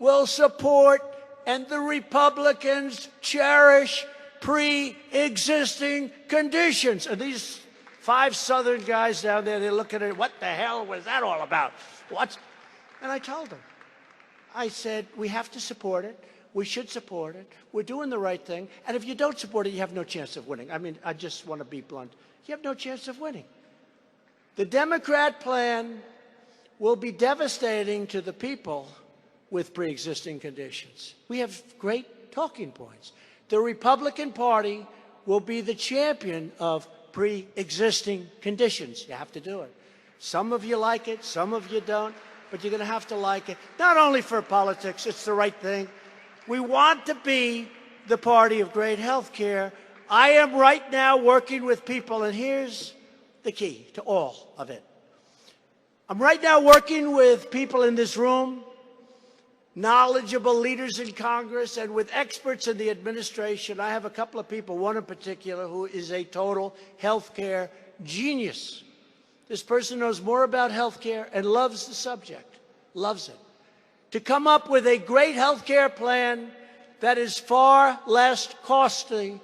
will support, and the Republicans cherish pre-existing conditions. And these 5 Southern guys down there, they're looking at it, what the hell was that all about? And I told them, I said, we have to support it. We should support it. We're doing the right thing. And if you don't support it, you have no chance of winning. I mean, I just want to be blunt. You have no chance of winning. The Democrat plan will be devastating to the people with pre-existing conditions. We have great talking points. The Republican Party will be the champion of pre-existing conditions. You have to do it. Some of you like it, some of you don't, but you're going to have to like it. Not only for politics, it's the right thing. We want to be the party of great health care. I am right now working with people, and here's the key to all of it. I'm right now working with people in this room, knowledgeable leaders in Congress, and with experts in the administration. I have a couple of people, one in particular, who is a total health care genius. This person knows more about health care and loves the subject, loves it. To come up with a great health care plan that is far less costly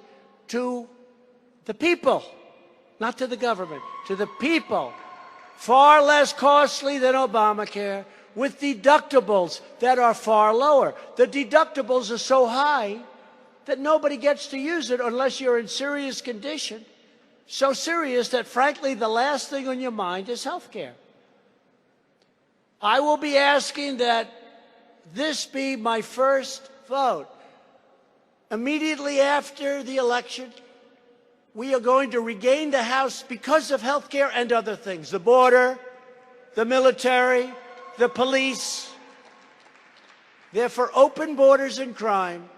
to the people, not to the government, to the people, far less costly than Obamacare, with deductibles that are far lower. The deductibles are so high that nobody gets to use it unless you're in serious condition, so serious that, frankly, the last thing on your mind is health care. I will be asking that this be my first vote. Immediately after the election, we are going to regain the House because of health care and other things. The border, the military, the police. They're for open borders and crime.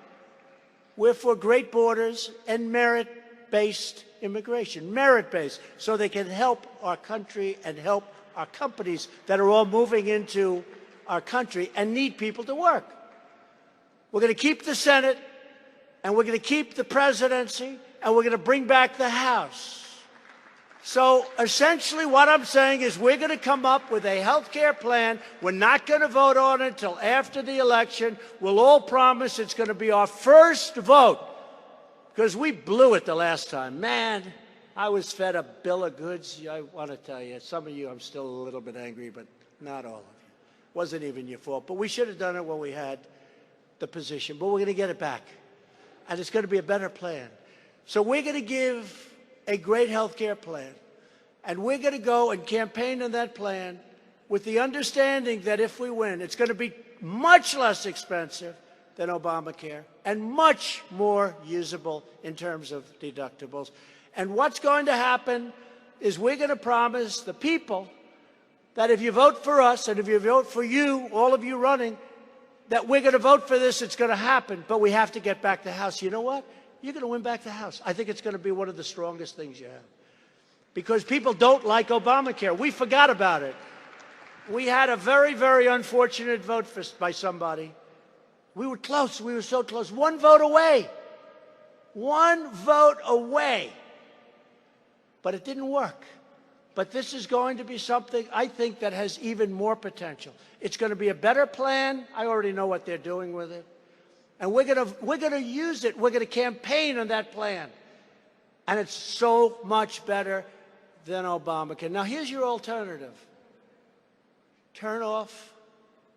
We're for great borders and merit-based immigration. Merit-based, so they can help our country and help our companies that are all moving into our country and need people to work. We're going to keep the Senate, and we're going to keep the presidency, and we're going to bring back the House. So essentially what I'm saying is we're going to come up with a health care plan. We're not going to vote on it until after the election. We'll all promise it's going to be our first vote, because we blew it the last time. Man, I was fed a bill of goods. I want to tell you, some of you I'm still a little bit angry, but not all of you. It wasn't even your fault. But we should have done it when we had the position. But we're going to get it back. And it's going to be a better plan. So we're going to give a great health care plan. And we're going to go and campaign on that plan with the understanding that if we win, it's going to be much less expensive than Obamacare and much more usable in terms of deductibles. And what's going to happen is we're going to promise the people that if you vote for us and if you vote for you, all of you running, that we're going to vote for this, it's going to happen, but we have to get back the House. You know what? You're going to win back the House. I think it's going to be one of the strongest things you have. Because people don't like Obamacare. We forgot about it. We had a very, very unfortunate vote by somebody. We were close. We were so close. One vote away. One vote away. But it didn't work. But this is going to be something, I think, that has even more potential. It's going to be a better plan. I already know what they're doing with it. And we're going to use it. We're going to campaign on that plan. And it's so much better than Obamacare. Now, here's your alternative. Turn off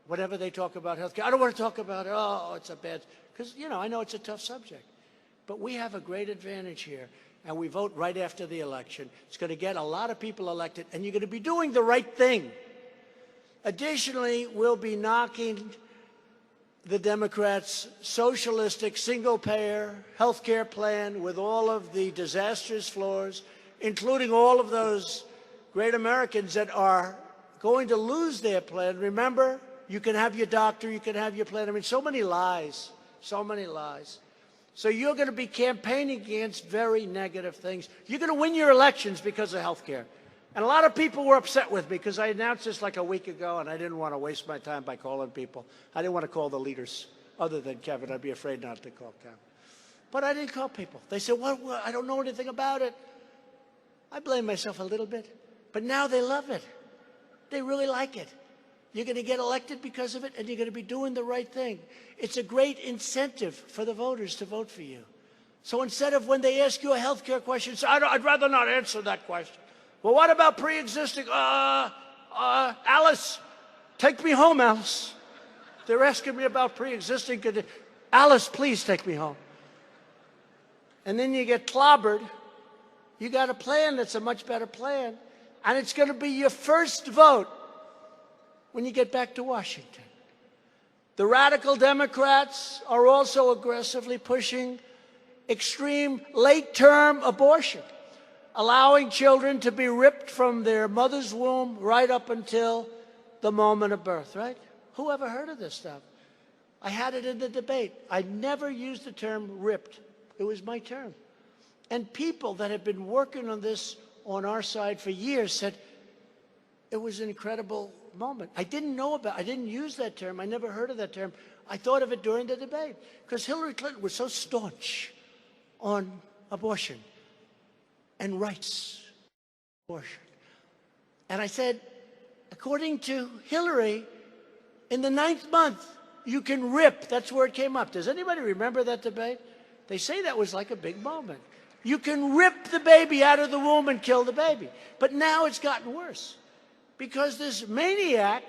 whatever they talk about health care. I don't want to talk about it. Oh, it's a bad, because, you know, I know it's a tough subject. But we have a great advantage here. And we vote right after the election. It's going to get a lot of people elected, and you're going to be doing the right thing. Additionally, we'll be knocking the Democrats' socialistic single-payer health care plan with all of the disastrous flaws, including all of those great Americans that are going to lose their plan. Remember, you can have your doctor, you can have your plan. I mean, so many lies, so many lies. So you're going to be campaigning against very negative things. You're going to win your elections because of health care. And a lot of people were upset with me because I announced this like a week ago, and I didn't want to waste my time by calling people. I didn't want to call the leaders other than Kevin. I'd be afraid not to call Kevin. But I didn't call people. They said, well, I don't know anything about it. I blame myself a little bit. But now they love it. They really like it. You're going to get elected because of it, and you're going to be doing the right thing. It's a great incentive for the voters to vote for you. So instead of when they ask you a health care question, say, I'd rather not answer that question. Well, what about pre-existing? Alice, take me home, Alice. They're asking me about pre-existing conditions. Alice, please take me home. And then you get clobbered. You got a plan that's a much better plan. And it's going to be your first vote when you get back to Washington. The radical Democrats are also aggressively pushing extreme late-term abortion, allowing children to be ripped from their mother's womb right up until the moment of birth, right? Who ever heard of this stuff? I had it in the debate. I never used the term ripped. It was my term. And people that have been working on this on our side for years said it was an incredible moment. I didn't use that term. I never heard of that term. I thought of it during the debate because Hillary Clinton was so staunch on abortion and rights abortion. And I said, according to Hillary, in the 9th month, you can rip. That's where it came up. Does anybody remember that debate? They say that was like a big moment. You can rip the baby out of the womb and kill the baby. But now it's gotten worse because this maniac,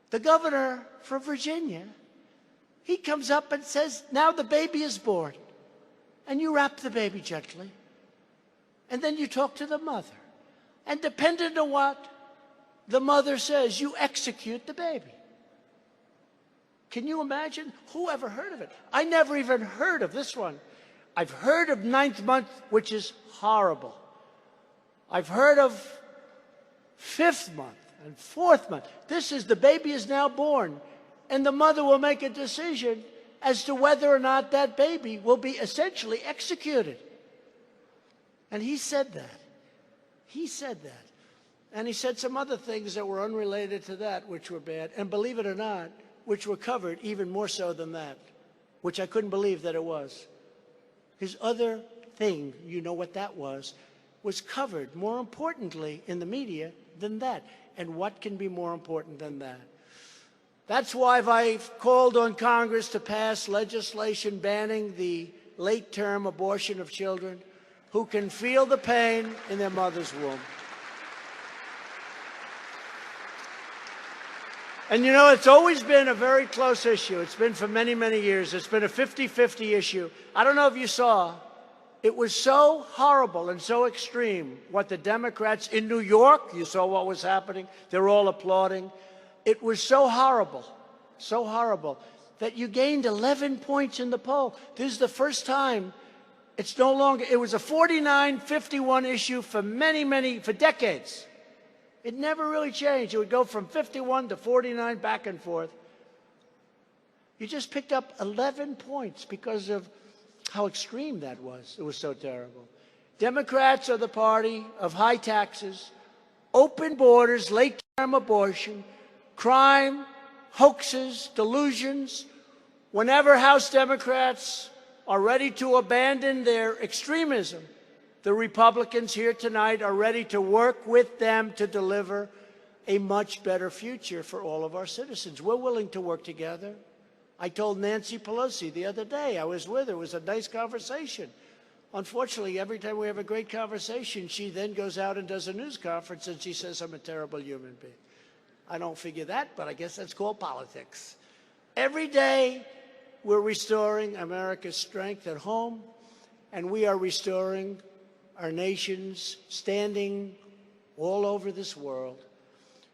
the governor from Virginia, he comes up and says, now the baby is born. And you wrap the baby gently. And then you talk to the mother. And depending on what the mother says, you execute the baby. Can you imagine? Who ever heard of it? I never even heard of this one. I've heard of 9th month, which is horrible. I've heard of 5th month and 4th month. This is the baby is now born, and the mother will make a decision as to whether or not that baby will be essentially executed. And he said that. He said that. And he said some other things that were unrelated to that, which were bad. And believe it or not, which were covered even more so than that, which I couldn't believe that it was. His other thing, you know what that was covered more importantly in the media than that. And what can be more important than that? That's why I've called on Congress to pass legislation banning the late-term abortion of children who can feel the pain in their mother's womb. And you know, it's always been a very close issue. It's been for many, many years. It's been a 50-50 issue. I don't know if you saw, it was so horrible and so extreme what the Democrats in New York, you saw what was happening. They're all applauding. It was so horrible that you gained 11 points in the poll. This is the first time. It's no longer, it was a 49-51 issue for for decades. It never really changed. It would go from 51 to 49, back and forth. You just picked up 11 points because of how extreme that was. It was so terrible. Democrats are the party of high taxes, open borders, late-term abortion, crime, hoaxes, delusions. Whenever House Democrats are ready to abandon their extremism, the Republicans here tonight are ready to work with them to deliver a much better future for all of our citizens. We're willing to work together. I told Nancy Pelosi the other day, I was with her, it was a nice conversation. Unfortunately, every time we have a great conversation, she then goes out and does a news conference and she says I'm a terrible human being. I don't figure that, but I guess that's called politics. Every day, we're restoring America's strength at home, and we are restoring our nation's standing all over this world.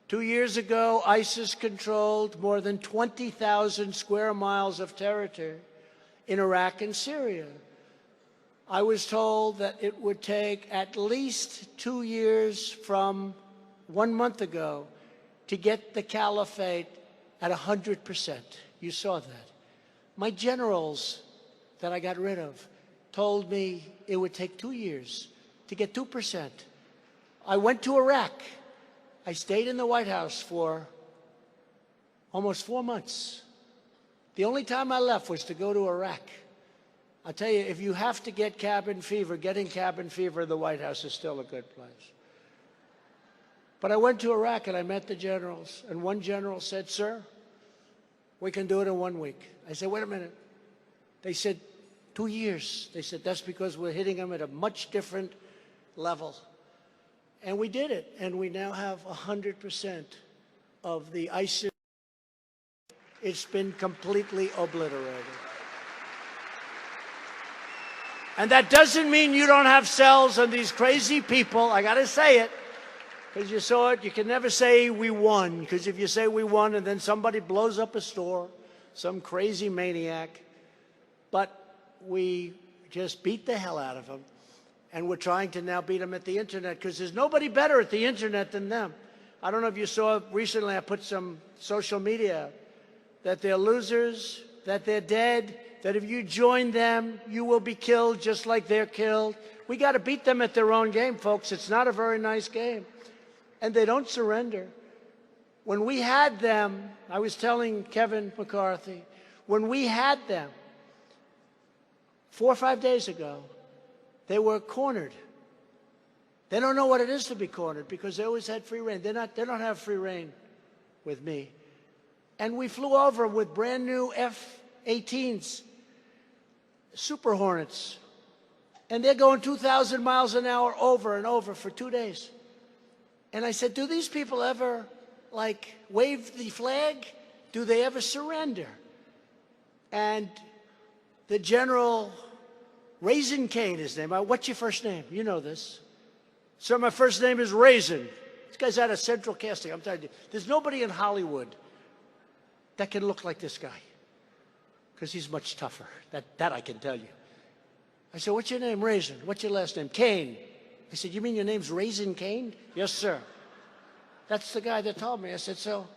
2 years ago, ISIS controlled more than 20,000 square miles of territory in Iraq and Syria. I was told that it would take at least 2 years from 1 month ago to get the caliphate at 100%. You saw that. My generals that I got rid of told me it would take 2 years to get 2%. I went to Iraq. I stayed in the White House for almost 4 months. The only time I left was to go to Iraq. I'll tell you, if you have to get cabin fever, getting cabin fever in the White House is still a good place. But I went to Iraq and I met the generals, and one general said, "Sir, we can do it in 1 week." I said, "Wait a minute." They said, 2 years. They said, "That's because we're hitting them at a much different level." And we did it, and we now have 100% of the ISIS. It's been completely obliterated. And that doesn't mean you don't have cells and these crazy people. I got to say it, because you saw it. You can never say we won, because if you say we won and then somebody blows up a store, some crazy maniac, but we just beat the hell out of them. And we're trying to now beat them at the internet, because there's nobody better at the internet than them. I don't know if you saw recently, I put some social media that they're losers, that they're dead, that if you join them, you will be killed just like they're killed. We got to beat them at their own game, folks. It's not a very nice game. And they don't surrender. When we had them, I was telling Kevin McCarthy, when we had them 4 or 5 days ago, they were cornered. They don't know what it is to be cornered, because they always had free reign. They don't have free reign with me. And we flew over with brand new F-18s, Super Hornets. And they're going 2,000 miles an hour over and over for 2 days. And I said, do these people ever, like, wave the flag? Do they ever surrender? And the general, Raisin Cane, his name. What's your first name? You know this. Sir, my first name is Raisin. This guy's out of Central Casting. I'm telling you, there's nobody in Hollywood that can look like this guy, because he's much tougher. That I can tell you. I said, what's your name? Raisin. What's your last name? Cane. I said, you mean your name's Raisin Cane? Yes, sir. That's the guy that told me. I said, so?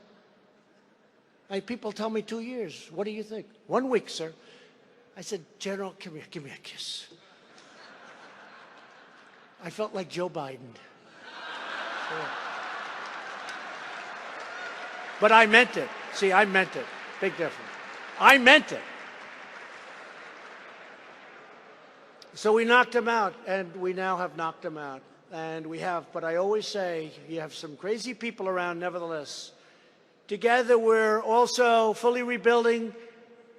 People tell me 2 years. What do you think? 1 week, sir. I said, General, come here, give me a kiss. I felt like Joe Biden. Yeah. But I meant it. See, I meant it. Big difference. I meant it. So we knocked him out, and we now have knocked him out. And we have, but I always say, you have some crazy people around nevertheless. Together, we're also fully rebuilding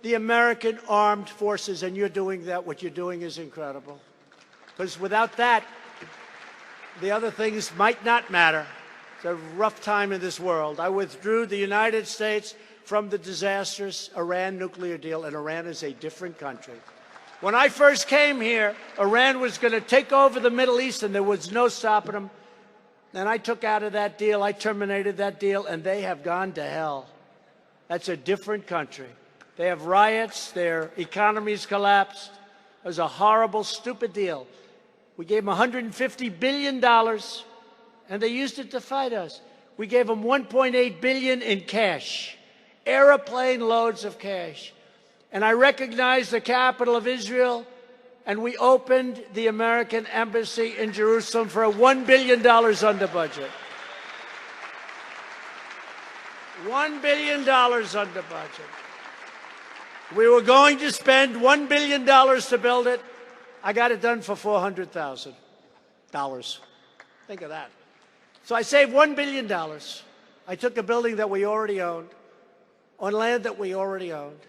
the American armed forces, and you're doing that. What you're doing is incredible. Because without that, the other things might not matter. It's a rough time in this world. I withdrew the United States from the disastrous Iran nuclear deal, and Iran is a different country. When I first came here, Iran was going to take over the Middle East, and there was no stopping them. And I took out of that deal, I terminated that deal, and they have gone to hell. That's a different country. They have riots, their economies collapsed. It was a horrible, stupid deal. We gave them $150 billion, and they used it to fight us. We gave them $1.8 billion in cash, airplane loads of cash. And I recognized the capital of Israel, and we opened the American embassy in Jerusalem for $1 billion under budget. $1 billion under budget. We were going to spend $1 billion to build it. I got it done for $400,000. Think of that. So I saved $1 billion. I took a building that we already owned, on land that we already owned.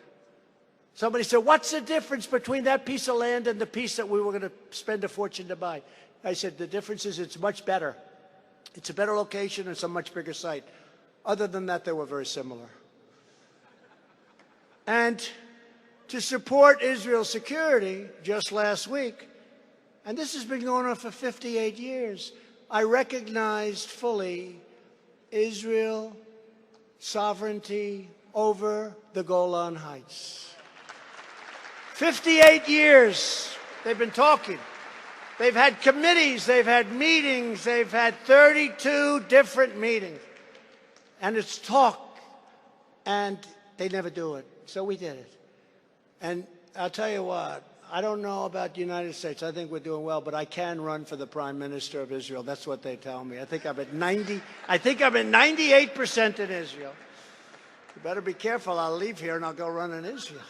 Somebody said, what's the difference between that piece of land and the piece that we were going to spend a fortune to buy? I said, the difference is it's much better. It's a better location and it's a much bigger site. Other than that, they were very similar. And to support Israel's security, just last week, and this has been going on for 58 years, I recognized fully Israel's sovereignty over the Golan Heights. 58 years they've been talking. They've had committees, they've had meetings, they've had 32 different meetings. And it's talk, and they never do it. So we did it. And I'll tell you what, I don't know about the United States. I think we're doing well, but I can run for the Prime Minister of Israel. That's what they tell me. I think I'm at 98% in Israel. You better be careful. I'll leave here and I'll go run in Israel.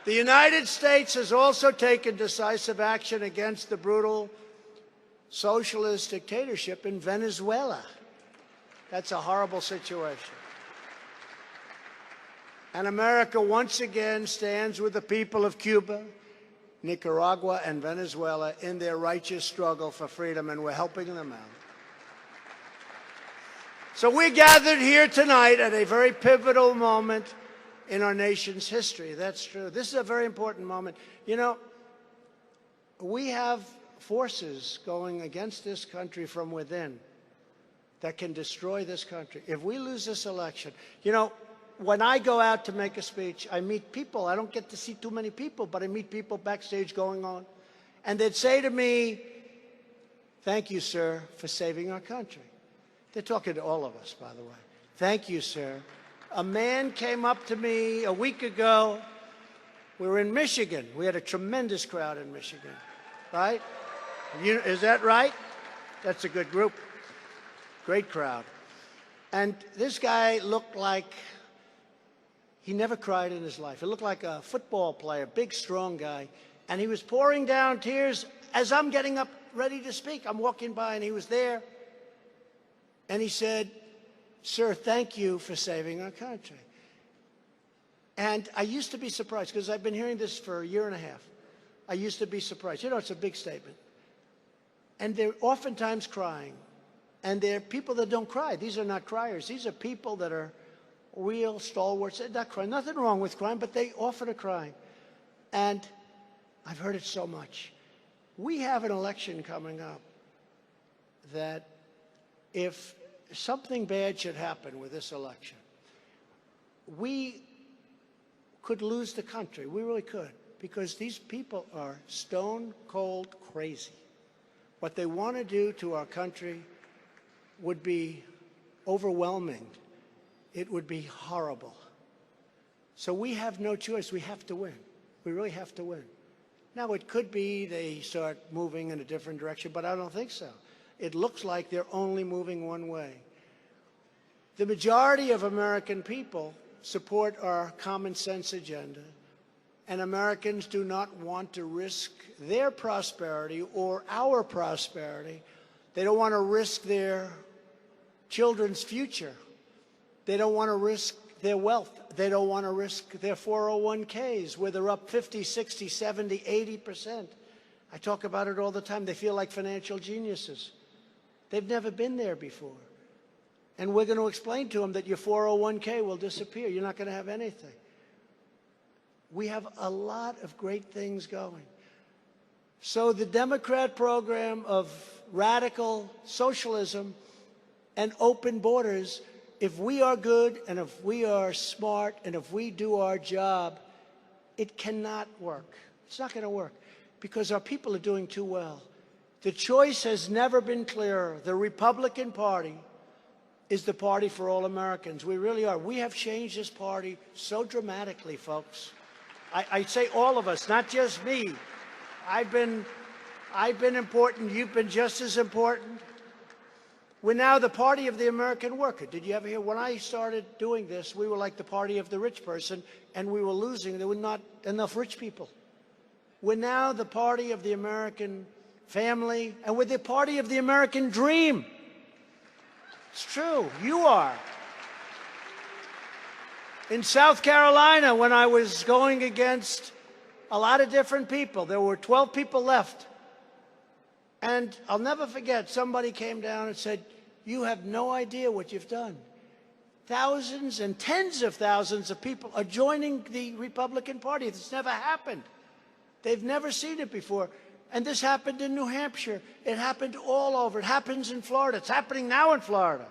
The United States has also taken decisive action against the brutal socialist dictatorship in Venezuela. That's a horrible situation. And America once again stands with the people of Cuba, Nicaragua, and Venezuela in their righteous struggle for freedom, and we're helping them out. So we're gathered here tonight at a very pivotal moment in our nation's history. That's true. This is a very important moment. You know, we have forces going against this country from within that can destroy this country. If we lose this election, you know, when I go out to make a speech, I meet people. I don't get to see too many people, but I meet people backstage going on. And they'd say to me, "Thank you, sir, for saving our country." They're talking to all of us, by the way. "Thank you, sir." A man came up to me a week ago. We were in Michigan. We had a tremendous crowd in Michigan, right? Is that right? That's a good group. Great crowd. And this guy looked like he never cried in his life. He looked like a football player, big, strong guy. And he was pouring down tears as I'm getting up ready to speak. I'm walking by, and he was there. And he said, "Sir, thank you for saving our country." And I used to be surprised, because I've been hearing this for a year and a half. I used to be surprised. You know, it's a big statement. And they're oftentimes crying. And they're people that don't cry. These are not criers. These are people that are real stalwarts. They're not crying. Nothing wrong with crying, but they often are crying. And I've heard it so much. We have an election coming up that if something bad should happen with this election, we could lose the country. We really could, because these people are stone cold crazy. What they want to do to our country would be overwhelming. It would be horrible. So we have no choice. We have to win. We really have to win. Now, it could be they start moving in a different direction, but I don't think so. It looks like they're only moving one way. The majority of American people support our common sense agenda, and Americans do not want to risk their prosperity or our prosperity. They don't want to risk their children's future. They don't want to risk their wealth. They don't want to risk their 401ks, where they're up 50, 60, 70, 80%. I talk about it all the time. They feel like financial geniuses. They've never been there before. And we're going to explain to them that your 401k will disappear. You're not going to have anything. We have a lot of great things going. So the Democrat program of radical socialism and open borders, if we are good and if we are smart and if we do our job, it cannot work. It's not going to work, because our people are doing too well. The choice has never been clearer. The Republican Party is the party for all Americans. We really are. We have changed this party so dramatically, folks. I say all of us, not just me. I've been important. You've been just as important. We're now the party of the American worker. Did you ever hear? When I started doing this, we were like the party of the rich person, and we were losing. There were not enough rich people. We're now the party of the American family, and we're the party of the American dream. It's true. You are. In South Carolina, when I was going against a lot of different people, there were 12 people left. And I'll never forget, somebody came down and said, "You have no idea what you've done." Thousands and tens of thousands of people are joining the Republican Party. This never happened. They've never seen it before. And this happened in New Hampshire. It happened all over. It happens in Florida. It's happening now in Florida.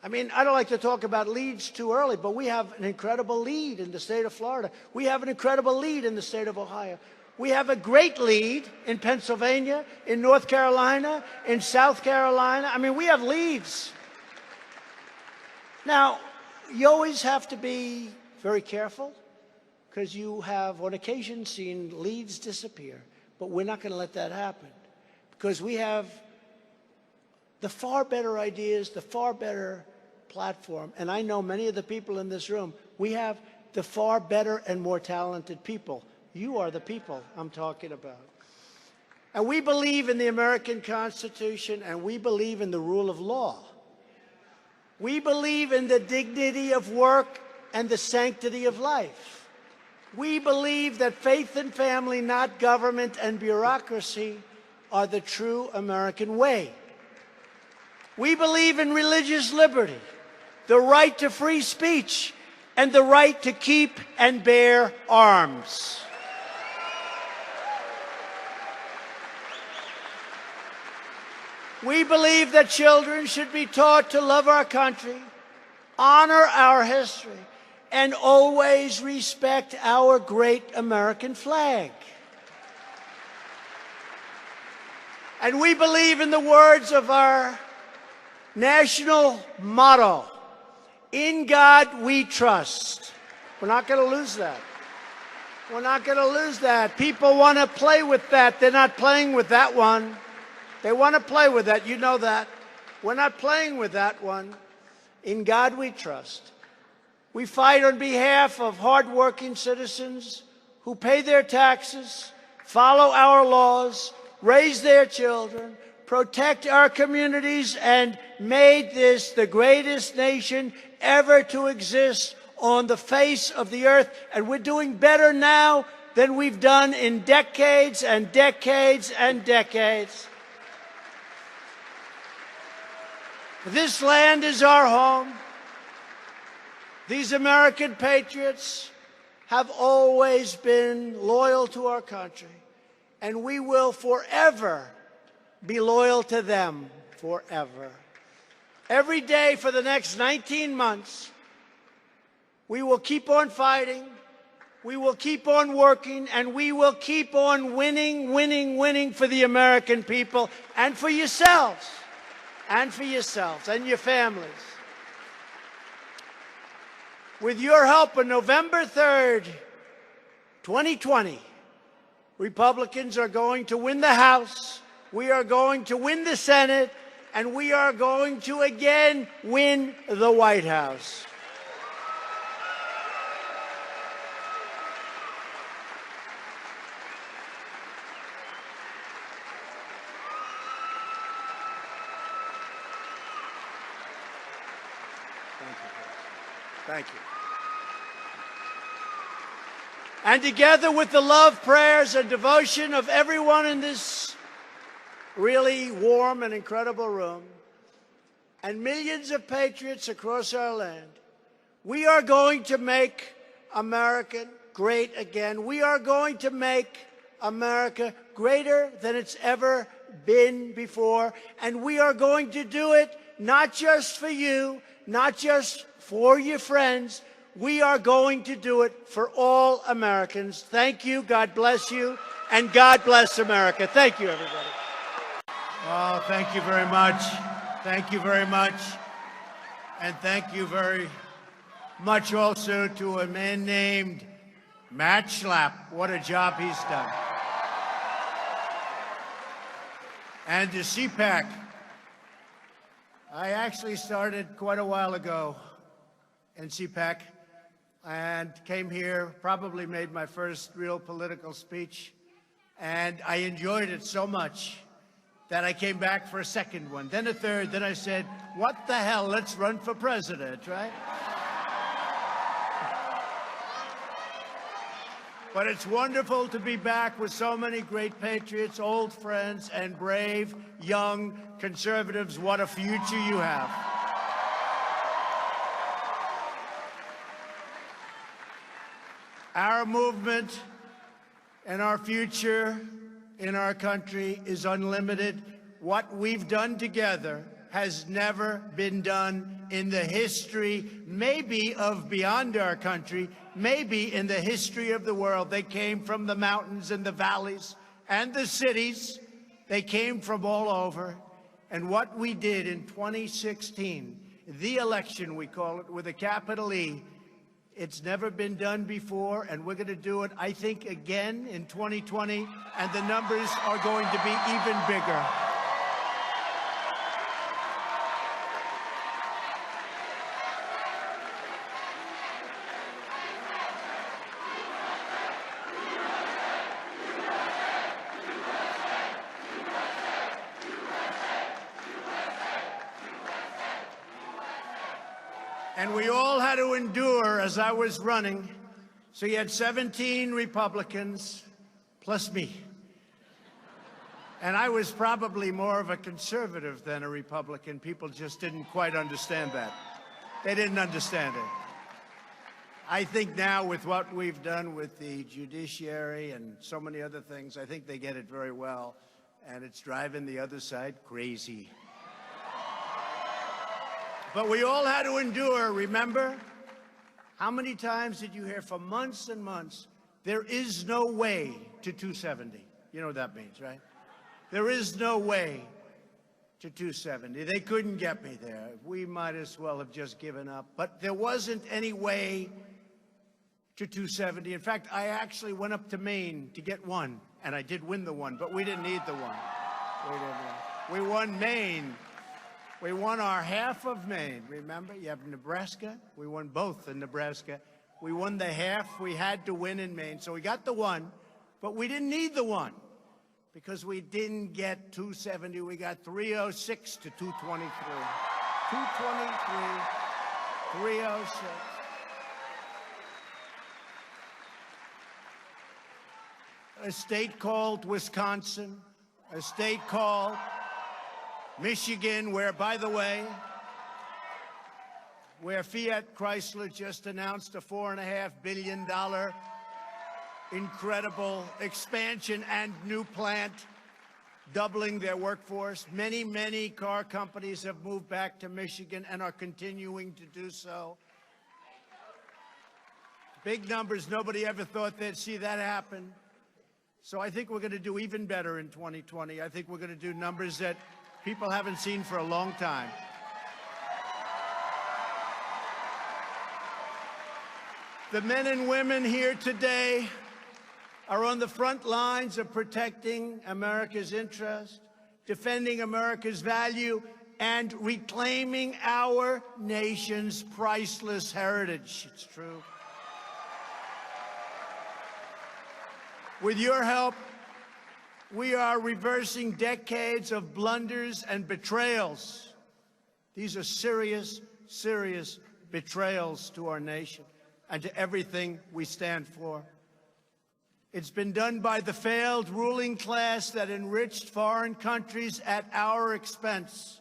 I mean, I don't like to talk about leads too early, but we have an incredible lead in the state of Florida. We have an incredible lead in the state of Ohio. We have a great lead in Pennsylvania, in North Carolina, in South Carolina. I mean, we have leads. Now, you always have to be very careful, because you have, on occasion, seen leads disappear. But we're not going to let that happen, because we have the far better ideas, the far better platform. And I know many of the people in this room, we have the far better and more talented people. You are the people I'm talking about. And we believe in the American Constitution, and we believe in the rule of law. We believe in the dignity of work and the sanctity of life. We believe that faith and family, not government and bureaucracy, are the true American way. We believe in religious liberty, the right to free speech, and the right to keep and bear arms. We believe that children should be taught to love our country, honor our history, and always respect our great American flag. And we believe in the words of our national motto, "In God we trust." We're not going to lose that. We're not going to lose that. People want to play with that. They're not playing with that one. They want to play with that. You know that. We're not playing with that one. In God we trust. We fight on behalf of hardworking citizens who pay their taxes, follow our laws, raise their children, protect our communities, and made this the greatest nation ever to exist on the face of the earth. And we're doing better now than we've done in decades and decades and decades. This land is our home. These American patriots have always been loyal to our country, and we will forever be loyal to them, forever. Every day for the next 19 months, we will keep on fighting, we will keep on working, and we will keep on winning, winning, winning for the American people and for yourselves. And for yourselves and your families. With your help, on November 3rd, 2020, Republicans are going to win the House, we are going to win the Senate, and we are going to again win the White House. Thank you. And together with the love, prayers, and devotion of everyone in this really warm and incredible room, and millions of patriots across our land, we are going to make America great again. We are going to make America greater than it's ever been before. And we are going to do it not just for you, not just for your friends. We are going to do it for all Americans. Thank you. God bless you. And God bless America. Thank you, everybody. Oh, thank you very much. Thank you very much. And thank you very much also to a man named Matt Schlapp. What a job he's done. And to CPAC. I actually started quite a while ago in CPAC and came here, probably made my first real political speech, and I enjoyed it so much that I came back for a second one, then a third, then I said, what the hell, let's run for president, right? But it's wonderful to be back with so many great patriots, old friends, and brave, young conservatives. What a future you have. Our movement and our future in our country is unlimited. What we've done together has never been done in the history, maybe of beyond our country, maybe in the history of the world. They came from the mountains and the valleys and the cities. They came from all over. And what we did in 2016, the election, we call it, with a capital E, it's never been done before, and we're going to do it, I think, again in 2020, and the numbers are going to be even bigger. And we all had to endure as I was running. So you had 17 Republicans plus me. And I was probably more of a conservative than a Republican. People just didn't quite understand that. They didn't understand it. I think now with what we've done with the judiciary and so many other things, I think they get it very well. And it's driving the other side crazy. But we all had to endure, remember? How many times did you hear for months and months, there is no way to 270? You know what that means, right? There is no way to 270. They couldn't get me there. We might as well have just given up. But there wasn't any way to 270. In fact, I actually went up to Maine to get one, and I did win the one, but we didn't need the one. We won Maine. We won our half of Maine. Remember, you have Nebraska. We won both in Nebraska. We won the half we had to win in Maine. So we got the one, but we didn't need the one because we didn't get 270. We got 306 to 223. 223, 306. A state called Wisconsin, a state called Michigan, where, by the way, where Fiat Chrysler just announced a $4.5 billion incredible expansion and new plant, doubling their workforce. Many, many car companies have moved back to Michigan and are continuing to do so. Big numbers. Nobody ever thought they'd see that happen. So I think we're going to do even better in 2020. I think we're going to do numbers that people haven't seen for a long time. The men and women here today are on the front lines of protecting America's interest, defending America's value, and reclaiming our nation's priceless heritage. It's true. With your help, we are reversing decades of blunders and betrayals. These are serious, serious betrayals to our nation and to everything we stand for. It's been done by the failed ruling class that enriched foreign countries at our expense.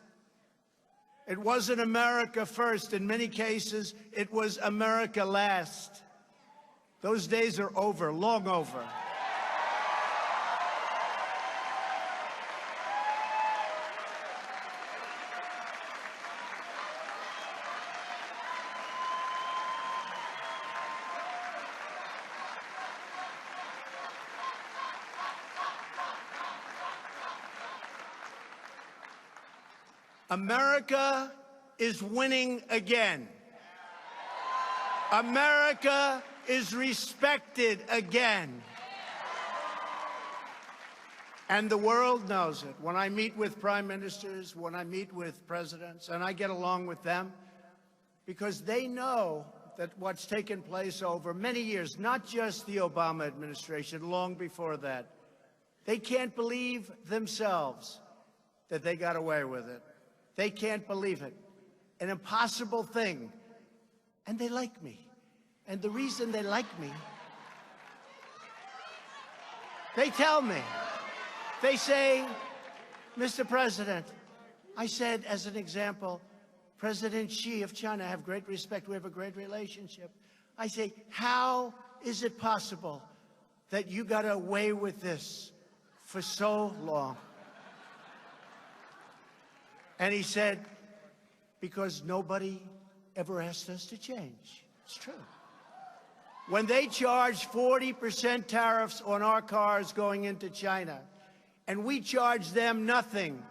It wasn't America first. In many cases, it was America last. Those days are over, long over. America is winning again. America is respected again. And the world knows it. When I meet with prime ministers, when I meet with presidents, and I get along with them, because they know that what's taken place over many years, not just the Obama administration, long before that, they can't believe themselves that they got away with it. They can't believe it. An impossible thing. And they like me. And the reason they like me, they tell me. They say, Mr. President, I said, as an example, President Xi of China, I have great respect. We have a great relationship. I say, how is it possible that you got away with this for so long? And he said, because nobody ever asked us to change. It's true. When they charge 40% tariffs on our cars going into China, and we charge them nothing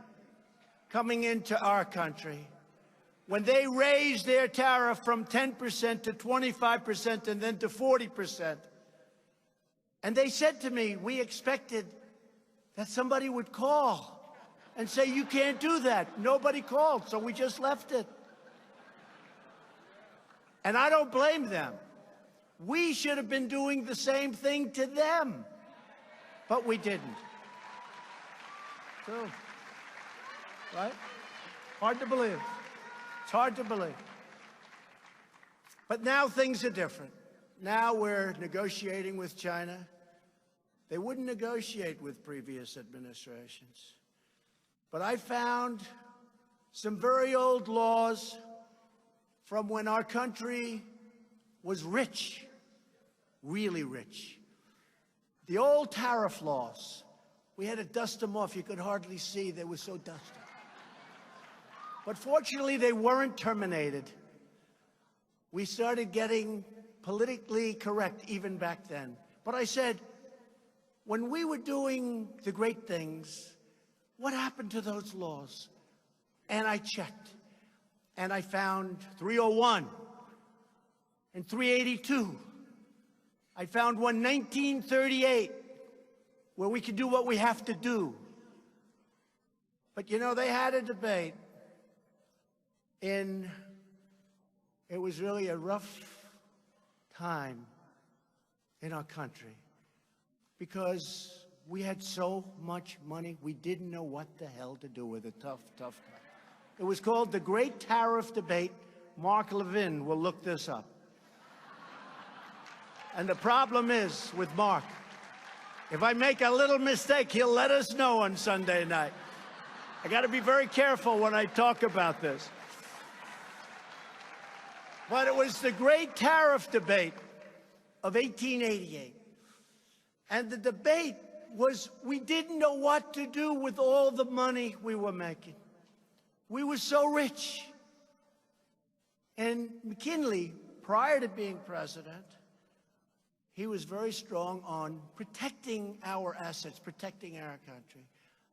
coming into our country, when they raise their tariff from 10% to 25% and then to 40%, and they said to me, we expected that somebody would call and say, you can't do that. Nobody called, so we just left it. And I don't blame them. We should have been doing the same thing to them, but we didn't. True. Right? Hard to believe. It's hard to believe. But now things are different. Now we're negotiating with China. They wouldn't negotiate with previous administrations. But I found some very old laws from when our country was rich, really rich. The old tariff laws, we had to dust them off. You could hardly see, they were so dusty. But fortunately, they weren't terminated. We started getting politically correct even back then. But I said, when we were doing the great things, what happened to those laws? And I checked, and I found 301 and 382. I found one 1938, where we could do what we have to do. But you know, they had a debate it was really a rough time in our country because we had so much money, we didn't know what the hell to do with it. Tough time. It was called the Great Tariff Debate. Mark Levin will look this up. And the problem is with Mark, if I make a little mistake, he'll let us know on Sunday night. I got to be very careful when I talk about this. But it was the Great Tariff Debate of 1888. And the debate was, we didn't know what to do with all the money we were making. We were so rich. And McKinley, prior to being president, he was very strong on protecting our assets, protecting our country.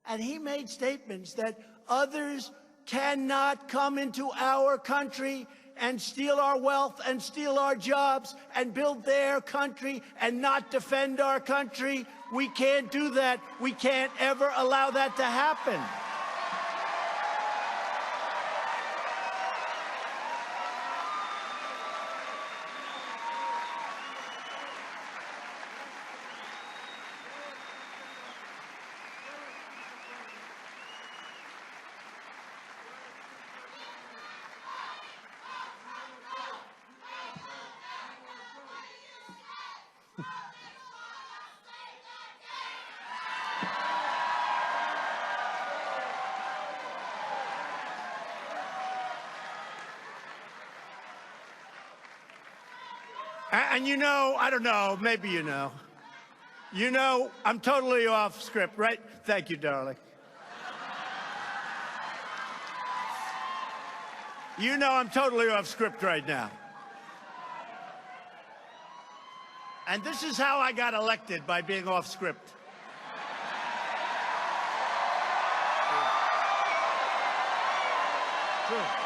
And he made statements that others cannot come into our country and steal our wealth and steal our jobs and build their country and not defend our country. We can't do that. We can't ever allow that to happen. And you know, I don't know, maybe you know. You know, I'm totally off script, right? Thank you, darling. You know I'm totally off script right now. And this is how I got elected, by being off script. True.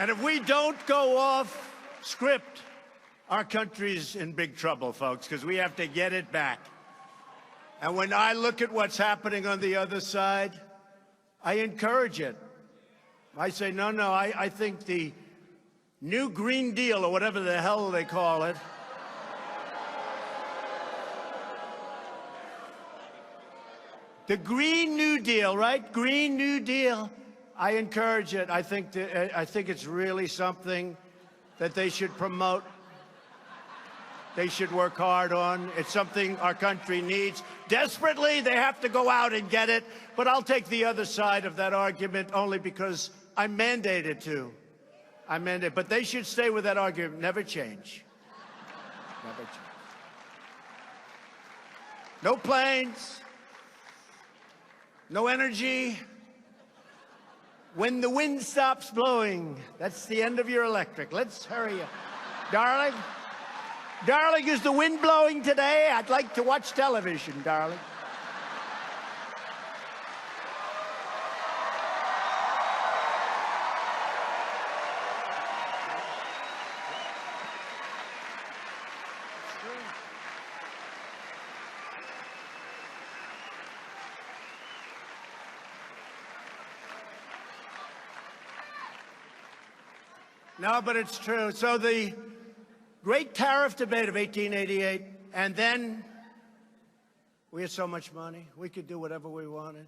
And if we don't go off script, our country's in big trouble, folks, because we have to get it back. And when I look at what's happening on the other side, I encourage it. I say, no, I think the new Green Deal, or whatever the hell they call it, the Green New Deal, right? Green New Deal. I encourage it. I think it's really something that they should promote. They should work hard on. It's something our country needs. Desperately, they have to go out and get it. But I'll take the other side of that argument only because I'm mandated to. I'm mandated. But they should stay with that argument. Never change. Never change. No planes. No energy. When the wind stops blowing, that's the end of your electric. Let's hurry up. Darling? Darling, is the wind blowing today? I'd like to watch television, darling. No, but it's true. So the Great Tariff Debate of 1888 And then we had so much money. We could do whatever we wanted.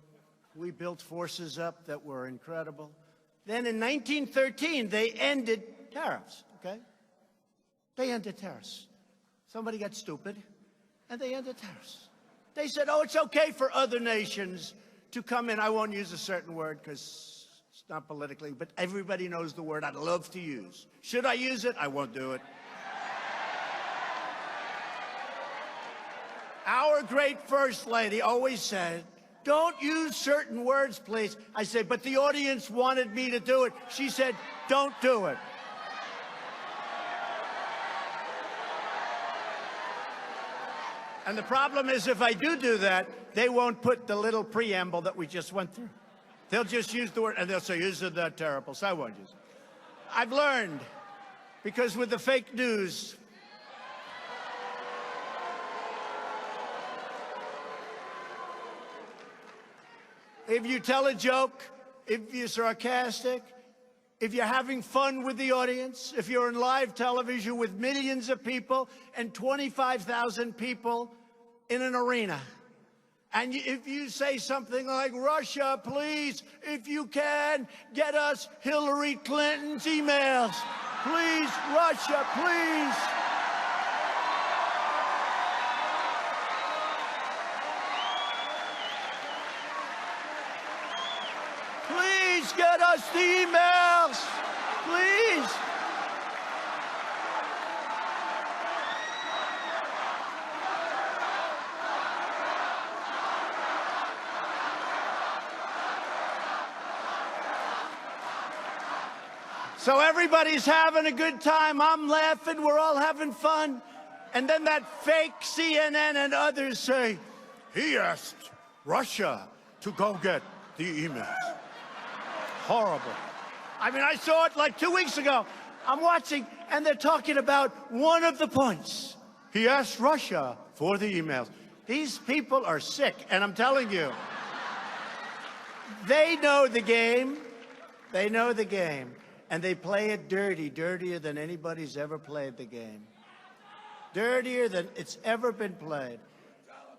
We built forces up that were incredible. Then in 1913, they ended tariffs, okay? They ended tariffs. Somebody got stupid, and they ended tariffs. They said, oh, it's okay for other nations to come in. I won't use a certain word because it's not politically, but everybody knows the word I'd love to use. Should I use it? I won't do it. Our great First Lady always said, don't use certain words, please. I said, but the audience wanted me to do it. She said, don't do it. And the problem is, if I do that, they won't put the little preamble that we just went through. They'll just use the word, and they'll say, isn't that terrible? So I won't use it. I've learned, because with the fake news, if you tell a joke, if you're sarcastic, if you're having fun with the audience, if you're on live television with millions of people and 25,000 people in an arena, and if you say something like, Russia, please, if you can, get us Hillary Clinton's emails. Please, Russia, please. Please get us the emails, please. So everybody's having a good time. I'm laughing. We're all having fun. And then that fake CNN and others say, he asked Russia to go get the emails. Horrible. I mean, I saw it like 2 weeks ago. I'm watching, and they're talking about one of the points. He asked Russia for the emails. These people are sick, and I'm telling you, they know the game. They know the game, and they play it dirty, dirtier than anybody's ever played the game. Dirtier than it's ever been played.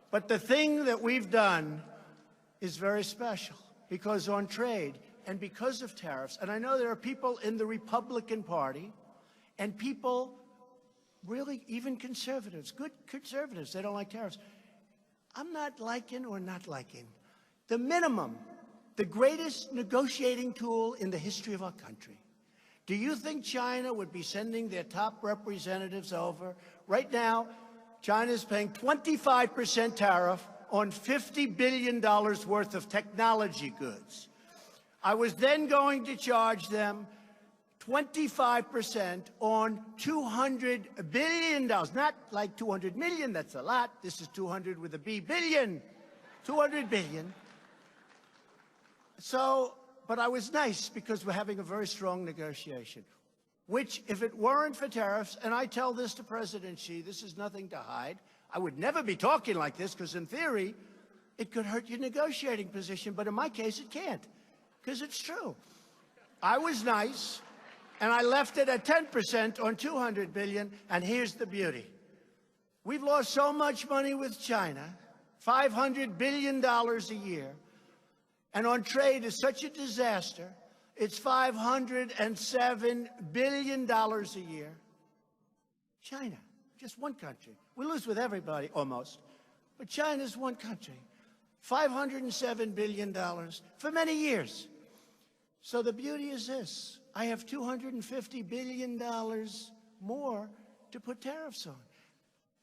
But the thing that we've done is very special, because on trade, and because of tariffs, and I know there are people in the Republican Party and people, really even conservatives, good conservatives, they don't like tariffs. I'm not liking or not liking. The minimum, the greatest negotiating tool in the history of our country. Do you think China would be sending their top representatives over? Right now, China's paying 25% tariff on $50 billion worth of technology goods. I was then going to charge them 25% on $200 billion. Not like 200 million, that's a lot. This is 200 with a B, billion. 200 billion. So, but I was nice because we're having a very strong negotiation, which, if it weren't for tariffs, and I tell this to President Xi, this is nothing to hide. I would never be talking like this because, in theory, it could hurt your negotiating position, but in my case, it can't. Because it's true. I was nice, and I left it at 10% on $200 billion, and here's the beauty. We've lost so much money with China, $500 billion a year, and on trade is such a disaster, it's $507 billion a year. China, just one country. We lose with everybody, almost, but China's one country. $507 billion for many years. So the beauty is this. I have $250 billion more to put tariffs on.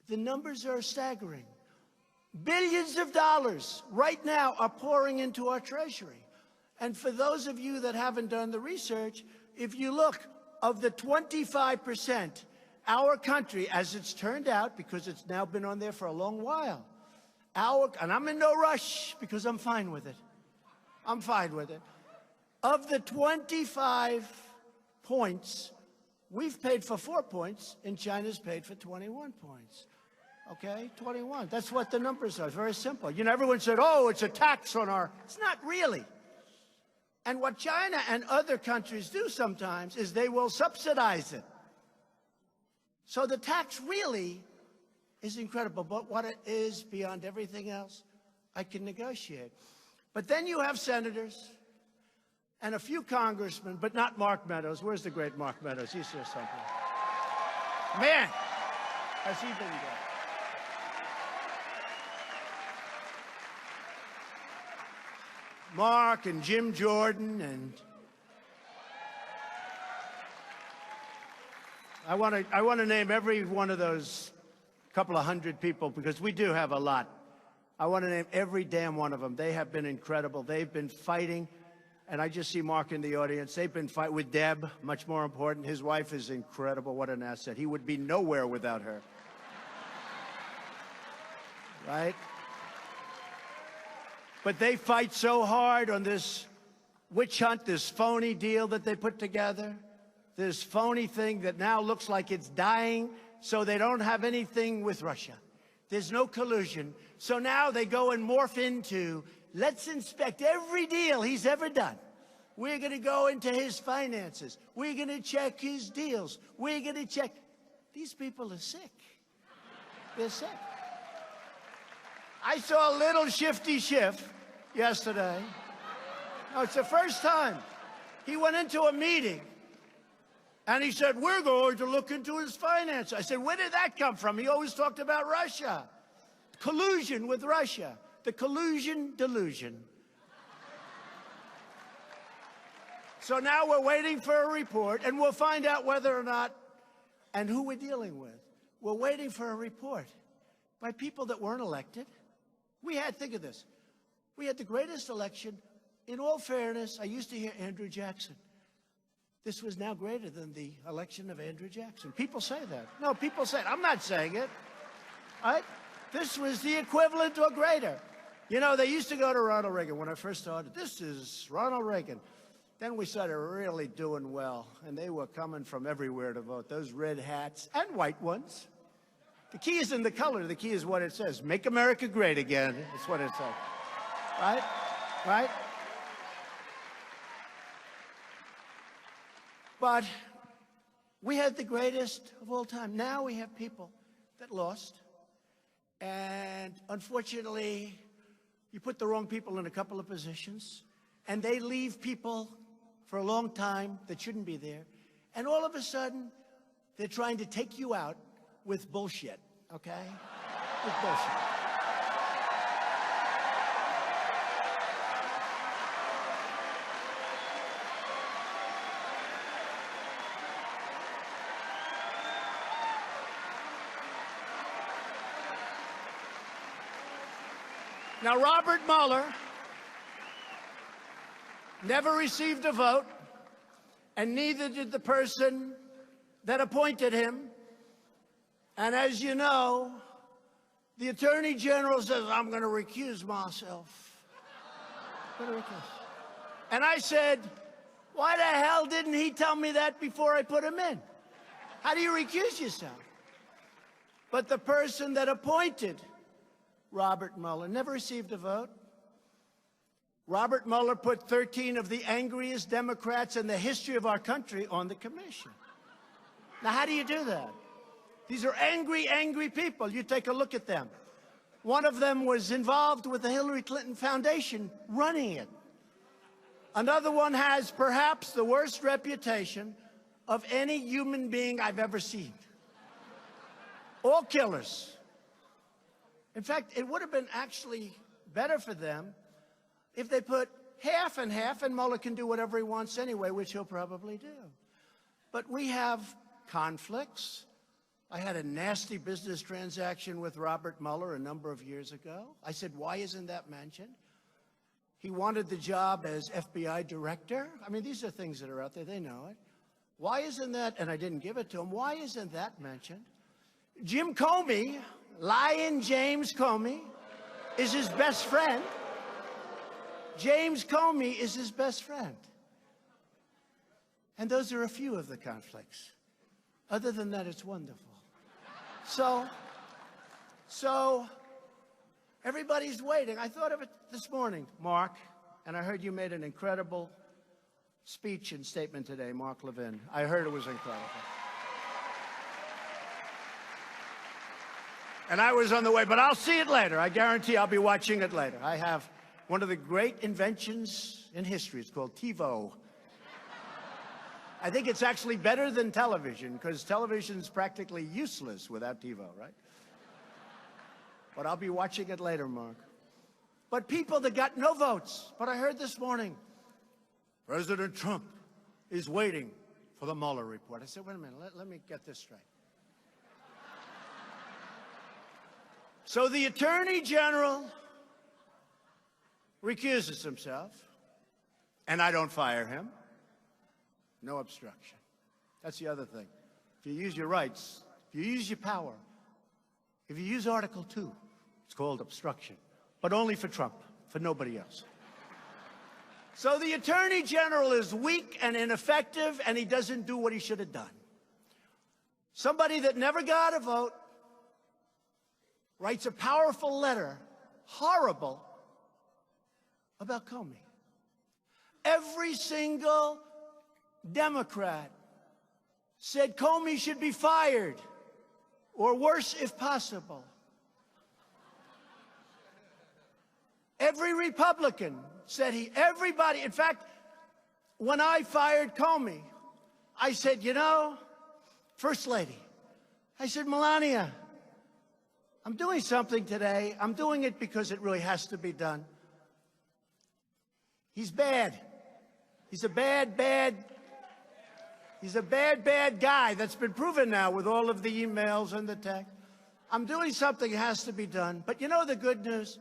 The numbers are staggering. Billions of dollars right now are pouring into our treasury. And for those of you that haven't done the research, if you look, of the 25%, our country, as it's turned out, because it's now been on there for a long while, and I'm in no rush because I'm fine with it. I'm fine with it. Of the 25 points, we've paid for 4 points, and China's paid for 21 points. Okay, 21. That's what the numbers are. It's very simple. You know, everyone said, oh, it's a tax on our... It's not really. And what China and other countries do sometimes is they will subsidize it. So the tax really is incredible. But what it is beyond everything else, I can negotiate. But then you have senators and a few congressmen, but not Mark Meadows. Where's the great Mark Meadows? He's here something. Man, has he been good? Mark and Jim Jordan, and I want to name every one of those couple of hundred people, because we do have a lot. I want to name every damn one of them. They have been incredible. They've been fighting, and I just see Mark in the audience. They've been fighting with Deb, much more important. His wife is incredible. What an asset. He would be nowhere without her. Right? But they fight so hard on this witch hunt, this phony deal that they put together, this phony thing that now looks like it's dying, so they don't have anything with Russia. There's no collusion. So now they go and morph into, let's inspect every deal he's ever done. We're going to go into his finances. We're going to check his deals. We're going to check. These people are sick. They're sick. I saw a little shifty Schiff yesterday. No, it's the first time. He went into a meeting, and he said, we're going to look into his finances. I said, where did that come from? He always talked about Russia. Collusion with Russia. The collusion delusion. So now we're waiting for a report, and we'll find out whether or not, and who we're dealing with. We're waiting for a report by people that weren't elected. We had, think of this, we had the greatest election. In all fairness, I used to hear Andrew Jackson. This was now greater than the election of Andrew Jackson. People say that. No, people say it. I'm not saying it. Right? This was the equivalent or greater. You know, they used to go to Ronald Reagan when I first started. This is Ronald Reagan. Then we started really doing well, and they were coming from everywhere to vote. Those red hats and white ones. The key isn't the color. The key is what it says. Make America great again. That's what it says. Right? Right? But we had the greatest of all time. Now we have people that lost. And unfortunately, you put the wrong people in a couple of positions, and they leave people for a long time that shouldn't be there. And all of a sudden, they're trying to take you out with bullshit, okay? With bullshit. Now, Robert Mueller never received a vote, and neither did the person that appointed him. And as you know, the Attorney General says, I'm going to recuse myself. I'm going to recuse. And I said, why the hell didn't he tell me that before I put him in? How do you recuse yourself? But the person that appointed Robert Mueller never received a vote. Robert Mueller put 13 of the angriest Democrats in the history of our country on the commission. Now, how do you do that? These are angry, angry people. You take a look at them. One of them was involved with the Hillary Clinton Foundation running it. Another one has perhaps the worst reputation of any human being I've ever seen. All killers. In fact, it would have been actually better for them if they put half and half, and Mueller can do whatever he wants anyway, which he'll probably do. But we have conflicts. I had a nasty business transaction with Robert Mueller a number of years ago. I said, why isn't that mentioned? He wanted the job as FBI director. I mean, these are things that are out there. They know it. Why isn't that, and I didn't give it to him, why isn't that mentioned? Jim Comey, Lion James Comey, is his best friend. James Comey is his best friend. And those are a few of the conflicts. Other than that, it's wonderful. So everybody's waiting. I thought of it this morning, Mark, and I heard you made an incredible speech and statement today, Mark Levin. I heard it was incredible. And I was on the way, but I'll see it later. I guarantee I'll be watching it later. I have one of the great inventions in history. It's called TiVo. I think it's actually better than television, because television's practically useless without TiVo, right? But I'll be watching it later, Mark. But people that got no votes. But I heard this morning, President Trump is waiting for the Mueller report. I said, wait a minute, let me get this straight. So the Attorney General recuses himself, and I don't fire him. No obstruction. That's the other thing. If you use your rights, if you use your power, if you use Article 2, it's called obstruction. But only for Trump, for nobody else. So the Attorney General is weak and ineffective, and he doesn't do what he should have done. Somebody that never got a vote writes a powerful letter, horrible, about Comey. Every single Democrat said Comey should be fired, or worse if possible. Every Republican said everybody, in fact, when I fired Comey, I said, you know, First Lady, I said, Melania, I'm doing something today. I'm doing it because it really has to be done. He's bad. He's a bad guy. That's been proven now with all of the emails and the text. I'm doing something that has to be done. But you know the good news?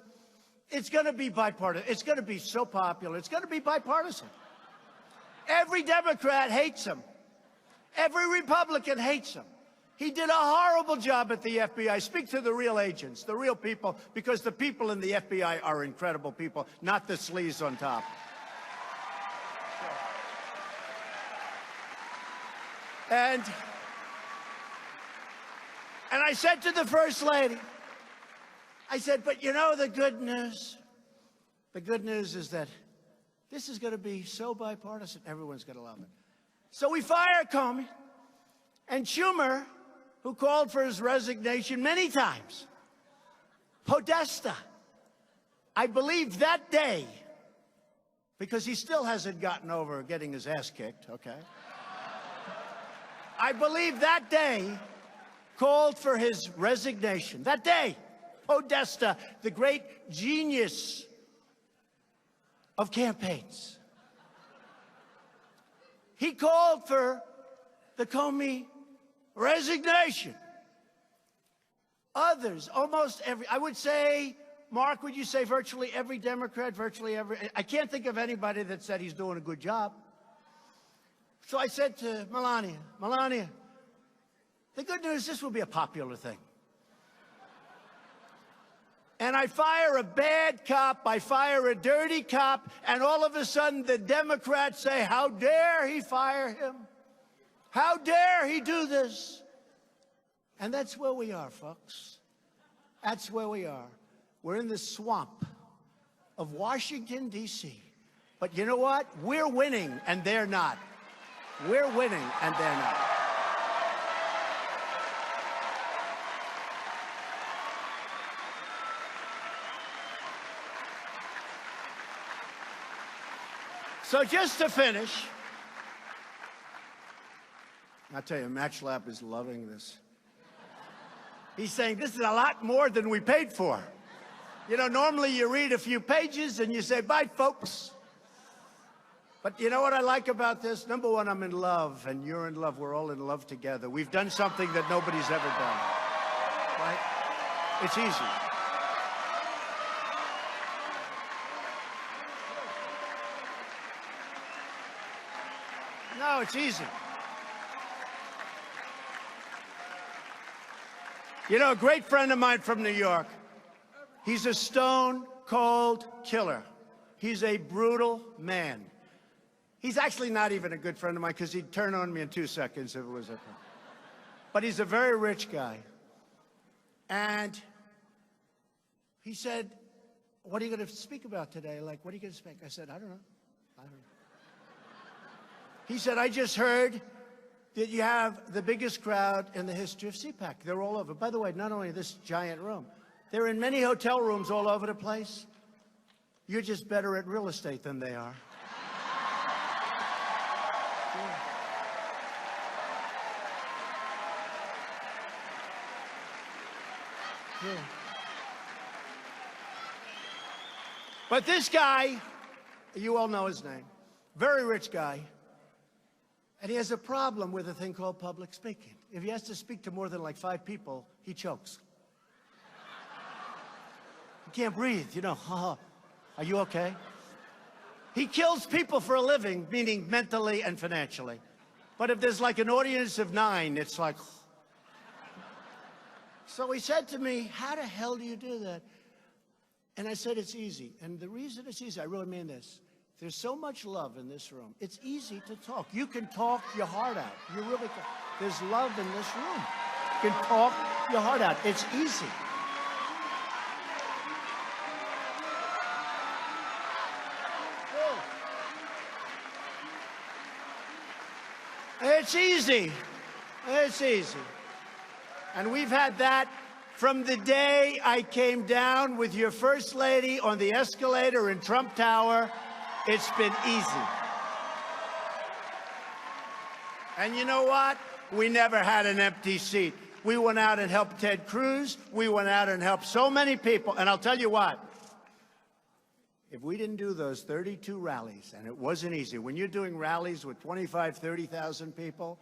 It's going to be bipartisan. It's going to be so popular. It's going to be bipartisan. Every Democrat hates him. Every Republican hates him. He did a horrible job at the FBI. Speak to the real agents, the real people, because the people in the FBI are incredible people, not the sleaze on top. And I said to the First Lady, I said, but you know the good news? The good news is that this is going to be so bipartisan, everyone's going to love it. So we fire Comey, and Schumer, who called for his resignation many times, Podesta, I believe that day, because he still hasn't gotten over getting his ass kicked, okay? I believe that day called for his resignation. That day, Podesta, the great genius of campaigns, he called for the Comey resignation. Others, almost every, I would say, Mark, would you say virtually every Democrat, virtually every, I can't think of anybody that said he's doing a good job. So I said to Melania, the good news, this will be a popular thing. And I fire a bad cop, I fire a dirty cop, and all of a sudden the Democrats say, how dare he fire him? How dare he do this? And that's where we are, folks. That's where we are. We're in the swamp of Washington, D.C. But you know what? We're winning, and they're not. We're winning, and they're not. So just to finish, I'll tell you, MatchLab is loving this. He's saying, this is a lot more than we paid for. You know, normally you read a few pages and you say, bye, folks. But you know what I like about this? Number one, I'm in love, and you're in love. We're all in love together. We've done something that nobody's ever done, right? It's easy. No, it's easy. You know, a great friend of mine from New York, he's a stone-cold killer. He's a brutal man. He's actually not even a good friend of mine, because he'd turn on me in 2 seconds if it was okay. But he's a very rich guy. And he said, what are you going to speak about today? Like, what are you going to speak? I said, I don't know. He said, I just heard that you have the biggest crowd in the history of CPAC. They're all over. By the way, not only this giant room, they're in many hotel rooms all over the place. You're just better at real estate than they are. Yeah. But this guy, you all know his name, very rich guy, and he has a problem with a thing called public speaking. If he has to speak to more than like 5 people, he chokes. He can't breathe, you know. Are you okay? He kills people for a living, meaning mentally and financially. But if there's like an audience of 9, it's like... So he said to me, how the hell do you do that? And I said, it's easy. And the reason it's easy, I really mean this. There's so much love in this room. It's easy to talk. You can talk your heart out. You really can. There's love in this room. You can talk your heart out. It's easy. It's easy. It's easy. And we've had that from the day I came down with your First Lady on the escalator in Trump Tower. It's been easy. And you know what? We never had an empty seat. We went out and helped Ted Cruz. We went out and helped so many people. And I'll tell you what, if we didn't do those 32 rallies, and it wasn't easy, when you're doing rallies with 25, 30,000 people,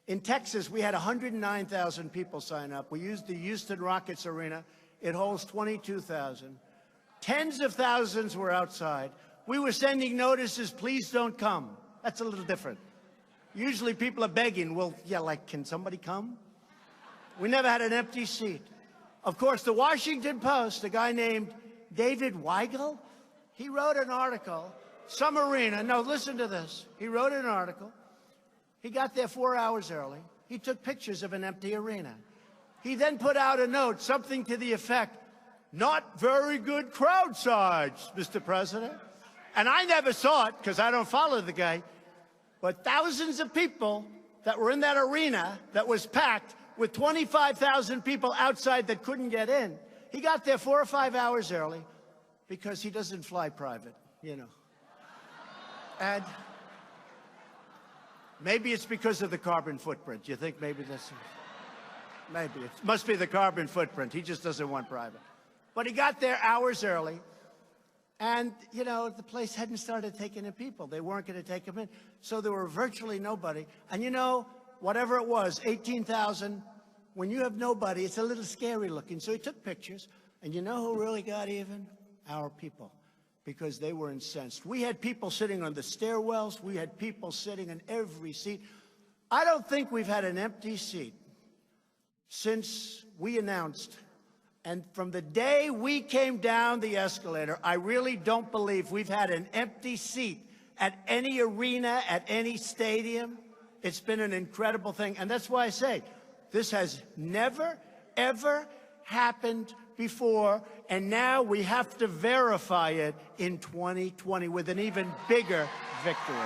in Texas, we had 109,000 people sign up. We used the Houston Rockets Arena. It holds 22,000. Tens of thousands were outside. We were sending notices, please don't come. That's a little different. Usually people are begging, well, yeah, like, can somebody come? We never had an empty seat. Of course, the Washington Post, a guy named David Weigel, he wrote an article, some arena, no, listen to this. He wrote an article. He got there 4 hours early. He took pictures of an empty arena. He then put out a note, something to the effect, not very good crowd size, Mr. President. And I never saw it because I don't follow the guy. But thousands of people that were in that arena that was packed with 25,000 people outside that couldn't get in. He got there 4 or 5 hours early because he doesn't fly private, you know. And maybe it's because of the carbon footprint. You think maybe that's... Maybe. It must be the carbon footprint. He just doesn't want private. But he got there hours early. And, you know, the place hadn't started taking in people. They weren't going to take them in. So there were virtually nobody. And, you know, whatever it was, 18,000, when you have nobody, it's a little scary looking. So he took pictures. And you know who really got even? Our people. Because they were incensed. We had people sitting on the stairwells. We had people sitting in every seat. I don't think we've had an empty seat since we announced. And from the day we came down the escalator, I really don't believe we've had an empty seat at any arena, at any stadium. It's been an incredible thing. And that's why I say this has never, ever happened before. And now we have to verify it in 2020 with an even bigger victory.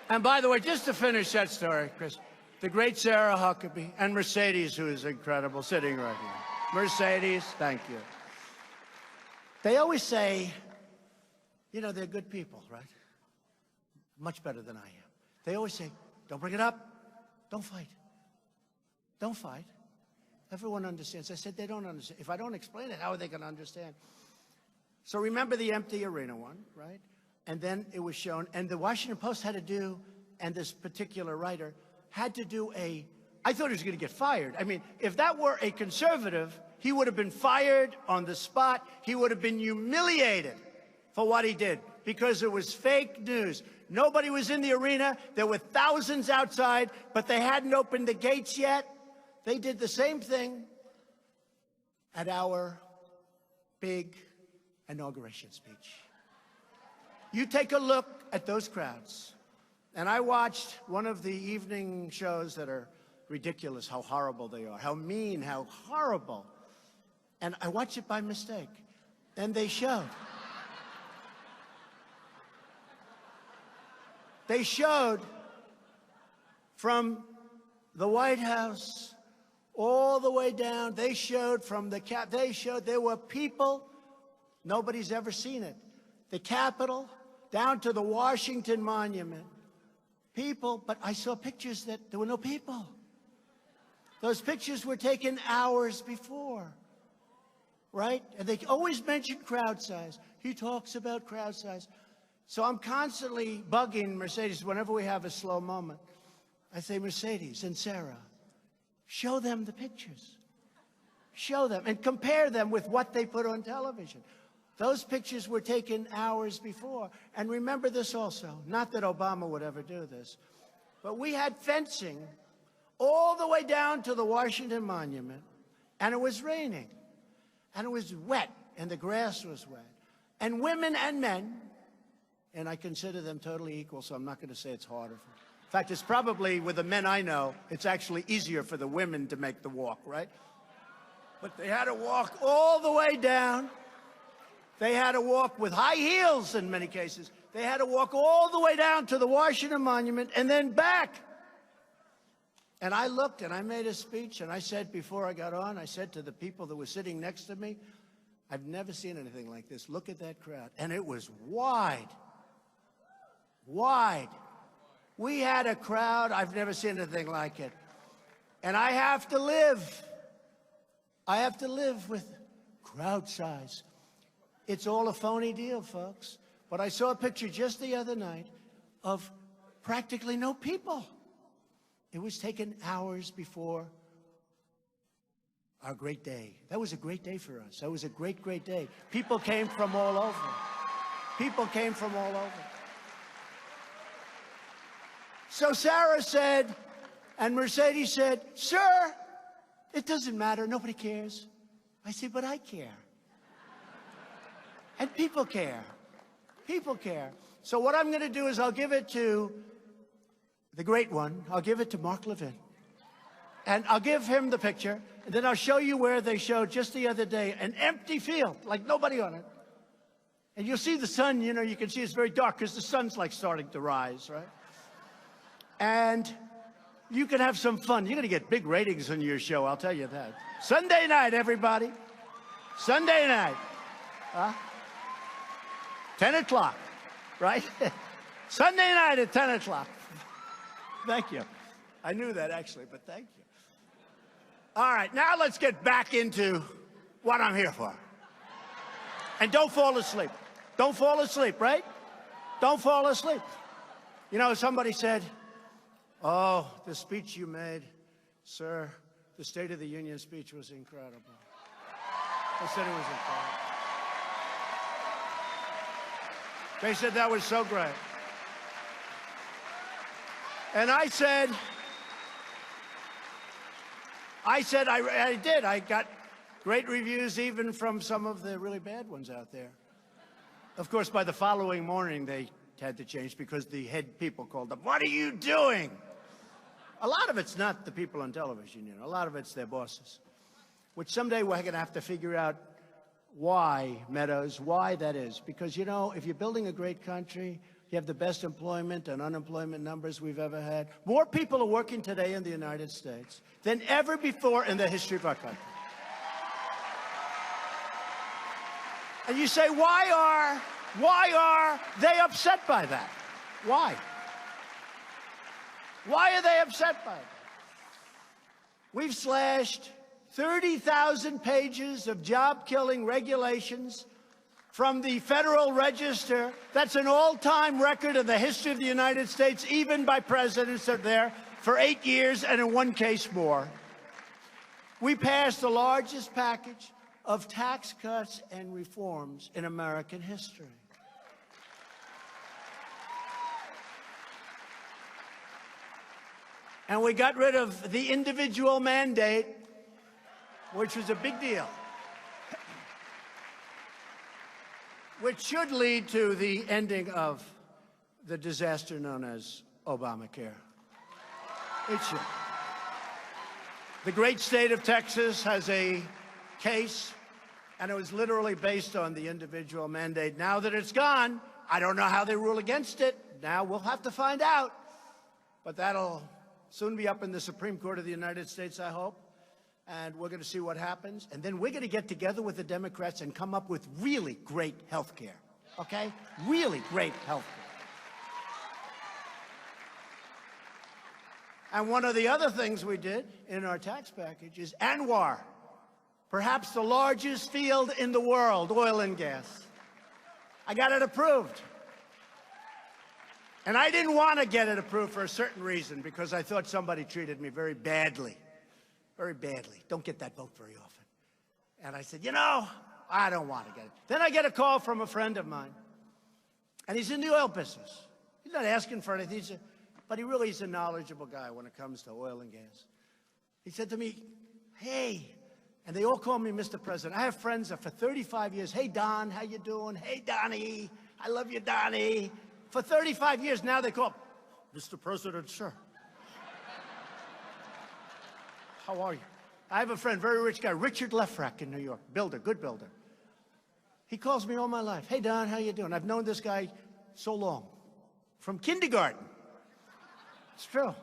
And by the way, just to finish that story, Chris, the great Sarah Huckabee and Mercedes, who is incredible, sitting right here. Mercedes, thank you. They always say, you know, they're good people, right? Much better than I am. They always say, don't bring it up. Don't fight. Don't fight. Everyone understands. I said, they don't understand. If I don't explain it, how are they going to understand? So remember the empty arena one, right? And then it was shown, and the Washington Post had to do, and this particular writer had to do I thought he was going to get fired. I mean, if that were a conservative, he would have been fired on the spot. He would have been humiliated for what he did because it was fake news. Nobody was in the arena. There were thousands outside, but they hadn't opened the gates yet. They did the same thing at our big inauguration speech. You take a look at those crowds. And I watched one of the evening shows that are ridiculous, how horrible they are, how mean, how horrible. And I watched it by mistake. And they showed from the White House all the way down. They showed from the there were people, nobody's ever seen it. The Capitol, down to the Washington Monument. People, but I saw pictures that there were no people. Those pictures were taken hours before, right? And they always mention crowd size. He talks about crowd size. So I'm constantly bugging Mercedes whenever we have a slow moment. I say, Mercedes and Sarah, show them the pictures. Show them and compare them with what they put on television. Those pictures were taken hours before. And remember this also, not that Obama would ever do this, but we had fencing all the way down to the Washington Monument, and it was raining, and it was wet, and the grass was wet. And women and men, and I consider them totally equal, so I'm not going to say it's harder. In fact, it's probably, with the men I know, it's actually easier for the women to make the walk, right? But they had to walk all the way down. They had to walk with high heels in many cases. They had to walk all the way down to the Washington Monument and then back. And I looked and I made a speech and I said before I got on, I said to the people that were sitting next to me, I've never seen anything like this. Look at that crowd. And it was wide. Wide. We had a crowd, I've never seen anything like it. And I have to live with crowd size. It's all a phony deal, folks. But I saw a picture just the other night of practically no people. It was taken hours before our great day. That was a great day for us. That was a great, great day. People came from all over. People came from all over. So Sarah said, and Mercedes said, sir, it doesn't matter. Nobody cares. I said, but I care. And people care. People care. So what I'm going to do is I'll give it to the great one. I'll give it to Mark Levin. And I'll give him the picture. And then I'll show you where they showed just the other day an empty field, like nobody on it. And you'll see the sun, you know, you can see it's very dark because the sun's like starting to rise, right? And you can have some fun. You're going to get big ratings on your show, I'll tell you that. Sunday night, everybody. Sunday night. 10 o'clock, right? Sunday night at 10 o'clock. Thank you. I knew that, actually, but thank you. All right, now let's get back into what I'm here for. And don't fall asleep. Don't fall asleep, right? Don't fall asleep. You know, somebody said, oh, the speech you made, sir, the State of the Union speech was incredible. They said it was incredible. They said that was so great. And I said, I did. I got great reviews even from some of the really bad ones out there. Of course, by the following morning, they had to change because the head people called them, what are you doing? A lot of it's not the people on television, you know. A lot of it's their bosses, which someday we're going to have to figure out why, Meadows, why that is. Because, you know, if you're building a great country, you have the best employment and unemployment numbers we've ever had. More people are working today in the United States than ever before in the history of our country. And you say, why are they upset by that? Why? Why are they upset by it? We've slashed 30,000 pages of job-killing regulations from the Federal Register. That's an all-time record in the history of the United States, even by presidents that are there for 8 years and in one case more. We passed the largest package of tax cuts and reforms in American history. And we got rid of the individual mandate, which was a big deal. which should lead to the ending of the disaster known as Obamacare. It should. The great state of Texas has a case, and it was literally based on the individual mandate. Now that it's gone, I don't know how they rule against it. Now we'll have to find out. But that'll soon be up in the Supreme Court of the United States, I hope. And we're going to see what happens. And then we're going to get together with the Democrats and come up with really great health care. Okay? Really great health care. And one of the other things we did in our tax package is ANWR, perhaps the largest field in the world, oil and gas. I got it approved. And I didn't want to get it approved for a certain reason, because I thought somebody treated me very badly. Very badly. Don't get that vote very often. And I said, you know, I don't want to get it. Then I get a call from a friend of mine, and he's in the oil business. He's not asking for anything, but he really is a knowledgeable guy when it comes to oil and gas. He said to me, hey, and they all call me Mr. President. I have friends that for 35 years, hey, Don, how you doing? Hey, Donnie, I love you, Donnie. For 35 years now, they call Mr. President, sir. How are you? I have a friend, very rich guy, Richard Lefrak in New York, builder, good builder. He calls me all my life. Hey, Don, how you doing? I've known this guy so long, from kindergarten. It's true.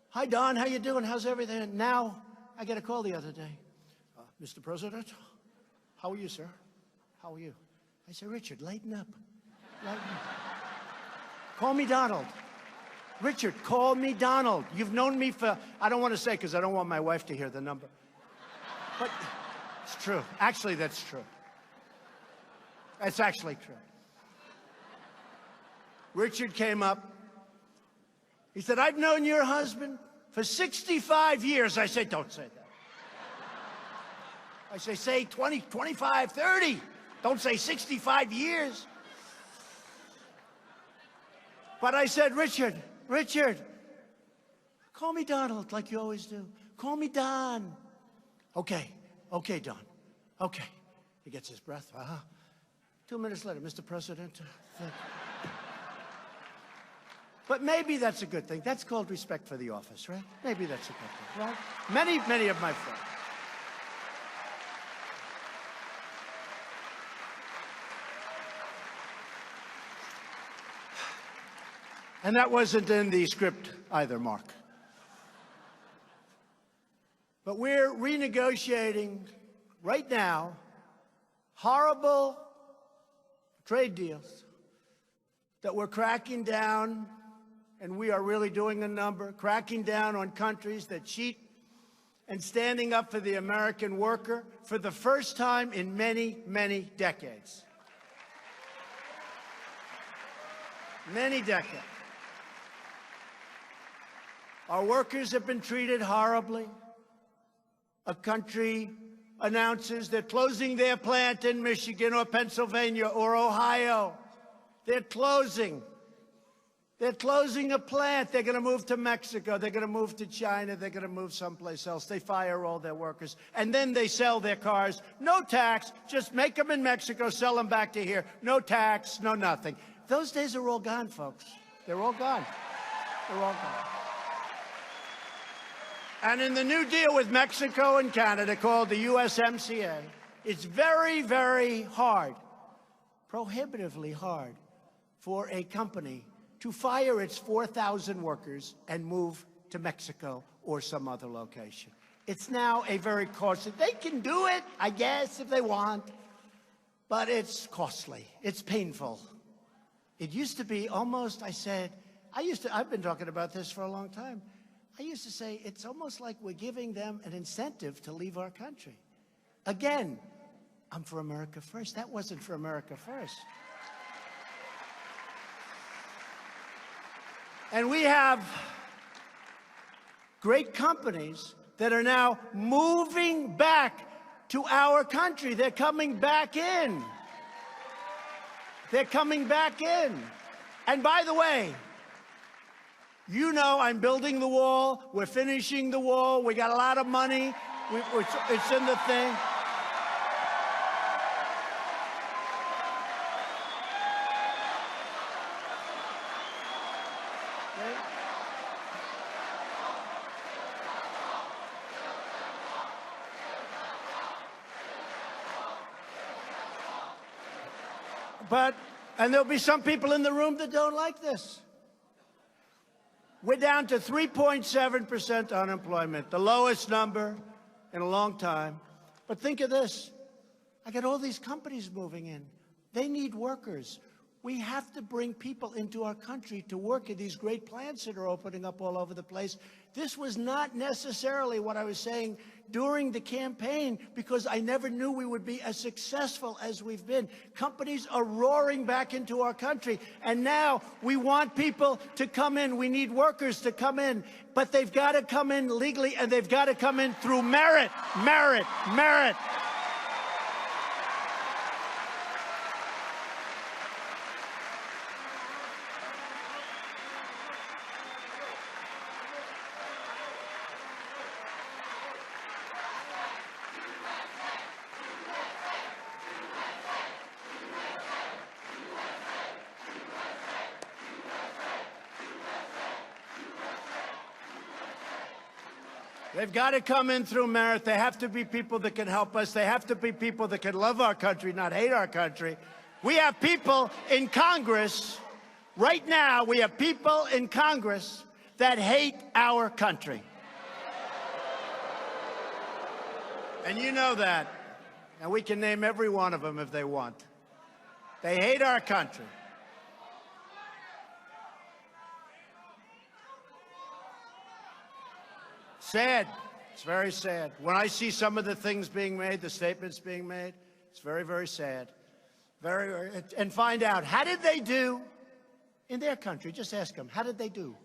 Hi, Don, how you doing? How's everything? And now, I get a call the other day. Mr. President, how are you, sir? How are you? I said, Richard, lighten up. Lighten up. Call me Donald. Richard, call me Donald. You've known me for, I don't want to say because I don't want my wife to hear the number. But it's true. Actually, that's true. That's actually true. Richard came up. He said, I've known your husband for 65 years. I said, don't say that. I say 20, 25, 30. Don't say 65 years. But I said, Richard, call me Donald like you always do. Call me Don. Okay, Don. Okay. He gets his breath. 2 minutes later, Mr. President. But maybe that's a good thing. That's called respect for the office, right? Maybe that's a good thing, right? Many of my friends. And that wasn't in the script either, Mark. But we're renegotiating right now horrible trade deals that we're cracking down, and we are really doing a number, cracking down on countries that cheat and standing up for the American worker for the first time in many, many decades. Many decades. Our workers have been treated horribly. A country announces they're closing their plant in Michigan or Pennsylvania or Ohio. They're closing. They're closing a plant. They're going to move to Mexico. They're going to move to China. They're going to move someplace else. They fire all their workers. And then they sell their cars. No tax. Just make them in Mexico, sell them back to here. No tax, no nothing. Those days are all gone, folks. They're all gone. They're all gone. And in the new deal with Mexico and Canada called the USMCA, it's very, very hard, prohibitively hard, for a company to fire its 4,000 workers and move to Mexico or some other location. It's now a very costly. They can do it, I guess, if they want, but it's costly. It's painful. It used to be almost, I've been talking about this for a long time. I used to say, it's almost like we're giving them an incentive to leave our country. Again, I'm for America first. That wasn't for America first. And we have great companies that are now moving back to our country. They're coming back in. They're coming back in. And by the way, you know I'm building the wall. We're finishing the wall. We got a lot of money. It's in the thing. and there'll be some people in the room that don't like this. We're down to 3.7% unemployment, the lowest number in a long time. But think of this. I got all these companies moving in. They need workers. We have to bring people into our country to work at these great plants that are opening up all over the place. This was not necessarily what I was saying during the campaign, because I never knew we would be as successful as we've been. Companies are roaring back into our country, and now we want people to come in. We need workers to come in, but they've got to come in legally, and they've got to come in through merit, merit, merit. They've got to come in through merit. They have to be people that can help us. They have to be people that can love our country, not hate our country. We have people in Congress, right now, we have people in Congress that hate our country. And you know that. And we can name every one of them if they want. They hate our country. Sad. It's very sad. When I see some of the things being made, the statements being made, it's very, very sad. And find out, how did they do in their country? Just ask them, how did they do?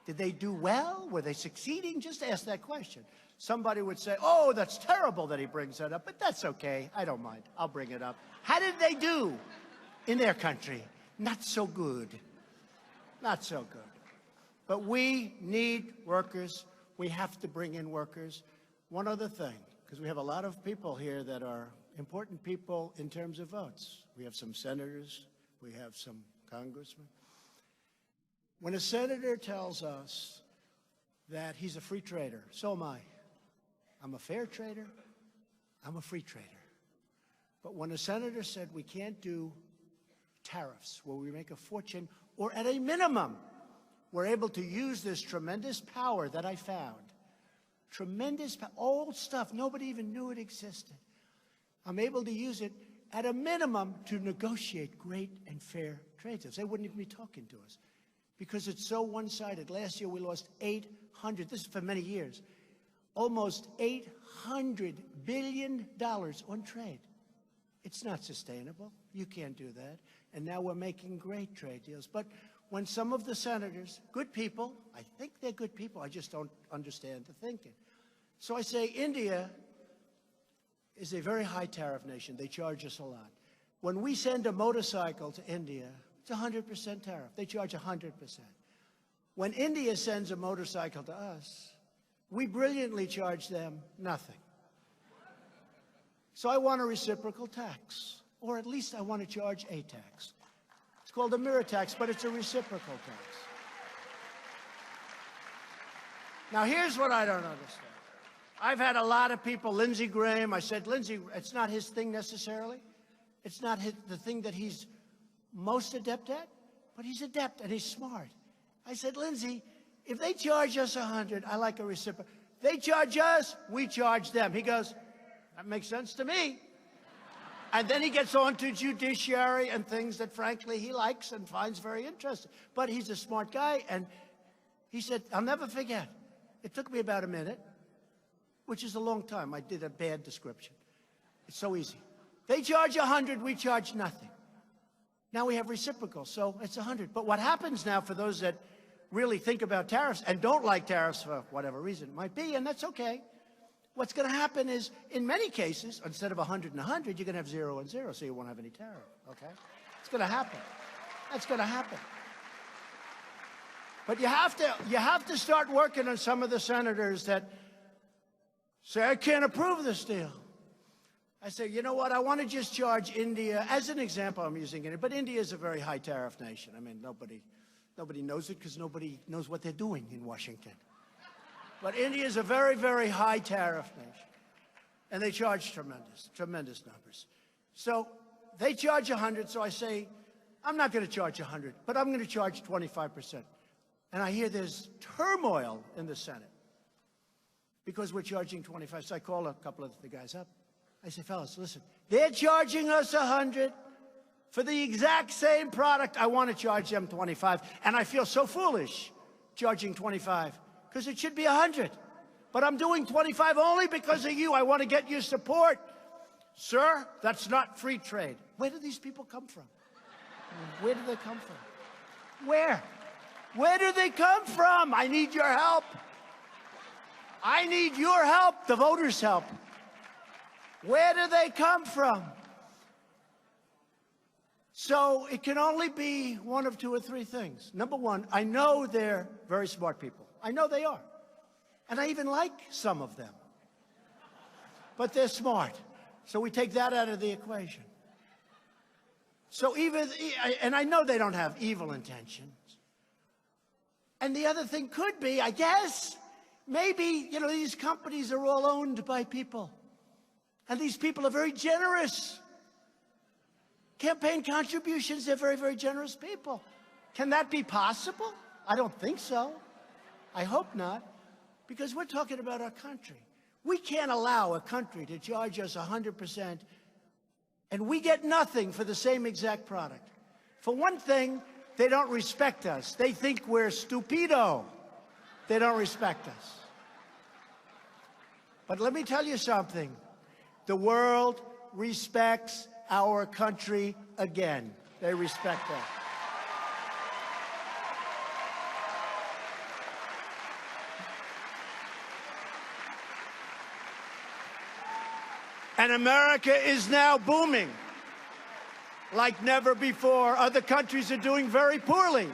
Did they do well? Were they succeeding? Just ask that question. Somebody would say, oh, that's terrible that he brings that up, but that's okay. I don't mind. I'll bring it up. How did they do in their country? Not so good. Not so good. But we need workers. We have to bring in workers. One other thing, because we have a lot of people here that are important people in terms of votes. We have some senators. We have some congressmen. When a senator tells us that he's a free trader, so am I. I'm a fair trader. I'm a free trader. But when a senator said we can't do tariffs where we make a fortune, or at a minimum, we're able to use this tremendous power that I found. Tremendous, old stuff, nobody even knew it existed. I'm able to use it at a minimum to negotiate great and fair trade deals. They wouldn't even be talking to us because it's so one-sided. Last year we lost 800, this is for many years, almost $800 billion on trade. It's not sustainable. You can't do that. And now we're making great trade deals. But when some of the senators, good people, I think they're good people, I just don't understand the thinking. So I say India is a very high tariff nation. They charge us a lot. When we send a motorcycle to India, it's 100% tariff. They charge 100%. When India sends a motorcycle to us, we brilliantly charge them nothing. So I want a reciprocal tax, or at least I want to charge a tax. It's called a mirror tax, but it's a reciprocal tax. Now, here's what I don't understand. I've had a lot of people, Lindsey Graham, I said, Lindsey, it's not his thing necessarily. It's not the thing that he's most adept at, but he's adept and he's smart. I said, Lindsey, if they charge us 100, I like a reciprocal. They charge us, we charge them. He goes, that makes sense to me. And then he gets on to judiciary and things that, frankly, he likes and finds very interesting. But he's a smart guy, and he said, I'll never forget. It took me about a minute, which is a long time. I did a bad description. It's so easy. They charge 100, we charge nothing. Now we have reciprocal, so it's 100. But what happens now for those that really think about tariffs and don't like tariffs for whatever reason it might be, and that's okay, what's going to happen is, in many cases, instead of 100 and 100, you're going to have 0 and 0, so you won't have any tariff, okay? It's going to happen. That's going to happen. But you have to start working on some of the senators that say, I can't approve this deal. I say, you know what, I want to just charge India, as an example, I'm using it, but India is a very high tariff nation. I mean, nobody knows it because nobody knows what they're doing in Washington. But India is a very, very high tariff nation. And they charge tremendous numbers. So they charge 100, so I say, I'm not going to charge 100, but I'm going to charge 25%. And I hear there's turmoil in the Senate because we're charging 25. So I call a couple of the guys up. I say, fellas, listen, they're charging us 100 for the exact same product. I want to charge them 25. And I feel so foolish charging 25 because it should be 100. But I'm doing 25 only because of you. I want to get your support. Sir, that's not free trade. Where do these people come from? Where do they come from? Where? Where do they come from? I need your help. I need your help, the voters' help. Where do they come from? So it can only be one of two or three things. Number one, I know they're very smart people. I know they are. And I even like some of them. But they're smart. So we take that out of the equation. So and I know they don't have evil intentions. And the other thing could be, I guess, maybe, these companies are all owned by people. And these people are very generous. Campaign contributions, they're very, very generous people. Can that be possible? I don't think so. I hope not. Because we're talking about our country. We can't allow a country to charge us 100%, and we get nothing for the same exact product. For one thing, they don't respect us. They think we're stupido. They don't respect us. But let me tell you something. The world respects our country again. They respect us. And America is now booming like never before. Other countries are doing very poorly.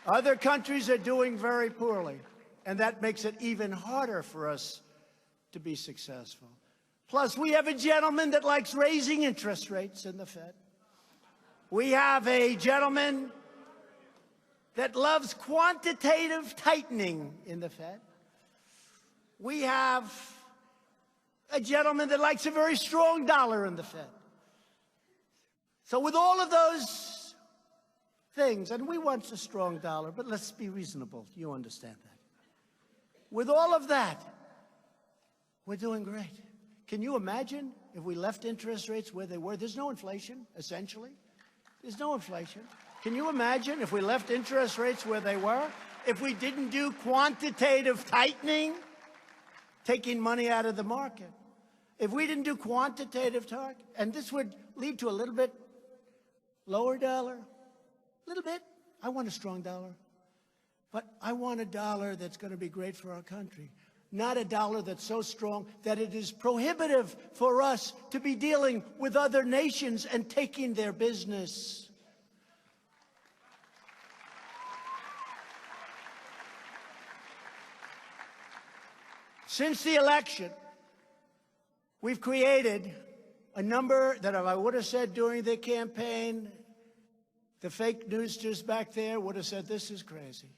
Other countries are doing very poorly. And that makes it even harder for us to be successful. Plus, we have a gentleman that likes raising interest rates in the Fed. We have a gentleman that loves quantitative tightening in the Fed. We have a gentleman that likes a very strong dollar in the Fed. So with all of those things, and we want a strong dollar, but let's be reasonable. You understand that. With all of that, we're doing great. Can you imagine if we left interest rates where they were? There's no inflation, essentially. There's no inflation. Can you imagine if we left interest rates where they were? If we didn't do quantitative tightening? Taking money out of the market. If we didn't do quantitative tightening, and this would lead to a little bit lower dollar, a little bit. I want a strong dollar. But I want a dollar that's going to be great for our country. Not a dollar that's so strong that it is prohibitive for us to be dealing with other nations and taking their business. Since the election, we've created a number that if I would have said during the campaign, the fake newssters back there would have said, this is crazy.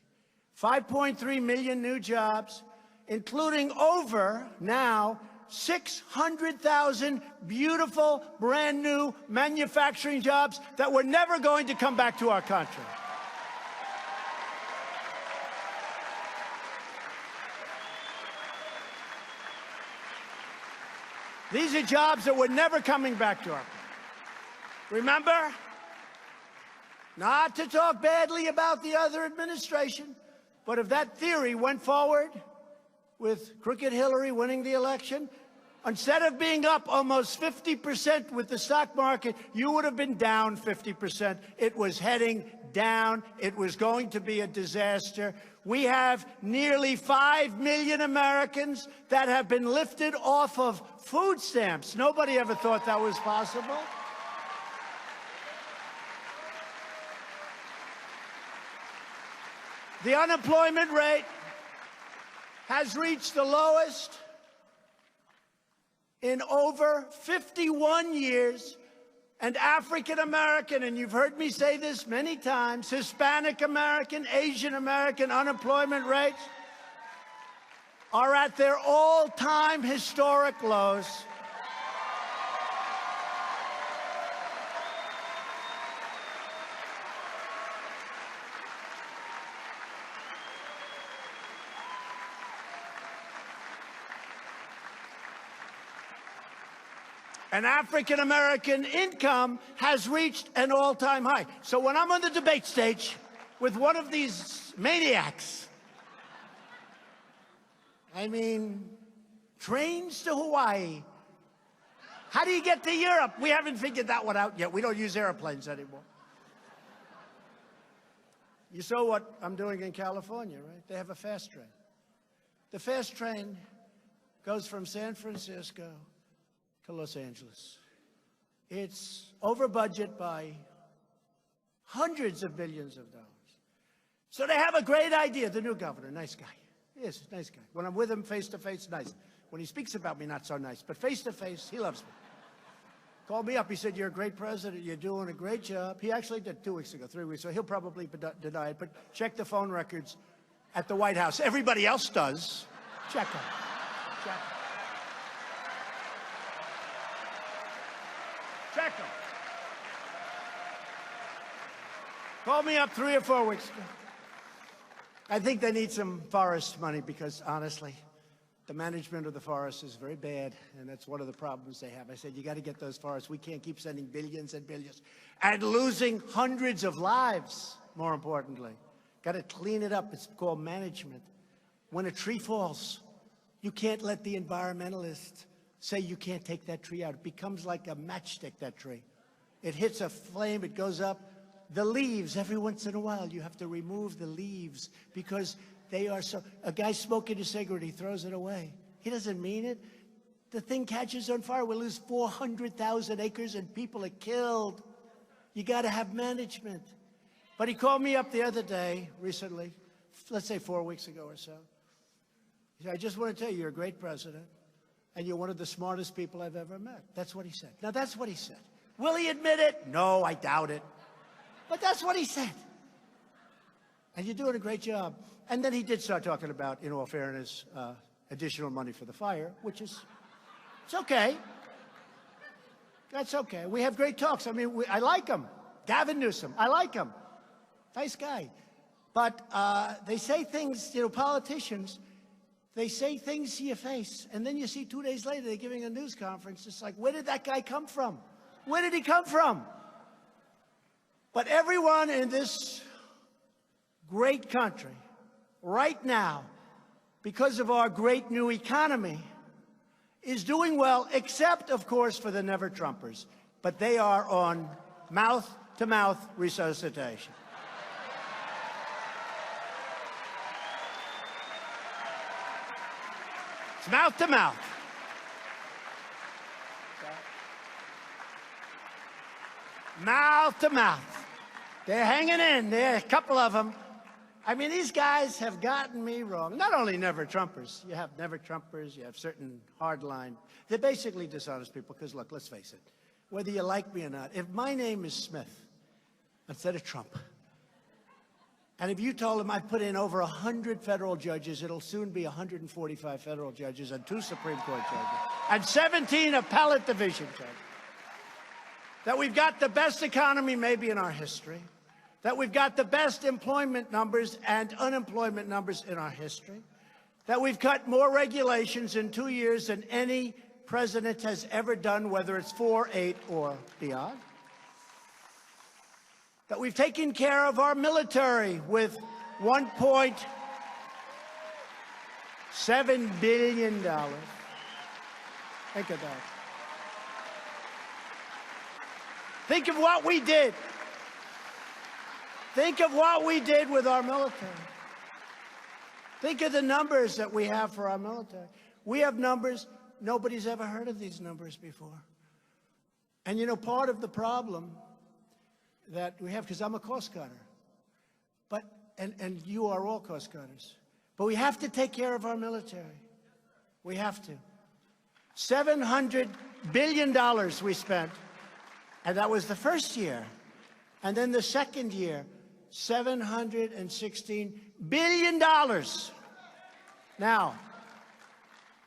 5.3 million new jobs, including over now 600,000 beautiful, brand new manufacturing jobs that were never going to come back to our country. These are jobs that were never coming back to our country. Remember? Not to talk badly about the other administration, but if that theory went forward with crooked Hillary winning the election, instead of being up almost 50% with the stock market, you would have been down 50%. It was heading down. It was going to be a disaster. We have nearly 5 million Americans that have been lifted off of food stamps. Nobody ever thought that was possible. The unemployment rate has reached the lowest in over 51 years. And African American, and you've heard me say this many times, Hispanic American, Asian American unemployment rates are at their all-time historic lows. And African-American income has reached an all-time high. So when I'm on the debate stage with one of these maniacs, I mean, trains to Hawaii. How do you get to Europe? We haven't figured that one out yet. We don't use airplanes anymore. You saw what I'm doing in California, right? They have a fast train. The fast train goes from San Francisco to Los Angeles. It's over budget by hundreds of billions of dollars. So they have a great idea. The new governor, nice guy. Yes, nice guy. When I'm with him face to face, nice. When he speaks about me, not so nice. But face to face, he loves me. Called me up. He said, "You're a great president. You're doing a great job." He actually did 2 weeks ago, 3 weeks ago. He'll probably deny it, but check the phone records at the White House. Everybody else does. Check them. Check them. Check them. Called me up 3 or 4 weeks ago. I think they need some forest money because, honestly, the management of the forest is very bad, and that's one of the problems they have. I said, you got to get those forests. We can't keep sending billions and billions and losing hundreds of lives, more importantly. Got to clean it up. It's called management. When a tree falls, you can't let the environmentalists say you can't take that tree out. It becomes like a matchstick, that tree. It hits a flame, it goes up. The leaves, every once in a while, you have to remove the leaves because they are so... A guy smoking a cigarette, he throws it away. He doesn't mean it. The thing catches on fire. We'll lose 400,000 acres and people are killed. You got to have management. But he called me up the other day, recently, let's say 4 weeks ago or so. He said, "I just want to tell you, you're a great president, and you're one of the smartest people I've ever met." That's what he said. Now, that's what he said. Will he admit it? No, I doubt it. But that's what he said. And you're doing a great job. And then he did start talking about, in all fairness, additional money for the fire, which is, it's okay. That's okay. We have great talks. I mean, I like him. Gavin Newsom, I like him. Nice guy. But they say things, you know, politicians, they say things to your face. And then you see 2 days later, they're giving a news conference. It's like, where did that guy come from? Where did he come from? But everyone in this great country, right now, because of our great new economy, is doing well, except, of course, for the never-Trumpers. But they are on mouth-to-mouth resuscitation. It's mouth-to-mouth. Mouth-to-mouth. They're hanging in. There are a couple of them. I mean, these guys have gotten me wrong. Not only never-Trumpers. You have never-Trumpers. You have certain hardline. They're basically dishonest people because, look, let's face it. Whether you like me or not, if my name is Smith instead of Trump, and if you told them I put in over 100 federal judges, it'll soon be 145 federal judges and 2 Supreme Court judges and 17 appellate division judges. That we've got the best economy maybe in our history. That we've got the best employment numbers and unemployment numbers in our history. That we've cut more regulations in 2 years than any president has ever done, whether it's 4, 8, or beyond. That we've taken care of our military with $1.7 billion. Think of that. Think of what we did. Think of what we did with our military. Think of the numbers that we have for our military. We have numbers, nobody's ever heard of these numbers before. And you know, part of the problem that we have, because I'm a Coast Guarder, but, and you are all Coast Guarders, but we have to take care of our military. We have to. $700 billion we spent, and that was the first year. And then the second year, $716 billion. Now,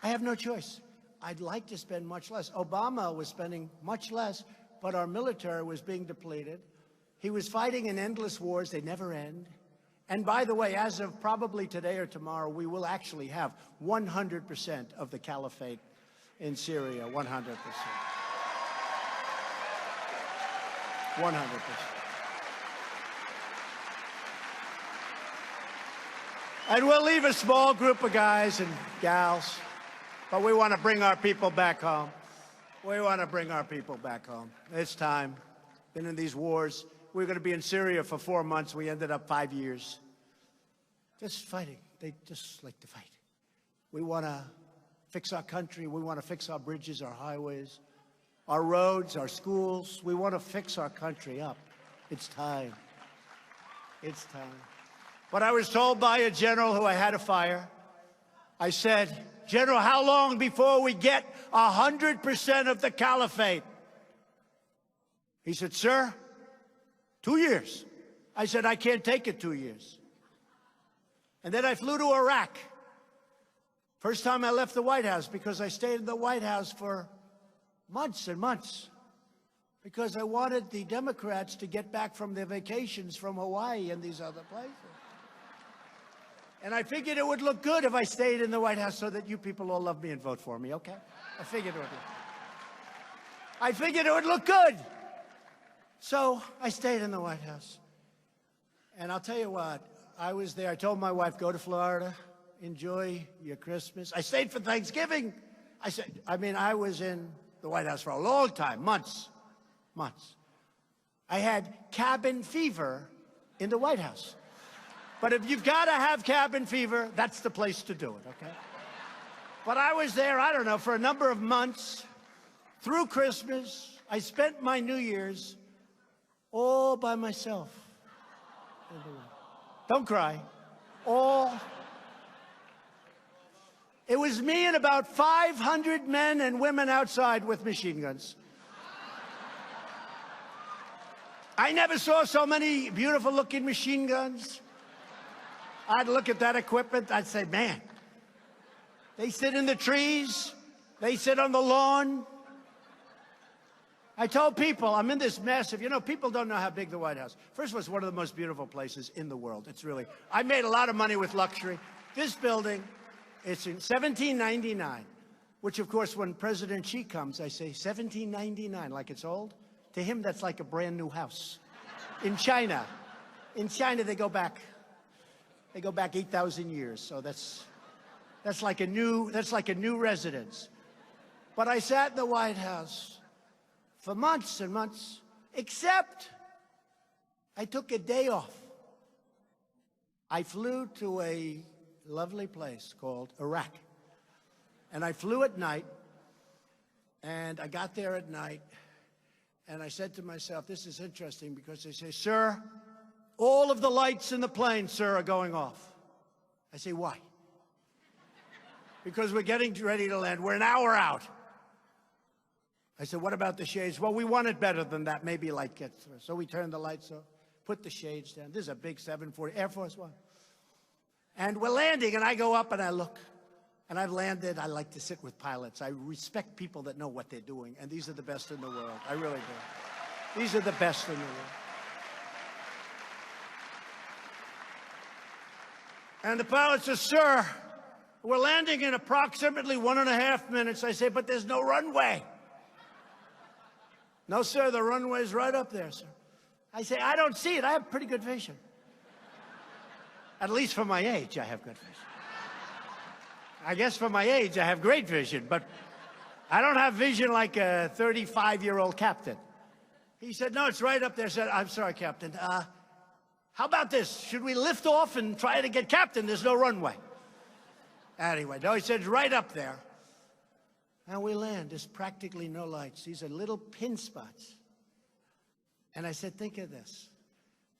I have no choice. I'd like to spend much less. Obama was spending much less, but our military was being depleted. He was fighting in endless wars. They never end. And by the way, as of probably today or tomorrow, we will actually have 100% of the caliphate in Syria, 100%. 100%. And we'll leave a small group of guys and gals, but we want to bring our people back home. We want to bring our people back home. It's time. Been in these wars. We were going to be in Syria for 4 months. We ended up 5 years. Just fighting. They just like to fight. We want to fix our country. We want to fix our bridges, our highways, our roads, our schools. We want to fix our country up. It's time. It's time. But I was told by a general who I had to fire, I said, General, how long before we get 100% of the caliphate? He said, sir, 2 years. I said, I can't take it 2 years. And then I flew to Iraq. First time I left the White House, because I stayed in the White House for months and months, because I wanted the Democrats to get back from their vacations from Hawaii and these other places. And I figured it would look good if I stayed in the White House so that you people all love me and vote for me, okay? I figured it would look good. So I stayed in the White House. And I'll tell you what, I was there. I told my wife, go to Florida, enjoy your Christmas. I stayed for Thanksgiving. I was in the White House for a long time, months. I had cabin fever in the White House. But if you've got to have cabin fever, that's the place to do it, okay? But I was there, I don't know, for a number of months, through Christmas. I spent my New Year's all by myself. Don't cry. It was me and about 500 men and women outside with machine guns. I never saw so many beautiful-looking machine guns. I'd look at that equipment, I'd say, man, they sit in the trees, they sit on the lawn. I told people, I'm in this massive, people don't know how big the White House. First of all, it's one of the most beautiful places in the world. It's really, I made a lot of money with luxury. This building, it's in 1799, which of course, when President Xi comes, I say 1799, like it's old. To him, that's like a brand new house. In China, they go back 8,000 years. So that's like a new residence. But I sat in the White House for months and months, except I took a day off. I flew to a lovely place called Iraq. And I flew at night, and I got there at night, and I said to myself, this is interesting, because they say, sir, all of the lights in the plane, sir, are going off. I say, why? Because we're getting ready to land. We're an hour out. I said, what about the shades? Well, we want it better than that. Maybe light gets through. So we turned the lights off, put the shades down. This is a big 740 Air Force One. And we're landing, and I go up and I look. And I've landed. I like to sit with pilots. I respect people that know what they're doing. And these are the best in the world. I really do. These are the best in the world. And the pilot says, sir, we're landing in approximately 1.5 minutes. I say, but there's no runway. No, sir, the runway's right up there, sir. I say, I don't see it. I have pretty good vision. At least for my age, I have good vision. I guess for my age, I have great vision, but I don't have vision like a 35-year-old captain. He said, no, it's right up there. I said, I'm sorry, Captain. How about this? Should we lift off and try to get Captain? There's no runway. Anyway, no, he said, right up there. And we land. There's practically no lights. These are little pin spots. And I said, think of this.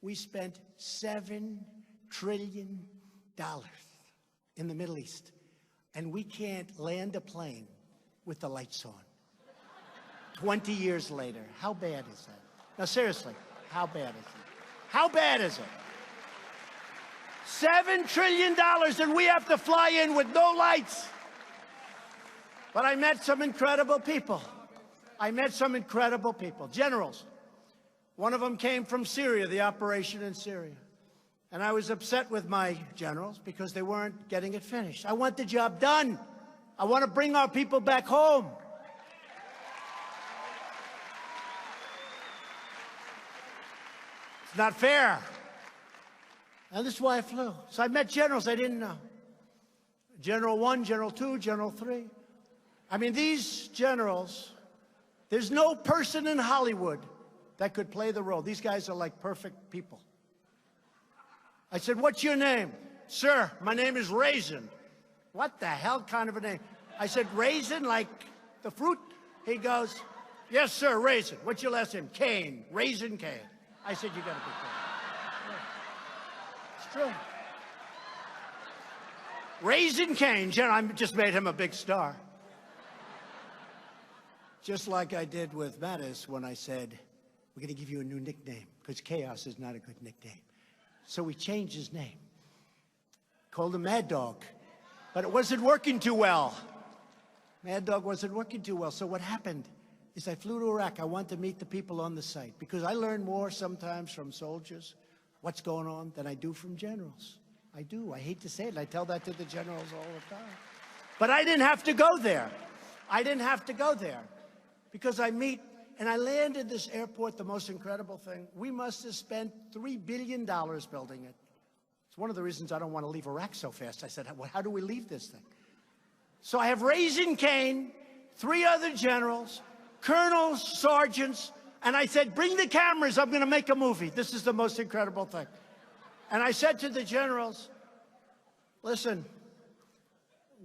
We spent $7 trillion in the Middle East, and we can't land a plane with the lights on. 20 years later. How bad is that? Now, seriously, how bad is it? How bad is it? $7 trillion, and we have to fly in with no lights. But I met some incredible people. Generals. One of them came from Syria, the operation in Syria. And I was upset with my generals because they weren't getting it finished. I want the job done. I want to bring our people back home. It's not fair. And this is why I flew. So I met generals I didn't know. General 1, General 2, General 3. I mean, these generals, there's no person in Hollywood that could play the role. These guys are like perfect people. I said, what's your name? Sir, my name is Raisin. What the hell kind of a name? I said, Raisin, like the fruit? He goes, yes, sir, Raisin. What's your last name? Kane, Raisin Kane. I said, you gotta be kidding. It's true. Raisin Kane, I just made him a big star. Just like I did with Mattis when I said, we're gonna give you a new nickname, because Chaos is not a good nickname. So we changed his name. Called him Mad Dog. But it wasn't working too well. Mad Dog wasn't working too well. So what happened is I flew to Iraq. I wanted to meet the people on the site, because I learn more sometimes from soldiers, what's going on, than I do from generals. I do. I hate to say it. I tell that to the generals all the time. But I didn't have to go there. I didn't have to go there, because I meet, and I landed this airport, the most incredible thing. We must have spent $3 billion building it. It's one of the reasons I don't want to leave Iraq so fast. I said, well, how do we leave this thing? So I have Raisin Kane, 3 other generals, colonels, sergeants, and I said, bring the cameras, I'm going to make a movie. This is the most incredible thing. And I said to the generals, listen,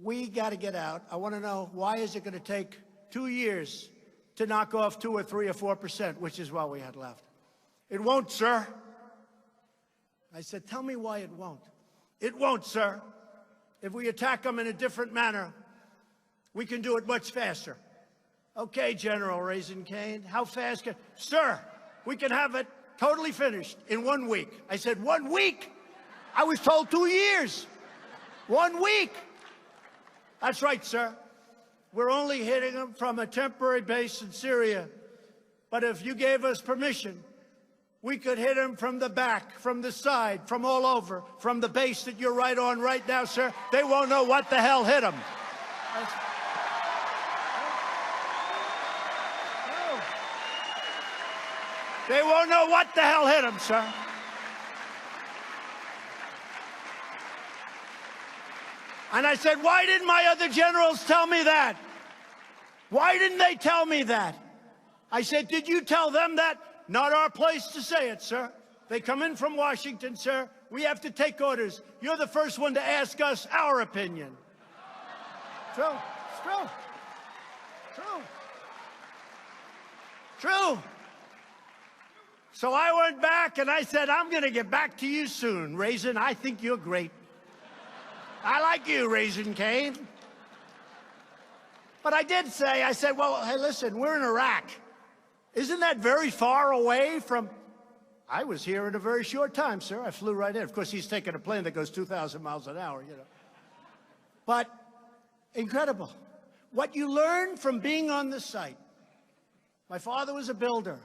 we got to get out. I want to know, why is it going to take 2 years to knock off 2 or 3 or 4%, which is what we had left? It won't, sir. I said, tell me why it won't. It won't, sir. If we attack them in a different manner, we can do it much faster. Okay, General Raisin Kane, how fast can... Sir, we can have it totally finished in 1 week. I said, 1 week? I was told 2 years. 1 week. That's right, sir. We're only hitting them from a temporary base in Syria. But if you gave us permission, we could hit them from the back, from the side, from all over, from the base that you're right on right now, sir. They won't know what the hell hit them. They won't know what the hell hit them, sir. And I said, why didn't my other generals tell me that? Why didn't they tell me that? I said, did you tell them that? Not our place to say it, sir. They come in from Washington, sir. We have to take orders. You're the first one to ask us our opinion. True. It's true. True. True. So I went back and I said, I'm going to get back to you soon, Raisin. I think you're great. I like you, Raisin Kane. But I did say, I said, well, hey, listen, we're in Iraq. Isn't that very far away from... I was here in a very short time, sir. I flew right in. Of course, he's taking a plane that goes 2,000 miles an hour, you know. But incredible. What you learn from being on the site. My father was a builder.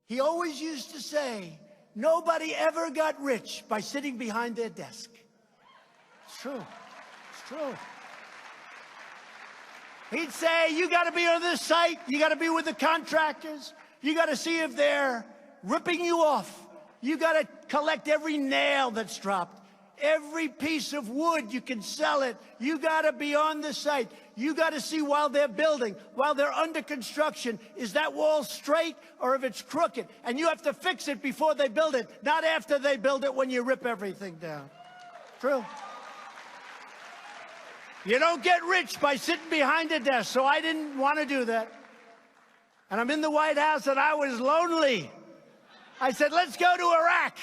He always used to say, nobody ever got rich by sitting behind their desk. It's true. It's true. He'd say, you got to be on this site. You got to be with the contractors. You got to see if they're ripping you off. You got to collect every nail that's dropped. Every piece of wood, you can sell it. You got to be on the site. You got to see while they're building, while they're under construction, is that wall straight or if it's crooked? And you have to fix it before they build it, not after they build it when you rip everything down. True. You don't get rich by sitting behind a desk, so I didn't want to do that. And I'm in the White House, and I was lonely. I said, let's go to Iraq.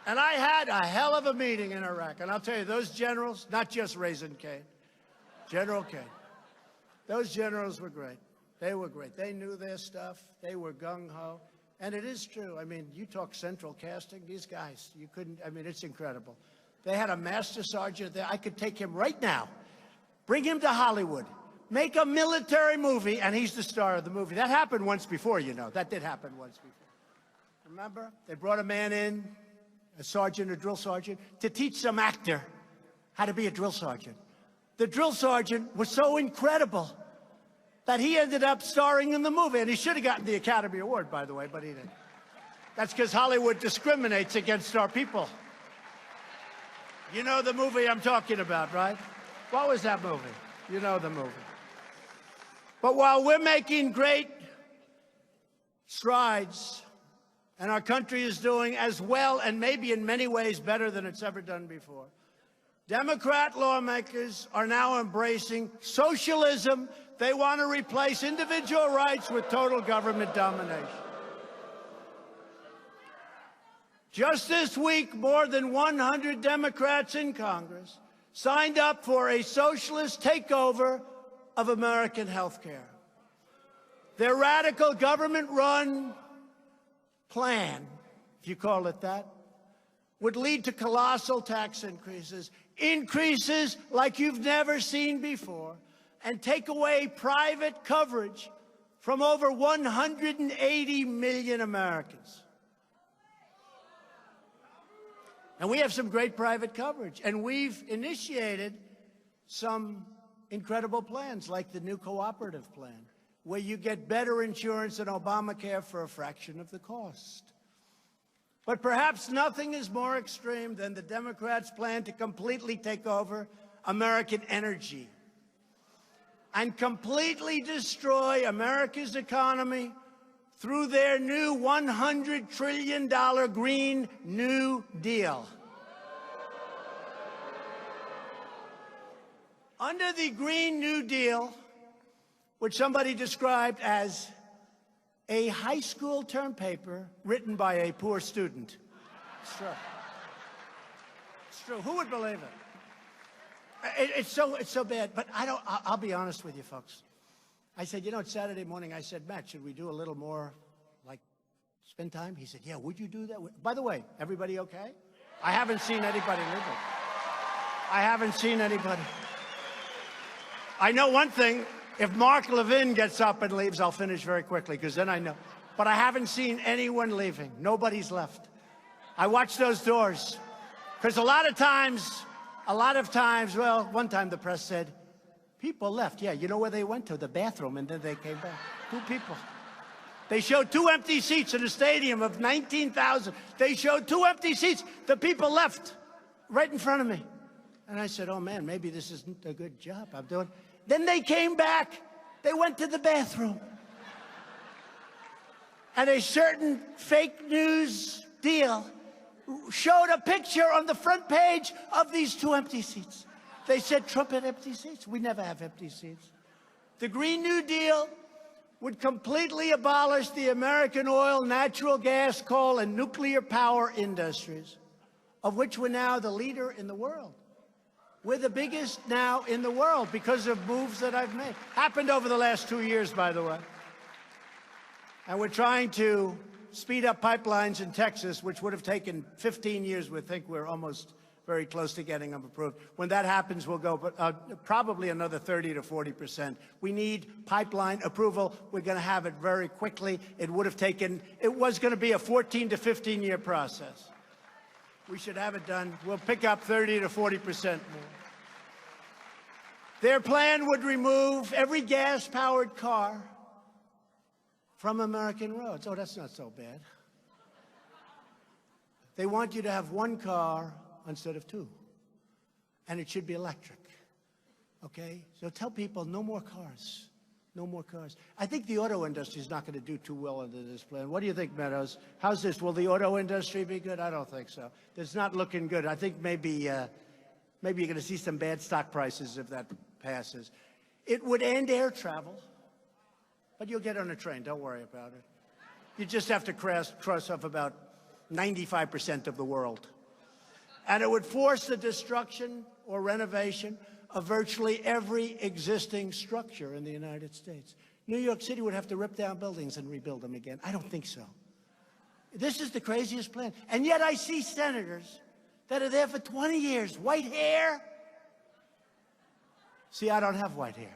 And I had a hell of a meeting in Iraq. And I'll tell you, those generals, not just Raisin Kane, General Kane, those generals were great. They were great. They knew their stuff. They were gung-ho. And it is true. I mean, you talk central casting, these guys, you couldn't, I mean, it's incredible. They had a master sergeant there. I could take him right now, bring him to Hollywood, make a military movie, and he's the star of the movie. That happened once before, you know. That did happen once before. Remember? They brought a man in, a sergeant, a drill sergeant, to teach some actor how to be a drill sergeant. The drill sergeant was so incredible. that he ended up starring in the movie. And he should have gotten the Academy Award, by the way, but he didn't. That's because Hollywood discriminates against our people. You know the movie I'm talking about, right? What was that movie? You know the movie. But while we're making great strides, and our country is doing as well and maybe in many ways better than it's ever done before, Democrat lawmakers are now embracing socialism. They want to replace individual rights with total government domination. Just this week, more than 100 Democrats in Congress signed up for a socialist takeover of American health care. Their radical government-run plan, if you call it that, would lead to colossal tax increases, increases like you've never seen before, and take away private coverage from over 180 million Americans. And we have some great private coverage, and we've initiated some incredible plans like the new cooperative plan, where you get better insurance than Obamacare for a fraction of the cost. But perhaps nothing is more extreme than the Democrats' plan to completely take over American energy and completely destroy America's economy through their new $100 trillion Green New Deal. Under the Green New Deal, which somebody described as a high school term paper written by a poor student. It's true. It's true. Who would believe it? It's so bad. But I'll be honest with you, folks. I said, you know, it's Saturday morning. I said, Matt, should we do a little more, like, spend time? He said, yeah, would you do that? By the way, everybody okay? I haven't seen anybody leaving. I haven't seen anybody. I know one thing. If Mark Levin gets up and leaves, I'll finish very quickly, because then I know. But I haven't seen anyone leaving. Nobody's left. I watch those doors. Because a lot of times, well, one time the press said, people left. Yeah, you know where they went to? The bathroom, and then they came back. 2 people. They showed 2 empty seats in a stadium of 19,000. They showed 2 empty seats. The people left right in front of me. And I said, oh, man, maybe this isn't a good job I'm doing. Then they came back. They went to the bathroom. And a certain fake news deal showed a picture on the front page of these 2 empty seats. They said, Trump had empty seats. We never have empty seats. The Green New Deal would completely abolish the American oil, natural gas, coal, and nuclear power industries, of which we're now the leader in the world. We're the biggest now in the world because of moves that I've made. Happened over the last 2 years, by the way. And we're trying to speed up pipelines in Texas, which would have taken 15 years. We think we're almost very close to getting them approved. When that happens, we'll go probably another 30 to 40%. We need pipeline approval. We're going to have it very quickly. It was going to be a 14 to 15-year process. We should have it done. We'll pick up 30 to 40% more. Their plan would remove every gas-powered car from American roads. Oh, that's not so bad. They want you to have 1 car instead of 2. And it should be electric. Okay? So tell people no more cars. No more cars. I think the auto industry is not going to do too well under this plan. What do you think, Meadows? How's this? Will the auto industry be good? I don't think so. It's not looking good. I think maybe you're going to see some bad stock prices if that passes. It would end air travel, but you'll get on a train. Don't worry about it. You just have to cross off about 95% of the world. And it would force the destruction or renovation of virtually every existing structure in the United States. New York City would have to rip down buildings and rebuild them again. I don't think so. This is the craziest plan. And yet I see senators that are there for 20 years. White hair. See, I don't have white hair.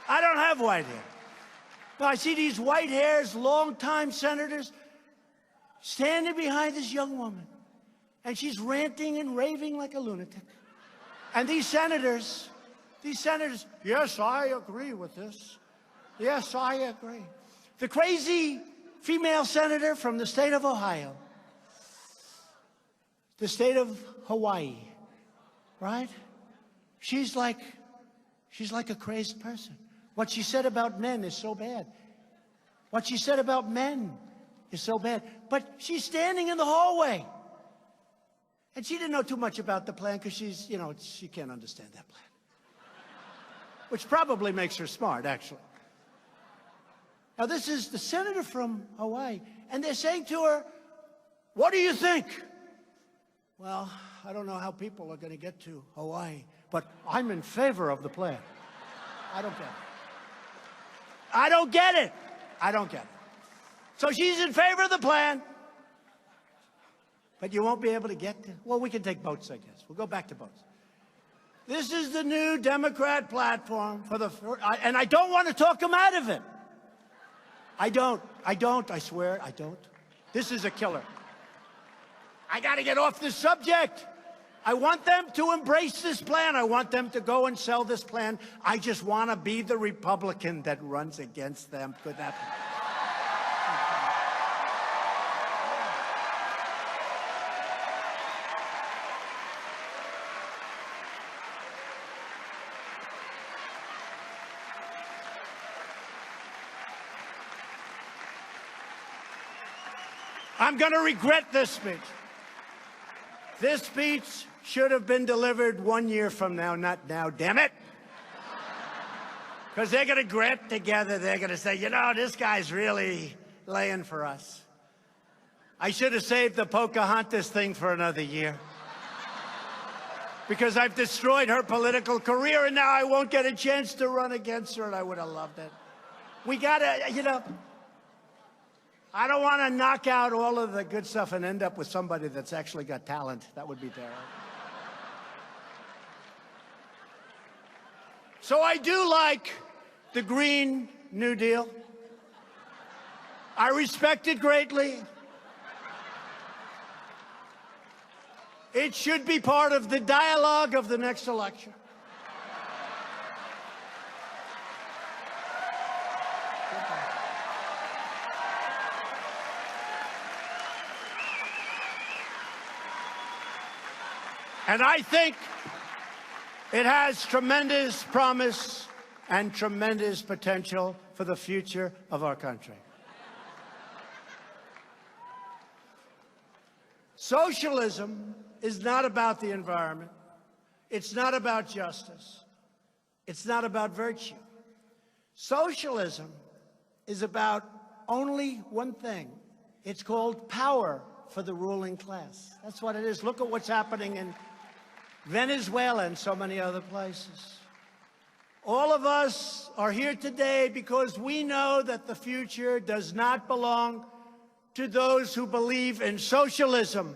I don't have white hair. Now, I see these white hairs, long-time senators, standing behind this young woman, and she's ranting and raving like a lunatic. And these senators, yes, I agree with this. Yes, I agree. The crazy female senator from the state of Ohio, the state of Hawaii, right? She's like a crazed person. What she said about men is so bad. What she said about men is so bad. But she's standing in the hallway. And she didn't know too much about the plan because she's, you know, she can't understand that plan. Which probably makes her smart, actually. Now, this is the senator from Hawaii, and they're saying to her, what do you think? Well, I don't know how people are going to get to Hawaii, but I'm in favor of the plan. I don't get it. I don't get it. I don't get it. So she's in favor of the plan, but you won't be able to get to, well, we can take boats, I guess. We'll go back to boats. This is the new Democrat platform for the, and I don't want to talk them out of it. I don't, I swear, I don't. This is a killer. I got to get off this subject. I want them to embrace this plan. I want them to go and sell this plan. I just want to be the Republican that runs against them. Could that be? I'm going to regret this speech. This speech should have been delivered 1 year from now, not now, damn it. Because they're going to grit together. They're going to say, you know, this guy's really laying for us. I should have saved the Pocahontas thing for another year. Because I've destroyed her political career, and now I won't get a chance to run against her, and I would have loved it. We got to, you know, I don't want to knock out all of the good stuff and end up with somebody that's actually got talent. That would be terrible. So I do like the Green New Deal. I respect it greatly. It should be part of the dialogue of the next election. And I think it has tremendous promise and tremendous potential for the future of our country. Socialism is not about the environment. It's not about justice. It's not about virtue. Socialism is about only one thing. It's called power for the ruling class. That's what it is. Look at what's happening in Venezuela and so many other places. All of us are here today because we know that the future does not belong to those who believe in socialism.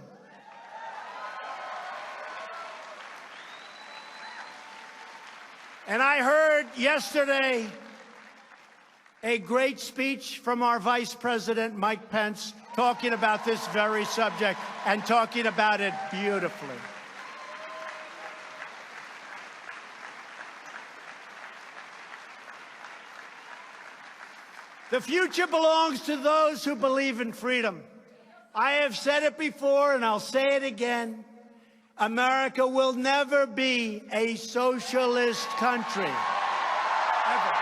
And I heard yesterday a great speech from our Vice President, Mike Pence, talking about this very subject and talking about it beautifully. The future belongs to those who believe in freedom. I have said it before, and I'll say it again. America will never be a socialist country. Ever.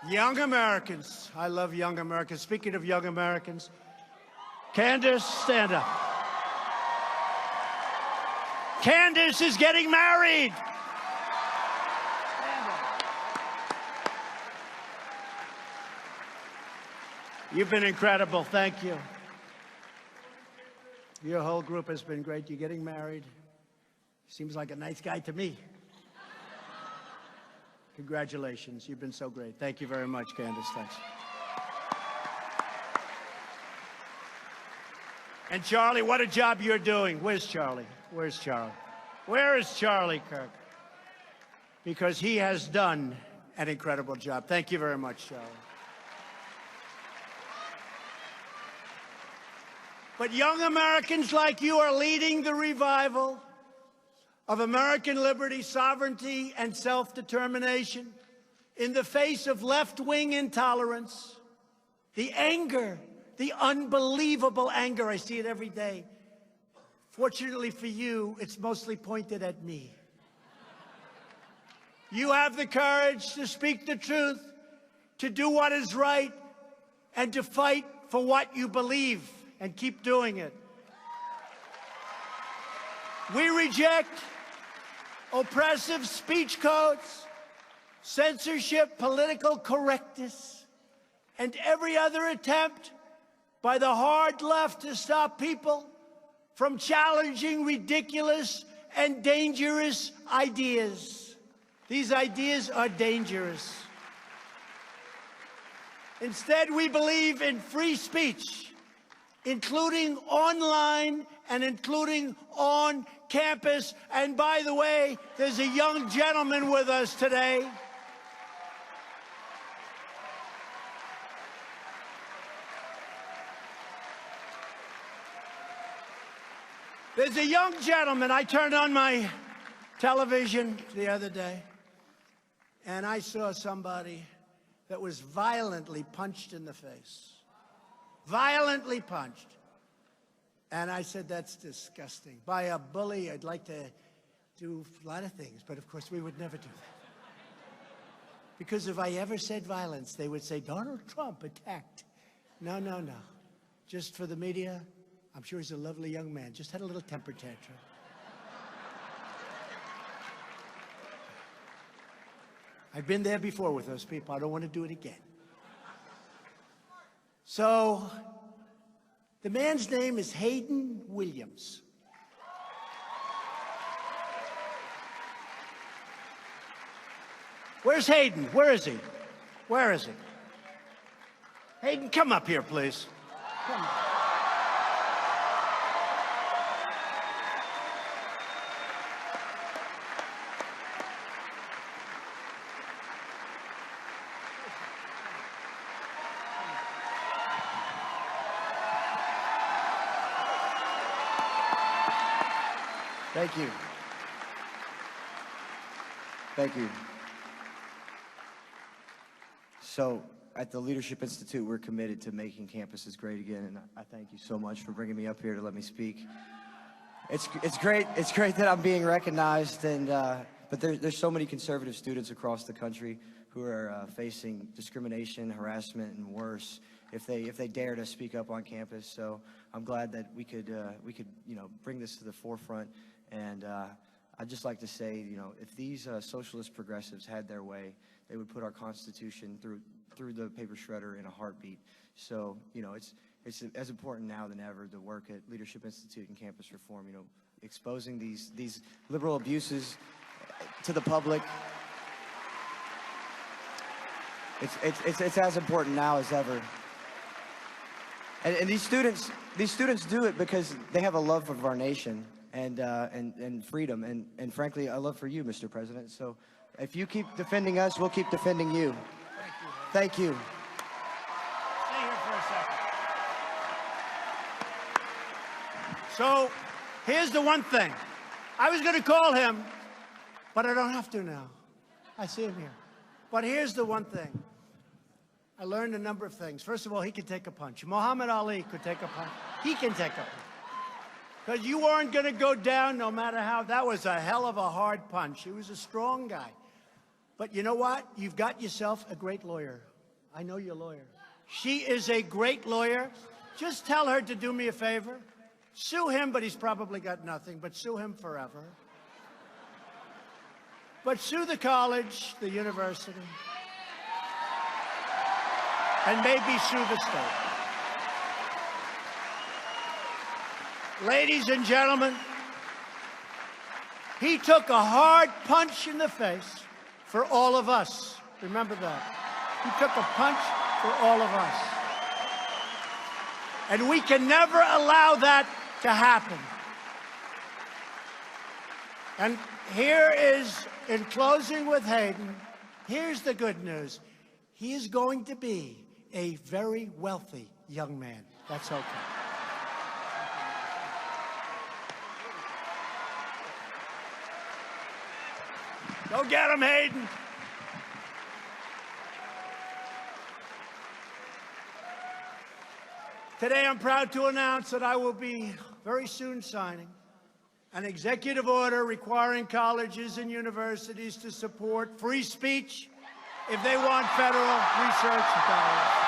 Young Americans. I love young Americans. Speaking of young Americans, Candace, stand up. Candace is getting married. Stand up. You've been incredible. Thank you. Your whole group has been great. You're getting married. Seems like a nice guy to me. Congratulations. You've been so great. Thank you very much, Candace. Thanks. And Charlie, what a job you're doing. Where's Charlie? Where's Charlie? Where is Charlie Kirk? Because he has done an incredible job. Thank you very much, Charlie. But young Americans like you are leading the revival of American liberty, sovereignty, and self-determination in the face of left-wing intolerance. The anger, the unbelievable anger, I see it every day. Fortunately for you, it's mostly pointed at me. You have the courage to speak the truth, to do what is right, and to fight for what you believe, and keep doing it. We reject oppressive speech codes, censorship, political correctness, and every other attempt by the hard left to stop people from challenging ridiculous and dangerous ideas. These ideas are dangerous. Instead, we believe in free speech, including online and including on campus. And by the way, there's a young gentleman with us today. There's a young gentleman. I turned on my television the other day, and I saw somebody that was violently punched in the face. Violently punched. And I said, that's disgusting. By a bully, I'd like to do a lot of things, but of course we would never do that. Because if I ever said violence, they would say, Donald Trump attacked. No, no, no. Just for the media, I'm sure he's a lovely young man. Just had a little temper tantrum. I've been there before with those people. I don't want to do it again. So, the man's name is Hayden Williams. Where's Hayden? Where is he? Where is he? Hayden, come up here, please. Come. Thank you. Thank you. So, at the Leadership Institute, we're committed to making campuses great again, and I thank you so much for bringing me up here to let me speak. It's great. It's great that I'm being recognized, and but there's so many conservative students across the country who are facing discrimination, harassment, and worse if they dare to speak up on campus. So I'm glad that we could bring this to the forefront. And I'd just like to say, if these socialist progressives had their way, they would put our Constitution through the paper shredder in a heartbeat. So, it's as important now than ever to work at Leadership Institute and campus reform, exposing these liberal abuses to the public. It's as important now as ever. And these students do it because they have a love of our nation and freedom, and frankly, a love for you, Mr. President. So if you keep defending us, we'll keep defending you. Thank you. Stay here for a second. So here's the one thing. I was going to call him, but I don't have to now. I see him here. But here's the one thing. I learned a number of things. First of all, he can take a punch. Muhammad Ali could take a punch. He can take a punch. Because you weren't going to go down no matter how. That was a hell of a hard punch. He was a strong guy. But you know what? You've got yourself a great lawyer. I know your lawyer. She is a great lawyer. Just tell her to do me a favor. Sue him, but he's probably got nothing. But sue him forever. But sue the college, the university. And maybe sue the state. Ladies and gentlemen, he took a hard punch in the face for all of us. Remember that. He took a punch for all of us. And we can never allow that to happen. And here is, in closing with Hayden, here's the good news. He is going to be a very wealthy young man. That's okay. Go get him, Hayden. Today, I'm proud to announce that I will be very soon signing an executive order requiring colleges and universities to support free speech if they want federal research dollars.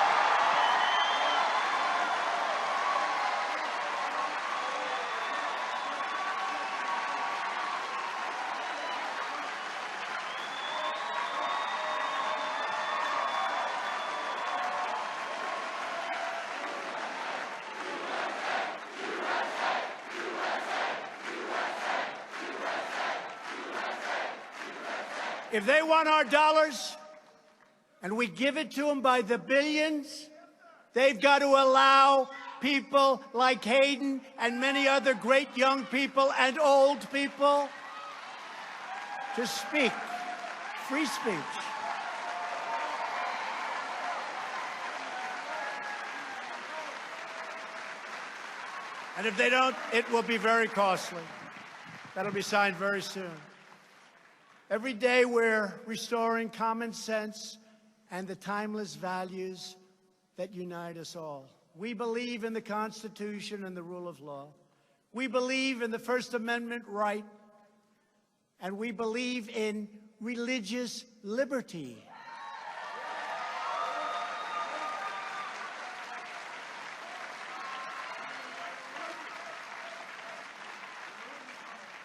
If they want our dollars, and we give it to them by the billions, they've got to allow people like Hayden and many other great young people and old people to speak. Free speech. And if they don't, it will be very costly. That'll be signed very soon. Every day we're restoring common sense and the timeless values that unite us all. We believe in the Constitution and the rule of law. We believe in the First Amendment right, and we believe in religious liberty.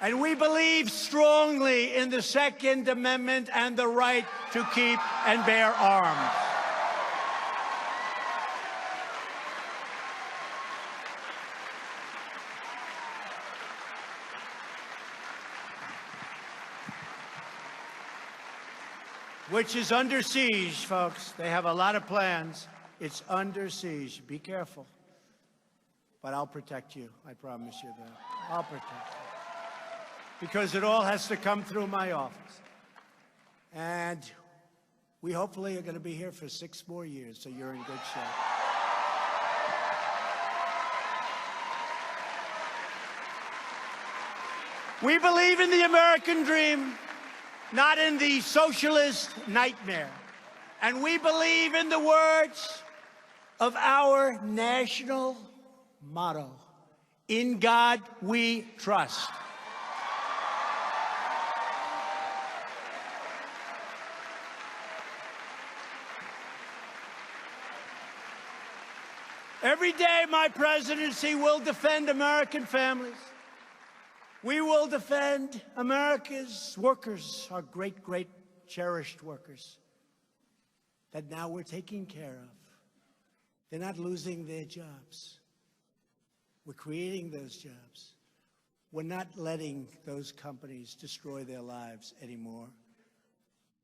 And we believe strongly in the Second Amendment and the right to keep and bear arms. Which is under siege, folks. They have a lot of plans. It's under siege. Be careful. But I'll protect you. I promise you that. I'll protect you. Because it all has to come through my office. And we hopefully are going to be here for 6 more years, so you're in good shape. We believe in the American dream, not in the socialist nightmare. And we believe in the words of our national motto, "In God we trust." Every day, my presidency will defend American families. We will defend America's workers, our great, great cherished workers that now we're taking care of. They're not losing their jobs. We're creating those jobs. We're not letting those companies destroy their lives anymore.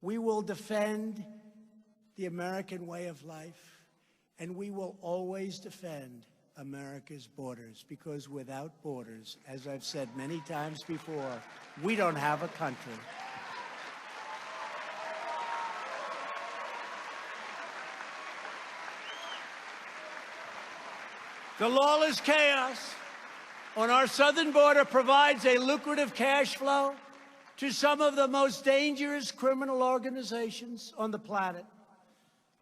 We will defend the American way of life. And we will always defend America's borders, because without borders, as I've said many times before, we don't have a country. The lawless chaos on our southern border provides a lucrative cash flow to some of the most dangerous criminal organizations on the planet.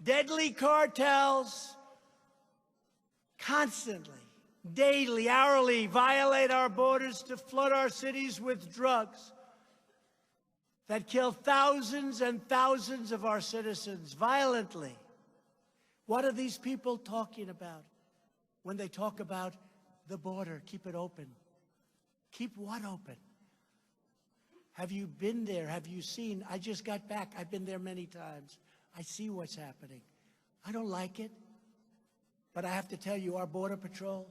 Deadly cartels constantly, daily, hourly violate our borders to flood our cities with drugs that kill thousands and thousands of our citizens violently. What are these people talking about when they talk about the border? Keep it open. Keep what open? Have you been there? Have you seen? I just got back. I've been there many times. I see what's happening. I don't like it, but I have to tell you, our Border Patrol,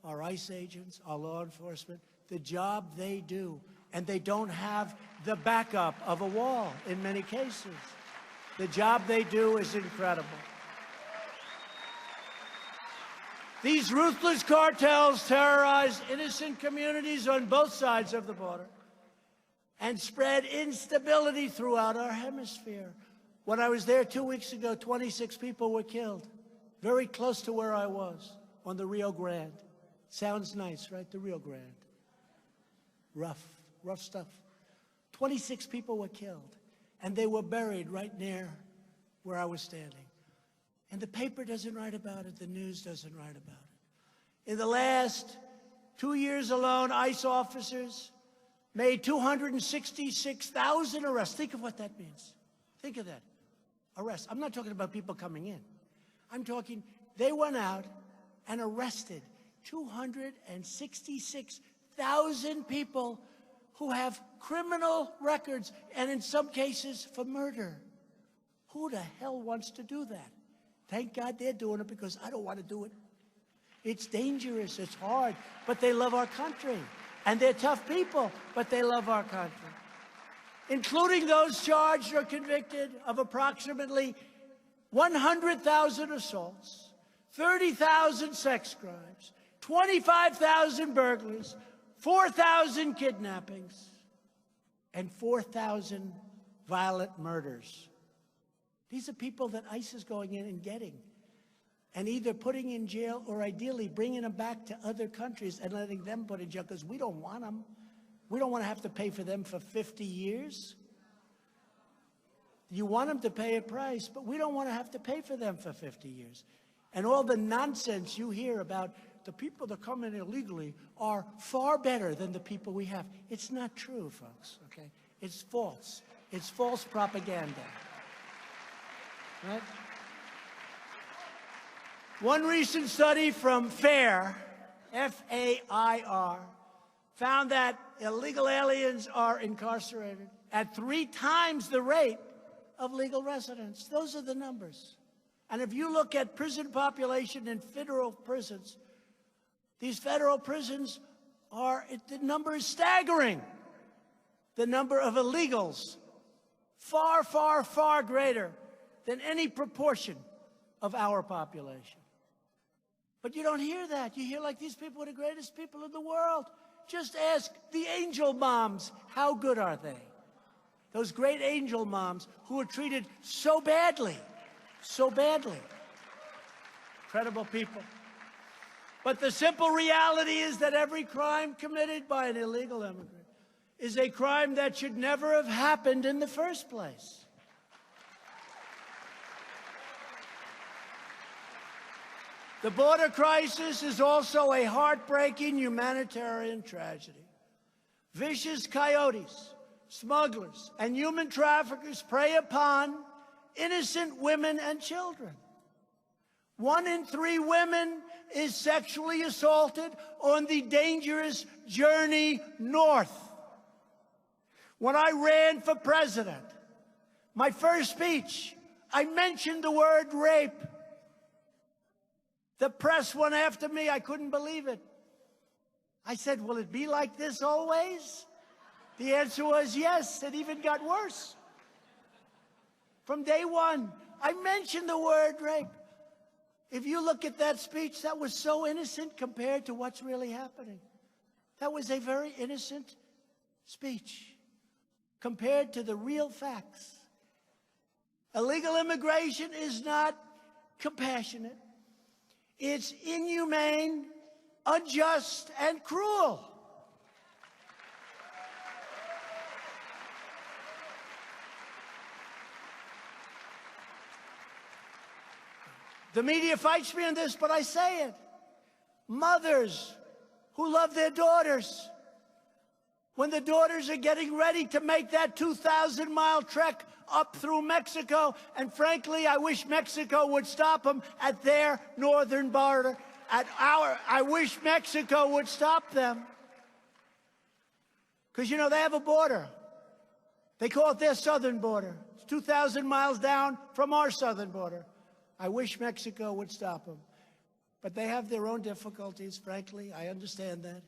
our ICE agents, our law enforcement, the job they do, and they don't have the backup of a wall in many cases. The job they do is incredible. These ruthless cartels terrorize innocent communities on both sides of the border and spread instability throughout our hemisphere. When I was there 2 weeks ago, 26 people were killed, very close to where I was, on the Rio Grande. Sounds nice, right? The Rio Grande. Rough stuff. 26 people were killed, and they were buried right near where I was standing. And the paper doesn't write about it. The news doesn't write about it. In the last 2 years alone, ICE officers made 266,000 arrests. Think of what that means. Think of that. Arrests. I'm not talking about people coming in. I'm talking they went out and arrested 266,000 people who have criminal records, and in some cases for murder. Who the hell wants to do that? Thank God they're doing it, because I don't want to do it. It's dangerous, it's hard, but they love our country. And they're tough people, but they love our country. Including those charged or convicted of approximately 100,000 assaults, 30,000 sex crimes, 25,000 burglaries, 4,000 kidnappings, and 4,000 violent murders. These are people that ICE is going in and getting, and either putting in jail or ideally bringing them back to other countries and letting them put in jail, because we don't want them. We don't want to have to pay for them for 50 years. You want them to pay a price, but we don't want to have to pay for them for 50 years. And all the nonsense you hear about the people that come in illegally are far better than the people we have. It's not true, folks, okay? It's false. It's false propaganda. Right? One recent study from FAIR, F-A-I-R, found that illegal aliens are incarcerated at 3 times the rate of legal residents. Those are the numbers. And if you look at prison population in federal prisons, these federal prisons the number is staggering. The number of illegals, far, far, far greater than any proportion of our population. But you don't hear that. You hear like these people are the greatest people in the world. Just ask the angel moms, how good are they? Those great angel moms who are treated so badly, so badly. Incredible people. But the simple reality is that every crime committed by an illegal immigrant is a crime that should never have happened in the first place. The border crisis is also a heartbreaking humanitarian tragedy. Vicious coyotes, smugglers, and human traffickers prey upon innocent women and children. 1 in 3 women is sexually assaulted on the dangerous journey north. When I ran for president, my first speech, I mentioned the word rape. The press went after me. I couldn't believe it. I said, will it be like this always? The answer was yes. It even got worse. From day one, I mentioned the word rape. If you look at that speech, that was so innocent compared to what's really happening. That was a very innocent speech compared to the real facts. Illegal immigration is not compassionate. It's inhumane, unjust, and cruel. The media fights me on this, but I say it. Mothers who love their daughters, when the daughters are getting ready to make that 2,000-mile trek up through Mexico, and frankly, I wish Mexico would stop them at their northern border. I wish Mexico would stop them. Because, you know, they have a border. They call it their southern border. It's 2,000 miles down from our southern border. I wish Mexico would stop them. But they have their own difficulties, frankly. I understand that.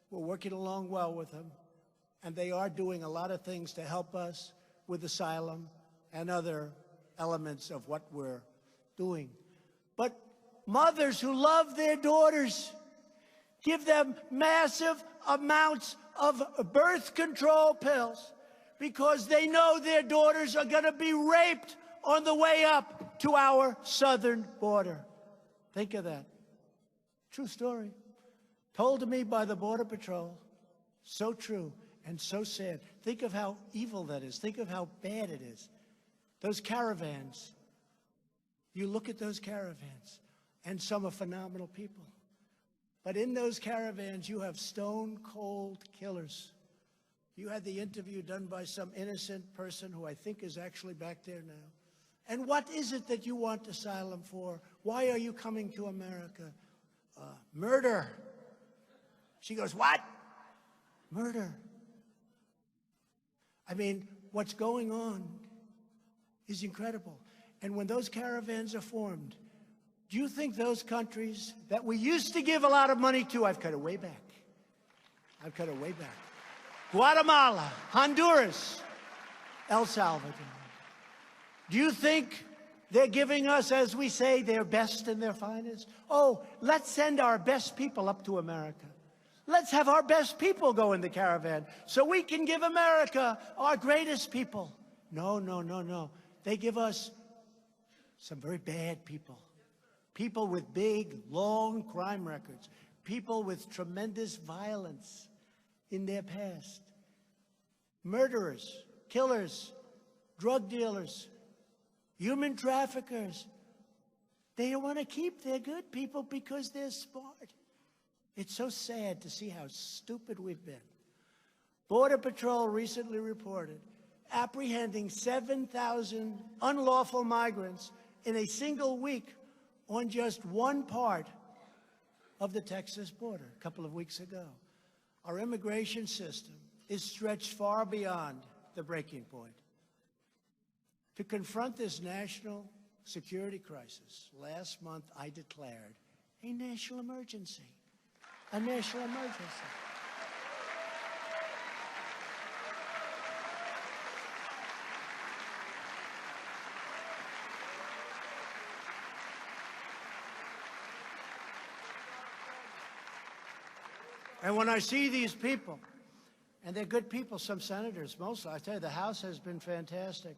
We're working along well with them. And they are doing a lot of things to help us with asylum and other elements of what we're doing. But mothers who love their daughters give them massive amounts of birth control pills because they know their daughters are going to be raped on the way up to our southern border. Think of that. True story. Told to me by the Border Patrol. So true and so sad. Think of how evil that is. Think of how bad it is. Those caravans. You look at those caravans, and some are phenomenal people. But in those caravans, you have stone-cold killers. You had the interview done by some innocent person who I think is actually back there now. And what is it that you want asylum for? Why are you coming to America? Murder. She goes, what? Murder. I mean, what's going on is incredible. And when those caravans are formed, do you think those countries that we used to give a lot of money to, I've cut it way back. I've cut it way back. Guatemala, Honduras, El Salvador. Do you think they're giving us, as we say, their best and their finest? Oh, let's send our best people up to America. Let's have our best people go in the caravan so we can give America our greatest people. No, no, no, no. They give us some very bad people. People with big, long crime records. People with tremendous violence in their past. Murderers, killers, drug dealers, human traffickers. They don't want to keep their good people because they're smart. It's so sad to see how stupid we've been. Border Patrol recently reported apprehending 7,000 unlawful migrants in a single week on just one part of the Texas border a couple of weeks ago. Our immigration system is stretched far beyond the breaking point. To confront this national security crisis, last month I declared a national emergency. A national emergency. And when I see these people, and they're good people, some senators, mostly, I tell you, the House has been fantastic.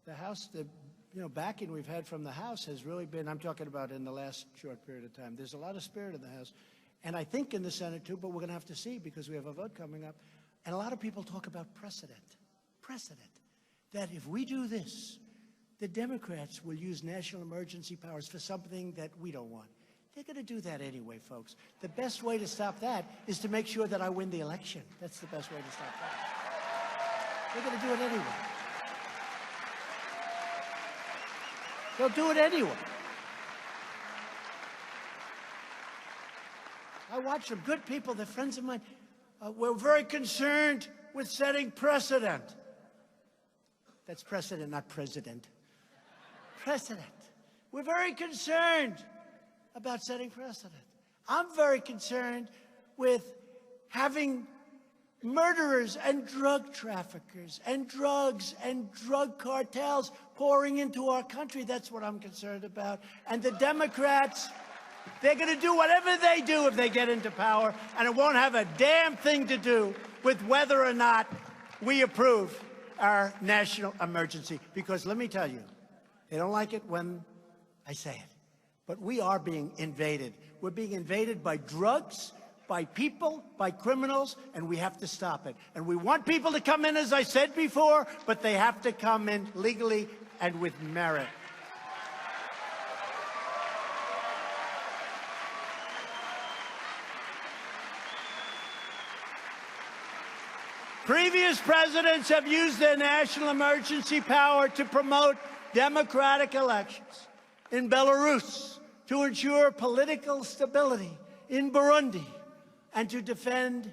The House, the backing we've had from the House has really been, I'm talking about in the last short period of time. There's a lot of spirit in the House. And I think in the Senate, too, but we're going to have to see because we have a vote coming up. And a lot of people talk about precedent. Precedent. That if we do this, the Democrats will use national emergency powers for something that we don't want. They're going to do that anyway, folks. The best way to stop that is to make sure that I win the election. That's the best way to stop that. They're going to do it anyway. They'll do it anyway. I watch them, good people, they're friends of mine. We're very concerned with setting precedent. That's precedent, not president. Precedent. We're very concerned about setting precedent. I'm very concerned with having murderers and drug traffickers and drugs and drug cartels pouring into our country. That's what I'm concerned about. And the Democrats, they're going to do whatever they do if they get into power, and it won't have a damn thing to do with whether or not we approve our national emergency. Because let me tell you, they don't like it when I say it, but we are being invaded. We're being invaded by drugs, by people, by criminals, and we have to stop it. And we want people to come in, as I said before, but they have to come in legally and with merit. Previous presidents have used their national emergency power to promote democratic elections in Belarus, to ensure political stability in Burundi, and to defend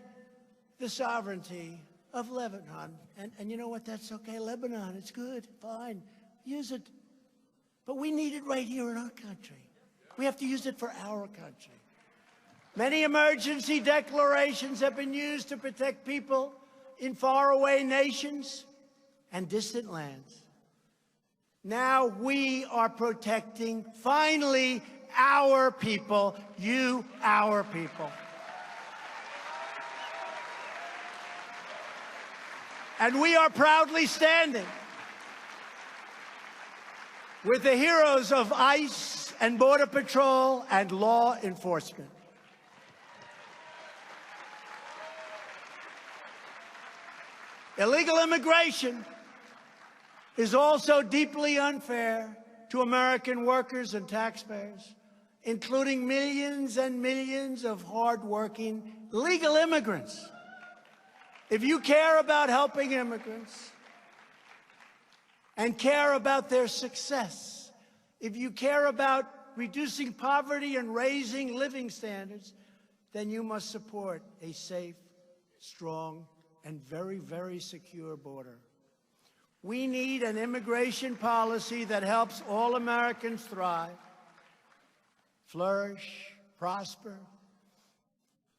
the sovereignty of Lebanon. And you know what? That's okay. Lebanon, it's good. Fine. Use it. But we need it right here in our country. We have to use it for our country. Many emergency declarations have been used to protect people in faraway nations and distant lands. Now we are protecting, finally, our people, you, our people. And we are proudly standing with the heroes of ICE and Border Patrol and law enforcement. Illegal immigration is also deeply unfair to American workers and taxpayers, including millions and millions of hardworking legal immigrants. If you care about helping immigrants and care about their success, if you care about reducing poverty and raising living standards, then you must support a safe, strong, and very, very secure border. We need an immigration policy that helps all Americans thrive, flourish, prosper.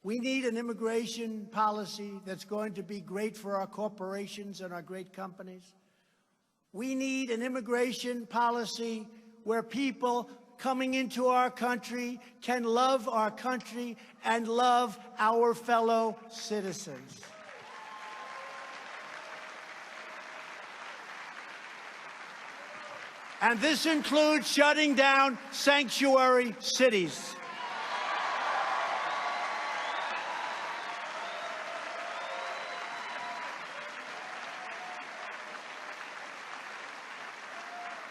We need an immigration policy that's going to be great for our corporations and our great companies. We need an immigration policy where people coming into our country can love our country and love our fellow citizens. And this includes shutting down sanctuary cities.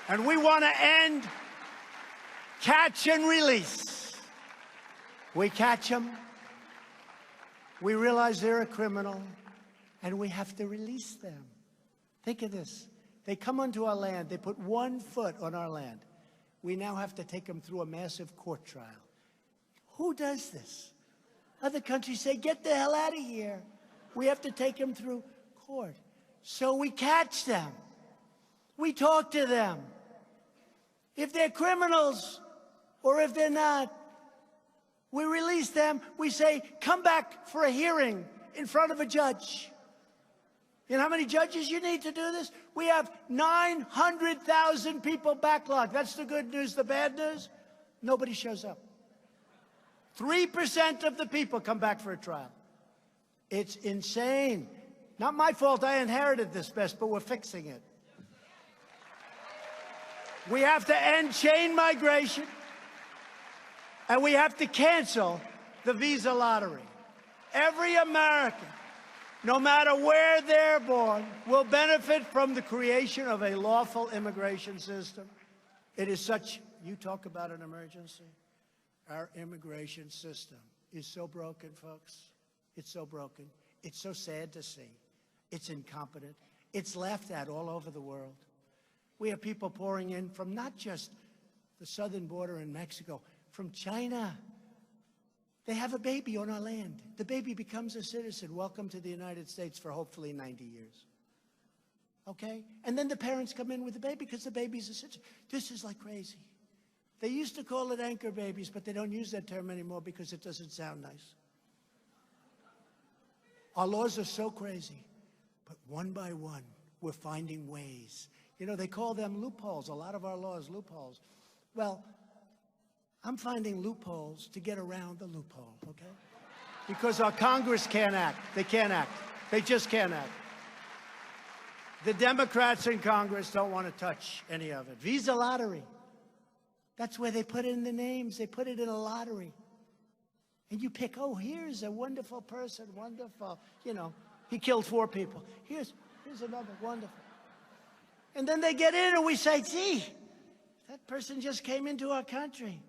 And we want to end catch and release. We catch them, we realize they're a criminal, and we have to release them. Think of this. They come onto our land. They put 1 foot on our land. We now have to take them through a massive court trial. Who does this? Other countries say, get the hell out of here. We have to take them through court. So we catch them. We talk to them. If they're criminals or if they're not, we release them. We say, come back for a hearing in front of a judge. You know how many judges you need to do this? We have 900,000 people backlogged. That's the good news. The bad news, nobody shows up. 3% of the people come back for a trial. It's insane. Not my fault. I inherited this mess, but we're fixing it. We have to end chain migration, and we have to cancel the visa lottery. Every American, no matter where they're born, will benefit from the creation of a lawful immigration system. It is such, you talk about an emergency. Our immigration system is so broken, folks. It's so broken. It's so sad to see. It's incompetent. It's laughed at all over the world. We have people pouring in from not just the southern border in Mexico, from China. They have a baby on our land. The baby becomes a citizen. Welcome to the United States for hopefully 90 years. Okay? And then the parents come in with the baby because the baby's a citizen. This is like crazy. They used to call it anchor babies, but they don't use that term anymore because it doesn't sound nice. Our laws are so crazy, but one by one, we're finding ways. You know, they call them loopholes. A lot of our laws, loopholes. Well, I'm finding loopholes to get around the loophole, okay? Because our Congress can't act. They can't act. They just can't act. The Democrats in Congress don't want to touch any of it. Visa lottery. That's where they put in the names. They put it in a lottery. And you pick, oh, here's a wonderful person, wonderful. You know, he killed 4 people. Here's another, wonderful. And then they get in and we say, gee, that person just came into our country.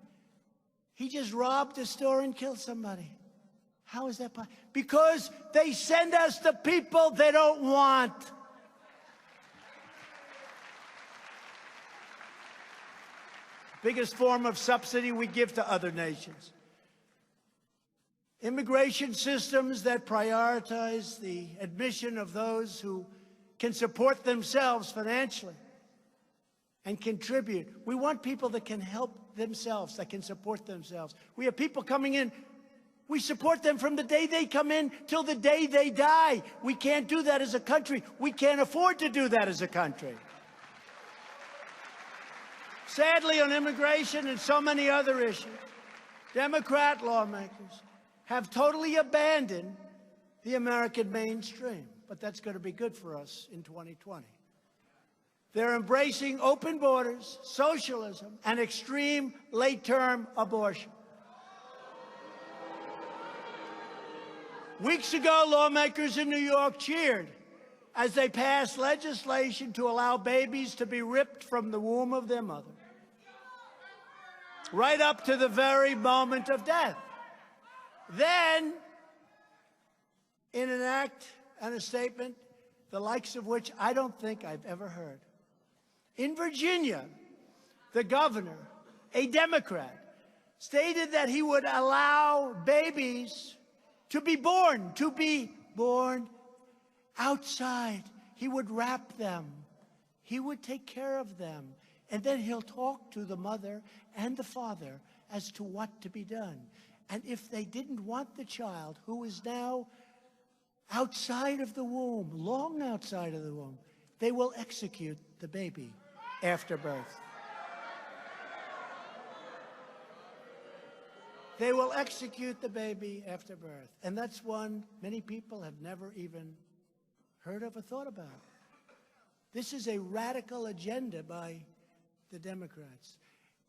He just robbed a store and killed somebody. How is that possible? Because they send us the people they don't want. Biggest form of subsidy we give to other nations. Immigration systems that prioritize the admission of those who can support themselves financially and contribute. We want people that can help themselves, that can support themselves. We have people coming in. We support them from the day they come in till the day they die. We can't do that as a country. We can't afford to do that as a country. Sadly, on immigration and so many other issues, Democrat lawmakers have totally abandoned the American mainstream. But that's going to be good for us in 2020. They're embracing open borders, socialism, and extreme late-term abortion. Weeks ago, lawmakers in New York cheered as they passed legislation to allow babies to be ripped from the womb of their mother, right up to the very moment of death. Then, in an act and a statement, the likes of which I don't think I've ever heard, in Virginia, the governor, a Democrat, stated that he would allow babies to be born outside. He would wrap them. He would take care of them. And then he'll talk to the mother and the father as to what to be done. And if they didn't want the child, who is now outside of the womb, long outside of the womb, they will execute the baby after birth. They will execute the baby after birth. And that's one many people have never even heard of or thought about. This is a radical agenda by the Democrats.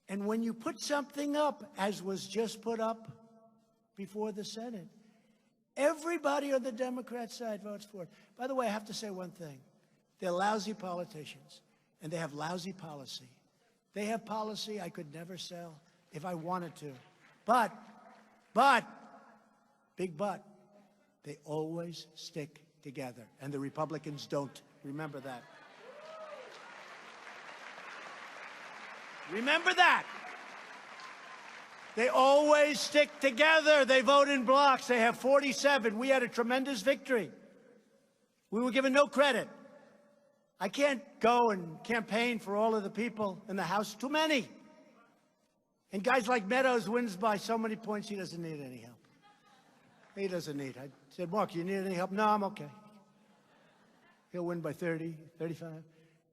And when you put something up, as was just put up before the Senate, everybody on the Democrat side votes for it. By the way, I have to say one thing. They're lousy politicians, and they have lousy policy. They have policy I could never sell if I wanted to. But, big but, they always stick together, and the Republicans don't. Remember that. Remember that. They always stick together. They vote in blocks. They have 47. We had a tremendous victory. We were given no credit. I can't go and campaign for all of the people in the House. Too many. And guys like Meadows wins by so many points, he doesn't need any help. He doesn't need. I said, Mark, you need any help? No, I'm okay. He'll win by 30, 35.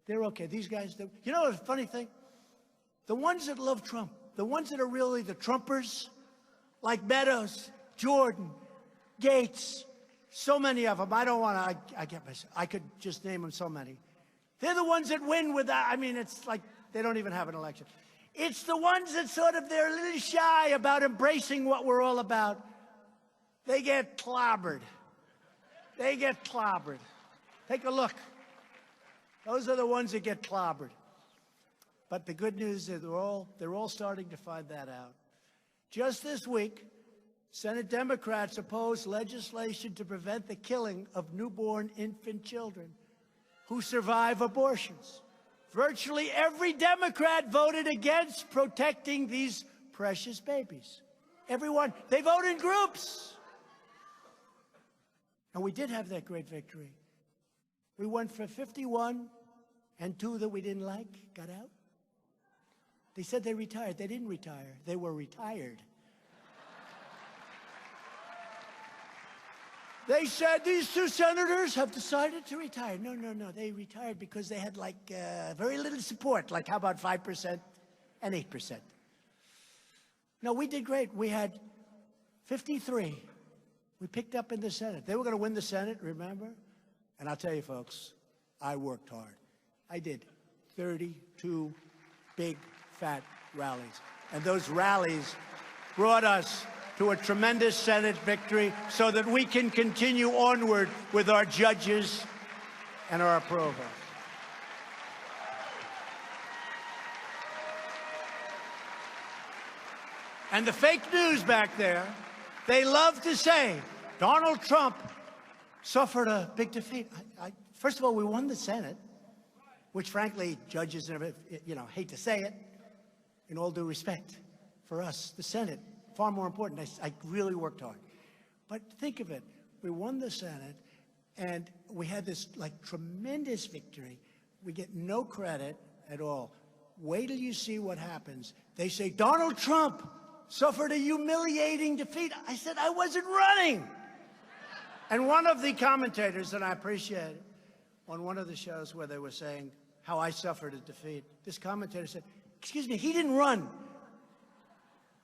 They're okay. These guys, you know the funny thing? The ones that love Trump, the ones that are really the Trumpers, like Meadows, Jordan, Gates, so many of them. I don't want to, I get myself, I could just name them so many. They're the ones that win without, I mean, it's like they don't even have an election. It's the ones that sort of, they're a little shy about embracing what we're all about. They get clobbered. They get clobbered. Take a look. Those are the ones that get clobbered. But the good news is they're all starting to find that out. Just this week, Senate Democrats opposed legislation to prevent the killing of newborn infant children who survive abortions. Virtually every Democrat voted against protecting these precious babies. Everyone. They vote in groups. And we did have that great victory. We went for 51, and 2 that we didn't like got out. They said they retired. They didn't retire. They were retired. They said these 2 senators have decided to retire. No. They retired because they had like very little support. Like how about 5% and 8%? No, we did great. We had 53. We picked up in the Senate. They were going to win the Senate, remember? And I'll tell you, folks, I worked hard. I did 32 big, fat rallies. And those rallies brought us to a tremendous Senate victory so that we can continue onward with our judges and our approval. And the fake news back there, they love to say Donald Trump suffered a big defeat. First of all, we won the Senate, which frankly, judges, hate to say it, in all due respect, for us, the Senate, far more important. I really worked hard. But think of it. We won the Senate, and we had this tremendous victory. We get no credit at all. Wait till you see what happens. They say Donald Trump suffered a humiliating defeat. I said I wasn't running. And one of the commentators, and I appreciate it, on one of the shows where they were saying how I suffered a defeat, this commentator said, excuse me, he didn't run.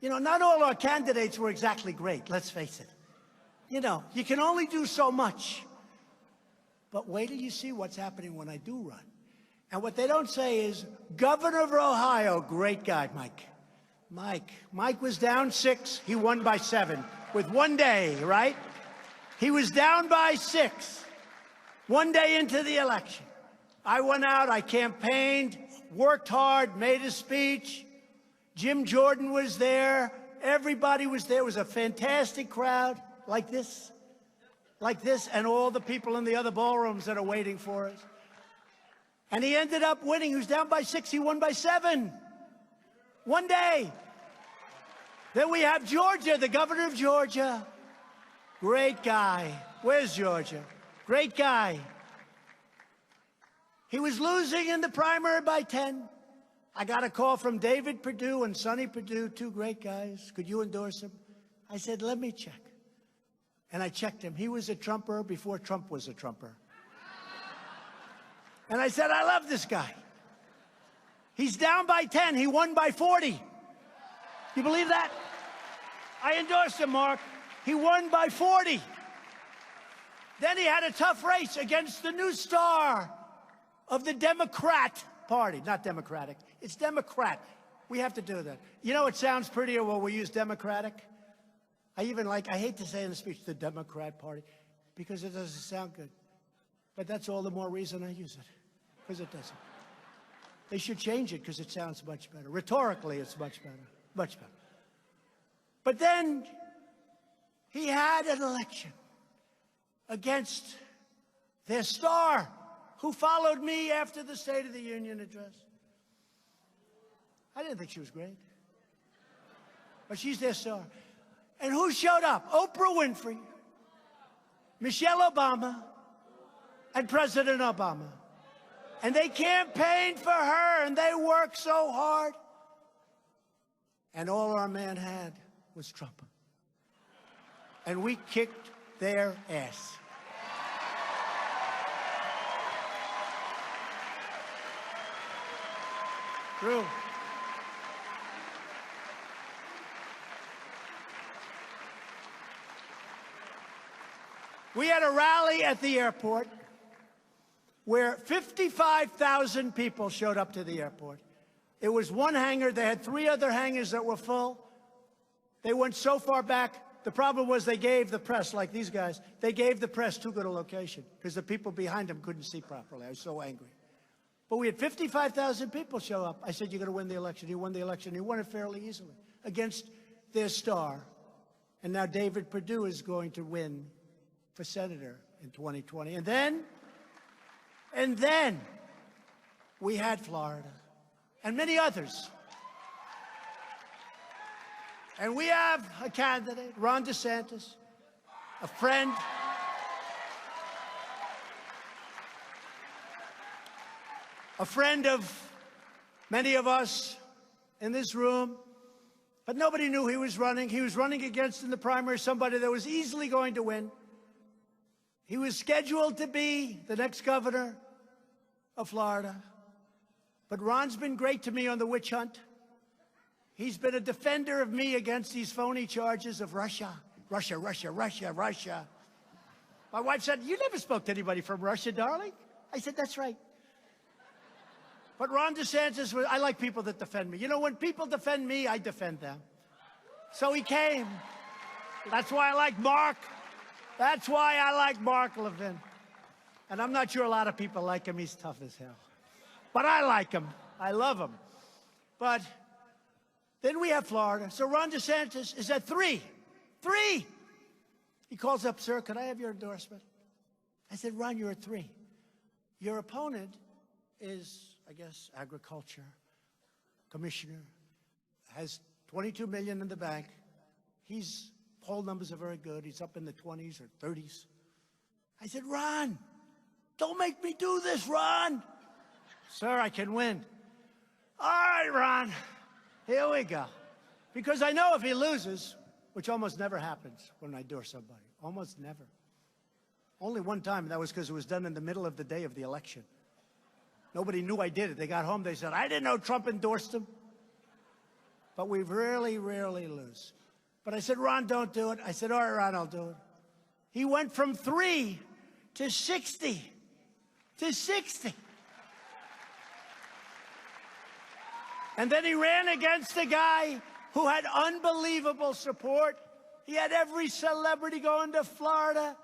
You know, not all our candidates were exactly great, let's face it. You know, you can only do so much. But wait till you see what's happening when I do run. And what they don't say is, Governor of Ohio, great guy, Mike. Mike was down 6, he won by 7 with 1 day, right? He was down by 6, 1 day into the election. I went out, I campaigned, worked hard, made a speech. Jim Jordan was there. Everybody was there. It was a fantastic crowd, like this, and all the people in the other ballrooms that are waiting for us. And he ended up winning. He was down by 6. He won by 7. 1 day. Then we have Georgia, the governor of Georgia. Great guy. Where's Georgia? Great guy. He was losing in the primary by 10. I got a call from David Perdue and Sonny Perdue, 2 great guys. Could you endorse him? I said, let me check. And I checked him. He was a Trumper before Trump was a Trumper. And I said, I love this guy. He's down by 10. He won by 40. You believe that? I endorsed him, Mark. He won by 40. Then he had a tough race against the new star of the Democrat Party. Not Democratic. It's Democrat. We have to do that. You know, it sounds prettier when we use Democratic. I hate to say in the speech, the Democrat Party, because it doesn't sound good. But that's all the more reason I use it, because it doesn't. They should change it because it sounds much better. Rhetorically, it's much better. Much better. But then he had an election against their star, who followed me after the State of the Union address. I didn't think she was great. But she's their star. And who showed up? Oprah Winfrey, Michelle Obama, and President Obama. And they campaigned for her, and they worked so hard. And all our man had was Trump. And we kicked their ass. True. We had a rally at the airport where 55,000 people showed up to the airport. It was one hangar. They had 3 other hangars that were full. They went so far back. The problem was they gave the press, like these guys, they gave the press too good a location because the people behind them couldn't see properly. I was so angry. But we had 55,000 people show up. I said, you're going to win the election. He won the election. He won it fairly easily against their star. And now David Perdue is going to win for senator in 2020. And then we had Florida and many others. And we have a candidate, Ron DeSantis, a friend of many of us in this room, but nobody knew he was running. He was running against, in the primary, somebody that was easily going to win. He was scheduled to be the next governor of Florida. But Ron's been great to me on the witch hunt. He's been a defender of me against these phony charges of Russia. Russia. My wife said, you never spoke to anybody from Russia, darling. I said, that's right. But Ron DeSantis, I like people that defend me. You know, when people defend me, I defend them. So he came. That's why I like Mark. That's why I like Mark Levin. And I'm not sure a lot of people like him. He's tough as hell. But I like him. I love him. But then we have Florida. So Ron DeSantis is at 3. 3. He calls up, sir, could I have your endorsement? I said, Ron, you're at 3. Your opponent is, I guess, agriculture commissioner, has $22 million in the bank. His poll numbers are very good. He's up in the 20s or 30s. I said, Ron, don't make me do this, Ron. Sir, I can win. All right, Ron, here we go. Because I know if he loses, which almost never happens when I endorse somebody, almost never. Only one time, and that was because it was done in the middle of the day of the election. Nobody knew I did it. They got home, they said, I didn't know Trump endorsed him. but we really, rarely lose. But I said, Ron, don't do it. I said, all right, Ron, I'll do it. He went from 3 to 60. To 60. And then he ran against a guy who had unbelievable support. He had every celebrity going to Florida.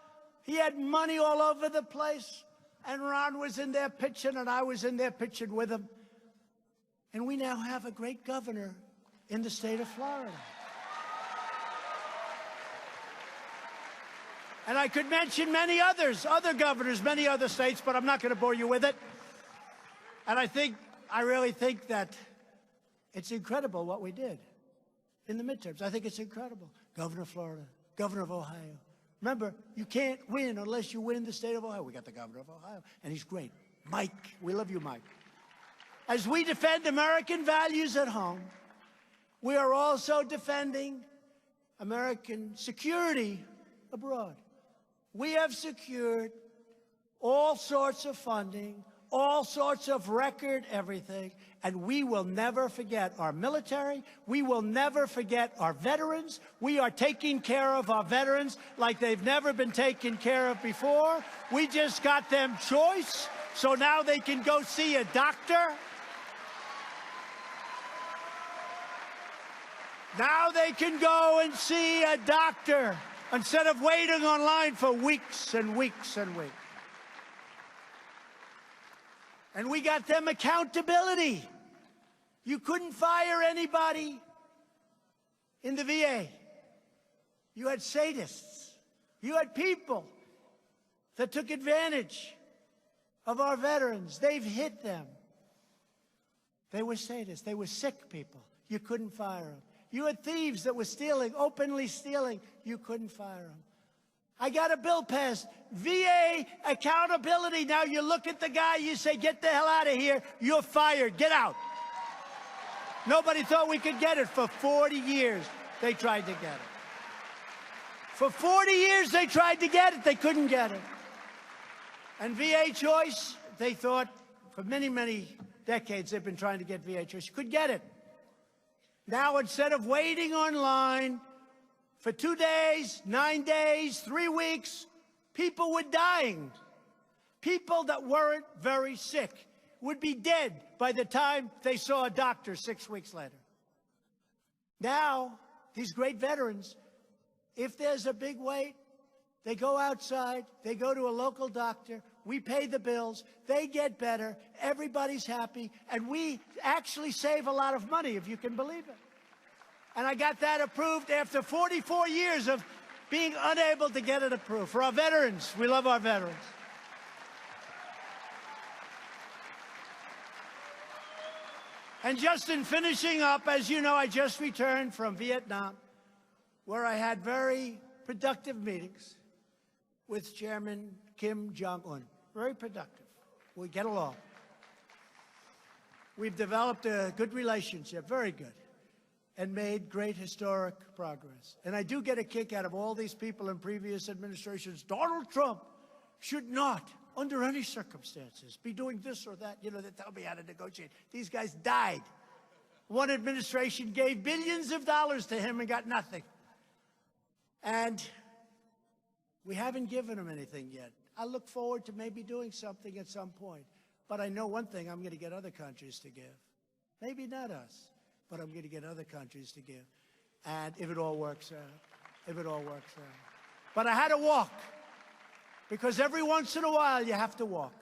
He had money all over the place. And Ron was in there pitching, and I was in there pitching with him. And we now have a great governor in the state of Florida. And I could mention many others, other governors, many other states, but I'm not going to bore you with it. And I really think that it's incredible what we did in the midterms. I think it's incredible. Governor of Florida, governor of Ohio. Remember, you can't win unless you win the state of Ohio. We got the governor of Ohio, and he's great. Mike, we love you, Mike. As we defend American values at home, we are also defending American security abroad. We have secured all sorts of funding, all sorts of record everything, and we will never forget our military. We will never forget our veterans. We are taking care of our veterans like they've never been taken care of before. We just got them choice, so now they can go see a doctor. Now they can go and see a doctor instead of waiting online for weeks and weeks and weeks. And we got them accountability. You couldn't fire anybody in the VA. You had sadists. You had people that took advantage of our veterans. They've hit them. They were sadists. They were sick people. You couldn't fire them. You had thieves that were stealing, openly stealing. You couldn't fire them. I got a bill passed, VA accountability. Now you look at the guy, you say, get the hell out of here. You're fired. Get out. Nobody thought we could get it. For 40 years, they tried to get it. For 40 years, they tried to get it. They couldn't get it. And VA choice, they thought, for many, many decades, they've been trying to get VA choice. You could get it. Now, instead of waiting online for 2 days, 9 days, 3 weeks, people were dying. People that weren't very sick would be dead by the time they saw a doctor 6 weeks later. Now, these great veterans, if there's a big wait, they go outside, they go to a local doctor, we pay the bills, they get better, everybody's happy, and we actually save a lot of money, if you can believe it. And I got that approved after 44 years of being unable to get it approved. For our veterans, we love our veterans. And just in finishing up, as you know, I just returned from Vietnam, where I had very productive meetings with Chairman Kim Jong-un. Very productive. We get along. We've developed a good relationship, very good, and made great historic progress. And I do get a kick out of all these people in previous administrations. Donald Trump should not, under any circumstances, be doing this or that. You know, they tell me how to negotiate. These guys died. One administration gave billions of dollars to him and got nothing. And we haven't given him anything yet. I look forward to maybe doing something at some point. But I know one thing, I'm going to get other countries to give. Maybe not us, but I'm going to get other countries to give. And if it all works out, if it all works out. But I had to walk, because every once in a while you have to walk.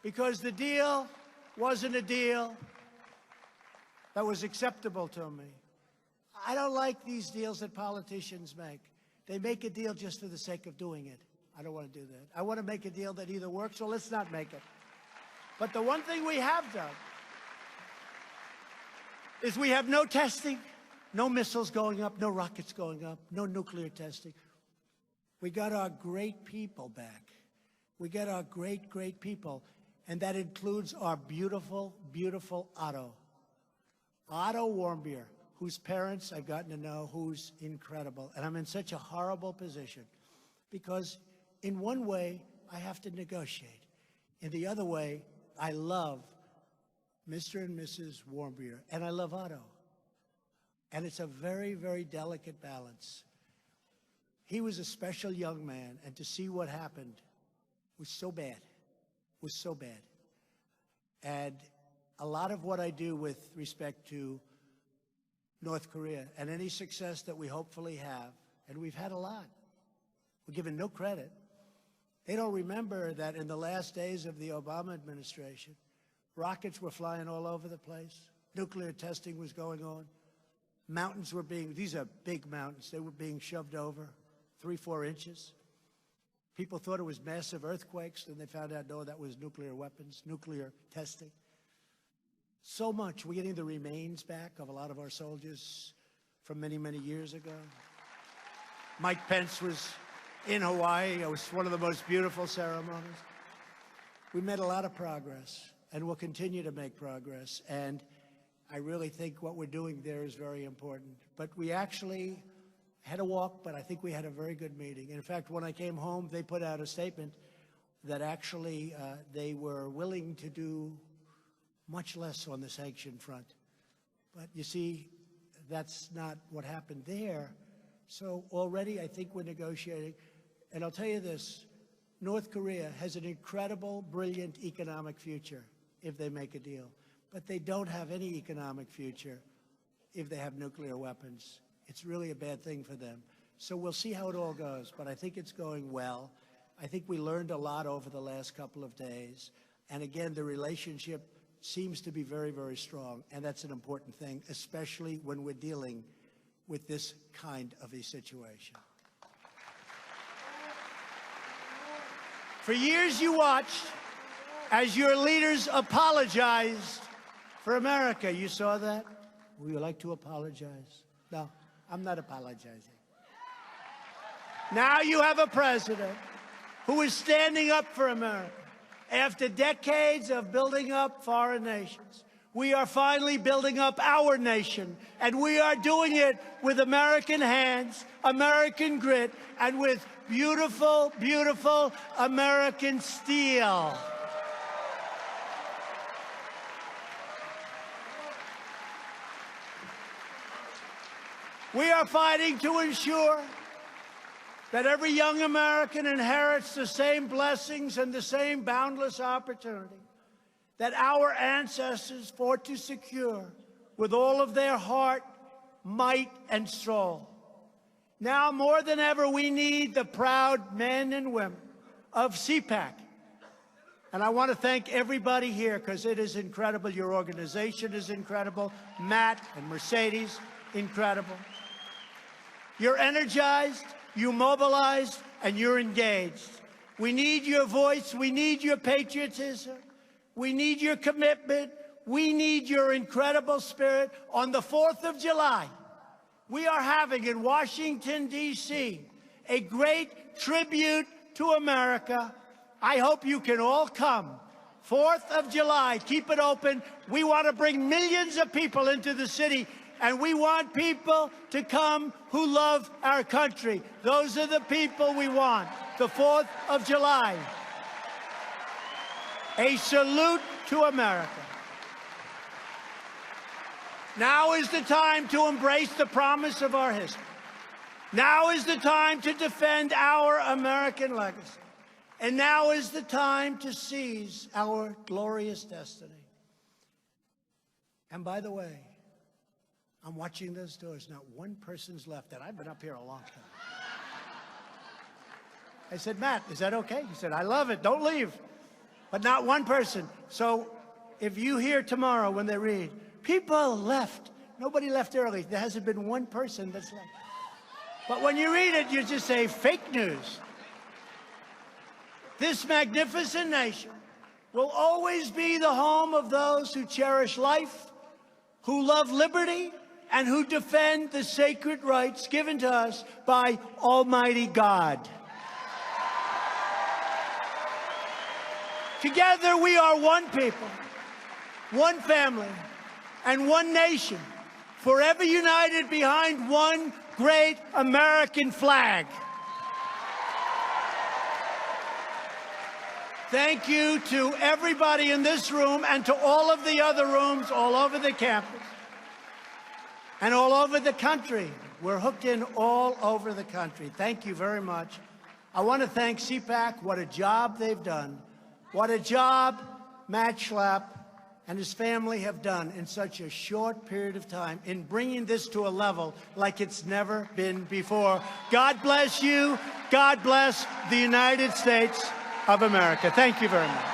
Because the deal wasn't a deal that was acceptable to me. I don't like these deals that politicians make. They make a deal just for the sake of doing it. I don't want to do that. I want to make a deal that either works or let's not make it. But the one thing we have done is we have no testing, no missiles going up, no rockets going up, no nuclear testing. We got our great people back. We got our great, great people. And that includes our beautiful, beautiful Otto. Otto Warmbier, whose parents I've gotten to know, who's incredible. And I'm in such a horrible position because in one way, I have to negotiate. In the other way, I love Mr. and Mrs. Warmbier, and I love Otto. And it's a very, very delicate balance. He was a special young man, and to see what happened was so bad, was so bad. And a lot of what I do with respect to North Korea and any success that we hopefully have, and we've had a lot, we're given no credit. They don't remember that in the last days of the Obama administration, rockets were flying all over the place. Nuclear testing was going on. Mountains were being, these are big mountains, they were being shoved over 3-4 inches. People thought it was massive earthquakes, then they found out, no, that was nuclear weapons, nuclear testing. So much. We're getting the remains back of a lot of our soldiers from many, many years ago. Mike Pence was in Hawaii. It was one of the most beautiful ceremonies. We made a lot of progress, and we'll continue to make progress. And I really think what we're doing there is very important. But we actually had a walk, but I think we had a very good meeting. In fact, when I came home, they put out a statement that actually they were willing to do much less on the sanction front. But you see, that's not what happened there. So already I think we're negotiating. And I'll tell you this, North Korea has an incredible, brilliant economic future if they make a deal. But they don't have any economic future if they have nuclear weapons. It's really a bad thing for them. So we'll see how it all goes, but I think it's going well. I think we learned a lot over the last couple of days. And again, the relationship seems to be very, very strong, and that's an important thing, especially when we're dealing with this kind of a situation. For years you watched as your leaders apologized for America. You saw that? Would you like to apologize? No, I'm not apologizing. Now you have a president who is standing up for America. After decades of building up foreign nations, we are finally building up our nation, and we are doing it with American hands, American grit, and with beautiful, beautiful American steel. We are fighting to ensure that every young American inherits the same blessings and the same boundless opportunity that our ancestors fought to secure with all of their heart, might, and soul. Now more than ever, we need the proud men and women of CPAC. And I want to thank everybody here because it is incredible. Your organization is incredible. Matt and Mercedes, incredible. You're energized, you mobilized, and you're engaged. We need your voice. We need your patriotism. We need your commitment. We need your incredible spirit. On the 4th of July, we are having in Washington, D.C., a great tribute to America. I hope you can all come. 4th of July, keep it open. We want to bring millions of people into the city, and we want people to come who love our country. Those are the people we want. The 4th of July. A salute to America. Now is the time to embrace the promise of our history. Now is the time to defend our American legacy. And now is the time to seize our glorious destiny. And by the way, I'm watching those doors. Not one person's left, and I've been up here a long time. I said, Matt, is that okay? He said, I love it. Don't leave. But not one person. So if you hear tomorrow when they read, people left. Nobody left early. There hasn't been one person that's left. But when you read it, you just say, fake news. This magnificent nation will always be the home of those who cherish life, who love liberty, and who defend the sacred rights given to us by Almighty God. Together we are one people, one family, and one nation, forever united behind one great American flag. Thank you to everybody in this room and to all of the other rooms all over the campus. and all over the country. We're hooked in all over the country. Thank you very much. I want to thank CPAC. What a job they've done. What a job Matt Schlapp and his family have done in such a short period of time in bringing this to a level like it's never been before. God bless you. God bless the United States of America. Thank you very much.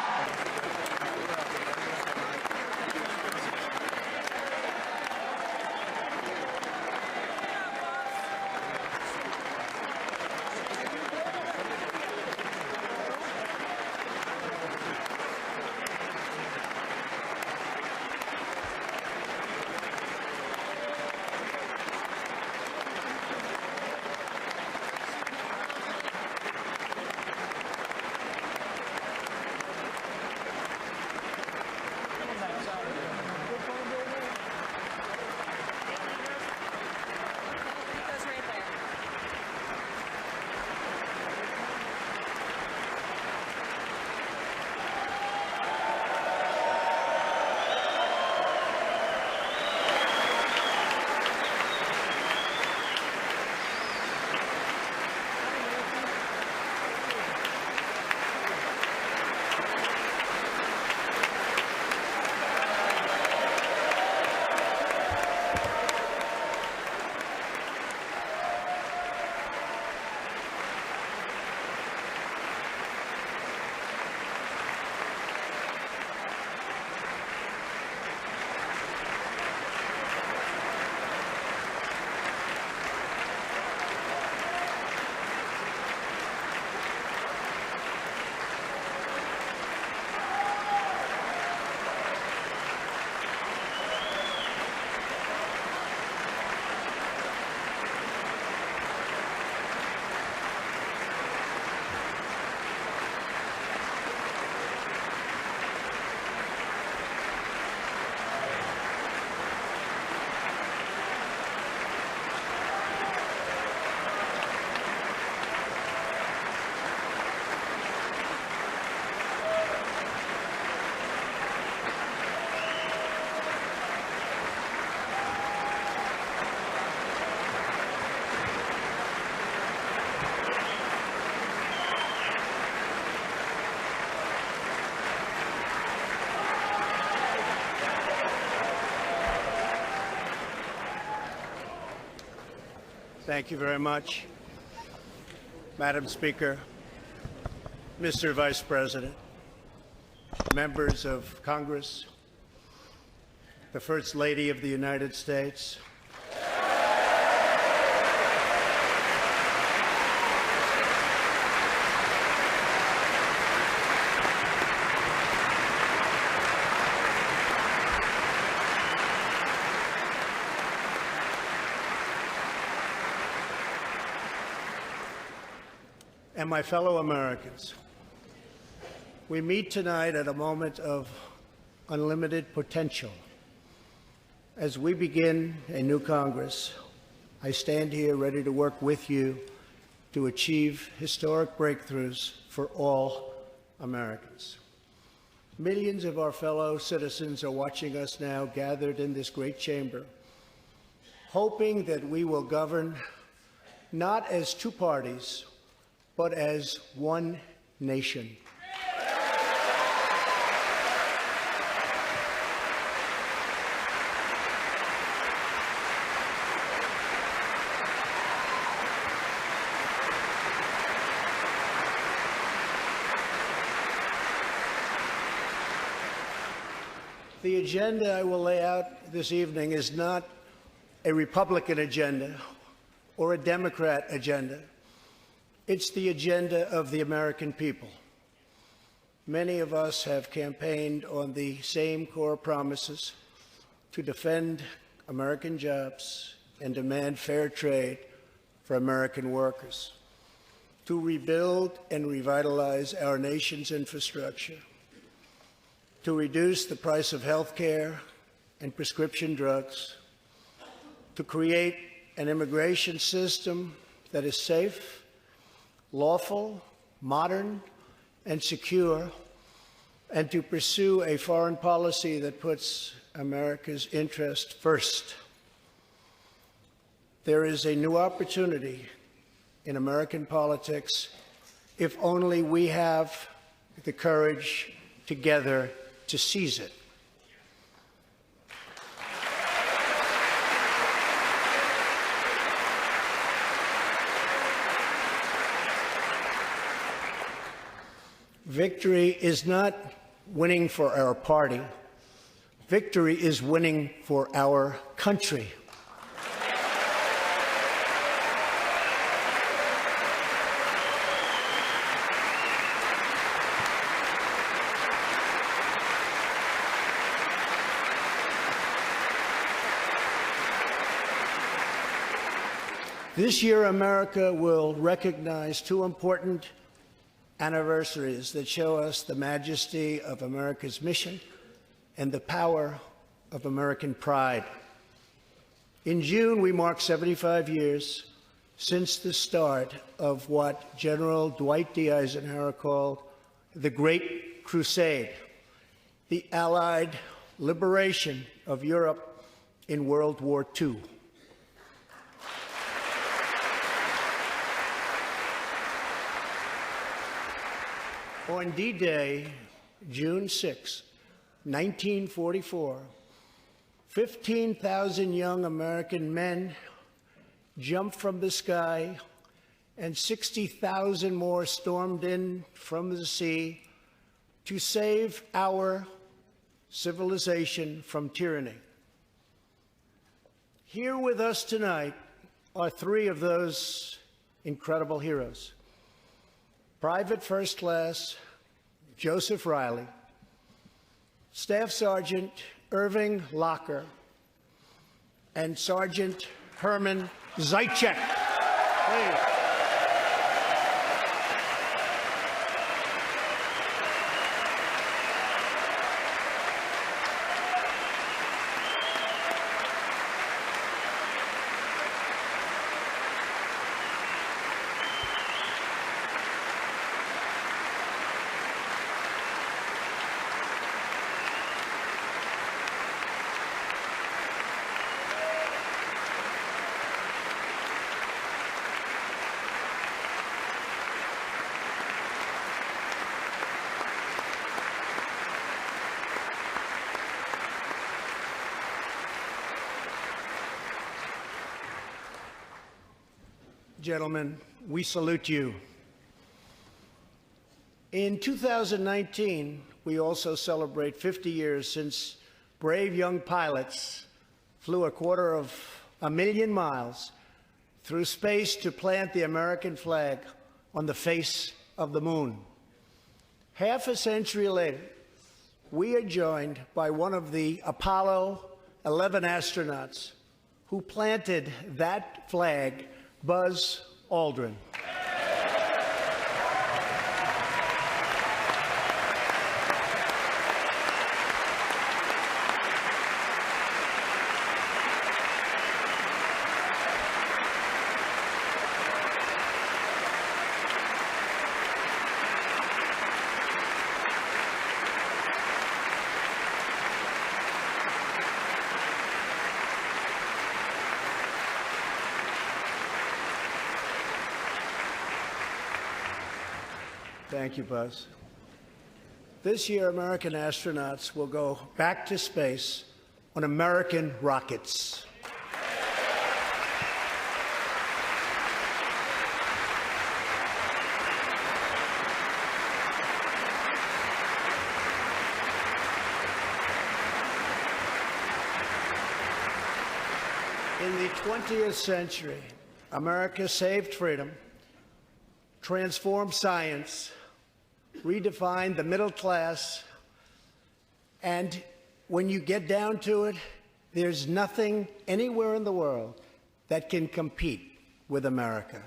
Thank you very much, Madam Speaker, Mr. Vice President, members of Congress, the First Lady of the United States, and my fellow Americans. We meet tonight at a moment of unlimited potential. As we begin a new Congress, I stand here ready to work with you to achieve historic breakthroughs for all Americans. Millions of our fellow citizens are watching us now gathered in this great chamber, hoping that we will govern not as two parties, but as one nation. The agenda I will lay out this evening is not a Republican agenda or a Democrat agenda. It's the agenda of the American people. Many of us have campaigned on the same core promises: to defend American jobs and demand fair trade for American workers, to rebuild and revitalize our nation's infrastructure, to reduce the price of health care and prescription drugs, to create an immigration system that is safe, lawful, modern, and secure, and to pursue a foreign policy that puts America's interest first. There is a new opportunity in American politics if only we have the courage together to seize it. Victory is not winning for our party. Victory is winning for our country. This year, America will recognize two important anniversaries that show us the majesty of America's mission and the power of American pride. In June, we mark 75 years since the start of what General Dwight D. Eisenhower called the Great Crusade, the Allied liberation of Europe in World War II. On D-Day, June 6, 1944, 15,000 young American men jumped from the sky and 60,000 more stormed in from the sea to save our civilization from tyranny. Here with us tonight are three of those incredible heroes. Private First Class Joseph Riley, Staff Sergeant Irving Locker, and Sergeant Herman Zaitchik. Please. Gentlemen, we salute you. In 2019, we also celebrate 50 years since brave young pilots flew 250,000 miles through space to plant the American flag on the face of the moon. Half a century later, we are joined by one of the Apollo 11 astronauts who planted that flag, Buzz Aldrin. Thank you, Buzz. This year, American astronauts will go back to space on American rockets. In the 20th century, America saved freedom, transformed science, redefined the middle class, and when you get down to it, there's nothing anywhere in the world that can compete with America.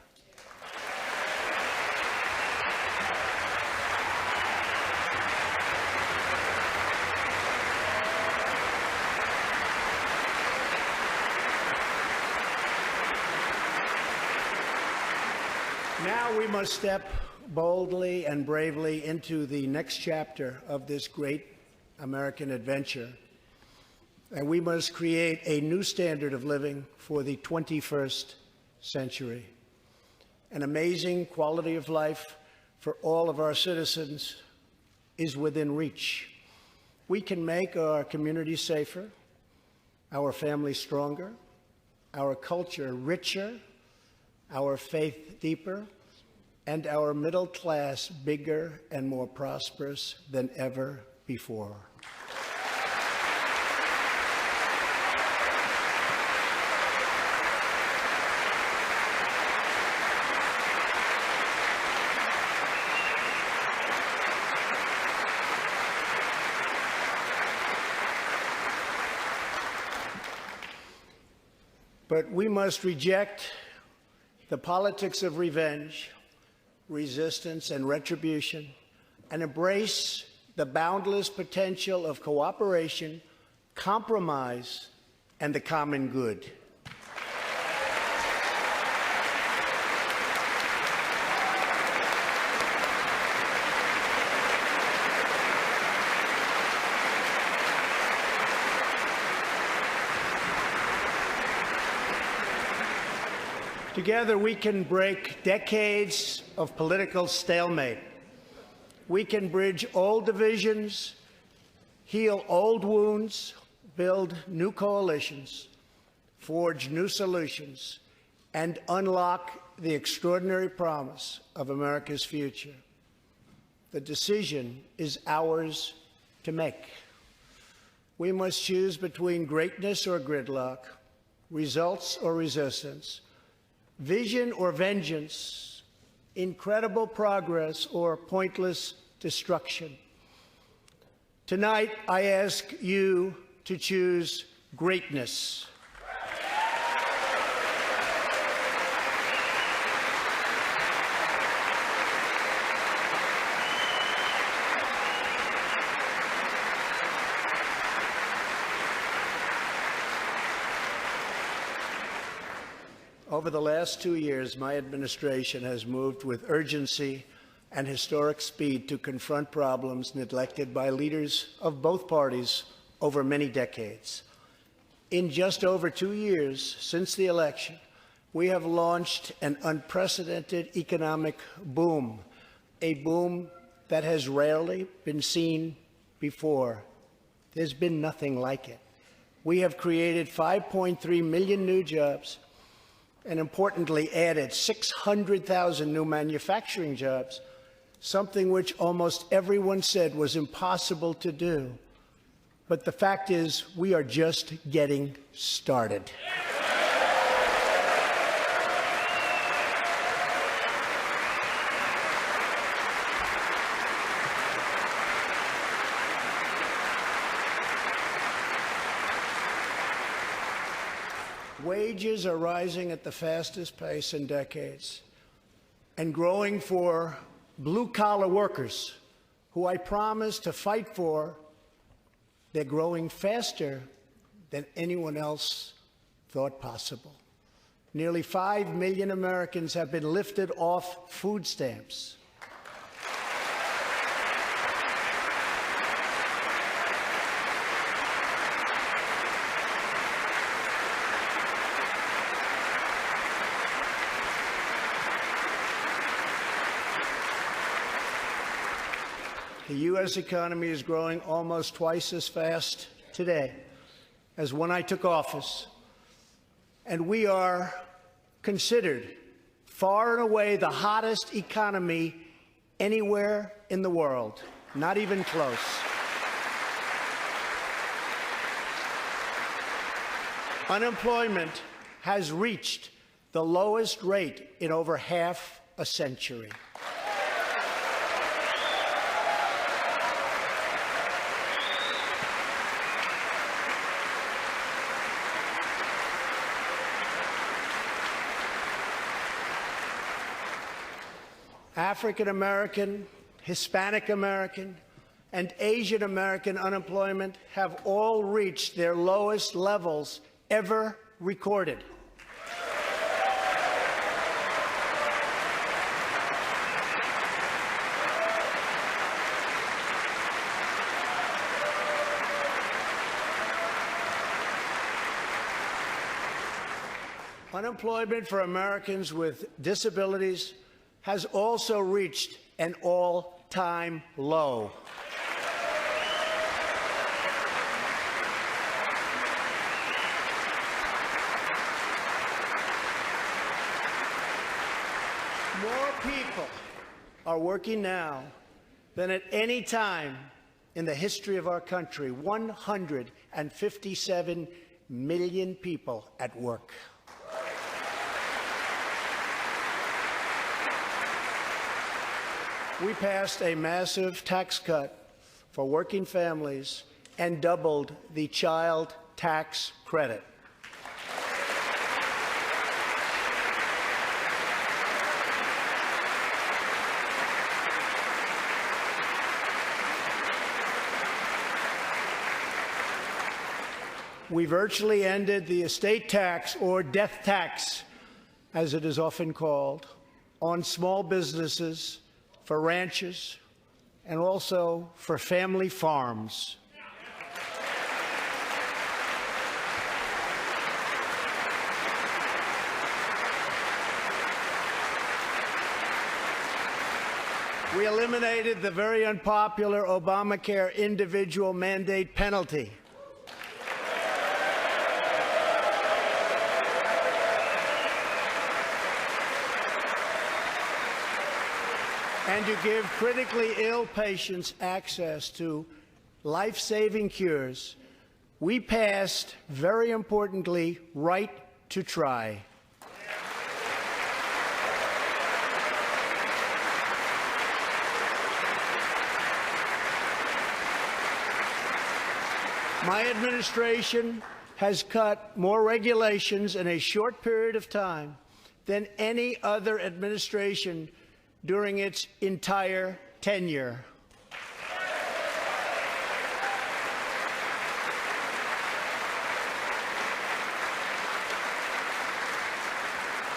Now we must step boldly and bravely into the next chapter of this great American adventure. And we must create a new standard of living for the 21st century. An amazing quality of life for all of our citizens is within reach. We can make our communities safer, our families stronger, our culture richer, our faith deeper, and our middle class bigger and more prosperous than ever before. But we must reject the politics of revenge, resistance, and retribution, and embrace the boundless potential of cooperation, compromise, and the common good. Together, we can break decades of political stalemate. We can bridge old divisions, heal old wounds, build new coalitions, forge new solutions, and unlock the extraordinary promise of America's future. The decision is ours to make. We must choose between greatness or gridlock, results or resistance, vision or vengeance, incredible progress or pointless destruction. Tonight, I ask you to choose greatness. Over the last 2 years, my administration has moved with urgency and historic speed to confront problems neglected by leaders of both parties over many decades. In just over 2 years since the election, we have launched an unprecedented economic boom, a boom that has rarely been seen before. There's been nothing like it. We have created 5.3 million new jobs, and importantly added 600,000 new manufacturing jobs, something which almost everyone said was impossible to do. But the fact is, we are just getting started. Wages are rising at the fastest pace in decades and growing for blue-collar workers who I promised to fight for. They're growing faster than anyone else thought possible. Nearly 5 million Americans have been lifted off food stamps. The U.S. economy is growing almost twice as fast today as when I took office, and we are considered far and away the hottest economy anywhere in the world, not even close. Unemployment has reached the lowest rate in over half a century. African American, Hispanic American, and Asian American unemployment have all reached their lowest levels ever recorded. Unemployment for Americans with disabilities has also reached an all-time low. More people are working now than at any time in the history of our country. 157 million people at work. We passed a massive tax cut for working families and doubled the child tax credit. We virtually ended the estate tax, or death tax, as it is often called, on small businesses, for ranches, and also for family farms. We eliminated the very unpopular Obamacare individual mandate penalty. And to give critically ill patients access to life-saving cures, we passed, very importantly, Right to Try. My administration has cut more regulations in a short period of time than any other administration during its entire tenure.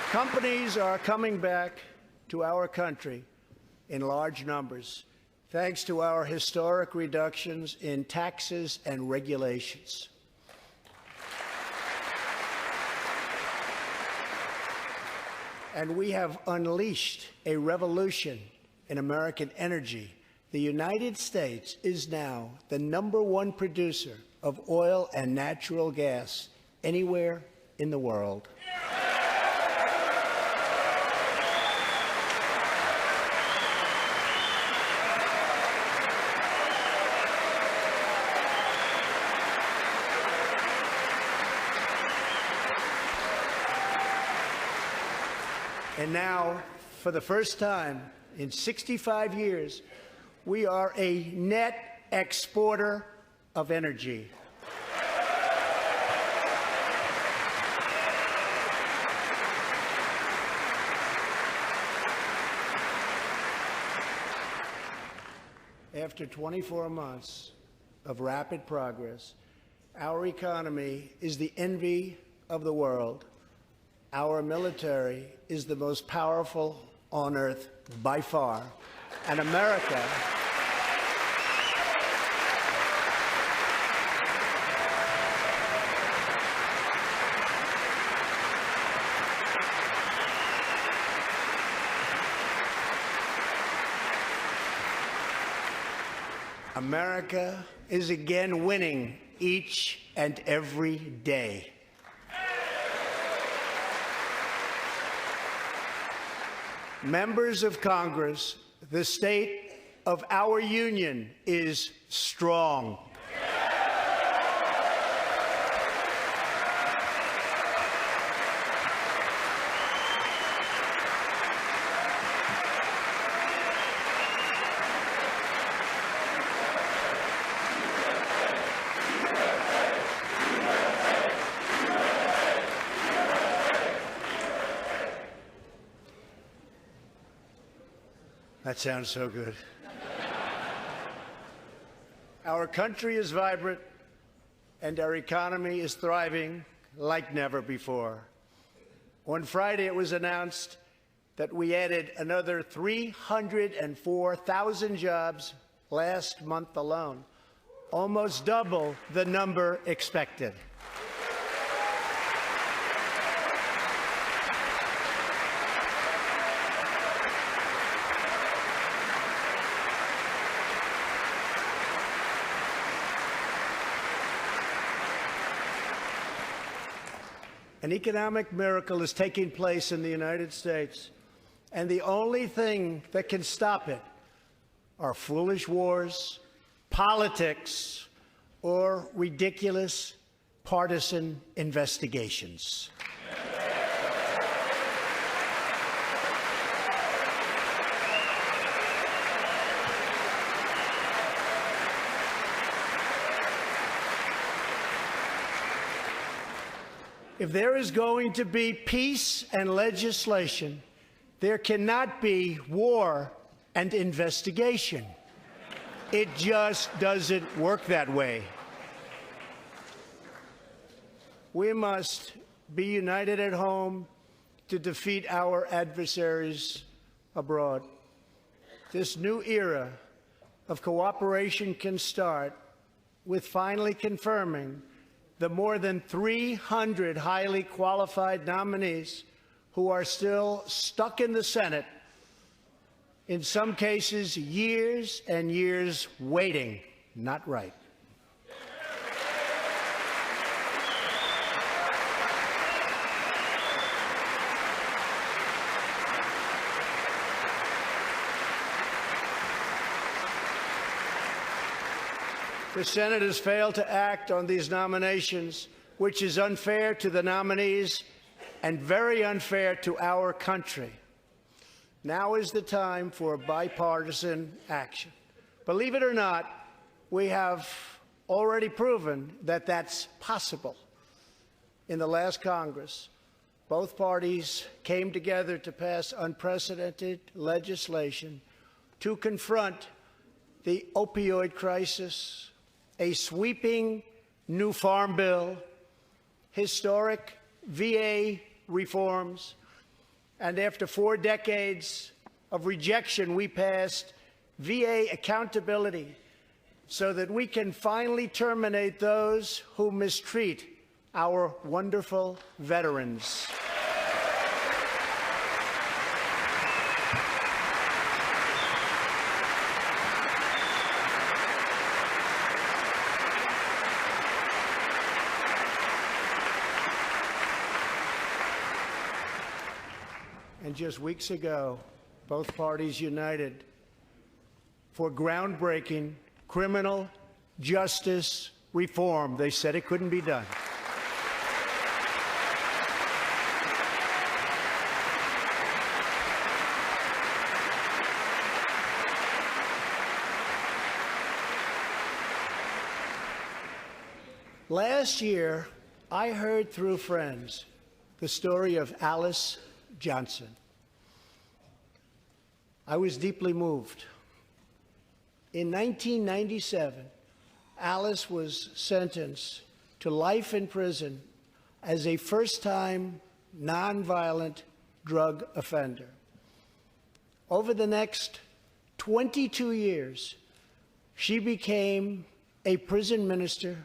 Companies are coming back to our country in large numbers, thanks to our historic reductions in taxes and regulations. And we have unleashed a revolution in American energy. The United States is now the #1 producer of oil and natural gas anywhere in the world. And now, for the first time in 65 years, we are a net exporter of energy. After 24 months of rapid progress, our economy is the envy of the world. Our military is the most powerful on earth by far, and America is again winning each and every day. Members of Congress, the state of our union is strong. That sounds so good. Our country is vibrant, and our economy is thriving like never before. On Friday, it was announced that we added another 304,000 jobs last month alone, almost double the number expected. An economic miracle is taking place in the United States, and the only thing that can stop it are foolish wars, politics, or ridiculous partisan investigations. If there is going to be peace and legislation, there cannot be war and investigation. It just doesn't work that way. We must be united at home to defeat our adversaries abroad. This new era of cooperation can start with finally confirming the more than 300 highly qualified nominees who are still stuck in the Senate, in some cases years and years waiting. Not right. The Senate has failed to act on these nominations, which is unfair to the nominees and very unfair to our country. Now is the time for bipartisan action. Believe it or not, we have already proven that that's possible. In the last Congress, both parties came together to pass unprecedented legislation to confront the opioid crisis, a sweeping new farm bill, historic VA reforms, and after 4 decades of rejection, we passed VA accountability so that we can finally terminate those who mistreat our wonderful veterans. And just weeks ago, both parties united for groundbreaking criminal justice reform. They said it couldn't be done. Last year, I heard through friends the story of Alice Johnson. I was deeply moved. In 1997, Alice was sentenced to life in prison as a first-time nonviolent drug offender. Over the next 22 years, she became a prison minister,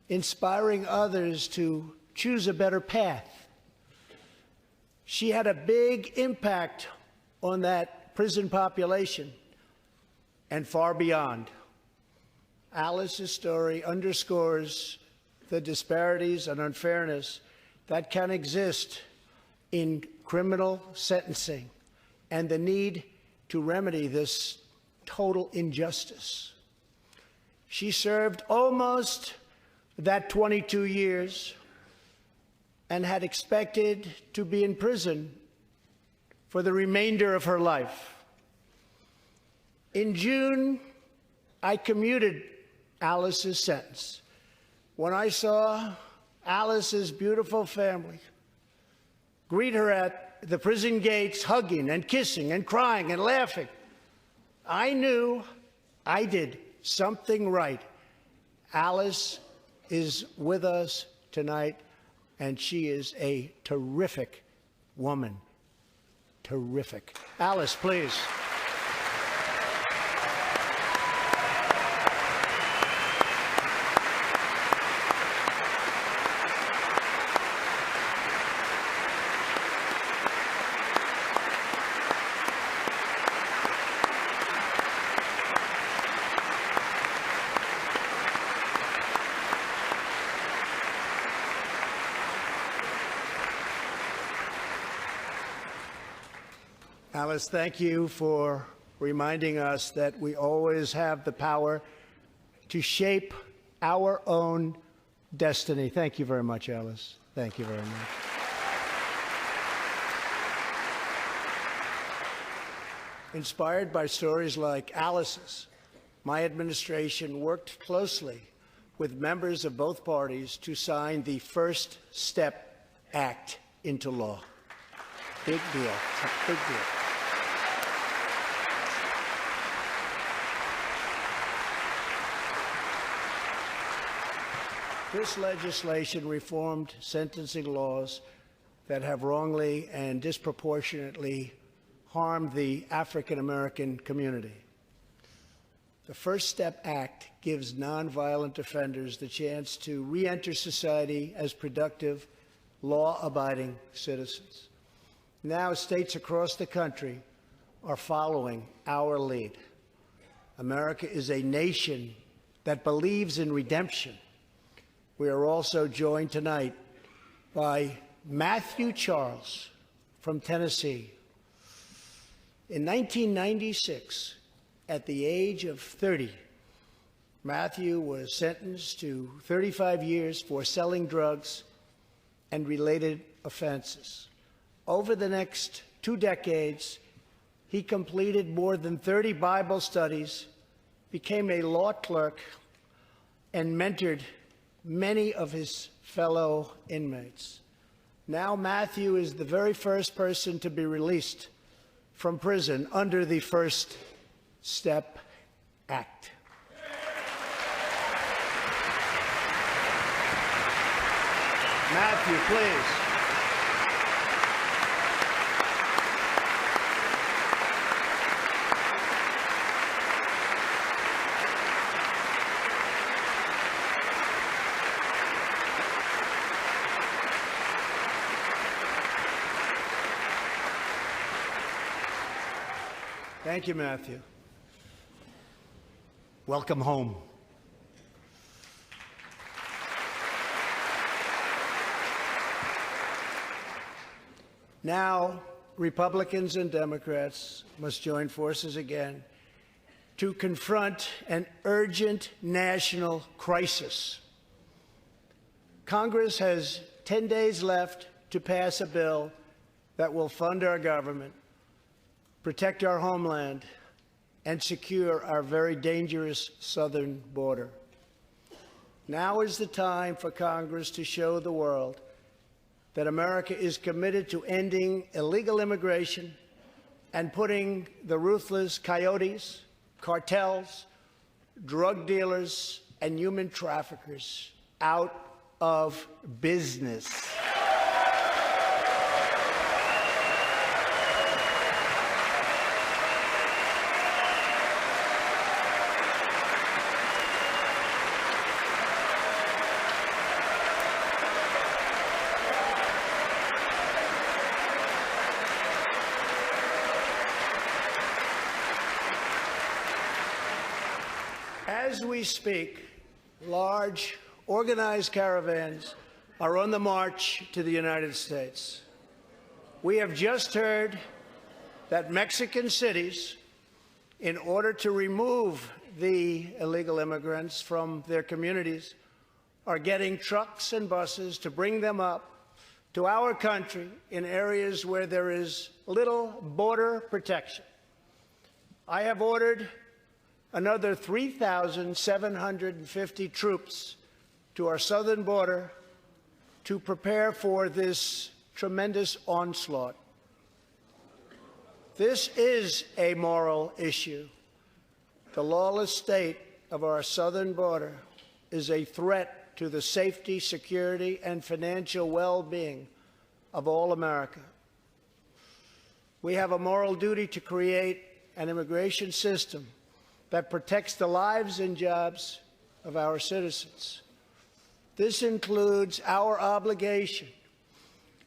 inspiring others to choose a better path. She had a big impact on that prison population and far beyond. Alice's story underscores the disparities and unfairness that can exist in criminal sentencing and the need to remedy this total injustice. She served almost that 22 years and had expected to be in prison for the remainder of her life. In June, I commuted Alice's sentence. When I saw Alice's beautiful family greet her at the prison gates, hugging and kissing and crying and laughing, I knew I did something right. Alice is with us tonight, and she is a terrific woman. Terrific. Alice, please. Alice, thank you for reminding us that we always have the power to shape our own destiny. Thank you very much, Alice. Thank you very much. Inspired by stories like Alice's, my administration worked closely with members of both parties to sign the First Step Act into law. Big deal. Big deal. This legislation reformed sentencing laws that have wrongly and disproportionately harmed the African American community. The First Step Act gives nonviolent offenders the chance to re-enter society as productive, law-abiding citizens. Now, states across the country are following our lead. America is a nation that believes in redemption. We are also joined tonight by Matthew Charles from Tennessee. In 1996, at the age of 30, Matthew was sentenced to 35 years for selling drugs and related offenses. Over the next 2 decades, he completed more than 30 Bible studies, became a law clerk, and mentored many of his fellow inmates. Now Matthew is the very first person to be released from prison under the First Step Act. Matthew, please. Thank you, Matthew. Welcome home. Now, Republicans and Democrats must join forces again to confront an urgent national crisis. Congress has 10 days left to pass a bill that will fund our government, protect our homeland, and secure our very dangerous southern border. Now is the time for Congress to show the world that America is committed to ending illegal immigration and putting the ruthless coyotes, cartels, drug dealers, and human traffickers out of business. As we speak, large, organized caravans are on the march to the United States. We have just heard that Mexican cities, in order to remove the illegal immigrants from their communities, are getting trucks and buses to bring them up to our country in areas where there is little border protection. I have ordered another 3,750 troops to our southern border to prepare for this tremendous onslaught. This is a moral issue. The lawless state of our southern border is a threat to the safety, security, and financial well-being of all America. We have a moral duty to create an immigration system that protects the lives and jobs of our citizens. This includes our obligation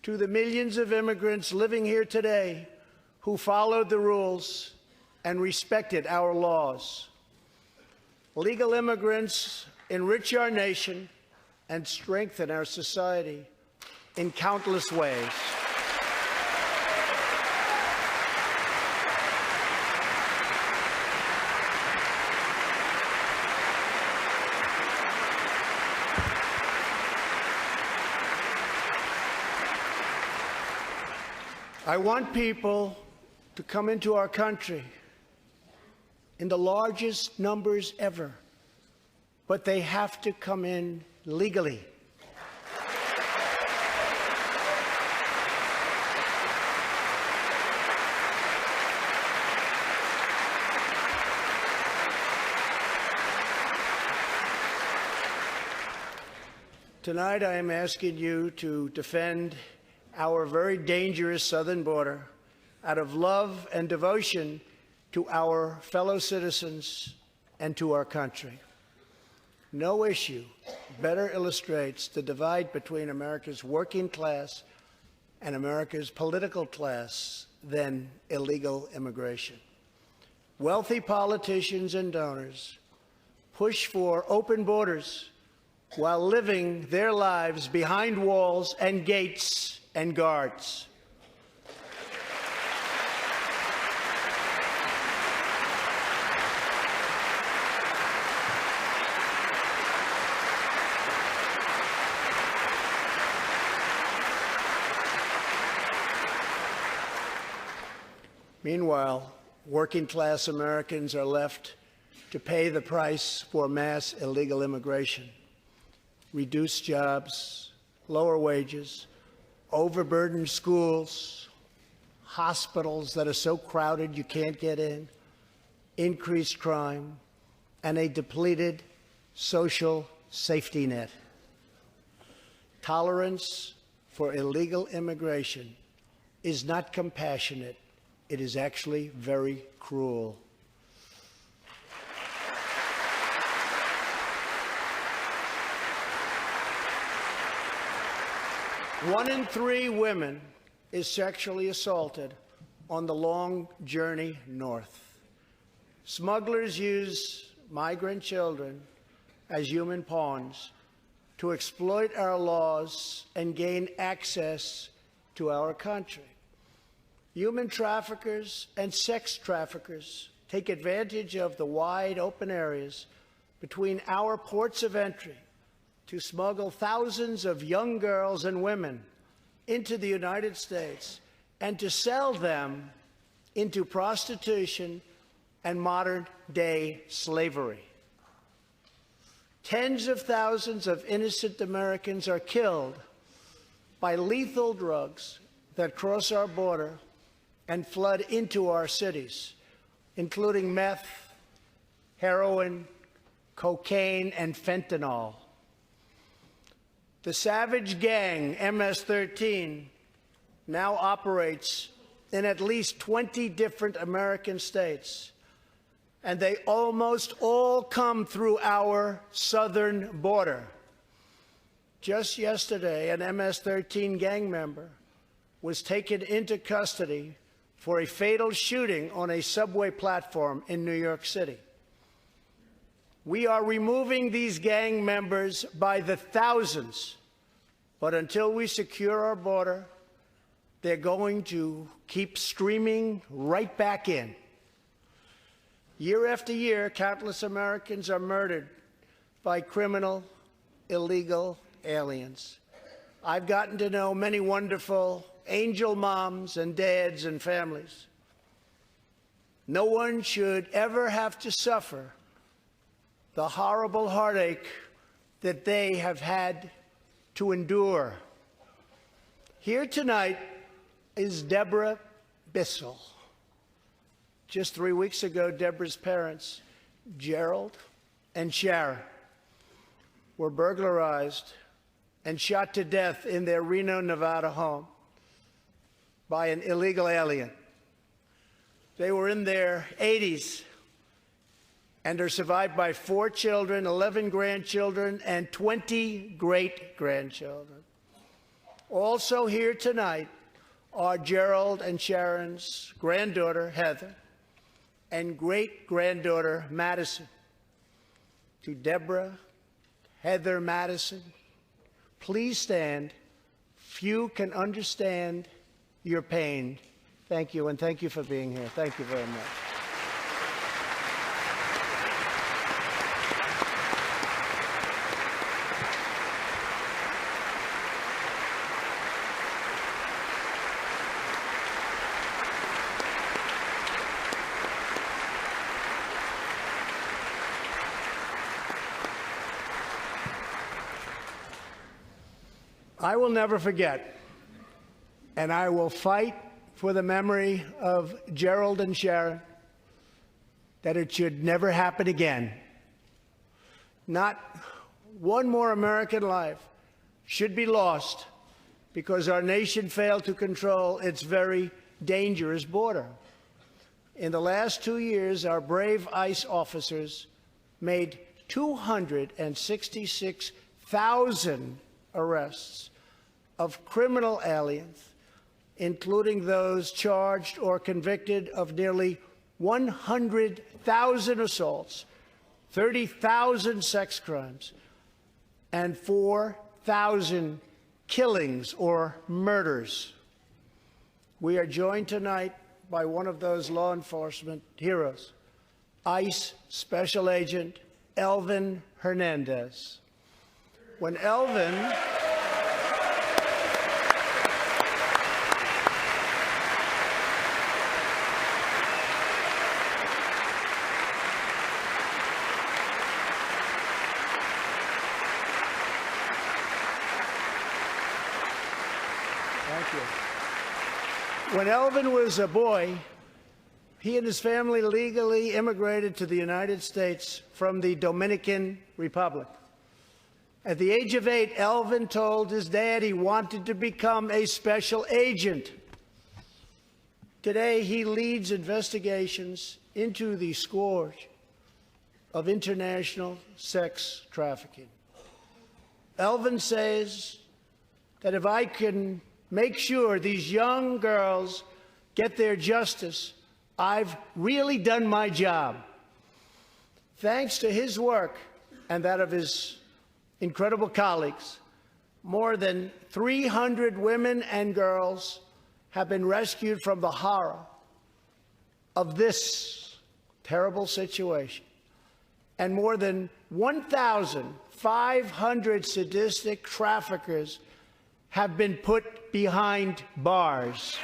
to the millions of immigrants living here today who followed the rules and respected our laws. Legal immigrants enrich our nation and strengthen our society in countless ways. I want people to come into our country in the largest numbers ever, but they have to come in legally. Tonight, I am asking you to defend our very dangerous southern border out of love and devotion to our fellow citizens and to our country. No issue better illustrates the divide between America's working class and America's political class than illegal immigration. Wealthy politicians and donors push for open borders while living their lives behind walls and gates and guards. Meanwhile, working-class Americans are left to pay the price for mass illegal immigration. Reduced jobs, lower wages, overburdened schools, hospitals that are so crowded you can't get in, increased crime, and a depleted social safety net. Tolerance for illegal immigration is not compassionate. It is actually very cruel. One in 3 women is sexually assaulted on the long journey north. Smugglers use migrant children as human pawns to exploit our laws and gain access to our country. Human traffickers and sex traffickers take advantage of the wide open areas between our ports of entry to smuggle thousands of young girls and women into the United States and to sell them into prostitution and modern-day slavery. Tens of thousands of innocent Americans are killed by lethal drugs that cross our border and flood into our cities, including meth, heroin, cocaine, and fentanyl. The savage gang, MS-13, now operates in at least 20 different American states, and they almost all come through our southern border. Just yesterday, an MS-13 gang member was taken into custody for a fatal shooting on a subway platform in New York City. We are removing these gang members by the thousands, but until we secure our border, they're going to keep streaming right back in. Year after year, countless Americans are murdered by criminal, illegal aliens. I've gotten to know many wonderful angel moms and dads and families. No one should ever have to suffer the horrible heartache that they have had to endure. Here tonight is Deborah Bissell. Just 3 weeks ago, Deborah's parents, Gerald and Sharon, were burglarized and shot to death in their Reno, Nevada home by an illegal alien. They were in their 80s and are survived by 4 children, 11 grandchildren, and 20 great-grandchildren. Also here tonight are Gerald and Sharon's granddaughter, Heather, and great-granddaughter, Madison. To Deborah, Heather, Madison, please stand. Few can understand your pain. Thank you, and thank you for being here. Thank you very much. I will never forget, and I will fight for the memory of Gerald and Sharon, that it should never happen again. Not one more American life should be lost because our nation failed to control its very dangerous border. In the last 2 years, our brave ICE officers made 266,000 arrests of criminal aliens, including those charged or convicted of nearly 100,000 assaults, 30,000 sex crimes, and 4,000 killings or murders. We are joined tonight by one of those law enforcement heroes, ICE Special Agent Elvin Hernandez. When Elvin When Elvin was a boy, he and his family legally immigrated to the United States from the Dominican Republic. At the age of 8, Elvin told his dad he wanted to become a special agent. Today, he leads investigations into the scourge of international sex trafficking. Elvin says that if I can make sure these young girls get their justice, I've really done my job. Thanks to his work and that of his incredible colleagues, more than 300 women and girls have been rescued from the horror of this terrible situation, and more than 1,500 sadistic traffickers have been put behind bars.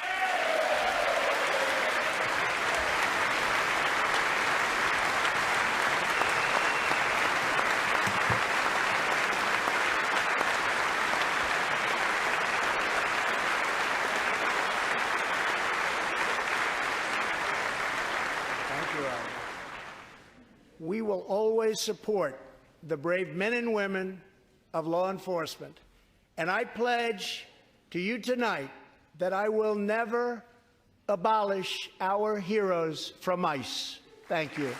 Thank you, Alan. We will always support the brave men and women of law enforcement. And I pledge to you tonight that I will never abolish our heroes from ICE. Thank you.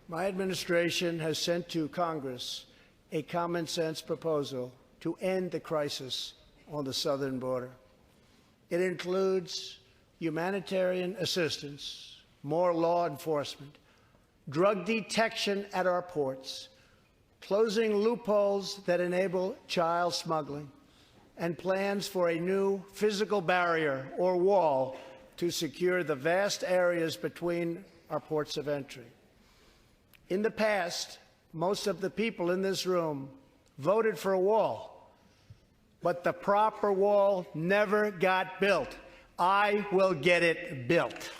My administration has sent to Congress a common sense proposal to end the crisis on the southern border. It includes humanitarian assistance, more law enforcement, drug detection at our ports, closing loopholes that enable child smuggling, and plans for a new physical barrier or wall to secure the vast areas between our ports of entry. In the past, most of the people in this room voted for a wall, but the proper wall never got built. I will get it built.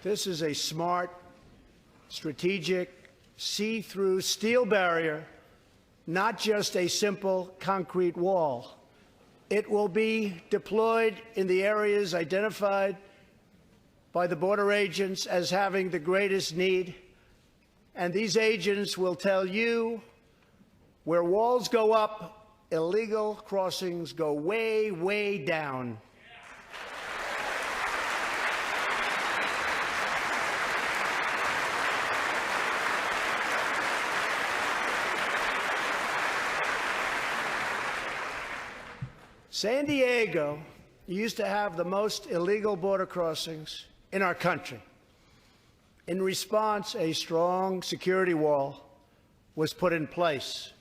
This is a smart, strategic, see-through steel barrier, not just a simple concrete wall. It will be deployed in the areas identified by the border agents as having the greatest need, and these agents will tell you where walls go up, illegal crossings go way, way down. San Diego used to have the most illegal border crossings in our country. In response, a strong security wall was put in place.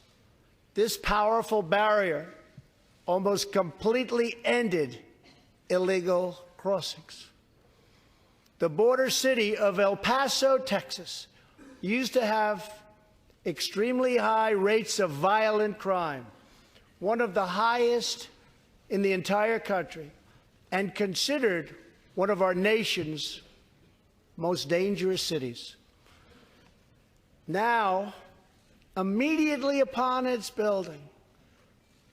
This powerful barrier almost completely ended illegal crossings. The border city of El Paso, Texas, used to have extremely high rates of violent crime, one of the highest in the entire country, and considered one of our nation's most dangerous cities. Now, immediately upon its building,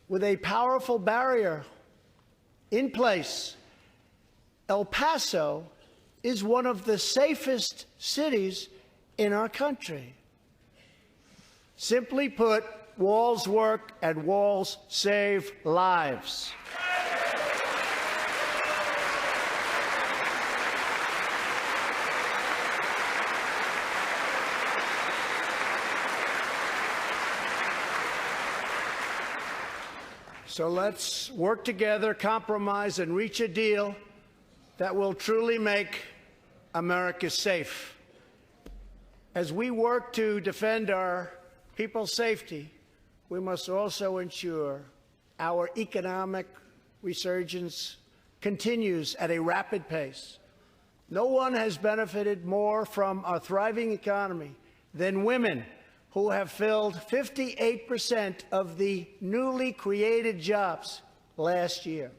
with a powerful barrier in place, El Paso is one of the safest cities in our country. Simply put, walls work and walls save lives. So let's work together, compromise, and reach a deal that will truly make America safe. As we work to defend our people's safety, we must also ensure our economic resurgence continues at a rapid pace. No one has benefited more from a thriving economy than women, who have filled 58% of the newly created jobs last year.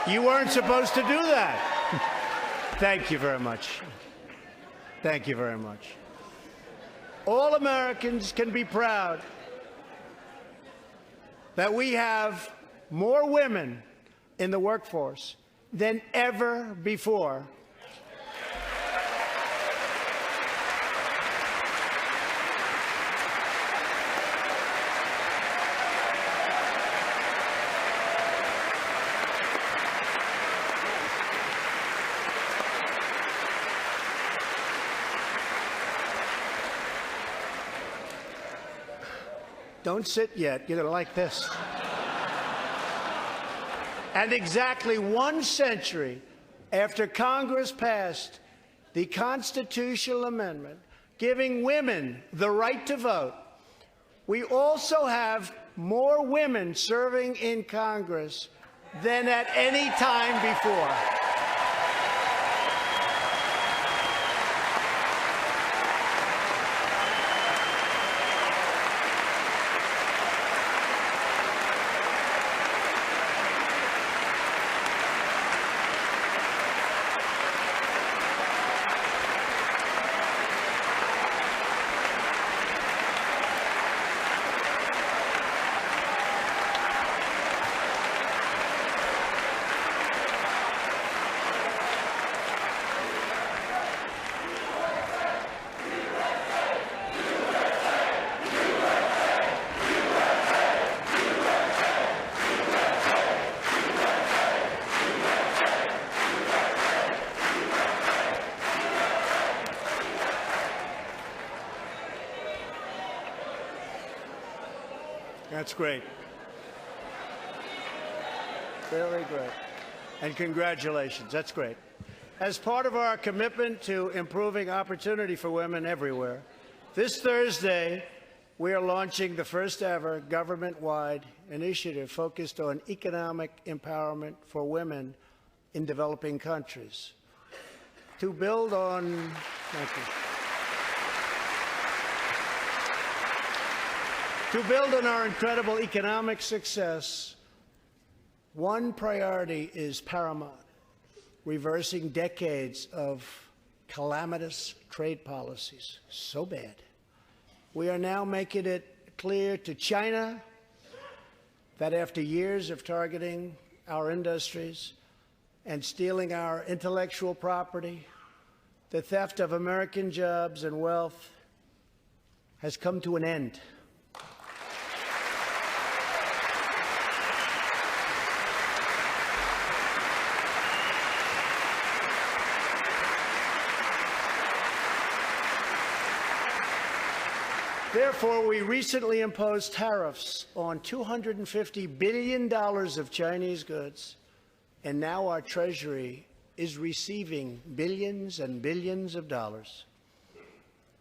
You weren't supposed to do that. Thank you very much. Thank you very much. All Americans can be proud that we have more women in the workforce than ever before. Don't sit yet. You're going to like this. And exactly 1 century after Congress passed the constitutional amendment giving women the right to vote, we also have more women serving in Congress than at any time before. That's great. Very great. And congratulations. That's great. As part of our commitment to improving opportunity for women everywhere, this Thursday, we are launching the first ever government-wide initiative focused on economic empowerment for women in developing countries. To build on, thank you. To build on our incredible economic success, one priority is paramount: reversing decades of calamitous trade policies. So bad. We are now making it clear to China that after years of targeting our industries and stealing our intellectual property, the theft of American jobs and wealth has come to an end. Therefore, we recently imposed tariffs on $250 billion of Chinese goods, and now our Treasury is receiving billions and billions of dollars.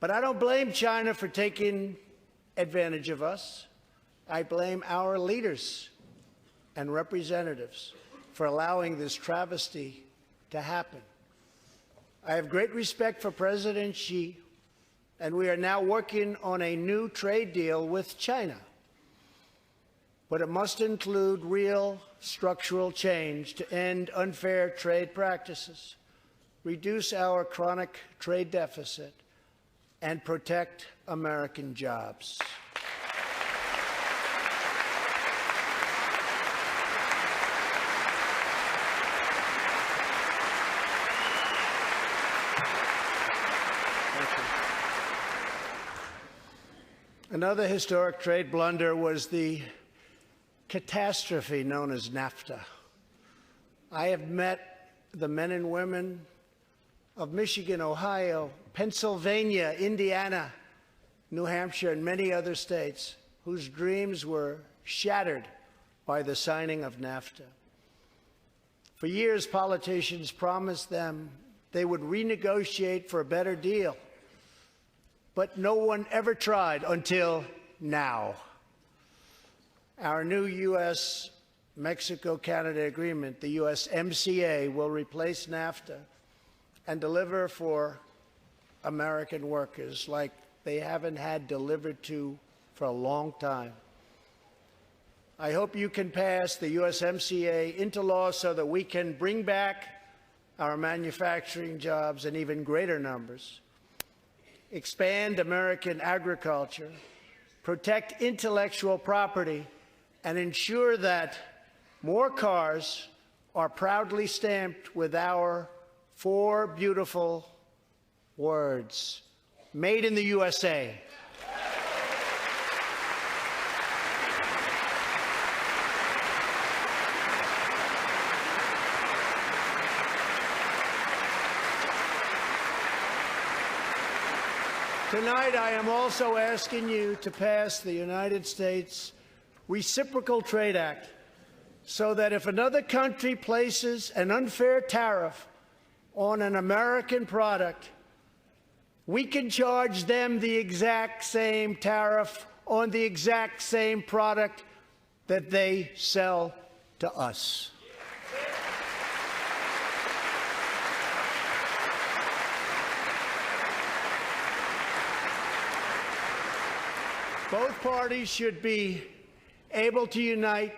But I don't blame China for taking advantage of us. I blame our leaders and representatives for allowing this travesty to happen. I have great respect for President Xi, and we are now working on a new trade deal with China. But it must include real structural change to end unfair trade practices, reduce our chronic trade deficit, and protect American jobs. Another historic trade blunder was the catastrophe known as NAFTA. I have met the men and women of Michigan, Ohio, Pennsylvania, Indiana, New Hampshire, and many other states whose dreams were shattered by the signing of NAFTA. For years, politicians promised them they would renegotiate for a better deal, but no one ever tried until now. Our new U.S.-Mexico-Canada agreement, the USMCA, will replace NAFTA and deliver for American workers like they haven't had delivered to for a long time. I hope you can pass the USMCA into law so that we can bring back our manufacturing jobs in even greater numbers, expand American agriculture, protect intellectual property, and ensure that more cars are proudly stamped with our 4 beautiful words, made in the USA. Tonight, I am also asking you to pass the United States Reciprocal Trade Act so that if another country places an unfair tariff on an American product, we can charge them the exact same tariff on the exact same product that they sell to us. Both parties should be able to unite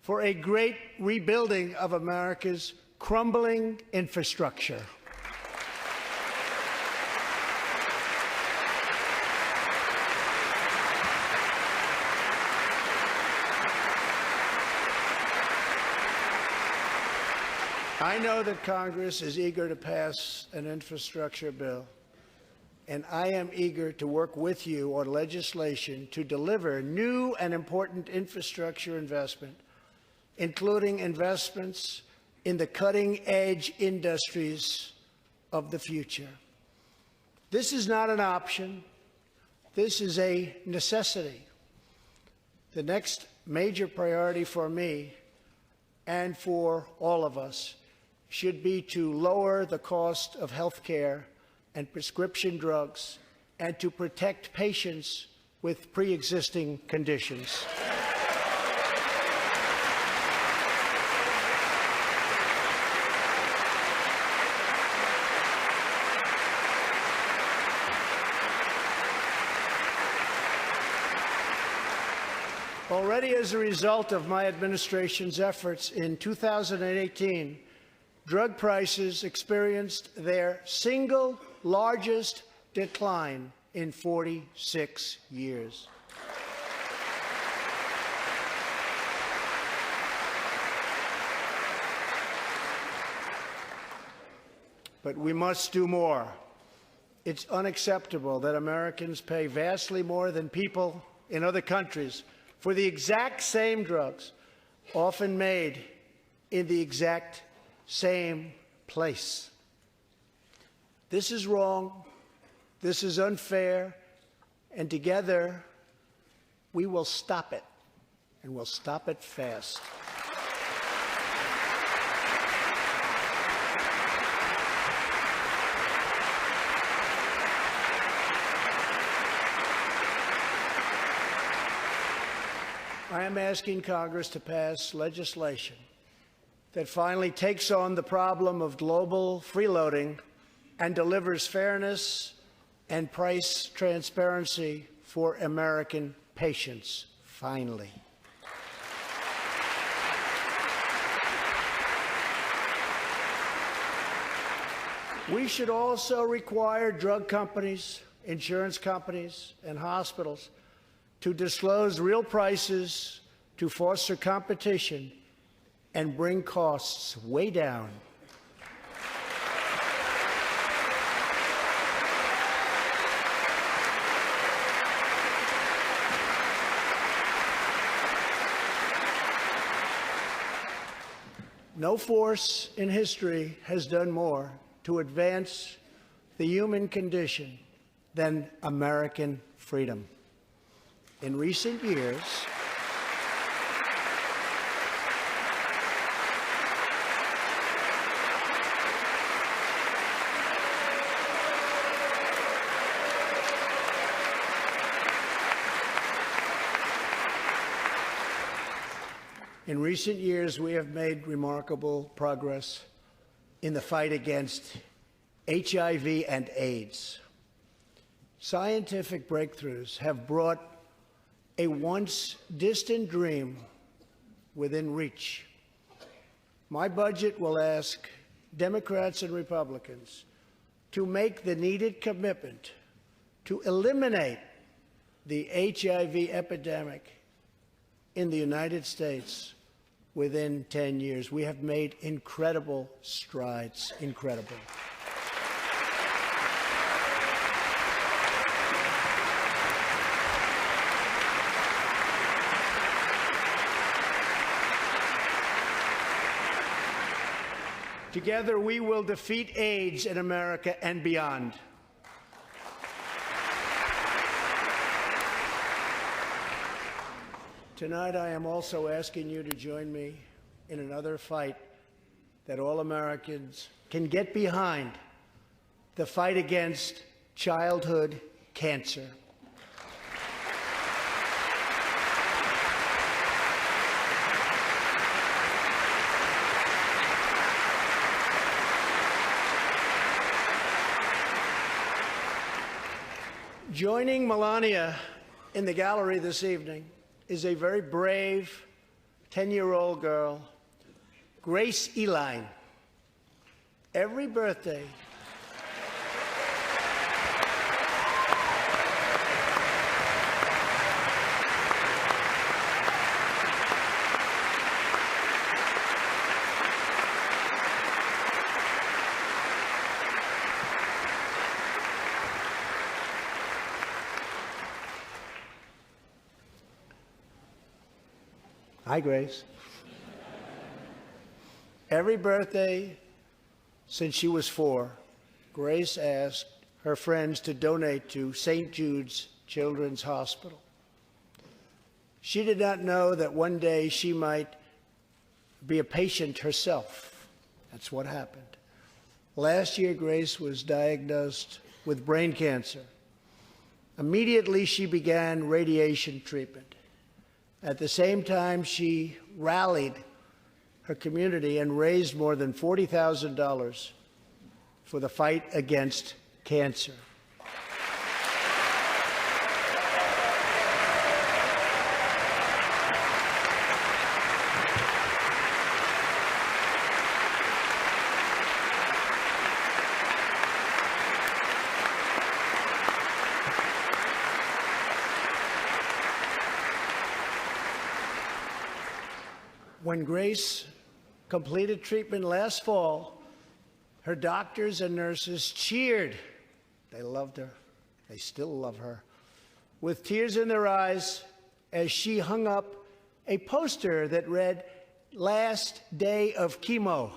for a great rebuilding of America's crumbling infrastructure. I know that Congress is eager to pass an infrastructure bill, and I am eager to work with you on legislation to deliver new and important infrastructure investment, including investments in the cutting-edge industries of the future. This is not an option. This is a necessity. The next major priority for me and for all of us should be to lower the cost of health care and prescription drugs, and to protect patients with pre-existing conditions. Already as a result of my administration's efforts in 2018, drug prices experienced their single largest decline in 46 years. But we must do more. It's unacceptable that Americans pay vastly more than people in other countries for the exact same drugs, often made in the exact same place. This is wrong. This is unfair. And together, we will stop it, and we'll stop it fast. I am asking Congress to pass legislation that finally takes on the problem of global freeloading and delivers fairness and price transparency for American patients, finally. We should also require drug companies, insurance companies, and hospitals to disclose real prices to foster competition and bring costs way down. No force in history has done more to advance the human condition than American freedom. In recent years, we have made remarkable progress in the fight against HIV and AIDS. Scientific breakthroughs have brought a once distant dream within reach. My budget will ask Democrats and Republicans to make the needed commitment to eliminate the HIV epidemic in the United States within 10 years. We have made incredible strides, incredible. Together, we will defeat AIDS in America and beyond. Tonight, I am also asking you to join me in another fight that all Americans can get behind, the fight against childhood cancer. Joining Melania in the gallery this evening is a very brave 10-year-old girl, Grace Eline. Every birthday, hi, Grace. Every birthday since she was 4, Grace asked her friends to donate to St. Jude's Children's Hospital. She did not know that one day she might be a patient herself. That's what happened. Last year, Grace was diagnosed with brain cancer. Immediately, she began radiation treatment. At the same time, she rallied her community and raised more than $40,000 for the fight against cancer. When Grace completed treatment last fall, her doctors and nurses cheered. They loved her. They still love her. With tears in their eyes as she hung up a poster that read, "Last day of chemo."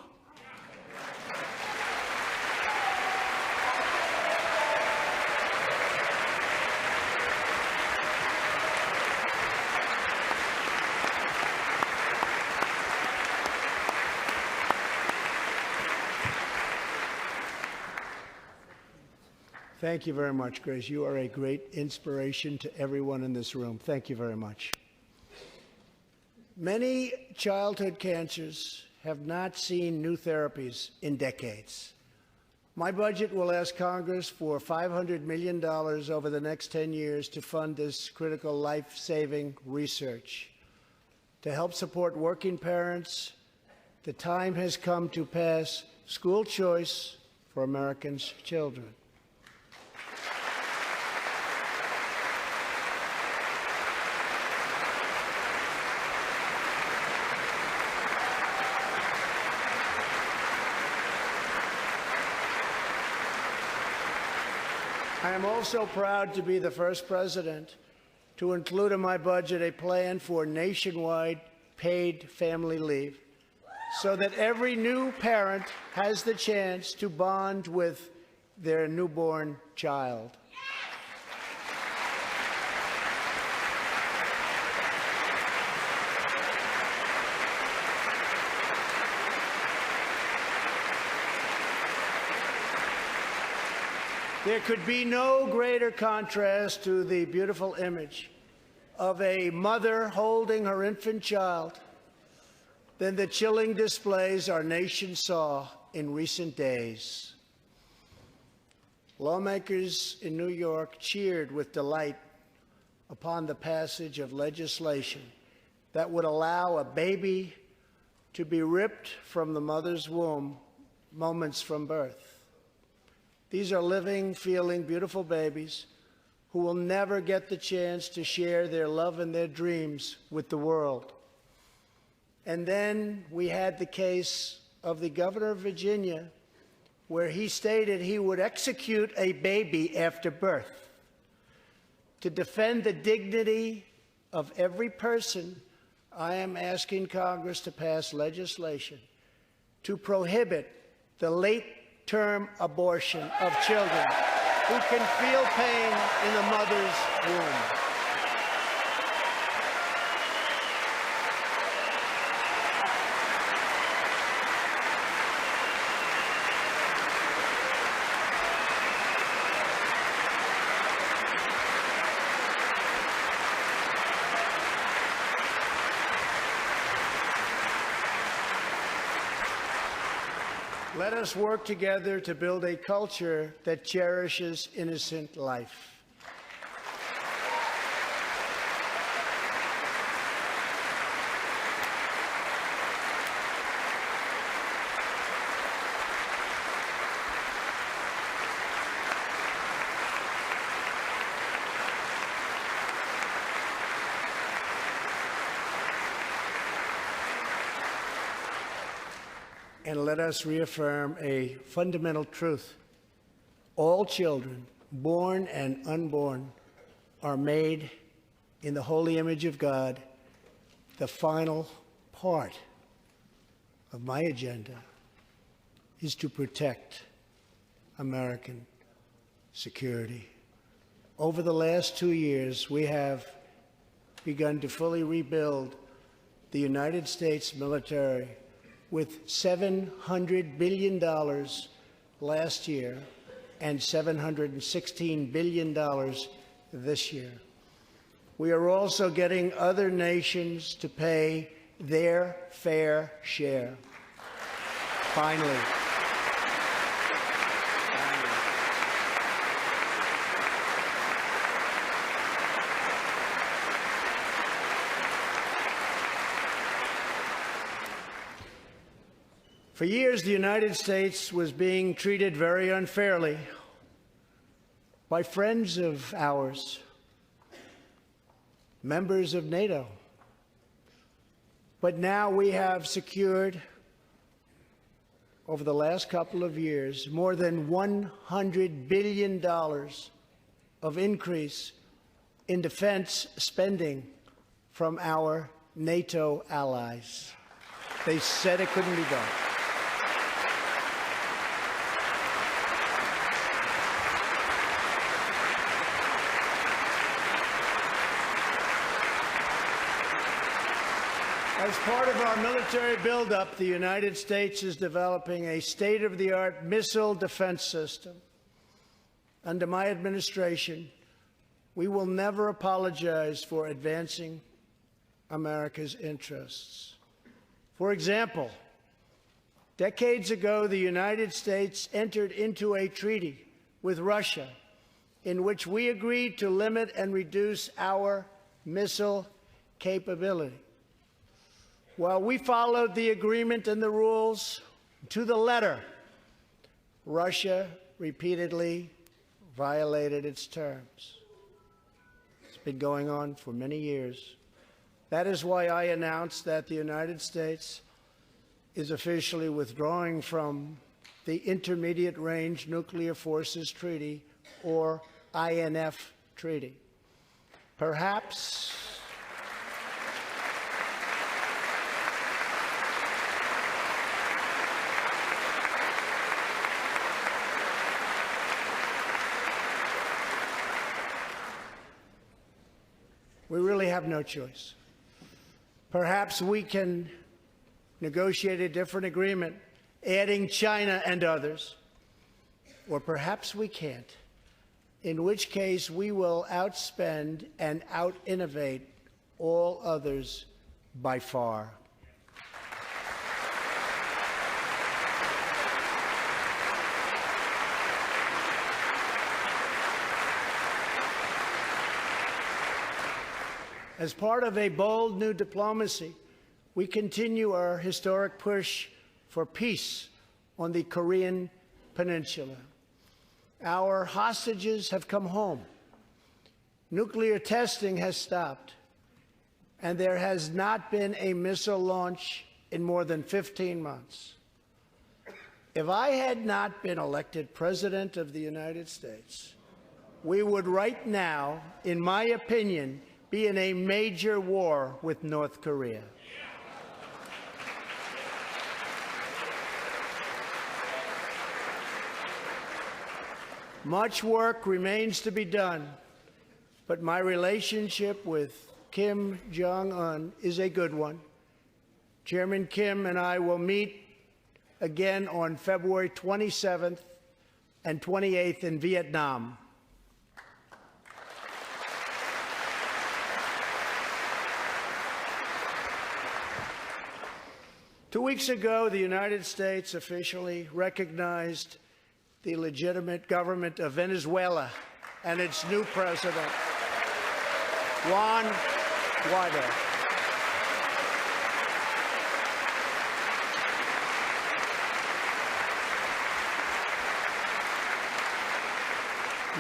Thank you very much, Grace. You are a great inspiration to everyone in this room. Thank you very much. Many childhood cancers have not seen new therapies in decades. My budget will ask Congress for $500 million over the next 10 years to fund this critical life-saving research. To help support working parents, the time has come to pass school choice for Americans' children. I am also proud to be the first president to include in my budget a plan for nationwide paid family leave so that every new parent has the chance to bond with their newborn child. There could be no greater contrast to the beautiful image of a mother holding her infant child than the chilling displays our nation saw in recent days. Lawmakers in New York cheered with delight upon the passage of legislation that would allow a baby to be ripped from the mother's womb moments from birth. These are living, feeling, beautiful babies who will never get the chance to share their love and their dreams with the world. And then we had the case of the governor of Virginia, where he stated he would execute a baby after birth. To defend the dignity of every person, I am asking Congress to pass legislation to prohibit the late-term abortion of children who can feel pain in a mother's womb. Let us work together to build a culture that cherishes innocent life. And let us reaffirm a fundamental truth. All children, born and unborn, are made in the holy image of God. The final part of my agenda is to protect American security. Over the last 2 years, we have begun to fully rebuild the United States military with $700 billion last year and $716 billion this year. We are also getting other nations to pay their fair share. Finally. For years, the United States was being treated very unfairly by friends of ours, members of NATO. But now we have secured, over the last couple of years, more than $100 billion of increase in defense spending from our NATO allies. They said it couldn't be done. As part of our military buildup, the United States is developing a state-of-the-art missile defense system. Under my administration, we will never apologize for advancing America's interests. For example, decades ago, the United States entered into a treaty with Russia in which we agreed to limit and reduce our missile capability. While we followed the agreement and the rules to the letter, Russia repeatedly violated its terms. It's been going on for many years. That is why I announced that the United States is officially withdrawing from the Intermediate Range Nuclear Forces Treaty, or INF Treaty. Perhaps we really have no choice. Perhaps we can negotiate a different agreement, adding China and others, or perhaps we can't, in which case we will outspend and out-innovate all others by far. As part of a bold new diplomacy, we continue our historic push for peace on the Korean Peninsula. Our hostages have come home. Nuclear testing has stopped, and there has not been a missile launch in more than 15 months. If I had not been elected President of the United States, we would right now, in my opinion, be in a major war with North Korea. Much work remains to be done, but my relationship with Kim Jong-un is a good one. Chairman Kim and I will meet again on February 27th and 28th in Vietnam. Two weeks ago, the United States officially recognized the legitimate government of Venezuela and its new president, Juan Guaido.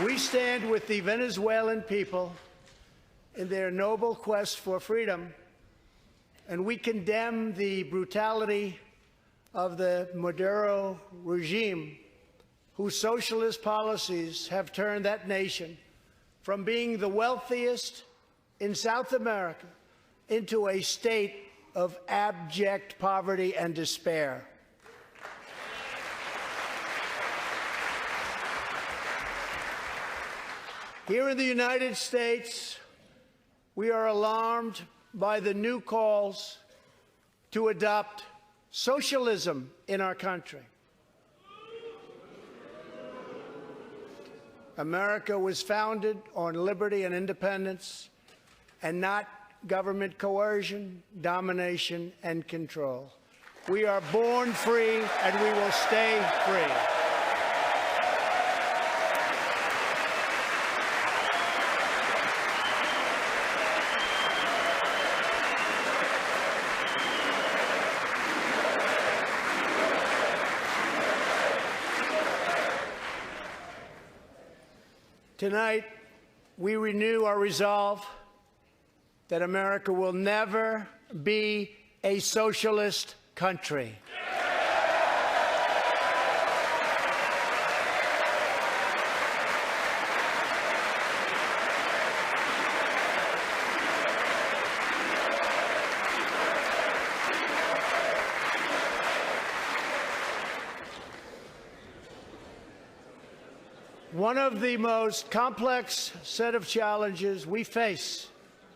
We stand with the Venezuelan people in their noble quest for freedom, and we condemn the brutality of the Maduro regime, whose socialist policies have turned that nation from being the wealthiest in South America into a state of abject poverty and despair. Here in the United States, we are alarmed by the new calls to adopt socialism in our country. America was founded on liberty and independence, and not government coercion, domination, and control. We are born free, and we will stay free. Tonight, we renew our resolve that America will never be a socialist country. One of the most complex set of challenges we face,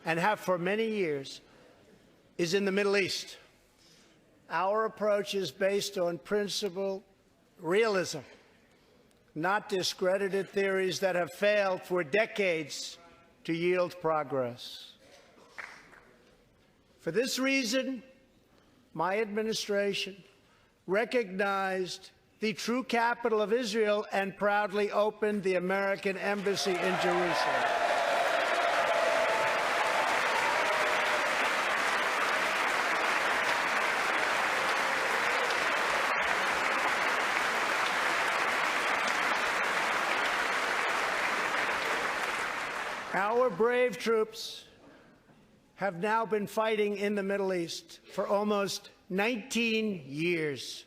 and have for many years, is in the Middle East. Our approach is based on principled realism. not discredited theories that have failed for decades to yield progress. For this reason, my administration recognized the true capital of Israel and proudly opened the American embassy in Jerusalem. Our brave troops have now been fighting in the Middle East for almost 19 years.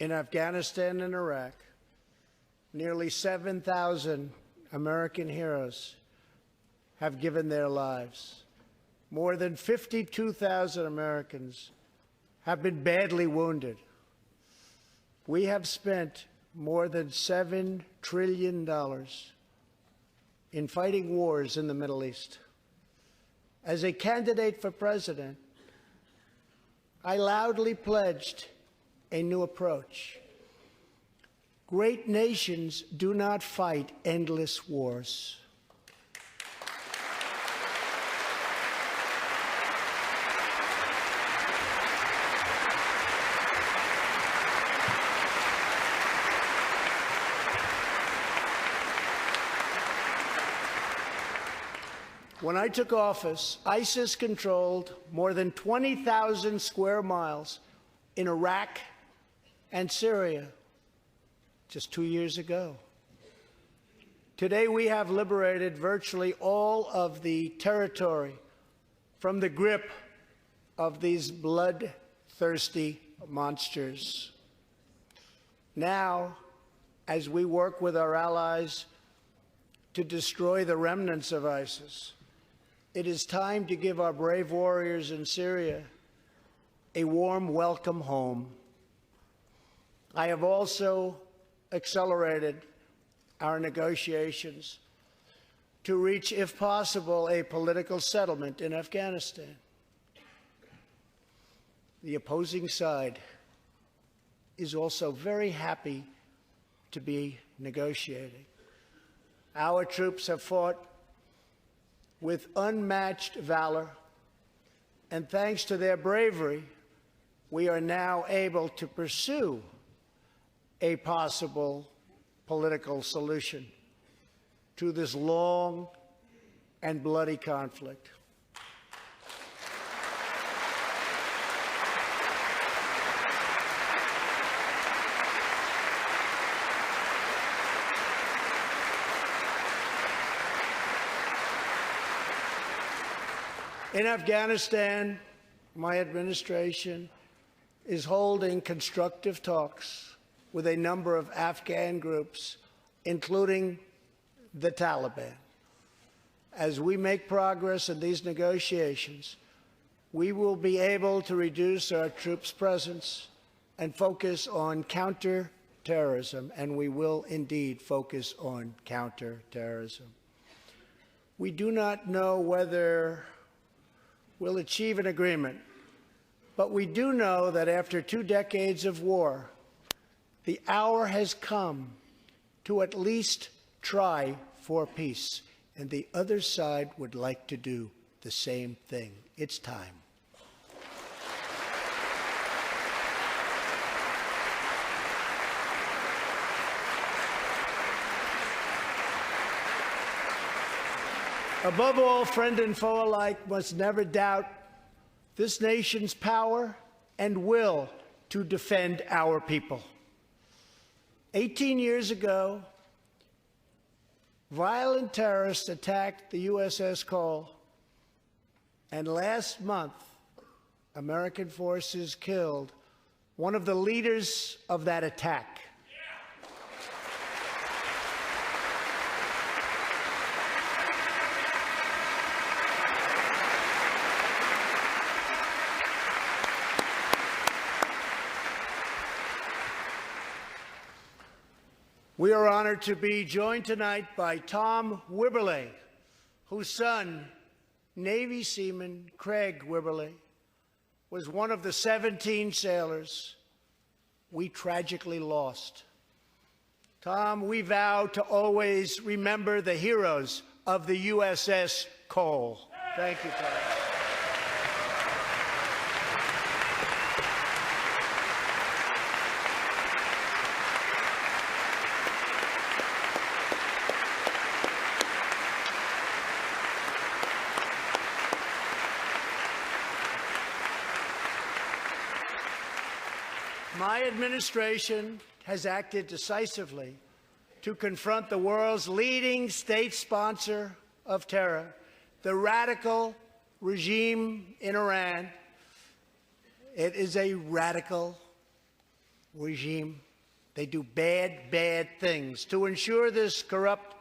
In Afghanistan and Iraq, nearly 7,000 American heroes have given their lives. More than 52,000 Americans have been badly wounded. We have spent more than $7 trillion in fighting wars in the Middle East. As a candidate for president, I loudly pledged a new approach. Great nations do not fight endless wars. When I took office, ISIS controlled more than 20,000 square miles in Iraq and Syria just 2 years ago. Today, we have liberated virtually all of the territory from the grip of these bloodthirsty monsters. Now, as we work with our allies to destroy the remnants of ISIS, it is time to give our brave warriors in Syria a warm welcome home. I have also accelerated our negotiations to reach, if possible, a political settlement in Afghanistan. The opposing side is also very happy to be negotiating. Our troops have fought with unmatched valor, and thanks to their bravery, we are now able to pursue a possible political solution to this long and bloody conflict. In Afghanistan, my administration is holding constructive talks with a number of Afghan groups, including the Taliban. As we make progress in these negotiations, we will be able to reduce our troops' presence and focus on counterterrorism, and we will indeed focus on counterterrorism. We do not know whether we'll achieve an agreement, but we do know that after 2 decades of war, the hour has come to at least try for peace, and the other side would like to do the same thing. It's time. Above all, friend and foe alike must never doubt this nation's power and will to defend our people. 18 years ago, violent terrorists attacked the USS Cole, and last month, American forces killed one of the leaders of that attack. We are honored to be joined tonight by Tom Wibberley, whose son, Navy seaman Craig Wibberley, was one of the 17 sailors we tragically lost Tom, we vow to always remember the heroes of the USS Cole. Thank you, Tom. My administration has acted decisively to confront the world's leading state sponsor of terror, the radical regime in Iran. It is a radical regime. They do bad, bad things. To ensure this corrupt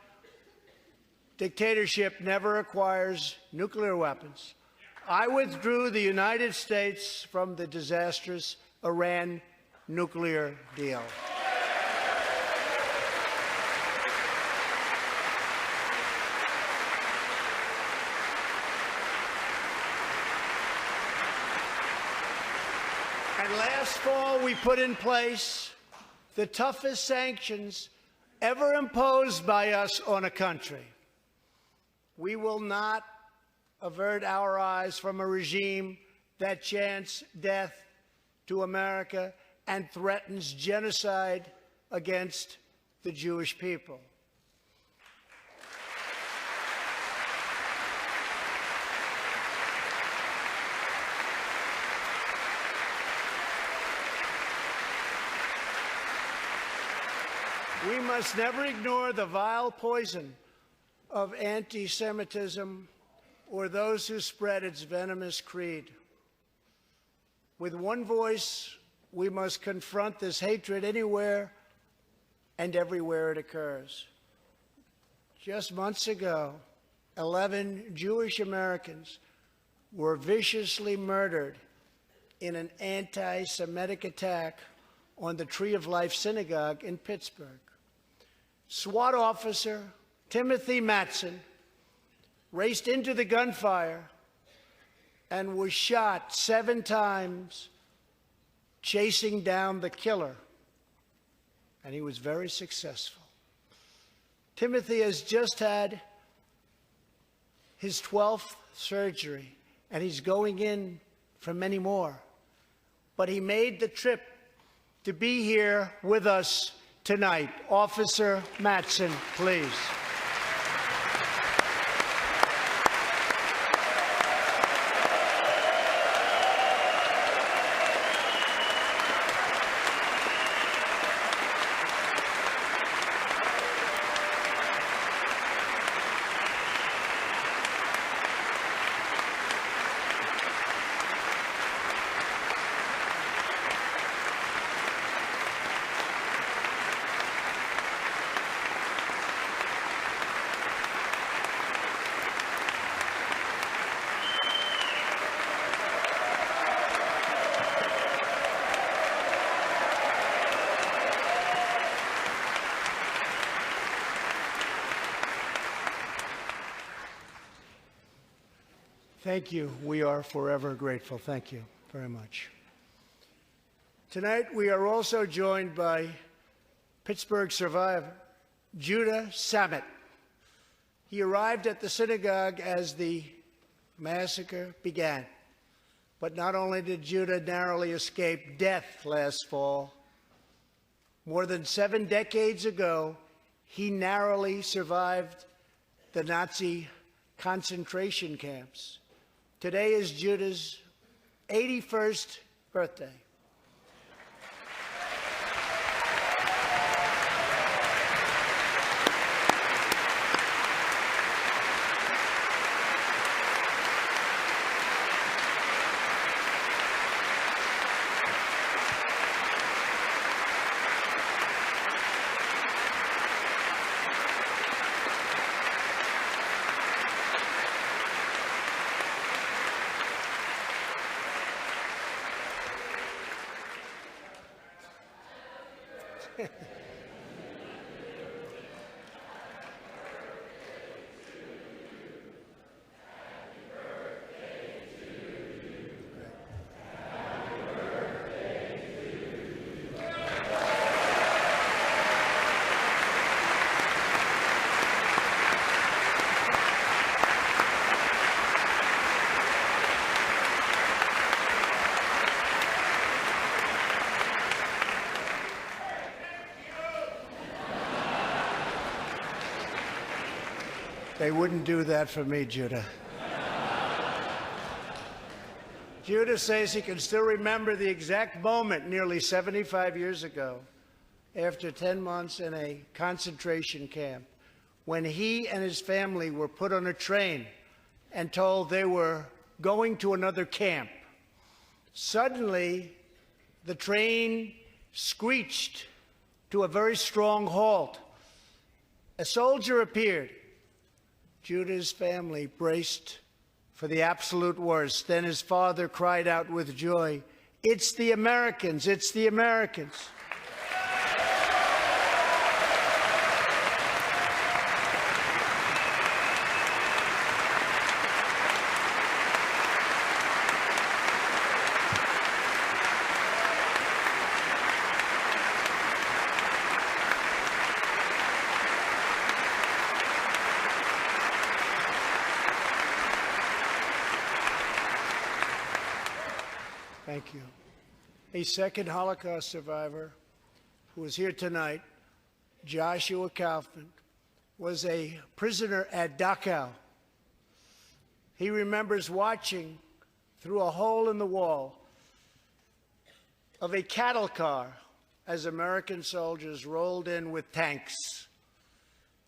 dictatorship never acquires nuclear weapons, I withdrew the United States from the disastrous Iran nuclear deal. And last fall, we put in place the toughest sanctions ever imposed by us on a country. We will not avert our eyes from a regime that chants death to America and threatens genocide against the Jewish people. We must never ignore the vile poison of anti-Semitism or those who spread its venomous creed. With one voice, we must confront this hatred anywhere and everywhere it occurs. Just months ago, 11 Jewish Americans were viciously murdered in an anti-Semitic attack on the Tree of Life Synagogue in Pittsburgh. SWAT officer Timothy Matson raced into the gunfire and was shot 7 times chasing down the killer, and he was very successful. Timothy has just had his 12th surgery, and he's going in for many more. But he made the trip to be here with us tonight. Officer Matson, please. Thank you. We are forever grateful. Thank you very much. Tonight, we are also joined by Pittsburgh survivor, Judah Samet. He arrived at the synagogue as the massacre began. But not only did Judah narrowly escape death last fall, more than 7 decades ago, he narrowly survived the Nazi concentration camps. Today is Judah's 81st birthday. They wouldn't do that for me, Judah. Judah says he can still remember the exact moment nearly 75 years ago, after 10 months in a concentration camp, when he and his family were put on a train and told they were going to another camp. Suddenly, the train screeched to a very strong halt. A soldier appeared. Judah's family braced for the absolute worst. Then his father cried out with joy, "It's the Americans! It's the Americans!" Thank you. A second Holocaust survivor who is here tonight, Joshua Kaufman, was a prisoner at Dachau. He remembers watching through a hole in the wall of a cattle car as American soldiers rolled in with tanks.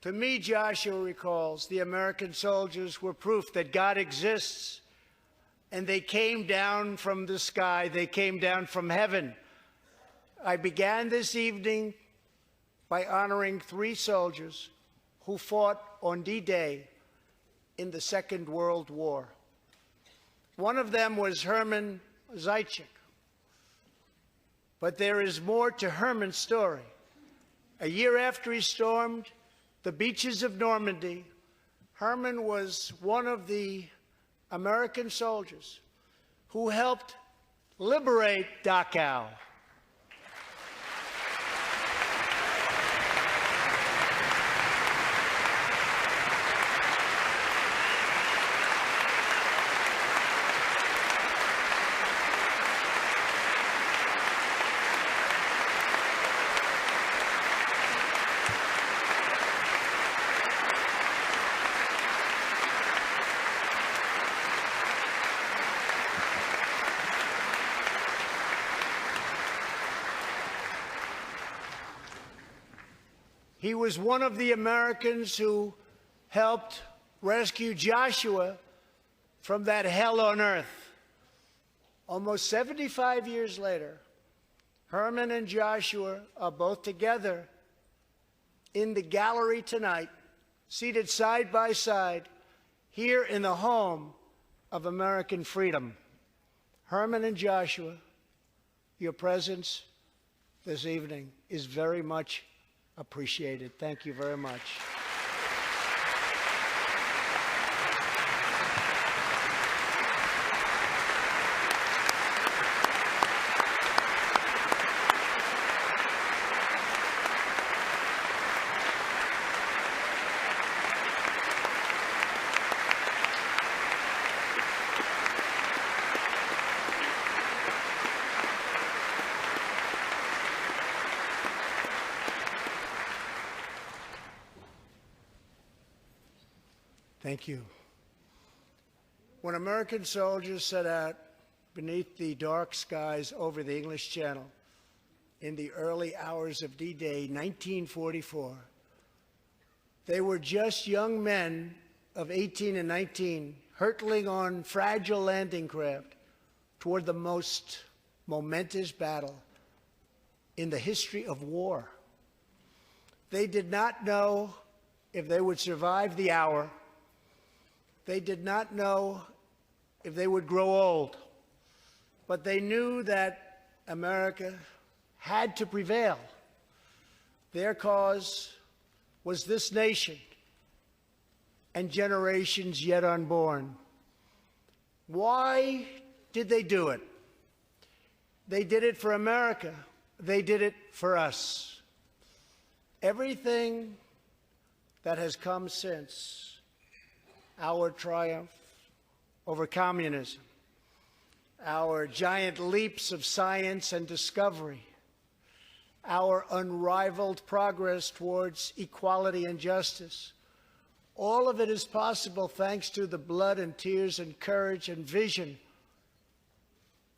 To me, Joshua recalls, the American soldiers were proof that God exists. And they came down from the sky. They came down from heaven. I began this evening by honoring 3 soldiers who fought on D-Day in the Second World War. One of them was Herman Zaitchik. But there is more to Herman's story. A year after he stormed the beaches of Normandy, Herman was one of the American soldiers who helped liberate Dachau. He was one of the Americans who helped rescue Joshua from that hell on earth. Almost 75 years later, Herman and Joshua are both together in the gallery tonight, seated side by side, here in the home of American freedom. Herman and Joshua, your presence this evening is very much appreciated. Thank you very much. Thank you. When American soldiers set out beneath the dark skies over the English Channel in the early hours of D-Day 1944, they were just young men of 18 and 19 hurtling on fragile landing craft toward the most momentous battle in the history of war. They did not know if they would survive the hour. They did not know if they would grow old, but they knew that America had to prevail. Their cause was this nation and generations yet unborn. Why did they do it? They did it for America. They did it for us. Everything that has come since our triumph over communism, our giant leaps of science and discovery, our unrivaled progress towards equality and justice, All of it is possible thanks to the blood and tears and courage and vision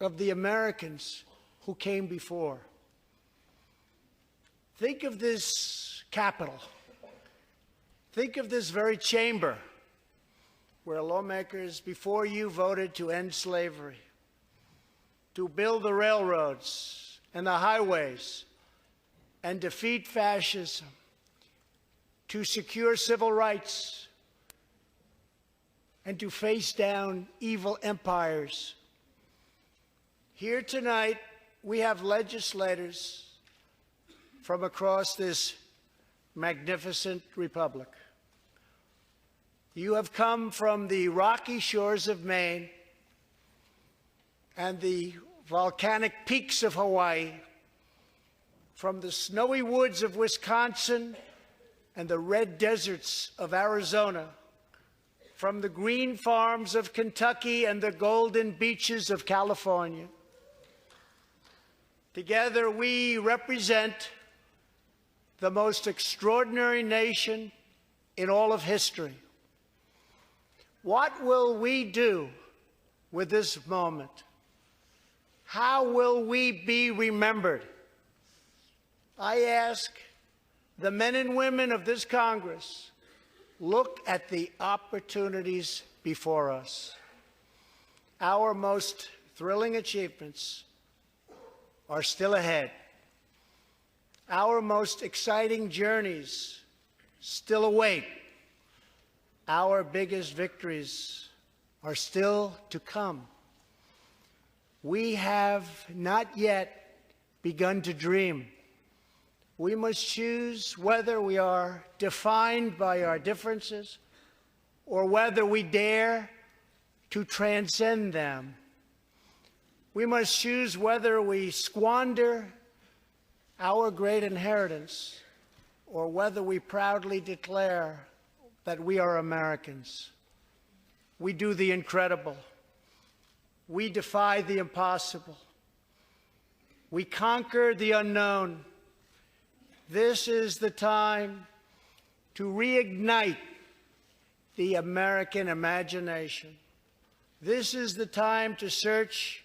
of the Americans who came before. Think of this Capitol. Think of this very chamber where lawmakers before you voted to end slavery, to build the railroads and the highways and defeat fascism, to secure civil rights, and to face down evil empires. Here tonight, we have legislators from across this magnificent republic. You have come from the rocky shores of Maine and the volcanic peaks of Hawaii, from the snowy woods of Wisconsin and the red deserts of Arizona, from the green farms of Kentucky and the golden beaches of California. Together we represent the most extraordinary nation in all of history. What will we do with this moment? How will we be remembered? I ask the men and women of this Congress, look at the opportunities before us. Our most thrilling achievements are still ahead. Our most exciting journeys still await. Our biggest victories are still to come. We have not yet begun to dream. We must choose whether we are defined by our differences or whether we dare to transcend them. We must choose whether we squander our great inheritance or whether we proudly declare that we are Americans. We do the incredible. We defy the impossible. We conquer the unknown. This is the time to reignite the American imagination. This is the time to search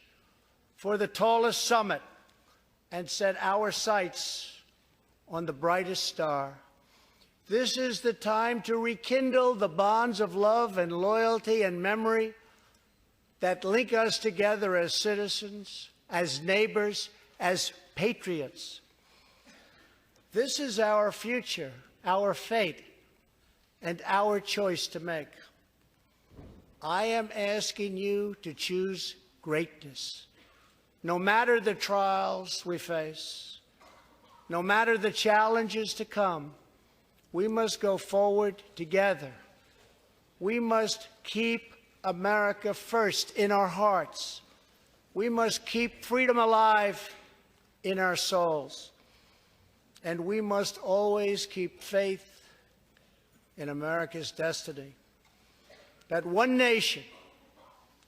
for the tallest summit and set our sights on the brightest star. This is the time to rekindle the bonds of love and loyalty and memory that link us together as citizens, as neighbors, as patriots. This is our future, our fate, and our choice to make. I am asking you to choose greatness. No matter the trials we face, no matter the challenges to come, we must go forward together. We must keep America first in our hearts. We must keep freedom alive in our souls. And we must always keep faith in America's destiny. That one nation,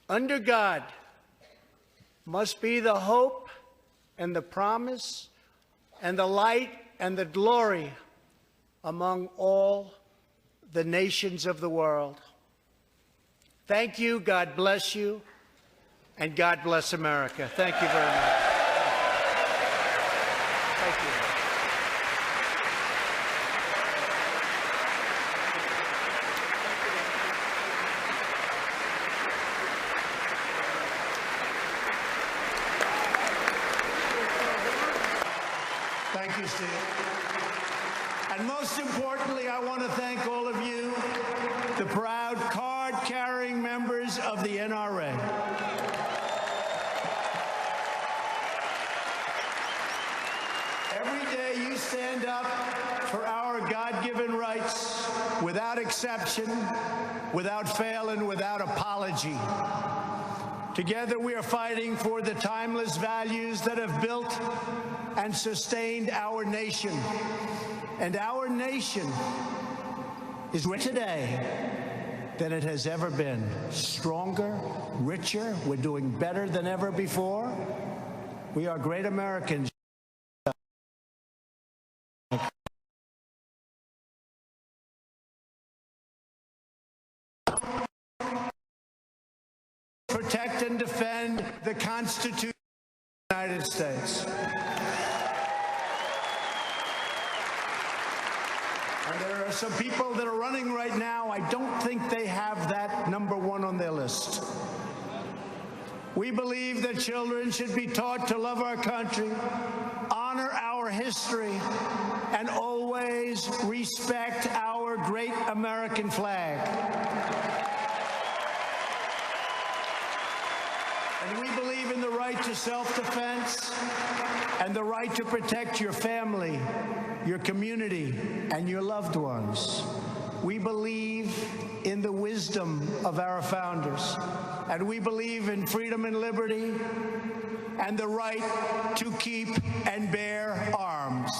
under God, must be the hope and the promise and the light and the glory among all the nations of the world. Thank you, God bless you, and God bless America. Thank you very much. Thank you. Thank you, Steve. And most importantly, I want to thank all of you, the proud card-carrying members of the NRA. Every day you stand up for our God-given rights without exception, without fail, and without apology. Together we are fighting for the timeless values that have built and sustained our nation. And our nation is richer today than it has ever been. Stronger, richer, we're doing better than ever before. We are great Americans. protect and defend the Constitution of the United States. And there are some people that are running right now, I don't think they have that number one on their list. We believe that children should be taught to love our country, honor our history, and always respect our great American flag. And we believe in the right to self-defense and the right to protect your family, your community, and your loved ones. We believe in the wisdom of our founders, and we believe in freedom and liberty and the right to keep and bear arms.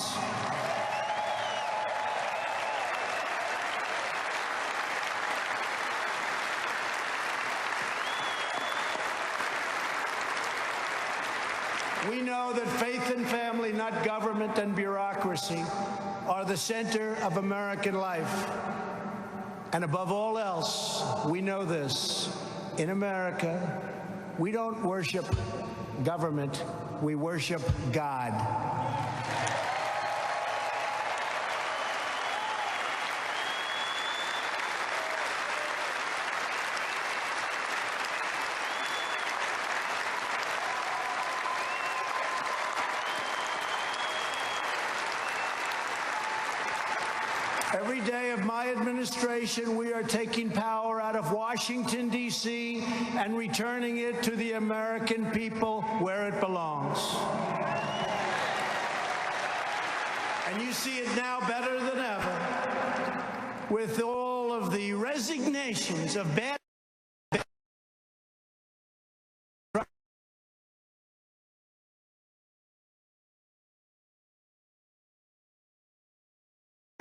We know that faith and family, not government and bureaucracy, are the center of American life. And above all else, we know this. In America, we don't worship government, we worship God. Every day of my administration, we are taking power out of Washington, D.C., and returning it to the American people where it belongs. And you see it now better than ever, with all of the resignations of bad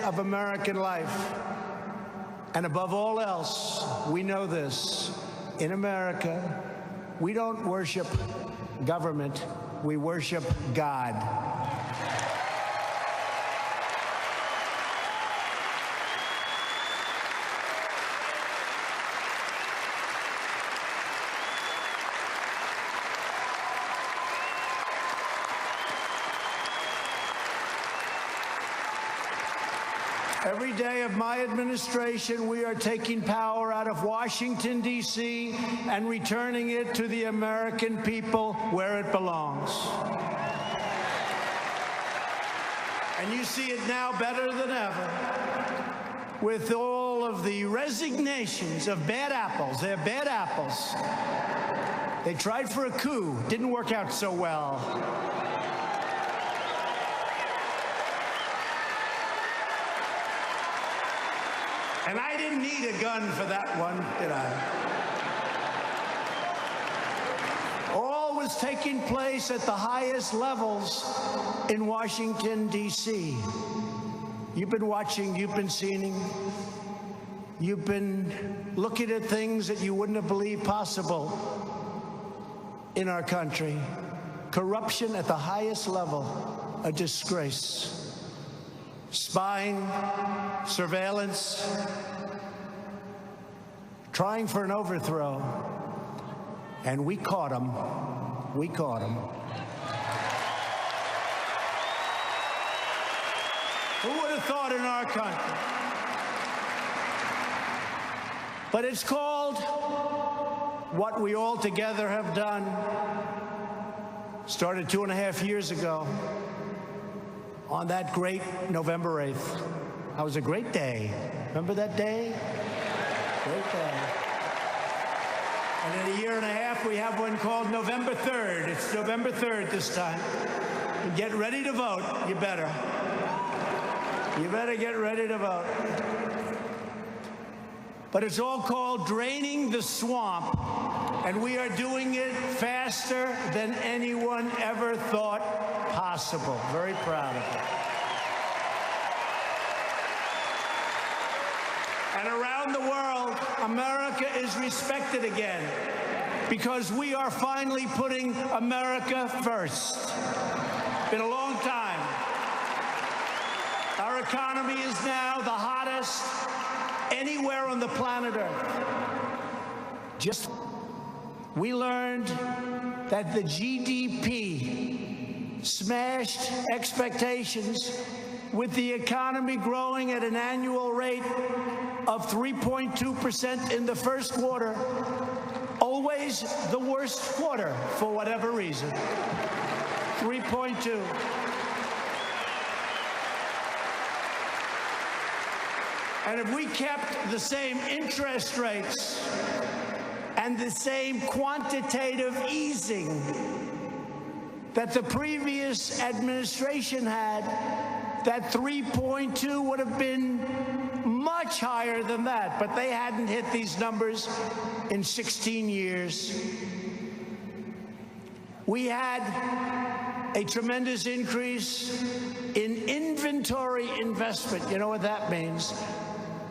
of American life. And above all else, we know this. In America, we don't worship government, we worship God. Every day of my administration, we are taking power out of Washington, D.C., and returning it to the American people where it belongs. And you see it now better than ever, with all of the resignations of bad apples. They're bad apples. They tried for a coup, didn't work out so well. And I didn't need a gun for that one, did I? All was taking place at the highest levels in Washington, D.C. You've been watching, you've been seeing, you've been looking at things that you wouldn't have believed possible in our country. Corruption at the highest level, a disgrace. Spying, surveillance, trying for an overthrow, and we caught him. We caught him. Who would have thought in our country? But it's called what we all together have done. Started 2.5 years ago. On that great November 8th. That was a great day. Remember that day? Great day. And in 1.5 years, we have one called November 3rd. It's November 3rd this time. And get ready to vote. You better. You better get ready to vote. But it's all called draining the swamp. And we are doing it faster than anyone ever thought possible. Very proud of it. And around the world, America is respected again because we are finally putting America first. Been a long time. Our economy is now the hottest anywhere on the planet Earth. we learned that the GDP smashed expectations, with the economy growing at an annual rate of 3.2% in the first quarter, always the worst quarter for whatever reason. 3.2. And if we kept the same interest rates and the same quantitative easing that the previous administration had, that 3.2 would have been much higher than that. But they hadn't hit these numbers in 16 years. We had a tremendous increase in inventory investment. You know what that means?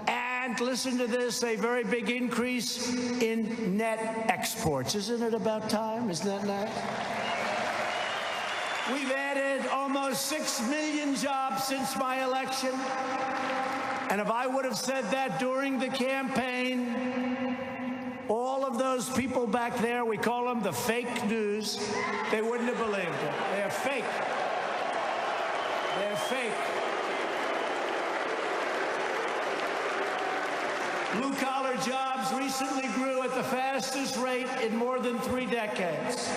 And listen to this, a very big increase in net exports. Isn't it about time? Isn't that nice? We've added almost 6 million jobs since my election. And if I would have said that during the campaign, all of those people back there, we call them the fake news, they wouldn't have believed it. They're fake. They're fake. Blue-collar jobs recently grew at the fastest rate in more than 3 decades.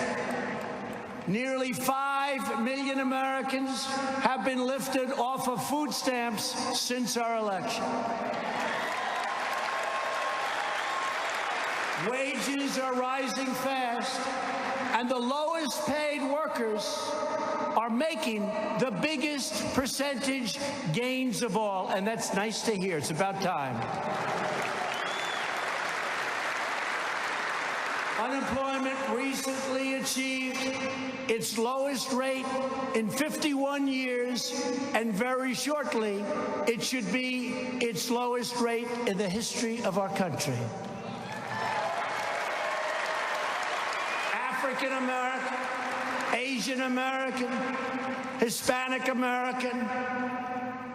Nearly 5 million Americans have been lifted off of food stamps since our election. Wages are rising fast, and the lowest paid workers are making the biggest percentage gains of all, and that's nice to hear. It's about time. Unemployment recently achieved its lowest rate in 51 years, and very shortly, it should be its lowest rate in the history of our country. African American, Asian American, Hispanic American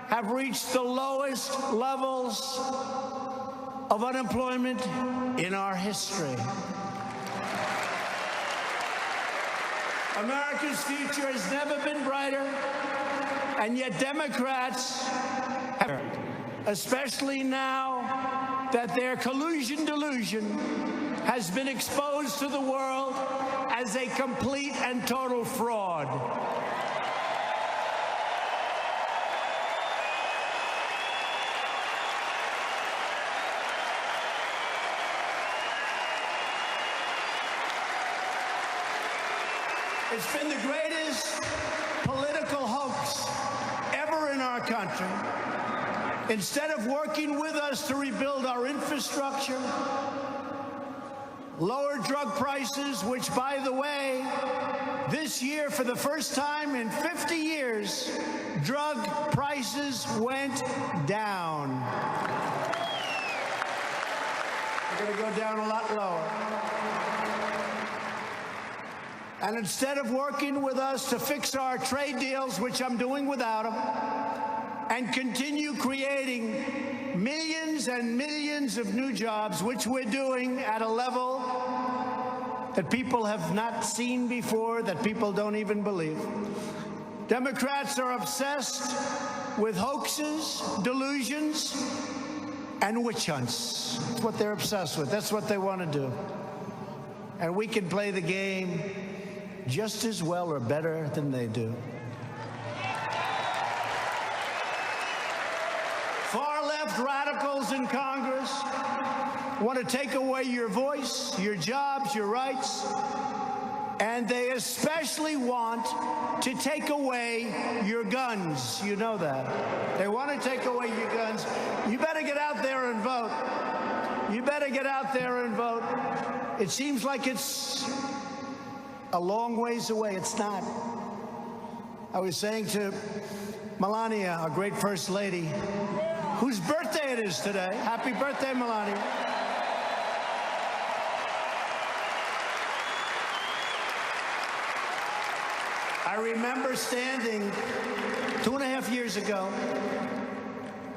have reached the lowest levels of unemployment in our history. America's future has never been brighter, and yet Democrats, especially now that their collusion delusion has been exposed to the world as a complete and total fraud. It's been the greatest political hoax ever in our country. Instead of working with us to rebuild our infrastructure, lower drug prices, which, by the way, this year, for the first time in 50 years, drug prices went down. They're going to go down a lot lower. And instead of working with us to fix our trade deals, which I'm doing without them, and continue creating millions and millions of new jobs, which we're doing at a level that people have not seen before, that people don't even believe. Democrats are obsessed with hoaxes, delusions, and witch hunts. That's what they're obsessed with. That's what they want to do. And we can play the game just as well or better than they do. Far-left radicals in Congress want to take away your voice, your jobs, your rights, and they especially want to take away your guns. You know that. They want to take away your guns. You better get out there and vote. You better get out there and vote. It seems like it's a long ways away. It's not. I was saying to Melania, our great First Lady, whose birthday it is today. Happy birthday, Melania. I remember standing 2.5 years ago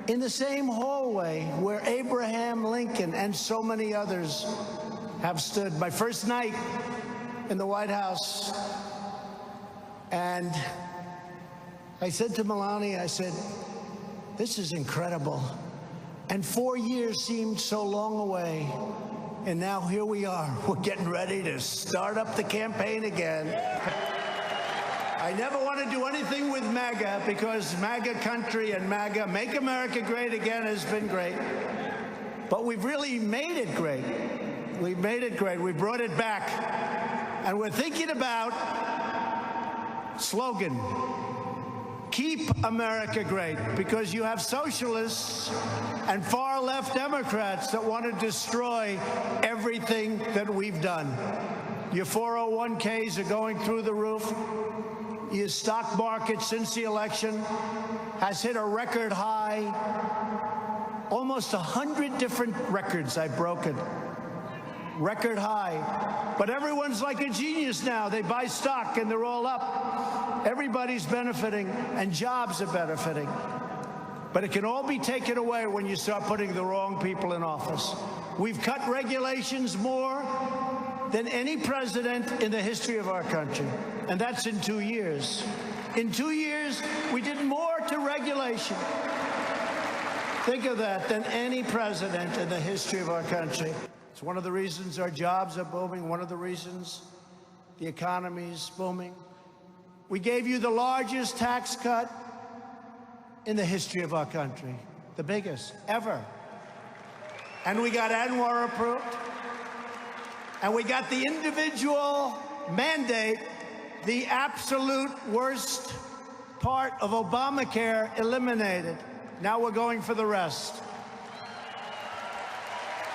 in the same hallway where Abraham Lincoln and so many others have stood. My first night in the White House, and I said to Melania, I said, this is incredible. And 4 years seemed so long away. And now here we are. We're getting ready to start up the campaign again. I never want to do anything with MAGA because MAGA country and MAGA, Make America Great Again, has been great. But we've really made it great. We've made it great. We brought it back. And we're thinking about slogan, Keep America Great, because you have socialists and far-left Democrats that want to destroy everything that we've done. Your 401ks are going through the roof. Your stock market since the election has hit a record high. Almost 100 different records I've broken. Record high. But everyone's like a genius now. They buy stock and they're all up. Everybody's benefiting and jobs are benefiting. But it can all be taken away when you start putting the wrong people in office. We've cut regulations more than any president in the history of our country. And that's in 2 years. In 2 years, we did more to regulation. Think of that, than any president in the history of our country. It's one of the reasons our jobs are booming, one of the reasons the economy's booming. We gave you the largest tax cut in the history of our country, the biggest ever. And we got Anwar approved. And we got the individual mandate, the absolute worst part of Obamacare, eliminated. Now we're going for the rest.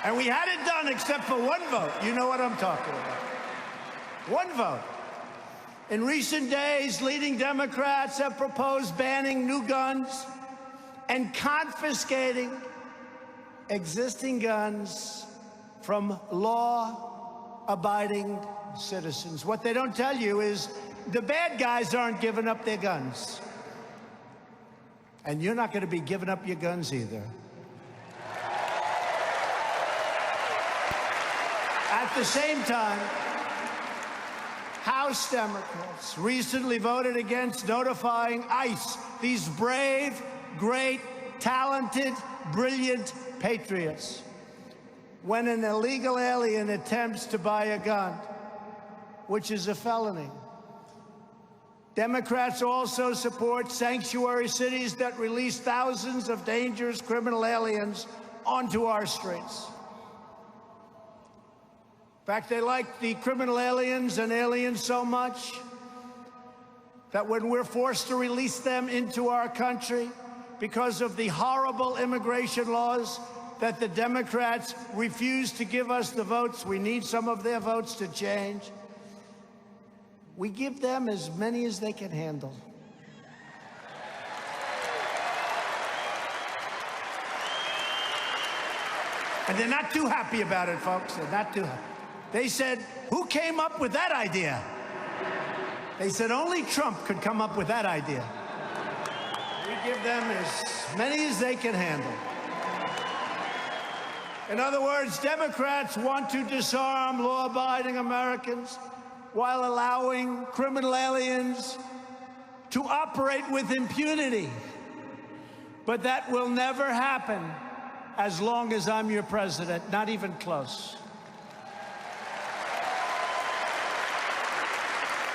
And we had it done except for one vote. You know what I'm talking about. One vote. In recent days, leading Democrats have proposed banning new guns and confiscating existing guns from law-abiding citizens. What they don't tell you is the bad guys aren't giving up their guns. And you're not going to be giving up your guns either. At the same time, House Democrats recently voted against notifying ICE, these brave, great, talented, brilliant patriots, when an illegal alien attempts to buy a gun, which is a felony. Democrats also support sanctuary cities that release thousands of dangerous criminal aliens onto our streets. In fact, they like the criminal aliens and aliens so much that when we're forced to release them into our country because of the horrible immigration laws that the Democrats refuse to give us the votes, we need some of their votes to change, we give them as many as they can handle. And they're not too happy about it, folks. They're not too happy. They said, who came up with that idea? They said only Trump could come up with that idea. We give them as many as they can handle. In other words, Democrats want to disarm law-abiding Americans while allowing criminal aliens to operate with impunity. But that will never happen as long as I'm your president, not even close.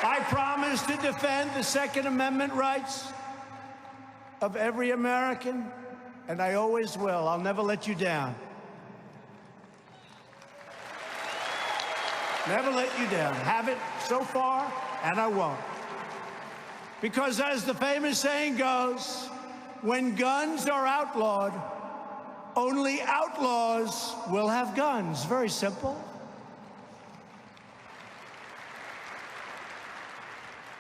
I promise to defend the Second Amendment rights of every American, and I always will. I'll never let you down. Never let you down. Haven't so far, and I won't. Because as the famous saying goes, when guns are outlawed, only outlaws will have guns. Very simple.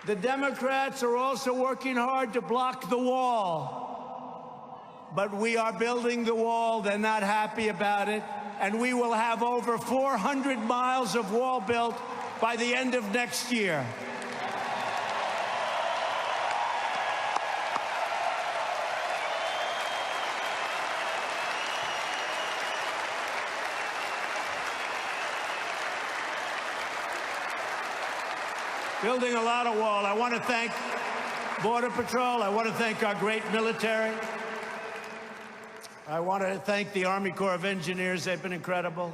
The Democrats are also working hard to block the wall. But we are building the wall. They're not happy about it. And we will have over 400 miles of wall built by the end of next year. building a lot of wall. I want to thank Border Patrol. I want to thank our great military. I want to thank the Army Corps of Engineers. They've been incredible.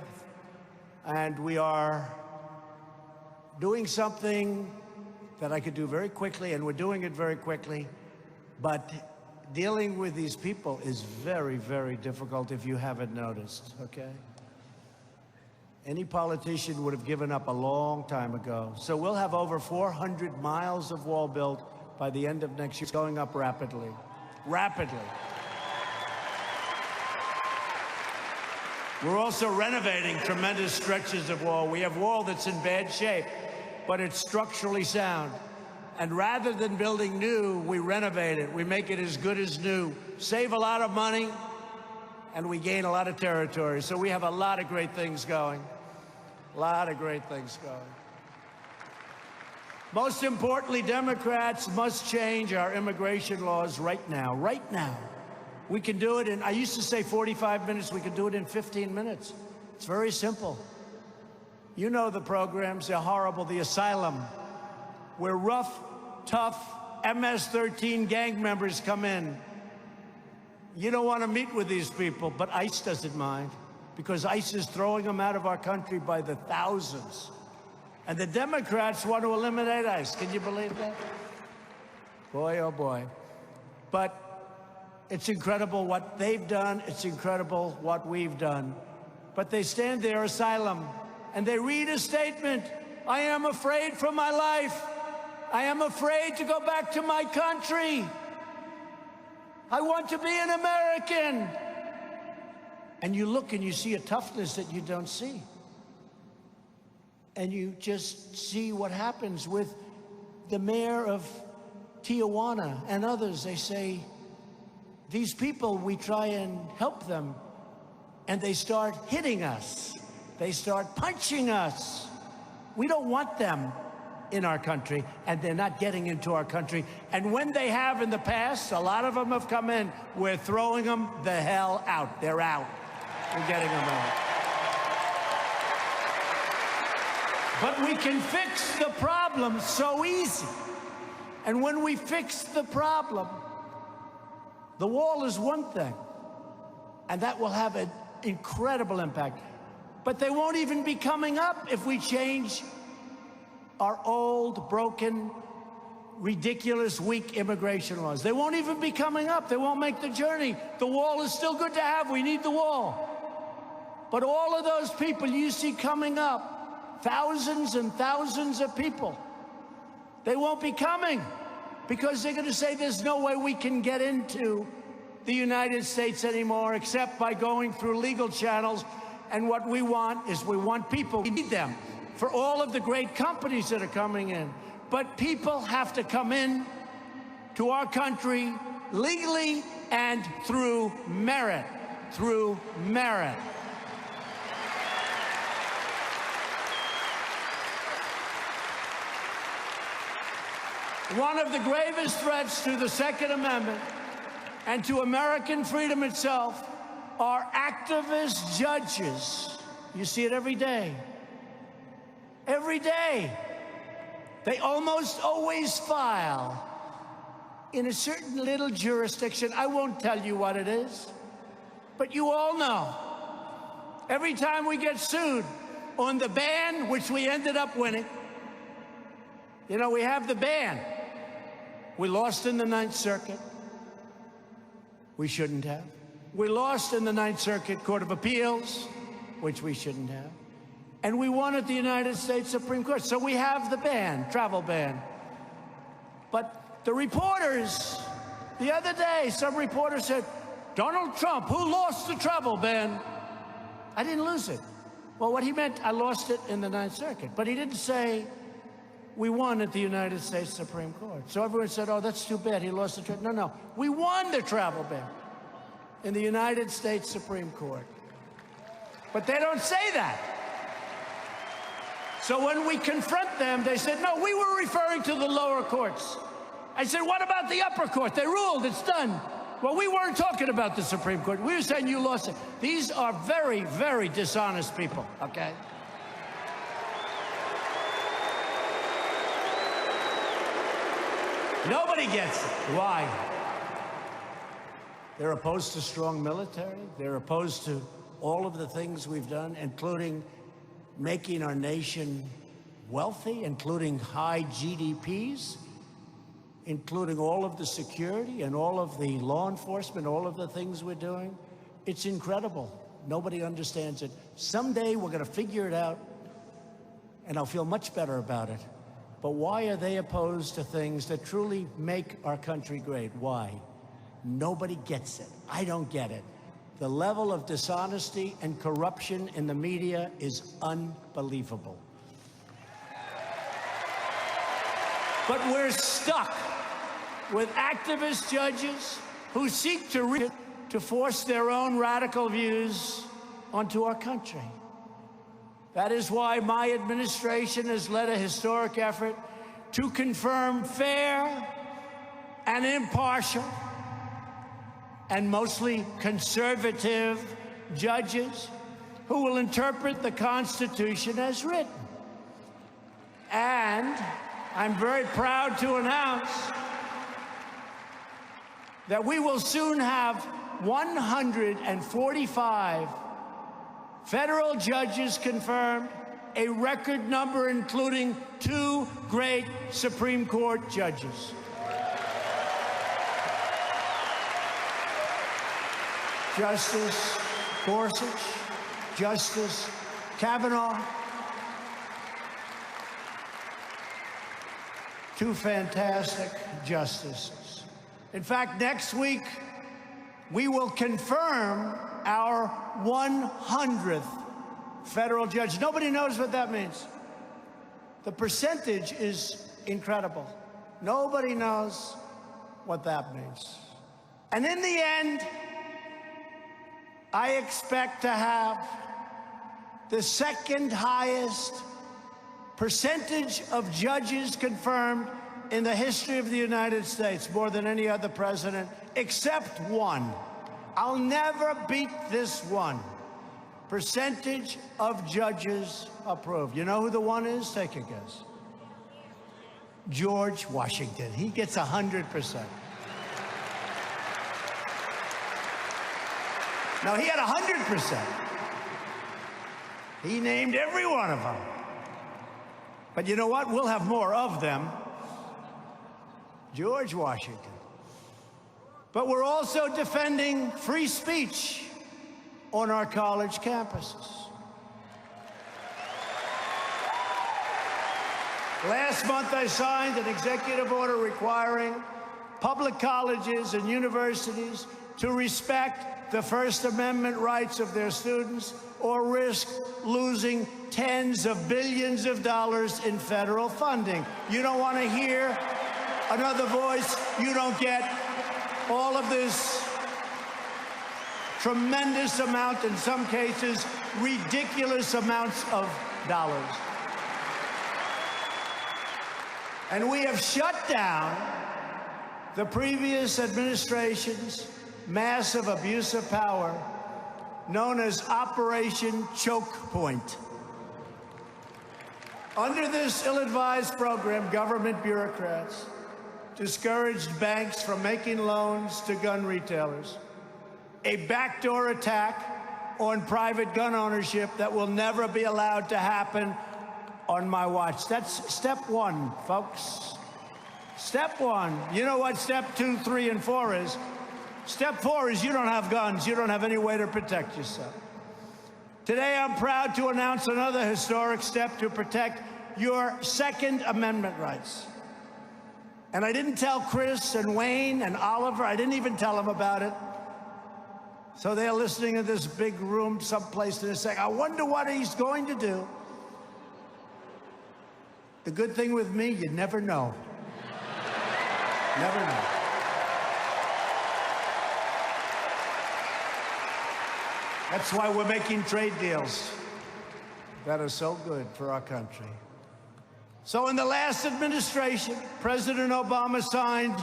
And we are doing something that I could do very quickly, and we're doing it very quickly. But dealing with these people is very, very difficult if you haven't noticed, okay? Any politician would have given up a long time ago. So we'll have over 400 miles of wall built by the end of next year. It's going up rapidly, rapidly. We're also renovating tremendous stretches of wall. We have wall that's in bad shape, but it's structurally sound. And rather than building new, we renovate it. We make it as good as new, save a lot of money, and we gain a lot of territory. So we have a lot of great things going. A lot of great things going. Most importantly, Democrats must change our immigration laws right now. Right now. We can do it in, I used to say 45 minutes. We can do it in 15 minutes. It's very simple. You know the programs. They're horrible. The asylum, where rough, tough MS-13 gang members come in. You don't want to meet with these people, but ICE doesn't mind, because ICE is throwing them out of our country by the thousands. And the Democrats want to eliminate ICE. Can you believe that? Boy, oh boy. But it's incredible what they've done. It's incredible what we've done. But they stand there, asylum, and they read a statement. I am afraid for my life. I am afraid to go back to my country. I want to be an American. And you look and you see a toughness that you don't see. And you just see what happens with the mayor of Tijuana and others. They say, these people, we try and help them, and they start hitting us. They start punching us. We don't want them in our country, and they're not getting into our country. And when they have in the past, a lot of them have come in, we're throwing them the hell out. They're out. We're getting them out. But we can fix the problem so easy. And when we fix the problem, the wall is one thing, and that will have an incredible impact. But they won't even be coming up if we change our old, broken, ridiculous, weak immigration laws. They won't even be coming up. They won't make the journey. The wall is still good to have. We need the wall. But all of those people you see coming up, thousands and thousands of people, they won't be coming, because they're going to say there's no way we can get into the United States anymore except by going through legal channels. And what we want is, we want people. We need them for all of the great companies that are coming in. But people have to come in to our country legally and through merit. Through merit. One of the gravest threats to the Second Amendment and to American freedom itself are activist judges. You see it every day. Every day. They almost always file in a certain little jurisdiction. I won't tell you what it is, but you all know. Every time we get sued on the ban, which we ended up winning, you know, we have the ban. We lost in the Ninth Circuit. We shouldn't have. We lost in the Ninth Circuit Court of Appeals, which we shouldn't have. And we won at the United States Supreme Court. So we have the ban, travel ban. But the reporters, the other day, some reporter said, Donald Trump, who lost the travel ban? I didn't lose it. Well, what he meant, I lost it in the Ninth Circuit. But he didn't say, we won at the United States Supreme Court. So everyone said, oh, that's too bad, he lost the travel. No, no, we won the travel ban in the United States Supreme Court. But they don't say that. So when we confront them, they said, no, we were referring to the lower courts. I said, what about the upper court? They ruled, it's done. Well, we weren't talking about the Supreme Court. We were saying you lost it. These are very, very dishonest people, okay? Nobody gets it. Why? They're opposed to strong military. They're opposed to all of the things we've done, including making our nation wealthy, including high GDPs, including all of the security and all of the law enforcement, all of the things we're doing. It's incredible. Nobody understands it. Someday we're going to figure it out, and I'll feel much better about it. But why are they opposed to things that truly make our country great? Why? Nobody gets it. I don't get it. The level of dishonesty and corruption in the media is unbelievable. But we're stuck with activist judges who seek to force their own radical views onto our country. That is why my administration has led a historic effort to confirm fair and impartial and mostly conservative judges who will interpret the Constitution as written. And I'm very proud to announce that we will soon have 145 federal judges confirmed, a record number including 2 great Supreme Court judges. Justice Gorsuch, Justice Kavanaugh, 2 fantastic justices. In fact, next week, we will confirm our 100th federal judge. Nobody knows what that means. The percentage is incredible. Nobody knows what that means. And in the end, I expect to have the second highest percentage of judges confirmed in the history of the United States, more than any other president, except one. I'll never beat this one. Percentage of judges approved. You know who the one is? Take a guess. George Washington. He gets 100%. No, he had 100%. He named every one of them. But you know what? We'll have more of them. George Washington. But we're also defending free speech on our college campuses. Last month, I signed an executive order requiring public colleges and universities to respect the First Amendment rights of their students or risk losing tens of billions of dollars in federal funding. You don't want to hear another voice. You don't get all of this tremendous amount, in some cases, ridiculous amounts of dollars. And we have shut down the previous administration's massive abuse of power, known as Operation Choke Point. Under this ill-advised program, government bureaucrats discouraged banks from making loans to gun retailers, a backdoor attack on private gun ownership that will never be allowed to happen on my watch. That's step 1, folks. Step 1. You know what step 2, 3, and 4 is? Step 4 is you don't have guns. You don't have any way to protect yourself. Today, I'm proud to announce another historic step to protect your Second Amendment rights. And I didn't tell Chris and Wayne and Oliver, I didn't even tell them about it. So they're listening in this big room someplace and they're saying, I wonder what he's going to do. The good thing with me, you never know. Never know. That's why we're making trade deals that are so good for our country. So in the last administration, President Obama signed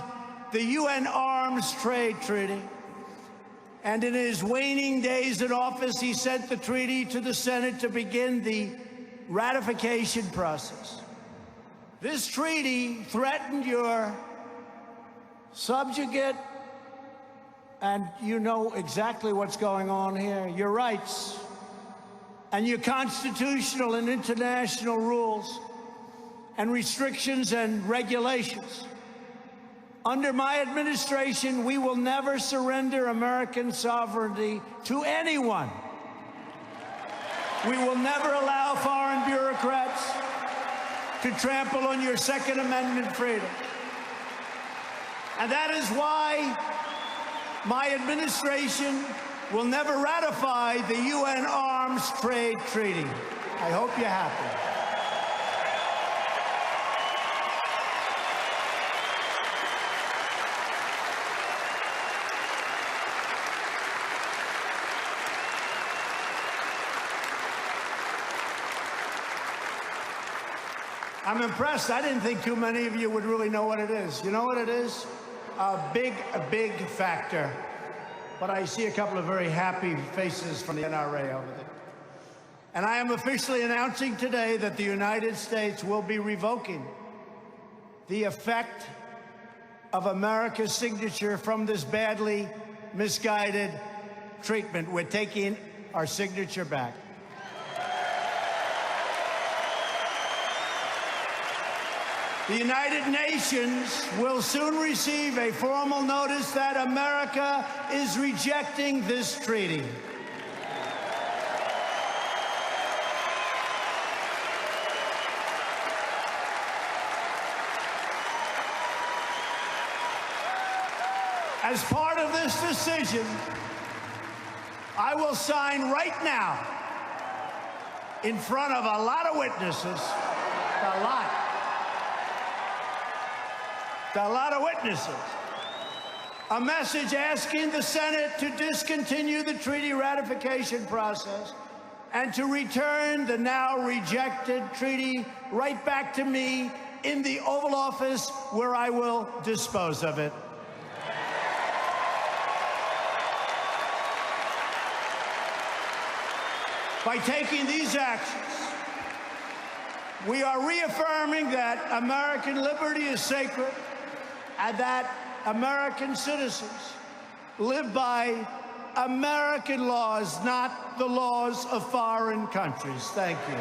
the UN Arms Trade Treaty. And in his waning days in office, he sent the treaty to the Senate to begin the ratification process. This treaty threatened your subjugate, and you know exactly what's going on here, your rights and your constitutional and international rules and restrictions and regulations. Under my administration, we will never surrender American sovereignty to anyone. We will never allow foreign bureaucrats to trample on your Second Amendment freedom. And that is why my administration will never ratify the UN Arms Trade Treaty. I hope you're happy. I'm impressed. I didn't think too many of you would really know what it is. You know what it is? A big factor. But I see a couple of very happy faces from the NRA over there. And I am officially announcing today that the United States will be revoking the effect of America's signature from this badly misguided treatment. We're taking our signature back. The United Nations will soon receive a formal notice that America is rejecting this treaty. As part of this decision, I will sign right now, in front of a lot of witnesses, a lot of witnesses, a message asking the Senate to discontinue the treaty ratification process and to return the now rejected treaty right back to me in the Oval Office, where I will dispose of it. By taking these actions, we are reaffirming that American liberty is sacred and that American citizens live by American laws, not the laws of foreign countries. Thank you.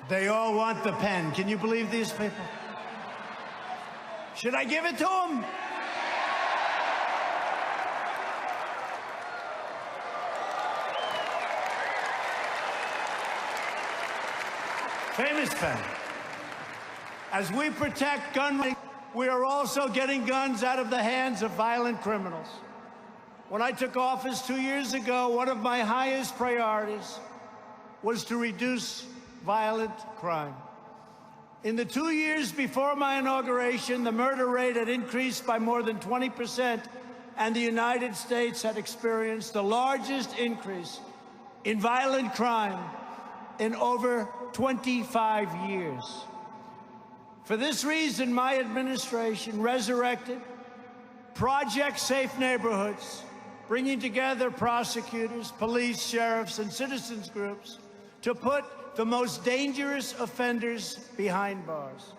They all want the pen. Can you believe these people? Should I give it to them? Famous pen. As we protect gun rights, we are also getting guns out of the hands of violent criminals. When I took office 2 years ago, one of my highest priorities was to reduce violent crime. In the 2 years before my inauguration, the murder rate had increased by more than 20%, and the United States had experienced the largest increase in violent crime in over 25 years. For this reason, my administration resurrected Project Safe Neighborhoods, bringing together prosecutors, police, sheriffs, and citizens groups to put the most dangerous offenders behind bars.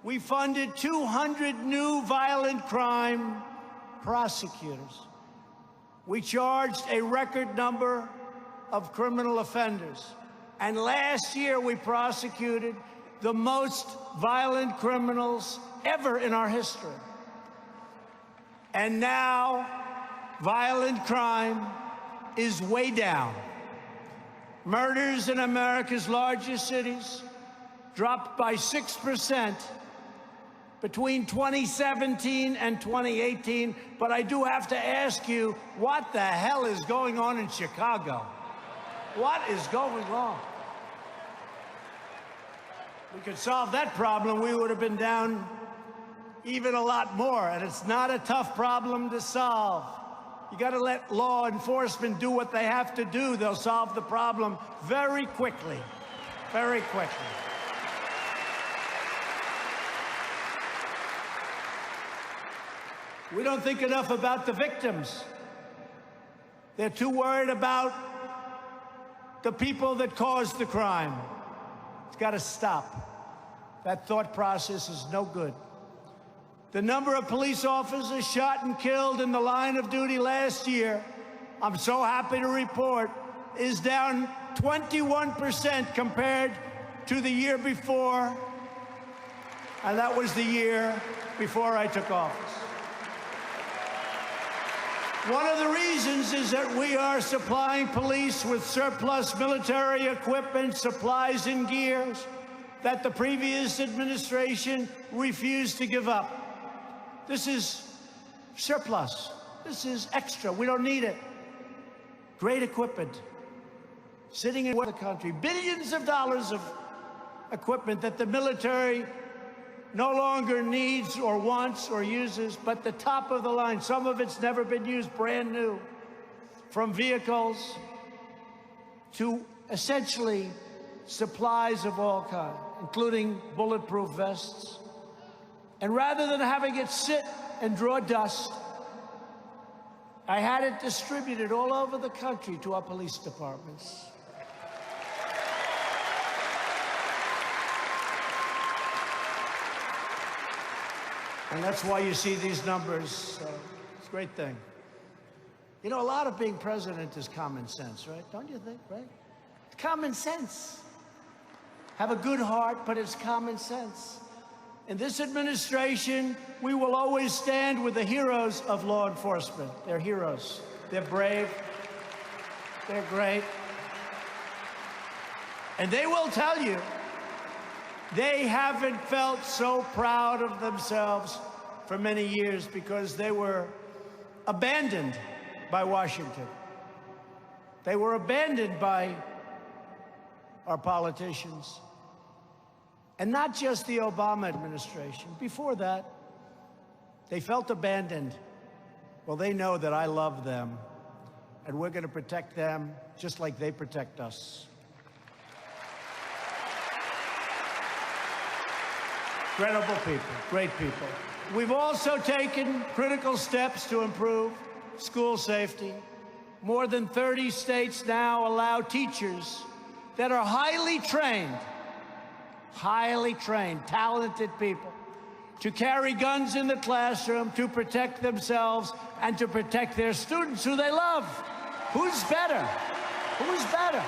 We funded 200 new violent crime prosecutors. We charged a record number of criminal offenders. And last year, we prosecuted the most violent criminals ever in our history. And now, violent crime is way down. Murders in America's largest cities dropped by 6% between 2017 and 2018, but I do have to ask you, what the hell is going on in Chicago? What is going on? We could solve that problem, we would have been down even a lot more, and it's not a tough problem to solve. You got to let law enforcement do what they have to do. They'll solve the problem very quickly, very quickly. We don't think enough about the victims. They're too worried about the people that caused the crime. It's got to stop. That thought process is no good. The number of police officers shot and killed in the line of duty last year, I'm so happy to report, is down 21% compared to the year before, and that was the year before I took office. One of the reasons is that we are supplying police with surplus military equipment, supplies, and gears that the previous administration refused to give up. This is surplus. This is extra. We don't need it. Great equipment sitting in the country. Billions of dollars of equipment that the military no longer needs or wants or uses, but the top of the line. Some of it's never been used, brand new, from vehicles to essentially supplies of all kinds, including bulletproof vests. And rather than having it sit and draw dust, I had it distributed all over the country to our police departments. And that's why you see these numbers. It's a great thing. You know, a lot of being president is common sense, right? Don't you think, right? It's common sense. Have a good heart, but it's common sense. In this administration, we will always stand with the heroes of law enforcement. They're heroes. They're brave. They're great. And they will tell you they haven't felt so proud of themselves for many years because they were abandoned by Washington. They were abandoned by our politicians. And not just the Obama administration. Before that, they felt abandoned. Well, they know that I love them, and we're going to protect them just like they protect us. Incredible people, great people. We've also taken critical steps to improve school safety. More than 30 states now allow teachers that are highly trained, talented people, to carry guns in the classroom to protect themselves and to protect their students who they love. Who's better? Who's better?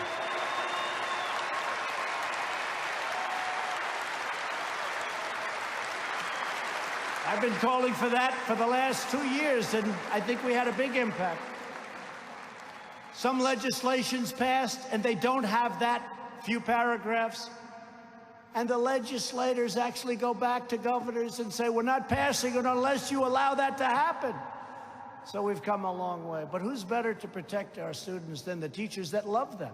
I've been calling for that for the last 2 years, and I think we had a big impact. Some legislation's passed, and they don't have that few paragraphs. And the legislators actually go back to governors and say, we're not passing it unless you allow that to happen. So we've come a long way. But who's better to protect our students than the teachers that love them?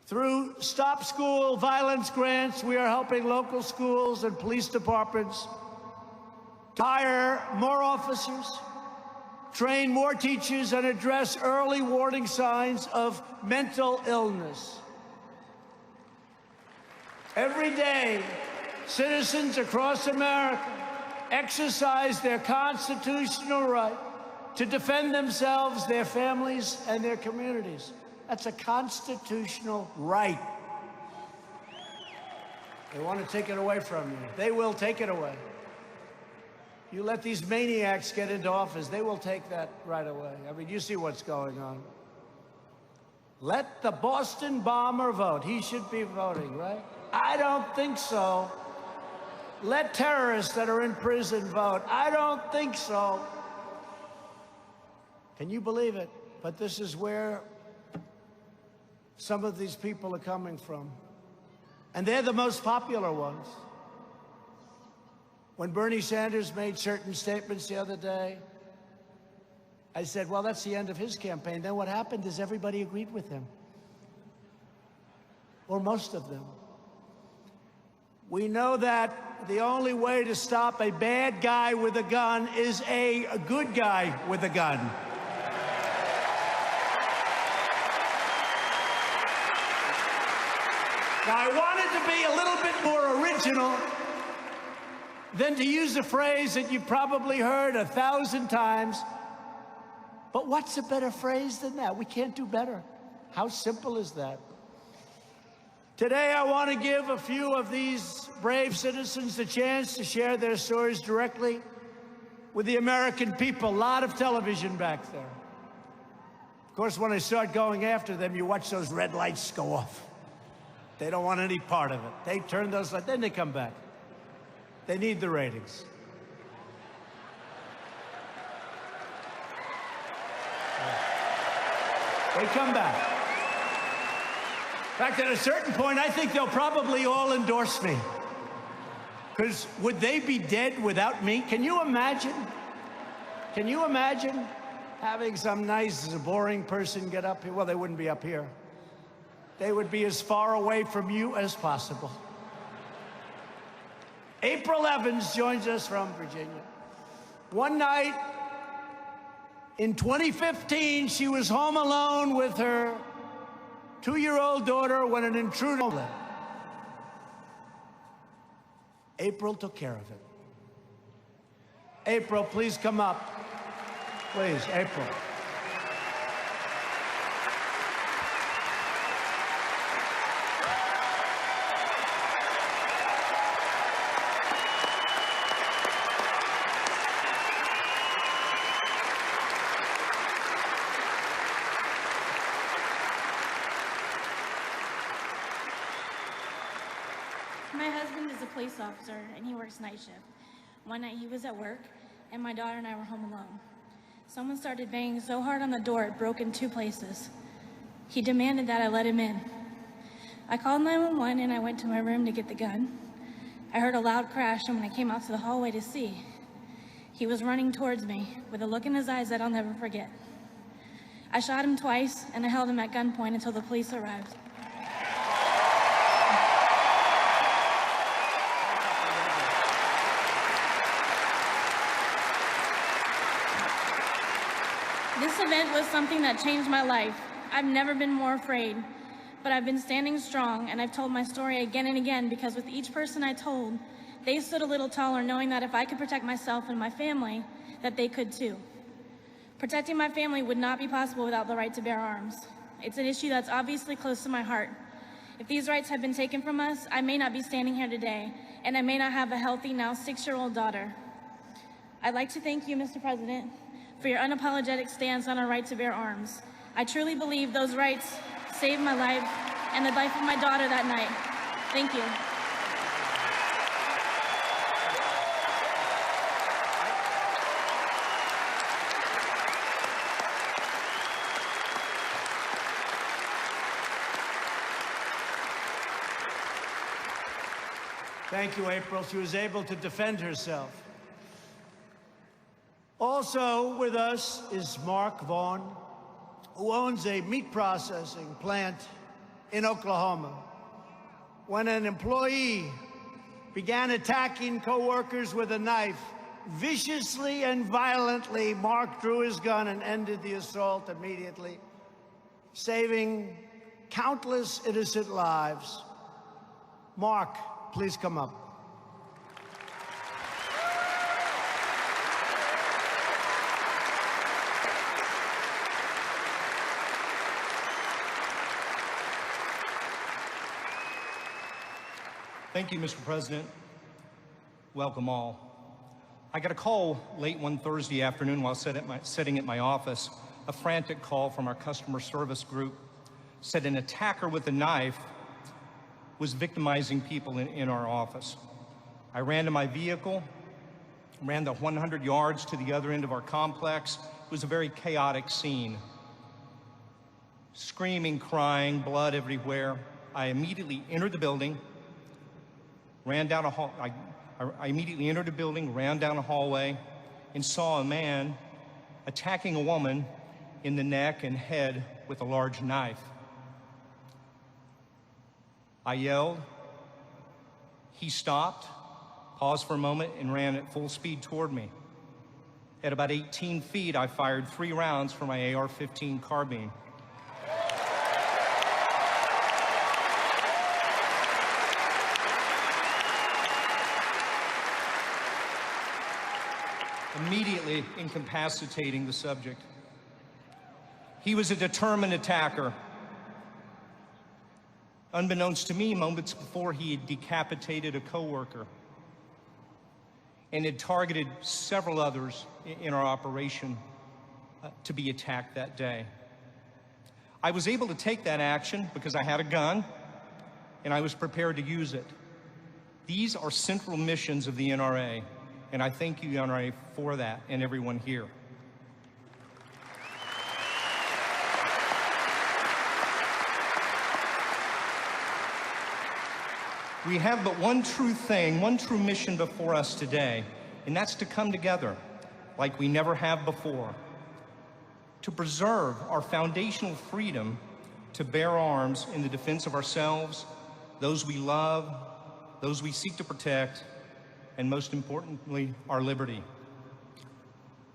Through Stop School Violence grants, we are helping local schools and police departments to hire more officers, train more teachers, and address early warning signs of mental illness. Every day, citizens across America exercise their constitutional right to defend themselves, their families, and their communities. That's a constitutional right. They want to take it away from you. They will take it away. You let these maniacs get into office, they will take that right away. I mean, you see what's going on. Let the Boston bomber vote. He should be voting, right? I don't think so. Let terrorists that are in prison vote. I don't think so. Can you believe it? But this is where some of these people are coming from. And they're the most popular ones. When Bernie Sanders made certain statements the other day, I said, well, that's the end of his campaign. Then what happened is everybody agreed with him, or most of them. We know that the only way to stop a bad guy with a gun is a good guy with a gun. Now, I wanted to be a little bit more original than to use a phrase that you've probably heard 1,000 times. But what's a better phrase than that? We can't do better. How simple is that? Today, I want to give a few of these brave citizens the chance to share their stories directly with the American people. A lot of television back there. Of course, when I start going after them, you watch those red lights go off. They don't want any part of it. They turn those lights, then they come back. They need the ratings. They come back. In fact, at a certain point, I think they'll probably all endorse me. Because would they be dead without me? Can you imagine? Can you imagine having some nice, boring person get up here? Well, they wouldn't be up here. They would be as far away from you as possible. April Evans joins us from Virginia. One night in 2015, she was home alone with her 2-year-old daughter when an intruder. April took care of it. April, please come up. Please, April. My husband is a police officer, and he works night shift. One night he was at work, and my daughter and I were home alone. Someone started banging so hard on the door it broke in 2 places. He demanded that I let him in. I called 911 and I went to my room to get the gun. I heard a loud crash, and when I came out to the hallway to see, he was running towards me with a look in his eyes that I'll never forget. I shot him twice, and I held him at gunpoint until the police arrived. This event was something that changed my life. I've never been more afraid, but I've been standing strong, and I've told my story again and again because with each person I told, they stood a little taller, knowing that if I could protect myself and my family, that they could too. Protecting my family would not be possible without the right to bear arms. It's an issue that's obviously close to my heart. If these rights had been taken from us, I may not be standing here today, and I may not have a healthy, now 6-year-old daughter. I'd like to thank you, Mr. President, for your unapologetic stance on our right to bear arms. I truly believe those rights saved my life and the life of my daughter that night. Thank you. Thank you, April. She was able to defend herself. Also with us is Mark Vaughn, who owns a meat processing plant in Oklahoma. When an employee began attacking coworkers with a knife, viciously and violently, Mark drew his gun and ended the assault immediately, saving countless innocent lives. Mark, please come up. Thank you, Mr. President. Welcome all. I got a call late one Thursday afternoon while sitting at my office. A frantic call from our customer service group said an attacker with a knife was victimizing people in our office. I ran to my vehicle, ran the 100 yards to the other end of our complex. It was a very chaotic scene. Screaming, crying, blood everywhere. I immediately entered the building, ran down a hall. I I immediately entered the building, ran down a hallway, and saw a man attacking a woman in the neck and head with a large knife. I yelled. He stopped, paused for a moment, and ran at full speed toward me. At about 18 feet, I fired 3 rounds from my AR-15 carbine. Immediately incapacitating the subject. He was a determined attacker. Unbeknownst to me, moments before, he had decapitated a coworker and had targeted several others in our operation to be attacked that day. I was able to take that action because I had a gun and I was prepared to use it. These are central missions of the NRA, and I thank you, NRA, for that, and everyone here. We have but one true thing, one true mission before us today, and that's to come together like we never have before, to preserve our foundational freedom to bear arms in the defense of ourselves, those we love, those we seek to protect, and most importantly, our liberty.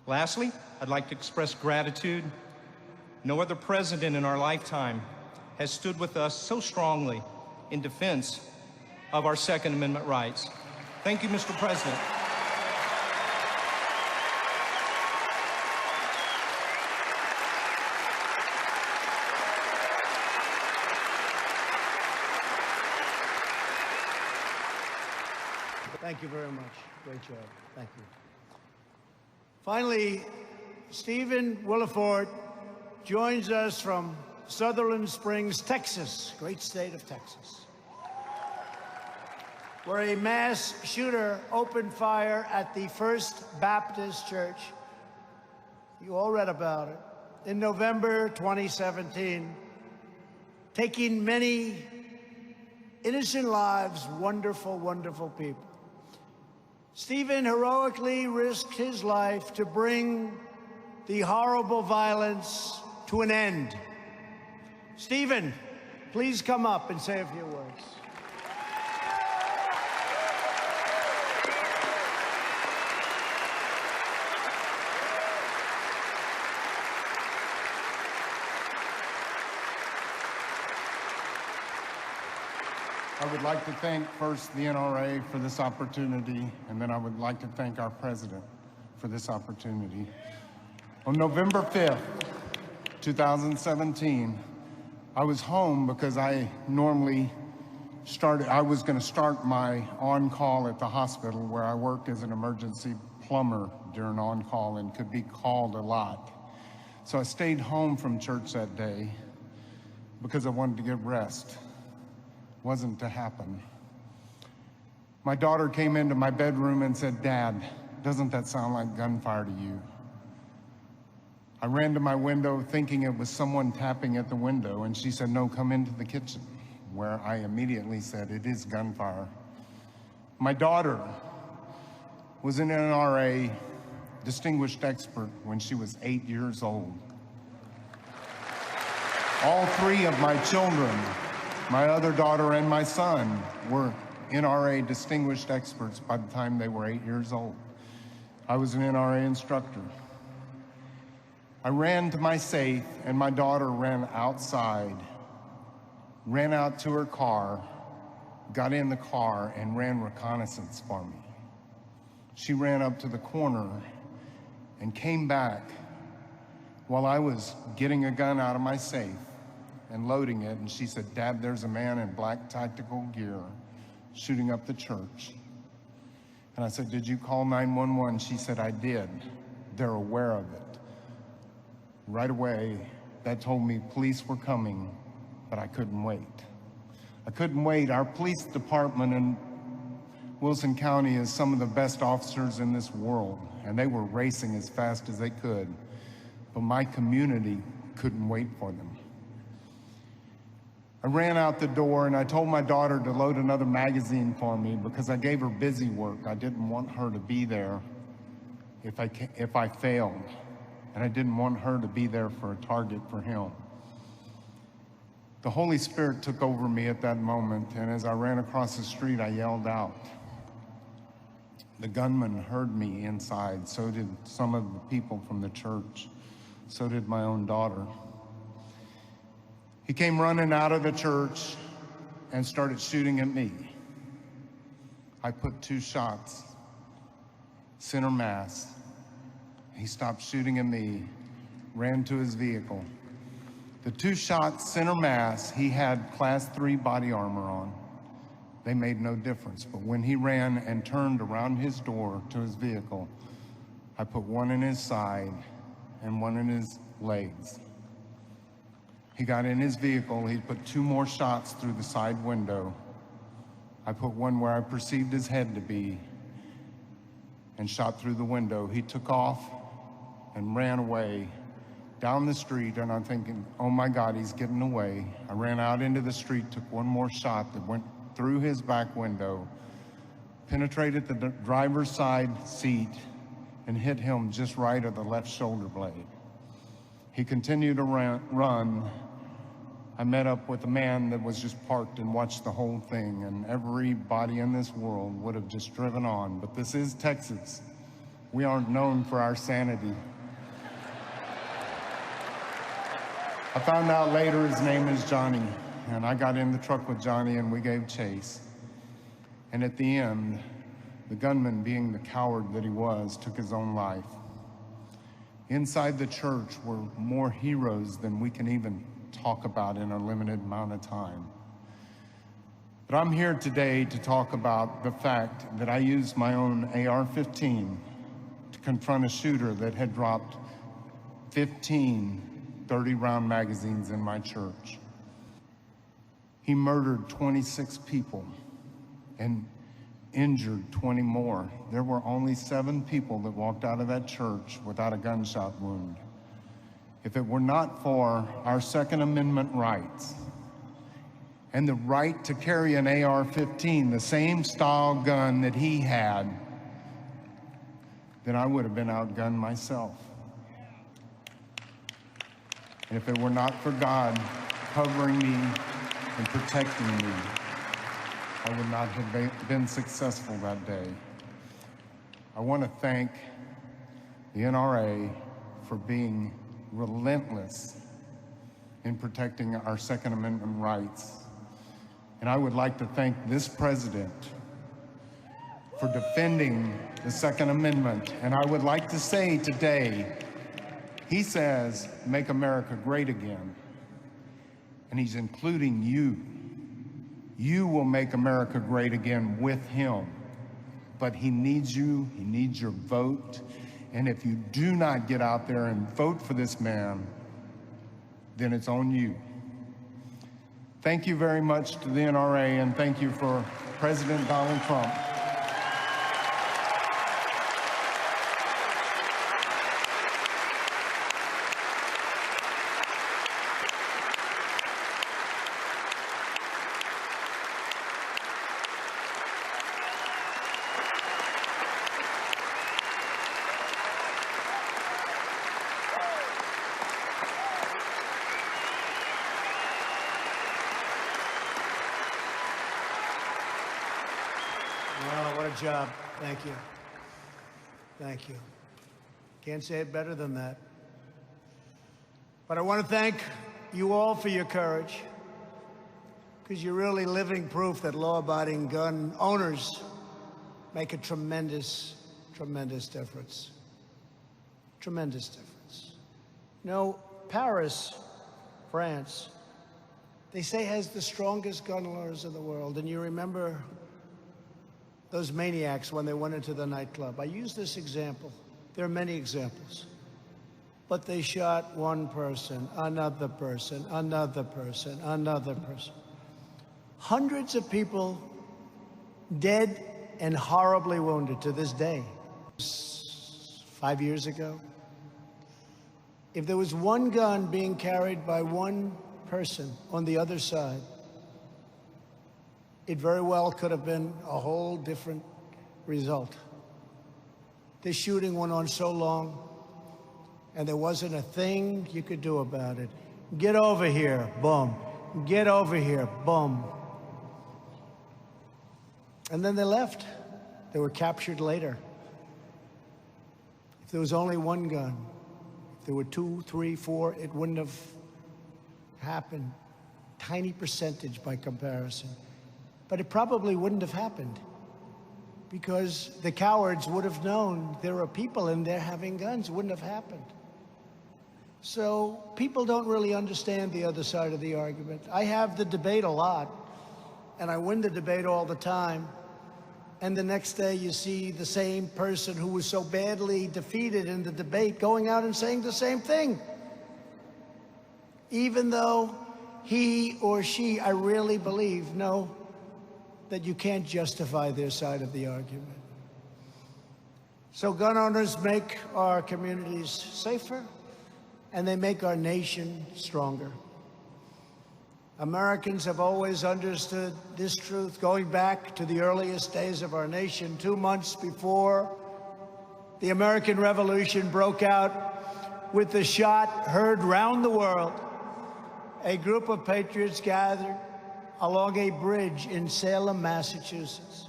Lastly, I'd like to express gratitude. No other president in our lifetime has stood with us so strongly in defense of our Second Amendment rights. Thank you, Mr. President. Thank you very much. Great job. Thank you. Finally, Stephen Williford joins us from Sutherland Springs, Texas, great state of Texas, where a mass shooter opened fire at the First Baptist Church. You all read about it. In November 2017, taking many innocent lives, wonderful, wonderful people. Stephen heroically risked his life to bring the horrible violence to an end. Stephen, please come up and say a few words. I would like to thank first the NRA for this opportunity, and then I would like to thank our president for this opportunity. On November 5th, 2017, I was home because I was going to start my on-call at the hospital where I worked as an emergency plumber during on-call and could be called a lot. So I stayed home from church that day because I wanted to get rest. Wasn't to happen. My daughter came into my bedroom and said, "Dad, doesn't that sound like gunfire to you?" I ran to my window thinking it was someone tapping at the window, and she said, "No, come into the kitchen," where I immediately said, "It is gunfire." My daughter was an NRA distinguished expert when she was 8 years old. All 3 of my children, my other daughter and my son, were NRA distinguished experts by the time they were 8 years old. I was an NRA instructor. I ran to my safe, and my daughter ran outside, ran out to her car, got in the car, and ran reconnaissance for me. She ran up to the corner and came back while I was getting a gun out of my safe and loading it, and she said, "Dad, there's a man in black tactical gear shooting up the church." And I said, "Did you call 911? She said, "I did. They're aware of it." Right away, that told me police were coming, but I couldn't wait. I couldn't wait. Our police department in Wilson County is some of the best officers in this world, and they were racing as fast as they could, but my community couldn't wait for them. I ran out the door and I told my daughter to load another magazine for me because I gave her busy work. I didn't want her to be there if I failed, and I didn't want her to be there for a target for him. The Holy Spirit took over me at that moment, and as I ran across the street, I yelled out. The gunman heard me inside, so did some of the people from the church, so did my own daughter. He came running out of the church and started shooting at me. I put 2 shots, center mass. He stopped shooting at me, ran to his vehicle. The 2 shots, center mass, he had class 3 body armor on. They made no difference, but when he ran and turned around his door to his vehicle, I put 1 in his side and 1 in his legs. He got in his vehicle, he put 2 more shots through the side window. I put 1 where I perceived his head to be and shot through the window. He took off and ran away down the street, and I'm thinking, oh my God, he's getting away. I ran out into the street, took 1 more shot that went through his back window, penetrated the driver's side seat, and hit him just right at the left shoulder blade. He continued to run. I met up with a man that was just parked and watched the whole thing, and everybody in this world would have just driven on. But this is Texas. We aren't known for our sanity. I found out later his name is Johnny, and I got in the truck with Johnny and we gave chase. And at the end, the gunman, being the coward that he was, took his own life. Inside the church were more heroes than we can even talk about in a limited amount of time. But I'm here today to talk about the fact that I used my own AR-15 to confront a shooter that had dropped 15 30-round magazines in my church. He murdered 26 people and injured 20 more. There were only 7 people that walked out of that church without a gunshot wound. If it were not for our Second Amendment rights and the right to carry an AR-15, the same style gun that he had, then I would have been outgunned myself. And if it were not for God covering me and protecting me, I would not have been successful that day. I want to thank the NRA for being relentless in protecting our Second Amendment rights. And I would like to thank this president for defending the Second Amendment. And I would like to say today, he says, make America great again. And he's including you. You will make America great again with him. But he needs you, he needs your vote. And if you do not get out there and vote for this man, then it's on you. Thank you very much to the NRA, and thank you for President Donald Trump. Oh, what a job. Thank you. Thank you. Can't say it better than that. But I want to thank you all for your courage, because you're really living proof that law-abiding gun owners make a tremendous, tremendous difference. Tremendous difference. You know, Paris, France, they say has the strongest gun laws in the world. And you remember those maniacs when they went into the nightclub. I use this example. There are many examples. But they shot one person, another person, another person, another person. Hundreds of people dead and horribly wounded to this day. 5 years ago, if there was one gun being carried by one person on the other side, it very well could have been a whole different result. This shooting went on so long, and there wasn't a thing you could do about it. Get over here, boom. Get over here, boom. And then they left. They were captured later. If there was only one gun, if there were 2, 3, 4, it wouldn't have happened. Tiny percentage by comparison. But it probably wouldn't have happened because the cowards would have known there are people in there having guns. It wouldn't have happened. So people don't really understand the other side of the argument. I have the debate a lot, and I win the debate all the time. And the next day you see the same person who was so badly defeated in the debate going out and saying the same thing. Even though he or she, I really believe, know that you can't justify their side of the argument. So gun owners make our communities safer, and they make our nation stronger. Americans have always understood this truth going back to the earliest days of our nation. 2 months before the American Revolution broke out, with the shot heard round the world, a group of patriots gathered along a bridge in Salem, Massachusetts.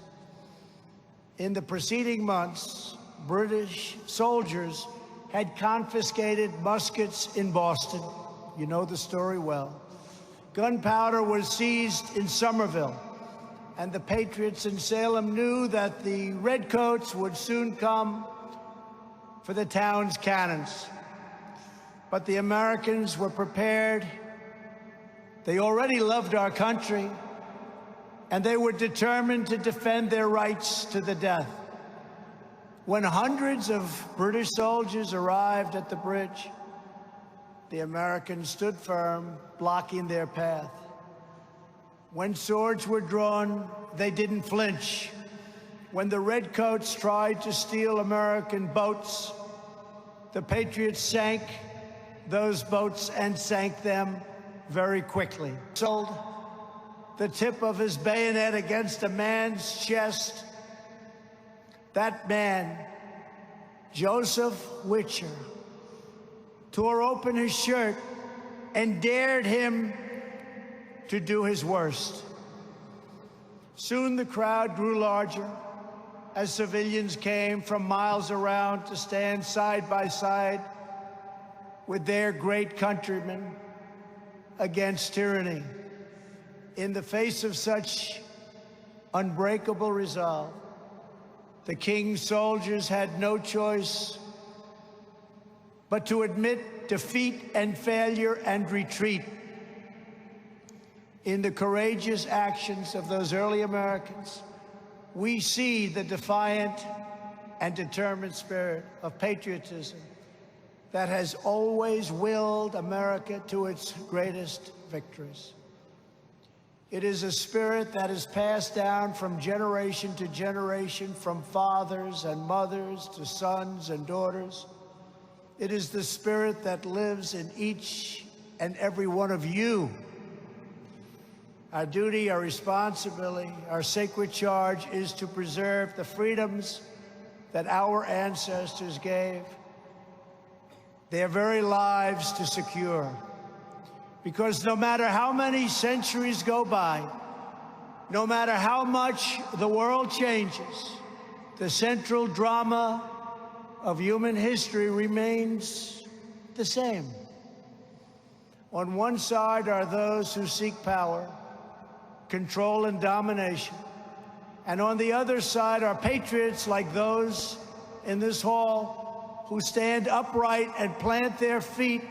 In the preceding months, British soldiers had confiscated muskets in Boston. You know the story well. Gunpowder was seized in Somerville, and the patriots in Salem knew that the redcoats would soon come for the town's cannons. But the Americans were prepared. They already loved our country, and they were determined to defend their rights to the death. When hundreds of British soldiers arrived at the bridge, the Americans stood firm, blocking their path. When swords were drawn, they didn't flinch. When the redcoats tried to steal American boats, the patriots sank those boats and sank them very quickly. Sold the tip of his bayonet against a man's chest. That man, Joseph Witcher, tore open his shirt and dared him to do his worst. Soon the crowd grew larger as civilians came from miles around to stand side by side with their great countrymen against tyranny. In the face of such unbreakable resolve, the king's soldiers had no choice but to admit defeat and failure and retreat. In the courageous actions of those early Americans, we see the defiant and determined spirit of patriotism that has always willed America to its greatest victories. It is a spirit that is passed down from generation to generation, from fathers and mothers to sons and daughters. It is the spirit that lives in each and every one of you. Our duty, our responsibility, our sacred charge is to preserve the freedoms that our ancestors gave their very lives to secure. Because no matter how many centuries go by, no matter how much the world changes, the central drama of human history remains the same. On one side are those who seek power, control, and domination. And on the other side are patriots like those in this hall who stand upright and plant their feet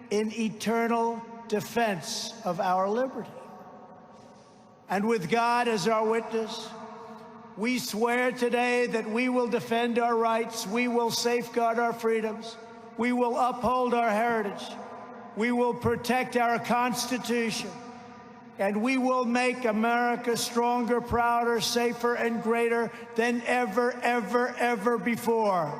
in eternal defense of our liberty. And with God as our witness, we swear today that we will defend our rights, we will safeguard our freedoms, we will uphold our heritage, we will protect our Constitution, and we will make America stronger, prouder, safer, and greater than ever, ever, ever before.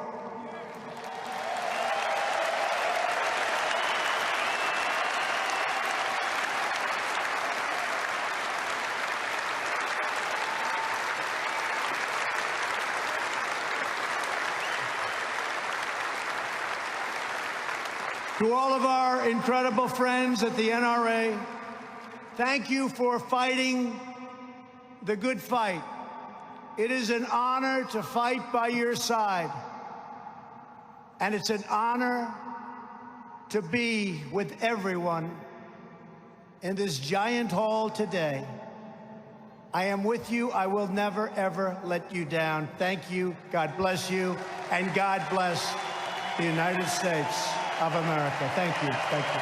To all of our incredible friends at the NRA, thank you for fighting the good fight. It is an honor to fight by your side, and it's an honor to be with everyone in this giant hall today. I am with you. I will never, ever let you down. Thank you. God bless you. And God bless the United States of America. Thank you. Thank you.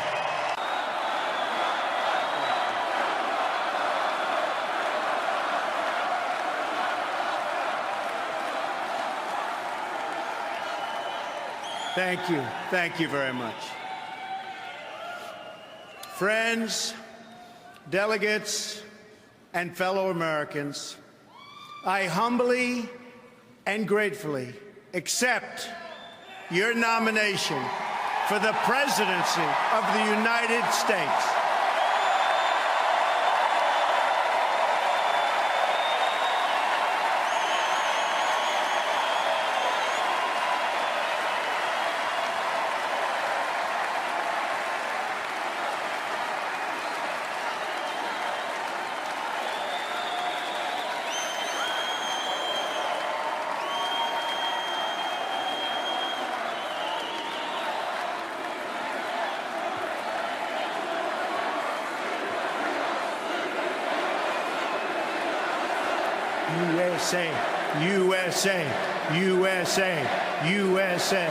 Thank you. Thank you very much. Friends, delegates, and fellow Americans, I humbly and gratefully accept your nomination for the presidency of the United States. USA, USA, USA, USA.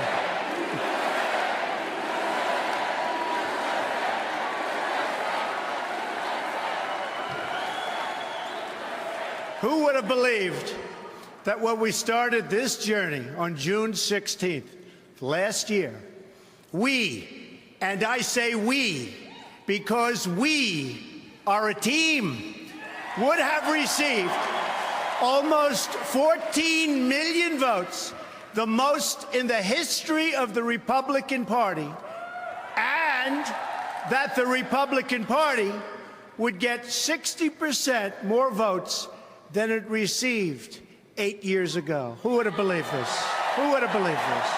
Who would have believed that when we started this journey on June 16th last year, we, and I say we, because we are a team, would have received almost 14 million votes, the most in the history of the Republican Party, and that the Republican Party would get 60% more votes than it received 8 years ago. Who would have believed this? Who would have believed this?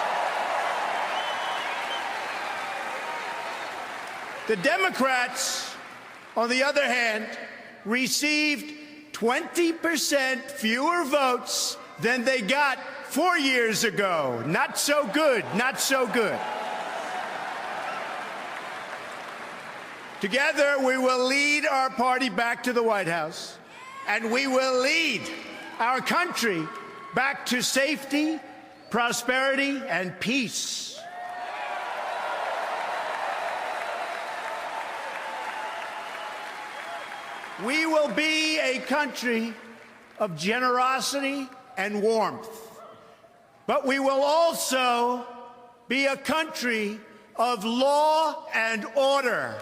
The Democrats, on the other hand, received 20% fewer votes than they got 4 years ago. Not so good, not so good. Together, we will lead our party back to the White House, and we will lead our country back to safety, prosperity, and peace. We will be a country of generosity and warmth, but we will also be a country of law and order.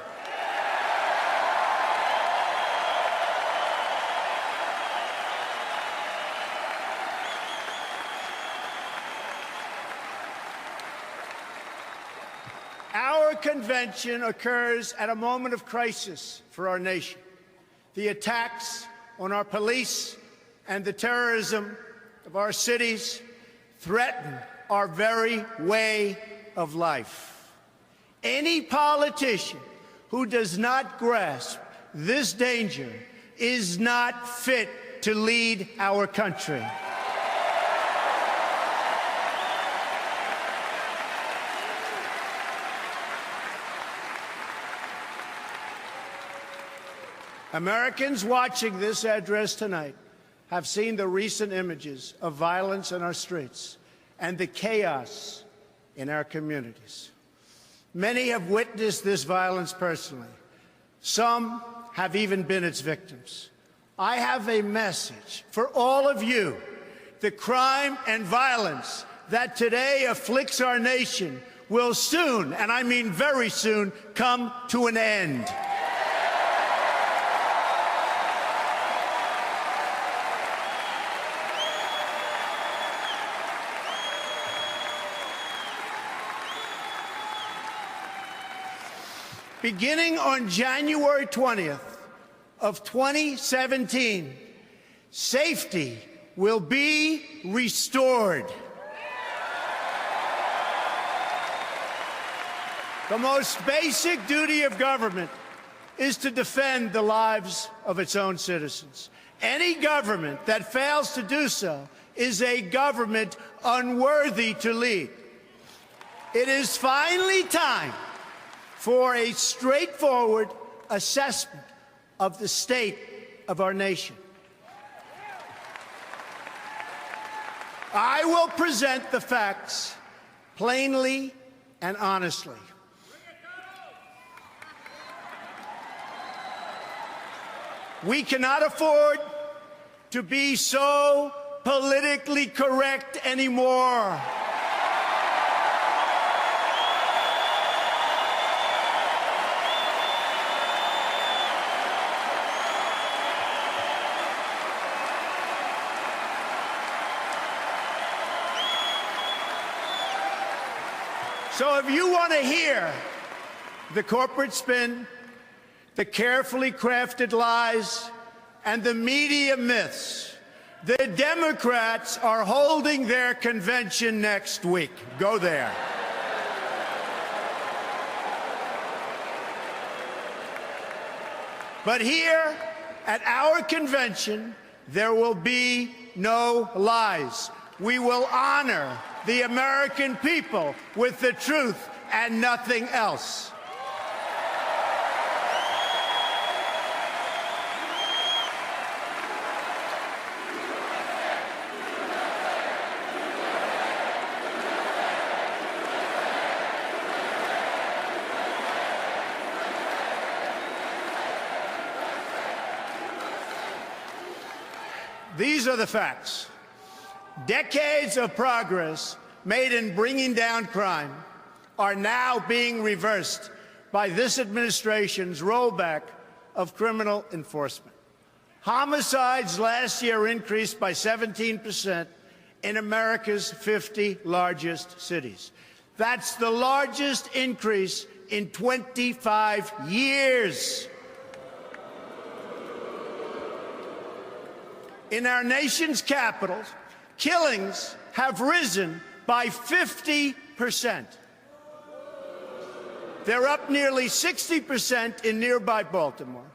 Our convention occurs at a moment of crisis for our nation. The attacks on our police and the terrorism of our cities threaten our very way of life. Any politician who does not grasp this danger is not fit to lead our country. Americans watching this address tonight have seen the recent images of violence in our streets and the chaos in our communities. Many have witnessed this violence personally. Some have even been its victims. I have a message for all of you. The crime and violence that today afflicts our nation will soon, and I mean very soon, come to an end. Beginning on January 20th of 2017, safety will be restored. The most basic duty of government is to defend the lives of its own citizens. Any government that fails to do so is a government unworthy to lead. It is finally time for a straightforward assessment of the state of our nation. I will present the facts plainly and honestly. We cannot afford to be so politically correct anymore. So if you want to hear the corporate spin, the carefully crafted lies, and the media myths, the Democrats are holding their convention next week. Go there. But here at our convention, there will be no lies. We will honor the American people with the truth and nothing else. These are the facts. Decades of progress made in bringing down crime are now being reversed by this administration's rollback of criminal enforcement. Homicides last year increased by 17% in America's 50 largest cities. That's the largest increase in 25 years. In our nation's capital, killings have risen by 50%. They're up nearly 60% in nearby Baltimore.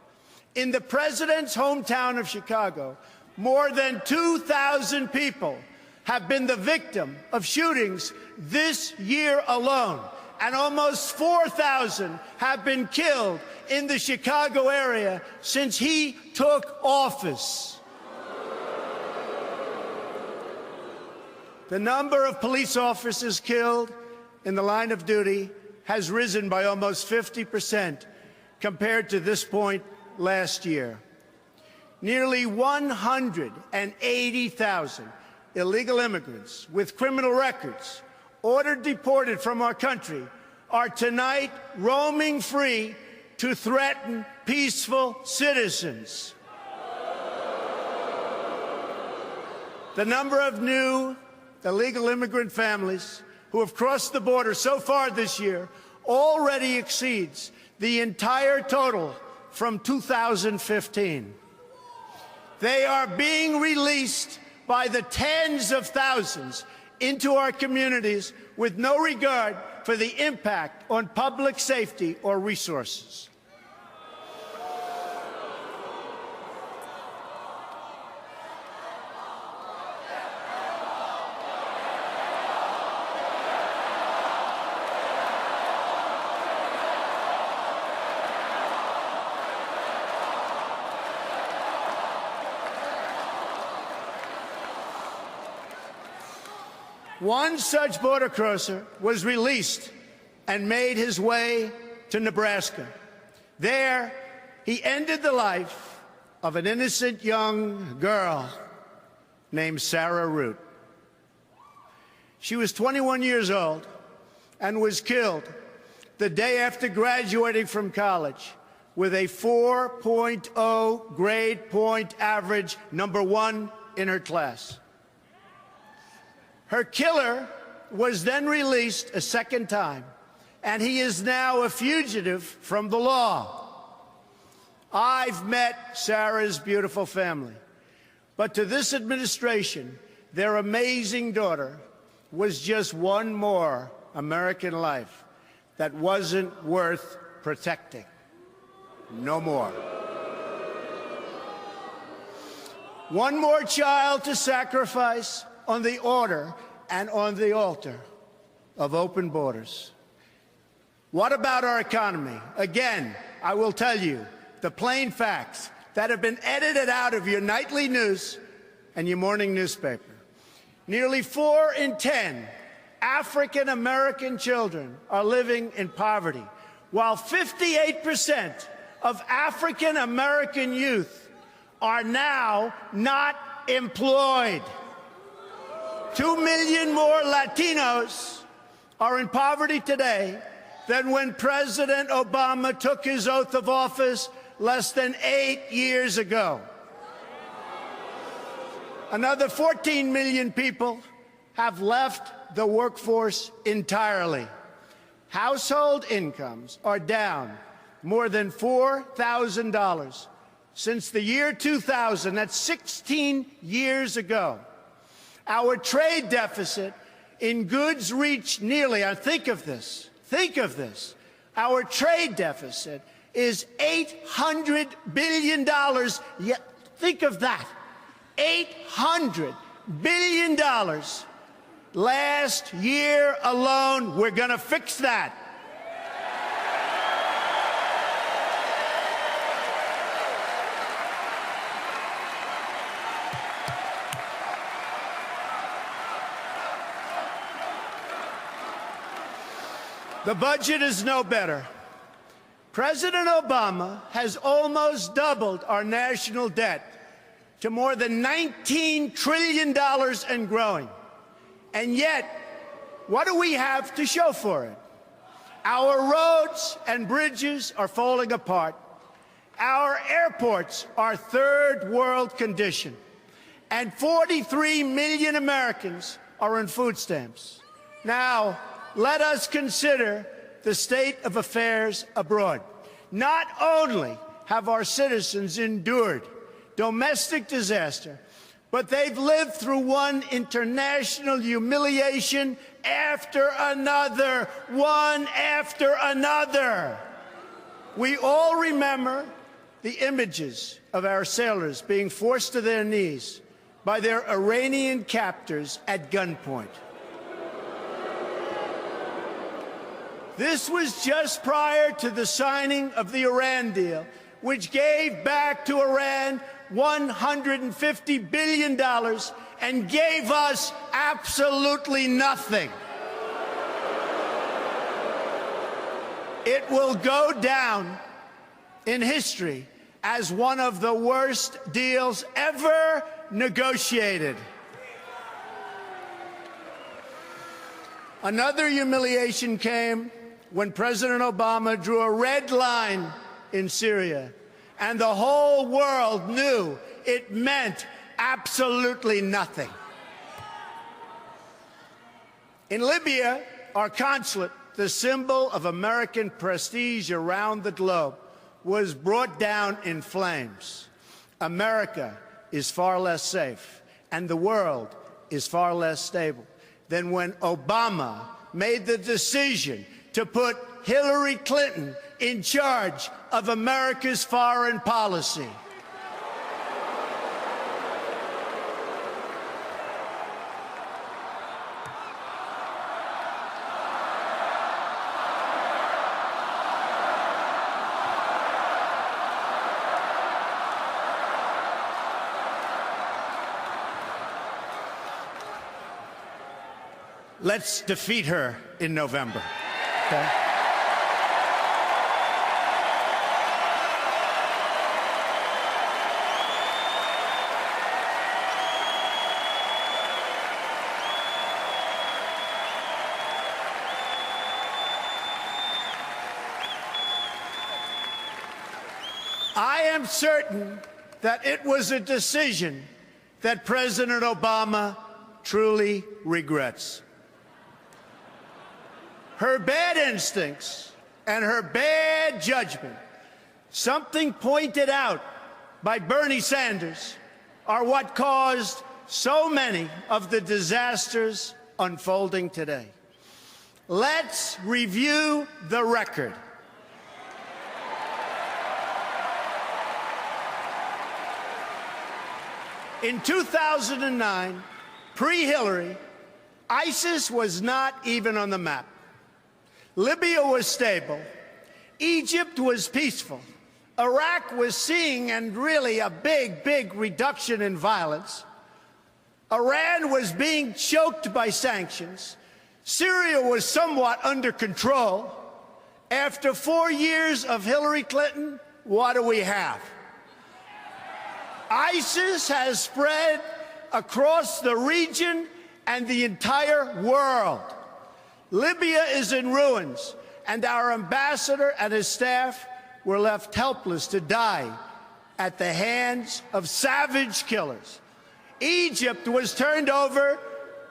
In the president's hometown of Chicago, more than 2,000 people have been the victim of shootings this year alone, and almost 4,000 have been killed in the Chicago area since he took office. The number of police officers killed in the line of duty has risen by almost 50% compared to this point last year. Nearly 180,000 illegal immigrants with criminal records ordered deported from our country are tonight roaming free to threaten peaceful citizens. The number of new illegal immigrant families who have crossed the border so far this year already exceeds the entire total from 2015. They are being released by the tens of thousands into our communities with no regard for the impact on public safety or resources. One such border crosser was released and made his way to Nebraska. There, he ended the life of an innocent young girl named Sarah Root. She was 21 years old and was killed the day after graduating from college with a 4.0 grade point average, #1 in her class. Her killer was then released a second time, and he is now a fugitive from the law. I've met Sarah's beautiful family, but to this administration, their amazing daughter was just one more American life. that wasn't worth protecting. No more. One more child to sacrifice on the order and on the altar of open borders. What about our economy? Again, I will tell you the plain facts that have been edited out of your nightly news and your morning newspaper. Nearly 4 in 10 African American children are living in poverty, while 58% of African American youth are now not employed. 2 million more Latinos are in poverty today than when President Obama took his oath of office less than 8 years ago. Another 14 million people have left the workforce entirely. Household incomes are down more than $4,000 since the year 2000. That's 16 years ago. Our trade deficit in goods reached nearly, think of this, our trade deficit is $800 billion. Yet, think of that, $800 billion. Last year alone, we're going to fix that. The budget is no better. President Obama has almost doubled our national debt to more than $19 trillion and growing. And yet, what do we have to show for it? Our roads and bridges are falling apart. Our airports are third world condition. And 43 million Americans are on food stamps. Now, let us consider the state of affairs abroad. Not only have our citizens endured domestic disaster, but they've lived through one international humiliation after another, one after another. We all remember the images of our sailors being forced to their knees by their Iranian captors at gunpoint. This was just prior to the signing of the Iran deal, which gave back to Iran $150 billion and gave us absolutely nothing. It will go down in history as one of the worst deals ever negotiated. Another humiliation came when President Obama drew a red line in Syria, and the whole world knew it meant absolutely nothing. In Libya, our consulate, the symbol of American prestige around the globe, was brought down in flames. America is far less safe, and the world is far less stable than when Obama made the decision to put Hillary Clinton in charge of America's foreign policy. Let's defeat her in November. Okay? I am certain that it was a decision that President Obama truly regrets. Her bad instincts and her bad judgment, something pointed out by Bernie Sanders, are what caused so many of the disasters unfolding today. Let's review the record. In 2009, pre-Hillary, ISIS was not even on the map. Libya was stable. Egypt was peaceful. Iraq was seeing, and really a big reduction in violence. Iran was being choked by sanctions. Syria was somewhat under control. After 4 years of Hillary Clinton, what do we have? ISIS has spread across the region and the entire world. Libya is in ruins, and our ambassador and his staff were left helpless to die at the hands of savage killers. Egypt was turned over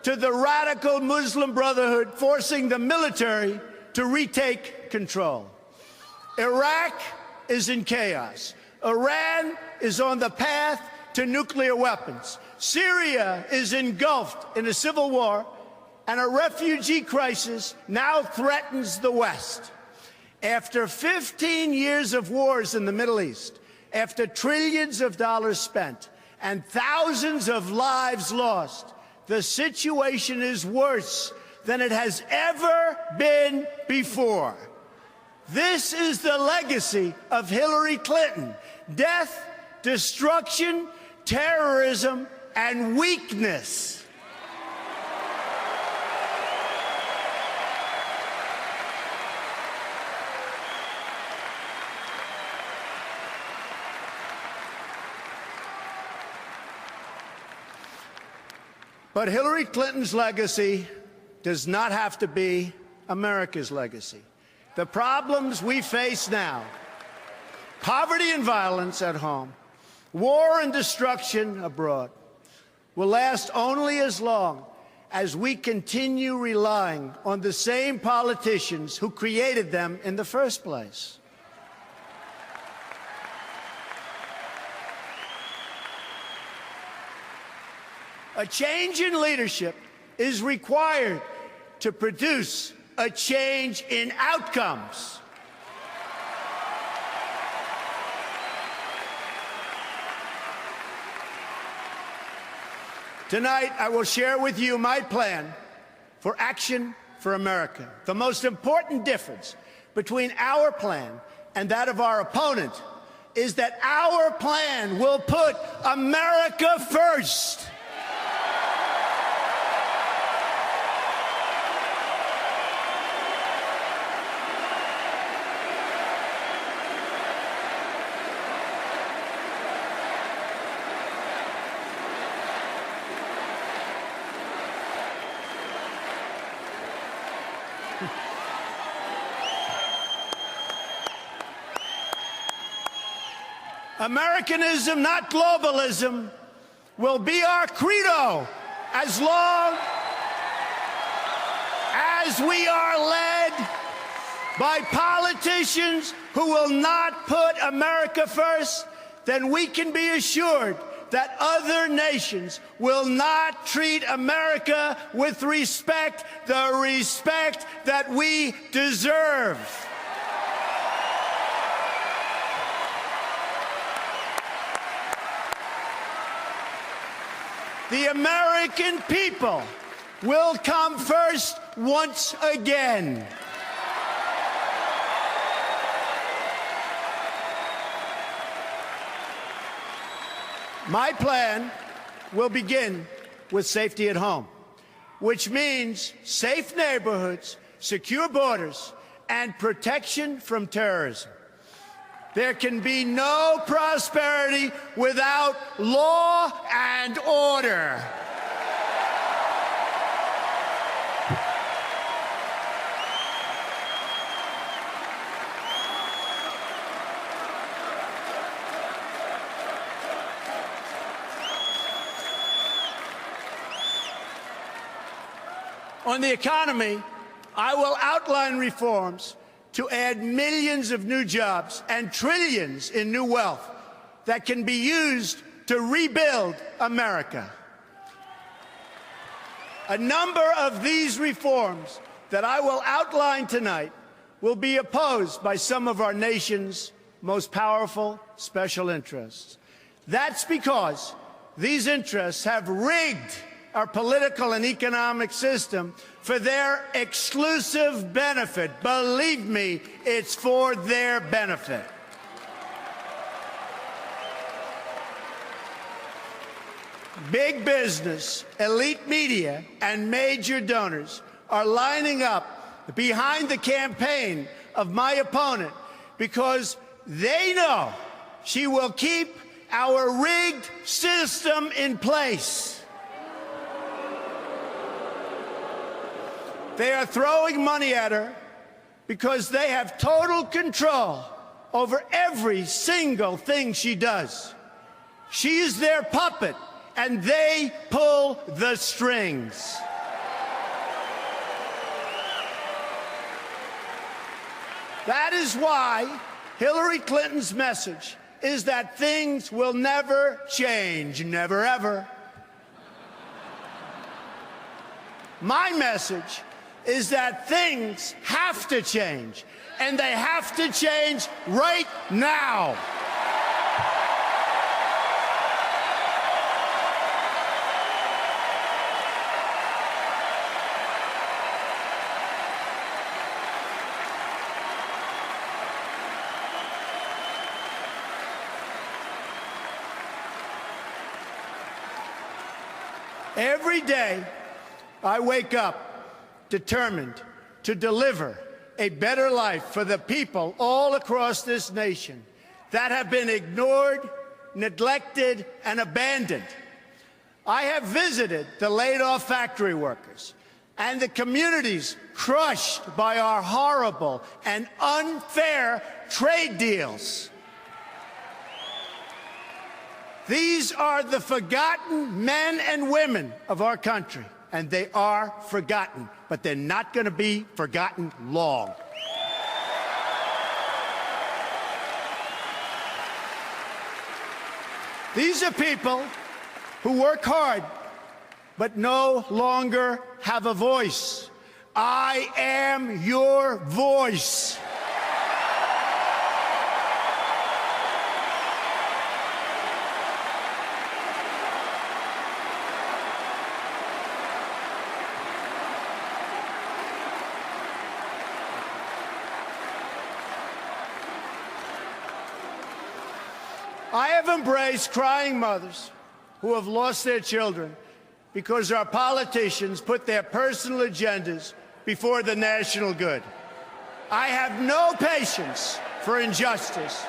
to the radical Muslim Brotherhood, forcing the military to retake control. Iraq is in chaos. Iran is on the path to nuclear weapons. Syria is engulfed in a civil war, and a refugee crisis now threatens the West. After 15 years of wars in the Middle East, after trillions of dollars spent and thousands of lives lost, the situation is worse than it has ever been before. This is the legacy of Hillary Clinton: death, destruction, terrorism, and weakness. But Hillary Clinton's legacy does not have to be America's legacy. The problems we face now, poverty and violence at home, war and destruction abroad, will last only as long as we continue relying on the same politicians who created them in the first place. A change in leadership is required to produce a change in outcomes. Tonight, I will share with you my plan for Action for America. The most important difference between our plan and that of our opponent is that our plan will put America first. Americanism, not globalism, will be our credo as long as we are led by politicians who will not put America first. Then we can be assured that other nations will not treat America with respect, the respect that we deserve. The American people will come first once again. My plan will begin with safety at home, which means safe neighborhoods, secure borders, and protection from terrorism. There can be no prosperity without law and order. On the economy, I will outline reforms to add millions of new jobs and trillions in new wealth that can be used to rebuild America. A number of these reforms that I will outline tonight will be opposed by some of our nation's most powerful special interests. That's because these interests have rigged our political and economic system for their exclusive benefit. Believe me, it's for their benefit. Big business, elite media, and major donors are lining up behind the campaign of my opponent because they know she will keep our rigged system in place. They are throwing money at her because they have total control over every single thing she does. She is their puppet, and they pull the strings. That is why Hillary Clinton's message is that things will never change, never ever. My message is that things have to change, and they have to change right now. Every day, I wake up determined to deliver a better life for the people all across this nation that have been ignored, neglected, and abandoned. I have visited the laid-off factory workers and the communities crushed by our horrible and unfair trade deals. These are the forgotten men and women of our country, and they are forgotten, but they're not going to be forgotten long. These are people who work hard, but no longer have a voice. I am your voice. I have embraced crying mothers who have lost their children because our politicians put their personal agendas before the national good. I have no patience for injustice.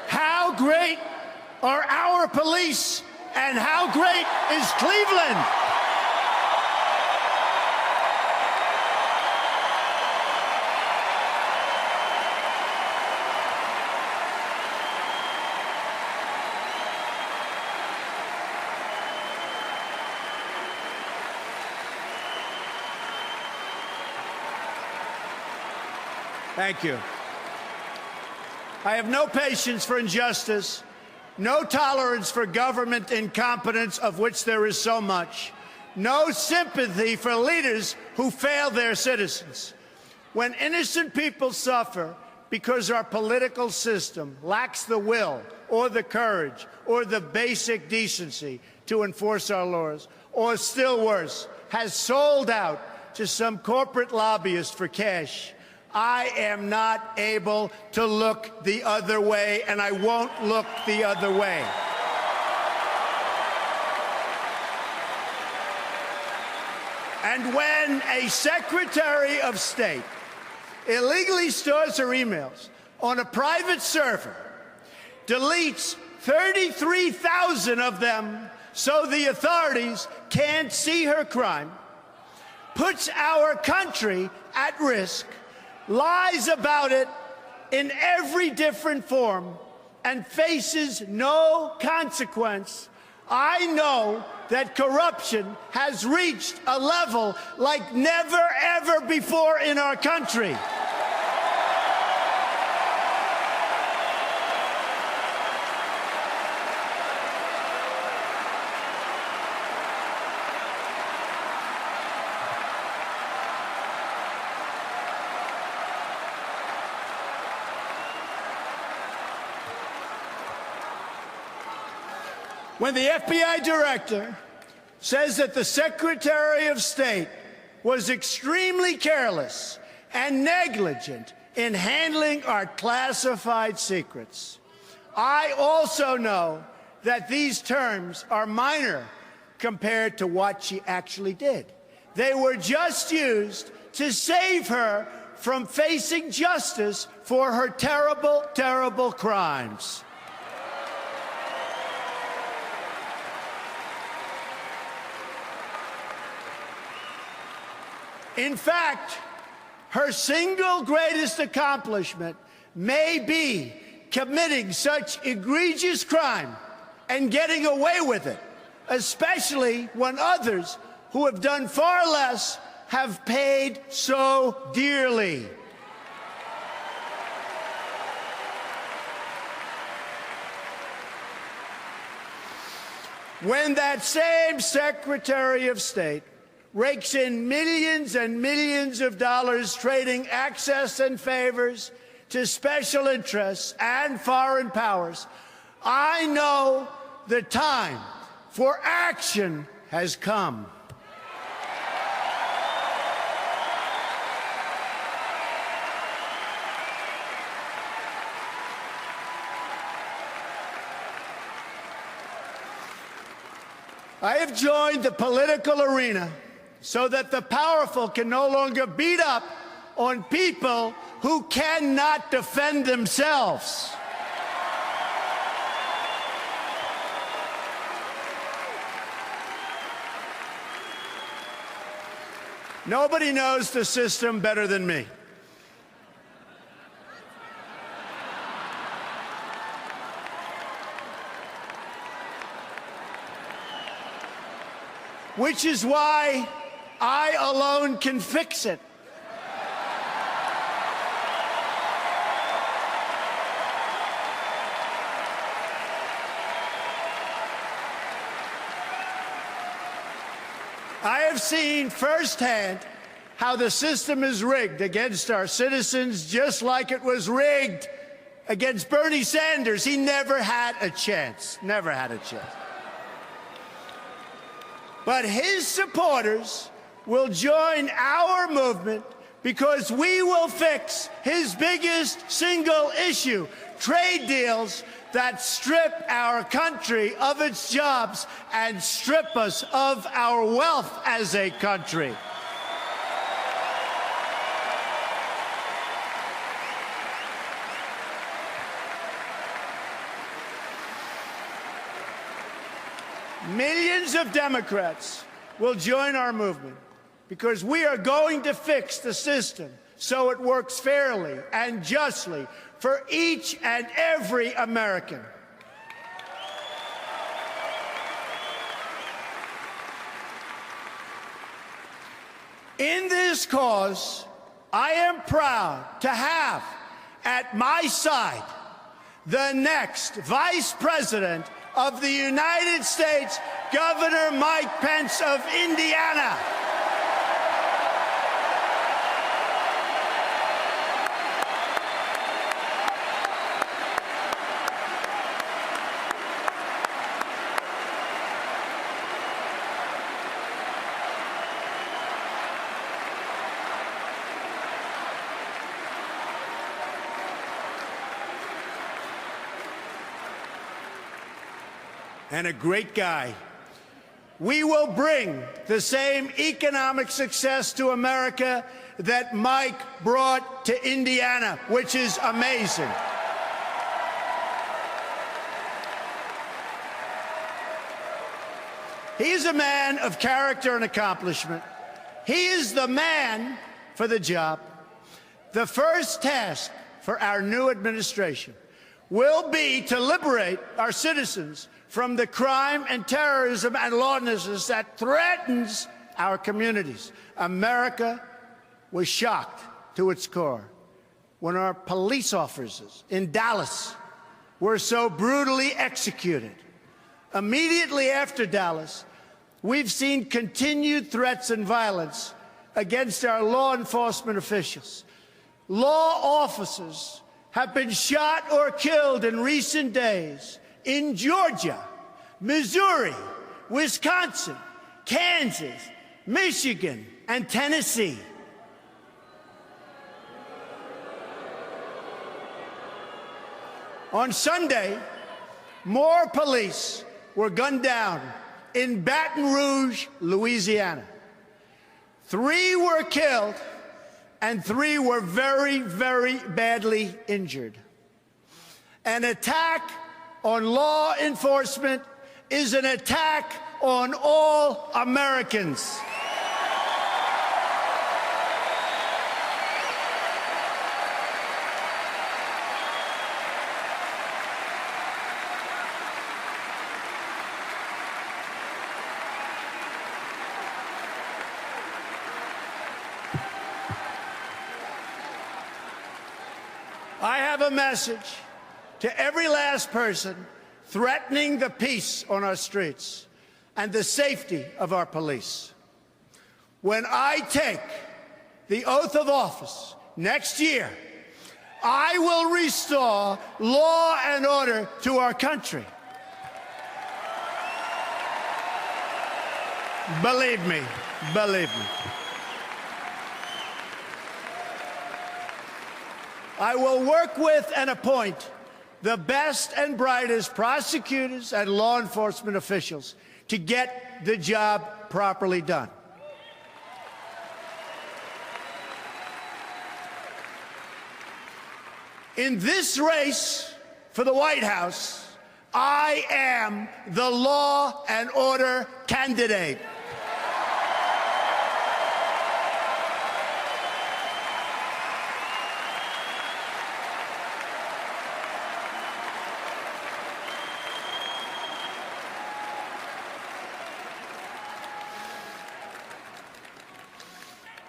How great are our police, and how great is Cleveland? Thank you. I have no patience for injustice, no tolerance for government incompetence, of which there is so much, no sympathy for leaders who fail their citizens. When innocent people suffer because our political system lacks the will or the courage or the basic decency to enforce our laws, or still worse, has sold out to some corporate lobbyist for cash, I am not able to look the other way, and I won't look the other way. And when a Secretary of State illegally stores her emails on a private server, deletes 33,000 of them so the authorities can't see her crime, puts our country at risk, lies about it in every different form, and faces no consequence, I know that corruption has reached a level like never, ever before in our country. When the FBI director says that the Secretary of State was extremely careless and negligent in handling our classified secrets, I also know that these terms are minor compared to what she actually did. They were just used to save her from facing justice for her terrible, terrible crimes. In fact, her single greatest accomplishment may be committing such egregious crime and getting away with it, especially when others who have done far less have paid so dearly. When that same Secretary of State rakes in millions and millions of dollars trading access and favors to special interests and foreign powers, I know the time for action has come. I have joined the political arena so that the powerful can no longer beat up on people who cannot defend themselves. Nobody knows the system better than me. Which is why I alone can fix it. I have seen firsthand how the system is rigged against our citizens, just like it was rigged against Bernie Sanders. He never had a chance. Never had a chance. But his supporters will join our movement because we will fix his biggest single issue, trade deals that strip our country of its jobs and strip us of our wealth as a country. Millions of Democrats will join our movement because we are going to fix the system so it works fairly and justly for each and every American. In this cause, I am proud to have at my side the next Vice President of the United States, Governor Mike Pence of Indiana. and a great guy. We will bring the same economic success to America that Mike brought to Indiana, which is amazing. He is a man of character and accomplishment. He is the man for the job. The first task for our new administration will be to liberate our citizens from the crime and terrorism and lawlessness that threatens our communities. America was shocked to its core when our police officers in Dallas were so brutally executed. Immediately after Dallas, we've seen continued threats and violence against our law enforcement officials. Law officers have been shot or killed in recent days in Georgia, Missouri, Wisconsin, Kansas, Michigan, and Tennessee. On Sunday, more police were gunned down in Baton Rouge, Louisiana. 3 were killed and 3 were very, very badly injured. An attack on law enforcement is an attack on all Americans. I have a message to every last person threatening the peace on our streets and the safety of our police. When I take the oath of office next year, I will restore law and order to our country. Believe me, believe me. I will work with and appoint the best and brightest prosecutors and law enforcement officials to get the job properly done. In this race for the White House, I am the law and order candidate.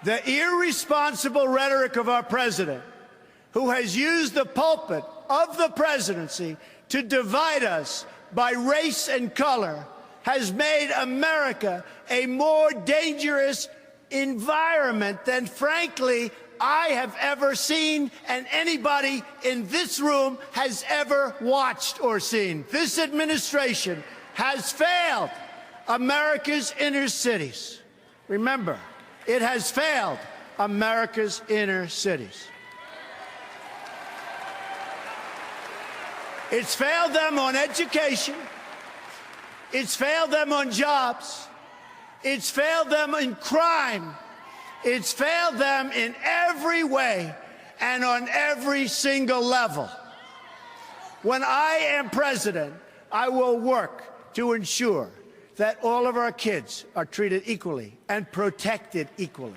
The irresponsible rhetoric of our president, who has used the pulpit of the presidency to divide us by race and color, has made America a more dangerous environment than, frankly, I have ever seen and anybody in this room has ever watched or seen. This administration has failed America's inner cities. Remember, it has failed America's inner cities. It's failed them on education. It's failed them on jobs. It's failed them in crime. It's failed them in every way and on every single level. When I am president, I will work to ensure that all of our kids are treated equally and protected equally.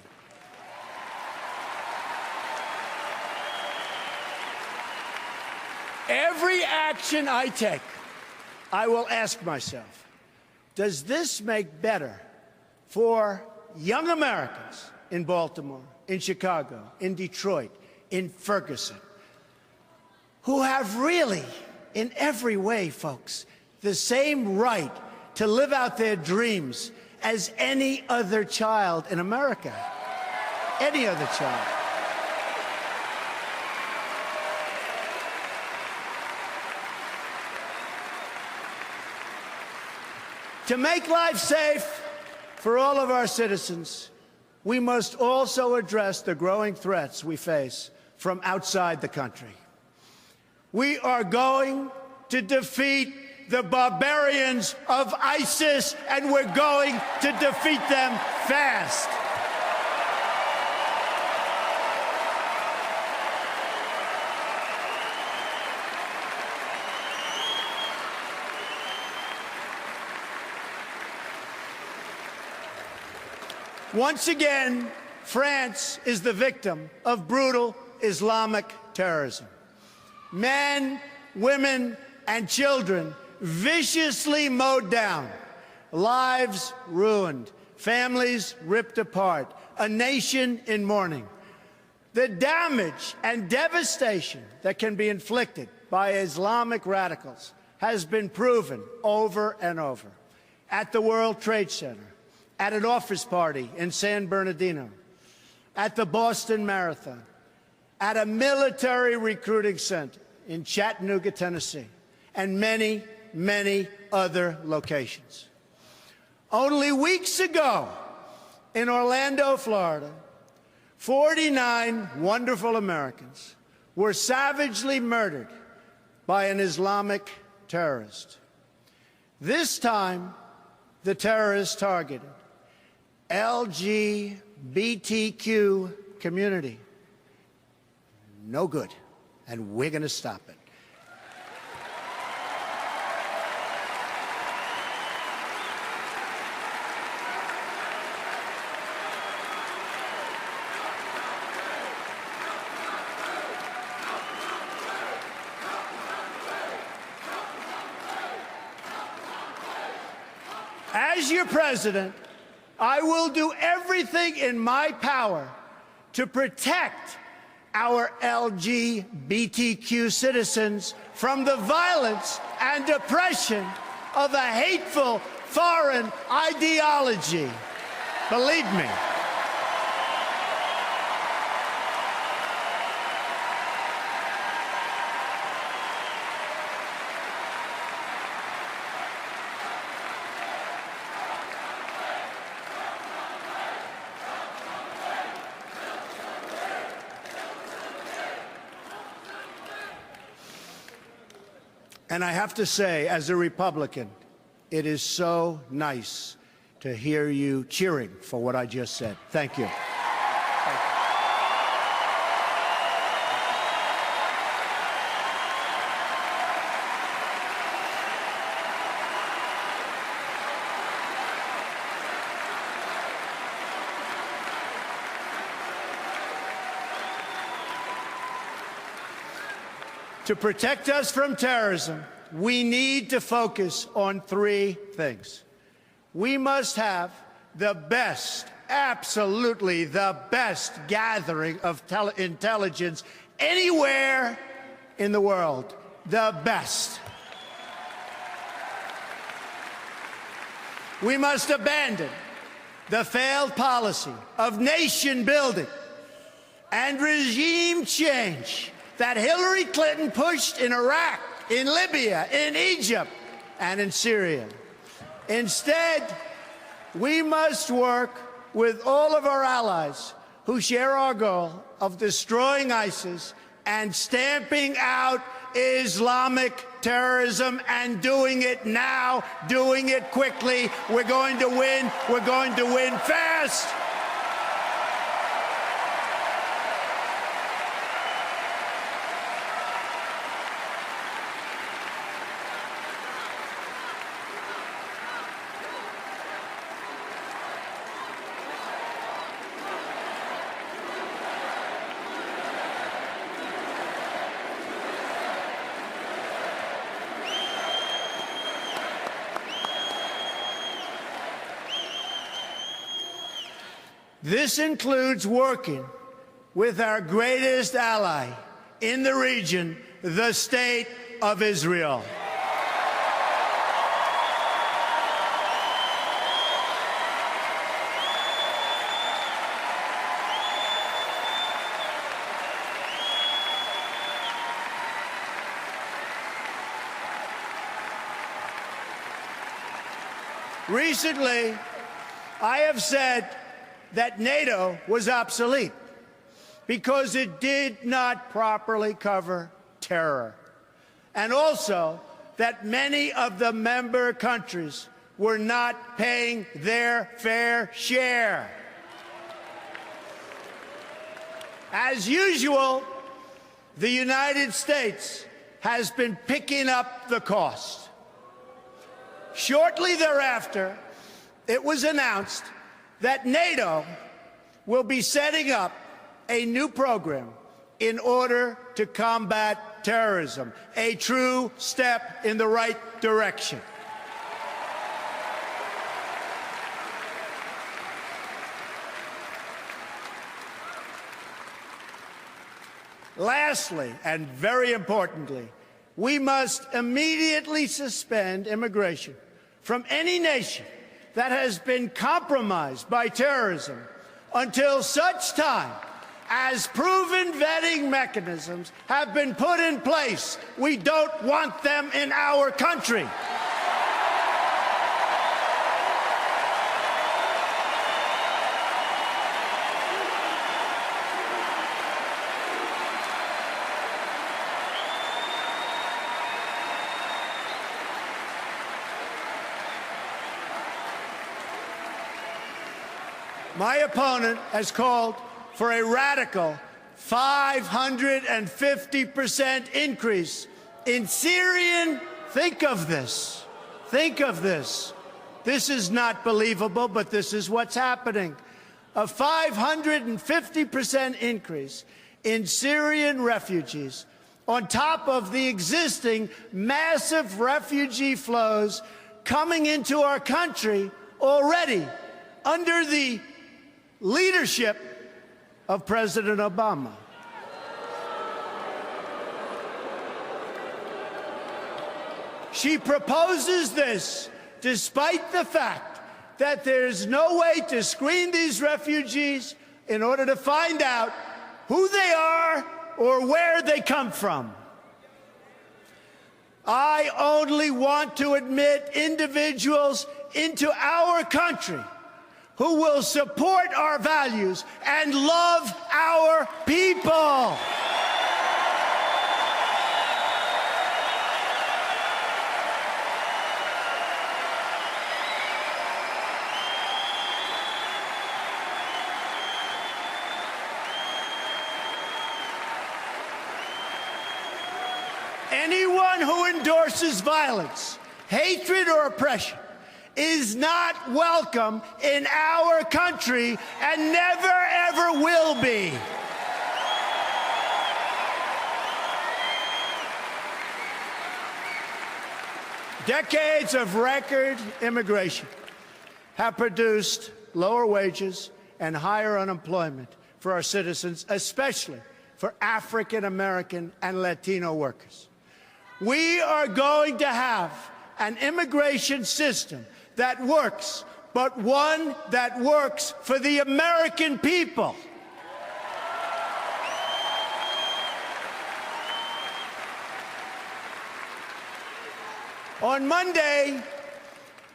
Every action I take, I will ask myself, does this make better for young Americans in Baltimore, in Chicago, in Detroit, in Ferguson, who have really, in every way, folks, the same right to live out their dreams as any other child in America? Any other child. To make life safe for all of our citizens, we must also address the growing threats we face from outside the country. We are going to defeat the barbarians of ISIS, and we're going to defeat them fast. Once again, France is the victim of brutal Islamic terrorism. Men, women, and children viciously mowed down, lives ruined, families ripped apart, a nation in mourning. The damage and devastation that can be inflicted by Islamic radicals has been proven over and over. At the World Trade Center, at an office party in San Bernardino, at the Boston Marathon, at a military recruiting center in Chattanooga, Tennessee, and many, many other locations. Only weeks ago, in Orlando, Florida, 49 wonderful Americans were savagely murdered by an Islamic terrorist. This time, the terrorist targeted LGBTQ community. No good, and we're going to stop it. As your president, I will do everything in my power to protect our LGBTQ citizens from the violence and oppression of a hateful foreign ideology. Believe me. And I have to say, as a Republican, it is so nice to hear you cheering for what I just said. Thank you. To protect us from terrorism, we need to focus on three things. We must have the best, absolutely the best gathering of intelligence anywhere in the world. The best. We must abandon the failed policy of nation building and regime change that Hillary Clinton pushed in Iraq, in Libya, in Egypt, and in Syria. Instead, we must work with all of our allies who share our goal of destroying ISIS and stamping out Islamic terrorism, and doing it now, doing it quickly. We're going to win. We're going to win fast. This includes working with our greatest ally in the region, the State of Israel. Recently, I have said that NATO was obsolete because it did not properly cover terror. And also, that many of the member countries were not paying their fair share. As usual, the United States has been picking up the cost. Shortly thereafter, it was announced that NATO will be setting up a new program in order to combat terrorism, a true step in the right direction. Lastly, and very importantly, we must immediately suspend immigration from any nation that has been compromised by terrorism until such time as proven vetting mechanisms have been put in place. We don't want them in our country. My opponent has called for a radical 550% increase in Syrian. Think of this. Think of this. This is not believable, but this is what's happening. A 550% increase in Syrian refugees on top of the existing massive refugee flows coming into our country already under the leadership of President Obama. She proposes this despite the fact that there's no way to screen these refugees in order to find out who they are or where they come from. I only want to admit individuals into our country who will support our values and love our people. Anyone who endorses violence, hatred, or oppression is not welcome in our country and never, ever will be. Decades of record immigration have produced lower wages and higher unemployment for our citizens, especially for African American and Latino workers. We are going to have an immigration system that works, but one that works for the American people. On Monday,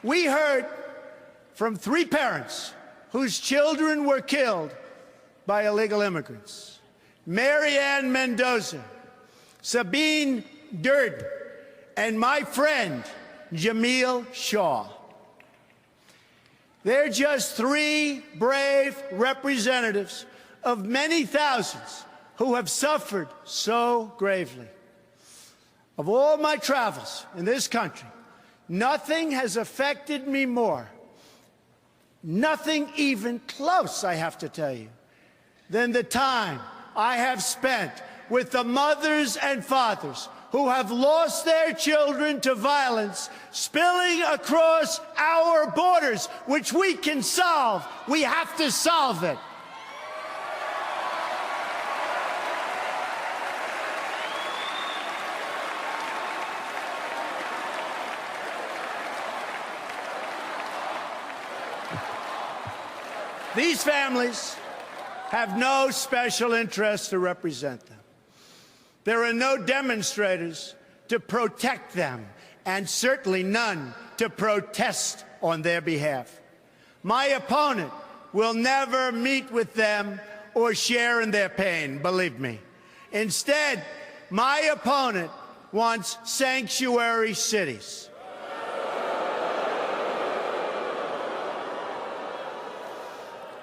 we heard from 3 parents whose children were killed by illegal immigrants: Marianne Mendoza, Sabine Durd, and my friend Jamil Shaw. They're just 3 brave representatives of many thousands who have suffered so gravely. Of all my travels in this country, nothing has affected me more, nothing even close, I have to tell you, than the time I have spent with the mothers and fathers who have lost their children to violence spilling across our borders, which we can solve. We have to solve it. These families have no special interest to represent them. There are no demonstrators to protect them, and certainly none to protest on their behalf. My opponent will never meet with them or share in their pain, believe me. Instead, my opponent wants sanctuary cities.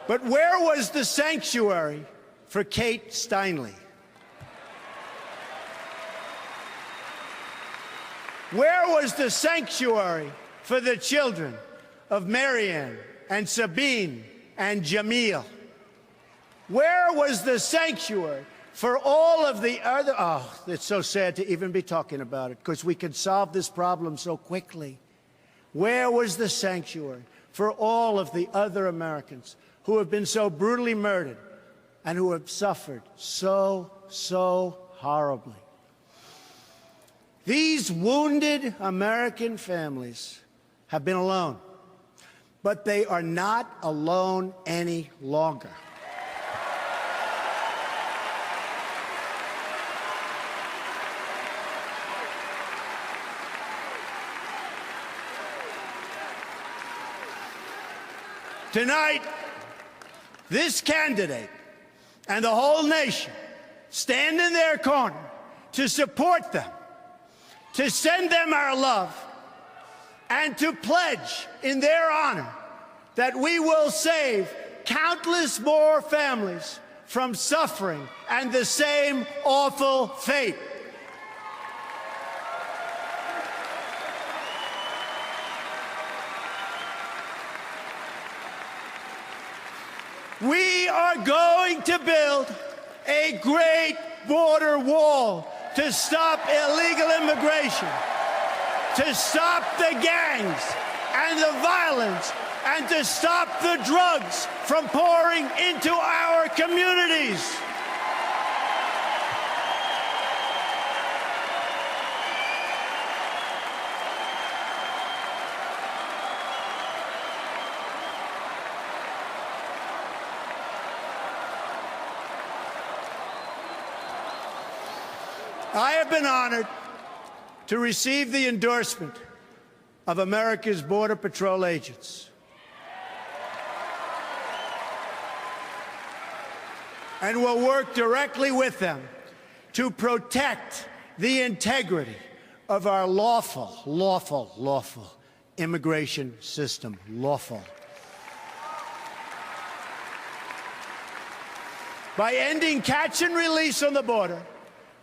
But where was the sanctuary for Kate Steinle? Where was the sanctuary for the children of Marianne and Sabine and Jamil? Where was the sanctuary for all of the other... Oh, it's so sad to even be talking about it, because we could solve this problem so quickly. Where was the sanctuary for all of the other Americans who have been so brutally murdered and who have suffered so horribly? These wounded American families have been alone, but they are not alone any longer. Tonight, this candidate and the whole nation stand in their corner to support them, to send them our love, and to pledge in their honor that we will save countless more families from suffering and the same awful fate. We are going to build a great border wall to stop illegal immigration, to stop the gangs and the violence, and to stop the drugs from pouring into our communities. I have been honored to receive the endorsement of America's Border Patrol agents. And will work directly with them to protect the integrity of our lawful immigration system. Lawful. By ending catch and release on the border,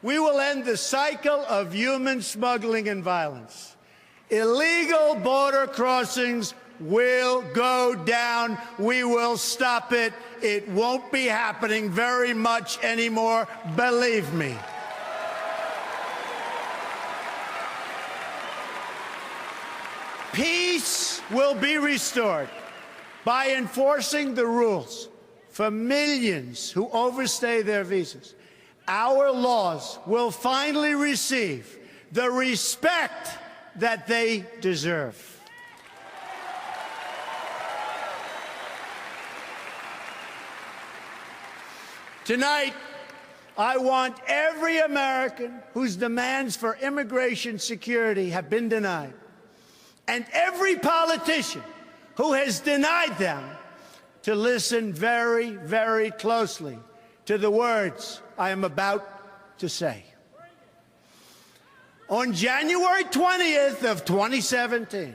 we will end the cycle of human smuggling and violence. Illegal border crossings will go down. We will stop it. It won't be happening very much anymore, believe me. Peace will be restored by enforcing the rules for millions who overstay their visas. Our laws will finally receive the respect that they deserve. Tonight, I want every American whose demands for immigration security have been denied, and every politician who has denied them, to listen very, very closely to the words I am about to say. On January 20th of 2017,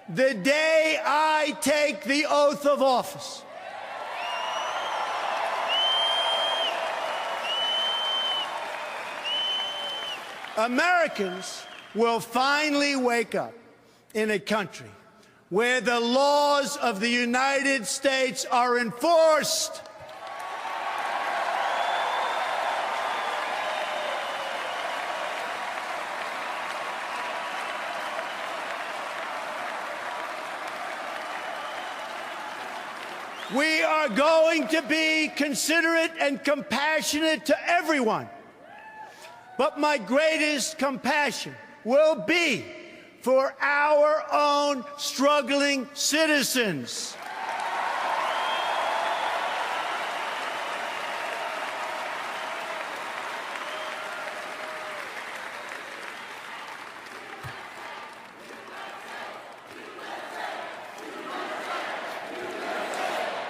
the day I take the oath of office, Americans will finally wake up in a country where the laws of the United States are enforced. We are going to be considerate and compassionate to everyone. But my greatest compassion will be for our own struggling citizens.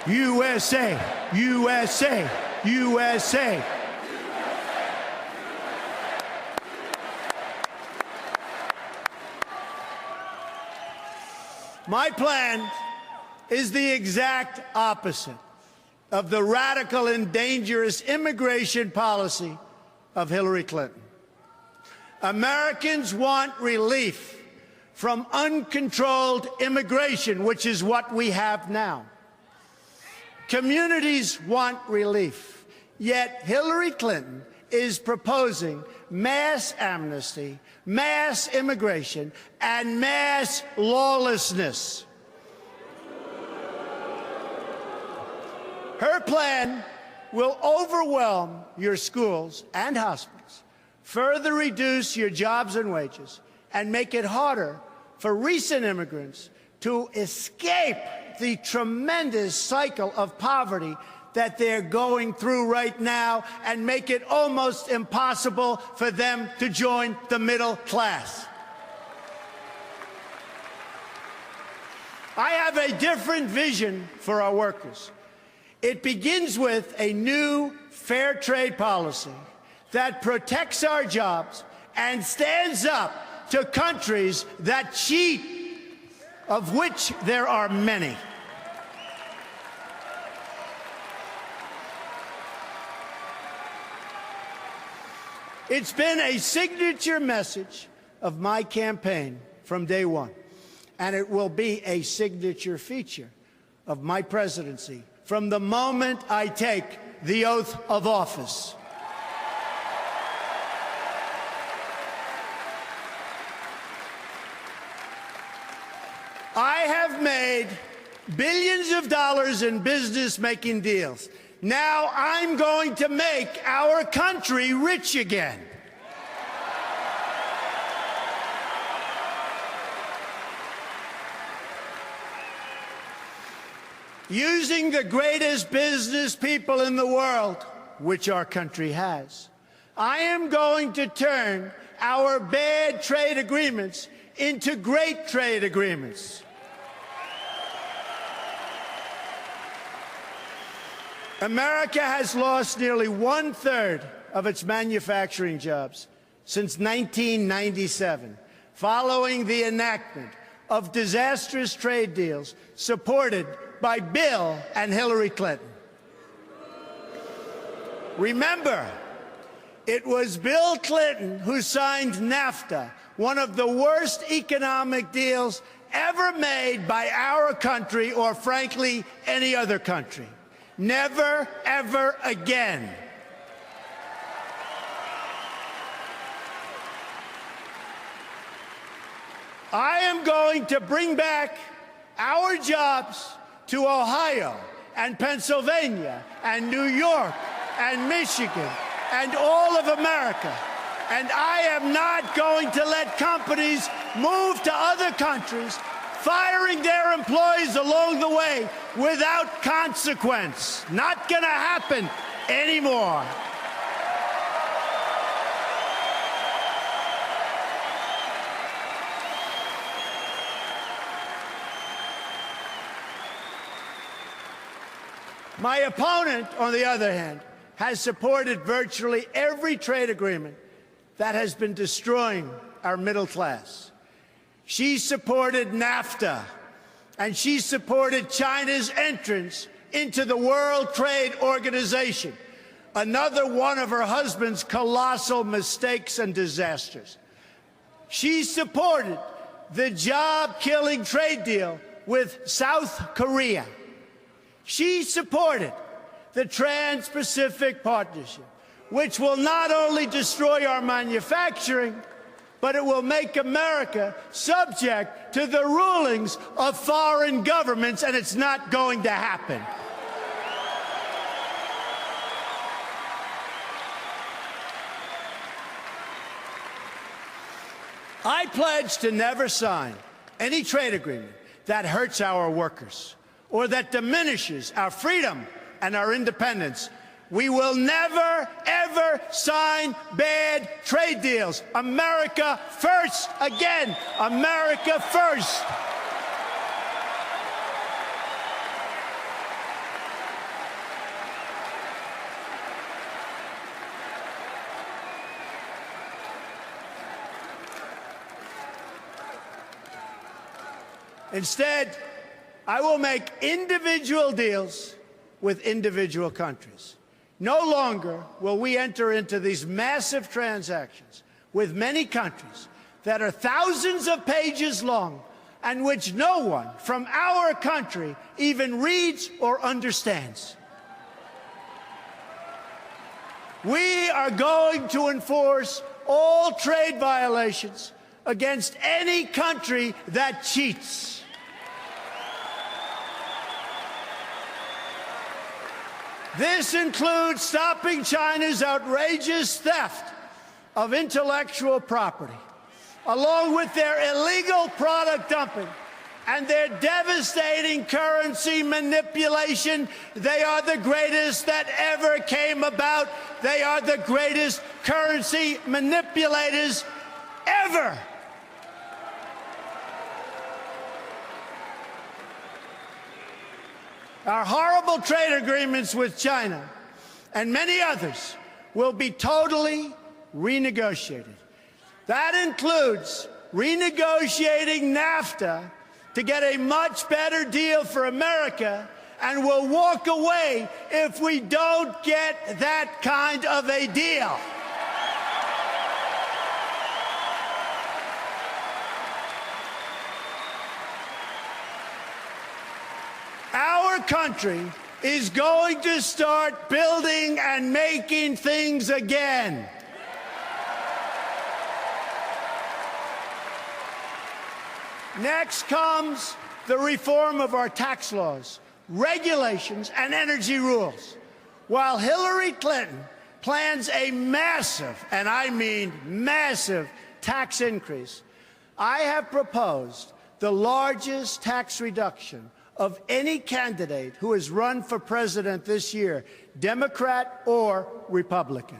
USA, USA, USA. My plan is the exact opposite of the radical and dangerous immigration policy of Hillary Clinton. Americans want relief from uncontrolled immigration, which is what we have now. Communities want relief, yet Hillary Clinton is proposing mass amnesty, mass immigration, and mass lawlessness. Her plan will overwhelm your schools and hospitals, further reduce your jobs and wages, and make it harder for recent immigrants to escape the tremendous cycle of poverty that they're going through right now, and make it almost impossible for them to join the middle class. I have a different vision for our workers. It begins with a new fair trade policy that protects our jobs and stands up to countries that cheat, of which there are many. It's been a signature message of my campaign from day one, and it will be a signature feature of my presidency from the moment I take the oath of office. I have made billions of dollars in business-making deals. Now I'm going to make our country rich again. Using the greatest business people in the world, which our country has, I am going to turn our bad trade agreements into great trade agreements. America has lost nearly 1/3 of its manufacturing jobs since 1997, following the enactment of disastrous trade deals supported by Bill and Hillary Clinton. Remember, it was Bill Clinton who signed NAFTA, one of the worst economic deals ever made by our country, or frankly, any other country. Never, ever again. I am going to bring back our jobs to Ohio and Pennsylvania and New York and Michigan and all of America. And I am not going to let companies move to other countries, firing their employees along the way without consequence. Not gonna happen anymore. My opponent, on the other hand, has supported virtually every trade agreement that has been destroying our middle class. She supported NAFTA, and she supported China's entrance into the World Trade Organization, another one of her husband's colossal mistakes and disasters. She supported the job-killing trade deal with South Korea. She supported the Trans-Pacific Partnership, which will not only destroy our manufacturing, but it will make America subject to the rulings of foreign governments, and it's not going to happen. I pledge to never sign any trade agreement that hurts our workers or that diminishes our freedom and our independence. We will never, ever sign bad trade deals. America first. Again, America first. Instead, I will make individual deals with individual countries. No longer will we enter into these massive transactions with many countries that are thousands of pages long and which no one from our country even reads or understands. We are going to enforce all trade violations against any country that cheats. This includes stopping China's outrageous theft of intellectual property, along with their illegal product dumping and their devastating currency manipulation. They are the greatest that ever came about. They are the greatest currency manipulators ever. Our horrible trade agreements with China and many others will be totally renegotiated. That includes renegotiating NAFTA to get a much better deal for America, and we'll walk away if we don't get that kind of a deal. Our country is going to start building and making things again. Next comes the reform of our tax laws, regulations, and energy rules. While Hillary Clinton plans a massive, and I mean massive, tax increase, I have proposed the largest tax reduction of any candidate who has run for president this year, Democrat or Republican.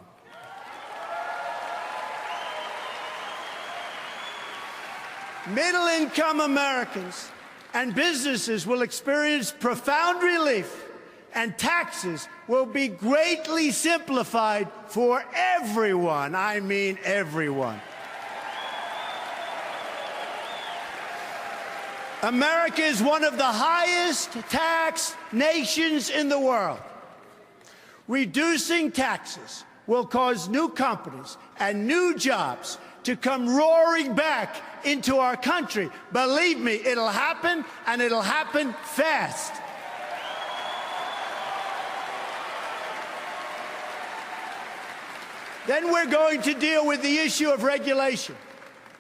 Middle-income Americans and businesses will experience profound relief, and taxes will be greatly simplified for everyone. I mean everyone. America is one of the highest taxed nations in the world. Reducing taxes will cause new companies and new jobs to come roaring back into our country. Believe me, it'll happen, and it'll happen fast. Then we're going to deal with the issue of regulation,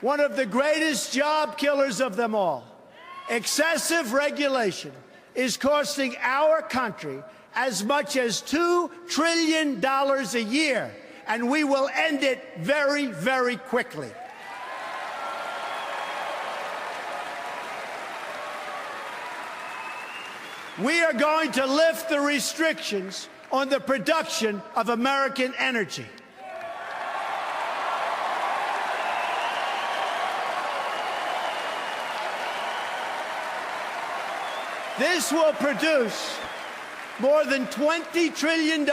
one of the greatest job killers of them all. Excessive regulation is costing our country as much as $2 trillion a year, and we will end it very, very quickly. We are going to lift the restrictions on the production of American energy. This will produce more than $20 trillion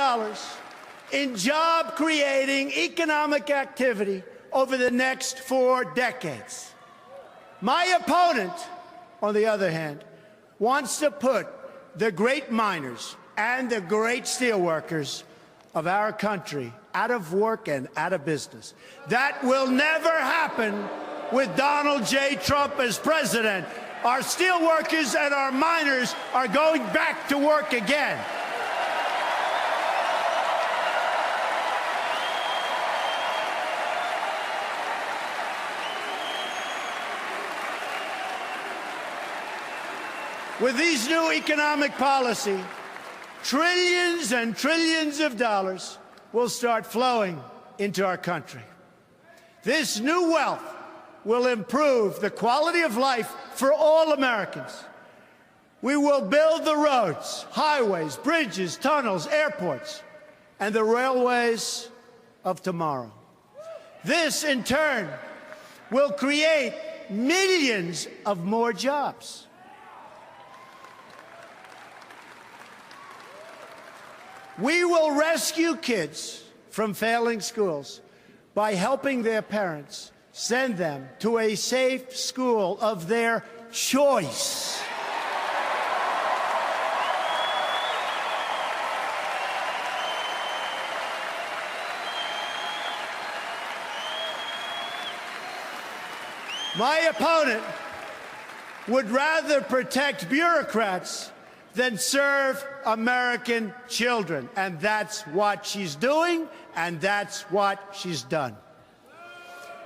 in job-creating economic activity over the next 4 decades. My opponent, on the other hand, wants to put the great miners and the great steelworkers of our country out of work and out of business. That will never happen with Donald J. Trump as president. Our steelworkers and our miners are going back to work again. With these new economic policy, trillions and trillions of dollars will start flowing into our country. This new wealth will improve the quality of life for all Americans. We will build the roads, highways, bridges, tunnels, airports, and the railways of tomorrow. This, in turn, will create millions of more jobs. We will rescue kids from failing schools by helping their parents send them to a safe school of their choice. My opponent would rather protect bureaucrats than serve American children. And that's what she's doing, and that's what she's done.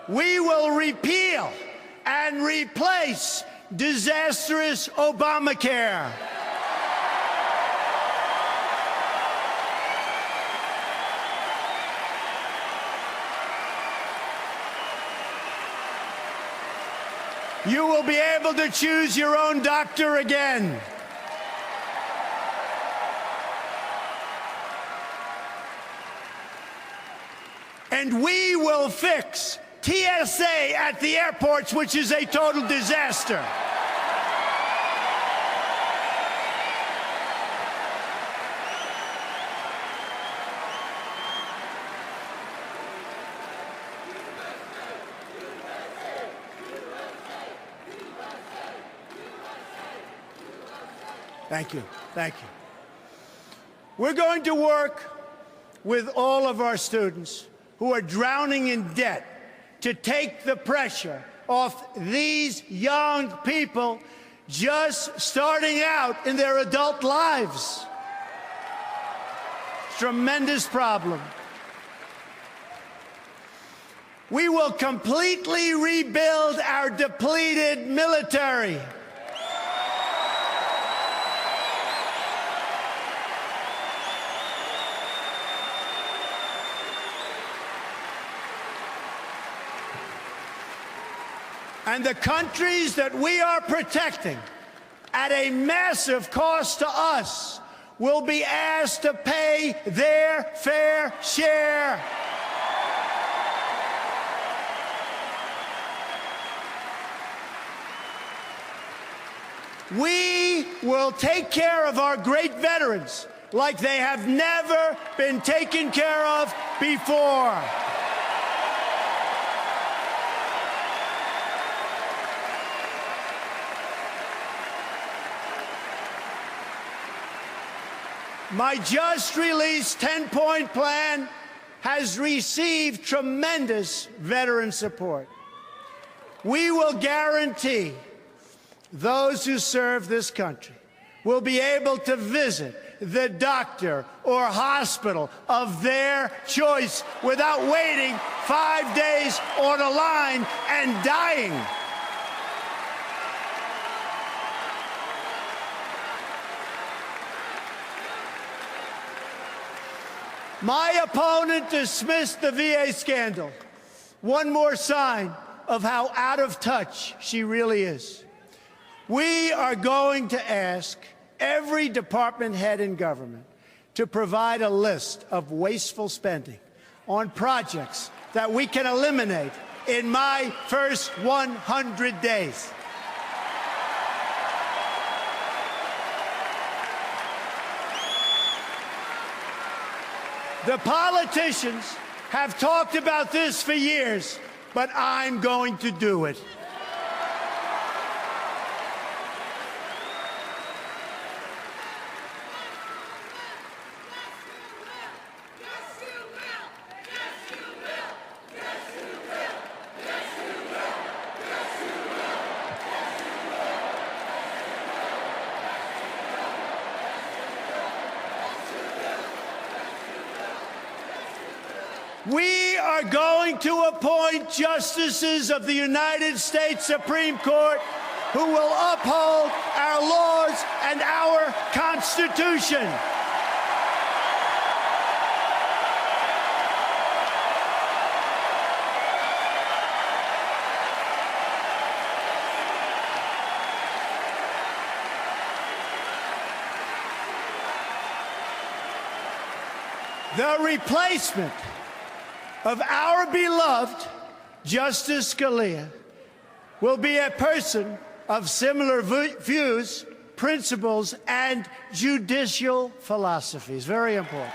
We will repeal and replace disastrous Obamacare. You will be able to choose your own doctor again. And we will fix TSA at the airports, which is a total disaster. Thank you. Thank you. We're going to work with all of our students who are drowning in debt to take the pressure off these young people just starting out in their adult lives. Tremendous problem. We will completely rebuild our depleted military. And the countries that we are protecting at a massive cost to us will be asked to pay their fair share. We will take care of our great veterans like they have never been taken care of before. My just-released 10-point plan has received tremendous veteran support. We will guarantee those who serve this country will be able to visit the doctor or hospital of their choice without waiting 5 days on a line and dying. My opponent dismissed the VA scandal. One more sign of how out of touch she really is. We are going to ask every department head in government to provide a list of wasteful spending on projects that we can eliminate in my first 100 days. The politicians have talked about this for years, but I'm going to do it. We are going to appoint justices of the United States Supreme Court who will uphold our laws and our Constitution. The replacement of our beloved Justice Scalia will be a person of similar views, principles, and judicial philosophies. Very important.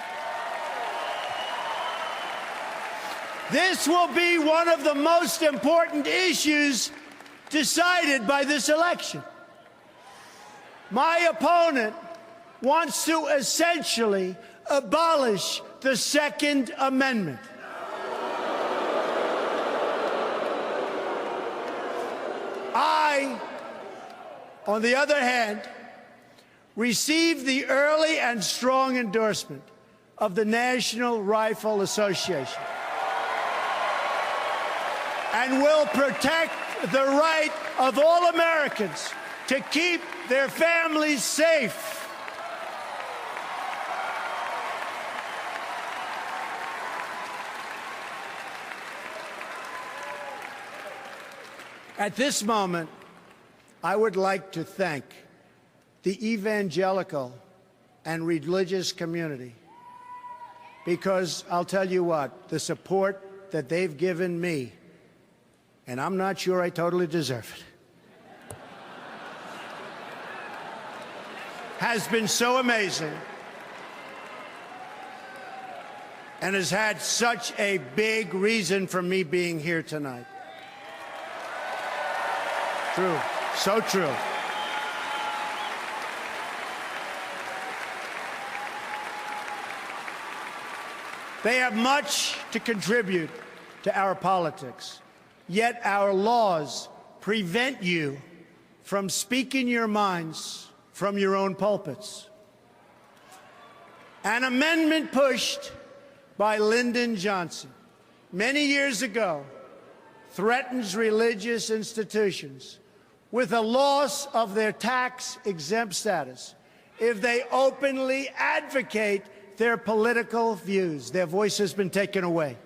This will be one of the most important issues decided by this election. My opponent wants to essentially abolish the Second Amendment. I, on the other hand, received the early and strong endorsement of the National Rifle Association and will protect the right of all Americans to keep their families safe. At this moment, I would like to thank the evangelical and religious community, because I'll tell you what, the support that they've given me, and I'm not sure I totally deserve it, has been so amazing and has had such a big reason for me being here tonight. True, so true. They have much to contribute to our politics, yet our laws prevent you from speaking your minds from your own pulpits. An amendment pushed by Lyndon Johnson many years ago threatens religious institutions with a loss of their tax-exempt status if they openly advocate their political views. Their voice has been taken away.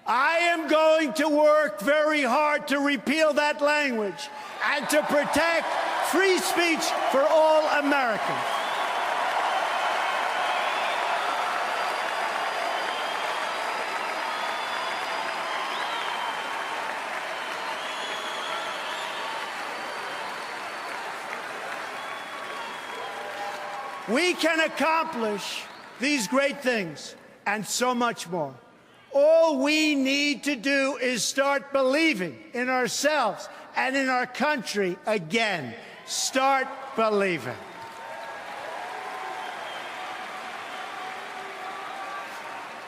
I am going to work very hard to repeal that language and to protect free speech for all Americans. We can accomplish these great things and so much more. All we need to do is start believing in ourselves and in our country again. Start believing.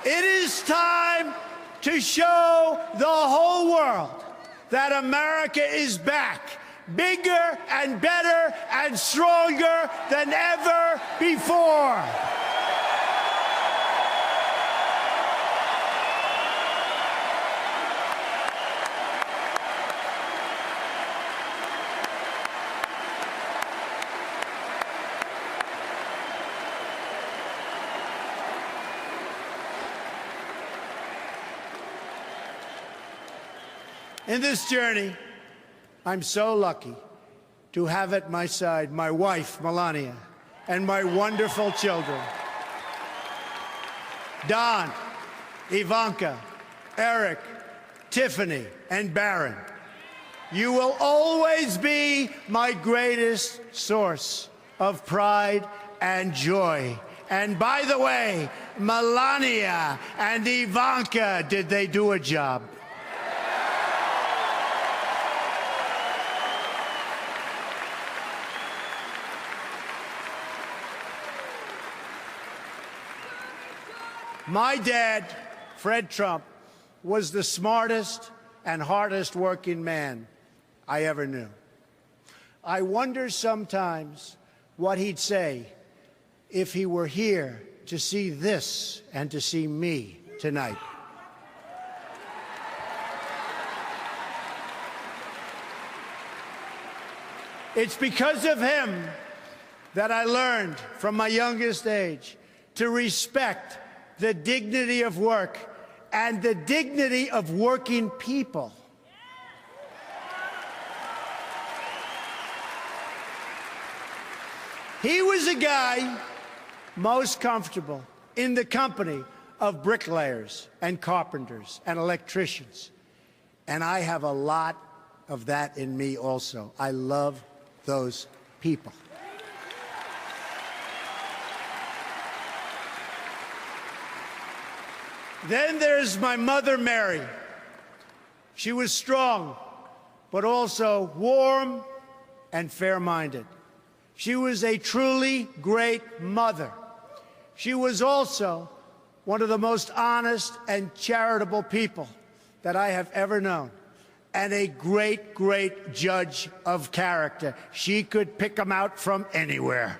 It is time to show the whole world that America is back, bigger and better and stronger than ever before. In this journey, I'm so lucky to have at my side my wife, Melania, and my wonderful children, Don, Ivanka, Eric, Tiffany, and Barron. You will always be my greatest source of pride and joy. And by the way, Melania and Ivanka, did they do a job? My dad, Fred Trump, was the smartest and hardest working man I ever knew. I wonder sometimes what he'd say if he were here to see this and to see me tonight. It's because of him that I learned from my youngest age to respect the dignity of work and the dignity of working people. He was a guy most comfortable in the company of bricklayers and carpenters and electricians. And I have a lot of that in me also. I love those people. Then there's my mother, Mary. She was strong, but also warm and fair-minded. She was a truly great mother. She was also one of the most honest and charitable people that I have ever known, and a great, great judge of character. She could pick them out from anywhere.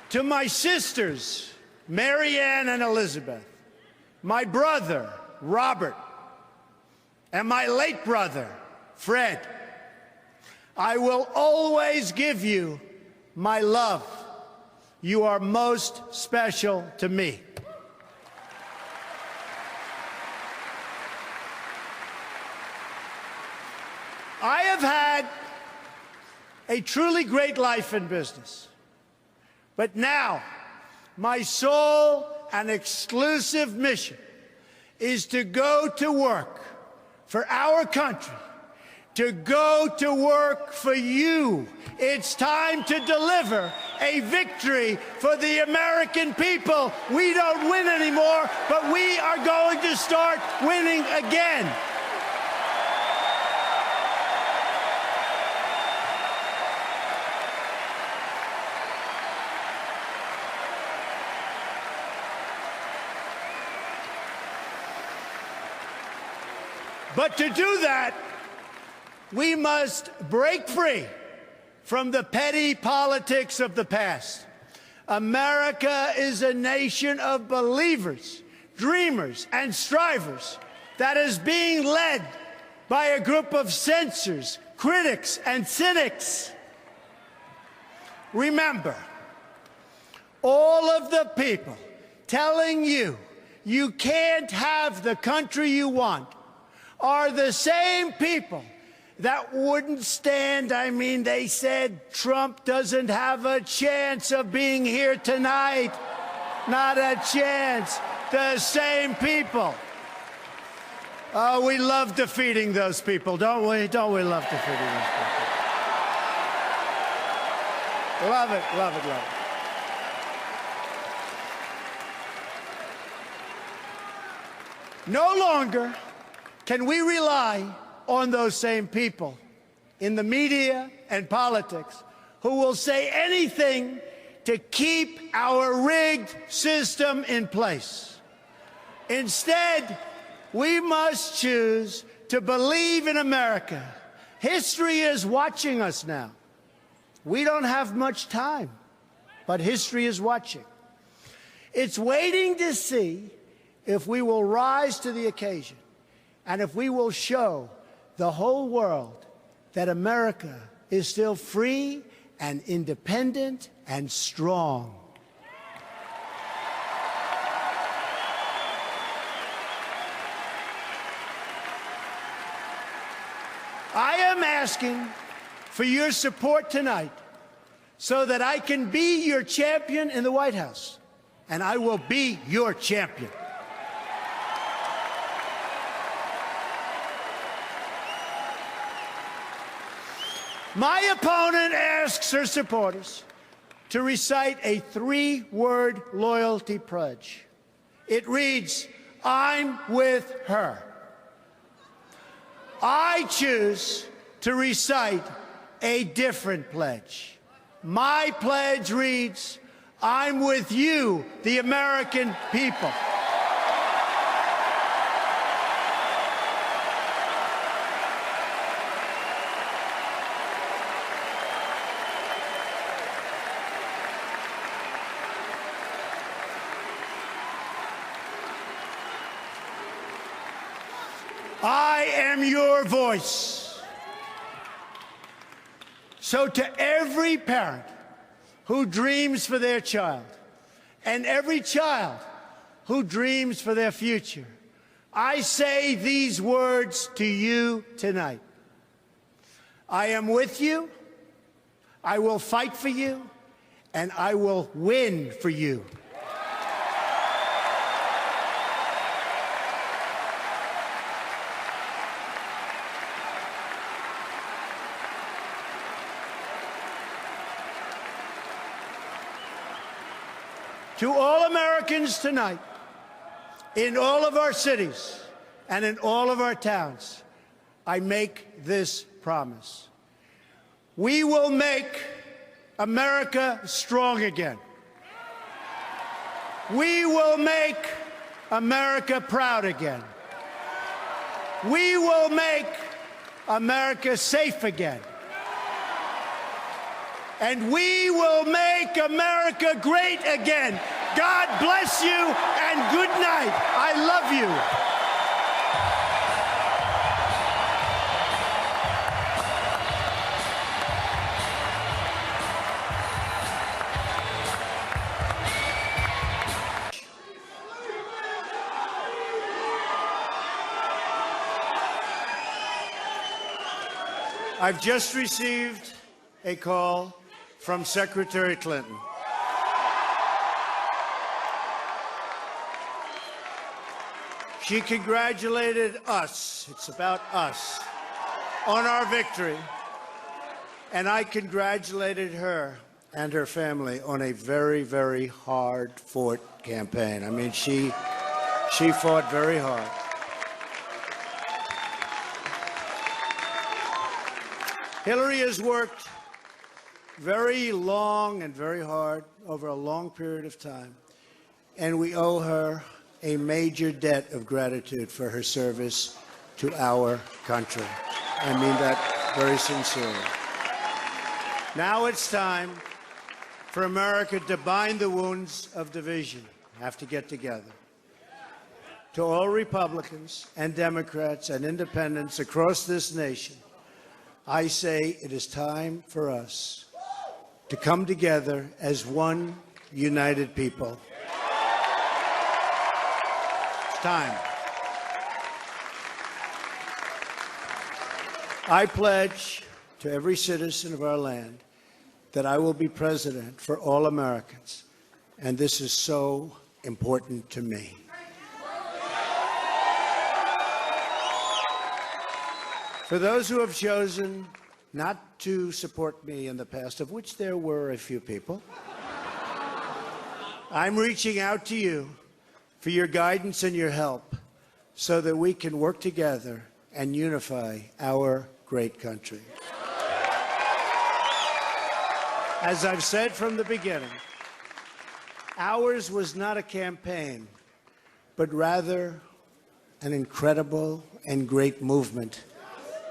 To my sisters, Mary Ann and Elizabeth, my brother, Robert, and my late brother, Fred, I will always give you my love. You are most special to me. I have had a truly great life in business. But now, my sole and exclusive mission is to go to work for our country, to go to work for you. It's time to deliver a victory for the American people. We don't win anymore, but we are going to start winning again. But to do that, we must break free from the petty politics of the past. America is a nation of believers, dreamers, and strivers that is being led by a group of censors, critics, and cynics. Remember, all of the people telling you you can't have the country you want are the same people that wouldn't stand. I mean, they said Trump doesn't have a chance of being here tonight. Not a chance. The same people. Oh, we love defeating those people, don't we? Don't we love defeating those people? Love it, love it, love it. No longer can we rely on those same people in the media and politics who will say anything to keep our rigged system in place. Instead, we must choose to believe in America. History is watching us now. We don't have much time, but history is watching. It's waiting to see if we will rise to the occasion and if we will show the whole world that America is still free and independent and strong. I am asking for your support tonight so that I can be your champion in the White House, and I will be your champion. My opponent asks her supporters to recite a 3-word loyalty pledge. It reads, "I'm with her." I choose to recite a different pledge. My pledge reads, "I'm with you, the American people." I am your voice. So to every parent who dreams for their child, and every child who dreams for their future, I say these words to you tonight. I am with you, I will fight for you, and I will win for you. To all Americans tonight, in all of our cities and in all of our towns, I make this promise. We will make America strong again. We will make America proud again. We will make America safe again. And we will make America great again. God bless you and good night. I love you. I've just received a call from Secretary Clinton. She congratulated us, it's about us, on our victory. And I congratulated her and her family on a very, very hard-fought campaign. I mean, she fought very hard. Hillary has worked very long and very hard over a long period of time, and we owe her a major debt of gratitude for her service to our country. I mean that very sincerely. Now it's time for America to bind the wounds of division, have to get together. To all Republicans and Democrats and independents across this nation, I say it is time for us to come together as one united people. It's time. I pledge to every citizen of our land that I will be president for all Americans, and this is so important to me. For those who have chosen not to support me in the past, of which there were a few people, I'm reaching out to you for your guidance and your help so that we can work together and unify our great country. As I've said from the beginning, ours was not a campaign, but rather an incredible and great movement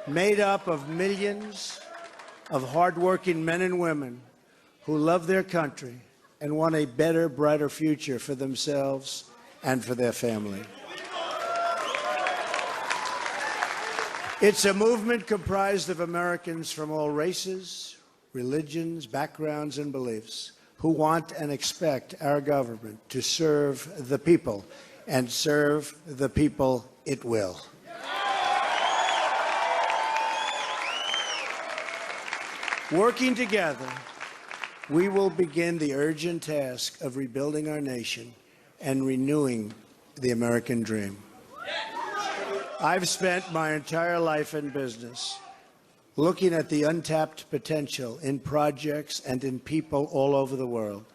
made up of millions of hardworking men and women who love their country and want a better, brighter future for themselves and for their family. It's a movement comprised of Americans from all races, religions, backgrounds, and beliefs who want and expect our government to serve the people, and serve the people it will. Working together, we will begin the urgent task of rebuilding our nation and renewing the American dream. I've spent my entire life in business looking at the untapped potential in projects and in people all over the world.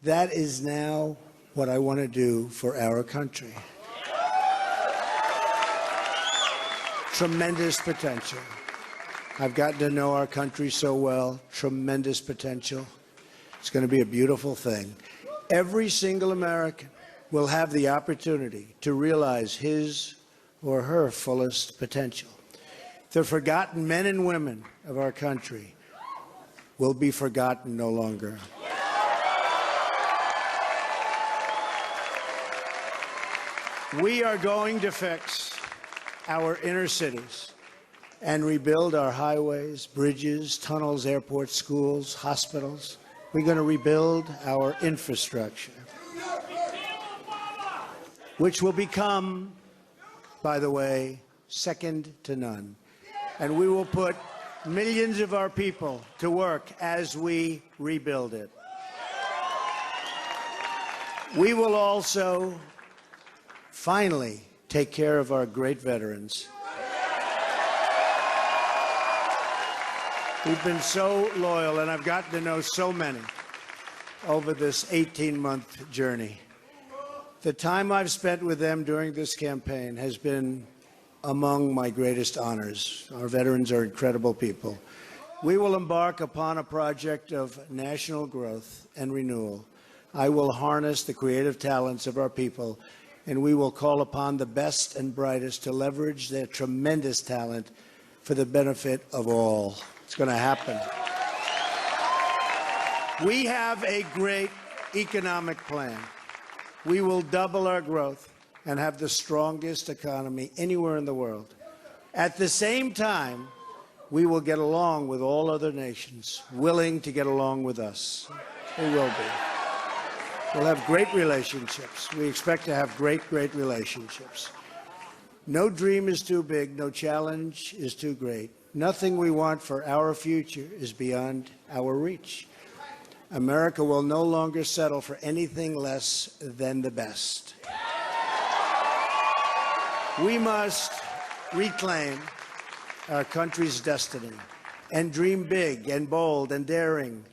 That is now what I want to do for our country. Tremendous potential. I've gotten to know our country so well. Tremendous potential. It's going to be a beautiful thing. Every single American will have the opportunity to realize his or her fullest potential. The forgotten men and women of our country will be forgotten no longer. We are going to fix our inner cities and rebuild our highways, bridges, tunnels, airports, schools, hospitals. We're going to rebuild our infrastructure, which will become, by the way, second to none. And we will put millions of our people to work as we rebuild it. We will also finally take care of our great veterans. We've been so loyal, and I've gotten to know so many over this 18-month journey. The time I've spent with them during this campaign has been among my greatest honors. Our veterans are incredible people. We will embark upon a project of national growth and renewal. I will harness the creative talents of our people, and we will call upon the best and brightest to leverage their tremendous talent for the benefit of all. It's going to happen. We have a great economic plan. We will double our growth and have the strongest economy anywhere in the world. At the same time, we will get along with all other nations willing to get along with us. We will be. We'll have great relationships. We expect to have great relationships. No dream is too big, no challenge is too great. Nothing we want for our future is beyond our reach. America will no longer settle for anything less than the best. We must reclaim our country's destiny and dream big and bold and daring.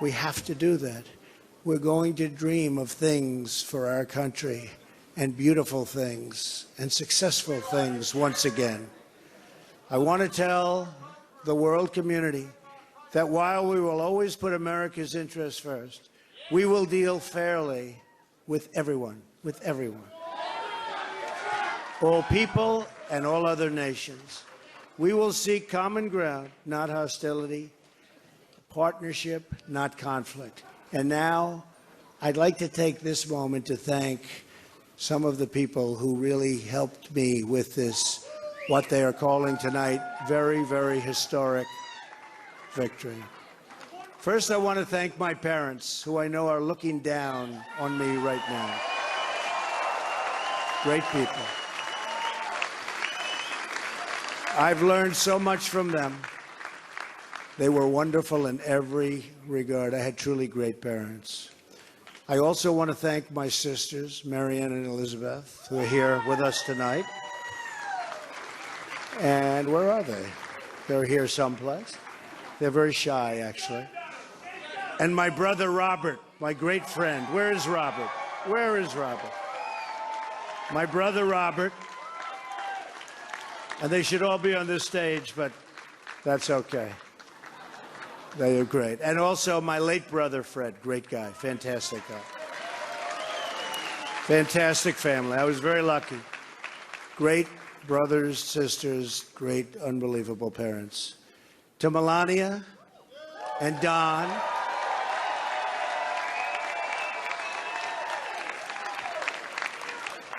We have to do that. We're going to dream of things for our country, and beautiful things and successful things once again. I want to tell the world community that while we will always put America's interests first, we will deal fairly with everyone, all people and all other nations. We will seek common ground, not hostility, partnership, not conflict. And now, I'd like to take this moment to thank some of the people who really helped me with this, what they are calling tonight, very historic victory. First, I want to thank my parents, who I know are looking down on me right now. Great people. I've learned so much from them. They were wonderful in every regard. I had truly great parents. I also want to thank my sisters, Marianne and Elizabeth, who are here with us tonight. And where are they? They're here someplace. They're very shy, actually. And my brother Robert, my great friend. Where is Robert? Where is Robert? My brother Robert. And they should all be on this stage, but that's okay. They are great. And also my late brother Fred, great guy, fantastic guy. Fantastic family. I was very lucky. Great brothers, sisters, great, unbelievable parents. To Melania and Don,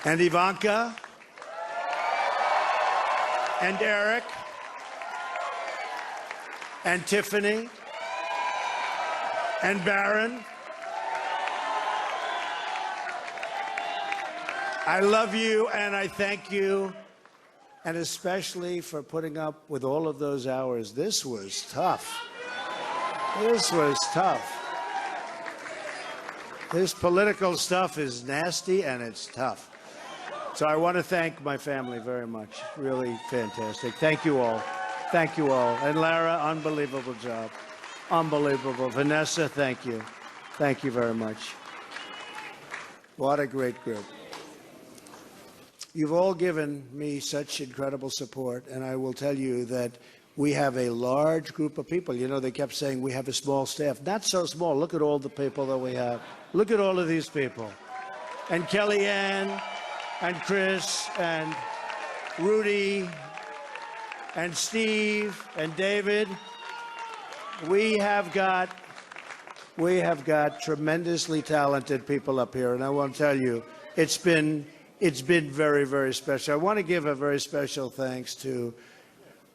and Ivanka, and Eric, and Tiffany, and Barron. I love you and I thank you, and especially for putting up with all of those hours. This was tough. This was tough. This political stuff is nasty and it's tough. So I want to thank my family very much. Really fantastic. Thank you all. Thank you all. And Lara, unbelievable job. Unbelievable. Vanessa, thank you. Thank you very much. What a great group. You've all given me such incredible support, and I will tell you that we have a large group of people. You know, they kept saying we have a small staff. Not so small. Look at all the people that we have. Look at all of these people. And Kellyanne, and Chris, and Rudy, and Steve, and David. We have got tremendously talented people up here, and I want to tell you, it's been very, very special. I want to give a very special thanks to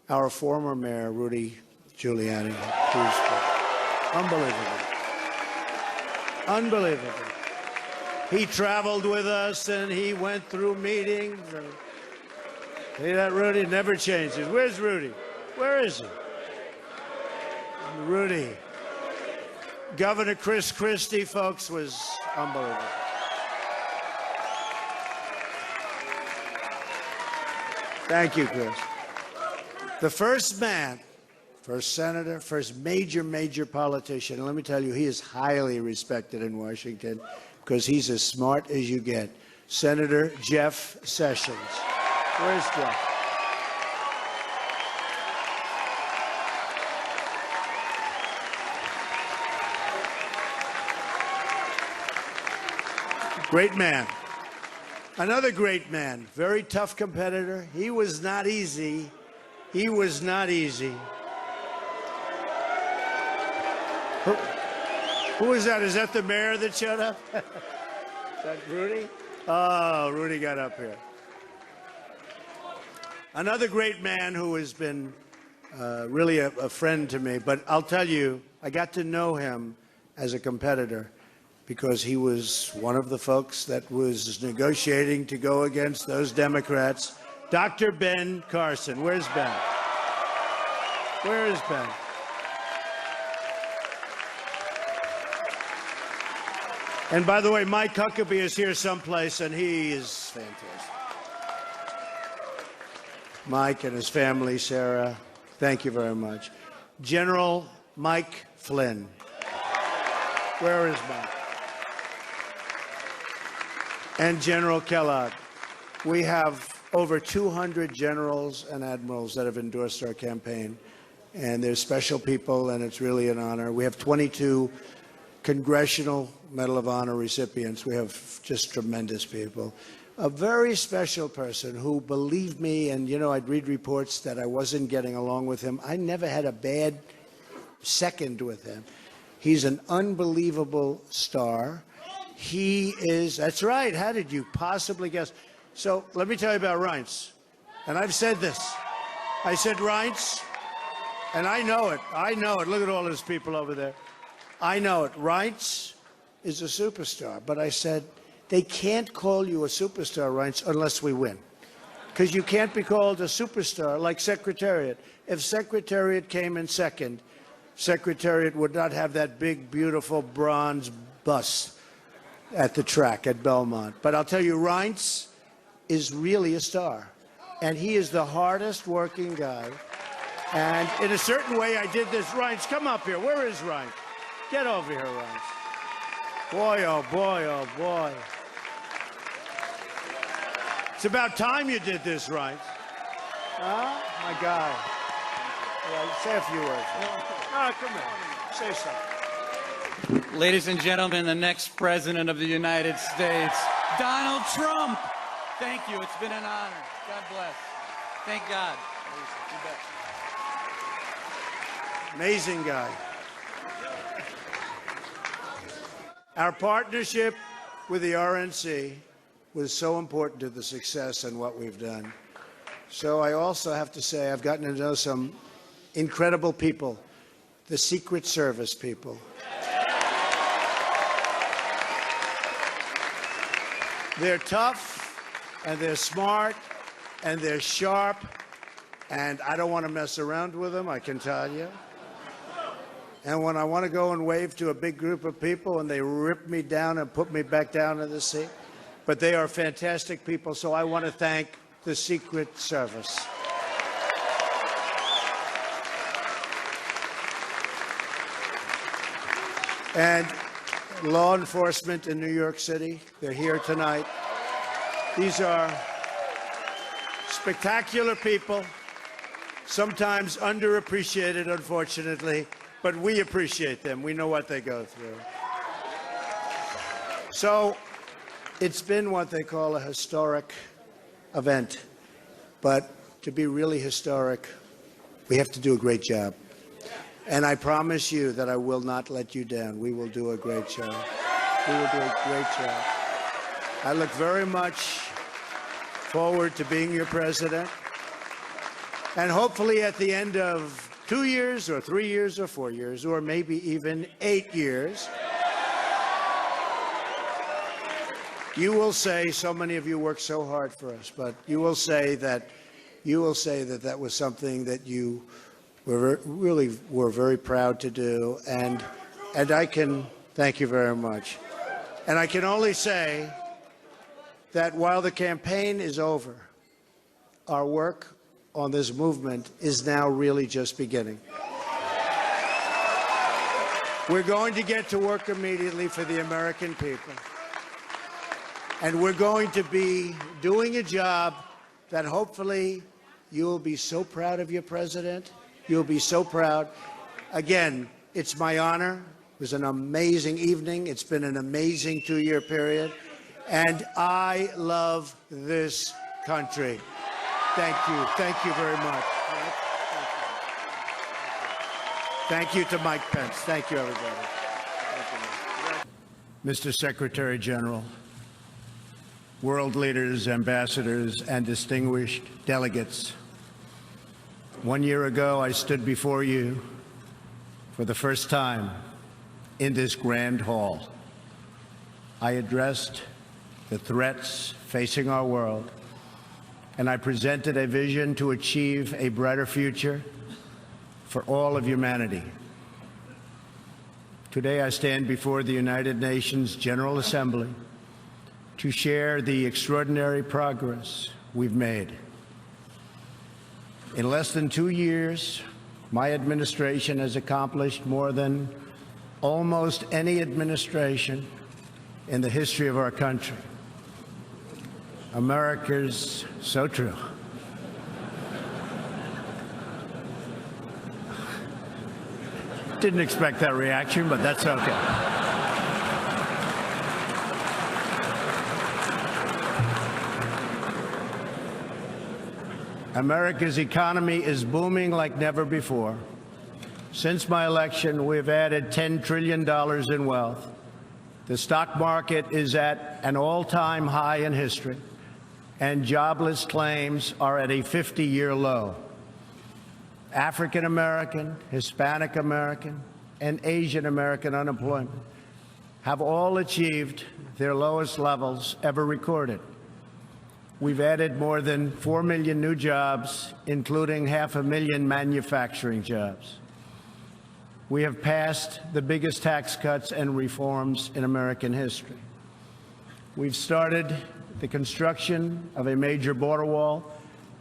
our former mayor, Rudy Giuliani. Unbelievable. He traveled with us and he went through meetings. And see that Rudy never changes. Where's Rudy? Where is he? Rudy. Governor Chris Christie, folks, was unbelievable. Thank you, Chris. The first man, first senator, first major politician, and let me tell you, he is highly respected in Washington, because he's as smart as you get. Senator Jeff Sessions. Where's Jeff? Great man. Another great man. Very tough competitor. He was not easy. He was not easy. Who is that? Is that the mayor that showed up? Is that Rudy? Oh, Rudy got up here. Another great man who has been really a friend to me. But I'll tell you, I got to know him as a competitor because he was one of the folks that was negotiating to go against those Democrats. Dr. Ben Carson. Where's Ben? Where is Ben? And by the way, Mike Huckabee is here someplace, and he is fantastic. Mike and his family, Sarah, thank you very much. General Mike Flynn. Where is Mike? And General Kellogg. We have over 200 generals and admirals that have endorsed our campaign, and they're special people, and it's really an honor. We have 22 Congressional Medal of Honor recipients. We have just tremendous people. A very special person who believed me, and you know, I'd read reports that I wasn't getting along with him. I never had a bad second with him. He's an unbelievable star. He is, that's right, how did you possibly guess? So let me tell you about Reince. And I've said this. I said, Reince, and I know it. Look at all those people over there. I know it. Reince is a superstar. But I said, they can't call you a superstar, Reince, unless we win. Because you can't be called a superstar like Secretariat. If Secretariat came in second, Secretariat would not have that big, beautiful bronze bus at the track at Belmont. But I'll tell you, Reince is really a star. And he is the hardest working guy. And in a certain way, I did this. Reince, come up here. Where is Reince? Get over here, Reince. Boy, oh boy, oh boy. It's about time you did this, Reince. Huh? My guy. Yeah, say a few words. No, come here. Say something. Ladies and gentlemen, the next president of the United States, Donald Trump. Thank you. It's been an honor. God bless. Thank God. Amazing guy. Our partnership with the RNC was so important to the success and what we've done. So I also have to say I've gotten to know some incredible people, the Secret Service people. They're tough, and they're smart, and they're sharp, and I don't want to mess around with them, I can tell you. And when I want to go and wave to a big group of people and they rip me down and put me back down in the seat. But they are fantastic people, so I want to thank the Secret Service. And law enforcement in New York City, they're here tonight. These are spectacular people, sometimes underappreciated, unfortunately. But we appreciate them. We know what they go through. So it's been what they call a historic event. But to be really historic, we have to do a great job. And I promise you that I will not let you down. We will do a great job. We will do a great job. I look very much forward to being your president. And hopefully at the end of 2 years or 3 years or 4 years or maybe even 8 years, you will say, so many of you worked so hard for us, but you will say that that was something that you really were very proud to do, and I can thank you very much. And I can only say that while the campaign is over, our work on this movement is now really just beginning. We're going to get to work immediately for the American people. And we're going to be doing a job that hopefully you'll be so proud of your president. You'll be so proud. Again, it's my honor. It was an amazing evening. It's been an amazing 2-year period. And I love this country. Thank you. Thank you very much. Thank you to Mike Pence. Thank you, everybody. Thank you. Mr. Secretary General, world leaders, ambassadors, and distinguished delegates, 1 year ago, I stood before you for the first time in this grand hall. I addressed the threats facing our world, and I presented a vision to achieve a brighter future for all of humanity. Today, I stand before the United Nations General Assembly to share the extraordinary progress we've made. In less than 2 years, my administration has accomplished more than almost any administration in the history of our country. America's so true. Didn't expect that reaction, but that's okay. America's economy is booming like never before. Since my election, we've added $10 trillion in wealth. The stock market is at an all-time high in history, and jobless claims are at a 50-year low. African American, Hispanic American, and Asian American unemployment have all achieved their lowest levels ever recorded. We've added more than 4 million new jobs, including 500,000 manufacturing jobs. We have passed the biggest tax cuts and reforms in American history. We've started the construction of a major border wall,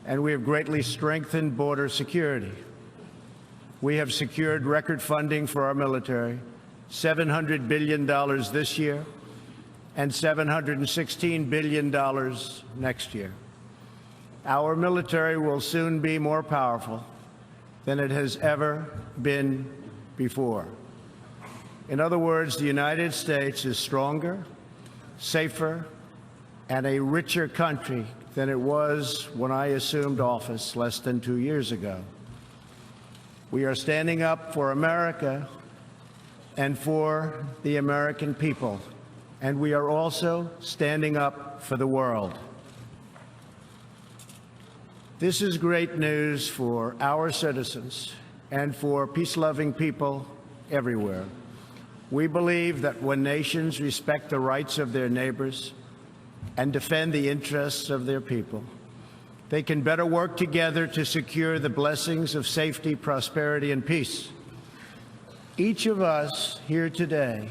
and we have greatly strengthened border security. We have secured record funding for our military, $700 billion this year, and $716 billion next year. Our military will soon be more powerful than it has ever been before. In other words, the United States is stronger, safer, and a richer country than it was when I assumed office less than 2 years ago. We are standing up for America and for the American people, and we are also standing up for the world. This is great news for our citizens and for peace-loving people everywhere. We believe that when nations respect the rights of their neighbors and defend the interests of their people, they can better work together to secure the blessings of safety, prosperity, and peace. Each of us here today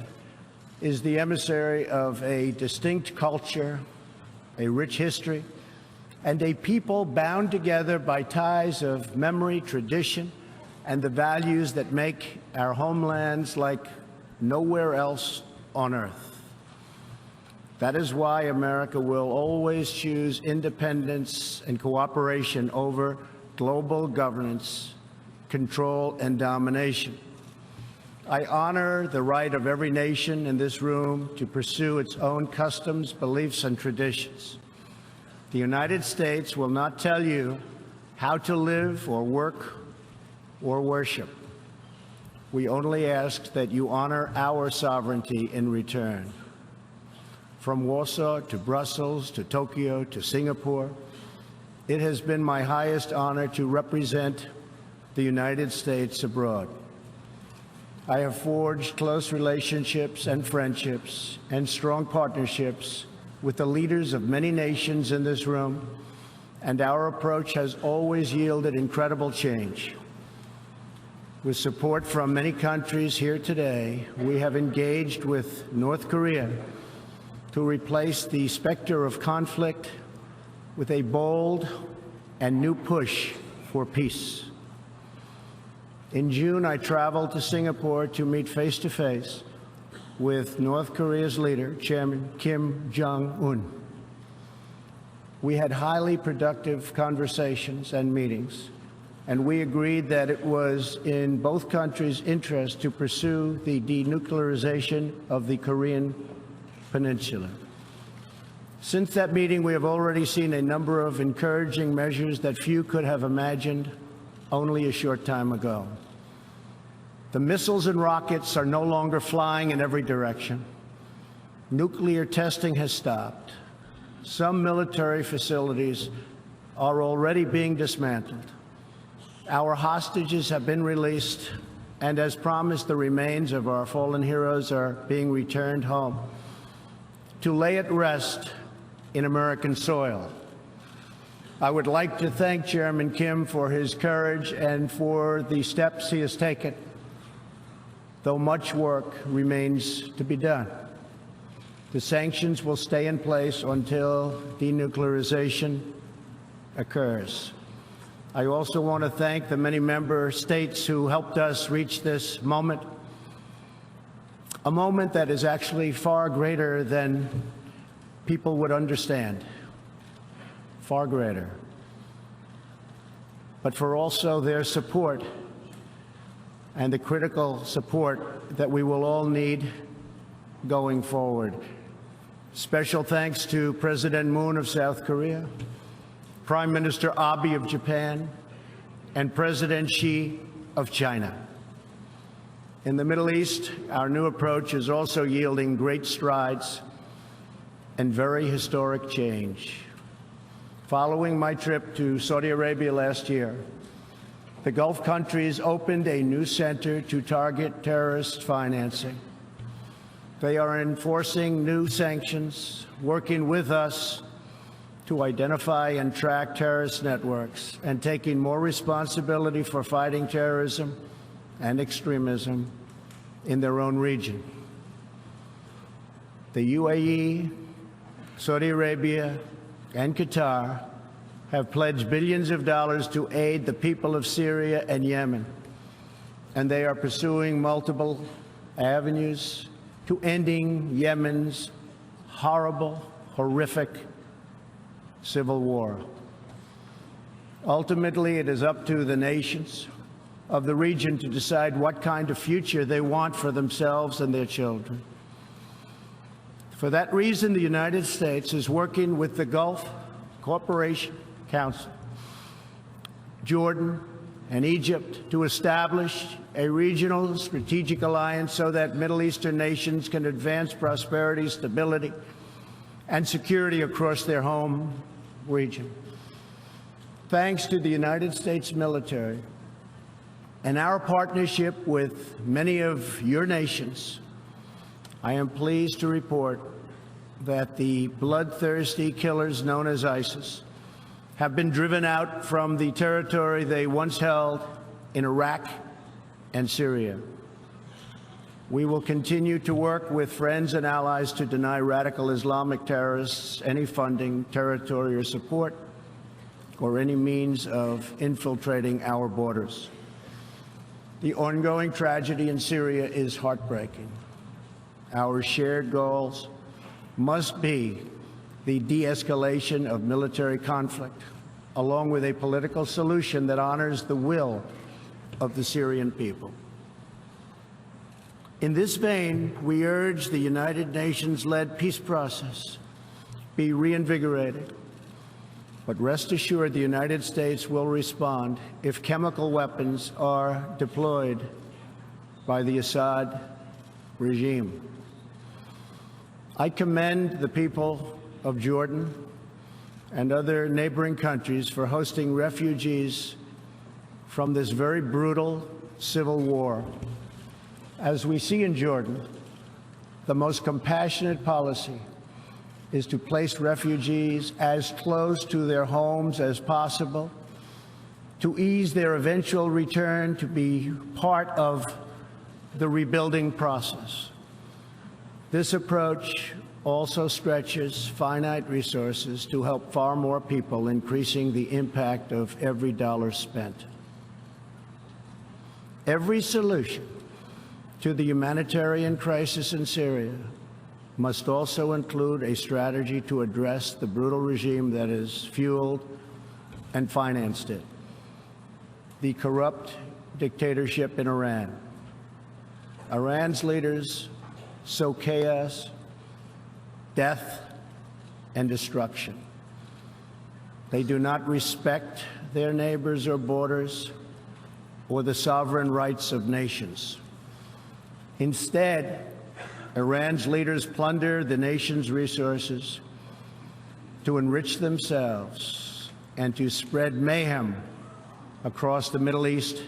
is the emissary of a distinct culture, a rich history, and a people bound together by ties of memory, tradition, and the values that make our homelands like nowhere else on earth. That is why America will always choose independence and cooperation over global governance, control, and domination. I honor the right of every nation in this room to pursue its own customs, beliefs, and traditions. The United States will not tell you how to live or work or worship. We only ask that you honor our sovereignty in return. From Warsaw to Brussels to Tokyo to Singapore, it has been my highest honor to represent the United States abroad. I have forged close relationships and friendships and strong partnerships with the leaders of many nations in this room, and our approach has always yielded incredible change. With support from many countries here today, we have engaged with North Korea to replace the specter of conflict with a bold and new push for peace. In June, I traveled to Singapore to meet face-to-face with North Korea's leader, Chairman Kim Jong-un. We had highly productive conversations and meetings, and we agreed that it was in both countries' interest to pursue the denuclearization of the Korean Peninsula. Since that meeting, we have already seen a number of encouraging measures that few could have imagined only a short time ago. The missiles and rockets are no longer flying in every direction. Nuclear testing has stopped. Some military facilities are already being dismantled. Our hostages have been released, and as promised, the remains of our fallen heroes are being returned home to lay at rest in American soil. I would like to thank Chairman Kim for his courage and for the steps he has taken, though much work remains to be done. The sanctions will stay in place until denuclearization occurs. I also want to thank the many member states who helped us reach this moment, a moment that is actually far greater than people would understand, far greater, but for also their support and the critical support that we will all need going forward. Special thanks to President Moon of South Korea, Prime Minister Abe of Japan, and President Xi of China. In the Middle East, our new approach is also yielding great strides and very historic change. Following my trip to Saudi Arabia last year, the Gulf countries opened a new center to target terrorist financing. They are enforcing new sanctions, working with us to identify and track terrorist networks, and taking more responsibility for fighting terrorism and extremism in their own region. The UAE, Saudi Arabia, and Qatar have pledged billions of dollars to aid the people of Syria and Yemen, and they are pursuing multiple avenues to ending Yemen's horrible, horrific civil war. Ultimately, it is up to the nations of the region to decide what kind of future they want for themselves and their children. For that reason, the United States is working with the Gulf Cooperation Council, Jordan, and Egypt to establish a regional strategic alliance so that Middle Eastern nations can advance prosperity, stability, and security across their home region. Thanks to the United States military and our partnership with many of your nations, I am pleased to report that the bloodthirsty killers known as ISIS have been driven out from the territory they once held in Iraq and Syria. We will continue to work with friends and allies to deny radical Islamic terrorists any funding, territory, or support, or any means of infiltrating our borders. The ongoing tragedy in Syria is heartbreaking. Our shared goals must be the de-escalation of military conflict, along with a political solution that honors the will of the Syrian people. In this vein, we urge the United Nations-led peace process be reinvigorated. But rest assured, the United States will respond if chemical weapons are deployed by the Assad regime. I commend the people of Jordan and other neighboring countries for hosting refugees from this very brutal civil war. As we see in Jordan, the most compassionate policy is to place refugees as close to their homes as possible, to ease their eventual return to be part of the rebuilding process. This approach also stretches finite resources to help far more people, increasing the impact of every dollar spent. Every solution to the humanitarian crisis in Syria must also include a strategy to address the brutal regime that has fueled and financed it, the corrupt dictatorship in Iran. Iran's leaders sow chaos, death, and destruction. They do not respect their neighbors or borders or the sovereign rights of nations. Instead, Iran's leaders plunder the nation's resources to enrich themselves and to spread mayhem across the Middle East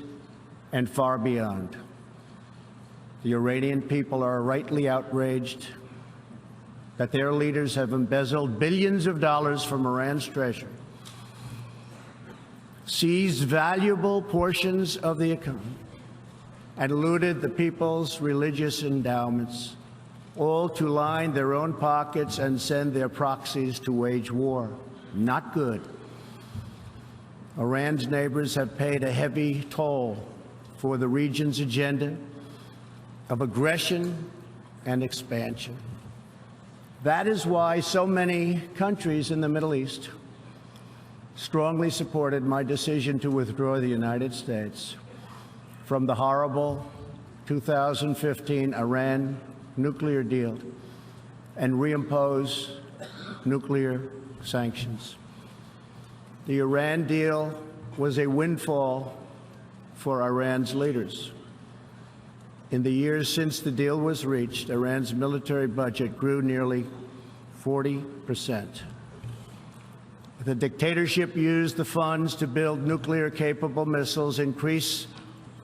and far beyond. The Iranian people are rightly outraged that their leaders have embezzled billions of dollars from Iran's treasury, seized valuable portions of the economy, and looted the people's religious endowments, all to line their own pockets and send their proxies to wage war. Not good. Iran's neighbors have paid a heavy toll for the region's agenda of aggression and expansion. That is why so many countries in the Middle East strongly supported my decision to withdraw the United States from the horrible 2015 Iran nuclear deal and reimpose nuclear sanctions. The Iran deal was a windfall for Iran's leaders. In the years since the deal was reached, Iran's military budget grew nearly 40%. The dictatorship used the funds to build nuclear-capable missiles, increase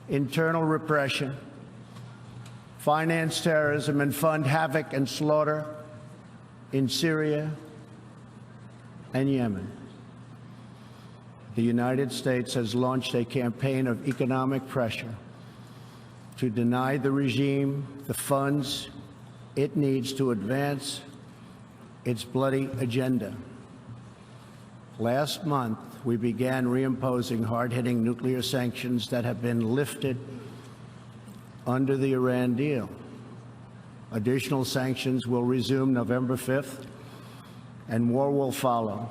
internal repression, finance terrorism, and fund havoc and slaughter in Syria and Yemen. The United States has launched a campaign of economic pressure to deny the regime the funds it needs to advance its bloody agenda. Last month, we began reimposing hard-hitting nuclear sanctions that have been lifted under the Iran deal. Additional sanctions will resume November 5th, and more will follow.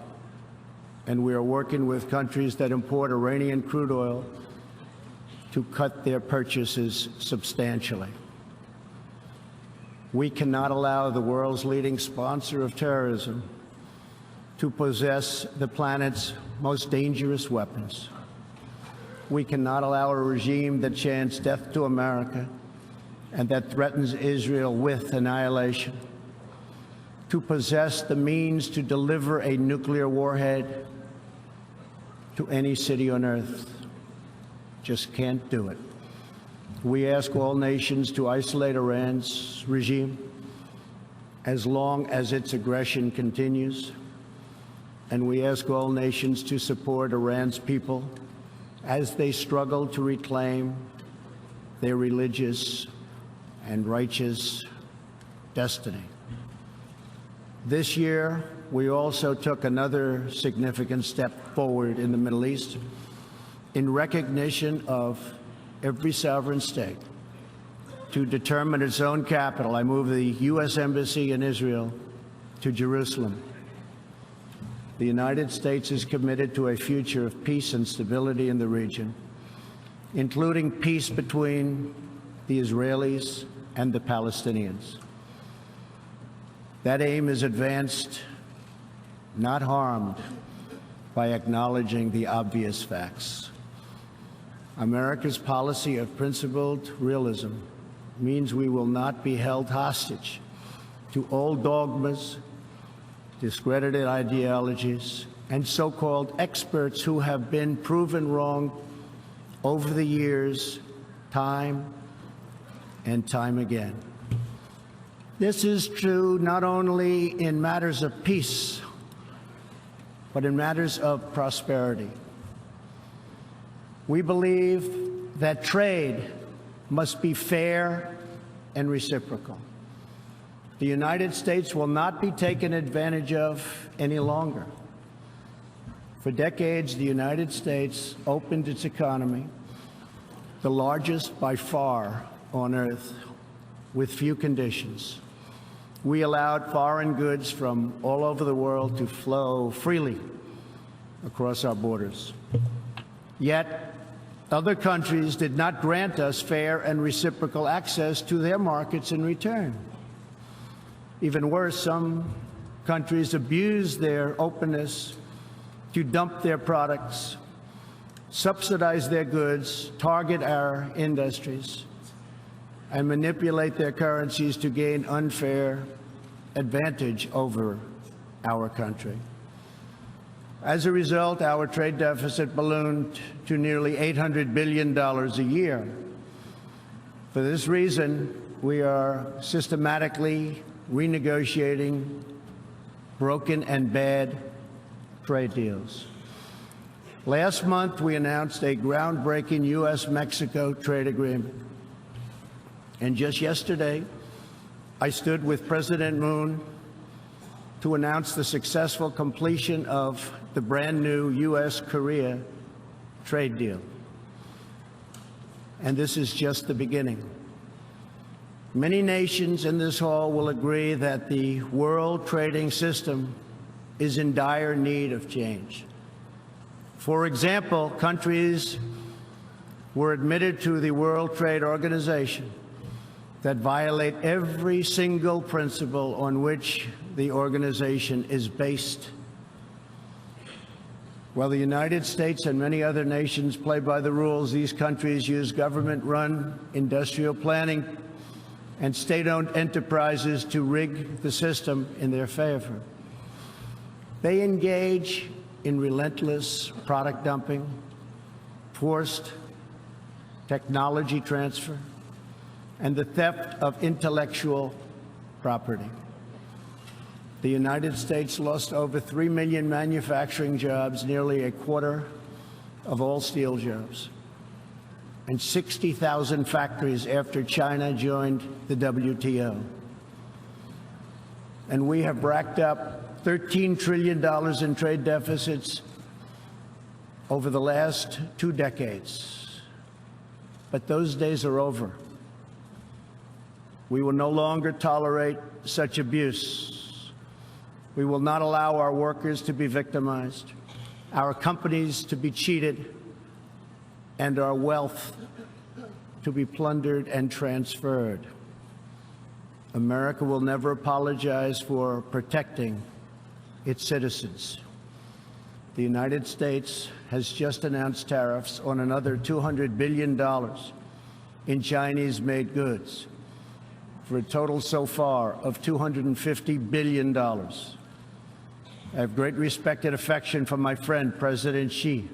And we are working with countries that import Iranian crude oil to cut their purchases substantially. We cannot allow the world's leading sponsor of terrorism to possess the planet's most dangerous weapons. We cannot allow a regime that chants death to America and that threatens Israel with annihilation to possess the means to deliver a nuclear warhead to any city on earth. Just can't do it. We ask all nations to isolate Iran's regime as long as its aggression continues. And we ask all nations to support Iran's people as they struggle to reclaim their religious and righteous destiny. This year, we also took another significant step forward in the Middle East in recognition of every sovereign state to determine its own capital. I moved the U.S. Embassy in Israel to Jerusalem. The United States is committed to a future of peace and stability in the region, including peace between the Israelis and the Palestinians. That aim is advanced, not harmed, by acknowledging the obvious facts. America's policy of principled realism means we will not be held hostage to old dogmas, discredited ideologies, and so-called experts who have been proven wrong over the years, time and time again. This is true not only in matters of peace, but in matters of prosperity. We believe that trade must be fair and reciprocal. The United States will not be taken advantage of any longer. For decades, the United States opened its economy, the largest by far on earth, with few conditions. We allowed foreign goods from all over the world to flow freely across our borders. Yet, other countries did not grant us fair and reciprocal access to their markets in return. Even worse, some countries abused their openness to dump their products, subsidize their goods, target our industries, and manipulate their currencies to gain unfair advantage over our country. As a result, our trade deficit ballooned to nearly $800 billion a year. For this reason, we are systematically renegotiating broken and bad trade deals. Last month, we announced a groundbreaking U.S.-Mexico trade agreement. And just yesterday, I stood with President Moon to announce the successful completion of the brand new U.S.-Korea trade deal. And this is just the beginning. Many nations in this hall will agree that the world trading system is in dire need of change. For example, countries were admitted to the World Trade Organization that violate every single principle on which the organization is based. While the United States and many other nations play by the rules, these countries use government-run industrial planning and state-owned enterprises to rig the system in their favor. They engage in relentless product dumping, forced technology transfer, and the theft of intellectual property. The United States lost over 3 million manufacturing jobs, nearly a quarter of all steel jobs, and 60,000 factories after China joined the WTO. And we have racked up $13 trillion in trade deficits over the last 2 decades. But those days are over. We will no longer tolerate such abuse. We will not allow our workers to be victimized, our companies to be cheated, and our wealth to be plundered and transferred. America will never apologize for protecting its citizens. The United States has just announced tariffs on another $200 billion in Chinese-made goods, for a total so far of $250 billion. I have great respect and affection for my friend, President Xi,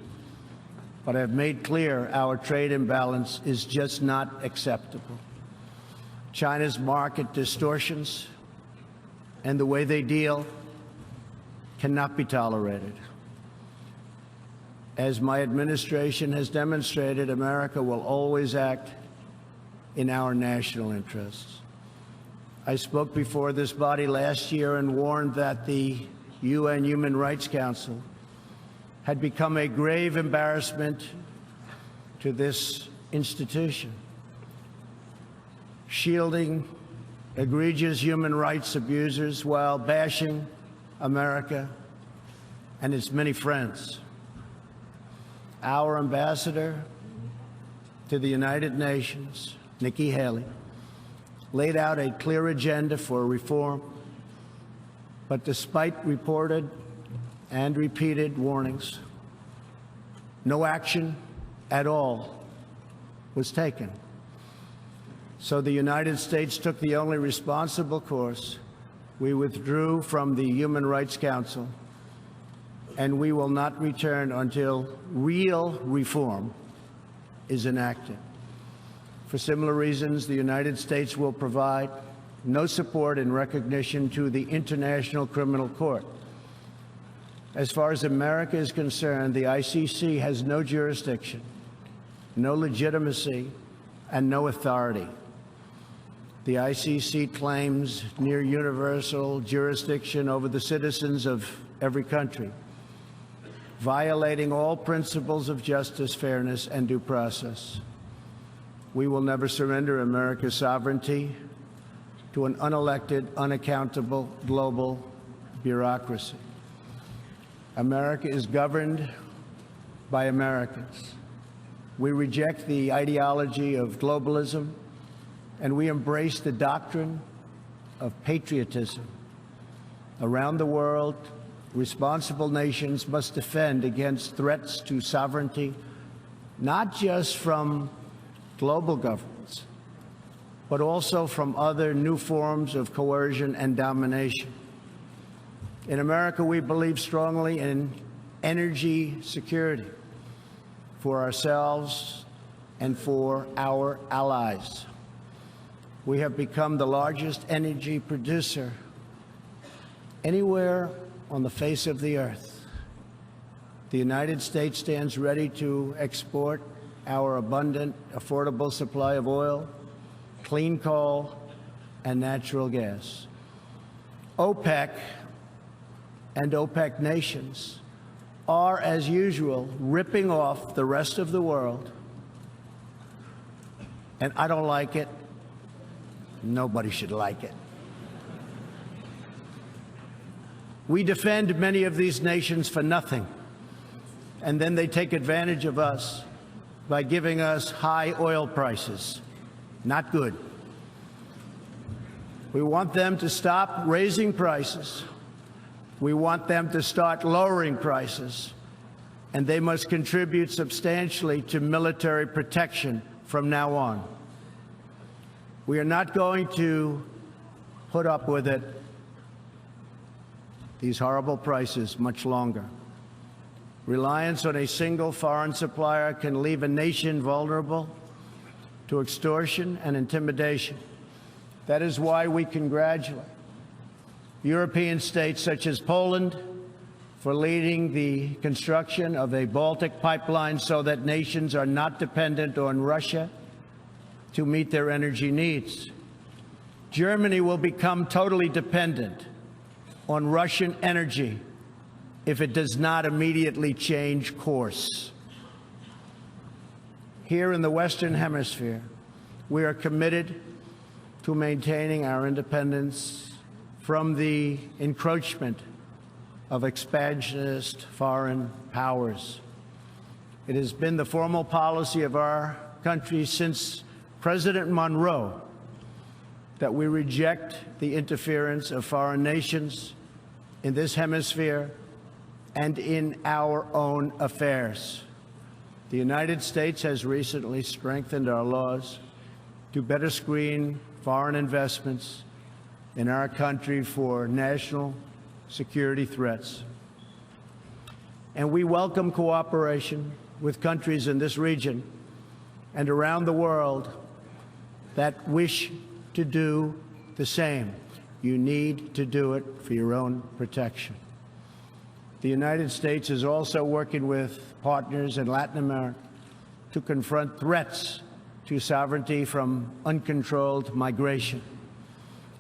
but I have made clear our trade imbalance is just not acceptable. China's market distortions and the way they deal cannot be tolerated. As my administration has demonstrated, America will always act in our national interests. I spoke before this body last year and warned that the UN Human Rights Council had become a grave embarrassment to this institution, shielding egregious human rights abusers while bashing America and its many friends. Our ambassador to the United Nations, Nikki Haley, laid out a clear agenda for reform, but despite reported and repeated warnings, no action at all was taken. So the United States took the only responsible course. We withdrew from the Human Rights Council, and we will not return until real reform is enacted. For similar reasons, the United States will provide no support in recognition to the International Criminal Court. As far as America is concerned, the ICC has no jurisdiction, no legitimacy, and no authority. The ICC claims near universal jurisdiction over the citizens of every country, violating all principles of justice, fairness, and due process. We will never surrender America's sovereignty to an unelected, unaccountable global bureaucracy. America is governed by Americans. We reject the ideology of globalism, and we embrace the doctrine of patriotism. Around the world, responsible nations must defend against threats to sovereignty, not just from global governments, but also from other new forms of coercion and domination. In America, we believe strongly in energy security for ourselves and for our allies. We have become the largest energy producer anywhere on the face of the earth. The United States stands ready to export our abundant, affordable supply of oil, clean coal, and natural gas. OPEC and OPEC nations are, as usual, ripping off the rest of the world. And I don't like it. Nobody should like it. We defend many of these nations for nothing, and then they take advantage of us by giving us high oil prices. Not good. We want them to stop raising prices. We want them to start lowering prices, and they must contribute substantially to military protection from now on. We are not going to put up with it, these horrible prices, much longer. Reliance on a single foreign supplier can leave a nation vulnerable to extortion and intimidation. That is why we congratulate European states such as Poland for leading the construction of a Baltic pipeline so that nations are not dependent on Russia to meet their energy needs. Germany will become totally dependent on Russian energy if it does not immediately change course. Here in the Western Hemisphere, we are committed to maintaining our independence from the encroachment of expansionist foreign powers. It has been the formal policy of our country since President Monroe that we reject the interference of foreign nations in this hemisphere and in our own affairs. The United States has recently strengthened our laws to better screen foreign investments in our country for national security threats. And we welcome cooperation with countries in this region and around the world that wish to do the same. You need to do it for your own protection. The United States is also working with partners in Latin America to confront threats to sovereignty from uncontrolled migration.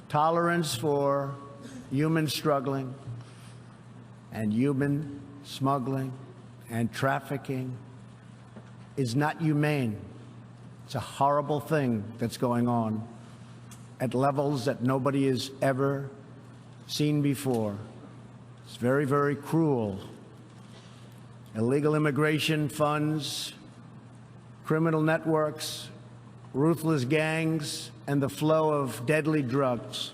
Tolerance for human struggling and human smuggling and trafficking is not humane. It's a horrible thing that's going on at levels that nobody has ever seen before. It's very, very cruel. Illegal immigration funds, criminal networks, ruthless gangs, and the flow of deadly drugs.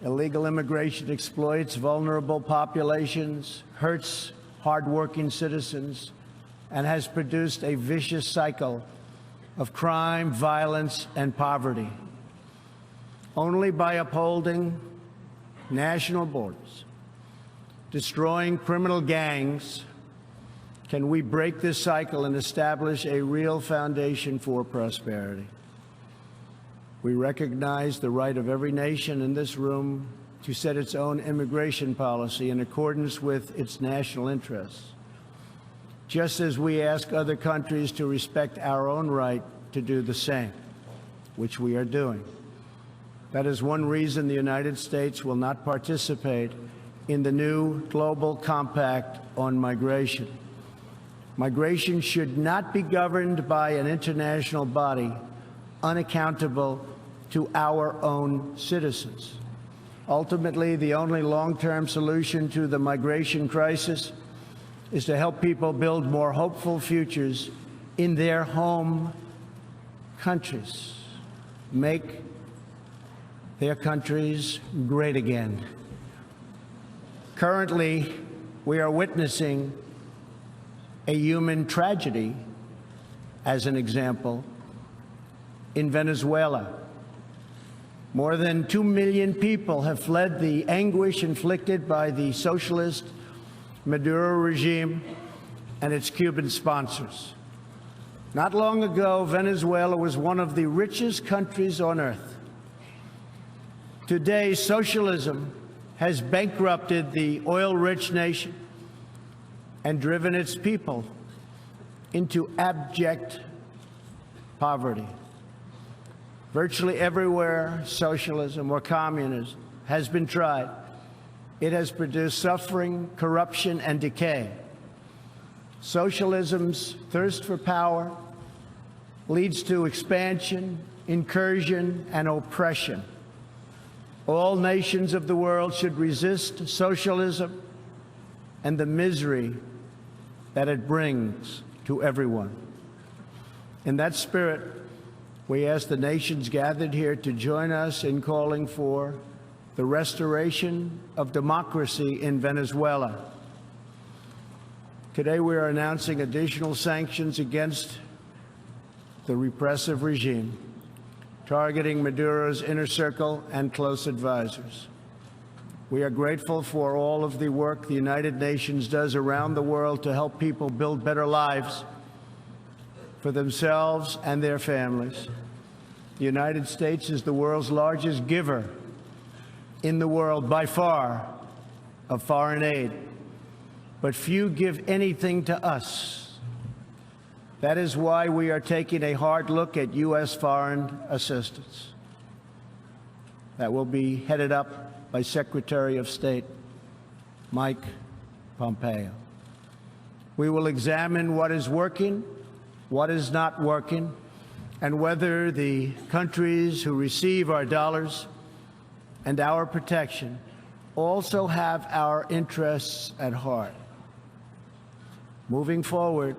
Illegal immigration exploits vulnerable populations, hurts hardworking citizens, and has produced a vicious cycle of crime, violence, and poverty. Only by upholding national borders, destroying criminal gangs, can we break this cycle and establish a real foundation for prosperity. We recognize the right of every nation in this room to set its own immigration policy in accordance with its national interests, just as we ask other countries to respect our own right to do the same, which we are doing. That is one reason the United States will not participate in the new global compact on migration. Migration should not be governed by an international body unaccountable to our own citizens. Ultimately, the only long-term solution to the migration crisis is to help people build more hopeful futures in their home countries. Make their countries great again. Currently, we are witnessing a human tragedy, as an example, in Venezuela. More than 2 million people have fled the anguish inflicted by the socialist Maduro regime and its Cuban sponsors. Not long ago, Venezuela was one of the richest countries on earth. Today, socialism has bankrupted the oil-rich nation and driven its people into abject poverty. Virtually everywhere socialism or communism has been tried, it has produced suffering, corruption, and decay. Socialism's thirst for power leads to expansion, incursion, and oppression. All nations of the world should resist socialism and the misery that it brings to everyone. In that spirit, we ask the nations gathered here to join us in calling for the restoration of democracy in Venezuela. Today, we are announcing additional sanctions against the repressive regime, targeting Maduro's inner circle and close advisors. We are grateful for all of the work the United Nations does around the world to help people build better lives for themselves and their families. The United States is the world's largest giver in the world, by far, of foreign aid. But few give anything to us. That is why we are taking a hard look at U.S. foreign assistance. That will be headed up by Secretary of State Mike Pompeo. We will examine what is working, what is not working, and whether the countries who receive our dollars and our protection also have our interests at heart. Moving forward,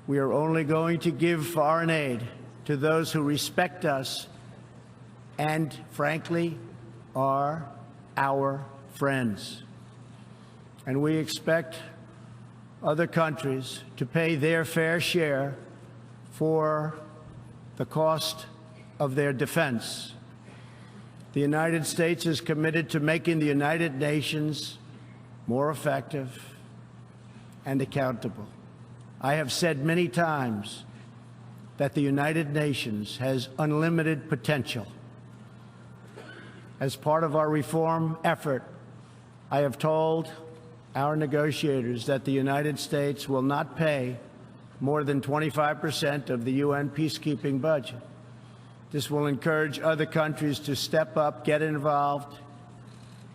we are only going to give foreign aid to those who respect us and, frankly, are our friends. And we expect other countries to pay their fair share for the cost of their defense. The United States is committed to making the United Nations more effective and accountable. I have said many times that the United Nations has unlimited potential. As part of our reform effort, I have told our negotiators that the United States will not pay more than 25% of the UN peacekeeping budget. This will encourage other countries to step up, get involved,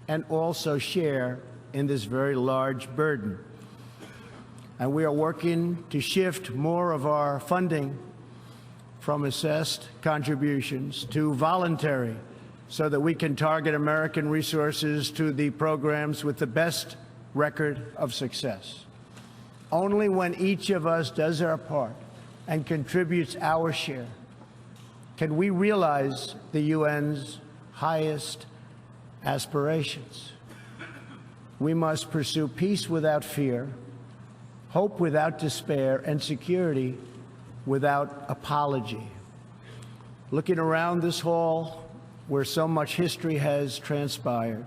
and also share in this very large burden. And we are working to shift more of our funding from assessed contributions to voluntary, so that we can target American resources to the programs with the best record of success. Only when each of us does our part and contributes our share can we realize the UN's highest aspirations. We must pursue peace without fear, hope without despair, and security without apology. Looking around this hall, where so much history has transpired,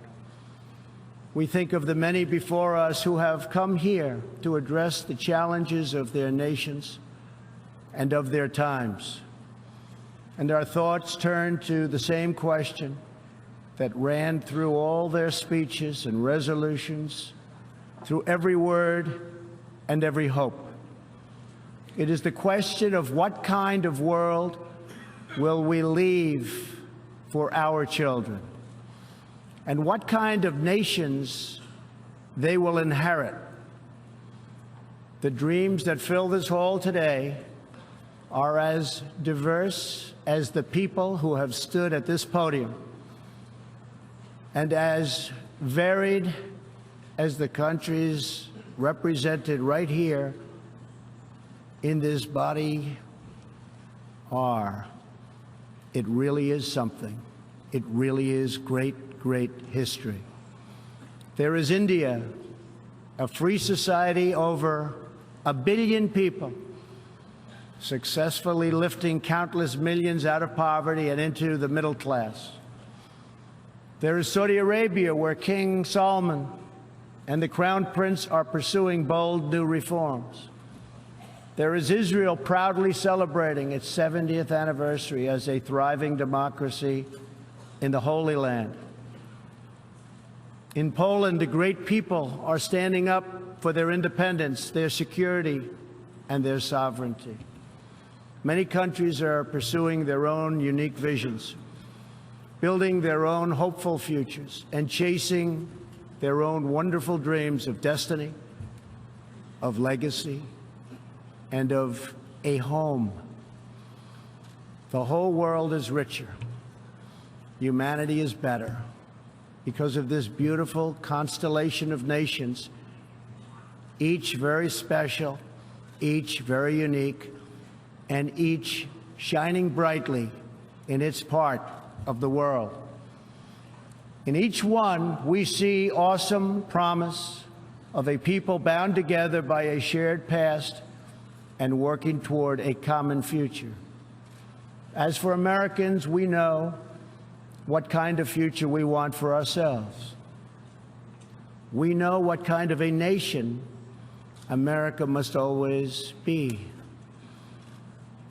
we think of the many before us who have come here to address the challenges of their nations and of their times. And our thoughts turn to the same question that ran through all their speeches and resolutions, through every word and every hope. It is the question of what kind of world will we leave for our children, and what kind of nations they will inherit. The dreams that fill this hall today are as diverse as the people who have stood at this podium, and as varied as the countries represented right here in this body are. It really is something. It really is great, great history. There is India, a free society, over 1 billion people, successfully lifting countless millions out of poverty and into the middle class. There is Saudi Arabia, where King Salman and the Crown Prince are pursuing bold new reforms. There is Israel, proudly celebrating its 70th anniversary as a thriving democracy in the Holy Land. In Poland, the great people are standing up for their independence, their security, and their sovereignty. Many countries are pursuing their own unique visions, building their own hopeful futures, and chasing their own wonderful dreams of destiny, of legacy, and of a home. The whole world is richer. Humanity is better because of this beautiful constellation of nations, each very special, each very unique, and each shining brightly in its part of the world. In each one, we see awesome promise of a people bound together by a shared past and working toward a common future. As for Americans, we know what kind of future we want for ourselves. We know what kind of a nation America must always be.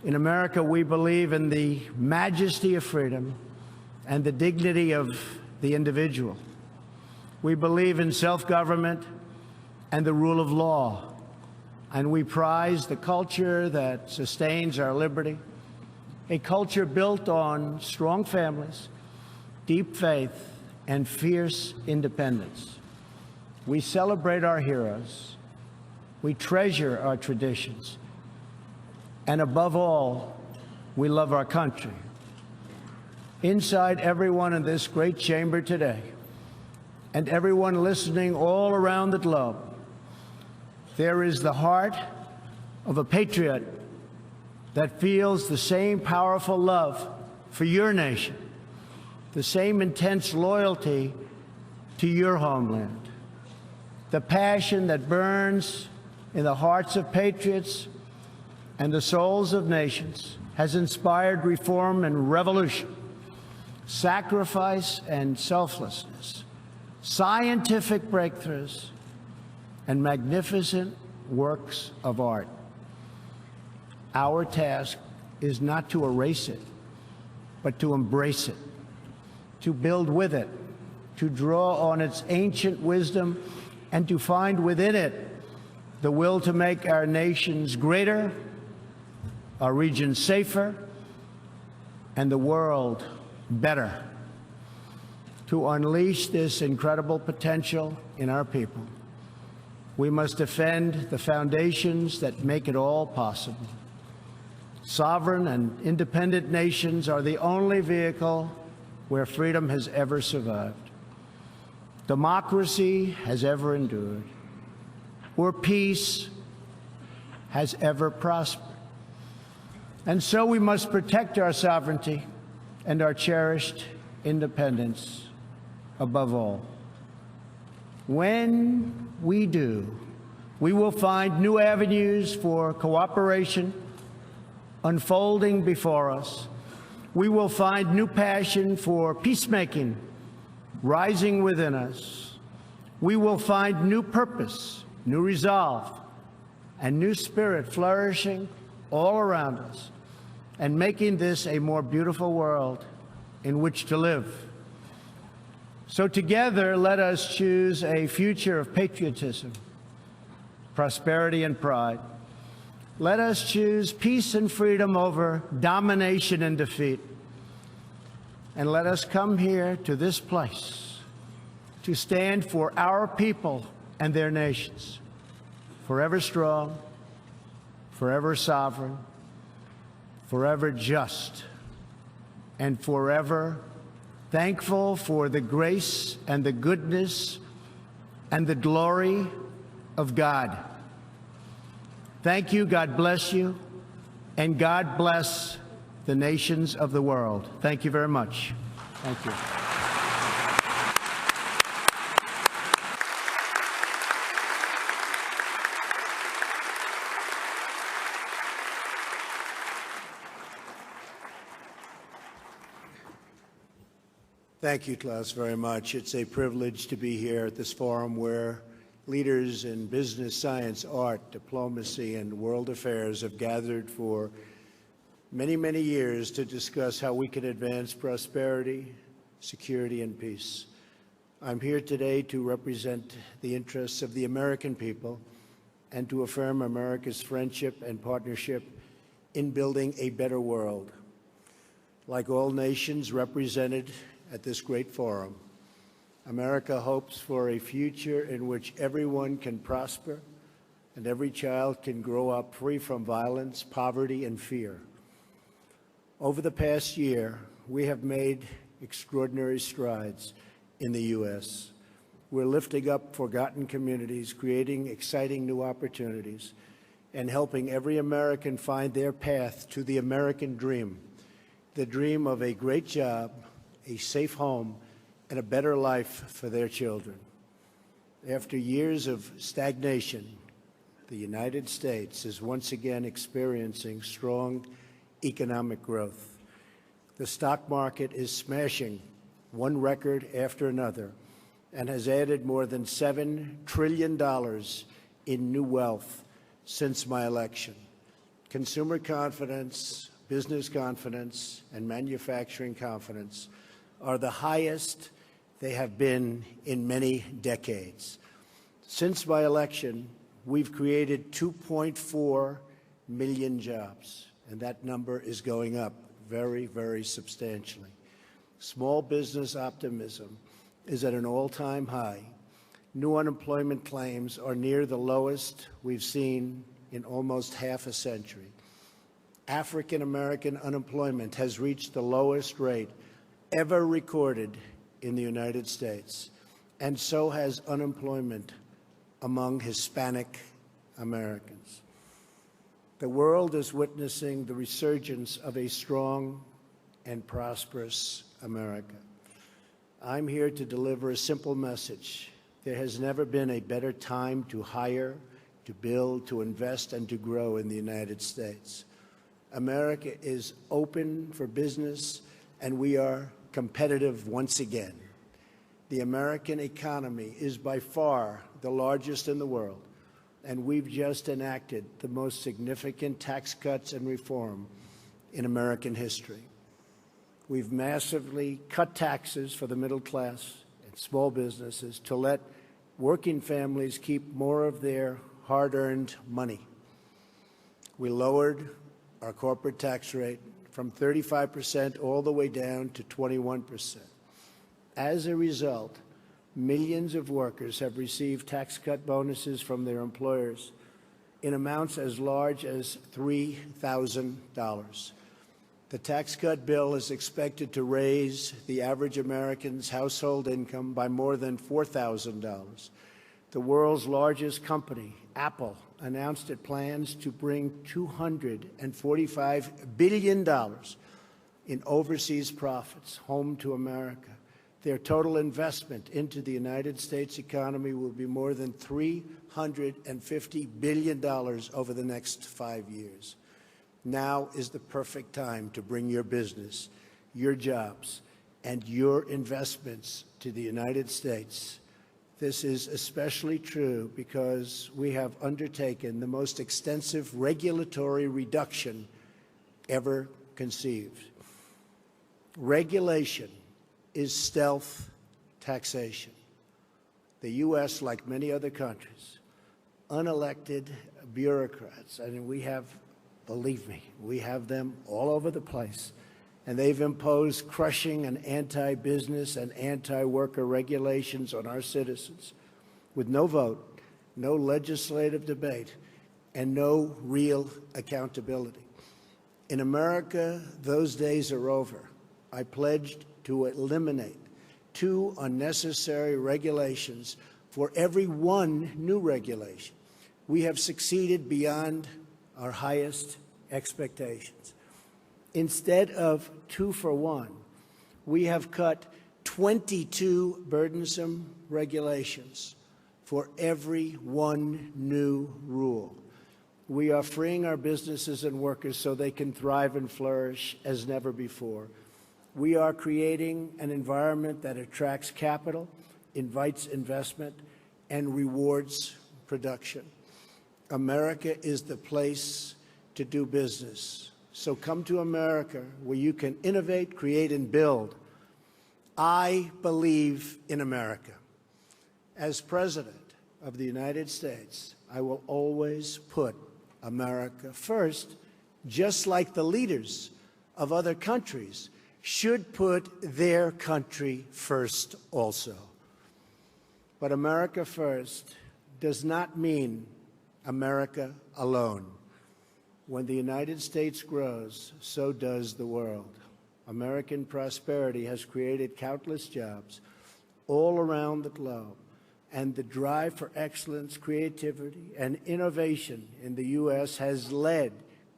In America, we believe in the majesty of freedom and the dignity of the individual. We believe in self-government and the rule of law, and we prize the culture that sustains our liberty, a culture built on strong families, deep faith, and fierce independence. We celebrate our heroes. We treasure our traditions. And above all, we love our country. Inside everyone in this great chamber today, and everyone listening all around the globe, there is the heart of a patriot that feels the same powerful love for your nation, the same intense loyalty to your homeland. The passion that burns in the hearts of patriots and the souls of nations has inspired reform and revolution, sacrifice and selflessness, scientific breakthroughs, and magnificent works of art. Our task is not to erase it, but to embrace it, to build with it, to draw on its ancient wisdom, and to find within it the will to make our nations greater, our region safer, and the world better. To unleash this incredible potential in our people, we must defend the foundations that make it all possible. Sovereign and independent nations are the only vehicle where freedom has ever survived, democracy has ever endured, or peace has ever prospered. And so we must protect our sovereignty and our cherished independence above all. When we do, we will find new avenues for cooperation unfolding before us. We will find new passion for peacemaking rising within us. We will find new purpose, new resolve, and new spirit flourishing all around us, and making this a more beautiful world in which to live. So together, let us choose a future of patriotism, prosperity, and pride. Let us choose peace and freedom over domination and defeat. And let us come here to this place to stand for our people and their nations, forever strong, forever sovereign, forever just, and forever thankful for the grace and the goodness and the glory of God. Thank you, God bless you, and God bless the nations of the world. Thank you very much. Thank you. Thank you, Klaus, very much. It's a privilege to be here at this forum where leaders in business, science, art, diplomacy, and world affairs have gathered for many, many years to discuss how we can advance prosperity, security, and peace. I'm here today to represent the interests of the American people and to affirm America's friendship and partnership in building a better world. Like all nations represented at this great forum, America hopes for a future in which everyone can prosper and every child can grow up free from violence, poverty, and fear. Over the past year, we have made extraordinary strides in the U.S. We're lifting up forgotten communities, creating exciting new opportunities, and helping every American find their path to the American dream, the dream of a great job, a safe home, and a better life for their children. After years of stagnation, the United States is once again experiencing strong economic growth. The stock market is smashing one record after another and has added more than $7 trillion in new wealth since my election. Consumer confidence, business confidence, and manufacturing confidence are the highest they have been in many decades. Since my election, we've created 2.4 million jobs, and that number is going up very, very substantially. Small business optimism is at an all-time high. New unemployment claims are near the lowest we've seen in almost half a century. African American unemployment has reached the lowest rate ever recorded in the United States, and so has unemployment among Hispanic Americans. The world is witnessing the resurgence of a strong and prosperous America. I'm here to deliver a simple message. There has never been a better time to hire, to build, to invest, and to grow in the United States. America is open for business, and we are competitive once again. The American economy is by far the largest in the world, and we've just enacted the most significant tax cuts and reform in American history. We've massively cut taxes for the middle class and small businesses to let working families keep more of their hard-earned money. We lowered our corporate tax rate from 35% all the way down to 21%. As a result, millions of workers have received tax cut bonuses from their employers in amounts as large as $3,000. The tax cut bill is expected to raise the average American's household income by more than $4,000. The world's largest company, Apple, announced it plans to bring $245 billion in overseas profits home to America. Their total investment into the United States economy will be more than $350 billion over the next 5 years. Now is the perfect time to bring your business, your jobs, and your investments to the United States. This is especially true because we have undertaken the most extensive regulatory reduction ever conceived. Regulation is stealth taxation. The U.S., like many other countries, unelected bureaucrats, and we have, believe me, we have them all over the place, and they've imposed crushing and anti-business and anti-worker regulations on our citizens with no vote, no legislative debate, and no real accountability. In America, those days are over. I pledged to eliminate 2 unnecessary regulations for every 1 new regulation. We have succeeded beyond our highest expectations. Instead of 2 for 1, we have cut 22 burdensome regulations for every 1 new rule. We are freeing our businesses and workers so they can thrive and flourish as never before. We are creating an environment that attracts capital, invites investment, and rewards production. America is the place to do business. So come to America, where you can innovate, create, and build. I believe in America. As President of the United States, I will always put America first, just like the leaders of other countries should put their country first also. But America first does not mean America alone. When the United States grows, so does the world. American prosperity has created countless jobs all around the globe, and the drive for excellence, creativity, and innovation in the U.S. has led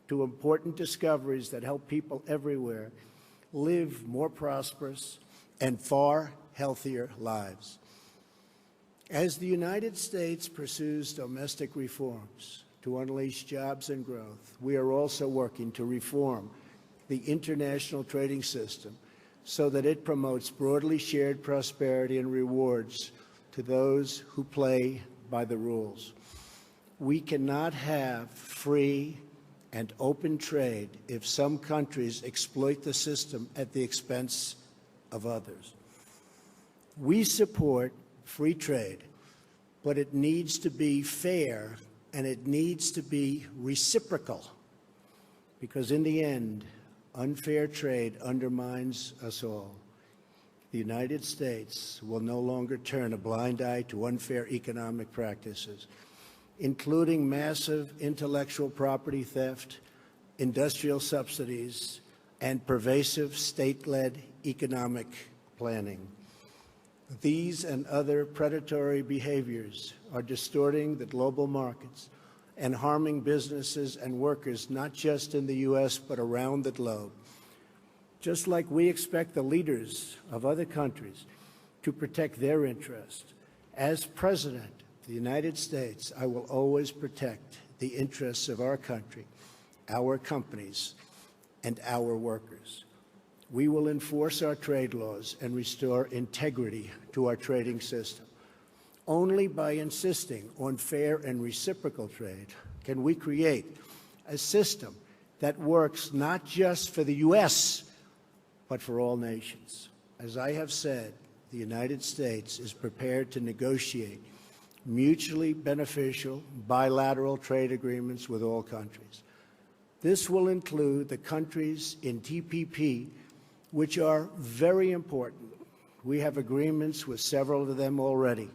to important discoveries that help people everywhere live more prosperous and far healthier lives. As the United States pursues domestic reforms to unleash jobs and growth, we are also working to reform the international trading system so that it promotes broadly shared prosperity and rewards to those who play by the rules. We cannot have free and open trade if some countries exploit the system at the expense of others. We support free trade, but it needs to be fair and it needs to be reciprocal, because in the end, unfair trade undermines us all. The United States will no longer turn a blind eye to unfair economic practices, including massive intellectual property theft, industrial subsidies, and pervasive state-led economic planning. These and other predatory behaviors are distorting the global markets and harming businesses and workers, not just in the U.S., but around the globe. Just like we expect the leaders of other countries to protect their interests, as President of the United States, I will always protect the interests of our country, our companies, and our workers. We will enforce our trade laws and restore integrity to our trading system. Only by insisting on fair and reciprocal trade can we create a system that works not just for the U.S., but for all nations. As I have said, the United States is prepared to negotiate mutually beneficial bilateral trade agreements with all countries. This will include the countries in TPP, which are very important. We have agreements with several of them already.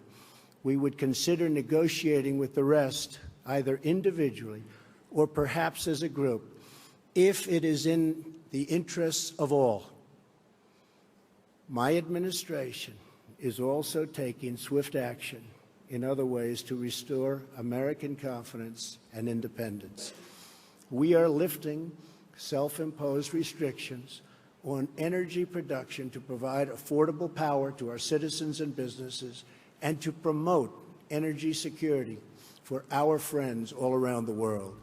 We would consider negotiating with the rest, either individually or perhaps as a group, if it is in the interests of all. My administration is also taking swift action in other ways to restore American confidence and independence. We are lifting self-imposed restrictions on energy production to provide affordable power to our citizens and businesses and to promote energy security for our friends all around the world.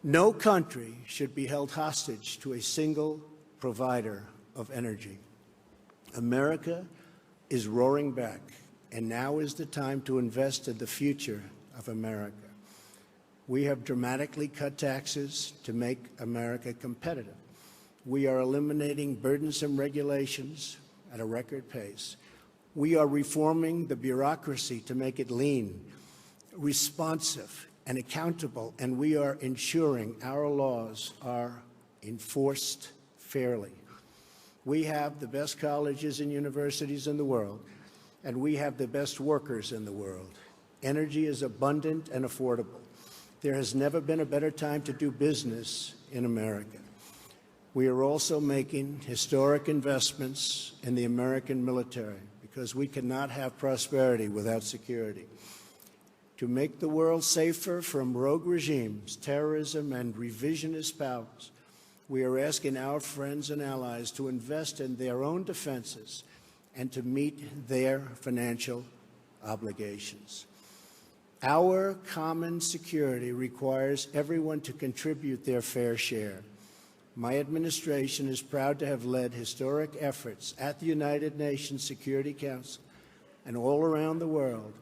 No country should be held hostage to a single provider of energy. America is roaring back, and now is the time to invest in the future of America. We have dramatically cut taxes to make America competitive. We are eliminating burdensome regulations at a record pace. We are reforming the bureaucracy to make it lean, responsive, and accountable, and we are ensuring our laws are enforced fairly. We have the best colleges and universities in the world, and we have the best workers in the world. Energy is abundant and affordable. There has never been a better time to do business in America. We are also making historic investments in the American military because we cannot have prosperity without security. To make the world safer from rogue regimes, terrorism, and revisionist powers, we are asking our friends and allies to invest in their own defenses and to meet their financial obligations. Our common security requires everyone to contribute their fair share. My administration is proud to have led historic efforts at the United Nations Security Council and all around the world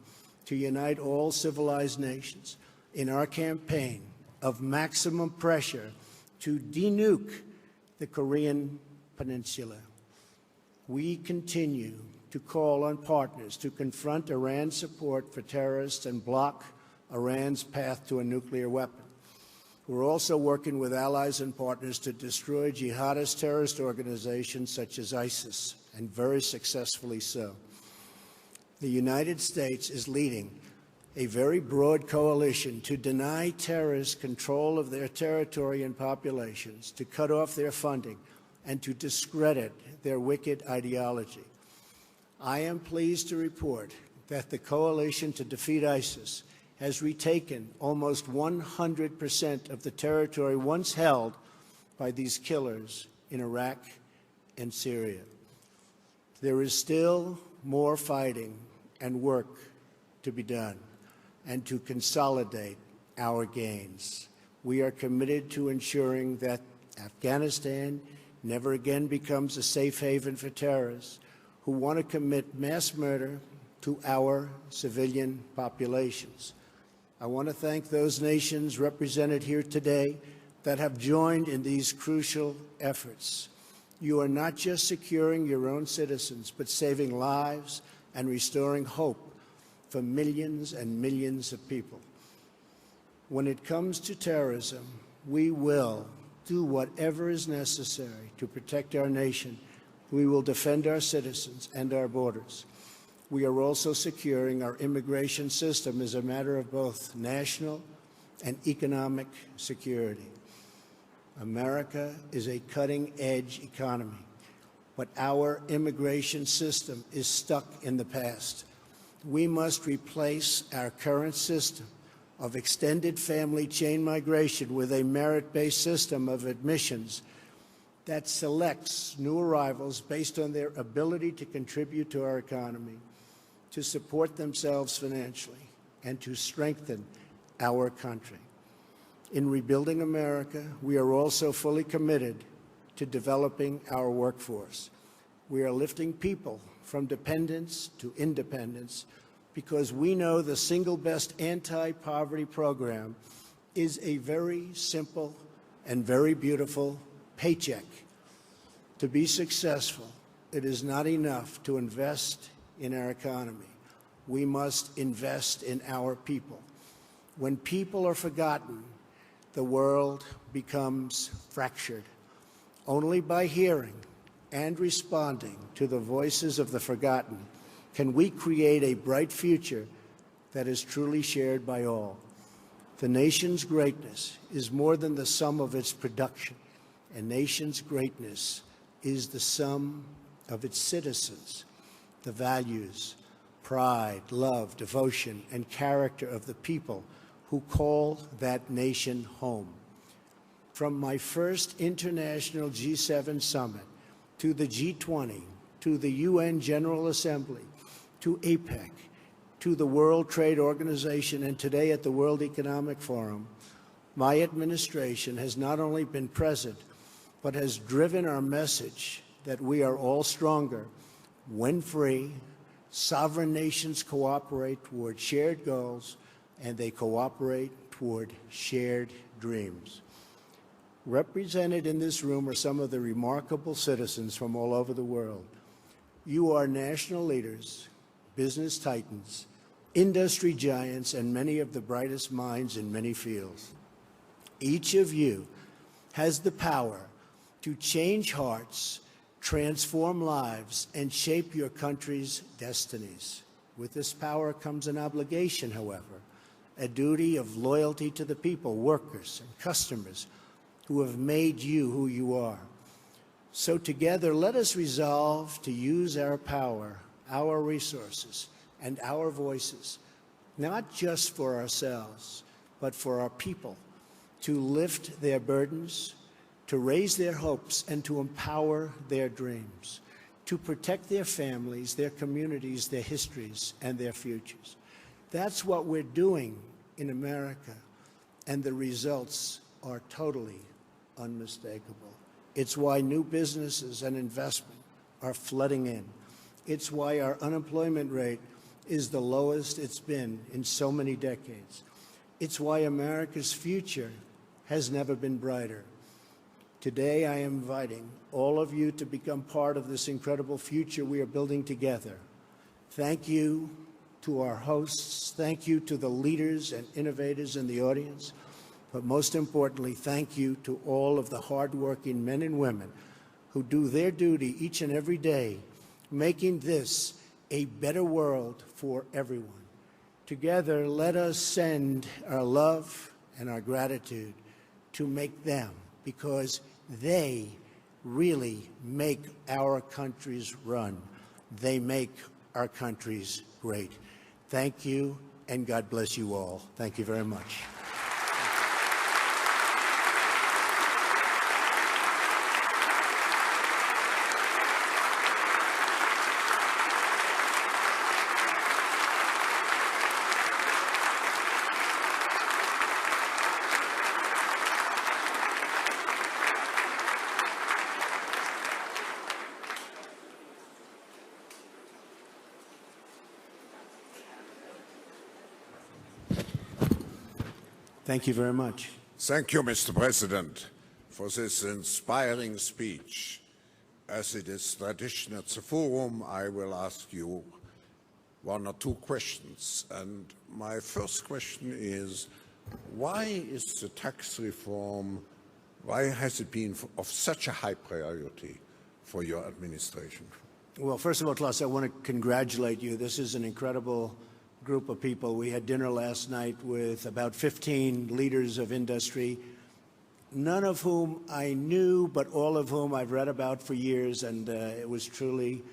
to unite all civilized nations in our campaign of maximum pressure to denuke the Korean Peninsula. We continue to call on partners to confront Iran's support for terrorists and block Iran's path to a nuclear weapon. We're also working with allies and partners to destroy jihadist terrorist organizations such as ISIS, and very successfully so. The United States is leading a very broad coalition to deny terrorists control of their territory and populations, to cut off their funding, and to discredit their wicked ideology. I am pleased to report that the coalition to defeat ISIS has retaken almost 100% of the territory once held by these killers in Iraq and Syria. There is still more fighting and work to be done and to consolidate our gains. We are committed to ensuring that Afghanistan never again becomes a safe haven for terrorists who want to commit mass murder to our civilian populations. I want to thank those nations represented here today that have joined in these crucial efforts. You are not just securing your own citizens, but saving lives and restoring hope for millions and millions of people. When it comes to terrorism, we will do whatever is necessary to protect our nation. We will defend our citizens and our borders. We are also securing our immigration system as a matter of both national and economic security. America is a cutting-edge economy, but our immigration system is stuck in the past. We must replace our current system of extended family chain migration with a merit-based system of admissions that selects new arrivals based on their ability to contribute to our economy, to support themselves financially, and to strengthen our country. In rebuilding America, we are also fully committed to developing our workforce. We are lifting people from dependence to independence because we know the single best anti-poverty program is a very simple and very beautiful paycheck. To be successful, it is not enough to invest in our economy. We must invest in our people. When people are forgotten, the world becomes fractured. Only by hearing and responding to the voices of the forgotten can we create a bright future that is truly shared by all. The nation's greatness is more than the sum of its production. A nation's greatness is the sum of its citizens. The values, pride, love, devotion, and character of the people who call that nation home. From my first international G7 summit, to the G20, to the UN General Assembly, to APEC, to the World Trade Organization, and today at the World Economic Forum, my administration has not only been present, but has driven our message that we are all stronger when free, sovereign nations cooperate toward shared goals, and they cooperate toward shared dreams. Represented in this room are some of the remarkable citizens from all over the world. You are national leaders, business titans, industry giants, and many of the brightest minds in many fields. Each of you has the power to change hearts, transform lives, and shape your country's destinies. With this power comes an obligation, however, a duty of loyalty to the people, workers, and customers who have made you who you are. So together, let us resolve to use our power, our resources, and our voices, not just for ourselves, but for our people, to lift their burdens, to raise their hopes, and to empower their dreams, to protect their families, their communities, their histories, and their futures. That's what we're doing in America, and the results are totally unmistakable. It's why new businesses and investment are flooding in. It's why our unemployment rate is the lowest it's been in so many decades. It's why America's future has never been brighter. Today, I am inviting all of you to become part of this incredible future we are building together. Thank you to our hosts. Thank you to the leaders and innovators in the audience. But most importantly, thank you to all of the hardworking men and women who do their duty each and every day, making this a better world for everyone. Together, let us send our love and our gratitude to make them, because they really make our countries run. They make our countries great. Thank you, and God bless you all. Thank you very much. Thank you very much. Thank you, Mr. President, for this inspiring speech. As it is tradition at the forum, I will ask you one or two questions. And my first question is, why is the tax reform, why has it been of such a high priority for your administration? Well, first of all, Klaus, I want to congratulate you. This is an incredible group of people. We had dinner last night with about 15 leaders of industry, none of whom I knew, but all of whom I've read about for years, and it was truly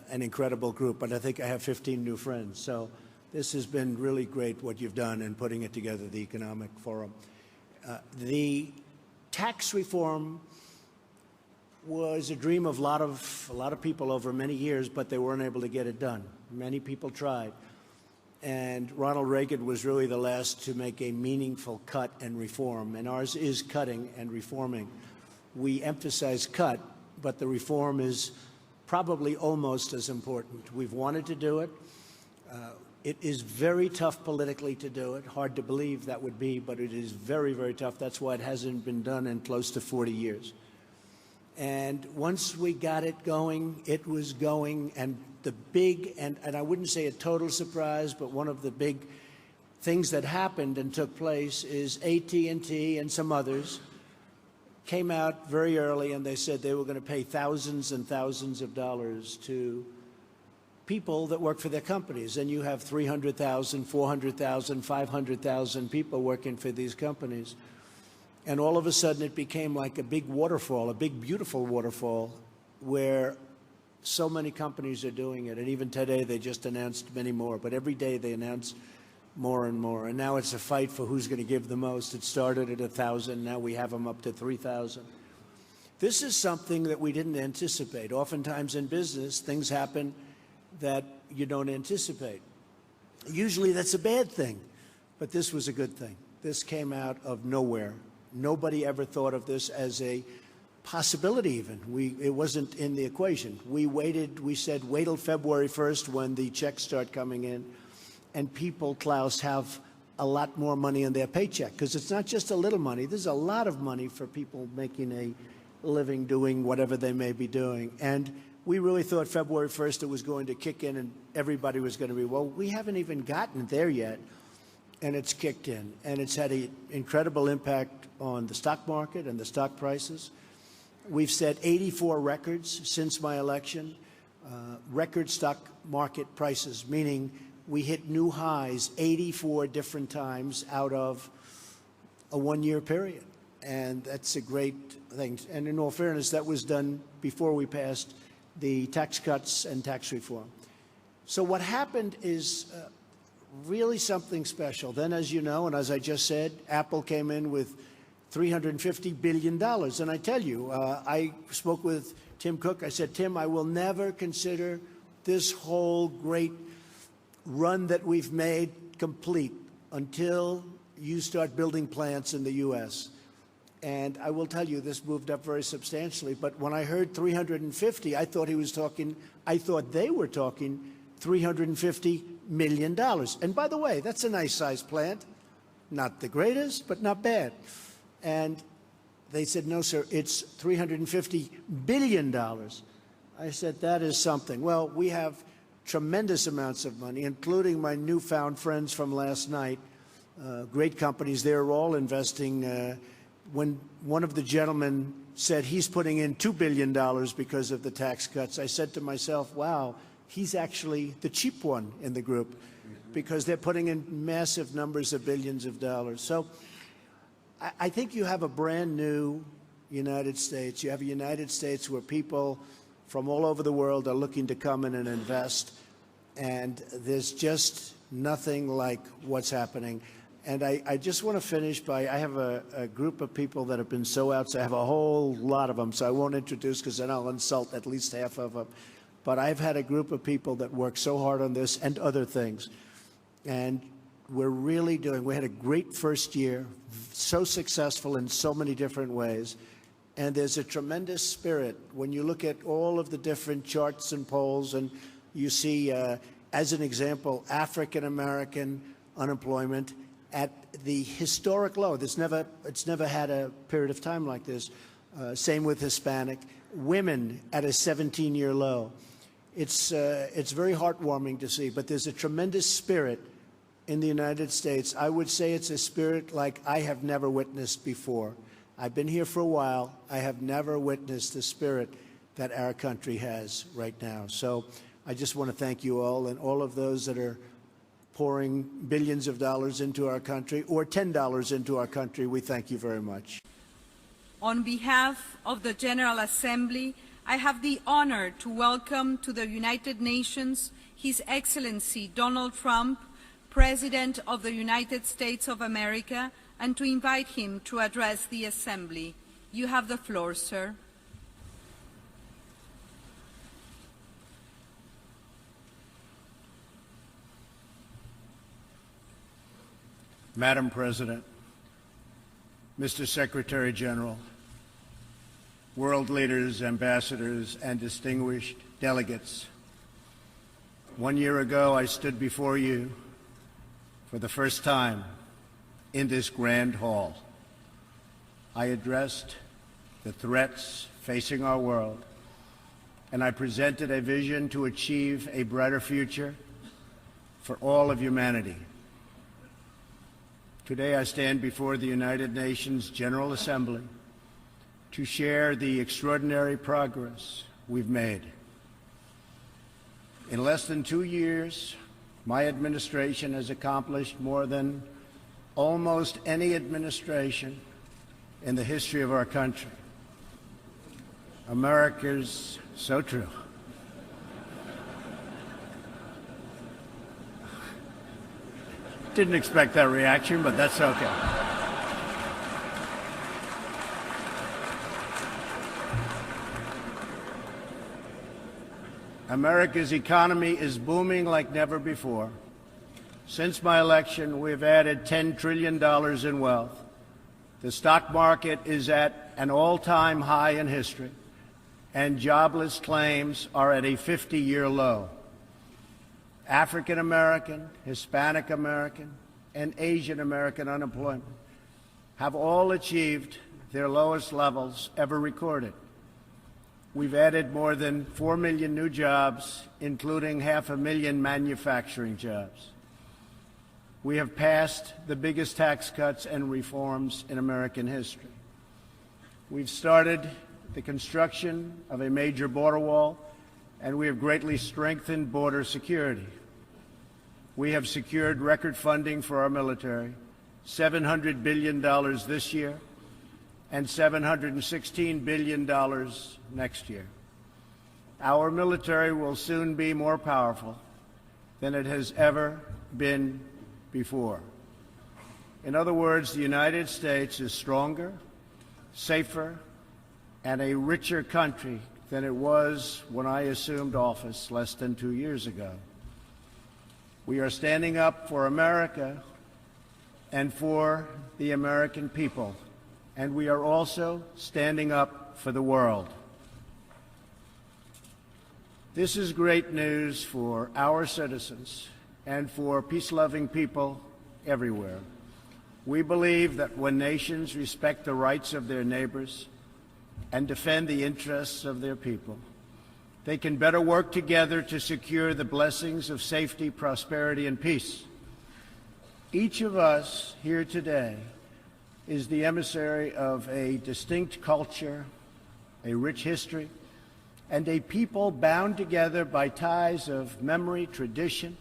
an incredible group. But I think I have 15 new friends. So this has been really great what you've done in putting it together, the Economic Forum. The tax reform was a dream of a lot of people over many years, but they weren't able to get it done. Many people tried. And Ronald Reagan was really the last to make a meaningful cut and reform, and ours is cutting and reforming. We emphasize cut, but the reform is probably almost as important. We've wanted to do it. It is very tough politically to do it. Hard to believe that would be, but it is very, very tough. That's why it hasn't been done in close to 40 years. And once we got it going, it was going, and the big, and I wouldn't say a total surprise, but one of the big things that happened and took place is AT&T and some others came out very early and they said they were going to pay thousands and thousands of dollars to people that work for their companies. And you have 300,000, 400,000, 500,000 people working for these companies. And all of a sudden it became like a big waterfall, a big, beautiful waterfall, where so many companies are doing it. And even today they just announced many more. But every day they announce more and more. And now it's a fight for who's going to give the most. It started at 1,000. Now we have them up to 3,000. This is something that we didn't anticipate. Oftentimes in business, things happen that you don't anticipate. Usually that's a bad thing. But this was a good thing. This came out of nowhere. Nobody ever thought of this as a possibility even. It wasn't in the equation. We waited, we said, wait till February 1st when the checks start coming in, and people, Klaus, have a lot more money in their paycheck, because it's not just a little money. There's a lot of money for people making a living doing whatever they may be doing. And we really thought February 1st it was going to kick in and everybody was going to be, well, we haven't even gotten there yet. And it's kicked in, and it's had an incredible impact on the stock market and the stock prices. We've set 84 records since my election, record stock market prices, meaning we hit new highs 84 different times out of a one-year period. and that's a great thing. And in all fairness, that was done before we passed the tax cuts and tax reform. So what happened is really something special. Then, as you know, and as I just said, Apple came in with $350 billion. And I tell you, I spoke with Tim Cook. I said, Tim, I will never consider this whole great run that we've made complete until you start building plants in the U.S. And I will tell you, this moved up very substantially. But when I heard 350, I thought they were talking $350 million. And by the way, that's a nice sized plant. Not the greatest, but not bad. And they said, no, sir, it's $350 billion. I said, that is something. Well, we have tremendous amounts of money, including my newfound friends from last night, great companies. They're all investing. When one of the gentlemen said he's putting in $2 billion because of the tax cuts, I said to myself, wow, he's actually the cheap one in the group, because they're putting in massive numbers of billions of dollars. So I think you have a brand new United States. You have a United States where people from all over the world are looking to come in and invest, and there's just nothing like what's happening. And I just want to finish by, I have a group of people that have been so outside. I have a whole lot of them, so I won't introduce, because then I'll insult at least half of them. But I've had a group of people that work so hard on this and other things. And we're really we had a great first year, so successful in so many different ways. And there's a tremendous spirit when you look at all of the different charts and polls, and you see, as an example, African-American unemployment at the historic low. It's never had a period of time like this. Same with Hispanic. Women at a 17-year low. It's very heartwarming to see, but there's a tremendous spirit in the United States. I would say it's a spirit like I have never witnessed before. I've been here for a while. I have never witnessed the spirit that our country has right now. So I just want to thank you all, and all of those that are pouring billions of dollars into our country, or $10 into our country. We thank you very much. On behalf of the General Assembly, I have the honor to welcome to the United Nations His Excellency Donald Trump, President of the United States of America, and to invite him to address the Assembly. You have the floor, sir. Madam President, Mr. Secretary General, world leaders, ambassadors, and distinguished delegates, 1 year ago I stood before you for the first time in this grand hall. I addressed the threats facing our world, and I presented a vision to achieve a brighter future for all of humanity. Today I stand before the United Nations General Assembly to share the extraordinary progress we've made. In less than 2 years, my administration has accomplished more than almost any administration in the history of our country. America's so true. Didn't expect that reaction, but that's okay. America's economy is booming like never before. Since my election, we've added $10 trillion in wealth. The stock market is at an all-time high in history, and jobless claims are at a 50-year low. African American, Hispanic American, and Asian American unemployment have all achieved their lowest levels ever recorded. We've added more than 4 million new jobs, including 500,000 manufacturing jobs. We have passed the biggest tax cuts and reforms in American history. We've started the construction of a major border wall, and we have greatly strengthened border security. We have secured record funding for our military, $700 billion this year, and $716 billion next year. Our military will soon be more powerful than it has ever been before. In other words, the United States is stronger, safer, and a richer country than it was when I assumed office less than 2 years ago. We are standing up for America and for the American people, and we are also standing up for the world. This is great news for our citizens and for peace-loving people everywhere. We believe that when nations respect the rights of their neighbors and defend the interests of their people, they can better work together to secure the blessings of safety, prosperity, and peace. Each of us here today is the emissary of a distinct culture, a rich history, and a people bound together by ties of memory, tradition,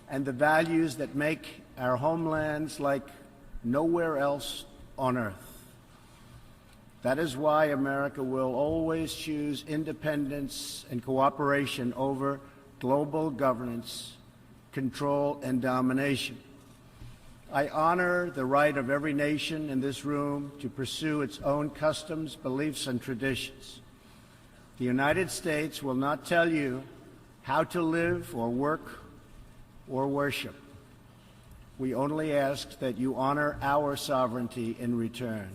and the values that make our homelands like nowhere else on earth. That is why America will always choose independence and cooperation over global governance, control, and domination. I honor the right of every nation in this room to pursue its own customs, beliefs, and traditions. The United States will not tell you how to live or work or worship. We only ask that you honor our sovereignty in return.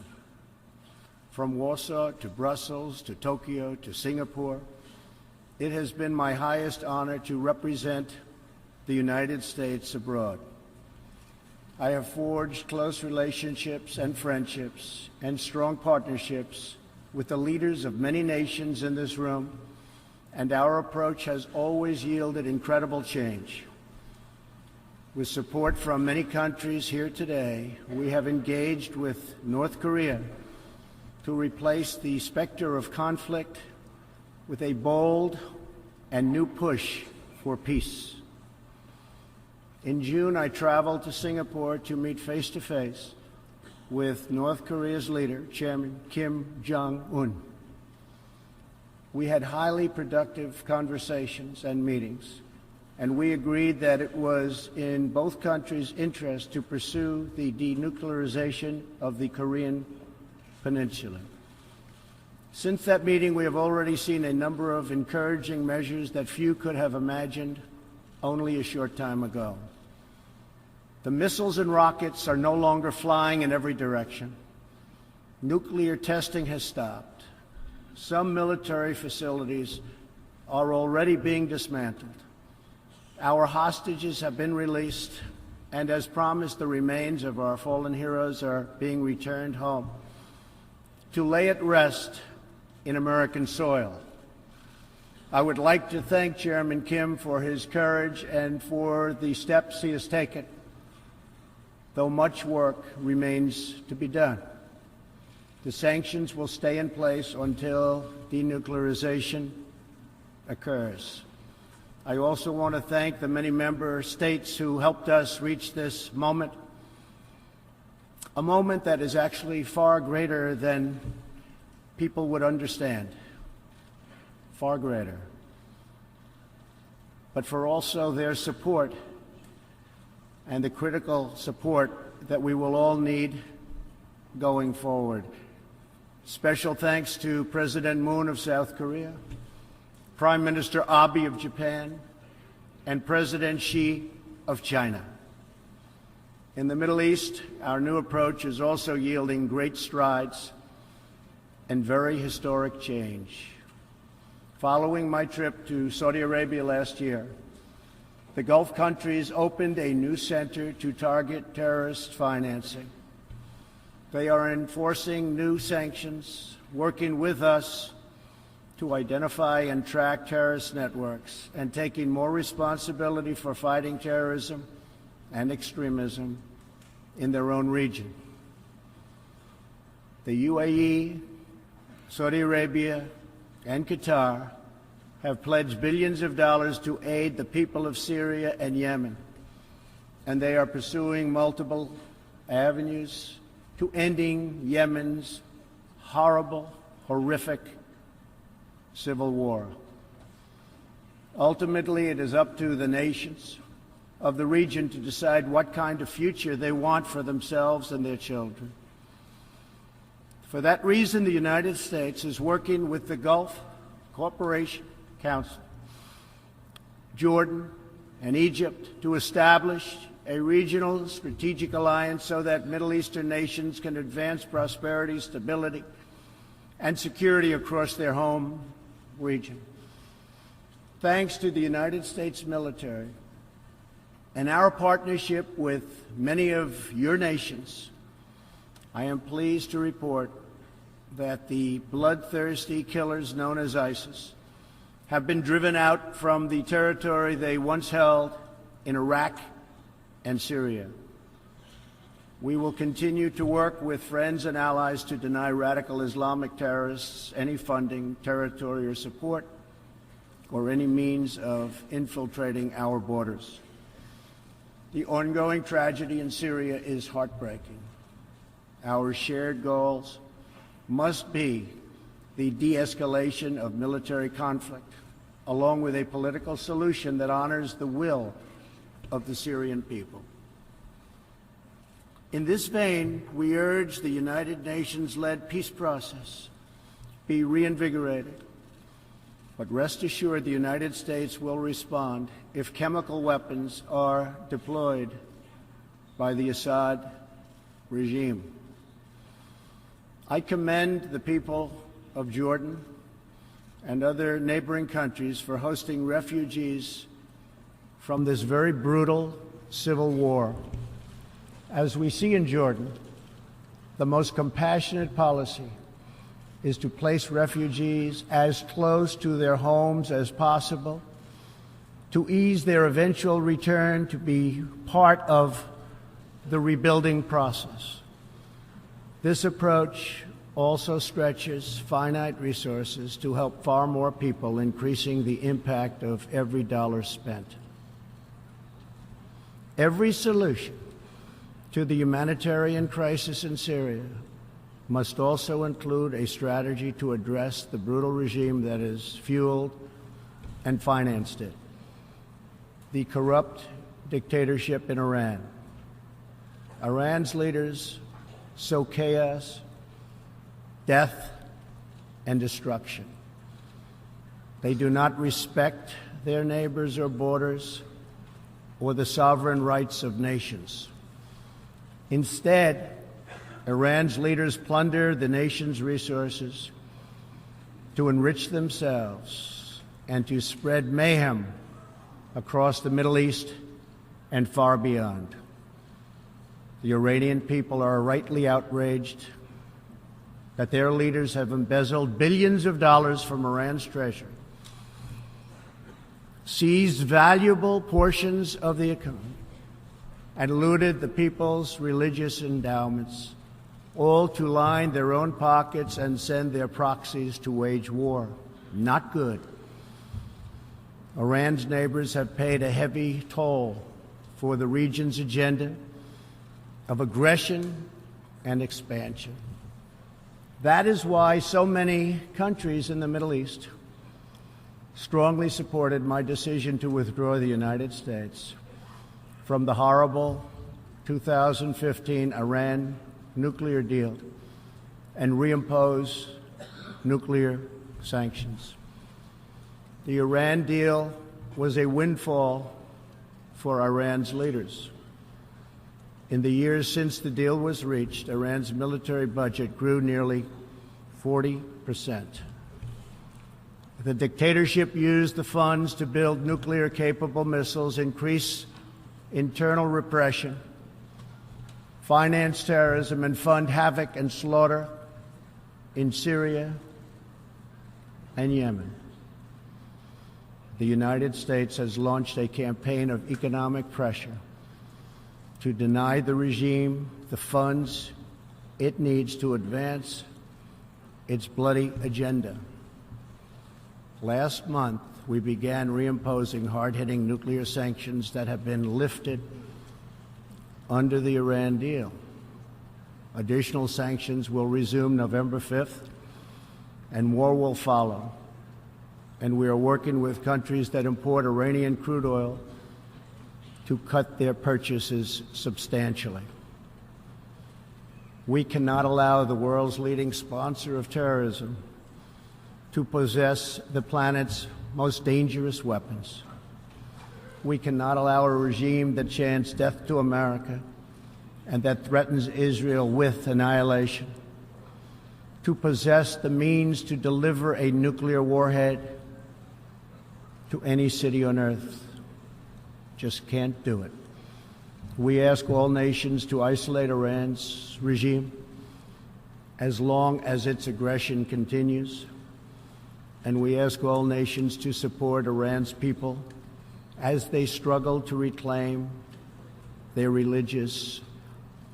From Warsaw to Brussels to Tokyo to Singapore, it has been my highest honor to represent the United States abroad. I have forged close relationships and friendships and strong partnerships with the leaders of many nations in this room, and our approach has always yielded incredible change. With support from many countries here today, we have engaged with North Korea to replace the specter of conflict with a bold and new push for peace. In June, I traveled to Singapore to meet face-to-face with North Korea's leader, Chairman Kim Jong-un. We had highly productive conversations and meetings, and we agreed that it was in both countries' interest to pursue the denuclearization of the Korean Peninsula. Since that meeting, we have already seen a number of encouraging measures that few could have imagined only a short time ago. The missiles and rockets are no longer flying in every direction. Nuclear testing has stopped. Some military facilities are already being dismantled. Our hostages have been released, and as promised, the remains of our fallen heroes are being returned home to lay at rest in American soil. I would like to thank Chairman Kim for his courage and for the steps he has taken, though much work remains to be done. The sanctions will stay in place until denuclearization occurs. I also want to thank the many member states who helped us reach this moment, a moment that is actually far greater than people would understand, far greater, but for also their support and the critical support that we will all need going forward. Special thanks to President Moon of South Korea, Prime Minister Abe of Japan, and President Xi of China. In the Middle East, our new approach is also yielding great strides and very historic change. Following my trip to Saudi Arabia last year, the Gulf countries opened a new center to target terrorist financing. They are enforcing new sanctions, working with us to identify and track terrorist networks, and taking more responsibility for fighting terrorism and extremism in their own region. The UAE, Saudi Arabia, and Qatar have pledged billions of dollars to aid the people of Syria and Yemen, and they are pursuing multiple avenues to ending Yemen's horrible, horrific civil war. Ultimately, it is up to the nations of the region to decide what kind of future they want for themselves and their children. For that reason, the United States is working with the Gulf Cooperation Council, Jordan, and Egypt to establish a regional strategic alliance so that Middle Eastern nations can advance prosperity, stability, and security across their home region. Thanks to the United States military and our partnership with many of your nations, I am pleased to report that the bloodthirsty killers known as ISIS have been driven out from the territory they once held in Iraq and Syria. We will continue to work with friends and allies to deny radical Islamic terrorists any funding, territory, or support, or any means of infiltrating our borders. The ongoing tragedy in Syria is heartbreaking. Our shared goals must be the de-escalation of military conflict, along with a political solution that honors the will of the Syrian people. In this vein, we urge the United Nations-led peace process be reinvigorated. But rest assured, the United States will respond if chemical weapons are deployed by the Assad regime. I commend the people of Jordan and other neighboring countries for hosting refugees from this very brutal civil war. As we see in Jordan, the most compassionate policy is to place refugees as close to their homes as possible, to ease their eventual return to be part of the rebuilding process. This approach also stretches finite resources to help far more people, increasing the impact of every dollar spent. Every solution to the humanitarian crisis in Syria must also include a strategy to address the brutal regime that has fueled and financed it, the corrupt dictatorship in Iran. Iran's leaders sow chaos, death, and destruction. They do not respect their neighbors or borders or the sovereign rights of nations. Instead, Iran's leaders plunder the nation's resources to enrich themselves and to spread mayhem across the Middle East and far beyond. The Iranian people are rightly outraged that their leaders have embezzled billions of dollars from Iran's treasury, seized valuable portions of the economy, and looted the people's religious endowments, all to line their own pockets and send their proxies to wage war. Not good. Iran's neighbors have paid a heavy toll for the region's agenda of aggression and expansion. That is why so many countries in the Middle East strongly supported my decision to withdraw the United States from the horrible 2015 Iran nuclear deal and reimpose nuclear sanctions. The Iran deal was a windfall for Iran's leaders. In the years since the deal was reached, Iran's military budget grew nearly 40%. The dictatorship used the funds to build nuclear-capable missiles, increase internal repression, finance terrorism, and fund havoc and slaughter in Syria and Yemen. The United States has launched a campaign of economic pressure to deny the regime the funds it needs to advance its bloody agenda. Last month, we began reimposing hard-hitting nuclear sanctions that have been lifted under the Iran deal. Additional sanctions will resume November 5th, and more will follow. And we are working with countries that import Iranian crude oil to cut their purchases substantially. We cannot allow the world's leading sponsor of terrorism to possess the planet's most dangerous weapons. We cannot allow a regime that chants death to America and that threatens Israel with annihilation to possess the means to deliver a nuclear warhead to any city on earth. Just can't do it. We ask all nations to isolate Iran's regime as long as its aggression continues. And we ask all nations to support Iran's people as they struggle to reclaim their religious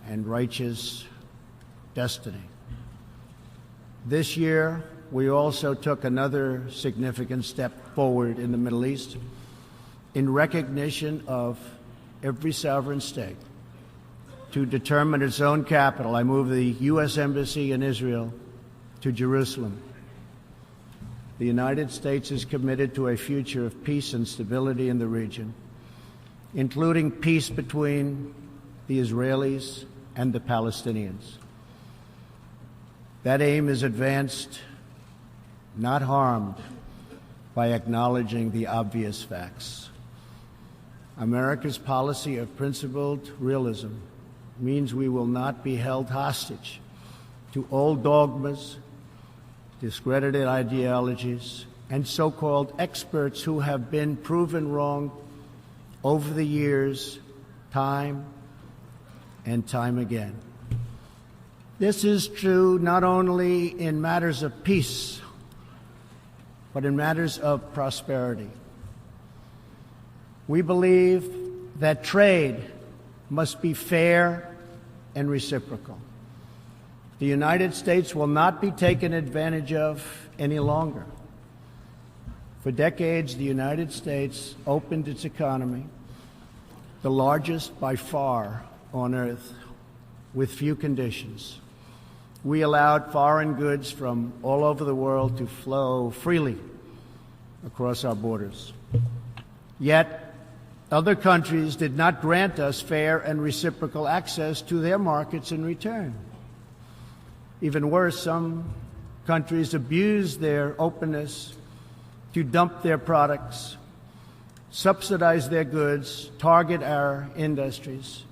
and righteous destiny. This year, we also took another significant step forward in the Middle East in recognition of every sovereign state to determine its own capital. I moved the U.S. Embassy in Israel to Jerusalem. The United States is committed to a future of peace and stability in the region, including peace between the Israelis and the Palestinians. That aim is advanced, not harmed, by acknowledging the obvious facts. America's policy of principled realism means we will not be held hostage to old dogmas, discredited ideologies, and so-called experts who have been proven wrong over the years, time and time again. This is true not only in matters of peace, but in matters of prosperity. We believe that trade must be fair and reciprocal. The United States will not be taken advantage of any longer. For decades, the United States opened its economy, the largest by far on earth, with few conditions. We allowed foreign goods from all over the world to flow freely across our borders. Yet, other countries did not grant us fair and reciprocal access to their markets in return. Even worse, some countries abused their openness to dump their products, subsidize their goods, target our industries,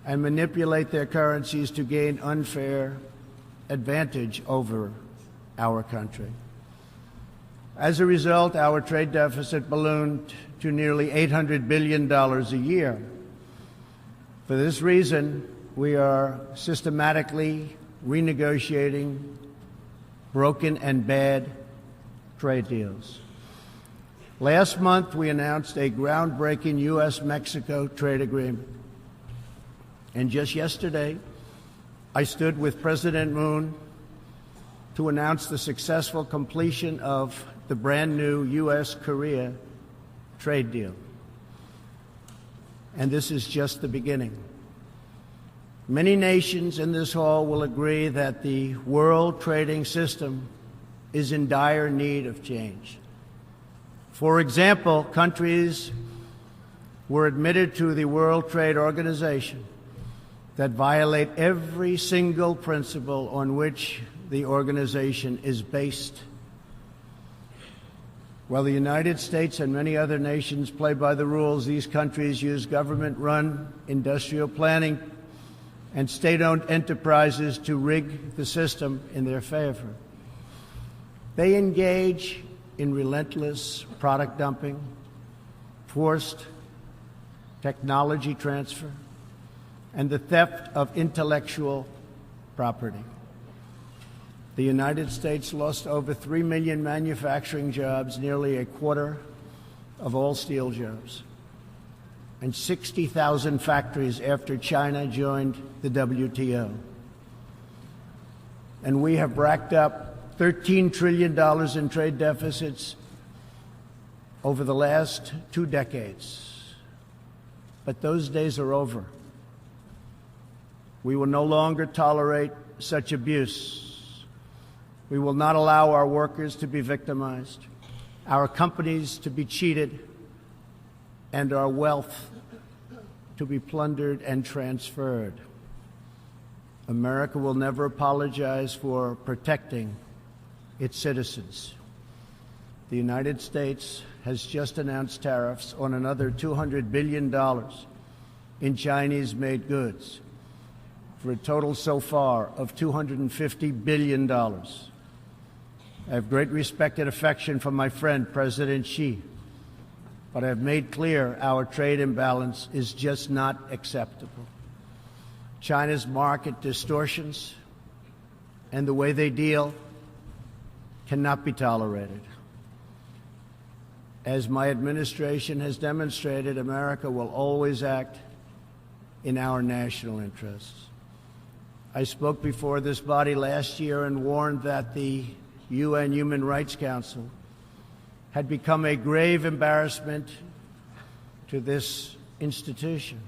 and manipulate their currencies to gain unfair advantage over our country. As a result, our trade deficit ballooned to nearly $800 billion a year. For this reason, we are systematically renegotiating broken and bad trade deals. Last month, we announced a groundbreaking U.S.-Mexico trade agreement. And just yesterday, I stood with President Moon to announce the successful completion of the brand new U.S.-Korea trade deal. And this is just the beginning. Many nations in this hall will agree that the world trading system is in dire need of change. For example, countries were admitted to the World Trade Organization that violate every single principle on which the organization is based. While the United States and many other nations play by the rules, these countries use government-run industrial planning and state-owned enterprises to rig the system in their favor. They engage in relentless product dumping, forced technology transfer, and the theft of intellectual property. The United States lost over 3 million manufacturing jobs, nearly a quarter of all steel jobs, and 60,000 factories after China joined the WTO. And we have racked up $13 trillion in trade deficits over the last 2 decades. But those days are over. We will no longer tolerate such abuse. We will not allow our workers to be victimized, our companies to be cheated, and our wealth to be plundered and transferred. America will never apologize for protecting its citizens. The United States has just announced tariffs on another $200 billion in Chinese-made goods, for a total so far of $250 billion. I have great respect and affection for my friend, President Xi, but I have made clear our trade imbalance is just not acceptable. China's market distortions and the way they deal cannot be tolerated. As my administration has demonstrated, America will always act in our national interests. I spoke before this body last year and warned that the UN Human Rights Council had become a grave embarrassment to this institution,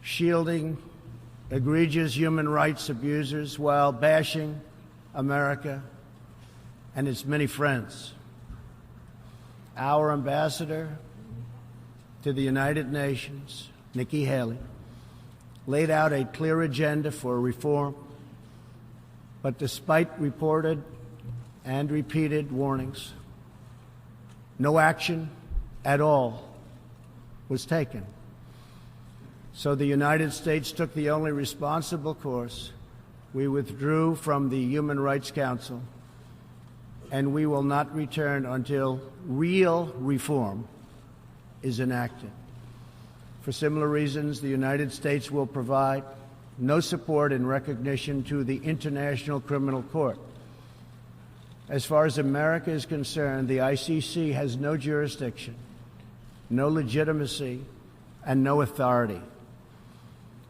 shielding egregious human rights abusers while bashing America and its many friends. Our ambassador to the United Nations, Nikki Haley, laid out a clear agenda for reform, but despite reported and repeated warnings, no action at all was taken. So the United States took the only responsible course. We withdrew from the Human Rights Council, and we will not return until real reform is enacted. For similar reasons, the United States will provide no support in recognition to the International Criminal Court. As far as America is concerned, the ICC has no jurisdiction, no legitimacy, and no authority.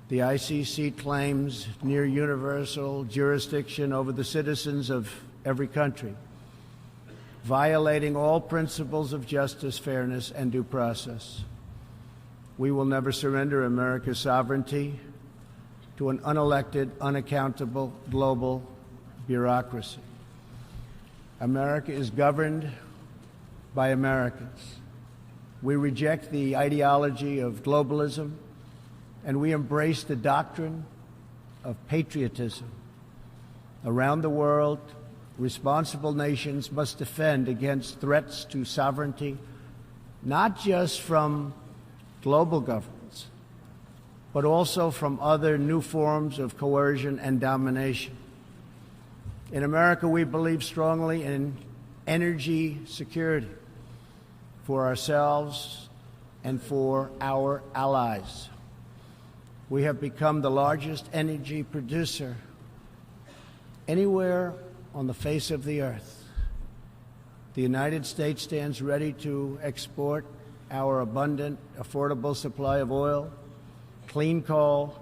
The ICC claims near universal jurisdiction over the citizens of every country, violating all principles of justice, fairness, and due process. We will never surrender America's sovereignty to an unelected, unaccountable global bureaucracy. America is governed by Americans. We reject the ideology of globalism, and we embrace the doctrine of patriotism. Around the world, responsible nations must defend against threats to sovereignty, not just from global governments, but also from other new forms of coercion and domination. In America, we believe strongly in energy security for ourselves and for our allies. We have become the largest energy producer anywhere on the face of the earth. The United States stands ready to export our abundant, affordable supply of oil, clean coal,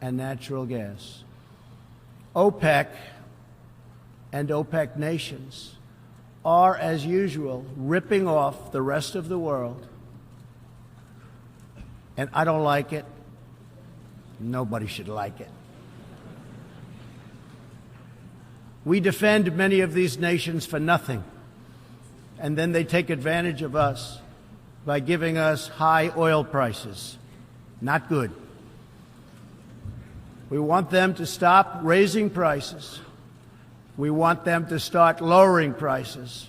and natural gas. OPEC and OPEC nations are, as usual, ripping off the rest of the world, and I don't like it. Nobody should like it. We defend many of these nations for nothing, and then they take advantage of us by giving us high oil prices. Not good. We want them to stop raising prices. We want them to start lowering prices,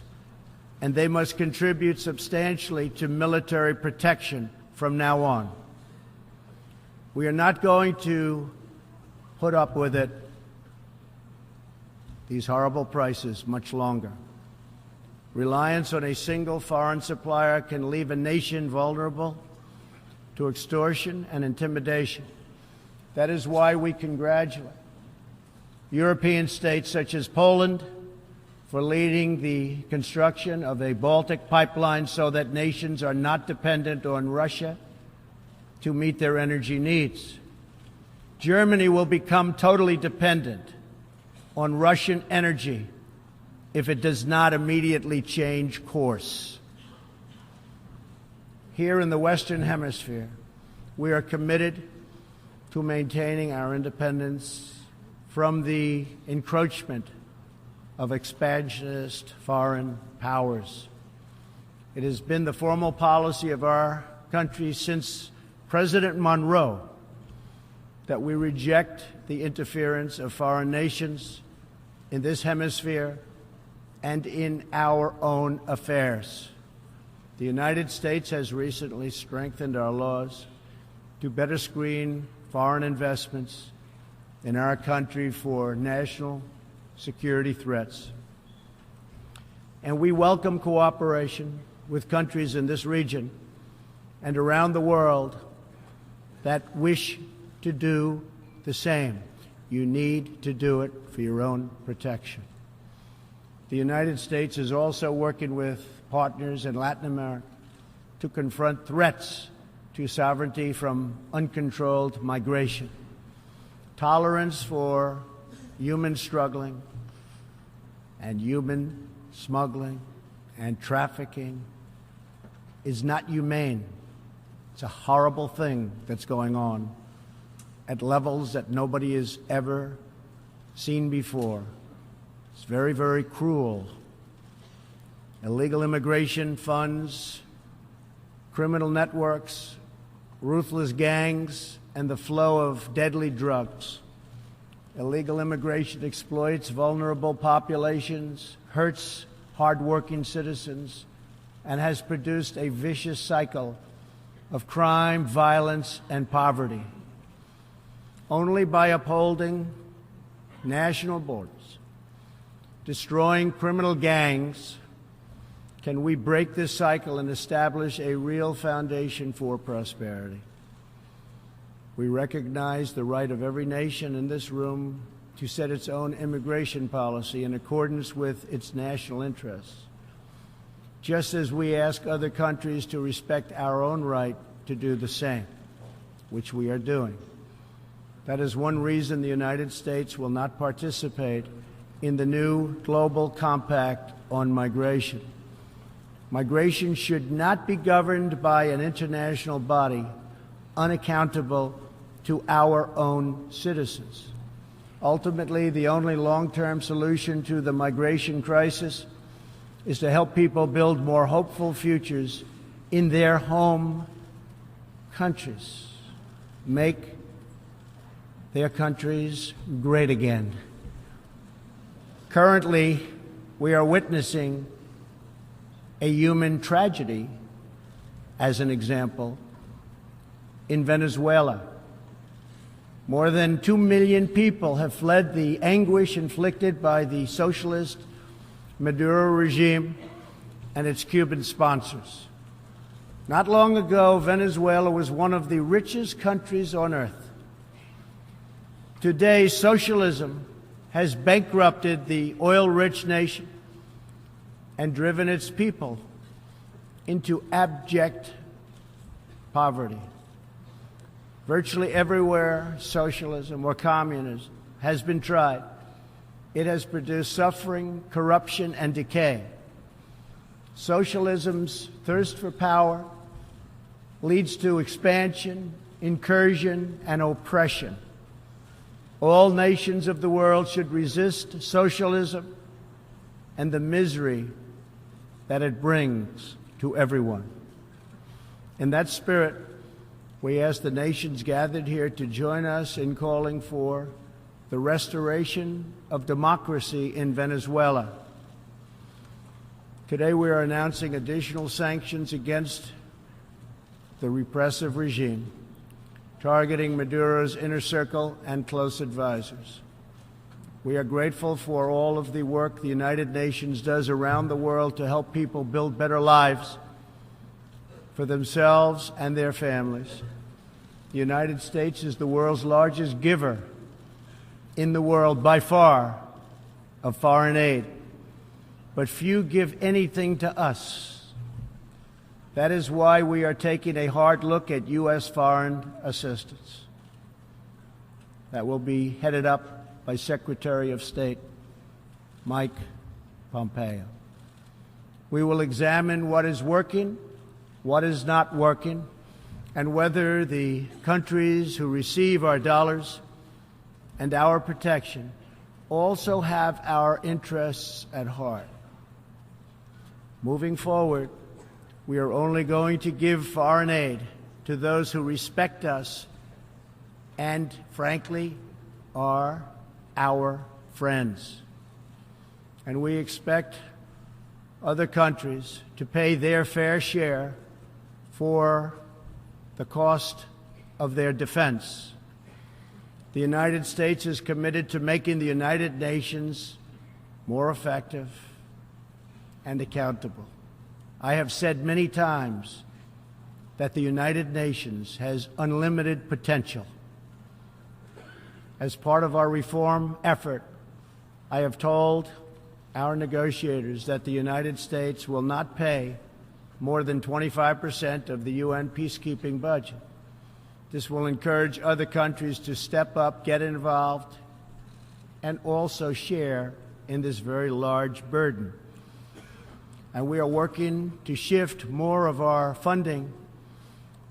and they must contribute substantially to military protection from now on. We are not going to put up with it, these horrible prices, much longer. Reliance on a single foreign supplier can leave a nation vulnerable to extortion and intimidation. That is why we congratulate European states such as Poland for leading the construction of a Baltic pipeline so that nations are not dependent on Russia to meet their energy needs. Germany will become totally dependent on Russian energy if it does not immediately change course. Here in the Western Hemisphere, we are committed to maintaining our independence from the encroachment of expansionist foreign powers. It has been the formal policy of our country since President Monroe that we reject the interference of foreign nations in this hemisphere and in our own affairs. The United States has recently strengthened our laws to better screen foreign investments in our country for national security threats. And we welcome cooperation with countries in this region and around the world that wish to do the same. You need to do it for your own protection. The United States is also working with partners in Latin America to confront threats to sovereignty from uncontrolled migration. Tolerance for human struggling and human smuggling and trafficking is not humane. It's a horrible thing that's going on at levels that nobody has ever seen before. It's very, very cruel. Illegal immigration funds criminal networks, ruthless gangs, and the flow of deadly drugs. Illegal immigration exploits vulnerable populations, hurts hardworking citizens, and has produced a vicious cycle of crime, violence, and poverty. Only by upholding national borders, destroying criminal gangs, can we break this cycle and establish a real foundation for prosperity. We recognize the right of every nation in this room to set its own immigration policy in accordance with its national interests, just as we ask other countries to respect our own right to do the same, which we are doing. That is one reason the United States will not participate in the new Global Compact on Migration. Migration should not be governed by an international body unaccountable to our own citizens. Ultimately, the only long-term solution to the migration crisis is to help people build more hopeful futures in their home countries, make their countries great again. Currently, we are witnessing a human tragedy, as an example, in Venezuela. More than 2 million people have fled the anguish inflicted by the socialist Maduro regime and its Cuban sponsors. Not long ago, Venezuela was one of the richest countries on earth. Today, socialism has bankrupted the oil-rich nation and driven its people into abject poverty. Virtually everywhere socialism or communism has been tried, it has produced suffering, corruption, and decay. Socialism's thirst for power leads to expansion, incursion, and oppression. All nations of the world should resist socialism and the misery that it brings to everyone. In that spirit, we ask the nations gathered here to join us in calling for the restoration of democracy in Venezuela. Today we are announcing additional sanctions against the repressive regime, targeting Maduro's inner circle and close advisors. We are grateful for all of the work the United Nations does around the world to help people build better lives for themselves and their families. The United States is the world's largest giver in the world by far of foreign aid, but few give anything to us. That is why we are taking a hard look at U.S. foreign assistance. That will be headed up by Secretary of State Mike Pompeo. We will examine what is working, what is not working, and whether the countries who receive our dollars and our protection also have our interests at heart. Moving forward, we are only going to give foreign aid to those who respect us and, frankly, are our friends. And we expect other countries to pay their fair share for the cost of their defense. The United States is committed to making the United Nations more effective and accountable. I have said many times that the United Nations has unlimited potential. As part of our reform effort, I have told our negotiators that the United States will not pay more than 25% of the UN peacekeeping budget. This will encourage other countries to step up, get involved, and also share in this very large burden. And we are working to shift more of our funding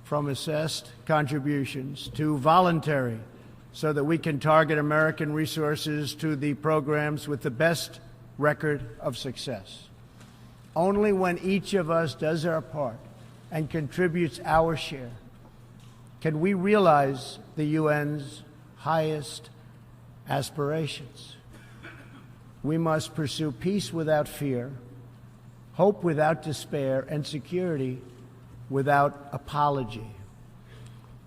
from assessed contributions to voluntary, so that we can target American resources to the programs with the best record of success. Only when each of us does our part and contributes our share can we realize the UN's highest aspirations. We must pursue peace without fear, hope without despair, and security without apology.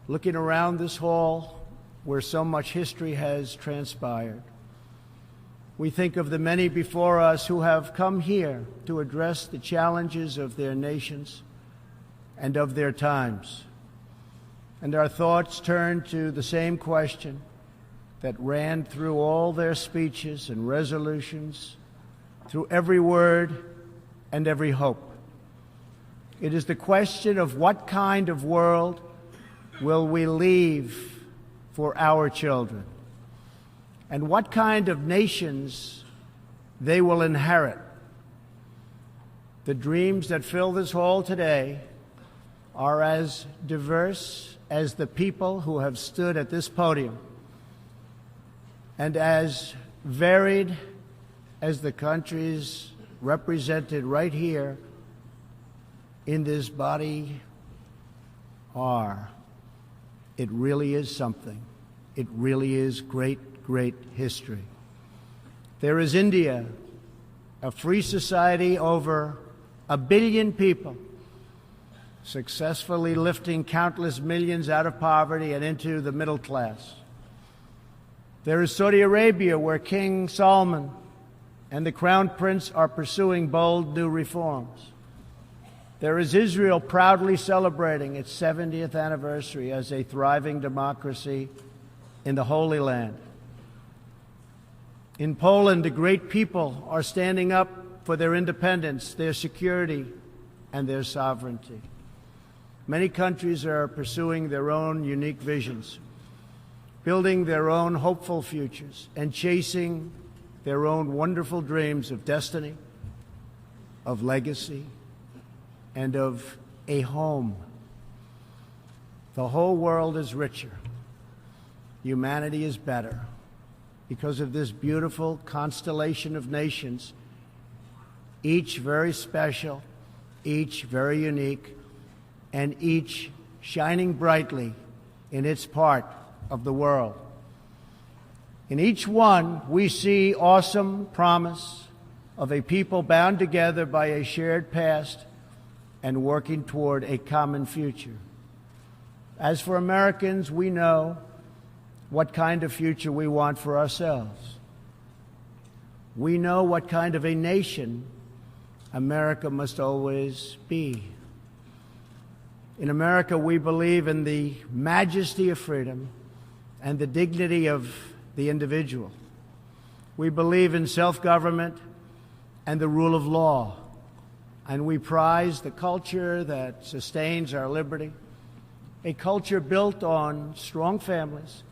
Looking around this hall, where so much history has transpired, we think of the many before us who have come here to address the challenges of their nations and of their times. And our thoughts turn to the same question that ran through all their speeches and resolutions, through every word and every hope. It is the question of what kind of world will we leave for our children, and what kind of nations they will inherit. The dreams that fill this hall today are as diverse as the people who have stood at this podium, and as varied as the countries represented right here in this body are. It really is something. It really is great, great history. There is India, a free society, over 1 billion people, successfully lifting countless millions out of poverty and into the middle class. There is Saudi Arabia, where King Salman and the Crown Prince are pursuing bold new reforms. There is Israel, proudly celebrating its 70th anniversary as a thriving democracy in the Holy Land. In Poland, the great people are standing up for their independence, their security, and their sovereignty. Many countries are pursuing their own unique visions, building their own hopeful futures, and chasing their own wonderful dreams of destiny, of legacy, and of a home. The whole world is richer. Humanity is better because of this beautiful constellation of nations, each very special, each very unique, and each shining brightly in its part of the world. In each one, we see awesome promise of a people bound together by a shared past and working toward a common future. As for Americans, we know what kind of future we want for ourselves. We know what kind of a nation America must always be. In America, we believe in the majesty of freedom and the dignity of the individual. We believe in self-government and the rule of law. And we prize the culture that sustains our liberty, a culture built on strong families,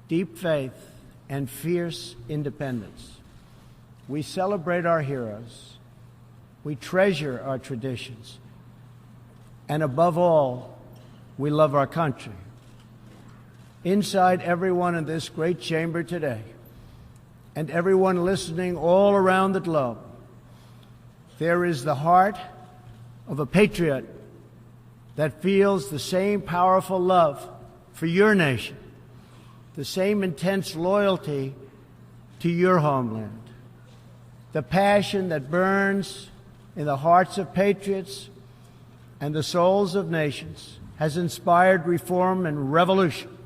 deep faith, and fierce independence. We celebrate our heroes. We treasure our traditions. And above all, we love our country. Inside everyone in this great chamber today, and everyone listening all around the globe, there is the heart of a patriot that feels the same powerful love for your nation, the same intense loyalty to your homeland. The passion that burns in the hearts of patriots and the souls of nations has inspired reform and revolution,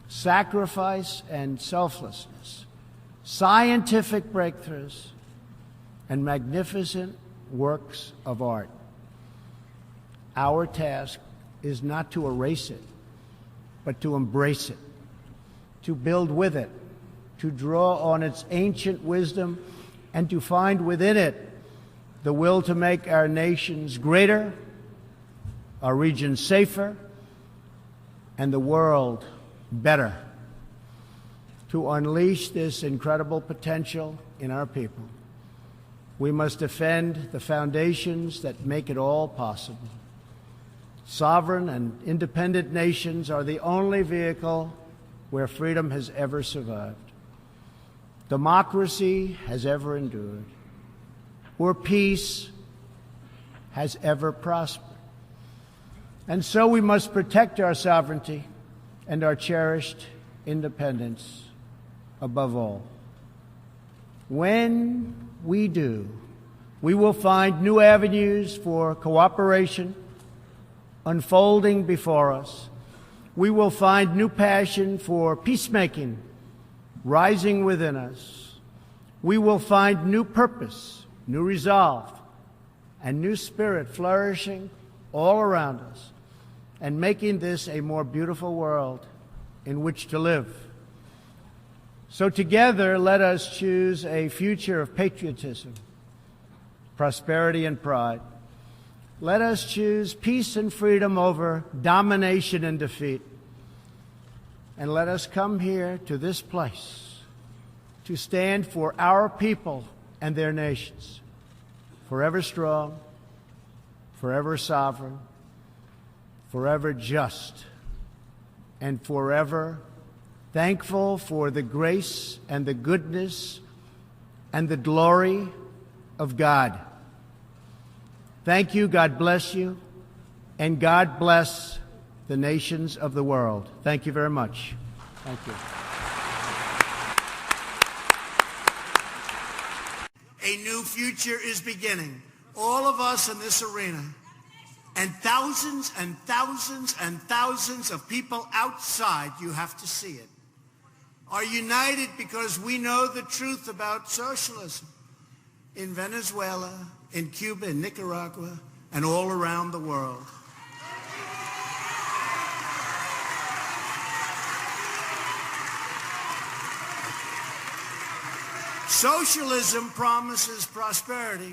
sacrifice and selflessness, scientific breakthroughs, and magnificent works of art. Our task is not to erase it, but to embrace it, to build with it, to draw on its ancient wisdom, and to find within it the will to make our nations greater, our region safer, and the world better. To unleash this incredible potential in our people, we must defend the foundations that make it all possible. Sovereign and independent nations are the only vehicle where freedom has ever survived, democracy has ever endured, where peace has ever prospered. And so we must protect our sovereignty and our cherished independence above all. When we do, we will find new avenues for cooperation unfolding before us. We will find new passion for peacemaking rising within us. We will find new purpose, new resolve, and new spirit flourishing all around us, and making this a more beautiful world in which to live. So together, let us choose a future of patriotism, prosperity, and pride. Let us choose peace and freedom over domination and defeat. And let us come here to this place to stand for our people and their nations, forever strong, forever sovereign, forever just, and forever thankful for the grace and the goodness and the glory of God. Thank you, God bless you, and God bless the nations of the world. Thank you very much. Thank you. A new future is beginning. All of us in this arena, and thousands and thousands and thousands of people outside, you have to see it, are united because we know the truth about socialism in Venezuela, in Cuba, in Nicaragua, and all around the world. Socialism promises prosperity,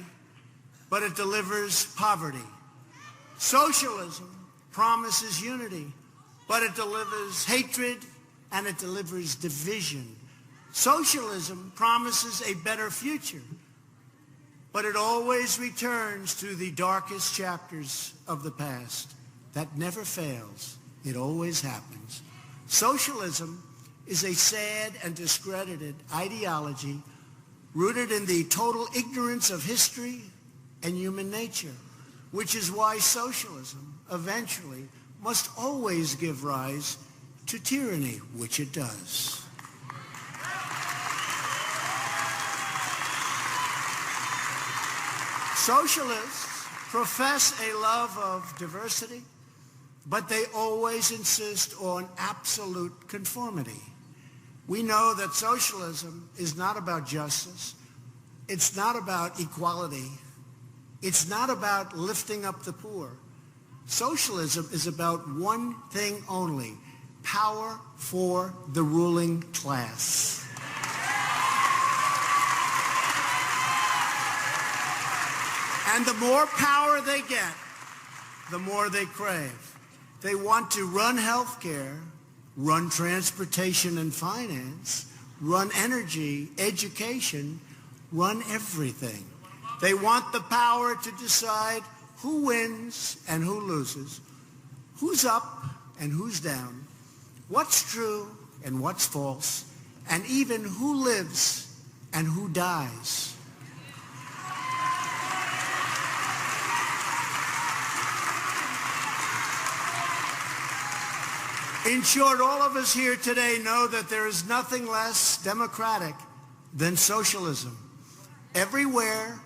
but it delivers poverty. Socialism promises unity, but it delivers hatred and it delivers division. Socialism promises a better future, but it always returns to the darkest chapters of the past. That never fails. It always happens. Socialism is a sad and discredited ideology rooted in the total ignorance of history and human nature, which is why socialism eventually must always give rise to tyranny, which it does. Socialists profess a love of diversity, but they always insist on absolute conformity. We know that socialism is not about justice. It's not about equality. It's not about lifting up the poor. Socialism is about one thing only: power for the ruling class. And the more power they get, the more they crave. They want to run healthcare, run transportation and finance, run energy, education, run everything. They want the power to decide who wins and who loses, who's up and who's down, what's true and what's false, and even who lives and who dies. In short, all of us here today know that there is nothing less democratic than socialism. Everywhere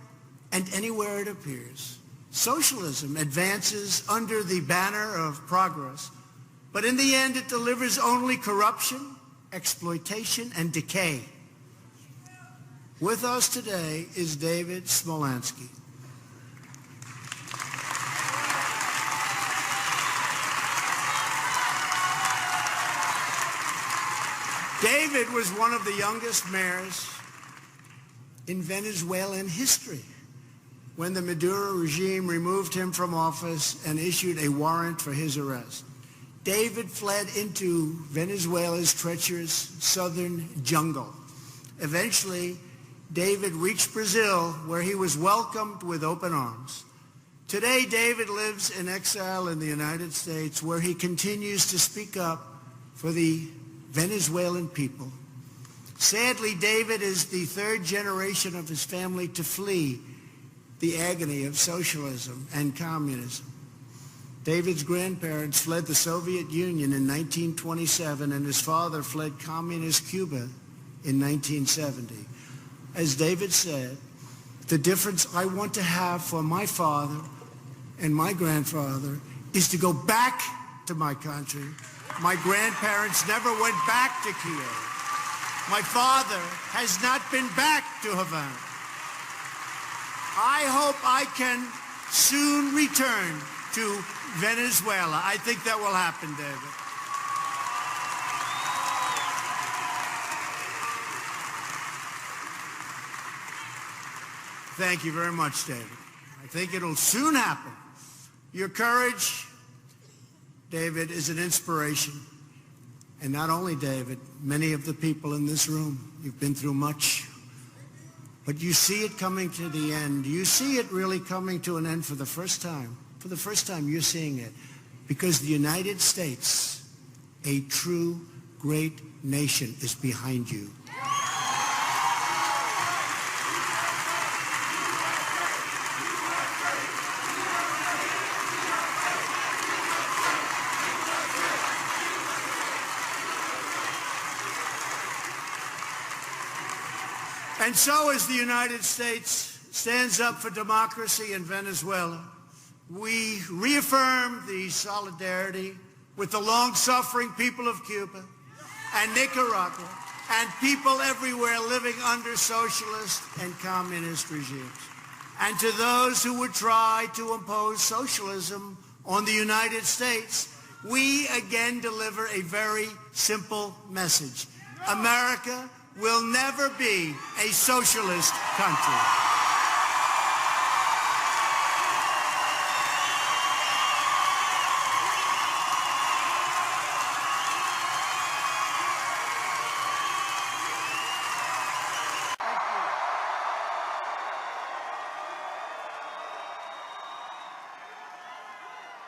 and anywhere it appears, socialism advances under the banner of progress, but in the end it delivers only corruption, exploitation, and decay. With us today is David Smolansky. David was one of the youngest mayors in Venezuelan history when the Maduro regime removed him from office and issued a warrant for his arrest. David fled into Venezuela's treacherous southern jungle. Eventually, David reached Brazil, where he was welcomed with open arms. Today, David lives in exile in the United States, where he continues to speak up for the Venezuelan people. Sadly, David is the third generation of his family to flee the agony of socialism and communism. David's grandparents fled the Soviet Union in 1927, and his father fled communist Cuba in 1970. As David said, the difference I want to have for my father and my grandfather is to go back to my country. My grandparents never went back to Kiev. My father has not been back to Havana. I hope I can soon return to Venezuela. I think that will happen, David. Thank you very much, David. I think it'll soon happen. Your courage, David, is an inspiration. And not only David, many of the people in this room, you've been through much. But you see it coming to the end. You see it really coming to an end for the first time. For the first time, you're seeing it. Because the United States, a true great nation, is behind you. And so as the United States stands up for democracy in Venezuela, we reaffirm the solidarity with the long-suffering people of Cuba and Nicaragua and people everywhere living under socialist and communist regimes. And to those who would try to impose socialism on the United States, we again deliver a very simple message. America will never be a socialist country.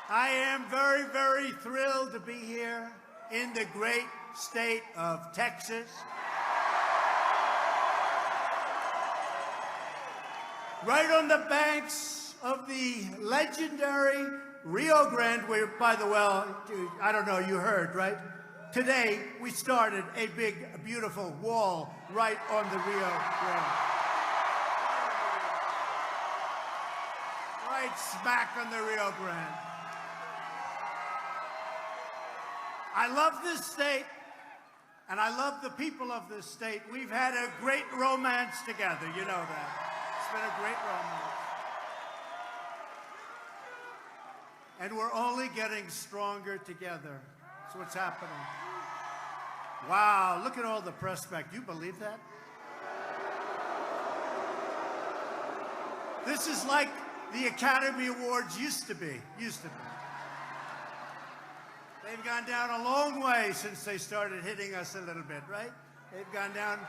I am very, very thrilled to be here in the great state of Texas. Right on the banks of the legendary Rio Grande, where, by the way, I don't know, you heard, right? Today, we started a big, beautiful wall right on the Rio Grande. Right smack on the Rio Grande. I love this state, and I love the people of this state. We've had a great romance together, you know that. It's been a great romance. And we're only getting stronger together. That's what's happening. Wow, look at all the press back. Do you believe that? This is like the Academy Awards used to be. They've gone down a long way since they started hitting us a little bit, right? They've gone down.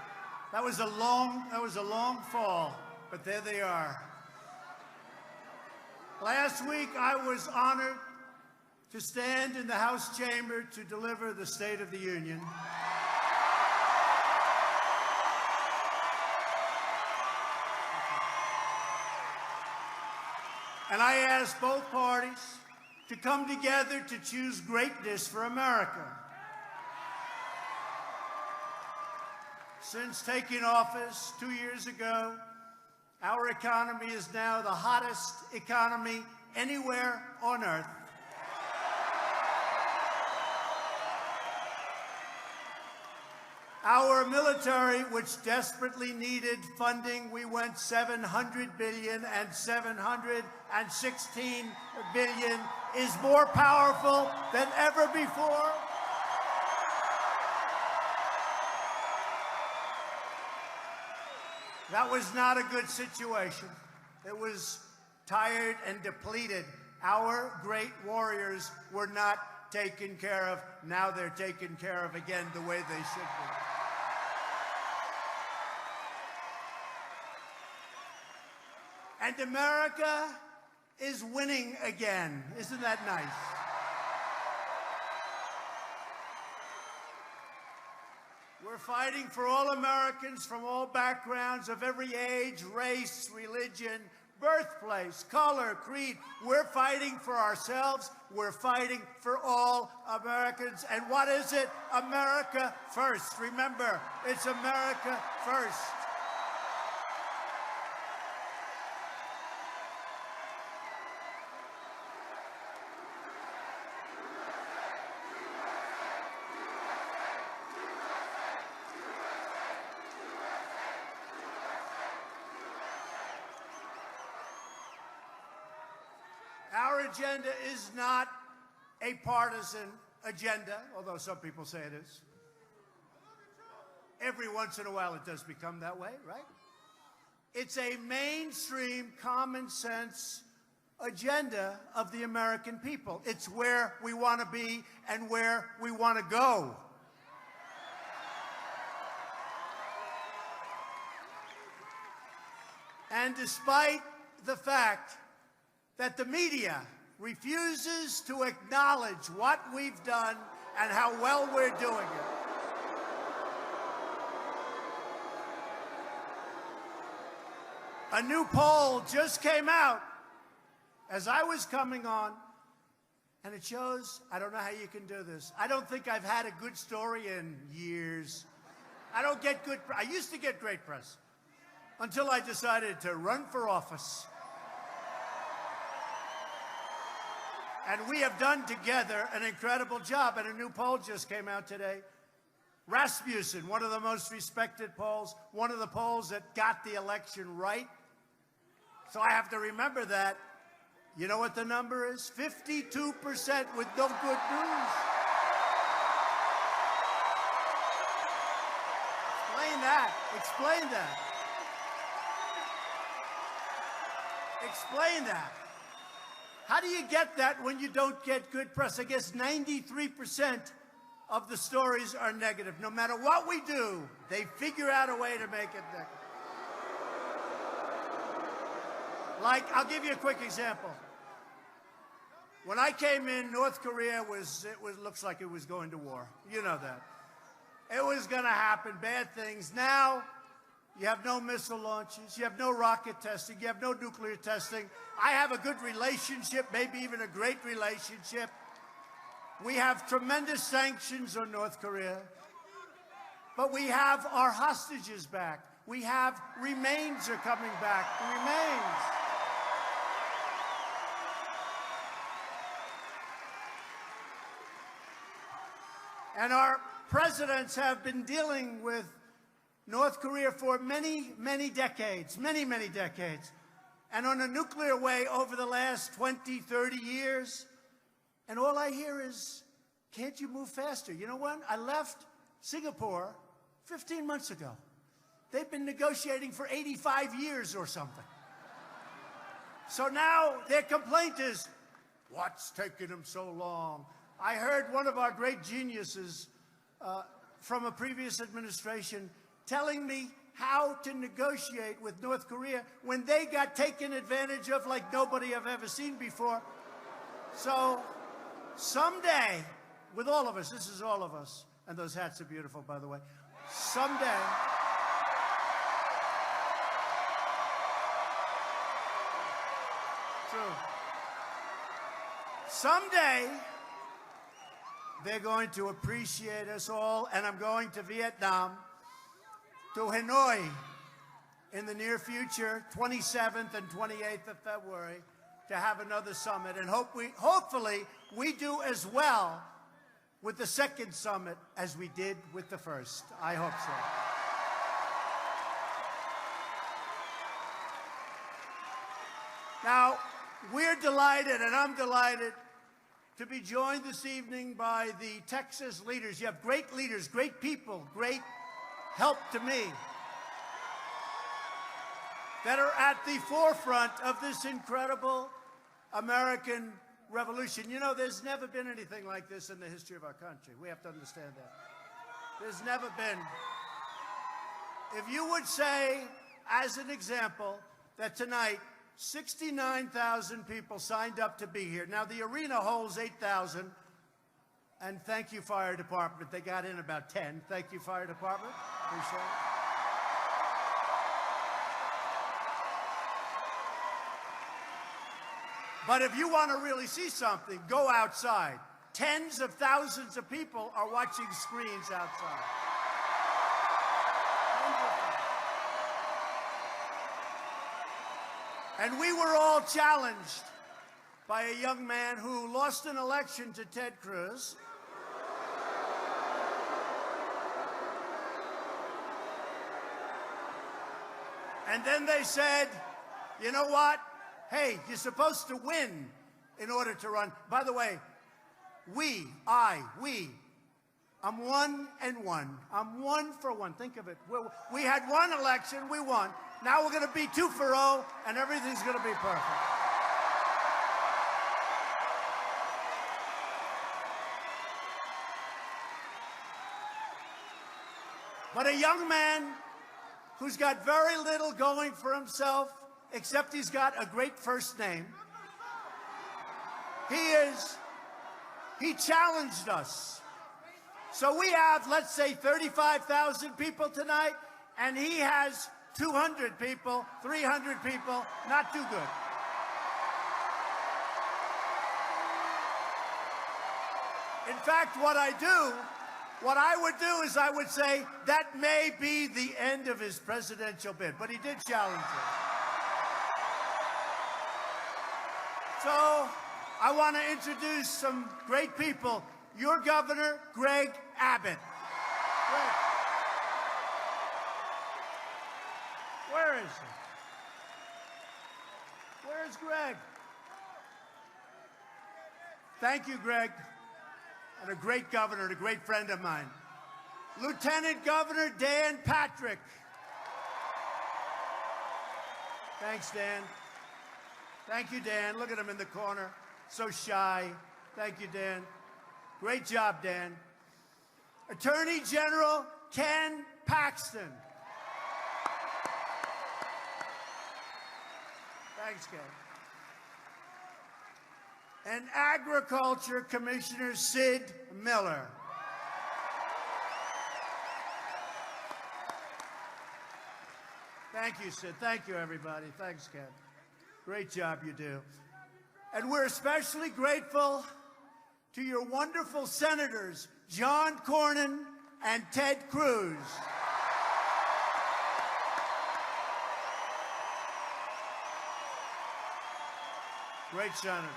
That was a long fall. But there they are. Last week, I was honored to stand in the House chamber to deliver the State of the Union. And I ask both parties to come together to choose greatness for America. Since taking office 2 years ago, our economy is now the hottest economy anywhere on earth. Our military, which desperately needed funding, we went $700 billion, and $716 billion is more powerful than ever before. That was not a good situation. It was tired and depleted. Our great warriors were not taken care of. Now they're taken care of again the way they should be. And America is winning again. Isn't that nice? We're fighting for all Americans from all backgrounds, of every age, race, religion, birthplace, color, creed. We're fighting for ourselves. We're fighting for all Americans. And what is it? America first. Remember, it's America first. Our agenda is not a partisan agenda, although some people say it is. Every once in a while it does become that way, right? It's a mainstream, common sense agenda of the American people. It's where we want to be and where we want to go. And despite the fact that the media refuses to acknowledge what we've done and how well we're doing it, a new poll just came out as I was coming on, and it shows, I don't know how you can do this. I don't think I've had a good story in years. I don't get good press. I used to get great press until I decided to run for office. And we have done together an incredible job. And a new poll just came out today. Rasmussen, one of the most respected polls, one of the polls that got the election right. So I have to remember that. You know what the number is? 52% with no good news. Explain that. Explain that. Explain that. How do you get that when you don't get good press? I guess 93% of the stories are negative. No matter what we do, they figure out a way to make it negative. Like, I'll give you a quick example. When I came in, North Korea looks like it was going to war. You know that. It was going to happen, bad things. Now, you have no missile launches. You have no rocket testing. You have no nuclear testing. I have a good relationship, maybe even a great relationship. We have tremendous sanctions on North Korea. But we have our hostages back. We have remains are coming back. Remains. And our presidents have been dealing with North Korea for many, many decades, many, many decades. And on a nuclear way over the last 20, 30 years. And all I hear is, can't you move faster? You know what? I left Singapore 15 months ago. They've been negotiating for 85 years or something. So now their complaint is, what's taking them so long? I heard one of our great geniuses from a previous administration telling me how to negotiate with North Korea when they got taken advantage of like nobody I've ever seen before. So someday, with all of us, this is all of us, and those hats are beautiful, by the way. Someday, true. Someday, they're going to appreciate us all, and I'm going to Vietnam, to Hanoi, in the near future, 27th and 28th of February, to have another summit. And hopefully, we do as well with the second summit as we did with the first. I hope so. Now, we're delighted, and I'm delighted, to be joined this evening by the Texas leaders. You have great leaders, great people, great help to me that are at the forefront of this incredible American revolution. You know, there's never been anything like this in the history of our country. We have to understand that. There's never been. If you would say, as an example, that tonight 69,000 people signed up to be here. Now, the arena holds 8,000, and thank you, Fire Department. They got in about 10. Thank you, Fire Department. Appreciate it. But if you want to really see something, go outside. Tens of thousands of people are watching screens outside. And we were all challenged by a young man who lost an election to Ted Cruz. And then they said, you know what? Hey, you're supposed to win in order to run. By the way, I'm 1 and 1. I'm 1 for 1. Think of it. We had one election, we won. Now we're going to be 2 for 0, and everything's going to be perfect. But a young man who's got very little going for himself, except he's got a great first name. He challenged us. So we have, let's say, 35,000 people tonight, and he has 200 people, 300 people, not too good. In fact, what I would do is I would say that may be the end of his presidential bid, but he did challenge it. So I want to introduce some great people. Your governor, Greg Abbott. Greg. Where is he? Where's Greg? Thank you, Greg. And a great governor and a great friend of mine. Lieutenant Governor Dan Patrick. Thanks, Dan. Thank you, Dan. Look at him in the corner. So shy. Thank you, Dan. Great job, Dan. Attorney General Ken Paxton. Thanks, Ken. And Agriculture Commissioner Sid Miller. Thank you, Sid. Thank you, everybody. Thanks, Ken. Great job you do. And we're especially grateful to your wonderful senators, John Cornyn and Ted Cruz. Great senators.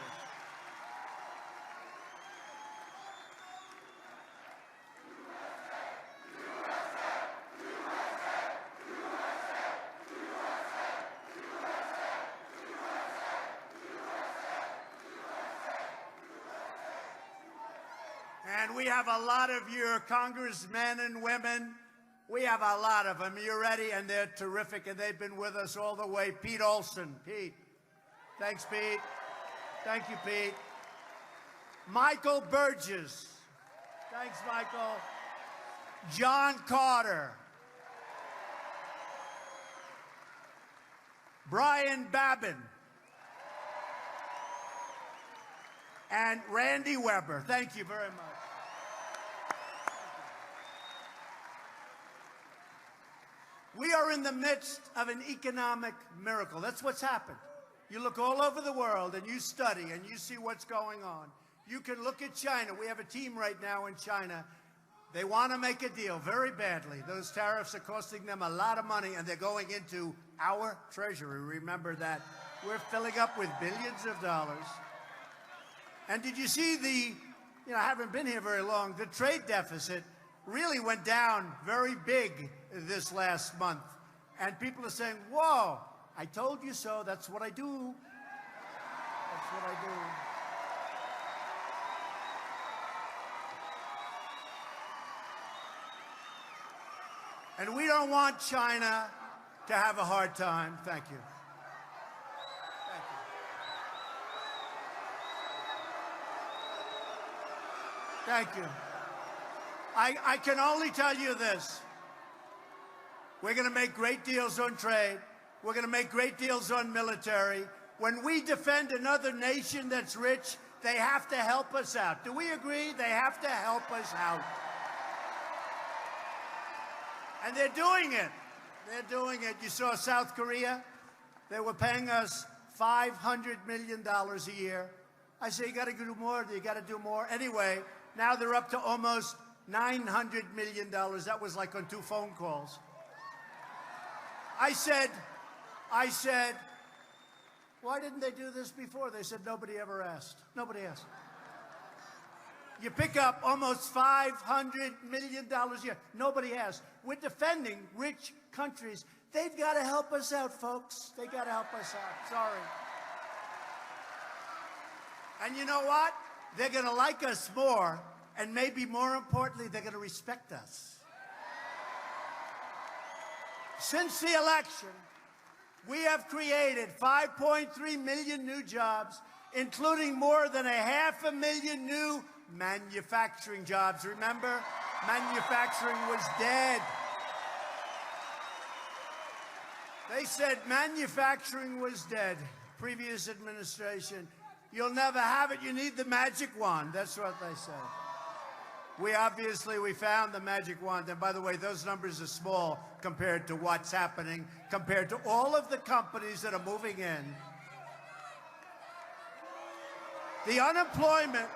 And we have a lot of your congressmen and women. We have a lot of them. You're ready, and they're terrific, and they've been with us all the way. Pete Olson. Pete. Thanks, Pete. Thank you, Pete. Michael Burgess. Thanks, Michael. John Carter. Brian Babin. and Randy Weber. Thank you very much. We are in the midst of an economic miracle. That's what's happened. You look all over the world and you study and you see what's going on. You can look at China. We have a team right now in China. They want to make a deal very badly. Those tariffs are costing them a lot of money, and they're going into our treasury. Remember that. We're filling up with billions of dollars. And did you see I haven't been here very long, the trade deficit really went down very big this last month. And people are saying, whoa, I told you so. That's what I do. That's what I do. And we don't want China to have a hard time. Thank you. Thank you. I can only tell you this. We're going to make great deals on trade. We're going to make great deals on military. When we defend another nation that's rich, they have to help us out. Do we agree? They have to help us out. And they're doing it. They're doing it. You saw South Korea. They were paying us $500 million a year. I say, you got to do more. You got to do more. Anyway, now they're up to almost $900 million. That was like on 2 phone calls. I said, why didn't they do this before? They said, nobody ever asked. Nobody asked. You pick up almost $500 million a year. Nobody asked. We're defending rich countries. They've got to help us out, folks. They got to help us out. Sorry. And you know what? They're going to like us more, and maybe more importantly, they're going to respect us. Since the election, we have created 5.3 million new jobs, including more than 500,000 new manufacturing jobs. Remember, manufacturing was dead. They said manufacturing was dead. Previous administration. You'll never have it. You need the magic wand. That's what they said. We found the magic wand. And by the way, those numbers are small compared to what's happening, compared to all of the companies that are moving in. The unemployment.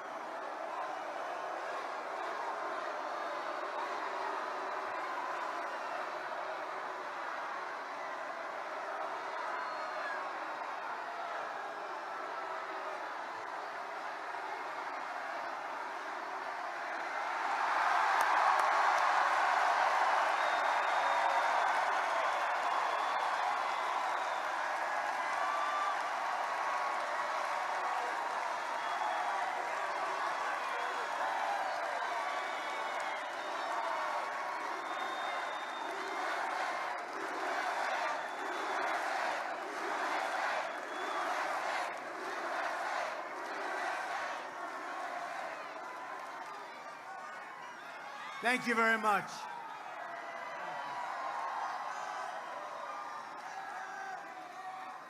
Thank you very much.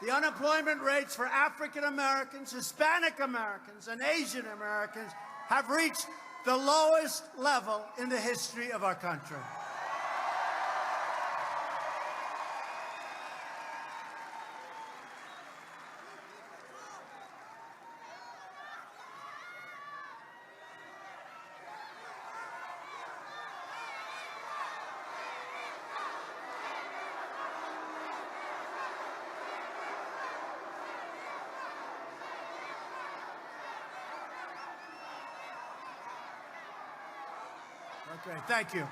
The unemployment rates for African Americans, Hispanic Americans, and Asian Americans have reached the lowest level in the history of our country. Okay, thank you.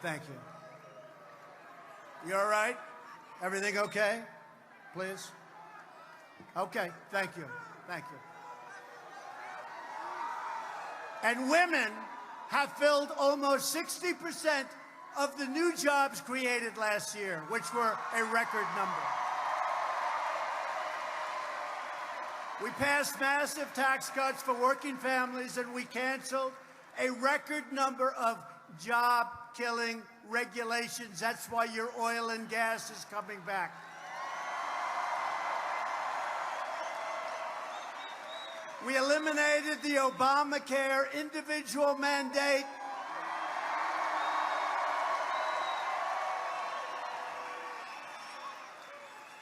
Thank you. You all right? Everything okay? Please? Okay, thank you. Thank you. And women have filled almost 60% of the new jobs created last year, which were a record number. We passed massive tax cuts for working families, and we canceled a record number of job-killing regulations. That's why your oil and gas is coming back. We eliminated the Obamacare individual mandate.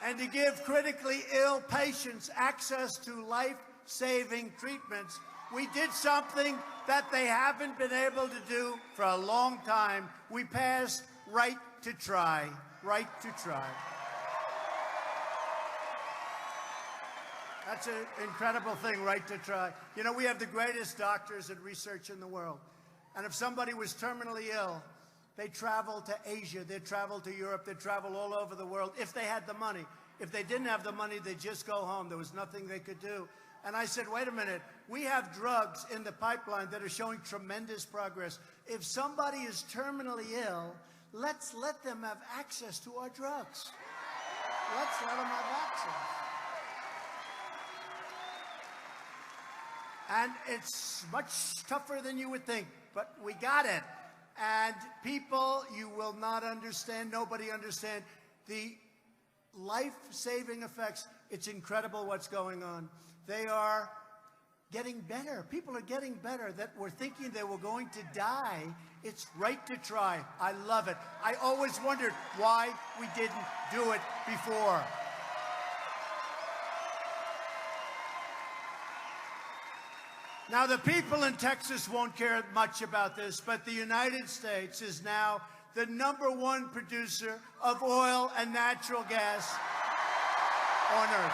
And to give critically ill patients access to life-saving treatments, we did something that they haven't been able to do for a long time. We passed Right to Try. Right to Try. That's an incredible thing, Right to Try. You know, we have the greatest doctors and research in the world. And if somebody was terminally ill, they travel to Asia, they travel to Europe, they travel all over the world if they had the money. If they didn't have the money, they'd just go home. There was nothing they could do. And I said, wait a minute, we have drugs in the pipeline that are showing tremendous progress. If somebody is terminally ill, let's let them have access to our drugs. Let's let them have access. And it's much tougher than you would think, but we got it. And people, you will not understand, nobody understand the life-saving effects. It's incredible what's going on. They are getting better. People are getting better that were thinking they were going to die. It's Right to Try. I love it. I always wondered why we didn't do it before. Now, the people in Texas won't care much about this, but the United States is now the #1 producer of oil and natural gas on Earth.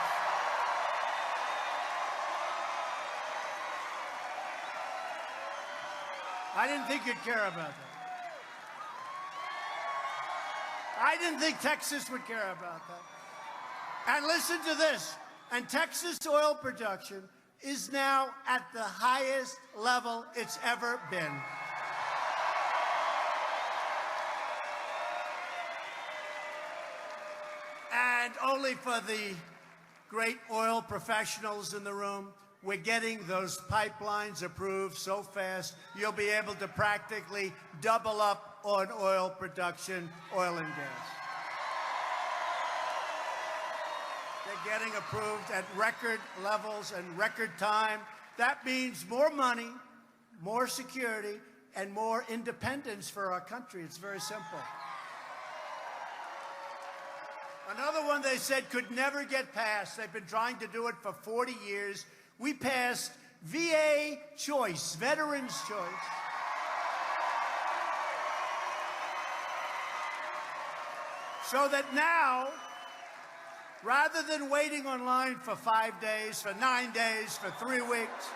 I didn't think you'd care about that. I didn't think Texas would care about that. And listen to this. And Texas oil production is now at the highest level it's ever been. And only for the great oil professionals in the room, we're getting those pipelines approved so fast, you'll be able to practically double up on oil production, oil and gas. They're getting approved at record levels and record time. That means more money, more security, and more independence for our country. It's very simple. Another one they said could never get passed. They've been trying to do it for 40 years. We passed VA choice, Veterans Choice. So that now, rather than waiting online for 5 days, for 9 days, for 3 weeks,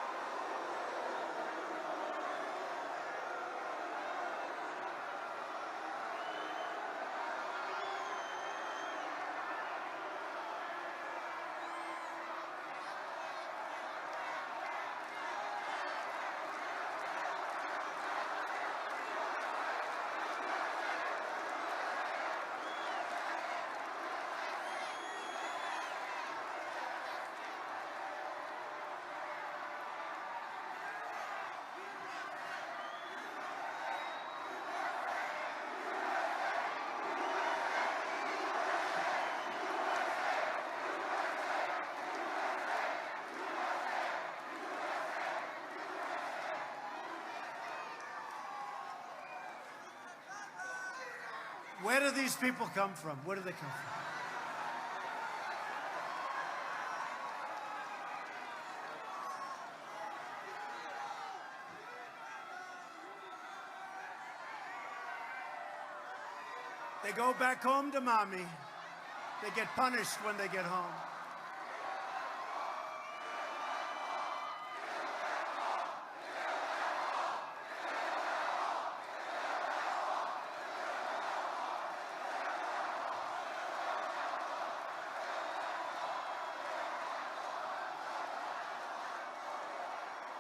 where do these people come from? Where do they come from? They go back home to mommy. They get punished when they get home.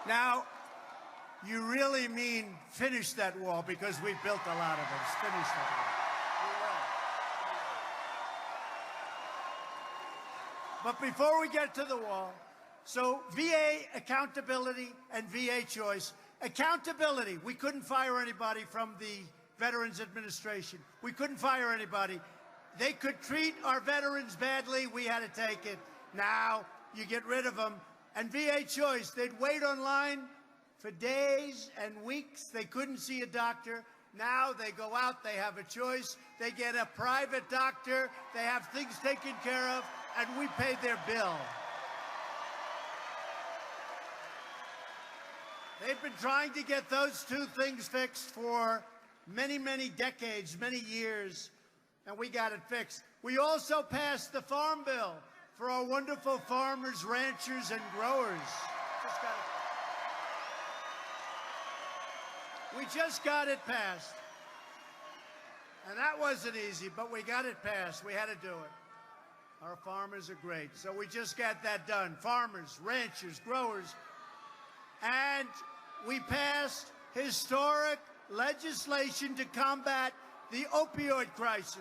Now, you really mean finish that wall, because we built a lot of it. Finish that wall. But before we get to the wall, So VA accountability and VA choice. Accountability, we couldn't fire anybody from the Veterans Administration. We couldn't fire anybody. They could treat our veterans badly. We had to take it. Now you get rid of them. And VA choice, they'd wait online for days and weeks. They couldn't see a doctor. Now they go out, they have a choice. They get a private doctor. They have things taken care of, and we pay their bill. They've been trying to get those two things fixed for many, many decades, many years, and we got it fixed. We also passed the Farm Bill for our wonderful farmers, ranchers, and growers. We just got it passed. And that wasn't easy, but we got it passed. We had to do it. Our farmers are great, so we just got that done. Farmers, ranchers, growers. And we passed historic legislation to combat the opioid crisis.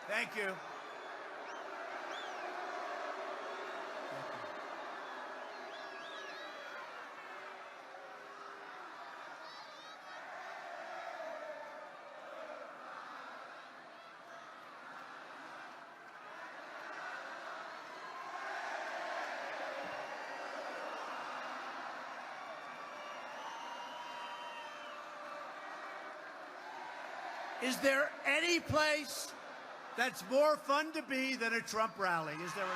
Thank you. Is there any place that's more fun to be than a Trump rally? Is there any?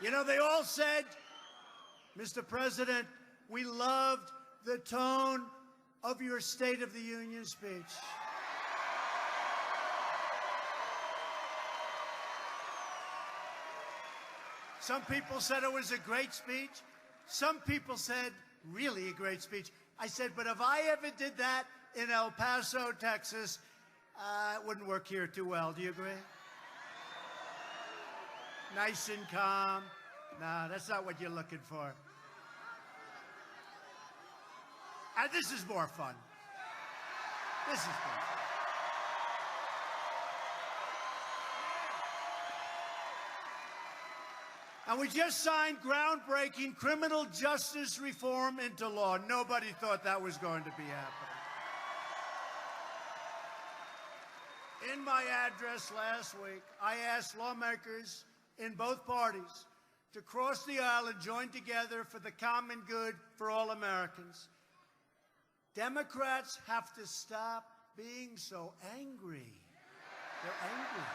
You know, they all said, Mr. President, we loved the tone of your State of the Union speech. Some people said it was a great speech. Some people said, really a great speech. I said, but if I ever did that in El Paso, Texas, it wouldn't work here too well. Do you agree? Nice and calm. No, that's not what you're looking for. And this is more fun. This is more fun. And we just signed groundbreaking criminal justice reform into law. Nobody thought that was going to be happening. In my address last week, I asked lawmakers in both parties to cross the aisle and join together for the common good for all Americans. Democrats have to stop being so angry. They're angry.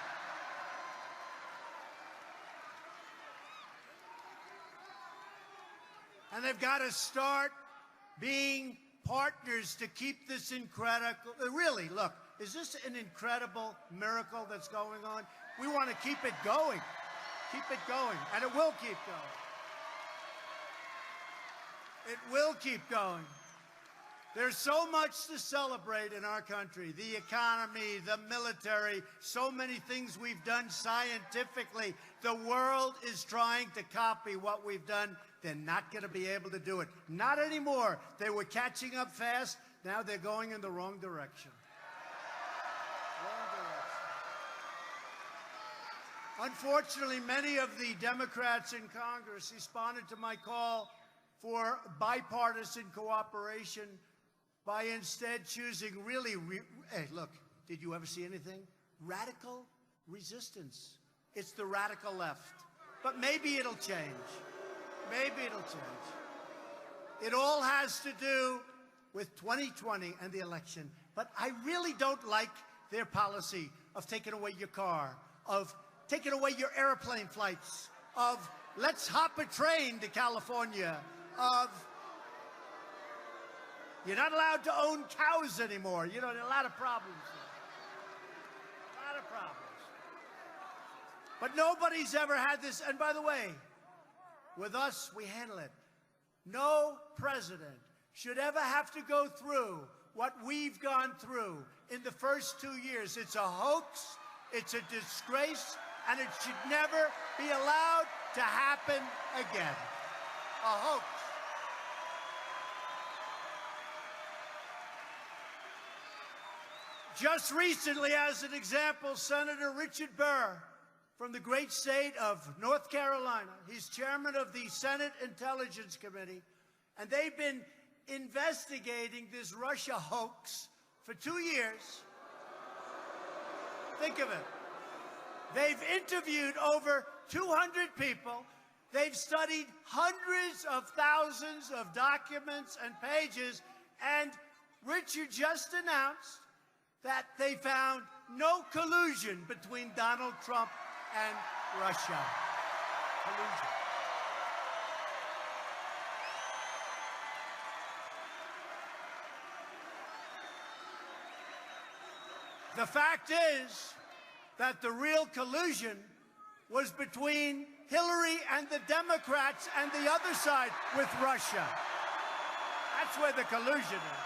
And they've got to start being partners to keep this incredible, really, look, is this an incredible miracle that's going on? We want to keep it going. Keep it going, and it will keep going. It will keep going. There's so much to celebrate in our country. The economy, the military, so many things we've done scientifically. The world is trying to copy what we've done. They're not going to be able to do it. Not anymore. They were catching up fast. Now they're going in the wrong direction. Unfortunately, many of the Democrats in Congress responded to my call for bipartisan cooperation by instead choosing really, hey, look, did you ever see anything? Radical resistance. It's the radical left. But maybe it'll change. Maybe it'll change. It all has to do with 2020 and the election. But I really don't like their policy of taking away your car, of taking away your airplane flights, of let's hop a train to California of you're not allowed to own cows anymore. You know, there are a lot of problems there. A lot of problems. But nobody's ever had this. And by the way, with us, we handle it. No president should ever have to go through what we've gone through in the first 2 years. It's a hoax, it's a disgrace, and it should never be allowed to happen again. A hoax. Just recently, as an example, Senator Richard Burr from the great state of North Carolina, he's chairman of the Senate Intelligence Committee, and they've been investigating this Russia hoax for 2 years. Think of it. They've interviewed over 200 people. They've studied hundreds of thousands of documents and pages, and Richard just announced that they found no collusion between Donald Trump and Russia. Collusion. The fact is that the real collusion was between Hillary and the Democrats and the other side with Russia. That's where the collusion is.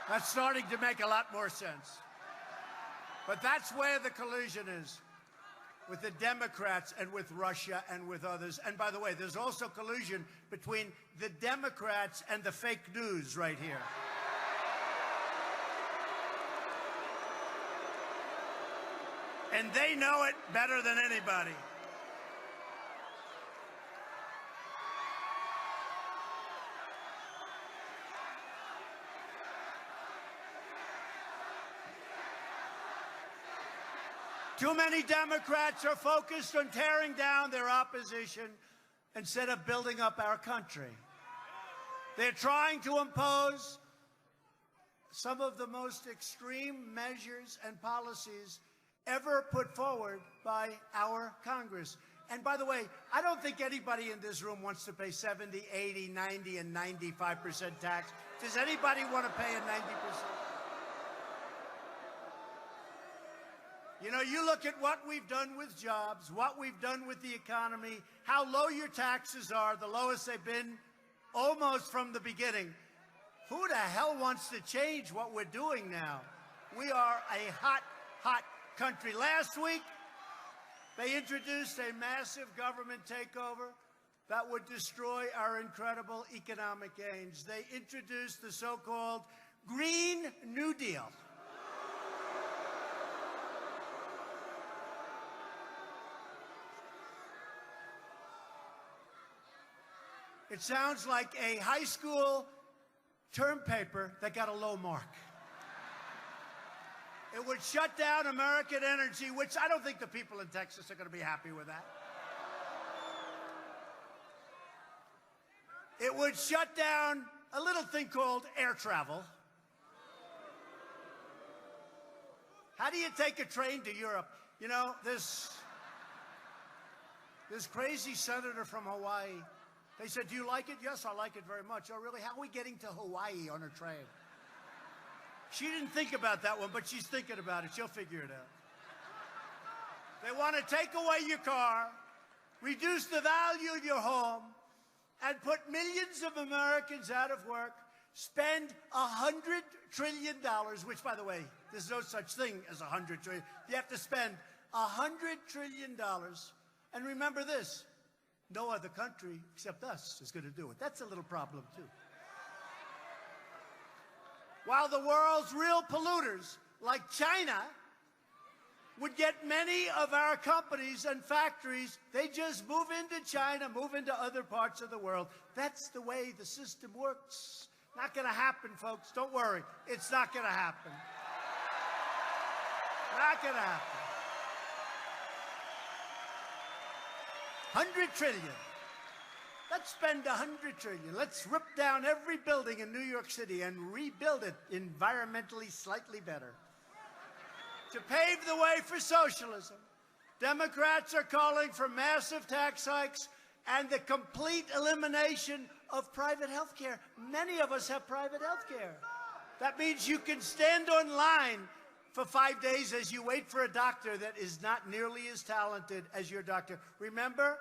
That's starting to make a lot more sense. But that's where the collusion is, with the Democrats and with Russia and with others. And by the way, there's also collusion between the Democrats and the fake news right here. And they know it better than anybody. Too many Democrats are focused on tearing down their opposition instead of building up our country. They're trying to impose some of the most extreme measures and policies ever put forward by our Congress. And by the way, I don't think anybody in this room wants to pay 70, 80, 90, and 95% tax. Does anybody want to pay a 90%? You know, you look at what we've done with jobs, what we've done with the economy, how low your taxes are, the lowest they've been almost from the beginning. Who the hell wants to change what we're doing now? We are a hot, hot country. Last week, they introduced a massive government takeover that would destroy our incredible economic gains. They introduced the so-called Green New Deal. It sounds like a high school term paper that got a low mark. It would shut down American energy, which I don't think the people in Texas are going to be happy with that. It would shut down a little thing called air travel. How do you take a train to Europe? You know, this crazy senator from Hawaii, they said, do you like it? Yes, I like it very much. Oh, really? How are we getting to Hawaii on a train? She didn't think about that one, but she's thinking about it. She'll figure it out. They want to take away your car, reduce the value of your home, and put millions of Americans out of work, spend $100 trillion, which, by the way, there's no such thing as $100 trillion. You have to spend $100 trillion. And remember this, no other country except us is going to do it. That's a little problem, too. While the world's real polluters, like China, would get many of our companies and factories, they just move into China, move into other parts of the world. That's the way the system works. Not going to happen, folks. Don't worry. It's not going to happen. Not going to happen. 100 trillion. Let's spend 100 trillion. Let's rip down every building in New York City and rebuild it environmentally slightly better. To pave the way for socialism, Democrats are calling for massive tax hikes and the complete elimination of private health care. Many of us have private health care. That means you can stand online for 5 days as you wait for a doctor that is not nearly as talented as your doctor. Remember,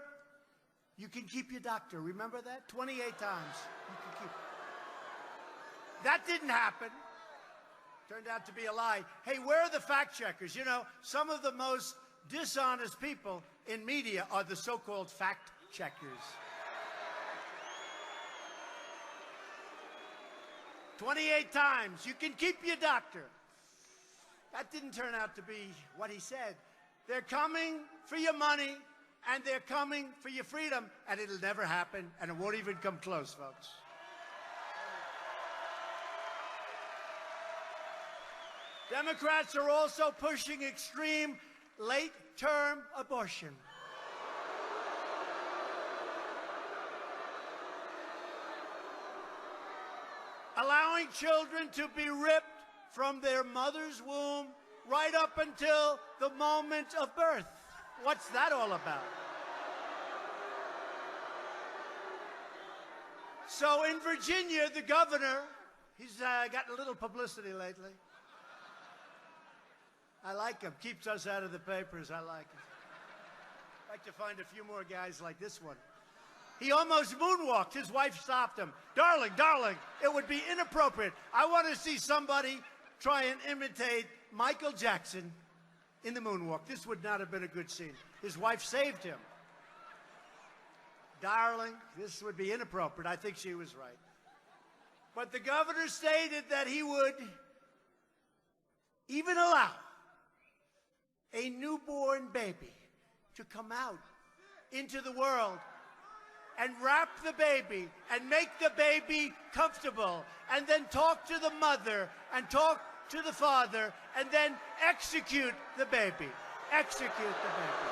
you can keep your doctor. Remember that? 28 times you can keep. That didn't happen. Turned out to be a lie. Hey, where are the fact checkers? You know, some of the most dishonest people in media are the so-called fact checkers. 28 times. You can keep your doctor. That didn't turn out to be what he said. They're coming for your money, and they're coming for your freedom, and it'll never happen, and it won't even come close, folks. Democrats are also pushing extreme late-term abortion. Allowing children to be ripped from their mother's womb right up until the moment of birth. What's that all about? So in Virginia, the governor, he's gotten a little publicity lately. I like him. Keeps us out of the papers. I like him. I'd like to find a few more guys like this one. He almost moonwalked. His wife stopped him. Darling, darling, it would be inappropriate. I want to see somebody try and imitate Michael Jackson in the moonwalk. This would not have been a good scene. His wife saved him. Darling, this would be inappropriate. I think she was right. But the governor stated that he would even allow a newborn baby to come out into the world and wrap the baby and make the baby comfortable and then talk to the mother and talk to the father and then execute the baby. Execute the baby.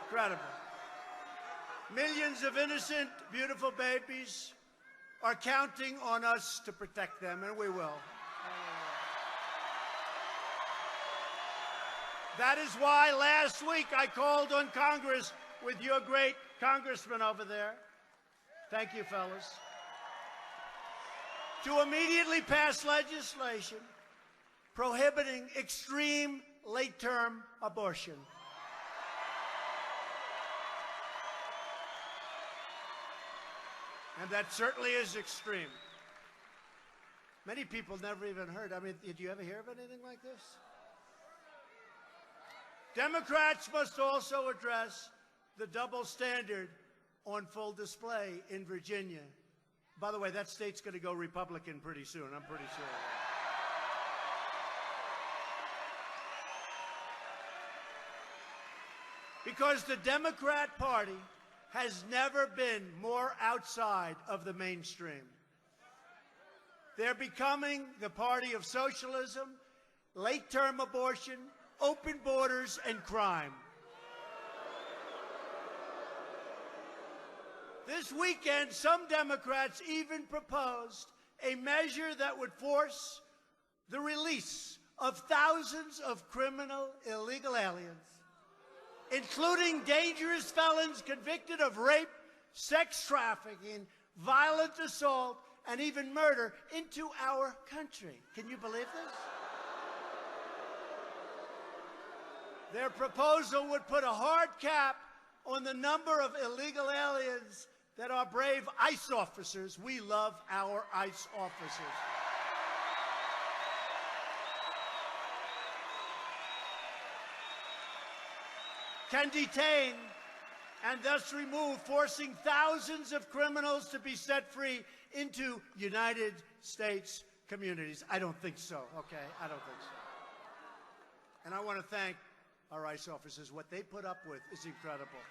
Incredible. Millions of innocent, beautiful babies are counting on us to protect them, and we will. That is why last week I called on Congress with your great congressman over there. Thank you, fellas. To immediately pass legislation prohibiting extreme late-term abortion. And that certainly is extreme. Many people never even heard. I mean, did you ever hear of anything like this? Democrats must also address the double standard on full display in Virginia. By the way, that state's going to go Republican pretty soon, I'm pretty sure. Because the Democrat Party has never been more outside of the mainstream. They're becoming the party of socialism, late-term abortion, open borders, and crime. This weekend, some Democrats even proposed a measure that would force the release of thousands of criminal illegal aliens, including dangerous felons convicted of rape, sex trafficking, violent assault, and even murder into our country. Can you believe this? Their proposal would put a hard cap on the number of illegal aliens that our brave ICE officers, we love our ICE officers, can detain and thus remove, forcing thousands of criminals to be set free into United States communities. I don't think so, okay? I don't think so. And I want to thank our ICE officers. What they put up with is incredible.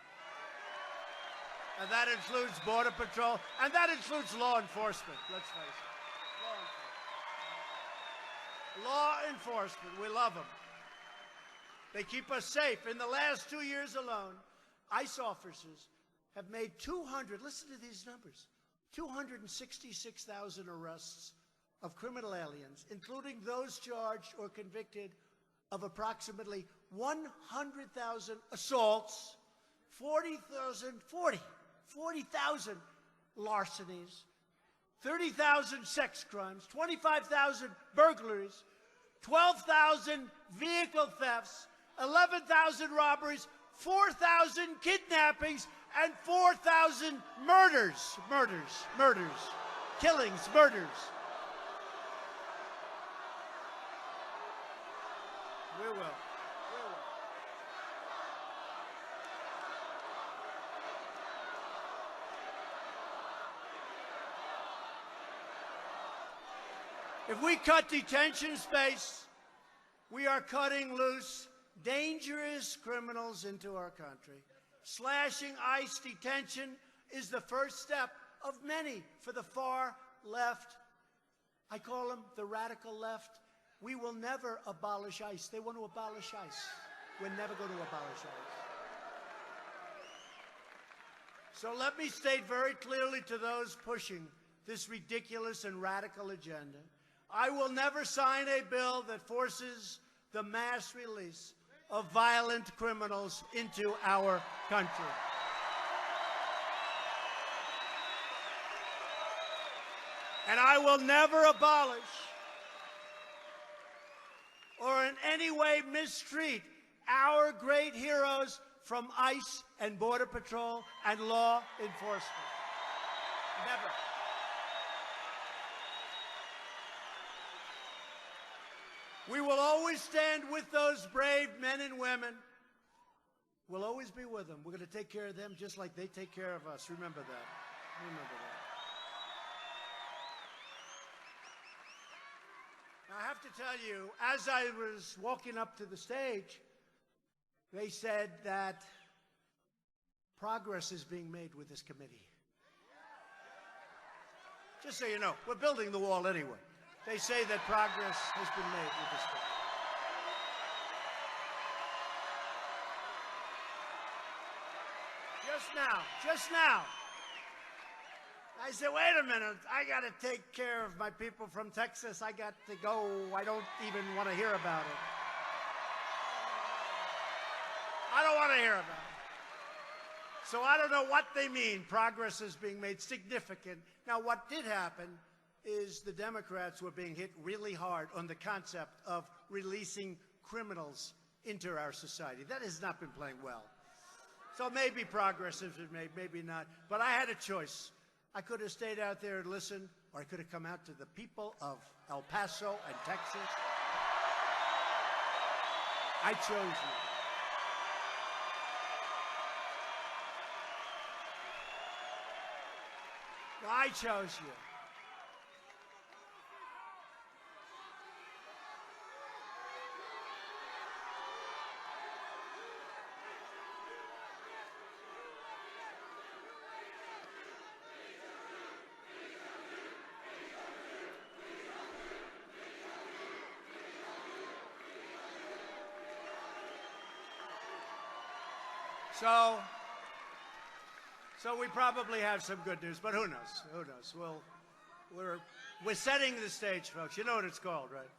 And that includes Border Patrol, and that includes law enforcement, let's face it. Law enforcement. Law enforcement, we love them. They keep us safe. In the last 2 years alone, ICE officers have made 200, listen to these numbers, 266,000 arrests of criminal aliens, including those charged or convicted of approximately 100,000 assaults, 40,000 larcenies, 30,000 sex crimes, 25,000 burglaries, 12,000 vehicle thefts, 11,000 robberies, 4,000 kidnappings, and 4,000 murders. Killings, murders. We will. If we cut detention space, we are cutting loose dangerous criminals into our country. Slashing ICE detention is the first step of many for the far left. I call them the radical left. We will never abolish ICE. They want to abolish ICE. We're never going to abolish ICE. So let me state very clearly to those pushing this ridiculous and radical agenda, I will never sign a bill that forces the mass release of violent criminals into our country. And I will never abolish or in any way mistreat our great heroes from ICE and Border Patrol and law enforcement. Never. We will always stand with those brave men and women. We'll always be with them. We're going to take care of them just like they take care of us. Remember that. Remember that. Now, I have to tell you, as I was walking up to the stage, they said that progress is being made with this committee. Just so you know, we're building the wall anyway. They say that progress has been made with this bill. Just now, I said, wait a minute, I got to take care of my people from Texas. I got to go. I don't even want to hear about it. I don't want to hear about it. So I don't know what they mean. Progress is being made significant. Now, what did happen is the Democrats were being hit really hard on the concept of releasing criminals into our society. That has not been playing well. So maybe progress has been made, maybe not. But I had a choice. I could have stayed out there and listened, or I could have come out to the people of El Paso and Texas. I chose you. I chose you. So we probably have some good news, but who knows? Who knows? We're setting the stage, folks. You know what it's called, right?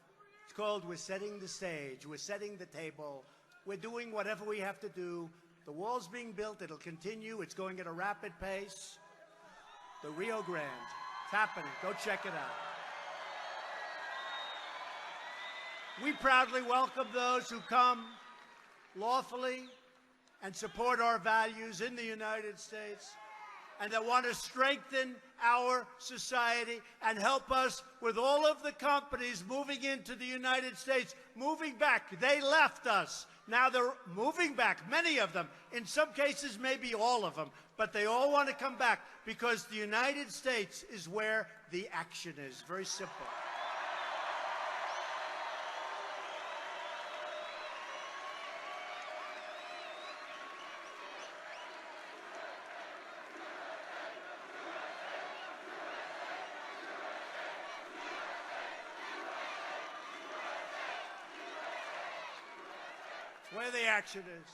It's called we're setting the stage. We're setting the table. We're doing whatever we have to do. The wall's being built. It'll continue. It's going at a rapid pace. The Rio Grande. It's happening. Go check it out. We proudly welcome those who come lawfully and support our values in the United States and that want to strengthen our society and help us with all of the companies moving into the United States, moving back. They left us. Now they're moving back, many of them. In some cases, maybe all of them. But they all want to come back because the United States is where the action is. Very simple. where the action is.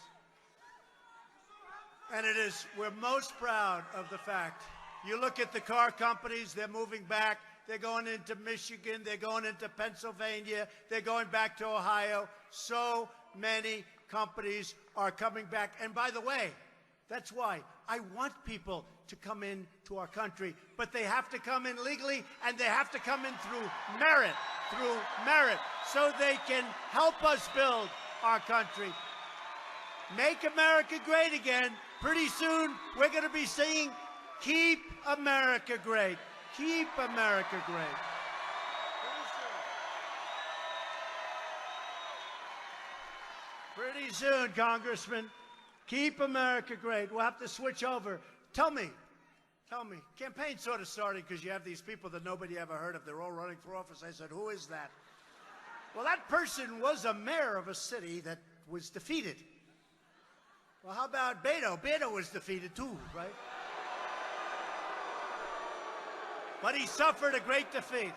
And it is, we're most proud of the fact. You look at the car companies, they're moving back. They're going into Michigan. They're going into Pennsylvania. They're going back to Ohio. So many companies are coming back. And by the way, that's why I want people to come into our country, but they have to come in legally, and they have to come in through merit, so they can help us build our country. Make America great again. Pretty soon, we're going to be singing, Keep America Great. Keep America great. Pretty soon, Congressman. Keep America great. We'll have to switch over. Tell me. Campaign's sort of starting because you have these people that nobody ever heard of. They're all running for office. I said, who is that? Well, that person was a mayor of a city that was defeated. Well, how about Beto? Beto was defeated too, right? But he suffered a great defeat.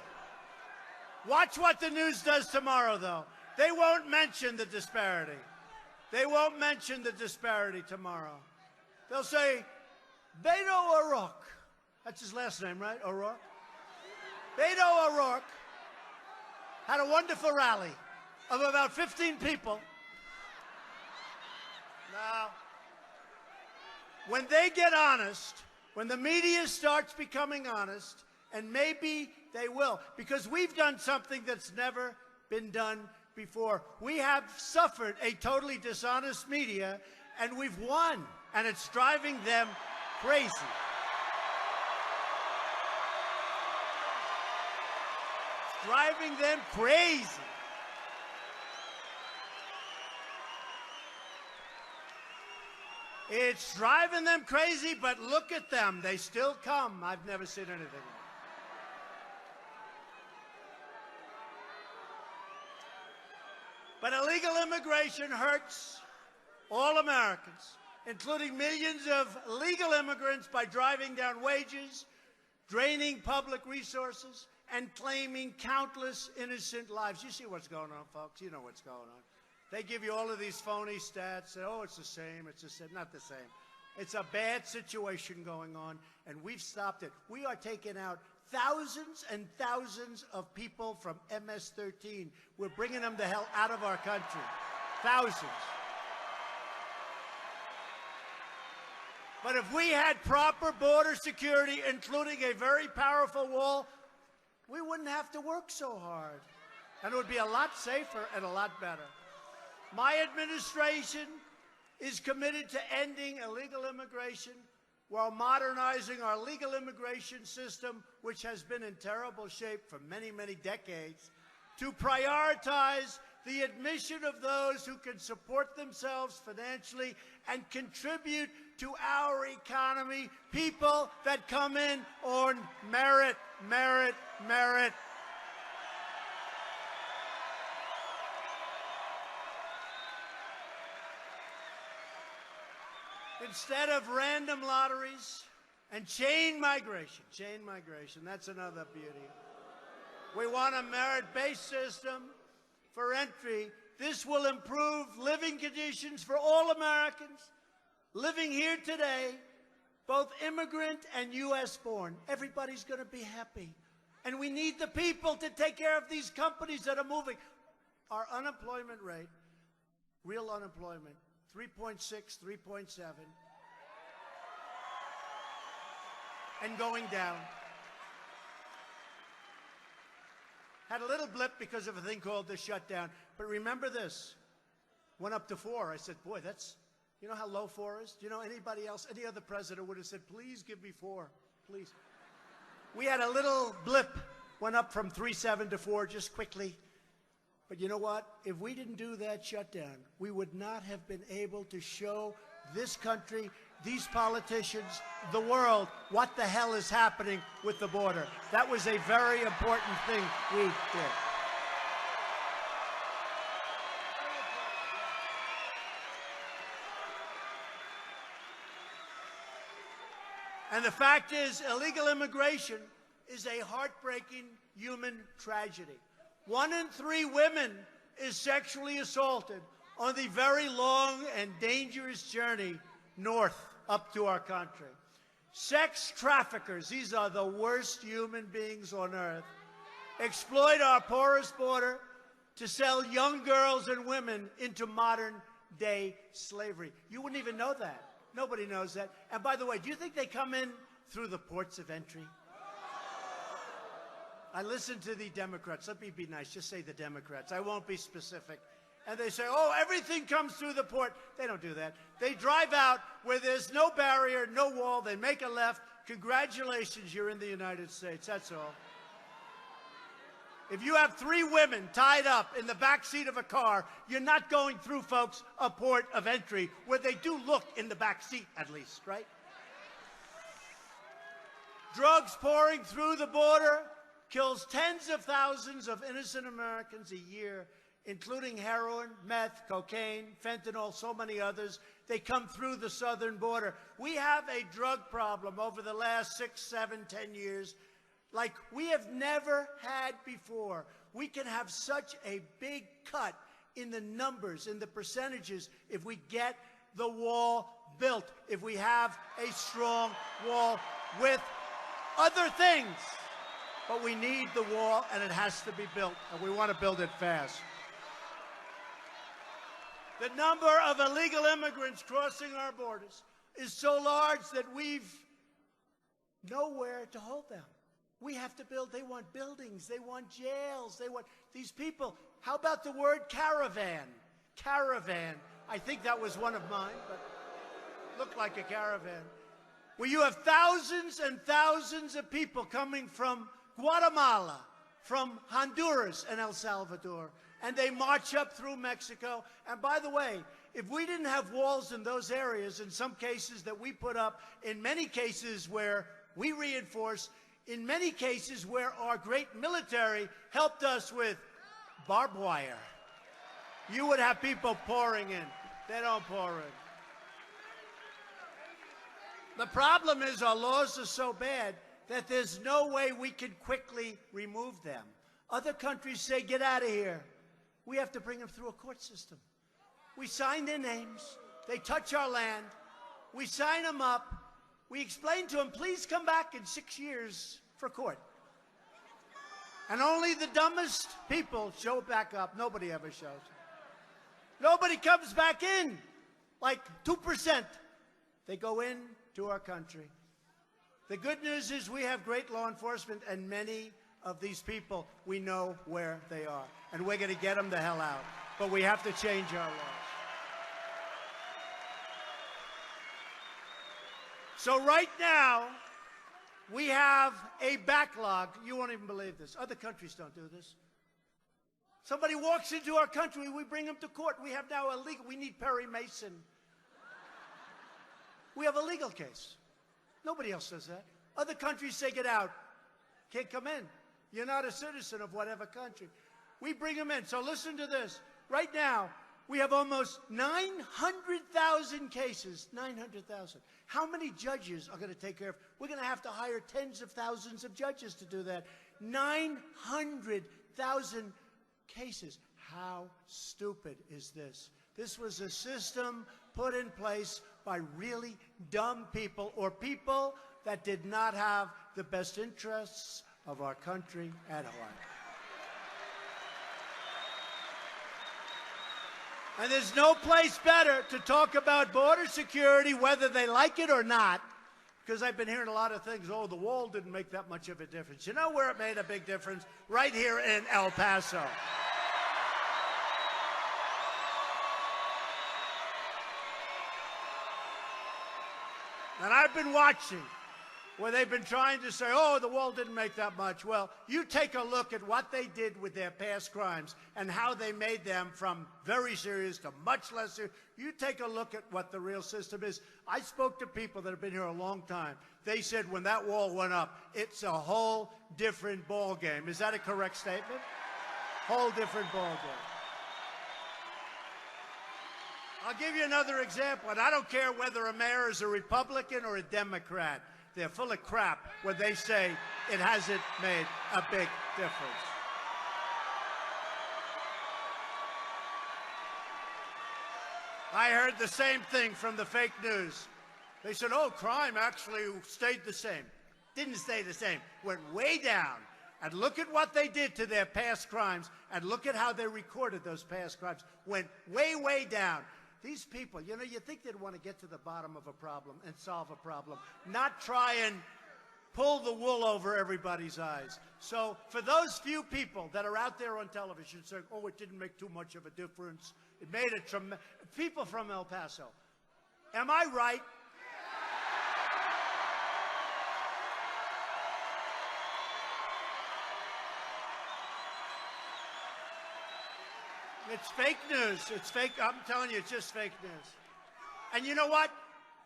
Watch what the news does tomorrow, though. They won't mention the disparity. They won't mention the disparity tomorrow. They'll say, Beto O'Rourke. That's his last name, right? O'Rourke? Beto O'Rourke had a wonderful rally of about 15 people. Now, when they get honest, when the media starts becoming honest, and maybe they will, because we've done something that's never been done before. We have suffered a totally dishonest media, and we've won, and it's driving them crazy. It's driving them crazy. It's driving them crazy, but look at them. They still come. I've never seen anything like it. But illegal immigration hurts all Americans, including millions of legal immigrants, by driving down wages, draining public resources, and claiming countless innocent lives. You see what's going on, folks. You know what's going on. They give you all of these phony stats. Say, oh, it's the same. It's the same. Not the same. It's a bad situation going on, and we've stopped it. We are taking out thousands and thousands of people from MS-13. We're bringing them the hell out of our country. Thousands. But if we had proper border security, including a very powerful wall, we wouldn't have to work so hard. And it would be a lot safer and a lot better. My administration is committed to ending illegal immigration while modernizing our legal immigration system, which has been in terrible shape for many, many decades, to prioritize the admission of those who can support themselves financially and contribute to our economy, people that come in on merit. Instead of random lotteries and chain migration, that's another beauty. We want a merit-based system for entry. This will improve living conditions for all Americans living here today, both immigrant and U.S.-born. Everybody's going to be happy. And we need the people to take care of these companies that are moving. Our unemployment rate, real unemployment, 3.6, 3.7, and going down. Had a little blip because of a thing called the shutdown. But remember this, went up to 4. I said, boy, that's, you know how low 4 is? Do you know anybody else, any other president would have said, please give me 4, please. We had a little blip, went up from 3.7 to 4 just quickly. But you know what? If we didn't do that shutdown, we would not have been able to show this country, these politicians, the world, what the hell is happening with the border. That was a very important thing we did. And the fact is, illegal immigration is a heartbreaking human tragedy. 1 in 3 women is sexually assaulted on the very long and dangerous journey north up to our country. Sex traffickers, these are the worst human beings on earth, exploit our porous border to sell young girls and women into modern-day slavery. You wouldn't even know that. Nobody knows that. And by the way, do you think they come in through the ports of entry? I listen to the Democrats. Let me be nice. Just say the Democrats. I won't be specific. And they say, oh, everything comes through the port. They don't do that. They drive out where there's no barrier, no wall. They make a left. Congratulations, you're in the United States. That's all. If you have 3 women tied up in the back seat of a car, you're not going through, folks, a port of entry where they do look in the back seat, at least, right? Drugs pouring through the border kills tens of thousands of innocent Americans a year, including heroin, meth, cocaine, fentanyl, so many others. They come through the southern border. We have a drug problem over the last 6, 7, 10 years like we have never had before. We can have such a big cut in the numbers, in the percentages, if we get the wall built, if we have a strong wall with other things. But we need the wall, and it has to be built, and we want to build it fast. The number of illegal immigrants crossing our borders is so large that we've nowhere to hold them. We have to build. They want buildings. They want jails. They want these people. How about the word caravan? Caravan. I think that was one of mine, but looked like a caravan. Where you have thousands and thousands of people coming from Guatemala, from Honduras and El Salvador, and they march up through Mexico. And by the way, if we didn't have walls in those areas, in some cases that we put up, in many cases where we reinforce, in many cases where our great military helped us with barbed wire, you would have people pouring in. They don't pour in. The problem is our laws are so bad that there's no way we can quickly remove them. Other countries say, get out of here. We have to bring them through a court system. We sign their names. They touch our land. We sign them up. We explain to them, please come back in 6 years for court. And only the dumbest people show back up. Nobody ever shows. Nobody comes back in. Like 2%. They go in to our country. The good news is we have great law enforcement, and many of these people, we know where they are. And we're going to get them the hell out. But we have to change our laws. So right now, we have a backlog. You won't even believe this. Other countries don't do this. Somebody walks into our country, we bring them to court. We have now a legal, we need Perry Mason. We have a legal case. Nobody else does that. Other countries say, get out. Can't come in. You're not a citizen of whatever country. We bring them in. So listen to this. Right now, we have almost 900,000 cases. 900,000. How many judges are going to take care of? We're going to have to hire tens of thousands of judges to do that. 900,000 cases. How stupid is this? This was a system put in place by really dumb people, or people that did not have the best interests of our country at heart. And there's no place better to talk about border security, whether they like it or not, because I've been hearing a lot of things. Oh, the wall didn't make that much of a difference. You know where it made a big difference? Right here in El Paso. And I've been watching where they've been trying to say, oh, the wall didn't make that much. Well, you take a look at what they did with their past crimes and how they made them from very serious to much less serious. You take a look at what the real system is. I spoke to people that have been here a long time. They said when that wall went up, it's a whole different ball game. Is that a correct statement? Whole different ball game. I'll give you another example, and I don't care whether a mayor is a Republican or a Democrat. They're full of crap when they say it hasn't made a big difference. I heard the same thing from the fake news. They said, oh, crime actually stayed the same. Didn't stay the same. Went way down. And look at what they did to their past crimes, and look at how they recorded those past crimes. Went way, way down. These people, you know, you think they'd want to get to the bottom of a problem and solve a problem, not try and pull the wool over everybody's eyes. So for those few people that are out there on television saying, oh, it didn't make too much of a difference, it made a tremendous... People from El Paso, am I right? It's fake news. It's fake. I'm telling you, it's just fake news. And you know what?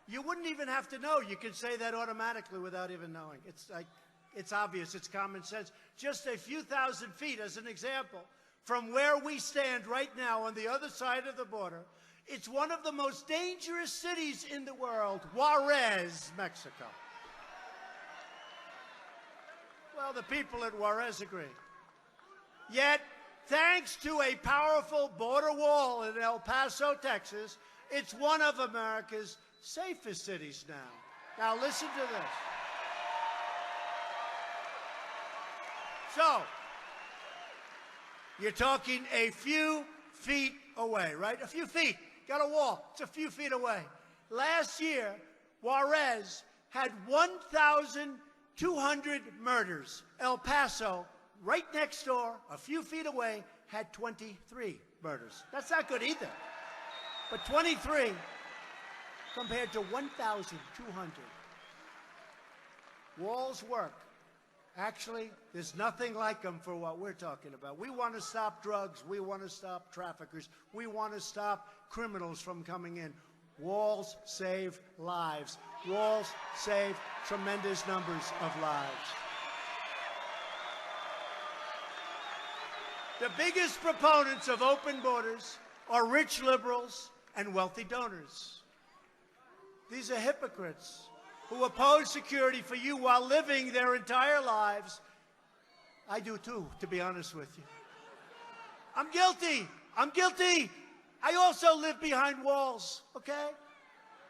You wouldn't even have to know. You can say that automatically without even knowing. It's like, it's obvious. It's common sense. Just a few thousand feet, as an example, from where we stand right now on the other side of the border, it's one of the most dangerous cities in the world, Juarez, Mexico. Well, the people at Juarez agree. Yet, thanks to a powerful border wall in El Paso, Texas, it's one of America's safest cities now. Now listen to this. So, you're talking a few feet away, right? A few feet. Got a wall. It's a few feet away. Last year, Juarez had 1,200 murders. El Paso, right next door, a few feet away, had 23 murders. That's not good either. But 23 compared to 1,200. Walls work. Actually, there's nothing like them for what we're talking about. We want to stop drugs. We want to stop traffickers. We want to stop criminals from coming in. Walls save lives. Walls save tremendous numbers of lives. The biggest proponents of open borders are rich liberals and wealthy donors. These are hypocrites who oppose security for you while living their entire lives. I do too, to be honest with you. I'm guilty. I'm guilty. I also live behind walls, okay?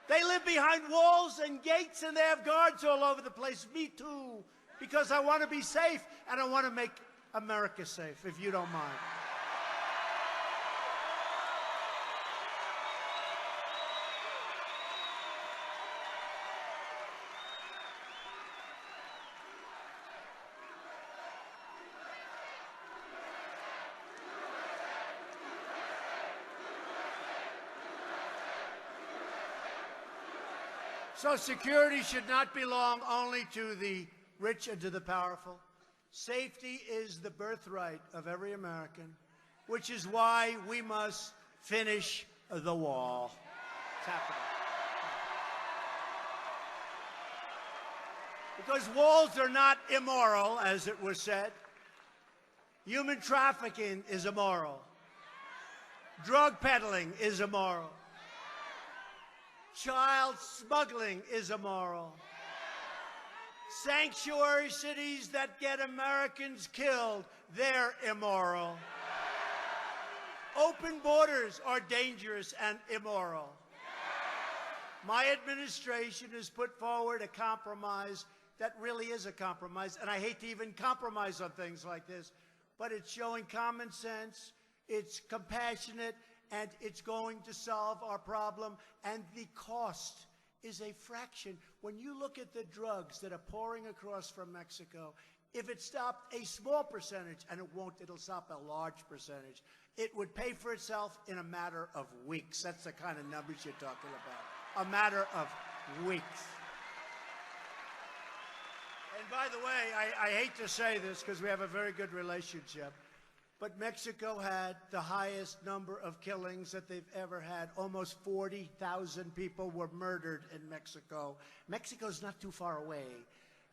They live behind walls and gates and they have guards all over the place. Me too, because I want to be safe and I want to make America safe, if you don't mind. So security should not belong only to the rich and to the powerful. Safety is the birthright of every American, which is why we must finish the wall. It's happening. Because walls are not immoral, as it was said. Human trafficking is immoral. Drug peddling is immoral. Child smuggling is immoral. Sanctuary cities that get Americans killed, they're immoral. Open borders are dangerous and immoral. My administration has put forward a compromise that really is a compromise, and I hate to even compromise on things like this, but it's showing common sense, it's compassionate, and it's going to solve our problem, and the cost is a fraction. When you look at the drugs that are pouring across from Mexico, if it stopped a small percentage, and it won't, it'll stop a large percentage, it would pay for itself in a matter of weeks. That's the kind of numbers you're talking about. A matter of weeks. And by the way, I hate to say this because we have a very good relationship, but Mexico had the highest number of killings that they've ever had. Almost 40,000 people were murdered in Mexico. Mexico's not too far away,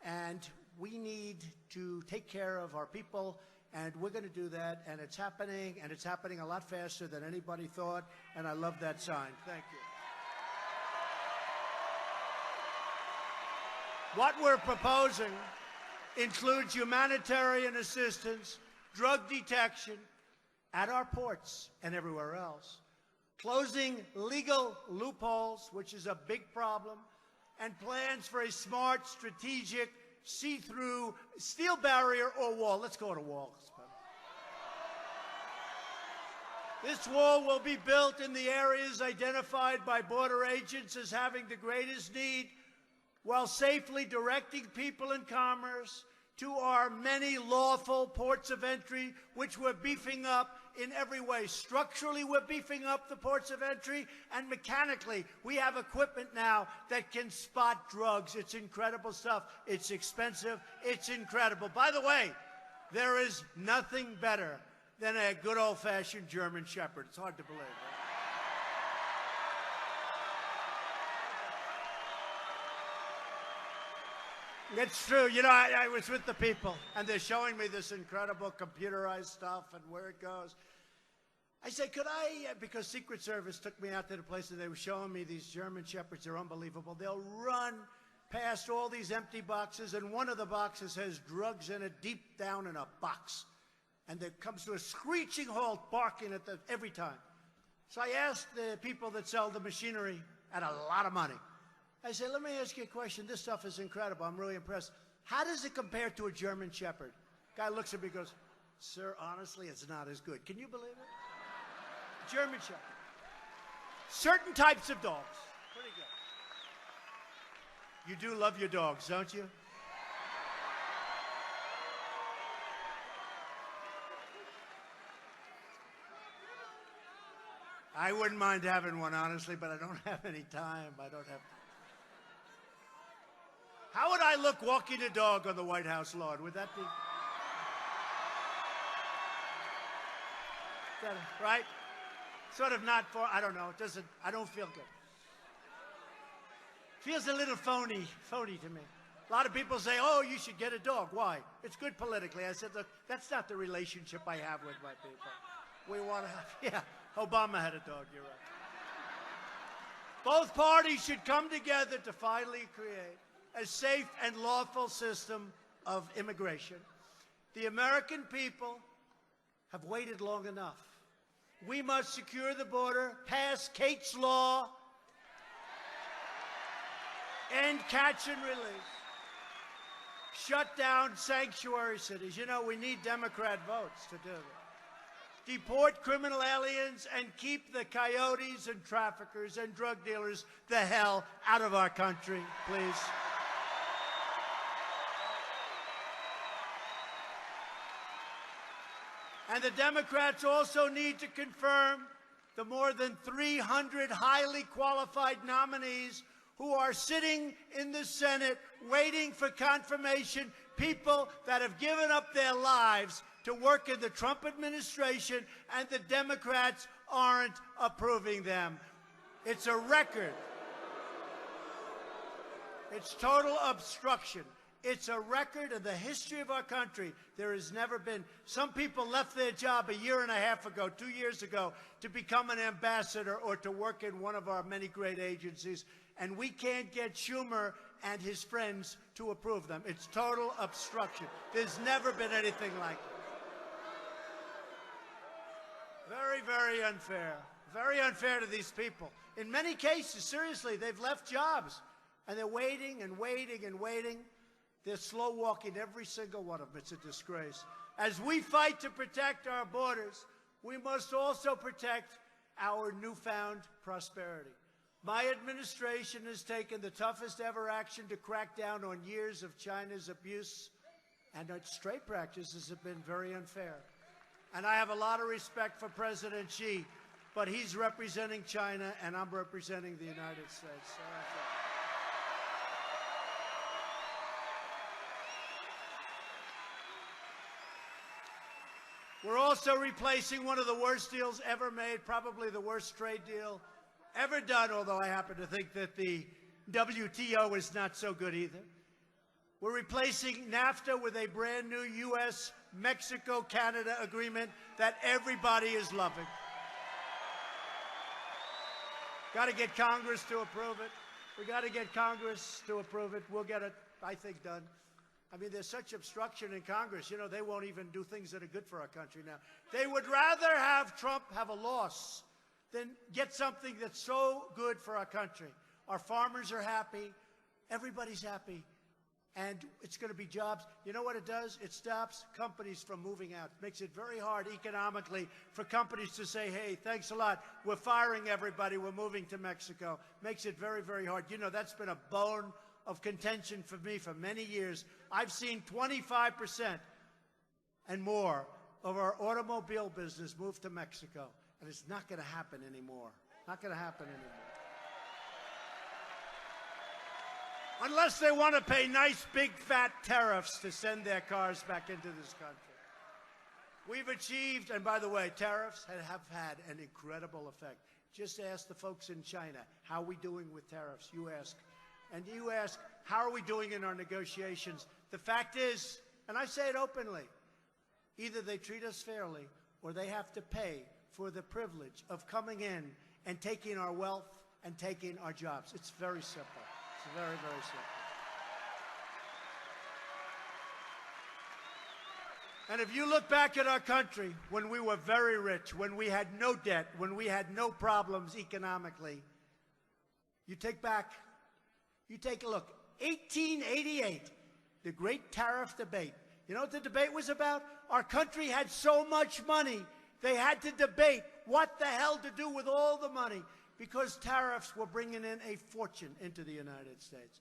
and we need to take care of our people, and we're going to do that, and it's happening a lot faster than anybody thought, and I love that sign. Thank you. What we're proposing includes humanitarian assistance, drug detection at our ports and everywhere else, closing legal loopholes, which is a big problem, and plans for a smart, strategic, see-through steel barrier or wall. Let's go to wall. This wall will be built in the areas identified by border agents as having the greatest need, while safely directing people and commerce to our many lawful ports of entry, which we're beefing up in every way. Structurally, we're beefing up the ports of entry, and mechanically, we have equipment now that can spot drugs. It's incredible stuff. It's expensive. It's incredible. By the way, there is nothing better than a good old-fashioned German Shepherd. It's hard to believe, right? It's true. You know, I was with the people, and they're showing me this incredible computerized stuff and where it goes. I said, could I, because Secret Service took me out to the place and they were showing me these German Shepherds. They're unbelievable. They'll run past all these empty boxes, and one of the boxes has drugs in it deep down in a box. And it comes to a screeching halt, barking at them every time. So I asked the people that sell the machinery at a lot of money. I said, let me ask you a question. This stuff is incredible. I'm really impressed. How does it compare to a German Shepherd? Guy looks at me and goes, sir, honestly, it's not as good. Can you believe it? German Shepherd. Certain types of dogs. Pretty good. You do love your dogs, don't you? I wouldn't mind having one, honestly, but I don't have any time. I don't have. How would I look walking a dog on the White House lawn? Would that be? Right? Sort of not for, I don't know. It doesn't, I don't feel good. Feels a little phony to me. A lot of people say, oh, you should get a dog. Why? It's good politically. I said, look, that's not the relationship I have with my people. We want to have, yeah. Obama had a dog, you're right. Both parties should come together to finally create a safe and lawful system of immigration. The American people have waited long enough. We must secure the border, pass Kate's Law, end catch and release, shut down sanctuary cities. You know, we need Democrat votes to do that. Deport criminal aliens and keep the coyotes and traffickers and drug dealers the hell out of our country, please. And the Democrats also need to confirm the more than 300 highly qualified nominees who are sitting in the Senate waiting for confirmation, people that have given up their lives to work in the Trump administration, and the Democrats aren't approving them. It's a record. It's total obstruction. It's a record in the history of our country. There has never been. Some people left their job a year and a half ago, 2 years ago, to become an ambassador or to work in one of our many great agencies, and we can't get Schumer and his friends to approve them. It's total obstruction. There's never been anything like it. Very, very unfair. Very unfair to these people. In many cases, seriously, they've left jobs, and they're waiting and waiting and waiting. They're slow walking every single one of them. It's a disgrace. As we fight to protect our borders, we must also protect our newfound prosperity. My administration has taken the toughest ever action to crack down on years of China's abuse, and its trade practices have been very unfair. And I have a lot of respect for President Xi, but he's representing China, and I'm representing the United States. So that's it. We're also replacing one of the worst deals ever made, probably the worst trade deal ever done, although I happen to think that the WTO is not so good either. We're replacing NAFTA with a brand new U.S.-Mexico-Canada agreement that everybody is loving. Got to get Congress to approve it. We got to get Congress to approve it. We'll get it, I think, done. I mean, there's such obstruction in Congress. You know, they won't even do things that are good for our country now. They would rather have Trump have a loss than get something that's so good for our country. Our farmers are happy. Everybody's happy. And it's going to be jobs. You know what it does? It stops companies from moving out. It makes it very hard economically for companies to say, hey, thanks a lot. We're firing everybody. We're moving to Mexico. Makes it very, very hard. You know, that's been a bone of contention for me for many years. I've seen 25% and more of our automobile business move to Mexico. And it's not going to happen anymore. Not going to happen anymore. Unless they want to pay nice, big, fat tariffs to send their cars back into this country. We've achieved, and by the way, tariffs have had an incredible effect. Just ask the folks in China, how are we doing with tariffs? You ask. And you ask, how are we doing in our negotiations? The fact is, and I say it openly, either they treat us fairly or they have to pay for the privilege of coming in and taking our wealth and taking our jobs. It's very simple. It's very, very simple. And if you look back at our country, when we were very rich, when we had no debt, when we had no problems economically, you take a look, 1888, the great tariff debate. You know what the debate was about? Our country had so much money, they had to debate what the hell to do with all the money, because tariffs were bringing in a fortune into the United States.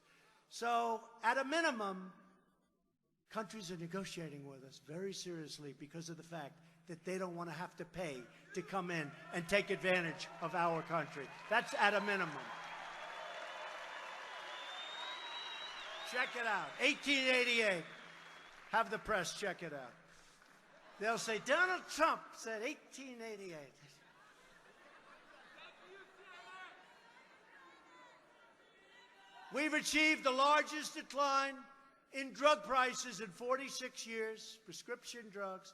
So, at a minimum, countries are negotiating with us very seriously because of the fact that they don't want to have to pay to come in and take advantage of our country. That's at a minimum. Check it out. 1888. Have the press check it out. They'll say, Donald Trump said 1888. We've achieved the largest decline in drug prices in 46 years, prescription drugs,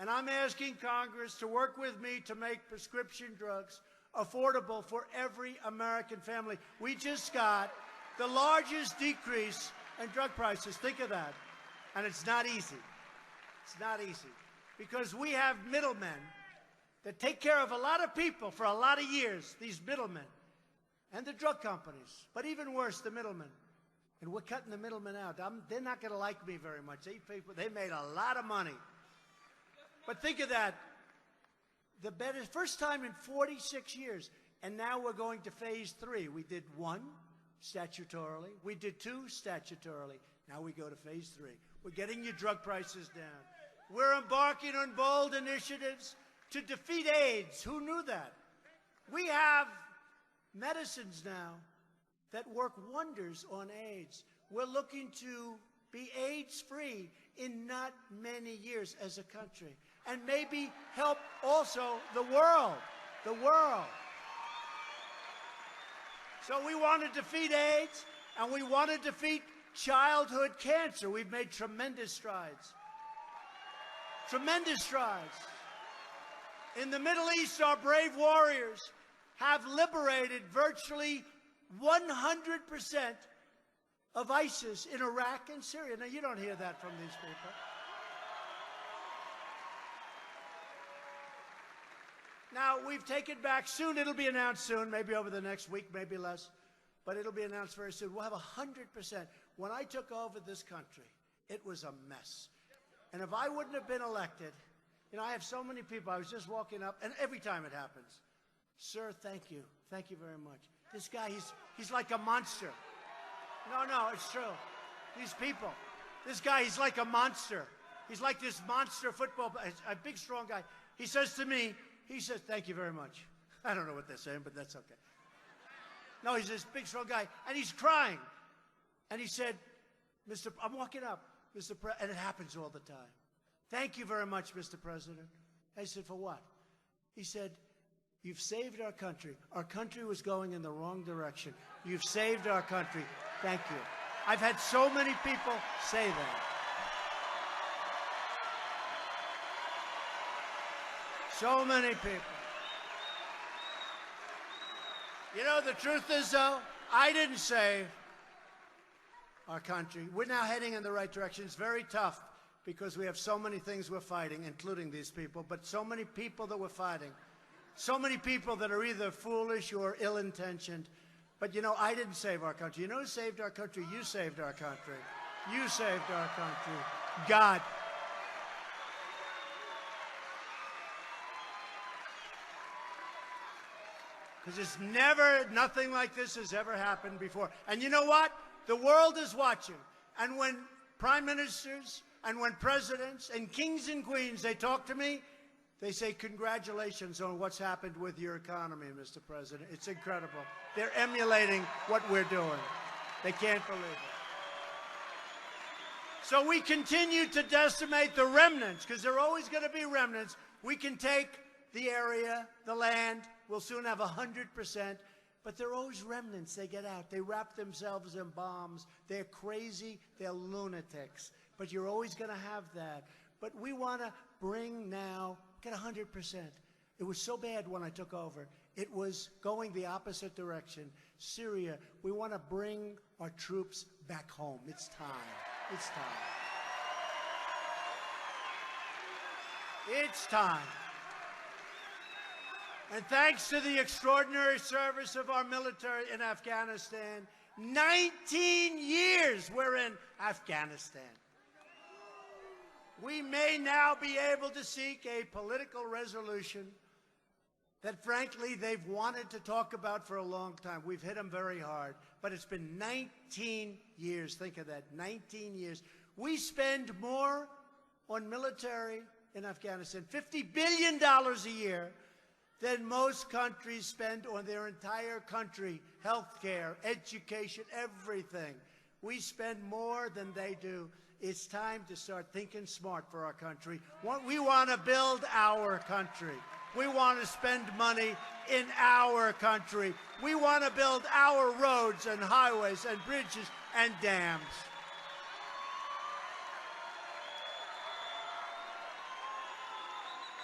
and I'm asking Congress to work with me to make prescription drugs affordable for every American family. We just got the largest decrease in drug prices. Think of that. And it's not easy. It's not easy. Because we have middlemen that take care of a lot of people for a lot of years, these middlemen. And the drug companies, but even worse, the middlemen. And we're cutting the middlemen out. They're not going to like me very much. They made a lot of money. But think of that. The first time in 46 years, and now we're going to phase 3. We did 1 statutorily. We did 2 statutorily. Now we go to phase 3. We're getting your drug prices down. We're embarking on bold initiatives to defeat AIDS. Who knew that? We have medicines now that work wonders on AIDS. We're looking to be AIDS-free in not many years as a country, and maybe help also the world. The world. So we want to defeat AIDS, and we want to defeat childhood cancer. We've made tremendous strides. Tremendous strides. In the Middle East, our brave warriors have liberated virtually 100% of ISIS in Iraq and Syria. Now, you don't hear that from these people. Now, we've taken back soon. It'll be announced soon, maybe over the next week, maybe less. But it'll be announced very soon. We'll have 100%. When I took over this country, it was a mess. And if I wouldn't have been elected, you know, I have so many people. I was just walking up, and every time it happens, sir, thank you. Thank you very much. This guy, he's like a monster. No, it's true. These people. This guy, he's like a monster. He's like this monster football, a big, strong guy. He says to me, he says, thank you very much. I don't know what they're saying, but that's okay. No, he's this big, strong guy, and he's crying. And he said, I'm walking up, Mr. President, and it happens all the time. Thank you very much, Mr. President. I said, for what? He said, you've saved our country. Our country was going in the wrong direction. You've saved our country. Thank you. I've had so many people say that. So many people. You know, the truth is, though, I didn't save our country. We're now heading in the right direction. It's very tough because we have so many things we're fighting, including these people, but so many people that we're fighting. so many people that are either foolish or ill-intentioned. But, you know, I didn't save our country. You know who saved our country? You saved our country. You saved our country. God. Because it's never, nothing like this has ever happened before. And you know what? The world is watching. And when prime ministers and when presidents and kings and queens, they talk to me, they say, congratulations on what's happened with your economy, Mr. President. It's incredible. They're emulating what we're doing. They can't believe it. So we continue to decimate the remnants, because there are always going to be remnants. We can take the area, the land. We'll soon have 100%. But there are always remnants. They get out. They wrap themselves in bombs. They're crazy. They're lunatics. But you're always going to have that. But we want to bring now, get 100%. It was so bad when I took over. It was going the opposite direction. Syria, we want to bring our troops back home. It's time. It's time. It's time. And thanks to the extraordinary service of our military in Afghanistan, 19 years we're in Afghanistan. We may now be able to seek a political resolution that, frankly, they've wanted to talk about for a long time. We've hit them very hard. But it's been 19 years. Think of that, 19 years. We spend more on military in Afghanistan, $50 billion a year, than most countries spend on their entire country, health care, education, everything. We spend more than they do. It's time to start thinking smart for our country. We want to build our country. We want to spend money in our country. We want to build our roads and highways and bridges and dams.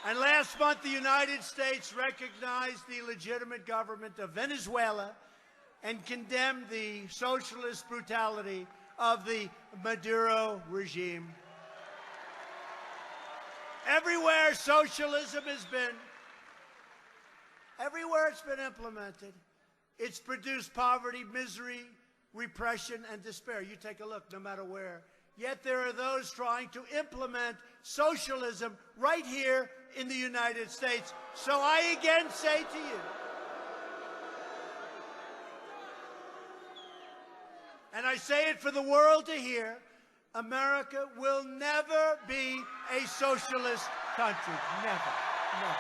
And last month, the United States recognized the legitimate government of Venezuela and condemned the socialist brutality of the Maduro regime. Everywhere socialism has been, everywhere it's been implemented, it's produced poverty, misery, repression, and despair. You take a look, no matter where. Yet there are those trying to implement socialism right here in the United States. So I again say to you, and I say it for the world to hear, America will never be a socialist country. Never. Never.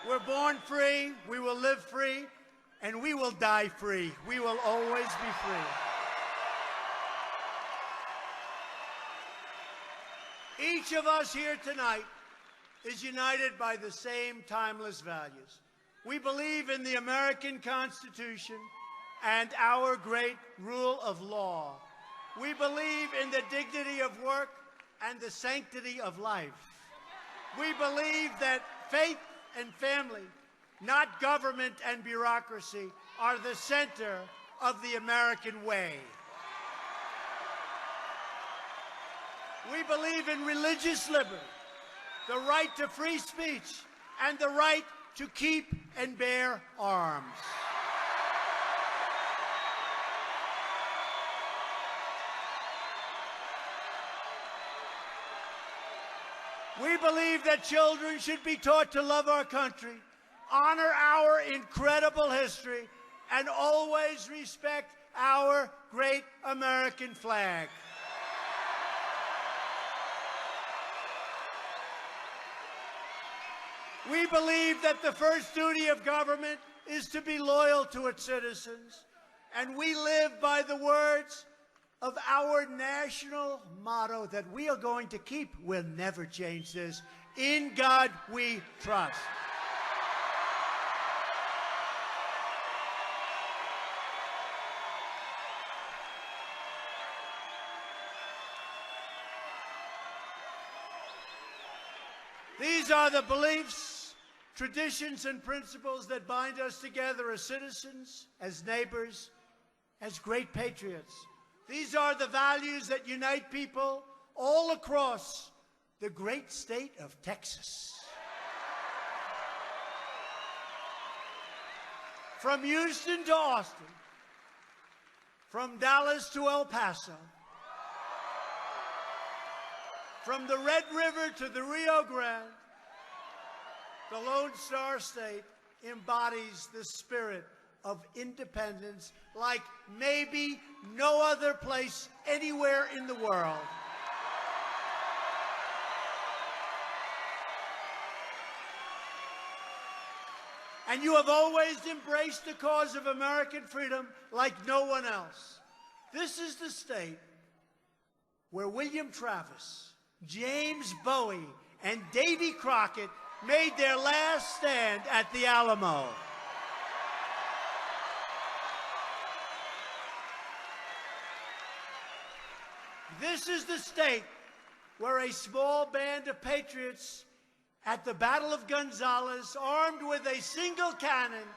We're born free, we will live free, and we will die free. We will always be free. Each of us here tonight is united by the same timeless values. We believe in the American Constitution and our great rule of law. We believe in the dignity of work and the sanctity of life. We believe that faith and family, not government and bureaucracy, are the center of the American way. We believe in religious liberty, the right to free speech, and the right to keep and bear arms. We believe that children should be taught to love our country, honor our incredible history, and always respect our great American flag. We believe that the first duty of government is to be loyal to its citizens, and we live by the words of our national motto that we are going to keep. We'll never change this. In God we trust. These are the beliefs, traditions, and principles that bind us together as citizens, as neighbors, as great patriots. These are the values that unite people all across the great state of Texas. From Houston to Austin, from Dallas to El Paso, from the Red River to the Rio Grande, the Lone Star State embodies the spirit of independence like maybe no other place anywhere in the world. And you have always embraced the cause of American freedom like no one else. This is the state where William Travis, James Bowie, and Davy Crockett made their last stand at the Alamo. This is the state where a small band of patriots at the Battle of Gonzales, armed with a single cannon,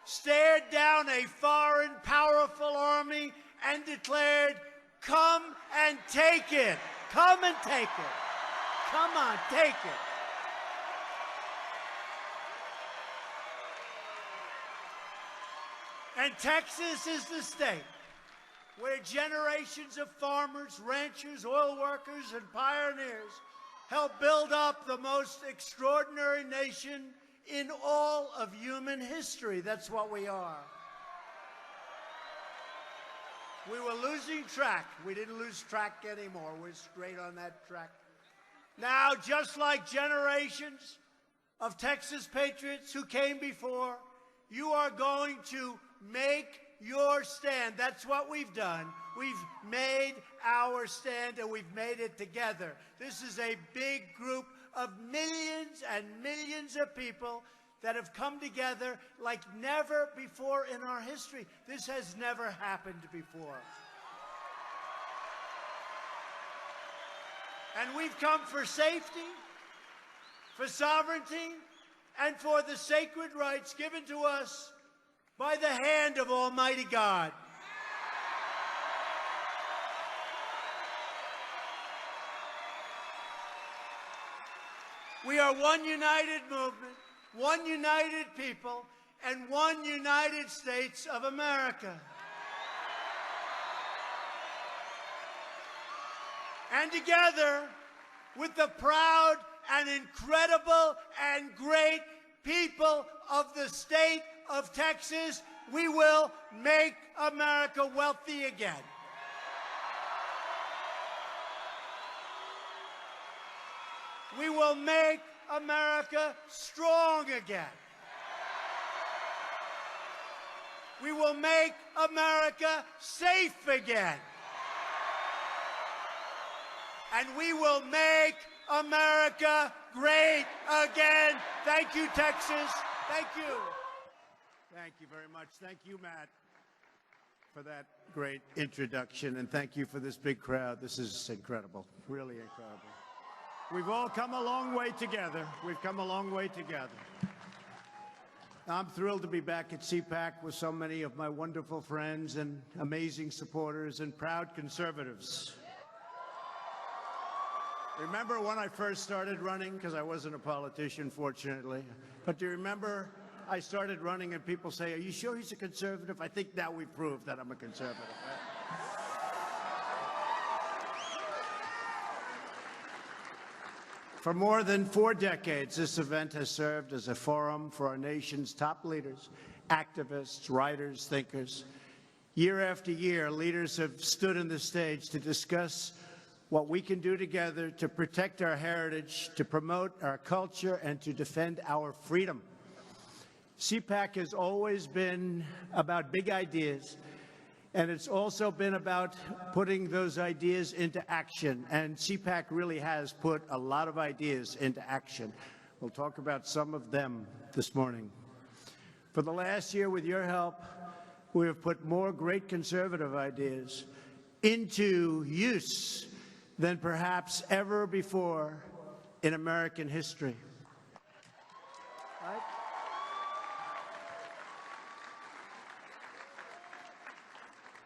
stared down a foreign powerful army and declared, "Come and take it. Come and take it. Come on, take it." And Texas is the state where generations of farmers, ranchers, oil workers, and pioneers helped build up the most extraordinary nation in all of human history. That's what we are. We were losing track. We didn't lose track anymore. We're straight on that track. Now, just like generations of Texas patriots who came before, you are going to make your stand. That's what we've done. We've made our stand, and we've made it together. This is a big group of millions and millions of people that have come together like never before in our history. This has never happened before. And we've come for safety, for sovereignty, and for the sacred rights given to us by the hand of Almighty God. We are one united movement, one united people, and one United States of America. And together, with the proud and incredible and great people of the state of Texas, we will make America wealthy again. We will make America strong again. We will make America safe again. And we will make America great again. Thank you, Texas. Thank you. Thank you very much. Thank you, Matt, for that great introduction. And thank you for this big crowd. This is incredible, really incredible. We've all come a long way together. We've come a long way together. I'm thrilled to be back at CPAC with so many of my wonderful friends and amazing supporters and proud conservatives. Remember when I first started running? Because I wasn't a politician, fortunately. But do you remember I started running and people say, "Are you sure he's a conservative?" I think now we've proved that I'm a conservative. Right? For more than 4 decades, this event has served as a forum for our nation's top leaders, activists, writers, thinkers. Year after year, leaders have stood on the stage to discuss what we can do together to protect our heritage, to promote our culture, and to defend our freedom. CPAC has always been about big ideas, and it's also been about putting those ideas into action. And CPAC really has put a lot of ideas into action. We'll talk about some of them this morning. For the last year, with your help, we have put more great conservative ideas into use than perhaps ever before in American history. Right?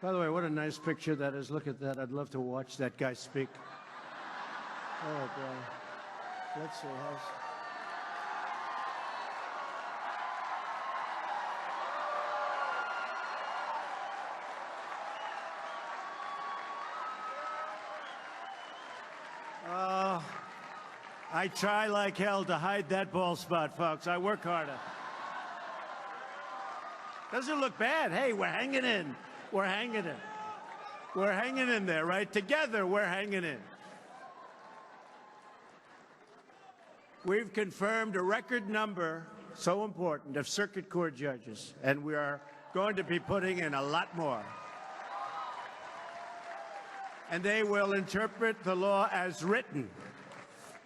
By the way, what a nice picture that is. Look at that. I'd love to watch that guy speak. Oh, boy. Let's see. I try like hell to hide that bald spot, folks. I work harder. Doesn't look bad. Hey, we're hanging in. We're hanging in. We're hanging in there, right? Together, we're hanging in. We've confirmed a record number, so important, of circuit court judges, and we are going to be putting in a lot more. And they will interpret the law as written.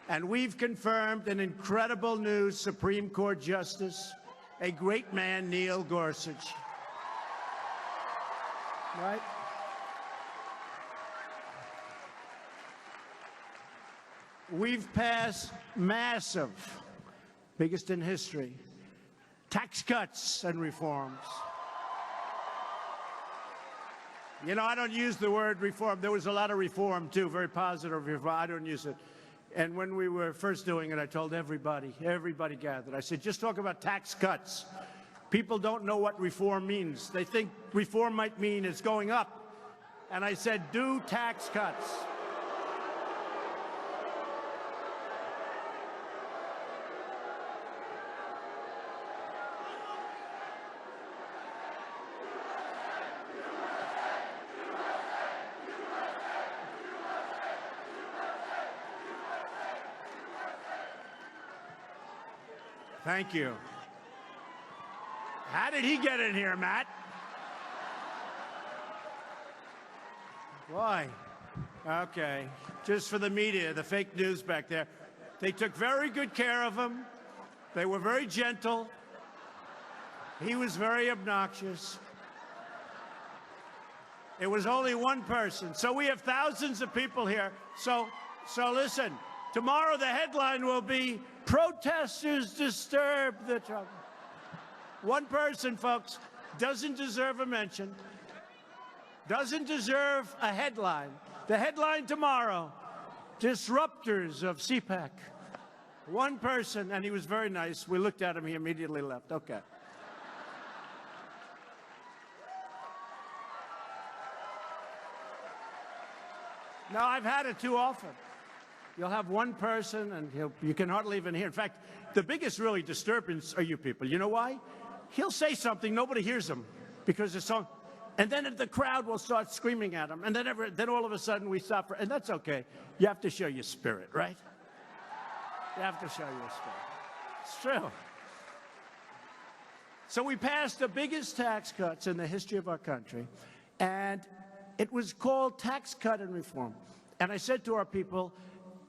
And we've confirmed an incredible new Supreme Court Justice, a great man, Neil Gorsuch. Right? We've passed massive, biggest in history, tax cuts and reforms. You know, I don't use the word reform. There was a lot of reform, too, very positive reform. I don't use it. And when we were first doing it, I told everybody gathered, I said, just talk about tax cuts. People don't know what reform means. They think reform might mean it's going up. And I said, do tax cuts. Thank you. How did he get in here, Matt? Why? Okay. Just for the media, the fake news back there. They took very good care of him. They were very gentle. He was very obnoxious. It was only one person. So we have thousands of people here. So listen, tomorrow the headline will be, protesters disturb the Trump. One person, folks, doesn't deserve a mention, doesn't deserve a headline. The headline tomorrow, disruptors of CPAC. One person, and he was very nice. We looked at him, he immediately left. Okay. No, I've had it too often. You'll have one person, and you can hardly even hear. In fact, the biggest really disturbance are you people. You know why? He'll say something, nobody hears him, because it's so. And then the crowd will start screaming at him, and then all of a sudden we stop. And that's okay. You have to show your spirit, right? You have to show your spirit. It's true. So we passed the biggest tax cuts in the history of our country, and it was called Tax Cut and Reform. And I said to our people,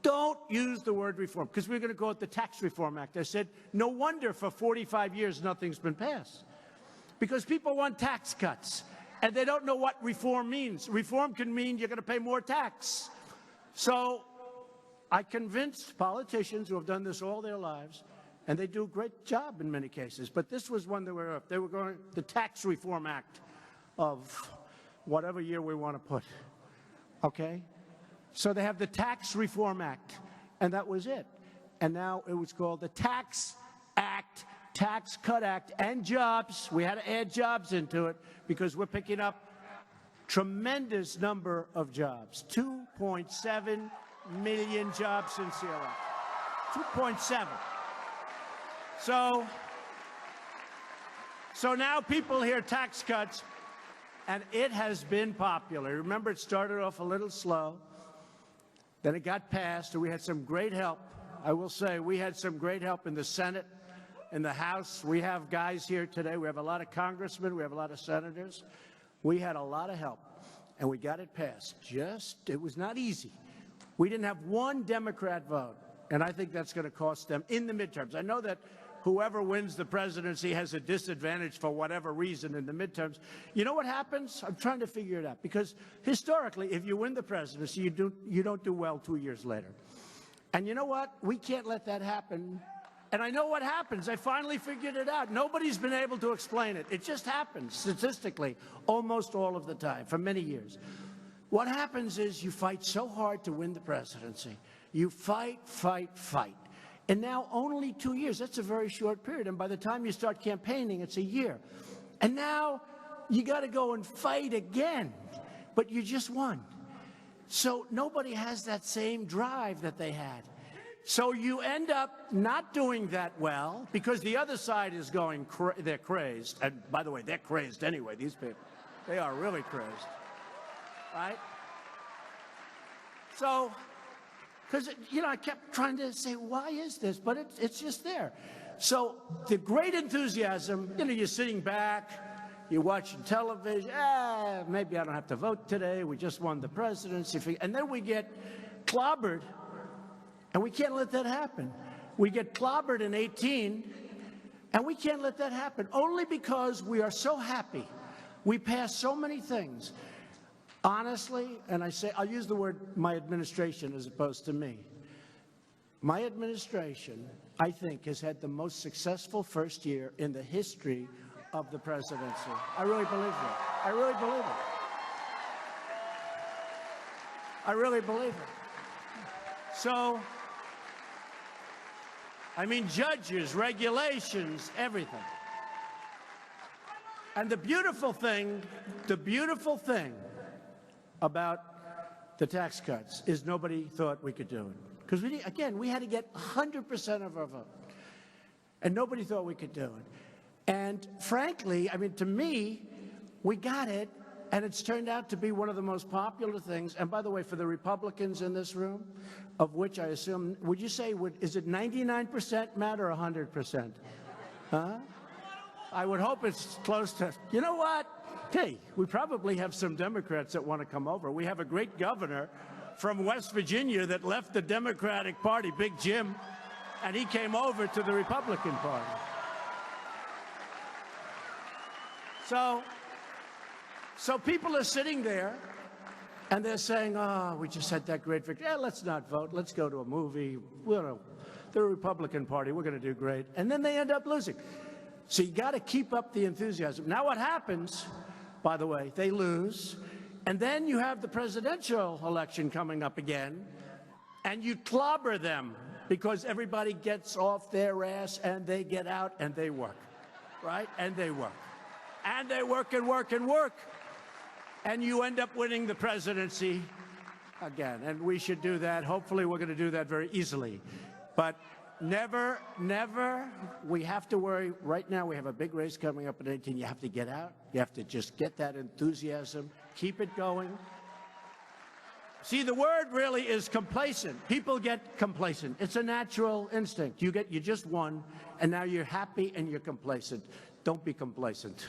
don't use the word reform, because we're going to call it the Tax Reform Act. I said, no wonder for 45 years nothing's been passed, because people want tax cuts, and they don't know what reform means. Reform can mean you're going to pay more tax. So I convinced politicians who have done this all their lives, and they do a great job in many cases, but this was one they were going, the Tax Reform Act of whatever year we want to put, okay? So they have the Tax Reform Act, and that was it. And now it was called the Tax Act, Tax Cut Act, and jobs. We had to add jobs into it because we're picking up tremendous number of jobs. 2.7 million jobs since the election. 2.7. So now people hear tax cuts, and it has been popular. Remember, it started off a little slow. Then it got passed, and we had some great help. I will say we had some great help in the Senate, in the House. We have guys here today. We have a lot of congressmen. We have a lot of senators. We had a lot of help, and we got it passed. It was not easy. We didn't have one Democrat vote, and I think that's going to cost them in the midterms. I know that whoever wins the presidency has a disadvantage for whatever reason in the midterms. You know what happens? I'm trying to figure it out, because historically, if you win the presidency, you don't do well 2 years later. And you know what? We can't let that happen And I know what happens. I finally figured it out. Nobody's been able to explain it. It just happens statistically almost all of the time for many years. What happens is you fight so hard to win the presidency. You fight, fight, fight. And now only 2 years, that's a very short period. And by the time you start campaigning, it's a year. And now you got to go and fight again. But you just won. So nobody has that same drive that they had. So you end up not doing that well because the other side is going, they're crazed. And by the way, they're crazed anyway, these people. They are really crazed. Right? So, because, you know, I kept trying to say, why is this? But it's just there. So the great enthusiasm, you know, you're sitting back, you're watching television, maybe I don't have to vote today, we just won the presidency. And then we get clobbered, and we can't let that happen. We get clobbered in 18, and we can't let that happen, only because we are so happy. We pass so many things. Honestly, and I'll use the word my administration as opposed to me. My administration, I think, has had the most successful first year in the history of the presidency. I really believe that. I really believe it. I really believe it. So, I mean, judges, regulations, everything. And the beautiful thing about the tax cuts is nobody thought we could do it. Because, we had to get 100% of our vote. And nobody thought we could do it. And frankly, I mean, to me, we got it, and it's turned out to be one of the most popular things. And by the way, for the Republicans in this room, of which I assume, would you say, is it 99% Matt or 100%? Huh? I would hope it's close to, you know what? Hey, we probably have some Democrats that want to come over. We have a great governor from West Virginia that left the Democratic Party, Big Jim, and he came over to the Republican Party. So people are sitting there, and they're saying, oh, we just had that great victory. Yeah, let's not vote. Let's go to a movie. The Republican Party, we're going to do great. And then they end up losing. So you got to keep up the enthusiasm. Now what happens, by the way, they lose, and then you have the presidential election coming up again, and you clobber them because everybody gets off their ass and they get out and they work, right? And they work. And they work and work and work. And you end up winning the presidency again. And we should do that. Hopefully we're going to do that very easily. But never, we have to worry. Right now we have a big race coming up in 18. You have to get out. You have to just get that enthusiasm. Keep it going. See, the word really is complacent. People get complacent. It's a natural instinct. You just won, and now you're happy and you're complacent. Don't be complacent.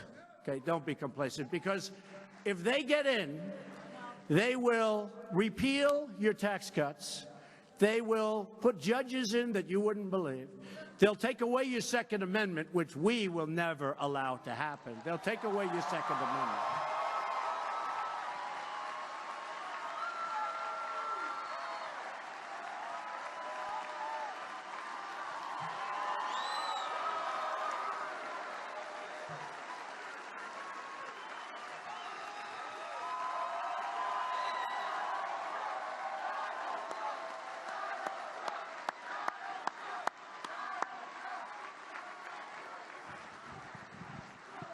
Okay, don't be complacent, because if they get in, they will repeal your tax cuts. They will put judges in that you wouldn't believe. They'll take away your Second Amendment, which we will never allow to happen. They'll take away your Second Amendment.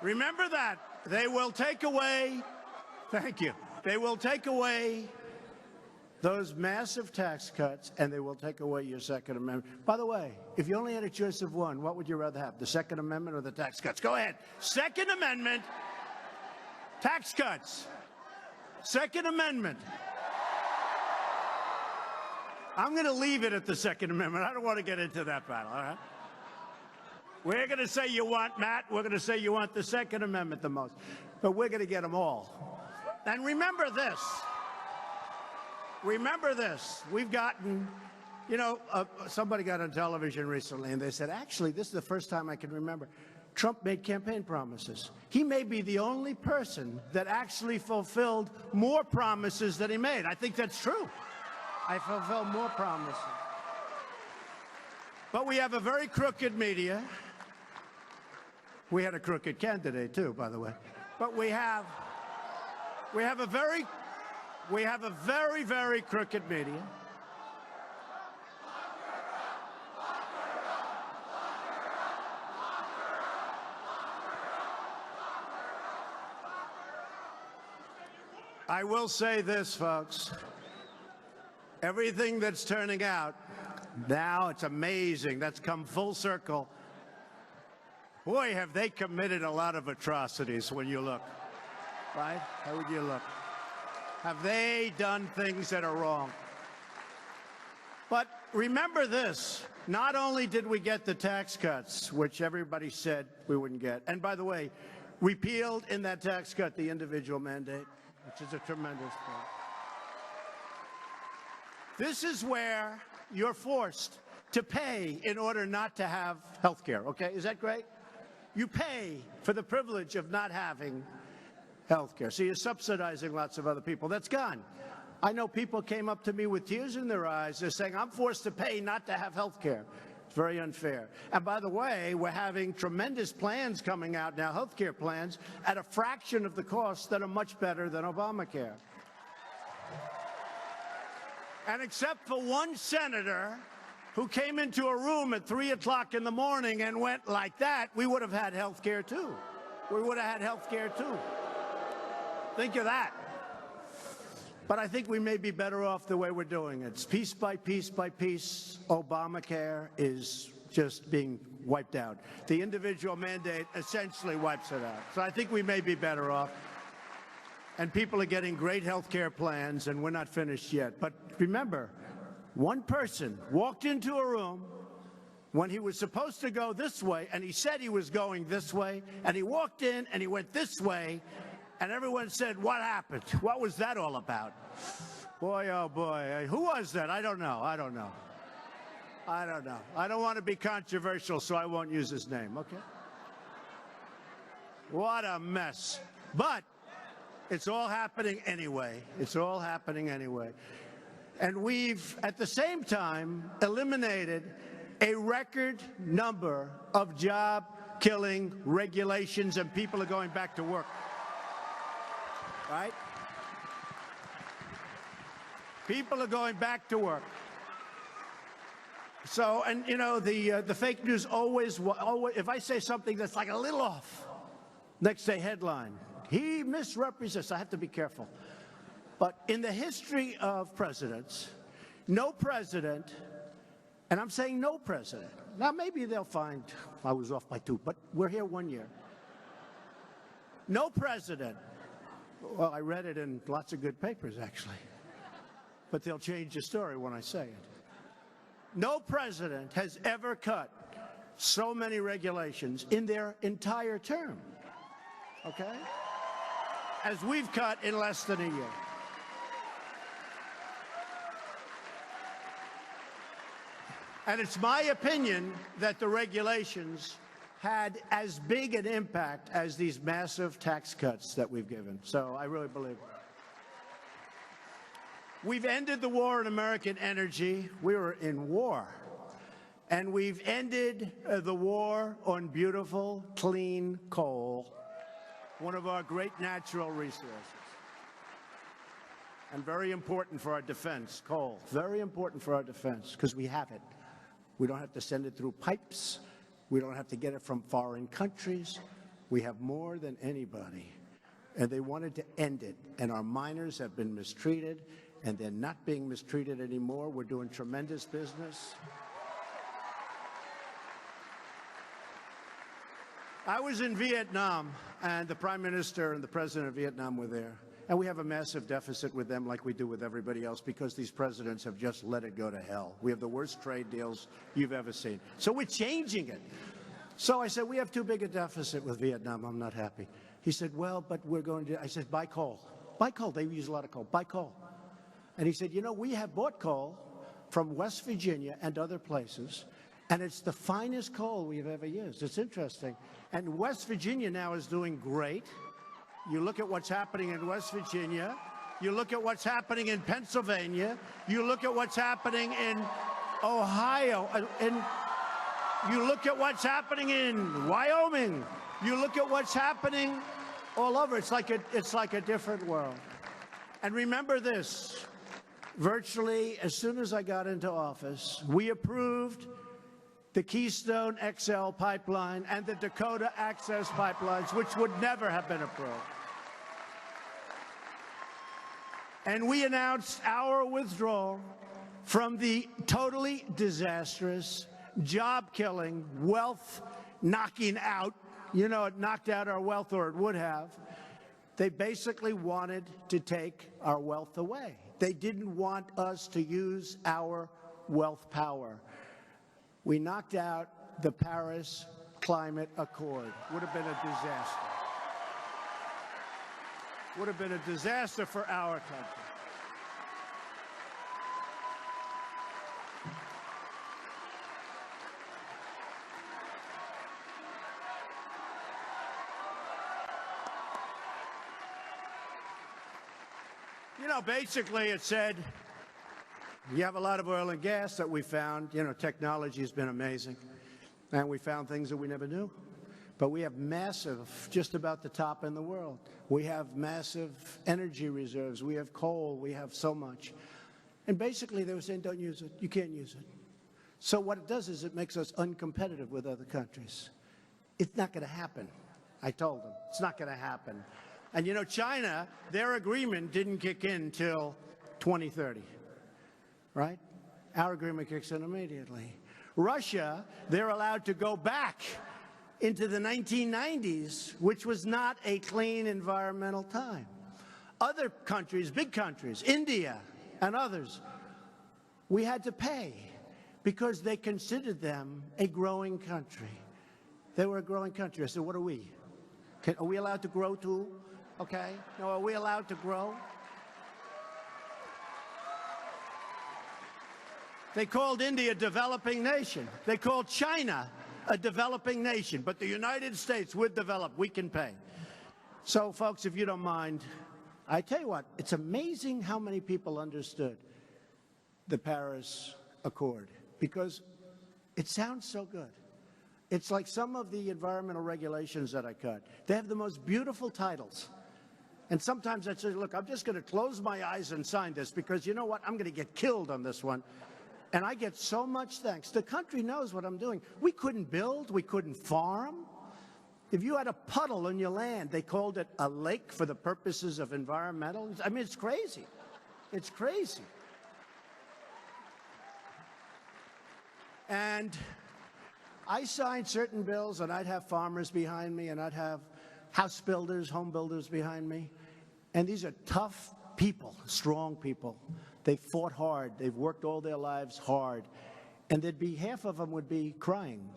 Remember that. They will take away, thank you, they will take away those massive tax cuts, and they will take away your Second Amendment. By the way, if you only had a choice of one, what would you rather have, the Second Amendment or the tax cuts? Go ahead. Second Amendment, tax cuts. Second Amendment. I'm going to leave it at the Second Amendment. I don't want to get into that battle, all right? We're going to say you want, Matt, we're going to say you want the Second Amendment the most. But we're going to get them all. And remember this. Remember this. We've gotten, you know, somebody got on television recently, and they said, actually, this is the first time I can remember, Trump made campaign promises. He may be the only person that actually fulfilled more promises than he made. I think that's true. I fulfilled more promises. But we have a very crooked media. We had a crooked candidate too, by the way. But we have a very crooked media. I will say this, folks. Everything that's turning out now, it's amazing. That's come full circle. Boy, have they committed a lot of atrocities when you look, right? How would you look? Have they done things that are wrong? But remember this, not only did we get the tax cuts, which everybody said we wouldn't get, and by the way, repealed in that tax cut the individual mandate, which is a tremendous point. This is where you're forced to pay in order not to have health care, okay? Is that great? You pay for the privilege of not having health care. So you're subsidizing lots of other people. That's gone. I know people came up to me with tears in their eyes. They're saying, I'm forced to pay not to have health care. It's very unfair. And by the way, we're having tremendous plans coming out now, health care plans, at a fraction of the cost that are much better than Obamacare. And except for one senator who came into a room at 3 o'clock in the morning and went like that, we would have had health care too. We would have had health care too. Think of that. But I think we may be better off the way we're doing it. It's piece by piece by piece. Obamacare is just being wiped out. The individual mandate essentially wipes it out. So I think we may be better off. And people are getting great health care plans, and we're not finished yet. But remember, one person walked into a room when he was supposed to go this way, and he said he was going this way, and he walked in and he went this way, and everyone said, what happened? What was that all about? Boy, oh boy. Who was that? I don't know. I don't know. I don't know. I don't want to be controversial, so I won't use his name, okay? What a mess. But it's all happening anyway. It's all happening anyway. And we've, at the same time, eliminated a record number of job-killing regulations, and people are going back to work. Right? People are going back to work. So, and you know, the fake news always, if I say something that's like a little off, next day headline, he misrepresents. I have to be careful. But in the history of presidents, no president, and I'm saying no president, now maybe they'll find I was off by 2, but we're here 1 year. No president, well, I read it in lots of good papers, actually, but they'll change the story when I say it. No president has ever cut so many regulations in their entire term, okay, as we've cut in less than a year. And it's my opinion that the regulations had as big an impact as these massive tax cuts that we've given. So I really believe it. We've ended the war on American energy. We were in war. And we've ended the war on beautiful, clean coal, one of our great natural resources. And very important for our defense, coal. Very important for our defense, because we have it. We don't have to send it through pipes. We don't have to get it from foreign countries. We have more than anybody. And they wanted to end it. And our miners have been mistreated, and they're not being mistreated anymore. We're doing tremendous business. I was in Vietnam, and the Prime Minister and the President of Vietnam were there. And we have a massive deficit with them like we do with everybody else because these presidents have just let it go to hell. We have the worst trade deals you've ever seen. So we're changing it. So I said, we have too big a deficit with Vietnam. I'm not happy. He said, well, but we're going to, I said, buy coal. Buy coal. They use a lot of coal. Buy coal. And he said, you know, we have bought coal from West Virginia and other places, and it's the finest coal we've ever used. It's interesting. And West Virginia now is doing great. You look at what's happening in West Virginia. You look at what's happening in Pennsylvania. You look at what's happening in Ohio. You look at what's happening in Wyoming. You look at what's happening all over. It's like a different world. And remember this, virtually as soon as I got into office, we approved the Keystone XL pipeline and the Dakota Access pipelines, which would never have been approved. And we announced our withdrawal from the totally disastrous, job-killing, wealth-knocking out, you know, it knocked out our wealth, or it would have. They basically wanted to take our wealth away. They didn't want us to use our wealth power. We knocked out the Paris Climate Accord. Would have been a disaster. Would have been a disaster for our country. You know, basically it said, you have a lot of oil and gas that we found. You know, technology has been amazing. And we found things that we never knew. But we have massive, just about the top in the world. We have massive energy reserves. We have coal. We have so much. And basically they were saying, don't use it. You can't use it. So what it does is it makes us uncompetitive with other countries. It's not going to happen. I told them, it's not going to happen. And you know, China, their agreement didn't kick in till 2030, right? Our agreement kicks in immediately. Russia, they're allowed to go back into the 1990s, which was not a clean environmental time. Other countries, big countries, India and others, we had to pay because they considered them a growing country. They were a growing country. I said, what are we? Are we allowed to grow too? Okay. No, are we allowed to grow? They called India a developing nation. They called China a developing nation. But the United States, we're developed. We can pay. So, folks, if you don't mind, I tell you what, it's amazing how many people understood the Paris Accord because it sounds so good. It's like some of the environmental regulations that I cut. They have the most beautiful titles. And sometimes I say, look, I'm just going to close my eyes and sign this because you know what? I'm going to get killed on this one. And I get so much thanks. The country knows what I'm doing. We couldn't build. We couldn't farm. If you had a puddle on your land, they called it a lake for the purposes of environmental. I mean, it's crazy. It's crazy. And I signed certain bills, and I'd have farmers behind me, and I'd have house builders, home builders behind me. And these are tough people, strong people. They fought hard. They've worked all their lives hard. And there'd be half of them would be crying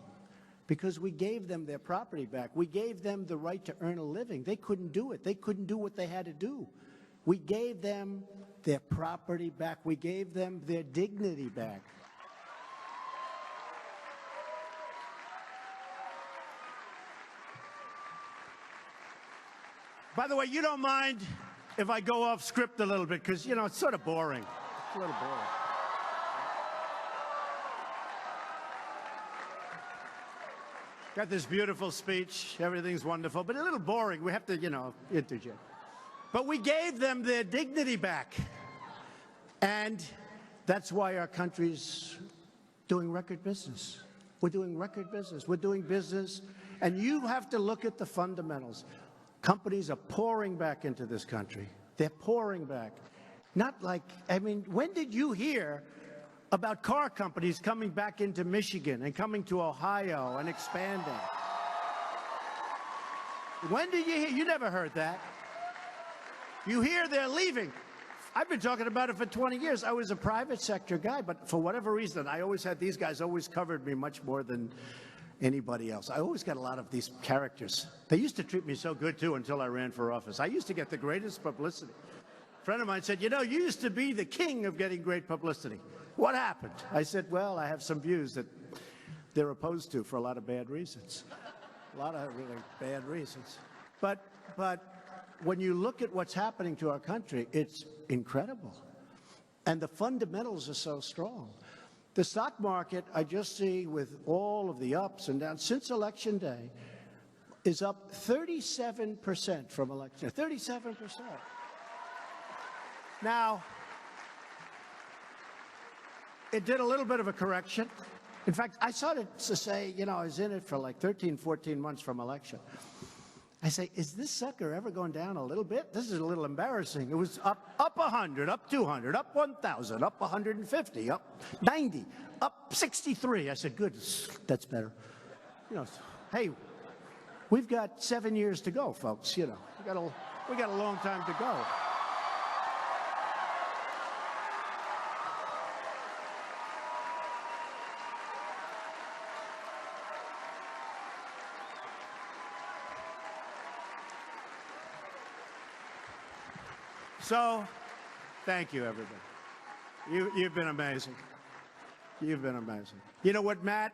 because we gave them their property back. We gave them the right to earn a living. They couldn't do it. They couldn't do what they had to do. We gave them their property back. We gave them their dignity back. By the way, you don't mind if I go off script a little bit, because, you know, it's sort of boring. It's a little boring. Got this beautiful speech. Everything's wonderful, but a little boring. We have to, you know, interject. But we gave them their dignity back. And that's why our country's doing record business. We're doing record business. We're doing business. And you have to look at the fundamentals. Companies are pouring back into this country. They're pouring back. Not like, I mean, when did you hear about car companies coming back into Michigan and coming to Ohio and expanding? When did you hear? You never heard that. You hear they're leaving. I've been talking about it for 20 years. I was a private sector guy, but for whatever reason, I always had these guys always covered me much more than anybody else. I always got a lot of these characters. They used to treat me so good, too, until I ran for office. I used to get the greatest publicity. A friend of mine said, you know, you used to be the king of getting great publicity. What happened? I said, well, I have some views that they're opposed to for a lot of bad reasons. A lot of really bad reasons. But when you look at what's happening to our country, it's incredible. And the fundamentals are so strong. The stock market, I just see with all of the ups and downs since Election Day, is up 37% from election. 37%. Now, it did a little bit of a correction. In fact, I started to say, you know, I was in it for like 13, 14 months from election. I say, is this sucker ever going down a little bit? This is a little embarrassing. It was up 100, up 200, up 1,000, up 150, up 90, up 63. I said, good, that's better. You know, hey, we've got 7 years to go, folks. You know, we got a long time to go. So, thank you, everybody. You've been amazing. You've been amazing. You know what Matt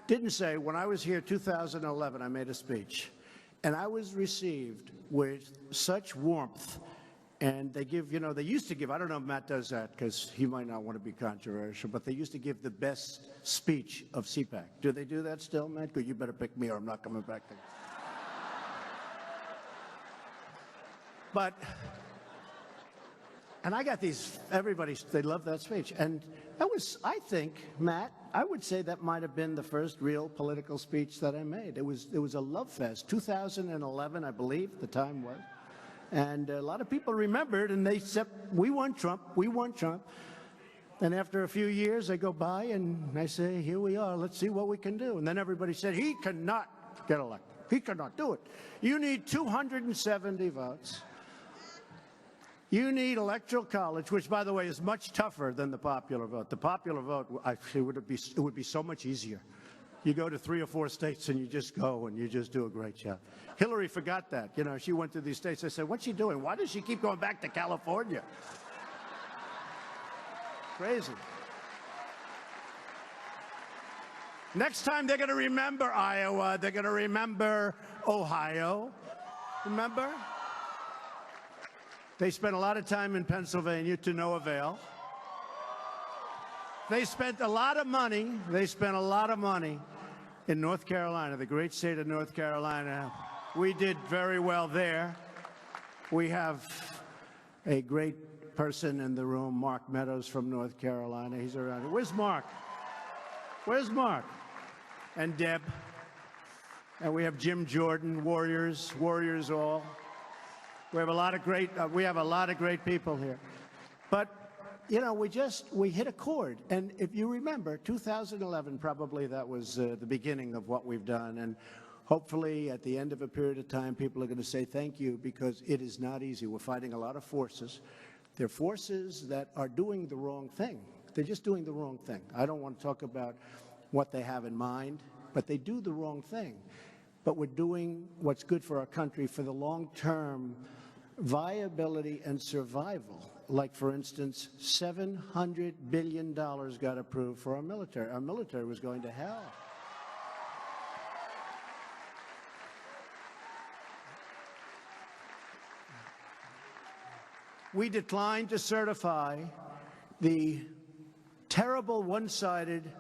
didn't say? When I was here 2011, I made a speech, and I was received with such warmth. And they give, you know, they used to give, I don't know if Matt does that because he might not want to be controversial, but they used to give the best speech of CPAC. Do they do that still, Matt? Good, you better pick me or I'm not coming back there. And I got these, everybody, they love that speech. And that was, I think, Matt, I would say that might have been the first real political speech that I made. It was a love fest. 2011, I believe, the time was. And a lot of people remembered, and they said, we won Trump, we won Trump. And after a few years, I go by and I say, here we are, let's see what we can do. And then everybody said, he cannot get elected. He cannot do it. You need 270 votes. You need electoral college, which, by the way, is much tougher than the popular vote. The popular vote, it would be so much easier. You go to 3 or 4 states and you just go and you just do a great job. Hillary forgot that. You know, she went to these states. I said, what's she doing? Why does she keep going back to California? Crazy. Next time they're going to remember Iowa. They're going to remember Ohio. Remember? They spent a lot of time in Pennsylvania to no avail. They spent a lot of money. They spent a lot of money in North Carolina, the great state of North Carolina. We did very well there. We have a great person in the room, Mark Meadows from North Carolina. He's around. Where's Mark? Where's Mark? And Deb. And we have Jim Jordan, Warriors all. We have a lot of great people here. But, you know, we hit a chord. And if you remember, 2011, probably that was the beginning of what we've done. And hopefully at the end of a period of time, people are going to say thank you, because it is not easy. We're fighting a lot of forces. They're forces that are doing the wrong thing. They're just doing the wrong thing. I don't want to talk about what they have in mind, but they do the wrong thing. But we're doing what's good for our country for the long-term viability and survival. Like, for instance, $700 billion got approved for our military. Our military was going to hell. We declined to certify the terrible one-sided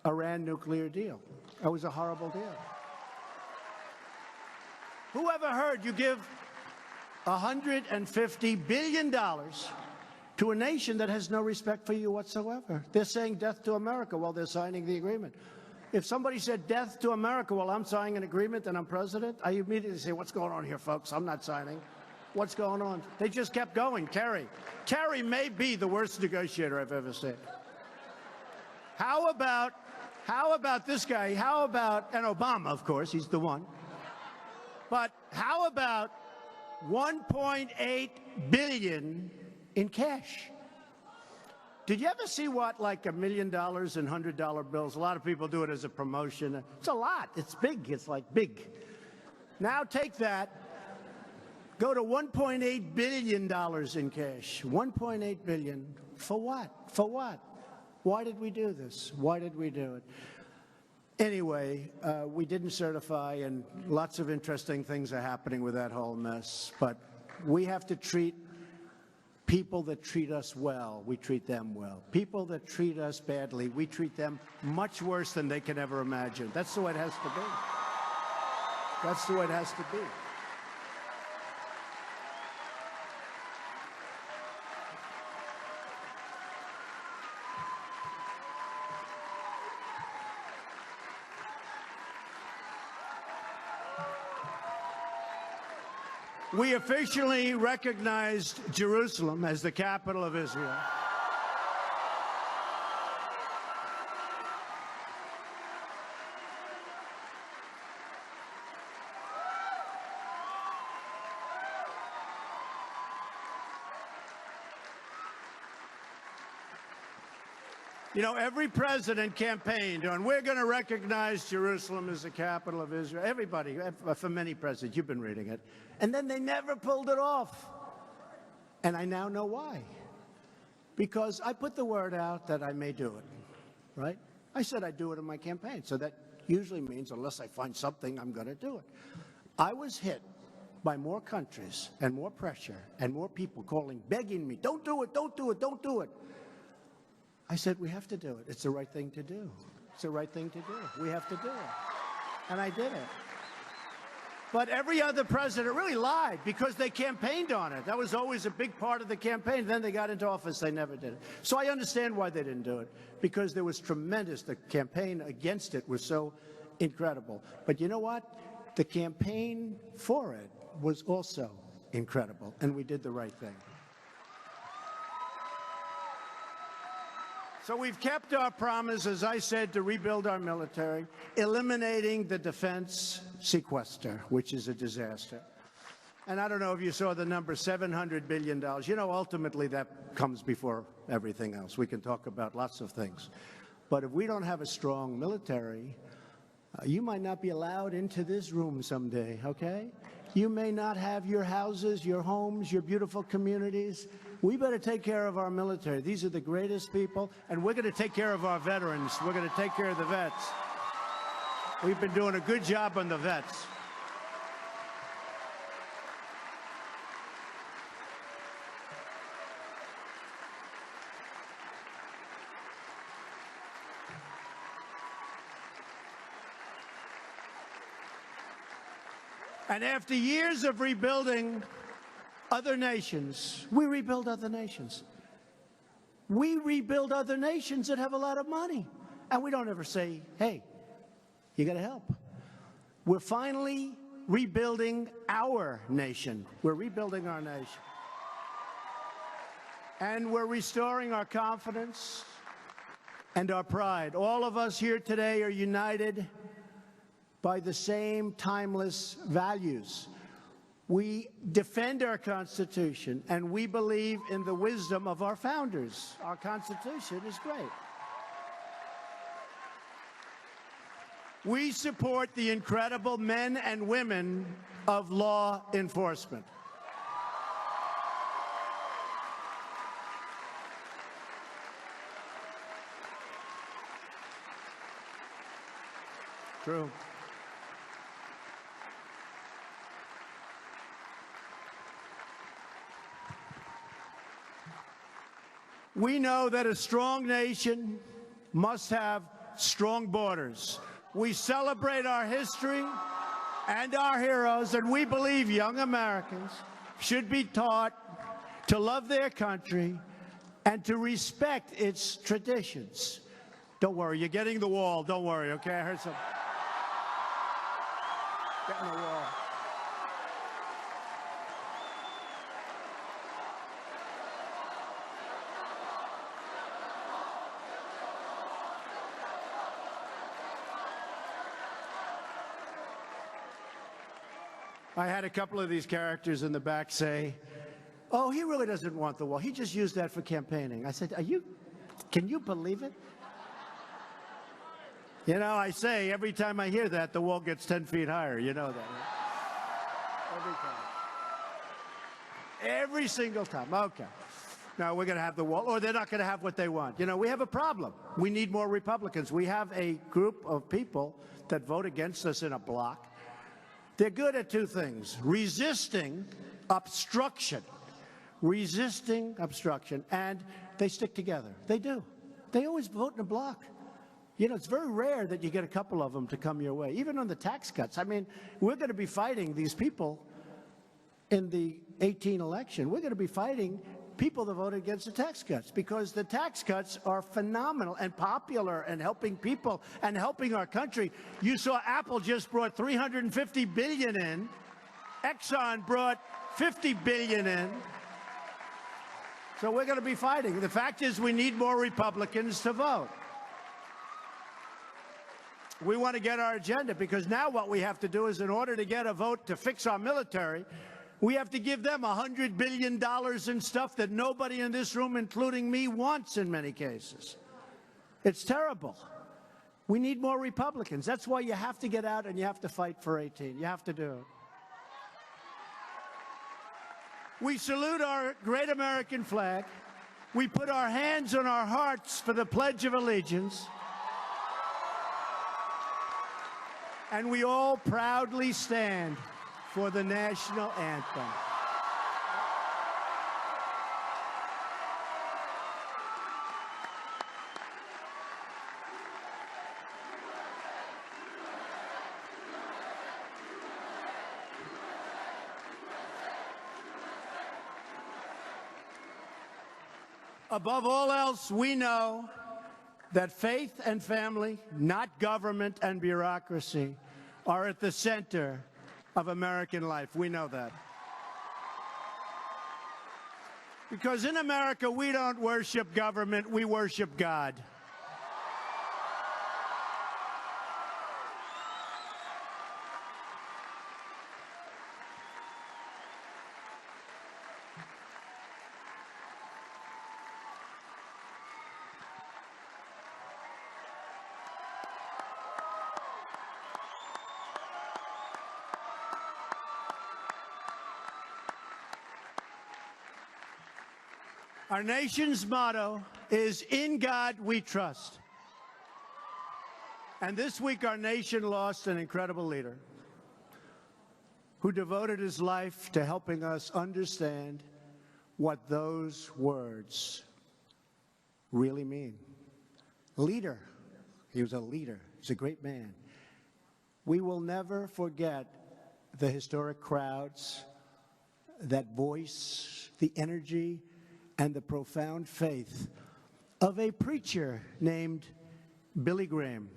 Iran nuclear deal. That was a horrible deal. Who ever heard you give $150 billion to a nation that has no respect for you whatsoever? They're saying death to America while they're signing the agreement. If somebody said death to America while I'm signing an agreement and I'm president, I immediately say, what's going on here, folks? I'm not signing. What's going on? They just kept going. Kerry may be the worst negotiator I've ever seen. How about this guy? How about, and Obama, of course, he's the one. But how about $1.8 billion in cash? Did you ever see what, like $1 million in $100 bills? A lot of people do it as a promotion. It's a lot. It's big. It's like big. Now take that. Go to $1.8 billion in cash. $1.8 billion. For what? For what? Why did we do this? Why did we do it? Anyway, we didn't certify, and lots of interesting things are happening with that whole mess. But we have to treat People that treat us well, we treat them well. People that treat us badly, we treat them much worse than they can ever imagine. That's the way it has to be. That's the way it has to be. We officially recognized Jerusalem as the capital of Israel. You know, every president campaigned on, we're going to recognize Jerusalem as the capital of Israel. Everybody, for many presidents, you've been reading it. And then they never pulled it off. And I now know why. Because I put the word out that I may do it, right? I said I'd do it in my campaign. So that usually means, unless I find something, I'm going to do it. I was hit by more countries and more pressure and more people calling, begging me, don't do it, don't do it, don't do it. I said, we have to do it. It's the right thing to do. It's the right thing to do. We have to do it. And I did it. But every other president really lied because they campaigned on it. That was always a big part of the campaign. Then they got into office, they never did it. So I understand why they didn't do it, because there was tremendous, the campaign against it was so incredible. But you know what? The campaign for it was also incredible, and we did the right thing. So we've kept our promise, as I said, to rebuild our military, eliminating the defense sequester, which is a disaster. And I don't know if you saw the number, $700 billion. You know, ultimately that comes before everything else. We can talk about lots of things. But if we don't have a strong military, you might not be allowed into this room someday, okay? You may not have your houses, your homes, your beautiful communities. We better take care of our military. These are the greatest people, and we're going to take care of our veterans. We're going to take care of the vets. We've been doing a good job on the vets. And after years of rebuilding other nations, we rebuild other nations. We rebuild other nations that have a lot of money. And we don't ever say, hey, you got to help. We're finally rebuilding our nation. We're rebuilding our nation. And we're restoring our confidence and our pride. All of us here today are united by the same timeless values. We defend our Constitution, and we believe in the wisdom of our founders. Our Constitution is great. We support the incredible men and women of law enforcement. True. We know that a strong nation must have strong borders. We celebrate our history and our heroes, and we believe young Americans should be taught to love their country and to respect its traditions. Don't worry, you're getting the wall. Don't worry, okay? I heard some. Getting the wall. I had a couple of these characters in the back say, oh, he really doesn't want the wall. He just used that for campaigning. I said, can you believe it? You know, I say every time I hear that, the wall gets 10 feet higher. You know that, right? Every time. Every single time. Okay. Now we're going to have the wall, or they're not going to have what they want. You know, we have a problem. We need more Republicans. We have a group of people that vote against us in a block. They're good at two things: resisting obstruction, resisting obstruction, and they stick together. They do. They always vote in a block. You know, it's very rare that you get a couple of them to come your way, even on the tax cuts. I mean, we're going to be fighting these people in the 2018 election. We're going to be fighting people that voted against the tax cuts, because the tax cuts are phenomenal and popular and helping people and helping our country. You saw Apple just brought $350 billion in. Exxon brought $50 billion in. So we're going to be fighting. The fact is, we need more Republicans to vote. We want to get our agenda, because now what we have to do is, in order to get a vote to fix our military, we have to give them $100 billion in stuff that nobody in this room, including me, wants in many cases. It's terrible. We need more Republicans. That's why you have to get out and you have to fight for 18. You have to do it. We salute our great American flag. We put our hands on our hearts for the Pledge of Allegiance. And we all proudly stand for the national anthem. Above all else, we know that faith and family, not government and bureaucracy, are at the center of American life. We know that. Because in America, we don't worship government, we worship God. Our nation's motto is, "In God we trust." And this week our nation lost an incredible leader who devoted his life to helping us understand what those words really mean. Leader. He was a leader. He's a great man. We will never forget the historic crowds, that voice, the energy, and the profound faith of a preacher named Billy Graham.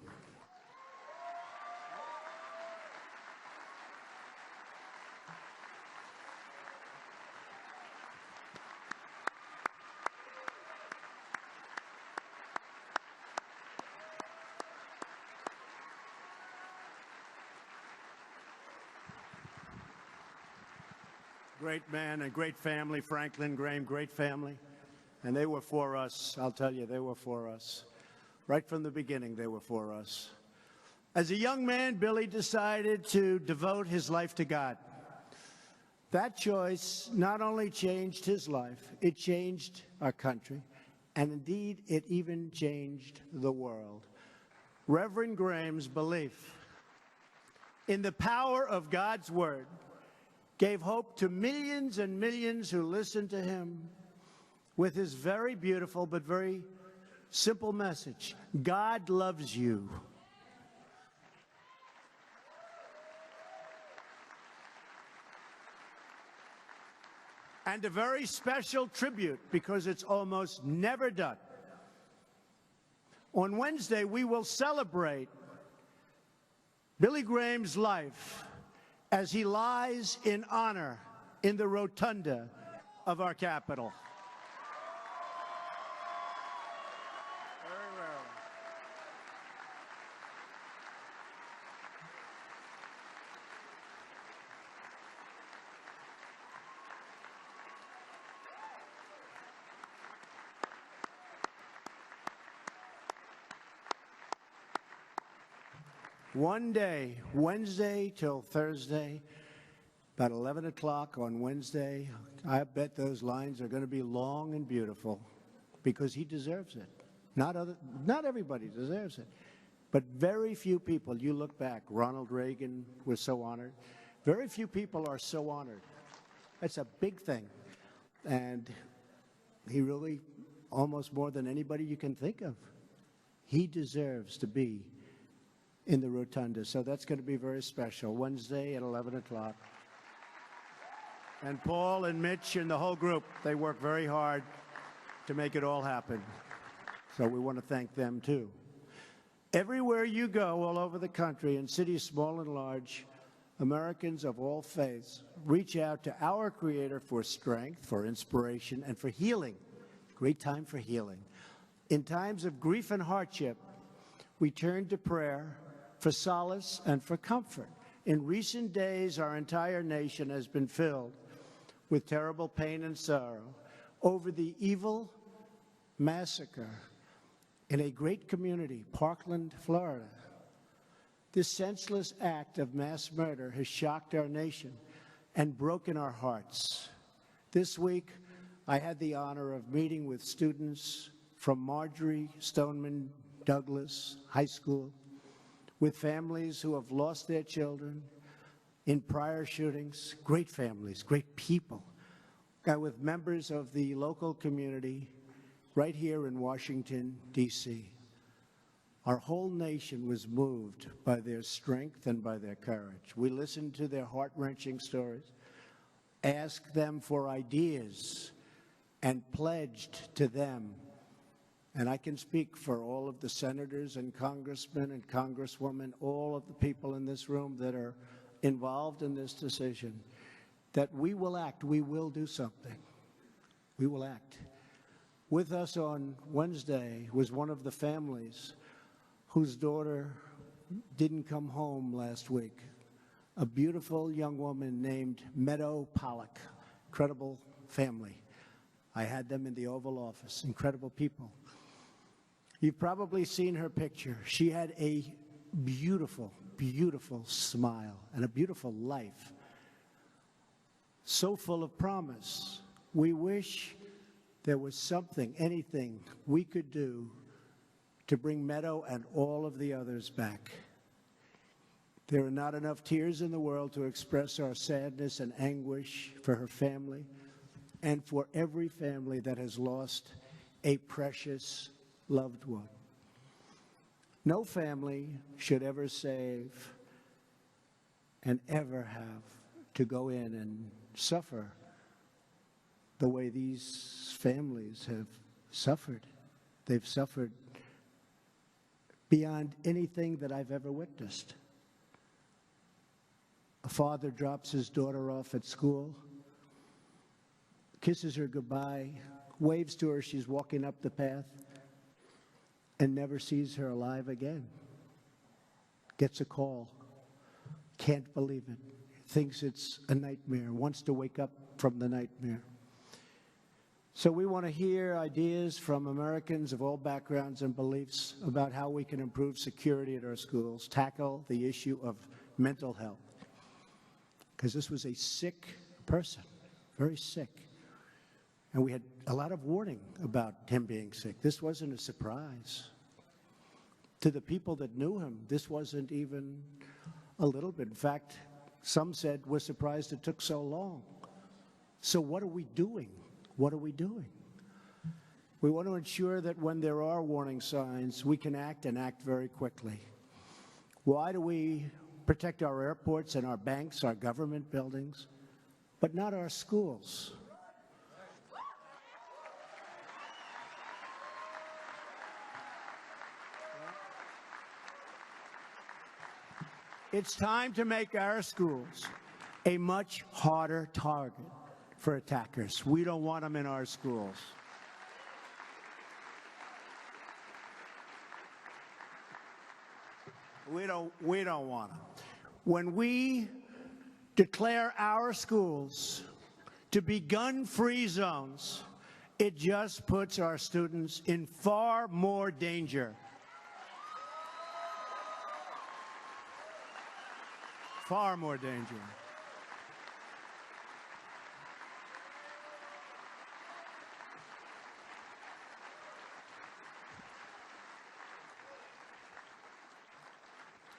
Great man and great family, Franklin Graham, great family. And they were for us, I'll tell you, they were for us. Right from the beginning, they were for us. As a young man, Billy decided to devote his life to God. That choice not only changed his life, it changed our country, and indeed, it even changed the world. Reverend Graham's belief in the power of God's word gave hope to millions and millions who listened to him with his very beautiful but very simple message: God loves you. And a very special tribute, because it's almost never done. On Wednesday, we will celebrate Billy Graham's life as he lies in honor in the rotunda of our Capitol. Very rarely. One day, Wednesday till Thursday, about 11 o'clock on Wednesday, I bet those lines are going to be long and beautiful, because he deserves it. Not everybody deserves it, but very few people. You look back, Ronald Reagan was so honored. Very few people are so honored. That's a big thing. And he really, almost more than anybody you can think of, he deserves to be in the rotunda. So that's going to be very special, Wednesday at 11 o'clock. And Paul and Mitch and the whole group, they work very hard to make it all happen. So we want to thank them too. Everywhere you go, all over the country, in cities small and large, Americans of all faiths reach out to our Creator for strength, for inspiration, and for healing. Great time for healing. In times of grief and hardship, we turn to prayer for solace and for comfort. In recent days, our entire nation has been filled with terrible pain and sorrow over the evil massacre in a great community, Parkland, Florida. This senseless act of mass murder has shocked our nation and broken our hearts. This week, I had the honor of meeting with students from Marjorie Stoneman Douglas High School, with families who have lost their children in prior shootings, great families, great people, and with members of the local community right here in Washington, D.C. Our whole nation was moved by their strength and by their courage. We listened to their heart-wrenching stories, asked them for ideas, and pledged to them. And I can speak for all of the senators and congressmen and congresswomen, all of the people in this room that are involved in this decision, that we will act, we will do something. We will act. With us on Wednesday was one of the families whose daughter didn't come home last week, a beautiful young woman named Meadow Pollock. Incredible family. I had them in the Oval Office, incredible people. You've probably seen her picture. She had a beautiful, beautiful smile and a beautiful life, so full of promise. We wish there was something, anything we could do to bring Meadow and all of the others back. There are not enough tears in the world to express our sadness and anguish for her family and for every family that has lost a precious loved one. No family should ever save and ever have to go in and suffer the way these families have suffered. They've suffered beyond anything that I've ever witnessed. A father drops his daughter off at school, kisses her goodbye, waves to her, she's walking up the path, and never sees her alive again. Gets a call, can't believe it, thinks it's a nightmare, wants to wake up from the nightmare. So we want to hear ideas from Americans of all backgrounds and beliefs about how we can improve security at our schools, tackle the issue of mental health. Because this was a sick person, very sick. And we had a lot of warning about him being sick. This wasn't a surprise. To the people that knew him, this wasn't even a little bit. In fact, some said, we're surprised it took so long. So what are we doing? What are we doing? We want to ensure that when there are warning signs, we can act and act very quickly. Why do we protect our airports and our banks, our government buildings, but not our schools? It's time to make our schools a much harder target for attackers. We don't want them in our schools. We don't want them. When we declare our schools to be gun-free zones, it just puts our students in far more danger. Far more danger.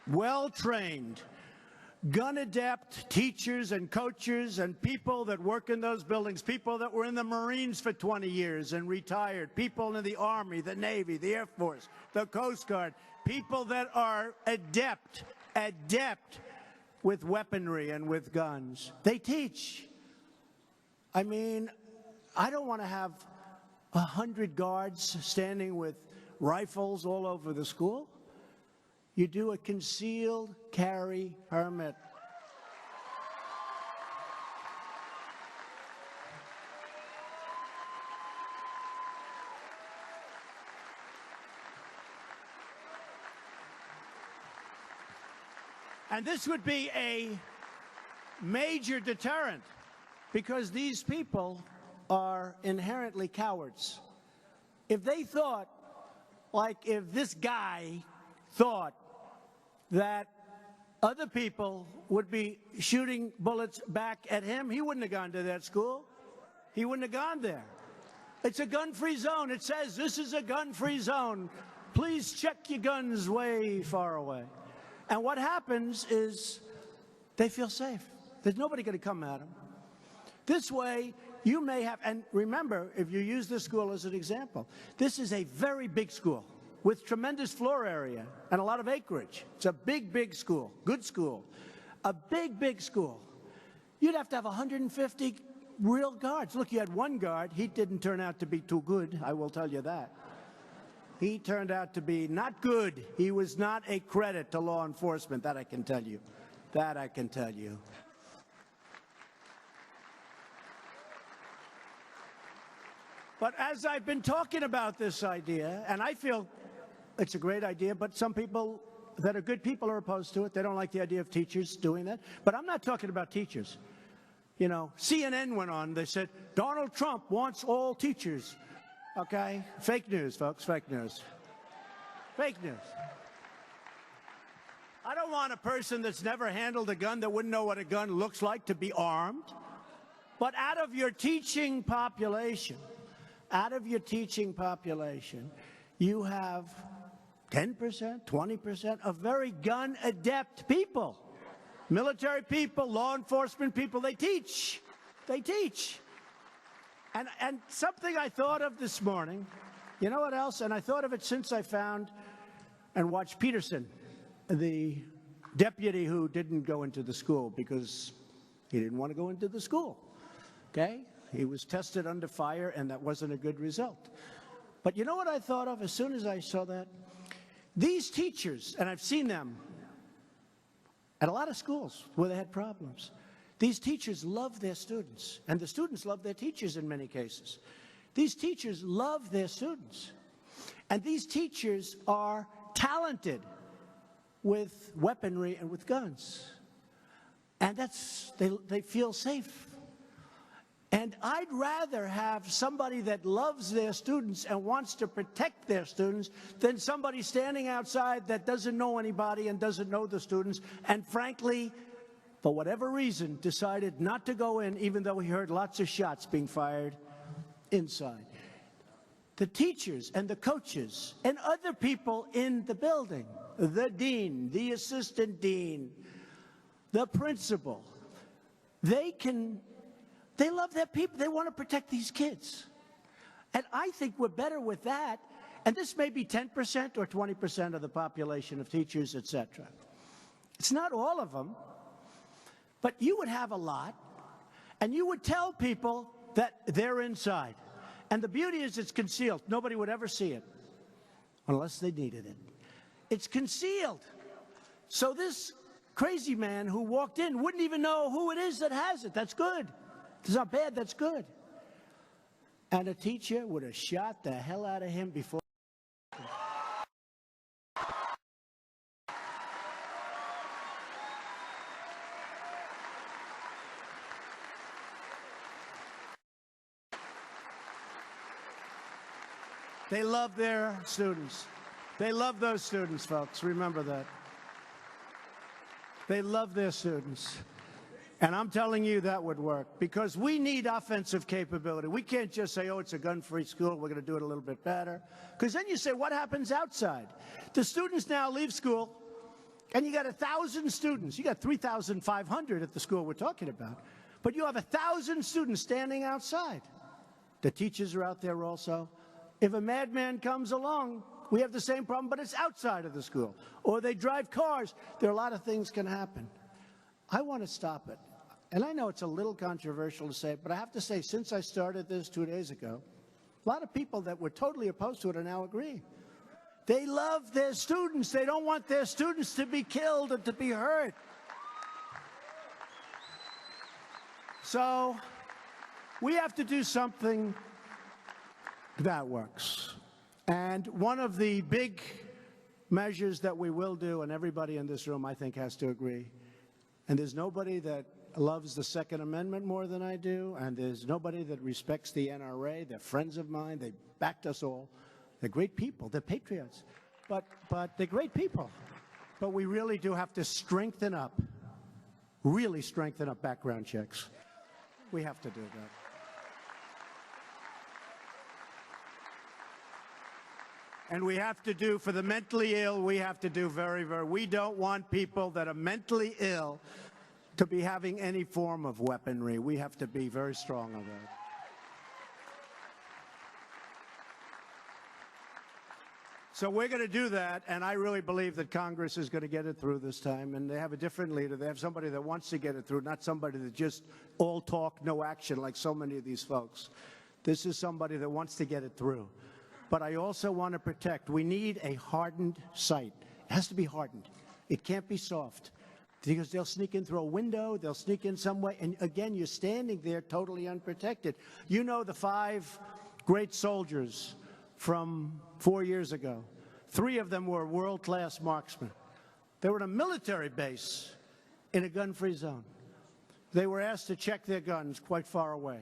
Well-trained, gun-adept teachers and coaches and people that work in those buildings, people that were in the Marines for 20 years and retired, people in the Army, the Navy, the Air Force, the Coast Guard, people that are adept with weaponry and with guns. They teach. I mean, I don't want to have 100 guards standing with rifles all over the school. You do a concealed carry permit. And this would be a major deterrent because these people are inherently cowards. If they thought, like if this guy thought that other people would be shooting bullets back at him, he wouldn't have gone to that school. He wouldn't have gone there. It's a gun-free zone. It says this is a gun-free zone. Please check your guns way far away. And what happens is they feel safe. There's nobody going to come at them. This way, you may have, and remember, if you use this school as an example, this is a very big school with tremendous floor area and a lot of acreage. It's a big, big school, good school, a big, big school. You'd have to have 150 real guards. Look, you had one guard. He didn't turn out to be too good, I will tell you that. He turned out to be not good. He was not a credit to law enforcement, that I can tell you. That I can tell you. But as I've been talking about this idea, and I feel it's a great idea, but some people that are good people are opposed to it. They don't like the idea of teachers doing that. But I'm not talking about teachers. You know, CNN went on. They said, Donald Trump wants all teachers. Okay? Fake news, folks. Fake news. Fake news. I don't want a person that's never handled a gun, that wouldn't know what a gun looks like, to be armed. But out of your teaching population, you have 10%, 20% of very gun-adept people. Military people, law enforcement people, they teach. They teach. And something I thought of this morning, you know what else? And I thought of it since I found and watched Peterson, the deputy who didn't go into the school because he didn't want to go into the school. Okay? He was tested under fire, and that wasn't a good result. But you know what I thought of as soon as I saw that? These teachers, and I've seen them at a lot of schools where they had problems. These teachers love their students, and the students love their teachers in many cases. These teachers love their students, and these teachers are talented with weaponry and with guns. And they feel safe. And I'd rather have somebody that loves their students and wants to protect their students than somebody standing outside that doesn't know anybody and doesn't know the students and, frankly, for whatever reason, decided not to go in, even though he heard lots of shots being fired inside. The teachers and the coaches and other people in the building, the dean, the assistant dean, the principal, they love their people. They want to protect these kids. And I think we're better with that. And this may be 10% or 20% of the population of teachers, etc. It's not all of them. But you would have a lot, and you would tell people that they're inside. And the beauty is it's concealed. Nobody would ever see it unless they needed it. It's concealed. So this crazy man who walked in wouldn't even know who it is that has it. That's good. It's not bad. That's good. And a teacher would have shot the hell out of him before. They love their students. They love those students, folks. Remember that. They love their students. And I'm telling you that would work because we need offensive capability. We can't just say, oh, it's a gun-free school, we're going to do it a little bit better. Because then you say, what happens outside? The students now leave school and you got 1,000 students. You got 3,500 at the school we're talking about. But you have 1,000 students standing outside. The teachers are out there also. If a madman comes along, we have the same problem, but it's outside of the school. Or they drive cars. There are a lot of things can happen. I want to stop it. And I know it's a little controversial to say, but I have to say, since I started this 2 days ago, a lot of people that were totally opposed to it are now agreeing. They love their students. They don't want their students to be killed and to be hurt. So we have to do something that works. And one of the big measures that we will do, and everybody in this room, I think, has to agree, and there's nobody that loves the Second Amendment more than I do, and there's nobody that respects the NRA. They're friends of mine. They backed us all. They're great people. They're patriots. But they're great people. But we really do have to strengthen up, really strengthen up background checks. We have to do that. And we have to do, for the mentally ill, we have to do we don't want people that are mentally ill to be having any form of weaponry. We have to be very strong on that. So we're going to do that, and I really believe that Congress is going to get it through this time, and they have a different leader. They have somebody that wants to get it through, not somebody that just all talk, no action, like so many of these folks. This is somebody that wants to get it through. But I also want to protect. We need a hardened site. It has to be hardened. It can't be soft. Because they'll sneak in through a window, they'll sneak in some way, and again, you're standing there totally unprotected. You know the 5 great soldiers from 4 years ago. 3 of them were world-class marksmen. They were in a military base in a gun-free zone. They were asked to check their guns quite far away.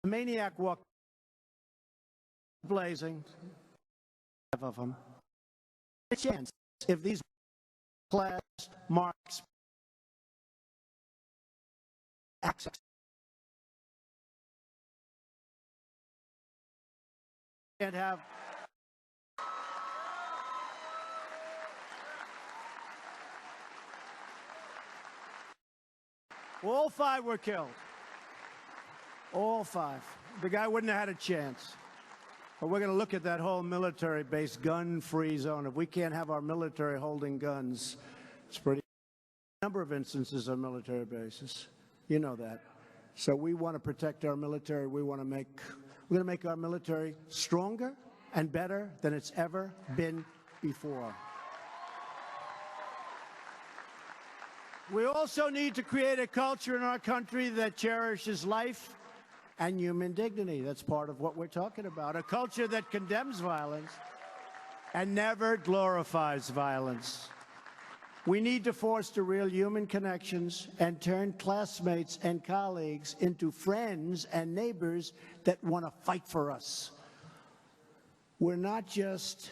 The maniac walked blazing, 5 of them. A chance if these class marks access can't have all 5 were killed. All 5. The guy wouldn't have had a chance. But we're going to look at that whole military-based gun-free zone. If we can't have our military holding guns, it's pretty. A number of instances on military bases. You know that. So we want to protect our military. We're going to make our military stronger and better than it's ever been before. We also need to create a culture in our country that cherishes life and human dignity. That's part of what we're talking about. A culture that condemns violence and never glorifies violence. We need to foster real human connections and turn classmates and colleagues into friends and neighbors that want to fight for us. We're not just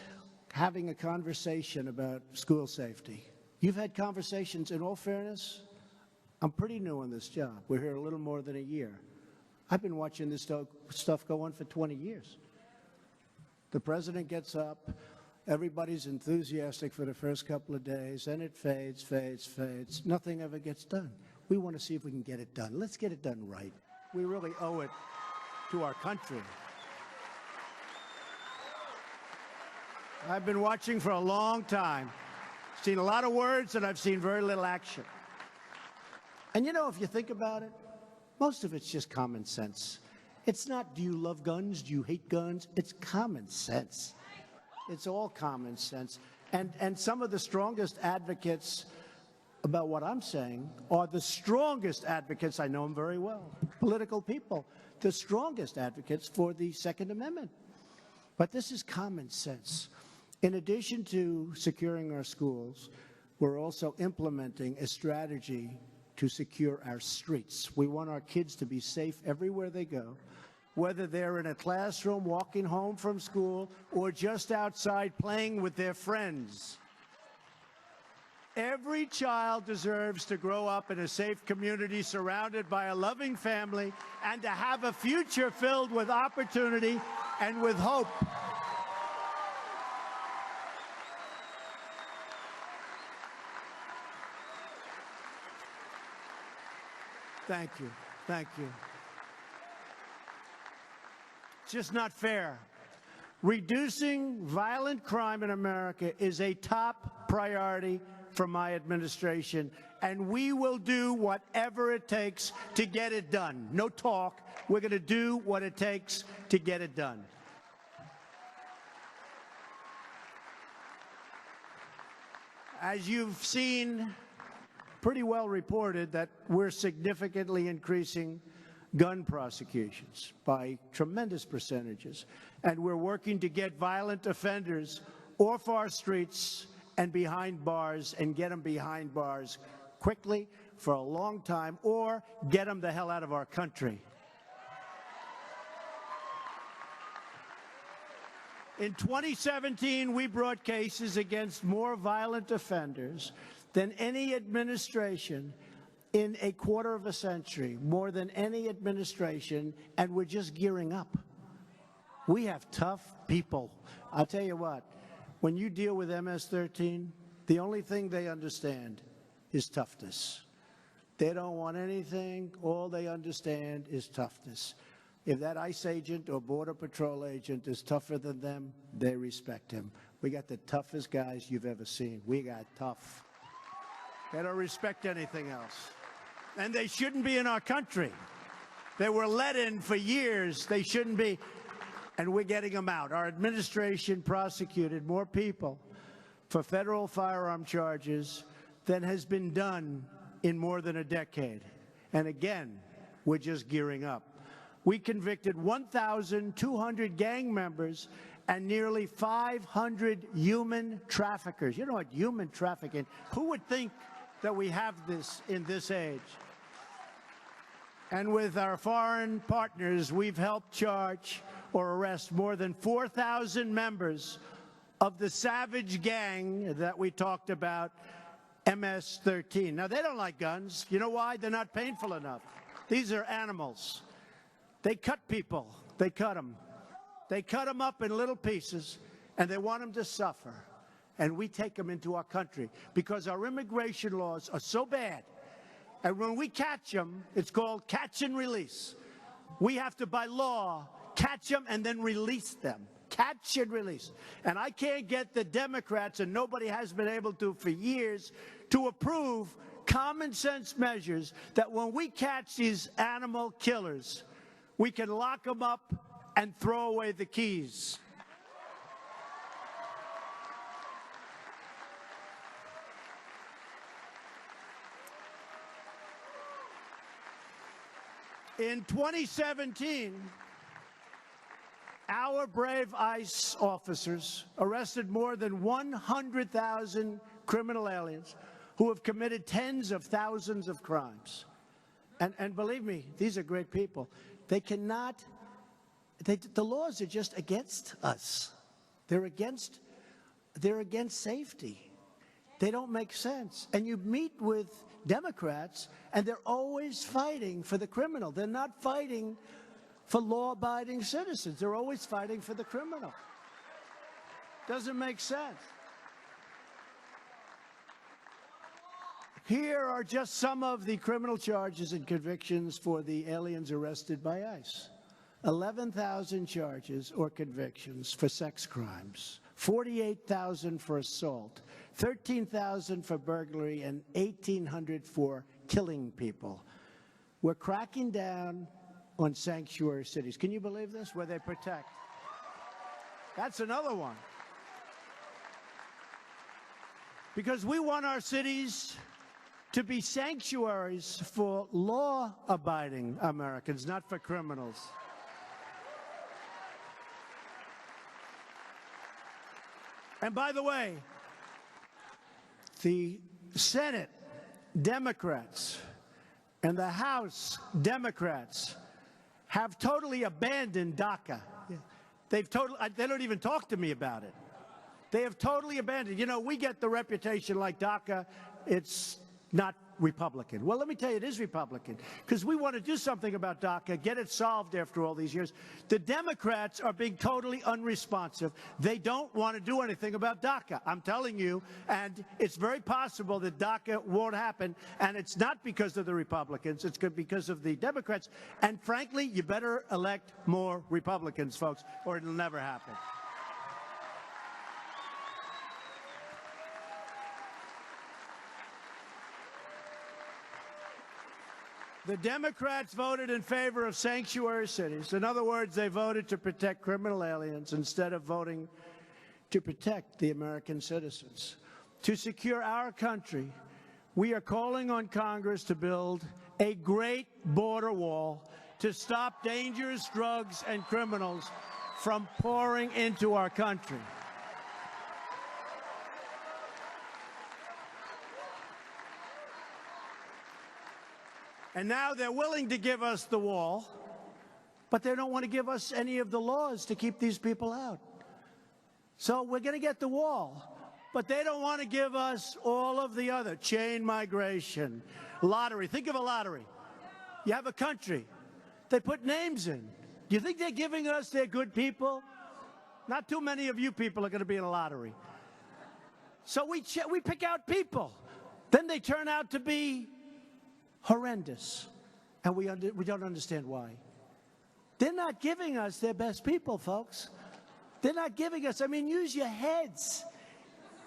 having a conversation about school safety. You've had conversations, in all fairness, I'm pretty new in this job. We're here a little more than a year. I've been watching this stuff go on for 20 years. The president gets up, everybody's enthusiastic for the first couple of days, and it fades, fades, fades. Nothing ever gets done. We want to see if we can get it done. Let's get it done right. We really owe it to our country. I've been watching for a long time. Seen a lot of words, and I've seen very little action. And you know, if you think about it, most of it's just common sense. It's not, do you love guns? Do you hate guns? It's common sense. It's all common sense. And some of the strongest advocates about what I'm saying are the strongest advocates, I know them very well, political people, the strongest advocates for the Second Amendment. But this is common sense. In addition to securing our schools, we're also implementing a strategy to secure our streets. We want our kids to be safe everywhere they go, whether they're in a classroom, walking home from school, or just outside playing with their friends. Every child deserves to grow up in a safe community surrounded by a loving family and to have a future filled with opportunity and with hope. Thank you. Thank you. It's just not fair. Reducing violent crime in America is a top priority for my administration, and we will do whatever it takes to get it done. No talk. We're going to do what it takes to get it done. As you've seen, pretty well reported that we're significantly increasing gun prosecutions by tremendous percentages. And we're working to get violent offenders off our streets and behind bars, and get them behind bars quickly for a long time, or get them the hell out of our country. In 2017, we brought cases against more violent offenders than any administration in a quarter of a century, more than any administration, and we're just gearing up. We have tough people. I'll tell you what, when you deal with MS-13, the only thing they understand is toughness. They don't want anything. All they understand is toughness. If that ICE agent or Border Patrol agent is tougher than them, they respect him. We got the toughest guys you've ever seen. We got tough. They don't respect anything else. And they shouldn't be in our country. They were let in for years. They shouldn't be. And we're getting them out. Our administration prosecuted more people for federal firearm charges than has been done in more than a decade. And again, we're just gearing up. We convicted 1,200 gang members and nearly 500 human traffickers. You know what human trafficking, who would think that we have this in this age? And with our foreign partners, we've helped charge or arrest more than 4,000 members of the savage gang that we talked about, MS-13. Now, they don't like guns. You know why? They're not painful enough. These are animals. They cut people. They cut them. They cut them up in little pieces, and they want them to suffer. And we take them into our country because our immigration laws are so bad. And when we catch them, it's called catch and release. We have to, by law, catch them and then release them. Catch and release. And I can't get the Democrats, and nobody has been able to for years, to approve common sense measures that when we catch these animal killers, we can lock them up and throw away the keys. In 2017, our brave ICE officers arrested more than 100,000 criminal aliens who have committed tens of thousands of crimes. And believe me, these are great people. They cannot, the laws are just against us. They're against safety. They don't make sense. And you meet with Democrats, and they're always fighting for the criminal. They're not fighting for law-abiding citizens. They're always fighting for the criminal. Doesn't make sense. Here are just some of the criminal charges and convictions for the aliens arrested by ICE. 11,000 charges or convictions for sex crimes, 48,000 for assault, 13,000 for burglary, and 1,800 for killing people. We're cracking down on sanctuary cities. Can you believe this? Where they protect. That's another one. Because we want our cities to be sanctuaries for law-abiding Americans, not for criminals. And by the way, the Senate Democrats and the House Democrats have totally abandoned DACA. They don't even talk to me about it. They have totally abandoned. You know, we get the reputation like DACA, it's not Republican. Well, let me tell you, it is Republican, because we want to do something about DACA, get it solved after all these years. The Democrats are being totally unresponsive. They don't want to do anything about DACA, I'm telling you, and it's very possible that DACA won't happen, and it's not because of the Republicans, it's because of the Democrats, and frankly, you better elect more Republicans, folks, or it'll never happen. The Democrats voted in favor of sanctuary cities. In other words, they voted to protect criminal aliens instead of voting to protect the American citizens. To secure our country, we are calling on Congress to build a great border wall to stop dangerous drugs and criminals from pouring into our country. And now they're willing to give us the wall, but they don't want to give us any of the laws to keep these people out. So we're going to get the wall, but they don't want to give us all of the other: chain migration, lottery. Think of a lottery. You have a country. They put names in. Do you think they're giving us their good people? Not too many of you people are going to be in a lottery. So we pick out people. Then they turn out to be horrendous, and we don't understand why. They're not giving us their best people, folks. They're not giving us, I mean, use your heads.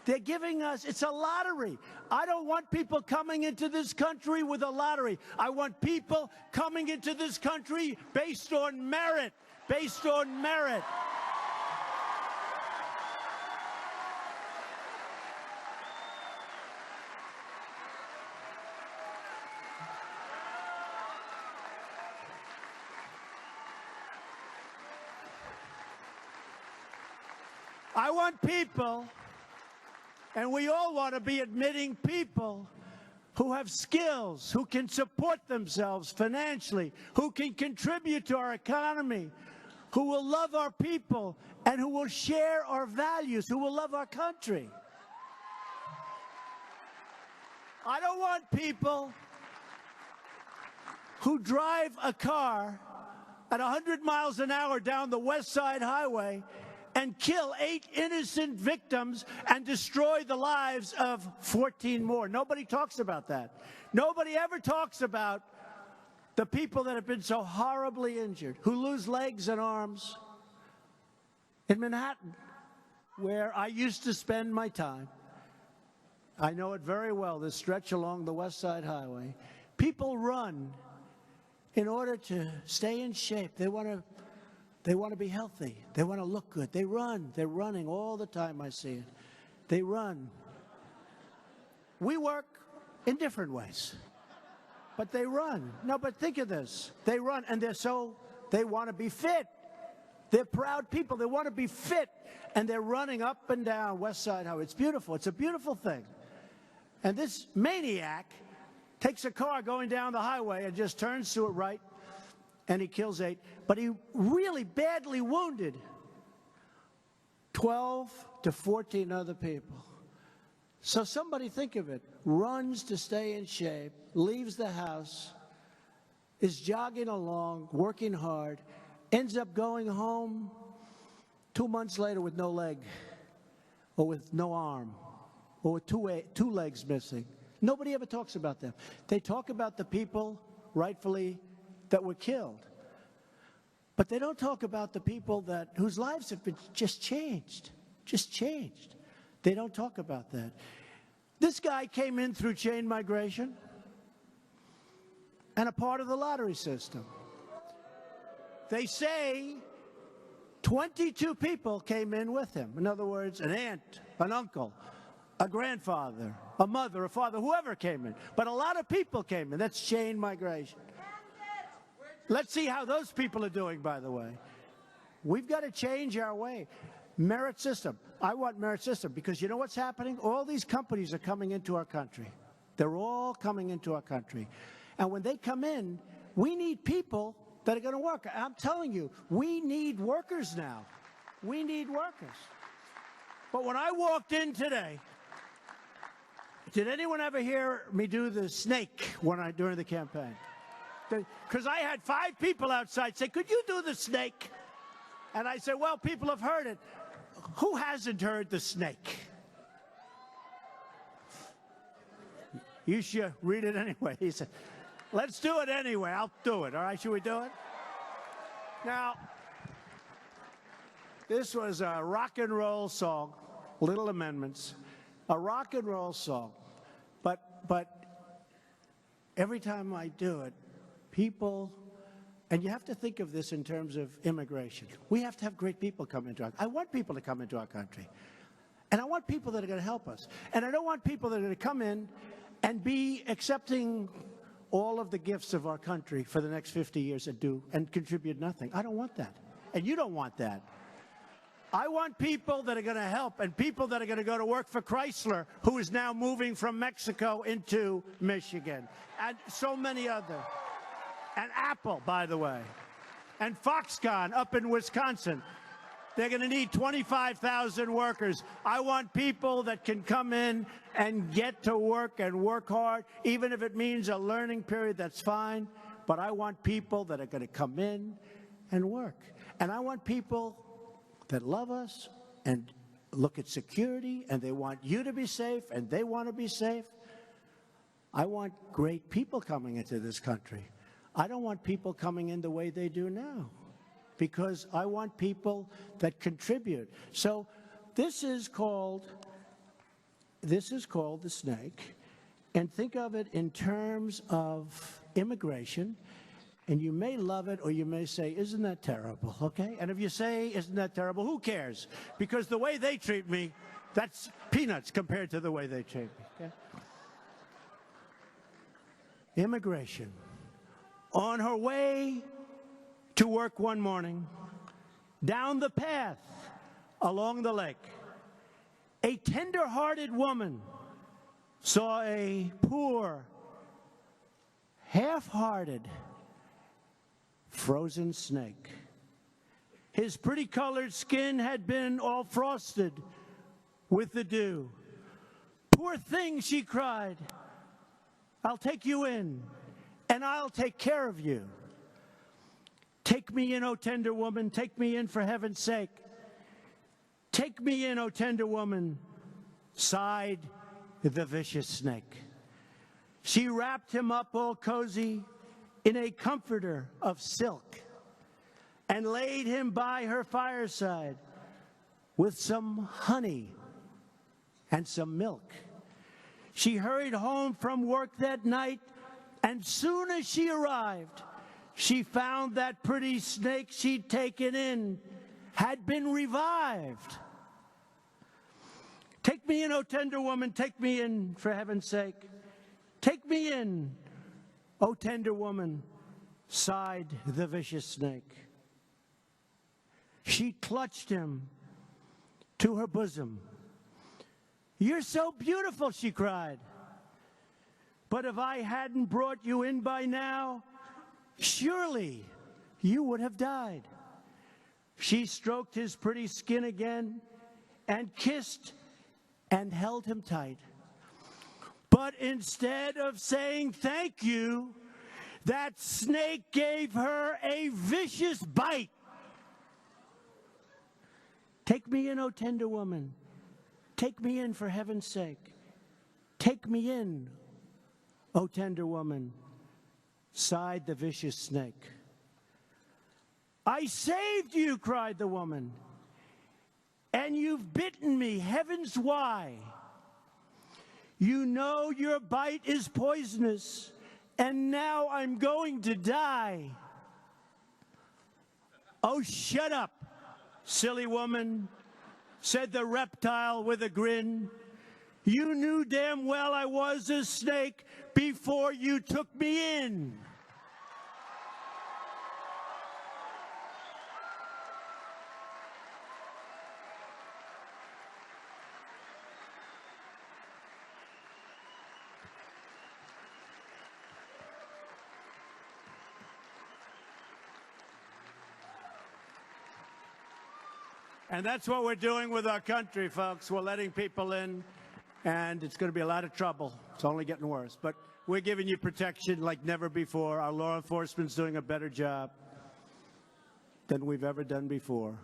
They're giving us, it's a lottery. I don't want people coming into this country with a lottery. I want people coming into this country based on merit, based on merit. I want people, and we all want to be admitting people who have skills, who can support themselves financially, who can contribute to our economy, who will love our people, and who will share our values, who will love our country. I don't want people who drive a car at 100 miles an hour down the West Side Highway and kill 8 innocent victims and destroy the lives of 14 more. Nobody talks about that. Nobody ever talks about the people that have been so horribly injured, who lose legs and arms. In Manhattan, where I used to spend my time, I know it very well, this stretch along the West Side Highway, people run in order to stay in shape. They want to be healthy. They want to look good. They run. They're running all the time. I see it. They run. We work in different ways, but they run. No, but think of this. They run, and they want to be fit. They're proud people. They want to be fit, and they're running up and down West Side Highway. It's beautiful. It's a beautiful thing. And this maniac takes a car going down the highway and just turns to it right, and he kills 8. But he really badly wounded 12 to 14 other people. So somebody think of it. Runs to stay in shape, leaves the house, is jogging along, working hard, ends up going home 2 months later with no leg, or with no arm, or with two legs missing. Nobody ever talks about them. They talk about the people, rightfully, that were killed. But they don't talk about the people whose lives have been just changed. They don't talk about that. This guy came in through chain migration and a part of the lottery system. They say 22 people came in with him. In other words, an aunt, an uncle, a grandfather, a mother, a father, whoever came in. But a lot of people came in. That's chain migration. Let's see how those people are doing, by the way. We've got to change our way. Merit system. I want merit system because you know what's happening? All these companies are coming into our country. They're all coming into our country. And when they come in, we need people that are going to work. I'm telling you, we need workers now. We need workers. But when I walked in today, Did anyone ever hear me do the snake during the campaign? Because I had 5 people outside say, "Could you do the snake?" And I said, "Well, people have heard it. Who hasn't heard the snake?" You should read it anyway. He said, "Let's do it anyway. I'll do it. All right, should we do it?" Now, this was a rock and roll song, little amendments, a rock and roll song. But every time I do it, people, and you have to think of this in terms of immigration. We have to have great people come into our country. I want people to come into our country. And I want people that are going to help us. And I don't want people that are going to come in and be accepting all of the gifts of our country for the next 50 years and contribute nothing. I don't want that. And you don't want that. I want people that are going to help and people that are going to go to work for Chrysler, who is now moving from Mexico into Michigan, and so many others. And Apple, by the way, and Foxconn up in Wisconsin. They're going to need 25,000 workers. I want people that can come in and get to work and work hard, even if it means a learning period, that's fine. But I want people that are going to come in and work. And I want people that love us and look at security, and they want you to be safe, and they want to be safe. I want great people coming into this country. I don't want people coming in the way they do now, because I want people that contribute. So this is called the snake, and think of it in terms of immigration. And you may love it, or you may say, "Isn't that terrible?" Okay? And if you say, "Isn't that terrible?" who cares? Because the way they treat me, that's peanuts compared to the way they treat me. Okay? Immigration. On her way to work one morning, down the path along the lake, a tender-hearted woman saw a poor, half-hearted, frozen snake. His pretty colored skin had been all frosted with the dew. "Poor thing," she cried, "I'll take you in, and I'll take care of you. Take me in, O tender woman, take me in for heaven's sake. Take me in, O tender woman," sighed the vicious snake. She wrapped him up all cozy in a comforter of silk and laid him by her fireside with some honey and some milk. She hurried home from work that night, and soon as she arrived, she found that pretty snake she'd taken in had been revived. "Take me in, O tender woman, take me in for heaven's sake. Take me in, O tender woman," sighed the vicious snake. She clutched him to her bosom. "You're so beautiful," she cried. "But if I hadn't brought you in by now, surely you would have died." She stroked his pretty skin again and kissed and held him tight. But instead of saying thank you, that snake gave her a vicious bite. "Take me in, O tender woman. Take me in for heaven's sake. Take me in, O tender woman," sighed the vicious snake. "I saved you," cried the woman, "and you've bitten me. Heavens, why? You know your bite is poisonous, and now I'm going to die." "Oh, shut up, silly woman," said the reptile with a grin. "You knew damn well I was a snake before you took me in." And that's what we're doing with our country, folks. We're letting people in and it's going to be a lot of trouble. It's only getting worse. But we're giving you protection like never before. Our law enforcement's doing a better job than we've ever done before.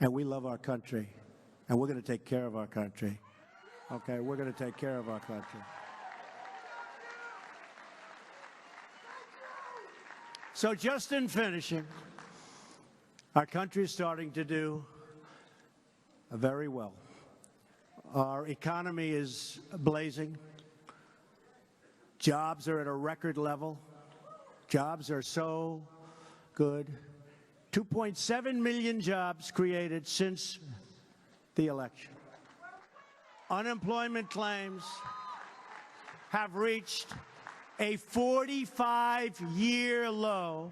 And we love our country, and we're going to take care of our country. Okay, we're going to take care of our country. So just in finishing, our country is starting to do very well. Our economy is blazing. Jobs are at a record level. Jobs are so good. 2.7 million jobs created since the election. Unemployment claims have reached a 45-year low.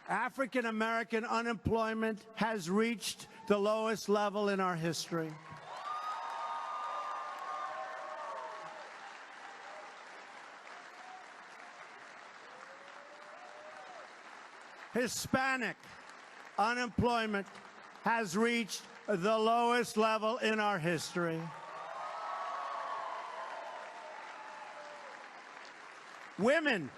African American unemployment has reached the lowest level in our history. Hispanic unemployment has reached the lowest level in our history. Women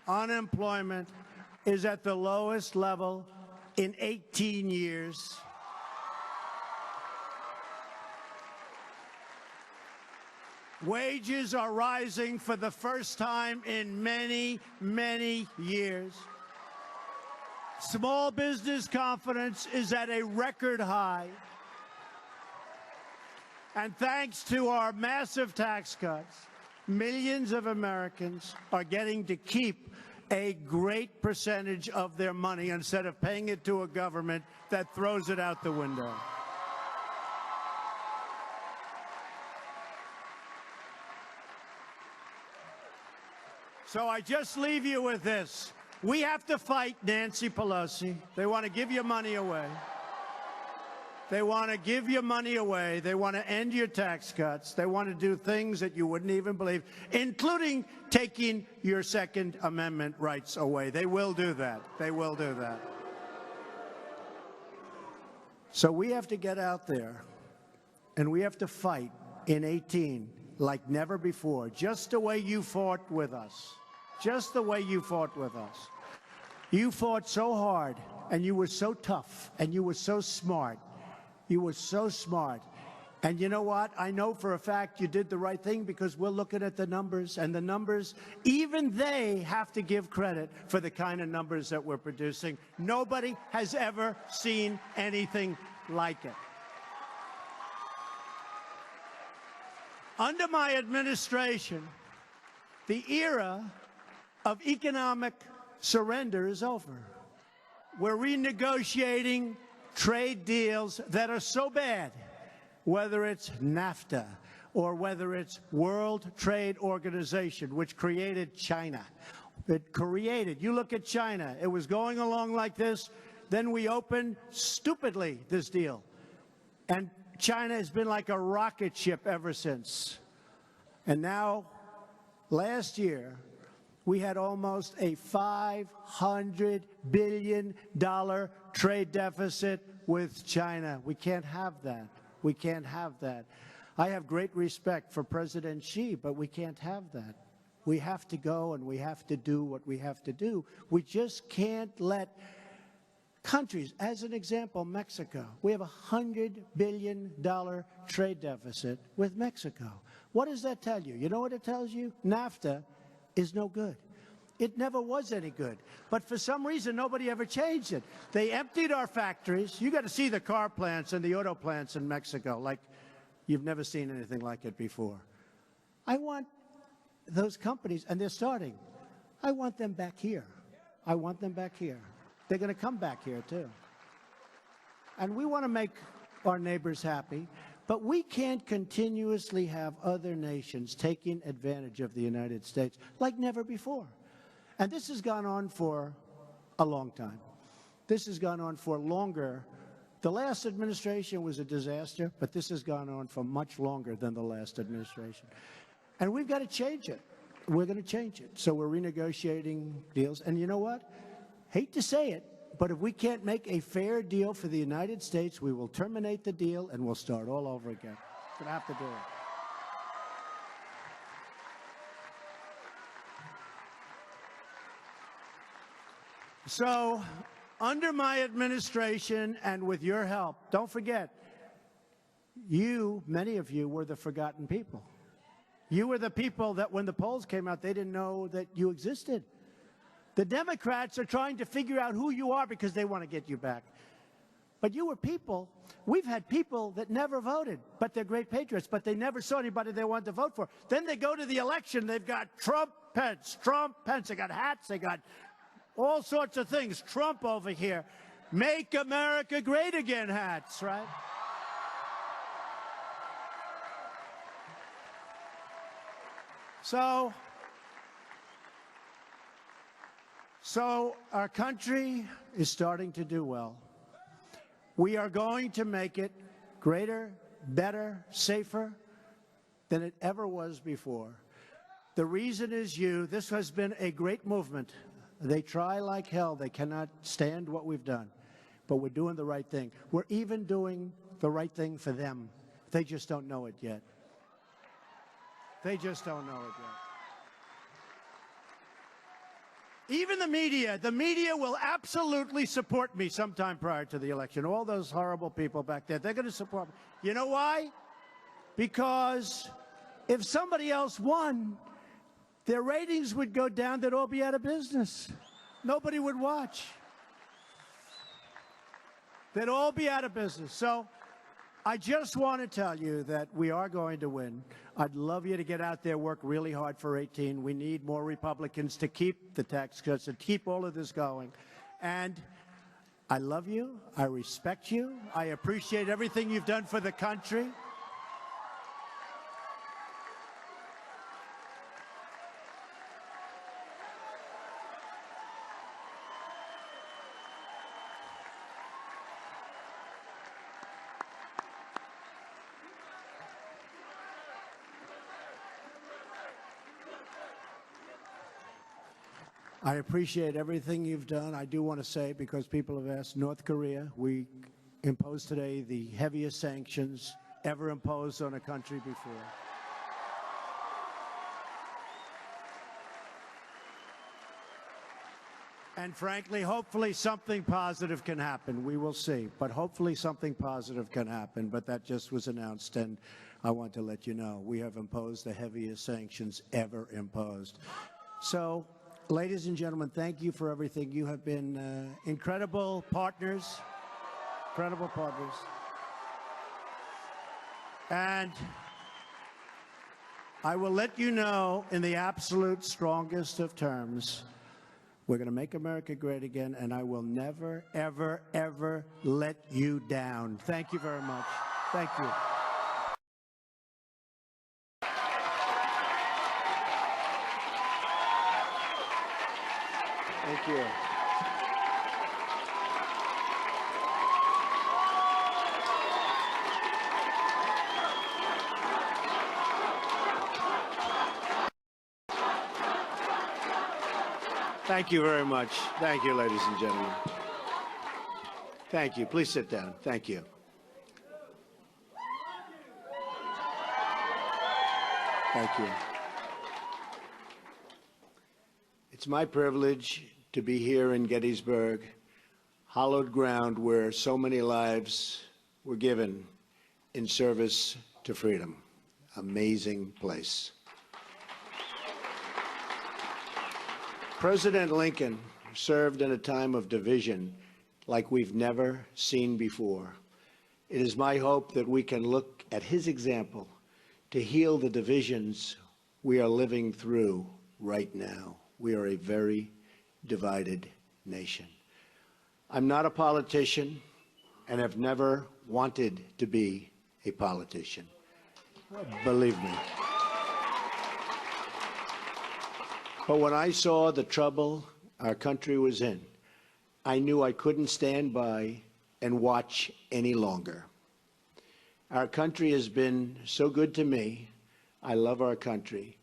unemployment is at the lowest level in 18 years. Wages are rising for the first time in many, many years. Small business confidence is at a record high. And thanks to our massive tax cuts, millions of Americans are getting to keep a great percentage of their money instead of paying it to a government that throws it out the window. So I just leave you with this. We have to fight Nancy Pelosi. They want to give your money away. They want to give your money away. They want to end your tax cuts. They want to do things that you wouldn't even believe, including taking your Second Amendment rights away. They will do that. They will do that. So we have to get out there, and we have to fight in 18 like never before, just the way you fought with us. Just the way you fought with us. You fought so hard, and you were so tough, and you were so smart. You were so smart. And you know what? I know for a fact you did the right thing because we're looking at the numbers, and the numbers, even they have to give credit for the kind of numbers that we're producing. Nobody has ever seen anything like it. Under my administration, the era of economic surrender is over. We're renegotiating trade deals that are so bad, whether it's NAFTA or whether it's World Trade Organization, which created China. You look at China, it was going along like this, then we opened, stupidly, this deal. And China has been like a rocket ship ever since. And now, last year, we had almost a $500 billion trade deficit with China. We can't have that. We can't have that. I have great respect for President Xi, but we can't have that. We have to go and we have to do what we have to do. We just can't let countries, as an example, Mexico. We have a $100 billion trade deficit with Mexico. What does that tell you? You know what it tells you? NAFTA is no good. It never was any good. But for some reason, nobody ever changed it. They emptied our factories. You got to see the car plants and the auto plants in Mexico like you've never seen anything like it before. I want those companies, and they're starting, I want them back here. I want them back here. They're going to come back here, too. And we want to make our neighbors happy. But we can't continuously have other nations taking advantage of the United States like never before. And this has gone on for a long time. This has gone on for longer. The last administration was a disaster, but this has gone on for much longer than the last administration. And we've got to change it. We're going to change it. So we're renegotiating deals. And you know what? hate to say it, but if we can't make a fair deal for the United States, we will terminate the deal and we'll start all over again. We're going to have to do it. So, under my administration and with your help, don't forget, you, many of you, were the forgotten people. You were the people that when the polls came out, they didn't know that you existed. The Democrats are trying to figure out who you are because they want to get you back. But you were people. We've had people that never voted, but they're great patriots, but they never saw anybody they wanted to vote for. Then they go to the election. They've got Trump, Pence. They got hats. They got all sorts of things. Trump over here. Make America Great Again hats, right? So our country is starting to do well. We are going to make it greater, better, safer than it ever was before. The reason is you. This has been a great movement. They try like hell. They cannot stand what we've done. But we're doing the right thing. We're even doing the right thing for them. They just don't know it yet. They just don't know it yet. Even the media will absolutely support me sometime prior to the election. All those horrible people back there, they're going to support me. You know why? Because if somebody else won, their ratings would go down. They'd all be out of business. Nobody would watch. They'd all be out of business. So I just want to tell you that we are going to win. I'd love you to get out there, work really hard for 18. We need more Republicans to keep the tax cuts and keep all of this going. And I love you. I respect you. I appreciate everything you've done for the country. I appreciate everything you've done. I do want to say, because people have asked, North Korea, we imposed today the heaviest sanctions ever imposed on a country before. And frankly, hopefully something positive can happen. We will see. But hopefully something positive can happen. But that just was announced, and I want to let you know we have imposed the heaviest sanctions ever imposed. So, ladies and gentlemen, thank you for everything. You have been incredible partners, And I will let you know in the absolute strongest of terms, we're going to make America great again, and I will never, ever, ever let you down. Thank you very much. Thank you. Thank you. Thank you very much. Thank you, ladies and gentlemen. Thank you. Please sit down. Thank you. Thank you. It's my privilege to be here in Gettysburg, hallowed ground where so many lives were given in service to freedom. Amazing place. President Lincoln served in a time of division like we've never seen before. It is my hope that we can look at his example to heal the divisions we are living through right now. We are a very divided nation. I'm not a politician and have never wanted to be a politician. Believe me. But when I saw the trouble our country was in, I knew I couldn't stand by and watch any longer. Our country has been so good to me. I love our country,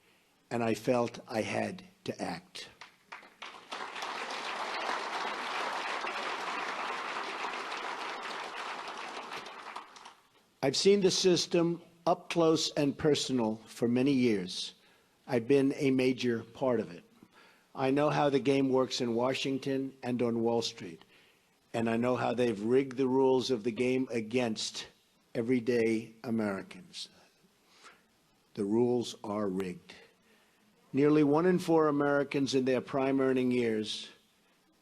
and I felt I had to act. I've seen the system up close and personal for many years. I've been a major part of it. I know how the game works in Washington and on Wall Street, and I know how they've rigged the rules of the game against everyday Americans. The rules are rigged. Nearly 1 in 4 Americans in their prime earning years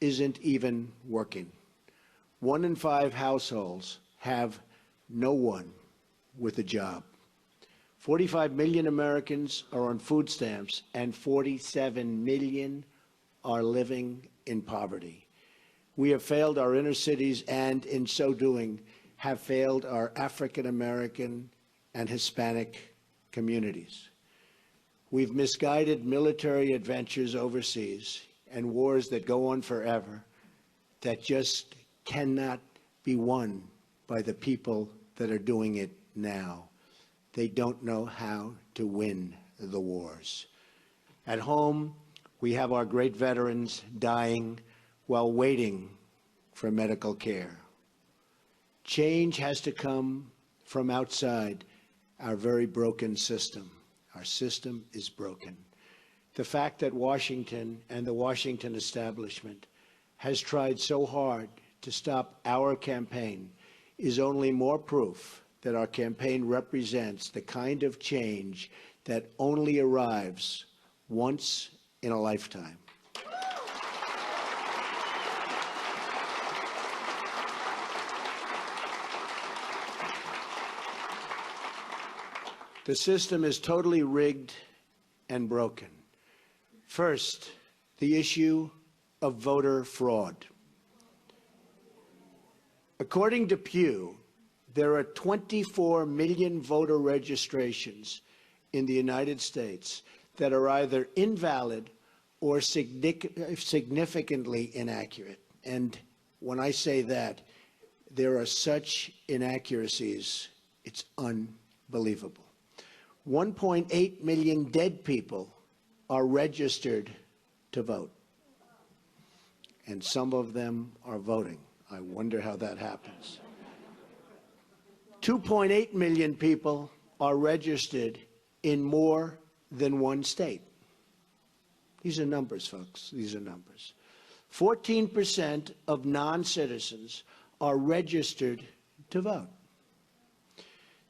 isn't even working. 1 in 5 households have no one with a job. 45 million Americans are on food stamps, and 47 million are living in poverty. We have failed our inner cities, and in so doing, have failed our African American and Hispanic communities. We've misguided military adventures overseas and wars that go on forever that just cannot be won by the people that are doing it now. They don't know how to win the wars. At home, we have our great veterans dying while waiting for medical care. Change has to come from outside our very broken system. Our system is broken. The fact that Washington and the Washington establishment has tried so hard to stop our campaign is only more proof that our campaign represents the kind of change that only arrives once in a lifetime. The system is totally rigged and broken. First, the issue of voter fraud. According to Pew, there are 24 million voter registrations in the United States that are either invalid or significantly inaccurate. And when I say that, there are such inaccuracies, it's unbelievable. 1.8 million dead people are registered to vote, and some of them are voting. I wonder how that happens. 2.8 million people are registered in more than one state. These are numbers, folks. These are numbers. 14% of non-citizens are registered to vote.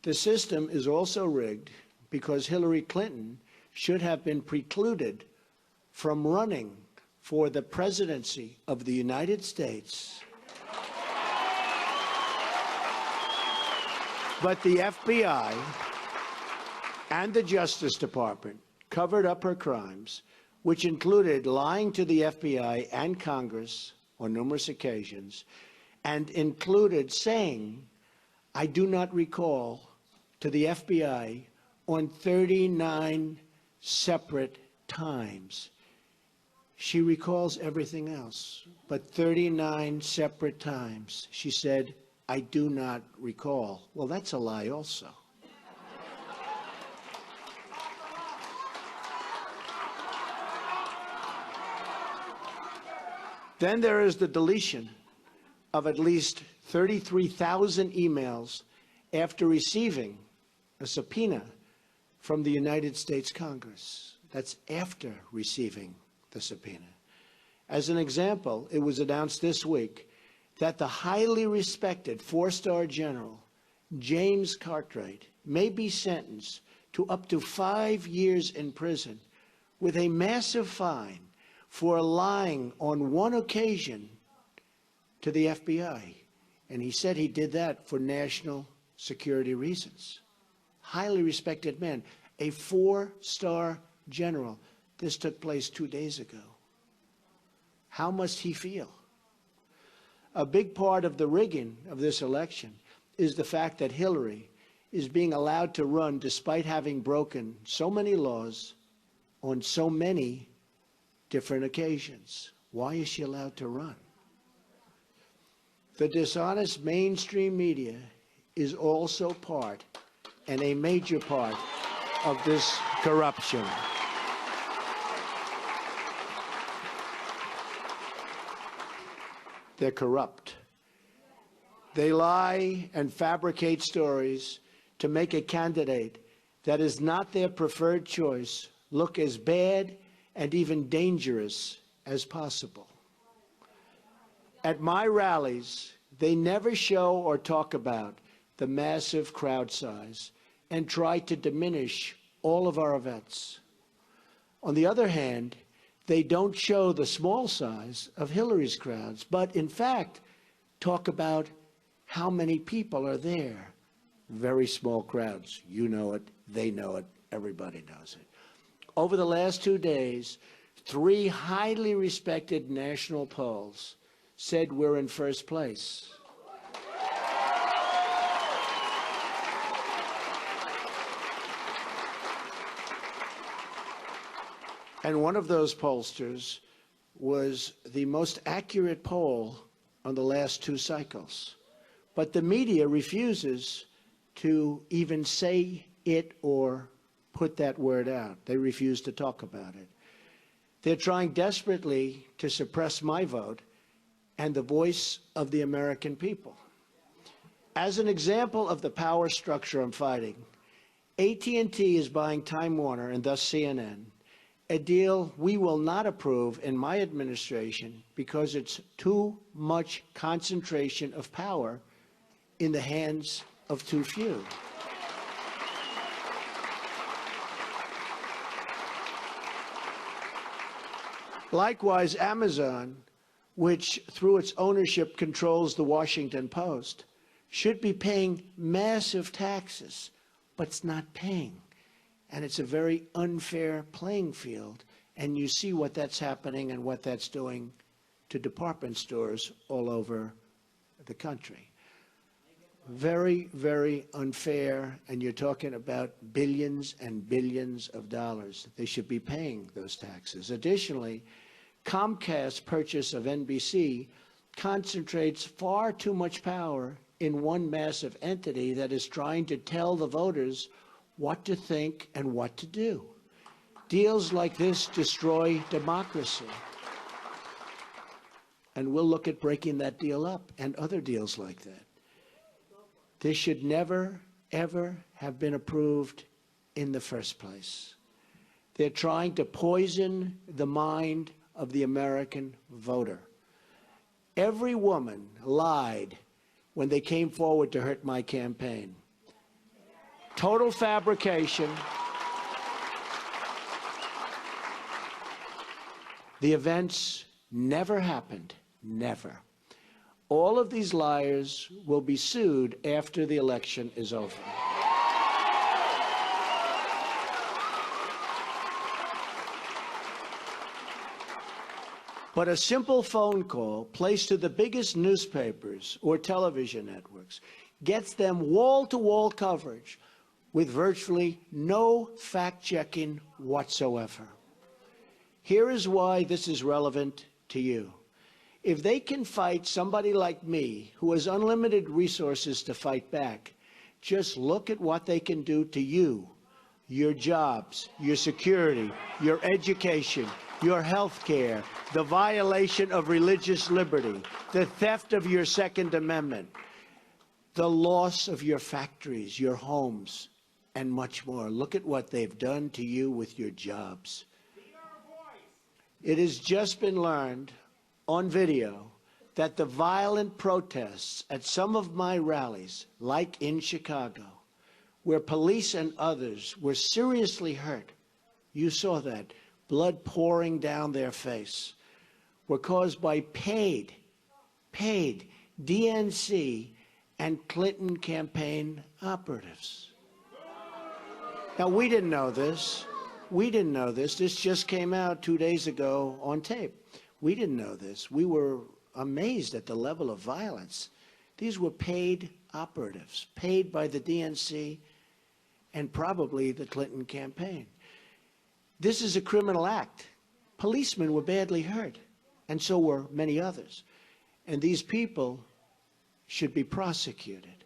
The system is also rigged because Hillary Clinton should have been precluded from running for the presidency of the United States. But the FBI and the Justice Department covered up her crimes, which included lying to the FBI and Congress on numerous occasions, and included saying, "I do not recall," to the FBI on 39 separate times. She recalls everything else, but 39 separate times she said, "I do not recall." Well, that's a lie also. Then there is the deletion of at least 33,000 emails after receiving a subpoena from the United States Congress. That's after receiving the subpoena. As an example, it was announced this week that the highly respected four-star general, James Cartwright, may be sentenced to up to 5 years in prison with a massive fine for lying on one occasion to the FBI. And he said he did that for national security reasons. Highly respected man, a four-star general. This took place 2 days ago. How must he feel? A big part of the rigging of this election is the fact that Hillary is being allowed to run despite having broken so many laws on so many different occasions. Why is she allowed to run? The dishonest mainstream media is also part, and a major part, of this corruption. They're corrupt. They lie and fabricate stories to make a candidate that is not their preferred choice look as bad and even dangerous as possible. At my rallies, they never show or talk about the massive crowd size and try to diminish all of our events. On the other hand, they don't show the small size of Hillary's crowds, but in fact, talk about how many people are there. Very small crowds. You know it, they know it, everybody knows it. Over the last 2 days, 3 highly respected national polls said we're in first place. And one of those pollsters was the most accurate poll on the last 2 cycles. But the media refuses to even say it or put that word out. They refuse to talk about it. They're trying desperately to suppress my vote and the voice of the American people. As an example of the power structure I'm fighting, AT&T is buying Time Warner and thus CNN, a deal we will not approve in my administration because it's too much concentration of power in the hands of too few. Likewise, Amazon, which through its ownership controls the Washington Post, should be paying massive taxes, but it's not paying. And it's a very unfair playing field. And you see what that's happening and what that's doing to department stores all over the country. Very, very unfair. And you're talking about billions and billions of dollars. They should be paying those taxes. Additionally, Comcast's purchase of NBC concentrates far too much power in one massive entity that is trying to tell the voters what to think and what to do. Deals like this destroy democracy. And we'll look at breaking that deal up and other deals like that. This should never, ever have been approved in the first place. They're trying to poison the mind of the American voter. Every woman lied when they came forward to hurt my campaign. Total fabrication. The events never happened, never. All of these liars will be sued after the election is over. But a simple phone call placed to the biggest newspapers or television networks gets them wall-to-wall coverage with virtually no fact-checking whatsoever. Here is why this is relevant to you. If they can fight somebody like me, who has unlimited resources to fight back, just look at what they can do to you, your jobs, your security, your education, your health care, the violation of religious liberty, the theft of your Second Amendment, the loss of your factories, your homes, and much more. Look at what they've done to you with your jobs. It has just been learned on video that the violent protests at some of my rallies, like in Chicago, where police and others were seriously hurt, you saw that, blood pouring down their face, were caused by paid DNC and Clinton campaign operatives. Now, we didn't know this. We didn't know this. This just came out 2 days ago on tape. We didn't know this. We were amazed at the level of violence. These were paid operatives, paid by the DNC and probably the Clinton campaign. This is a criminal act. Policemen were badly hurt, and so were many others. And these people should be prosecuted.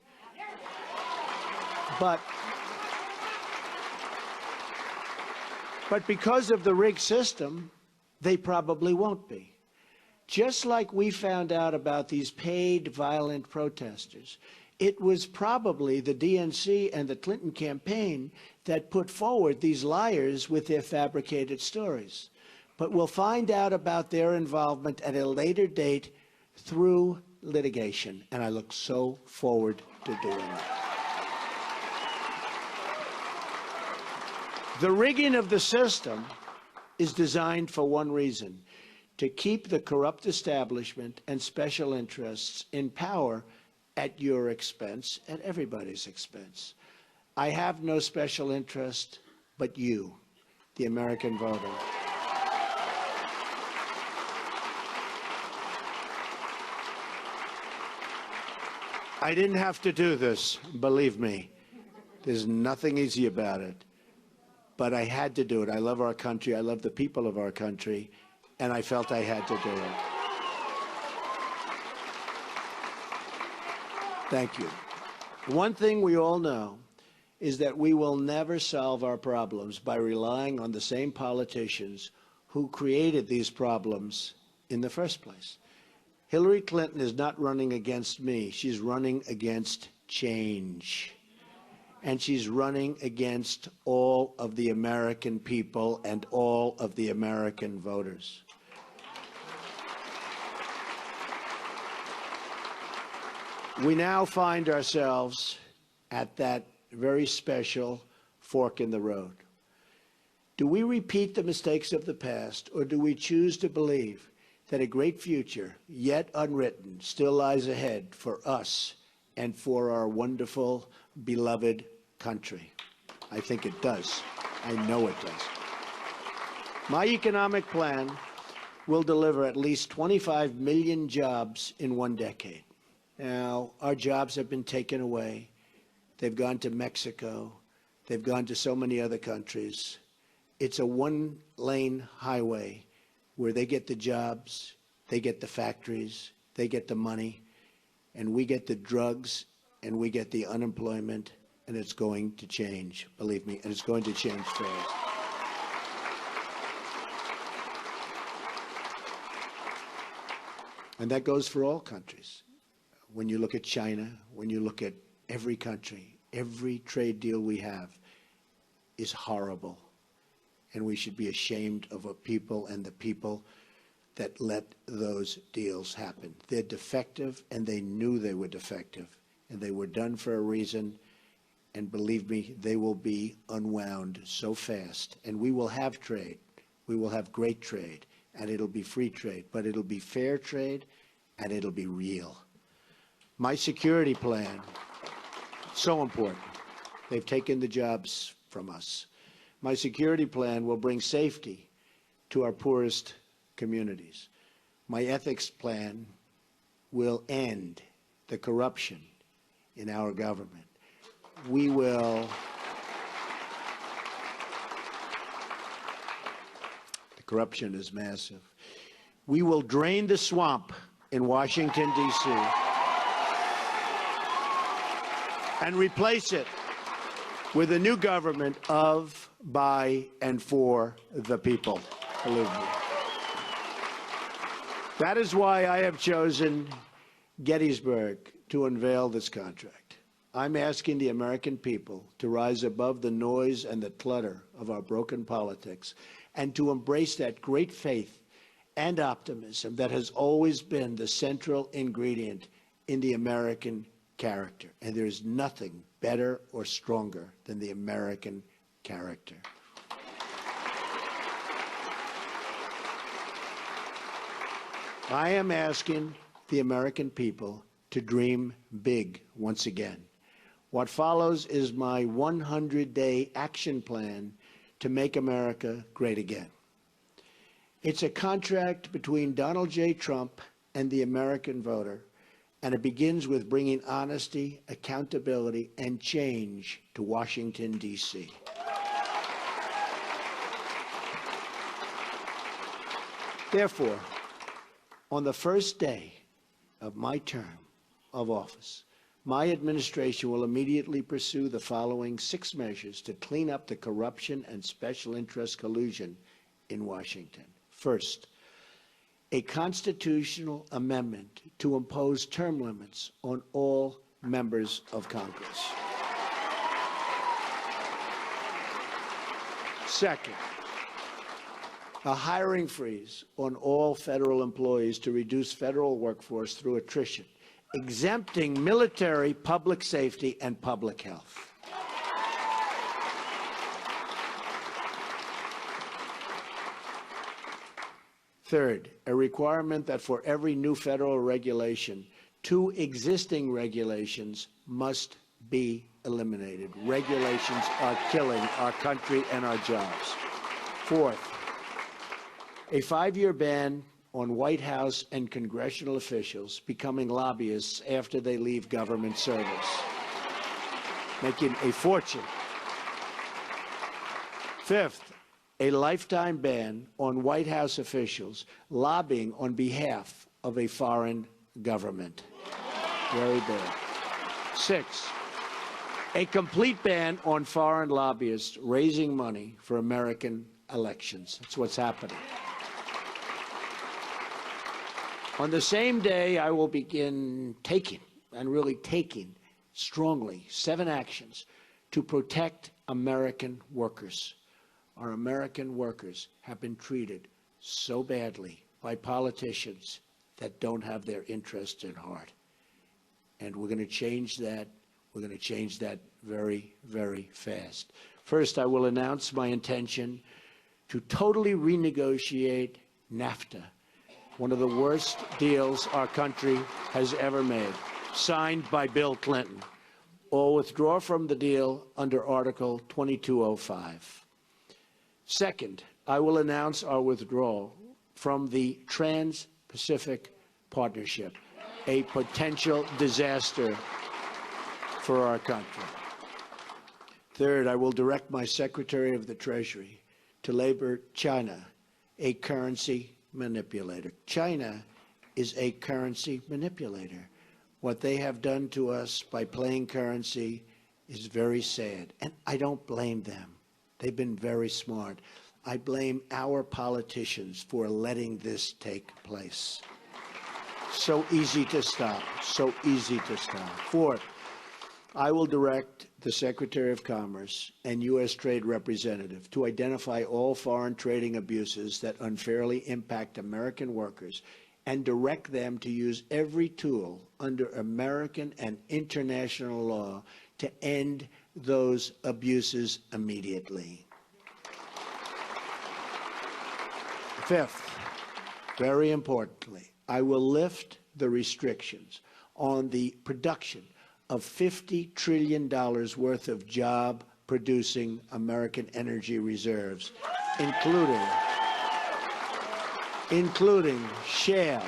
But because of the rigged system, they probably won't be. Just like we found out about these paid violent protesters, It was probably the DNC and the Clinton campaign that put forward these liars with their fabricated stories. But we'll find out about their involvement at a later date through litigation, and I look so forward to doing it. The rigging of the system is designed for one reason: to keep the corrupt establishment and special interests in power at your expense, at everybody's expense. I have no special interest but you, the American voter. I didn't have to do this, believe me. There's nothing easy about it. But I had to do it. I love our country. I love the people of our country. And I felt I had to do it. Thank you. One thing we all know is that we will never solve our problems by relying on the same politicians who created these problems in the first place. Hillary Clinton is not running against me. She's running against change. And she's running against all of the American people and all of the American voters. We now find ourselves at that very special fork in the road. Do we repeat the mistakes of the past, or do we choose to believe that a great future, yet unwritten, still lies ahead for us and for our wonderful, beloved country? I think it does. I know it does. My economic plan will deliver at least 25 million jobs in one decade. Now, our jobs have been taken away. They've gone to Mexico. They've gone to so many other countries. It's a one-lane highway where they get the jobs, they get the factories, they get the money, and we get the drugs, and we get the unemployment, and it's going to change, believe me, and it's going to change fast. And that goes for all countries. When you look at China, when you look at every country, every trade deal we have is horrible. And we should be ashamed of a people and the people that let those deals happen. They're defective, and they knew they were defective. And they were done for a reason. And believe me, they will be unwound so fast. And we will have trade. We will have great trade. And it'll be free trade. But it'll be fair trade, and it'll be real. My security plan, so important. They've taken the jobs from us. My security plan will bring safety to our poorest communities. My ethics plan will end the corruption in our government. We will... The corruption is massive. We will drain the swamp in Washington, D.C. and replace it with a new government of, by, and for the people. Believe me. That is why I have chosen Gettysburg to unveil this contract. I'm asking the American people to rise above the noise and the clutter of our broken politics and to embrace that great faith and optimism that has always been the central ingredient in the American character. And there is nothing better or stronger than the American character. I am asking the American people to dream big once again. What follows is my 100-day action plan to make America great again. It's a contract between Donald J. Trump and the American voter, and it begins with bringing honesty, accountability, and change to Washington, D.C. Therefore, on the first day of my term of office, my administration will immediately pursue the following 6 measures to clean up the corruption and special interest collusion in Washington. First, a constitutional amendment to impose term limits on all members of Congress. Second, a hiring freeze on all federal employees to reduce federal workforce through attrition, exempting military, public safety, and public health. Third, a requirement that for every new federal regulation, 2 existing regulations must be eliminated. Regulations are killing our country and our jobs. Fourth, a 5-year ban on White House and congressional officials becoming lobbyists after they leave government service, making a fortune. Fifth, a lifetime ban on White House officials lobbying on behalf of a foreign government. Very bad. Six, a complete ban on foreign lobbyists raising money for American elections. That's what's happening. On the same day, I will begin taking, and really taking strongly, 7 actions to protect American workers. Our American workers have been treated so badly by politicians that don't have their interests at heart. And we're going to change that. We're going to change that very, very fast. First, I will announce my intention to totally renegotiate NAFTA, one of the worst deals our country has ever made, signed by Bill Clinton, or withdraw from the deal under Article 2205. Second, I will announce our withdrawal from the Trans-Pacific Partnership, a potential disaster for our country. Third, I will direct my Secretary of the Treasury to label China a currency manipulator. China is a currency manipulator. What they have done to us by playing currency is very sad, and I don't blame them. They've been very smart. I blame our politicians for letting this take place. So easy to stop, so easy to stop. Fourth, I will direct the Secretary of Commerce and U.S. Trade Representative to identify all foreign trading abuses that unfairly impact American workers and direct them to use every tool under American and international law to end those abuses immediately. Fifth, very importantly, I will lift the restrictions on the production of $50 trillion worth of job-producing American energy reserves, including shale,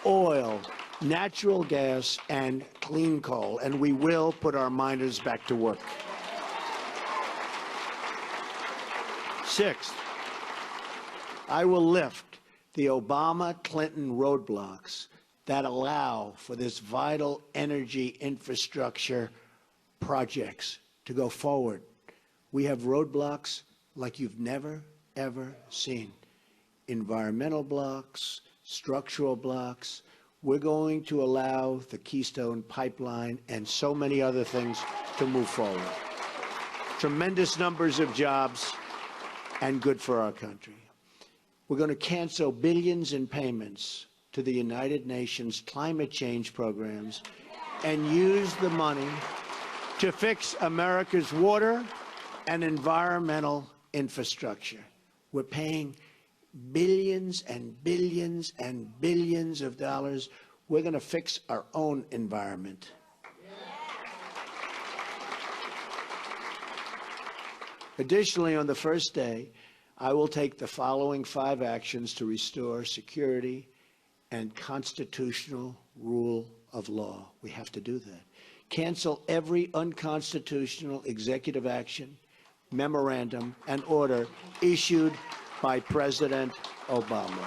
oil, natural gas, and clean coal, and we will put our miners back to work. Sixth, I will lift the Obama-Clinton roadblocks that allow for this vital energy infrastructure projects to go forward. We have roadblocks like you've never, ever seen. Environmental blocks, structural blocks. We're going to allow the Keystone Pipeline and so many other things to move forward. Tremendous numbers of jobs and good for our country. We're going to cancel billions in payments to the United Nations climate change programs and use the money to fix America's water and environmental infrastructure. We're paying billions and billions and billions of dollars. We're going to fix our own environment. Additionally, on the first day, I will take the following 5 actions to restore security and constitutional rule of law. We have to do that. Cancel every unconstitutional executive action, memorandum, and order issued by President Obama.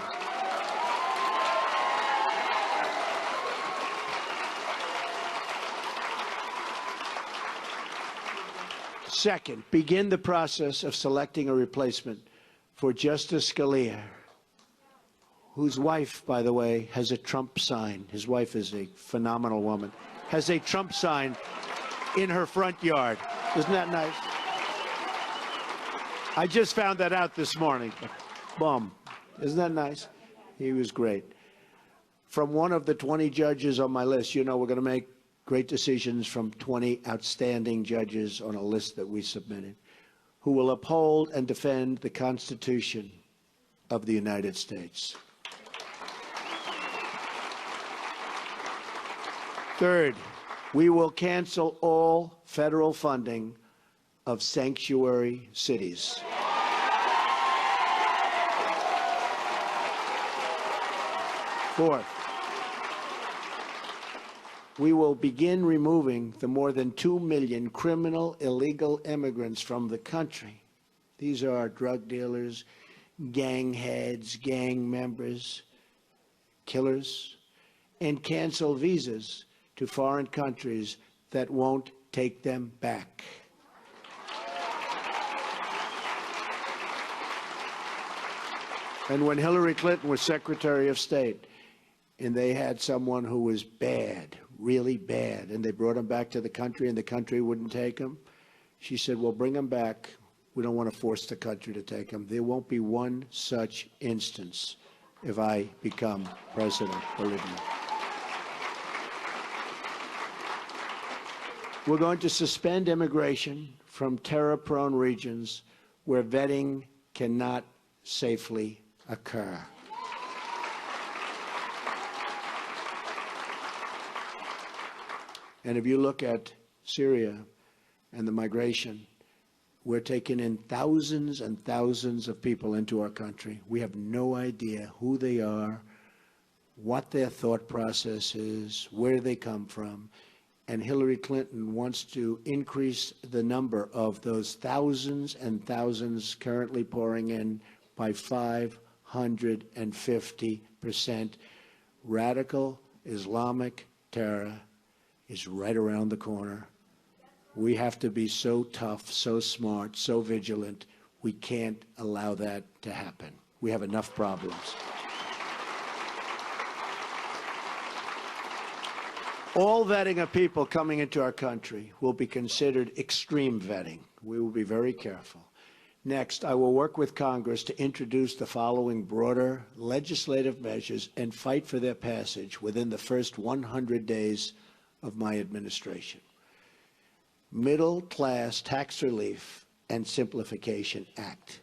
Second, begin the process of selecting a replacement for Justice Scalia, whose wife, by the way, has a Trump sign. His wife is a phenomenal woman. has a Trump sign in her front yard. Isn't that nice? I just found that out this morning. Boom. Isn't that nice? He was great. From one of the 20 judges on my list, you know we're going to make great decisions from 20 outstanding judges on a list that we submitted, who will uphold and defend the Constitution of the United States. Third, we will cancel all federal funding of sanctuary cities. Fourth, we will begin removing the more than 2 million criminal illegal immigrants from the country. These are drug dealers, gang heads, gang members, killers, and cancel visas to foreign countries that won't take them back. And when Hillary Clinton was Secretary of State, and they had someone who was bad, really bad, and they brought him back to the country and the country wouldn't take him, she said, well, bring him back. We don't want to force the country to take him. There won't be one such instance if I become president, believe me. We're going to suspend immigration from terror-prone regions where vetting cannot safely occur. And if you look at Syria and the migration, we're taking in thousands and thousands of people into our country. We have no idea who they are, what their thought process is, where they come from. And Hillary Clinton wants to increase the number of those thousands and thousands currently pouring in by 550%. Radical Islamic terror is right around the corner. We have to be so tough, so smart, so vigilant. We can't allow that to happen. We have enough problems. All vetting of people coming into our country will be considered extreme vetting. We will be very careful. Next, I will work with Congress to introduce the following broader legislative measures and fight for their passage within the first 100 days of my administration. Middle Class Tax Relief and Simplification Act,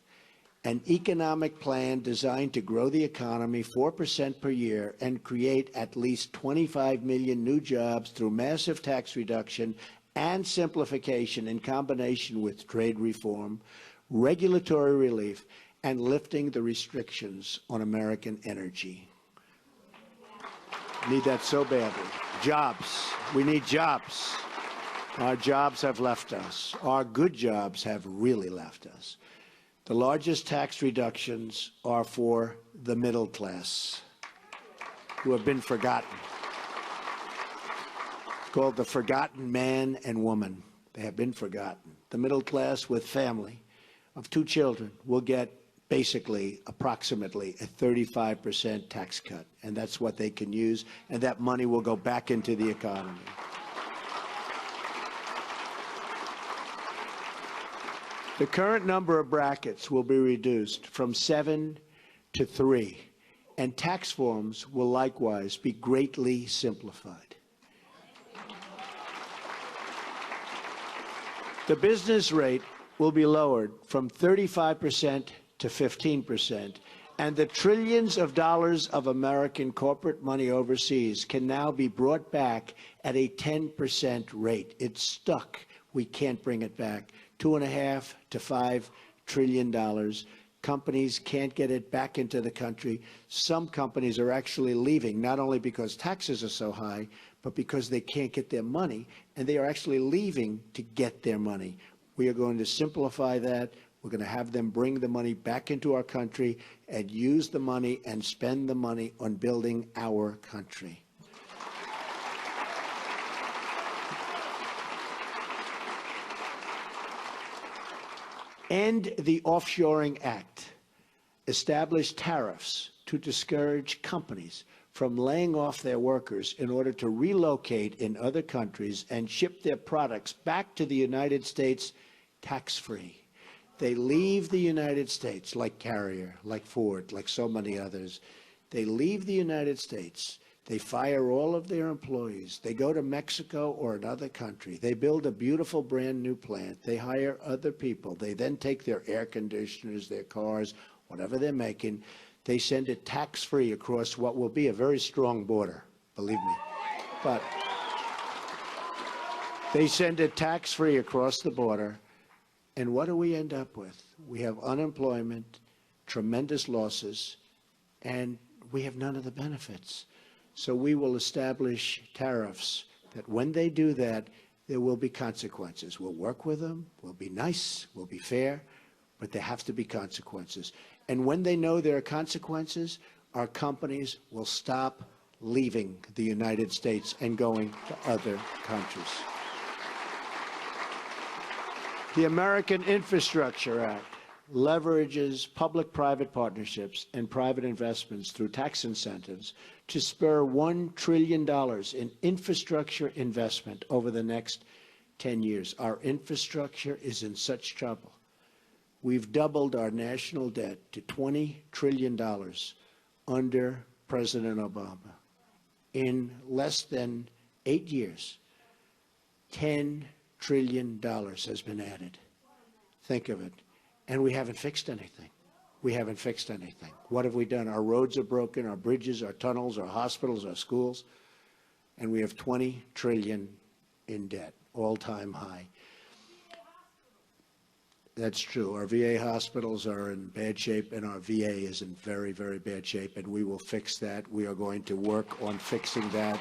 an economic plan designed to grow the economy 4% per year and create at least 25 million new jobs through massive tax reduction and simplification in combination with trade reform, regulatory relief, and lifting the restrictions on American energy. Need that so badly. Jobs. We need jobs. Our jobs have left us. Our good jobs have really left us. The largest tax reductions are for the middle class, who have been forgotten. Called the forgotten man and woman. They have been forgotten. The middle class with family of 2 children will get basically approximately a 35% tax cut, and that's what they can use, and that money will go back into the economy. The current number of brackets will be reduced from 7 to 3, and tax forms will likewise be greatly simplified. The business rate will be lowered from 35% to 15%, and the trillions of dollars of American corporate money overseas can now be brought back at a 10% rate. It's stuck. We can't bring it back. $2.5 to $5 trillion. Companies can't get it back into the country. Some companies are actually leaving, not only because taxes are so high, but because they can't get their money, and they are actually leaving to get their money. We are going to simplify that. We're going to have them bring the money back into our country and use the money and spend the money on building our country. End the Offshoring Act. Establish tariffs to discourage companies from laying off their workers in order to relocate in other countries and ship their products back to the United States tax-free. They leave the United States, like Carrier, like Ford, like so many others. They leave the United States. They fire all of their employees. They go to Mexico or another country. They build a beautiful brand new plant. They hire other people. They then take their air conditioners, their cars, whatever they're making. They send it tax-free across what will be a very strong border, believe me. But they send it tax-free across the border. And what do we end up with? We have unemployment, tremendous losses, and we have none of the benefits. So we will establish tariffs that when they do that, there will be consequences. We'll work with them, we'll be nice, we'll be fair, but there have to be consequences. And when they know there are consequences, our companies will stop leaving the United States and going to other countries. The American Infrastructure Act leverages public-private partnerships and private investments through tax incentives to spur $1 trillion in infrastructure investment over the next 10 years. Our infrastructure is in such trouble. We've doubled our national debt to $20 trillion under President Obama. In less than 8 years, $10 trillion has been added. Think of it. And we haven't fixed anything. We haven't fixed anything. What have we done? Our roads are broken, our bridges, our tunnels, our hospitals, our schools, and we have $20 trillion in debt, all-time high. That's true. Our VA hospitals are in bad shape, and our VA is in very, very bad shape, and we will fix that. We are going to work on fixing that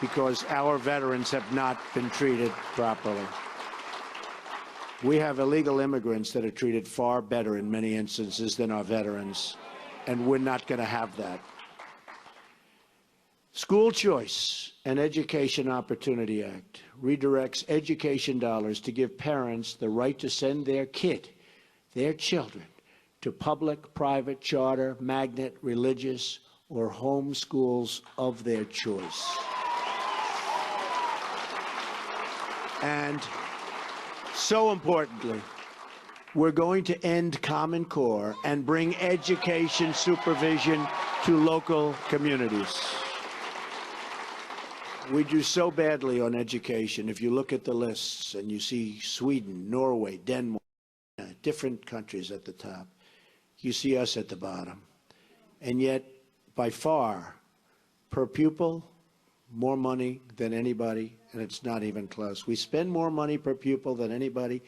because our veterans have not been treated properly. We have illegal immigrants that are treated far better in many instances than our veterans, and we're not going to have that. School Choice and Education Opportunity Act redirects education dollars to give parents the right to send their kid, their children, to public, private, charter, magnet, religious, or home schools of their choice. And so importantly, we're going to end Common Core and bring education supervision to local communities. We do so badly on education. If you look at the lists and you see Sweden, Norway, Denmark, different countries at the top, you see us at the bottom. And yet, by far, per pupil, more money than anybody, and it's not even close. We spend more money per pupil than anybody,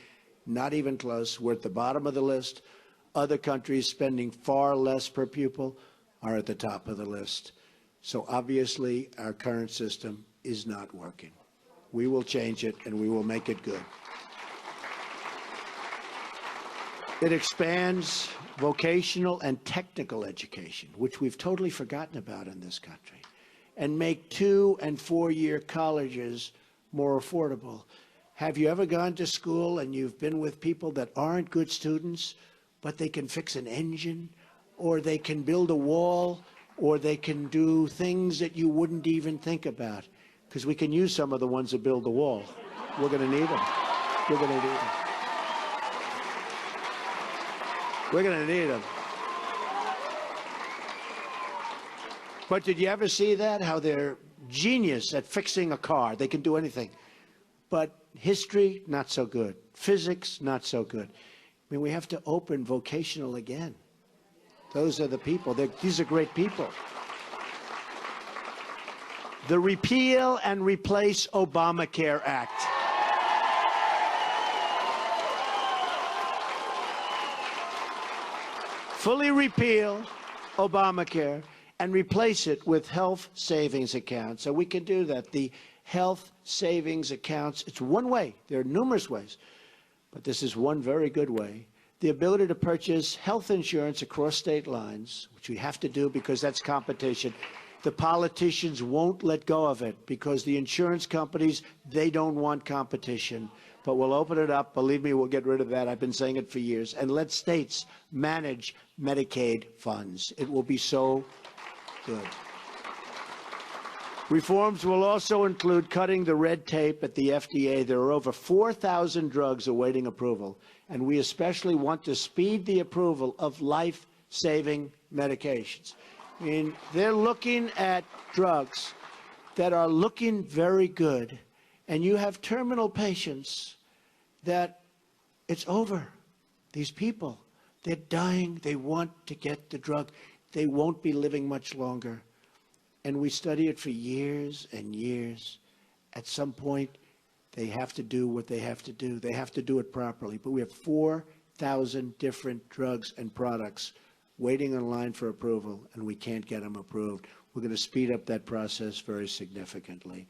not even close. We're at the bottom of the list. Other countries spending far less per pupil are at the top of the list. So obviously, our current system is not working. We will change it, and we will make it good. It expands vocational and technical education, which we've totally forgotten about in this country, and make 2- and 4-year colleges more affordable. Have you ever gone to school and you've been with people that aren't good students, but they can fix an engine, or they can build a wall, or they can do things that you wouldn't even think about? Because we can use some of the ones that build the wall. We're going to need them. We're going to need them. We're going to need them. But did you ever see that? How they're genius at fixing a car. They can do anything. But history, not so good. Physics, not so good. I mean, we have to open vocational again. Those are the people. These are great people. The Repeal and Replace Obamacare Act. Fully repeal Obamacare and replace it with health savings accounts. So we can do that. The health savings accounts, it's one way. There are numerous ways, but this is one very good way. The ability to purchase health insurance across state lines, which we have to do because that's competition. The politicians won't let go of it because the insurance companies, they don't want competition. but we'll open it up. Believe me, we'll get rid of that. I've been saying it for years. And let states manage Medicaid funds. It will be so good. Reforms will also include cutting the red tape at the FDA. There are over 4,000 drugs awaiting approval, and we especially want to speed the approval of life-saving medications. I mean, they're looking at drugs that are looking very good, and you have terminal patients that it's over. These people, they're dying. They want to get the drug. They won't be living much longer. And we study it for years and years. At some point, they have to do what they have to do. They have to do it properly. But we have 4,000 different drugs and products waiting in line for approval, and we can't get them approved. We're going to speed up that process very significantly.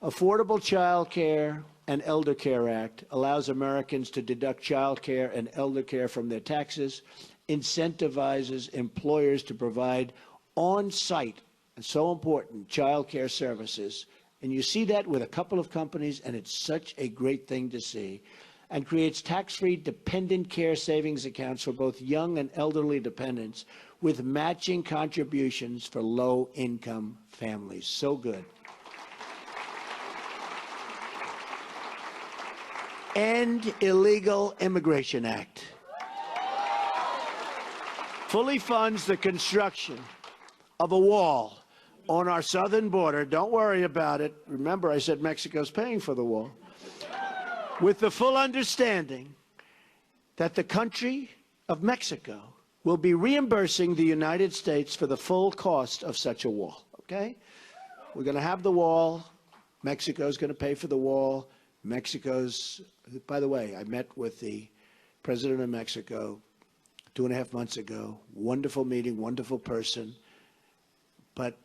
Affordable Child Care and Elder Care Act allows Americans to deduct child care and elder care from their taxes, incentivizes employers to provide on-site, and so important, child care services. And you see that with a couple of companies, and it's such a great thing to see. And creates tax-free dependent care savings accounts for both young and elderly dependents with matching contributions for low-income families. So good. End Illegal Immigration Act. Fully funds the construction of a wall on our southern border. Don't worry about it. Remember, I said Mexico's paying for the wall. With the full understanding that the country of Mexico will be reimbursing the United States for the full cost of such a wall, okay? We're going to have the wall. Mexico's going to pay for the wall. Mexico's, by the way, I met with the president of Mexico 2.5 months ago. Wonderful meeting, wonderful person. But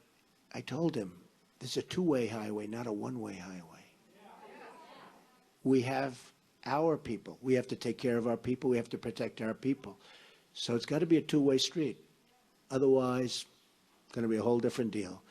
I told him, this is a two-way highway, not a one-way highway. We have our people. We have to take care of our people. We have to protect our people. So it's got to be a two-way street. Otherwise, it's going to be a whole different deal.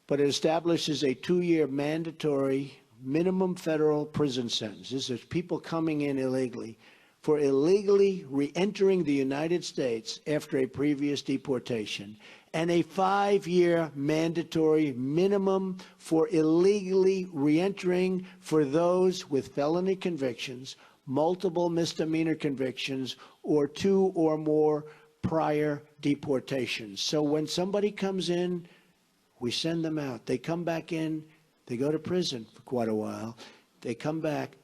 But it establishes a 2-year mandatory minimum federal prison sentence. This is people coming in illegally for illegally re-entering the United States after a previous deportation, and a 5-year mandatory minimum for illegally re-entering for those with felony convictions, multiple misdemeanor convictions, or 2 or more prior deportations. So when somebody comes in, we send them out. They come back in, they go to prison for quite a while. They come back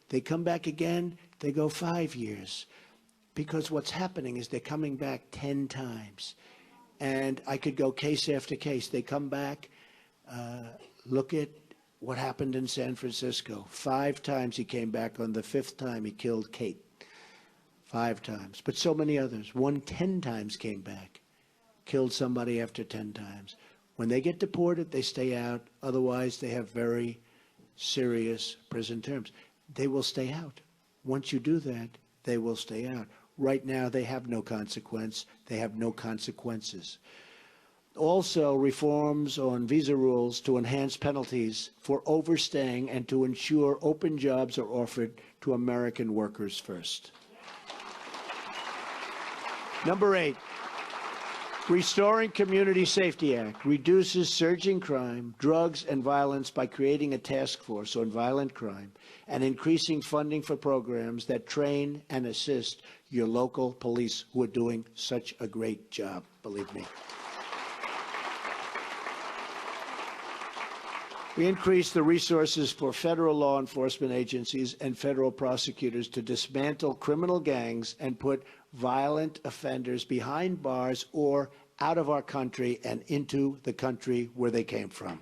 again, they go 5 years. Because what's happening is they're coming back 10 times. And I could go case after case. They come back, look at what happened in San Francisco. 5 times he came back. On the 5th time, he killed Kate. 5 times. But so many others. 1 10 times came back, killed somebody after 10 times. When they get deported, they stay out. Otherwise, they have very serious prison terms. They will stay out. Once you do that, they will stay out. Right now, they have no consequence. They have no consequences. Also, reforms on visa rules to enhance penalties for overstaying and to ensure open jobs are offered to American workers first. Number 8, Restoring Community Safety Act reduces surging crime, drugs, and violence by creating a task force on violent crime and increasing funding for programs that train and assist your local police who are doing such a great job, believe me. We increased the resources for federal law enforcement agencies and federal prosecutors to dismantle criminal gangs and put violent offenders behind bars or out of our country and into the country where they came from.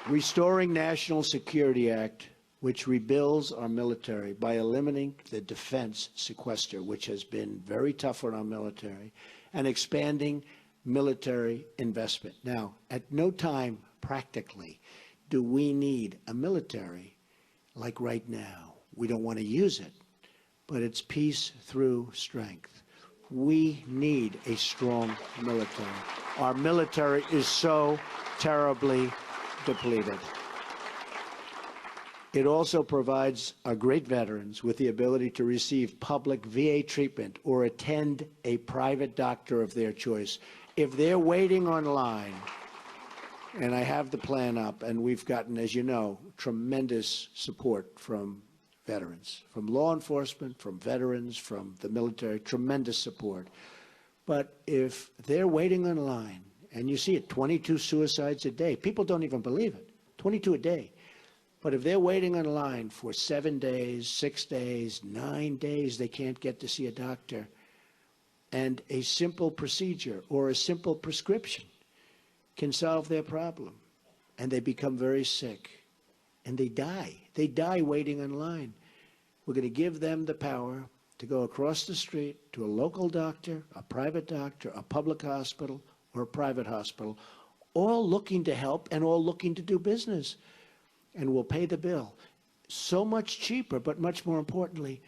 Restoring National Security Act, which rebuilds our military by eliminating the defense sequester, which has been very tough on our military, and expanding military investment. Now, at no time, practically, do we need a military like right now. We don't want to use it, but it's peace through strength. We need a strong military. Our military is so terribly depleted. It also provides our great veterans with the ability to receive public VA treatment or attend a private doctor of their choice. If they're waiting online, and I have the plan up, and we've gotten, as you know, tremendous support from veterans, from law enforcement, from veterans, from the military, tremendous support. But if they're waiting online, and you see it, 22 suicides a day, people don't even believe it, 22 a day. But if they're waiting in line for 7 days, 6 days, 9 days, they can't get to see a doctor, and a simple procedure or a simple prescription can solve their problem, and they become very sick, and they die. They die waiting in line. We're going to give them the power to go across the street to a local doctor, a private public hospital, or a private hospital, all looking to help and all looking to do business. And we'll pay the bill. So much cheaper, but much more importantly,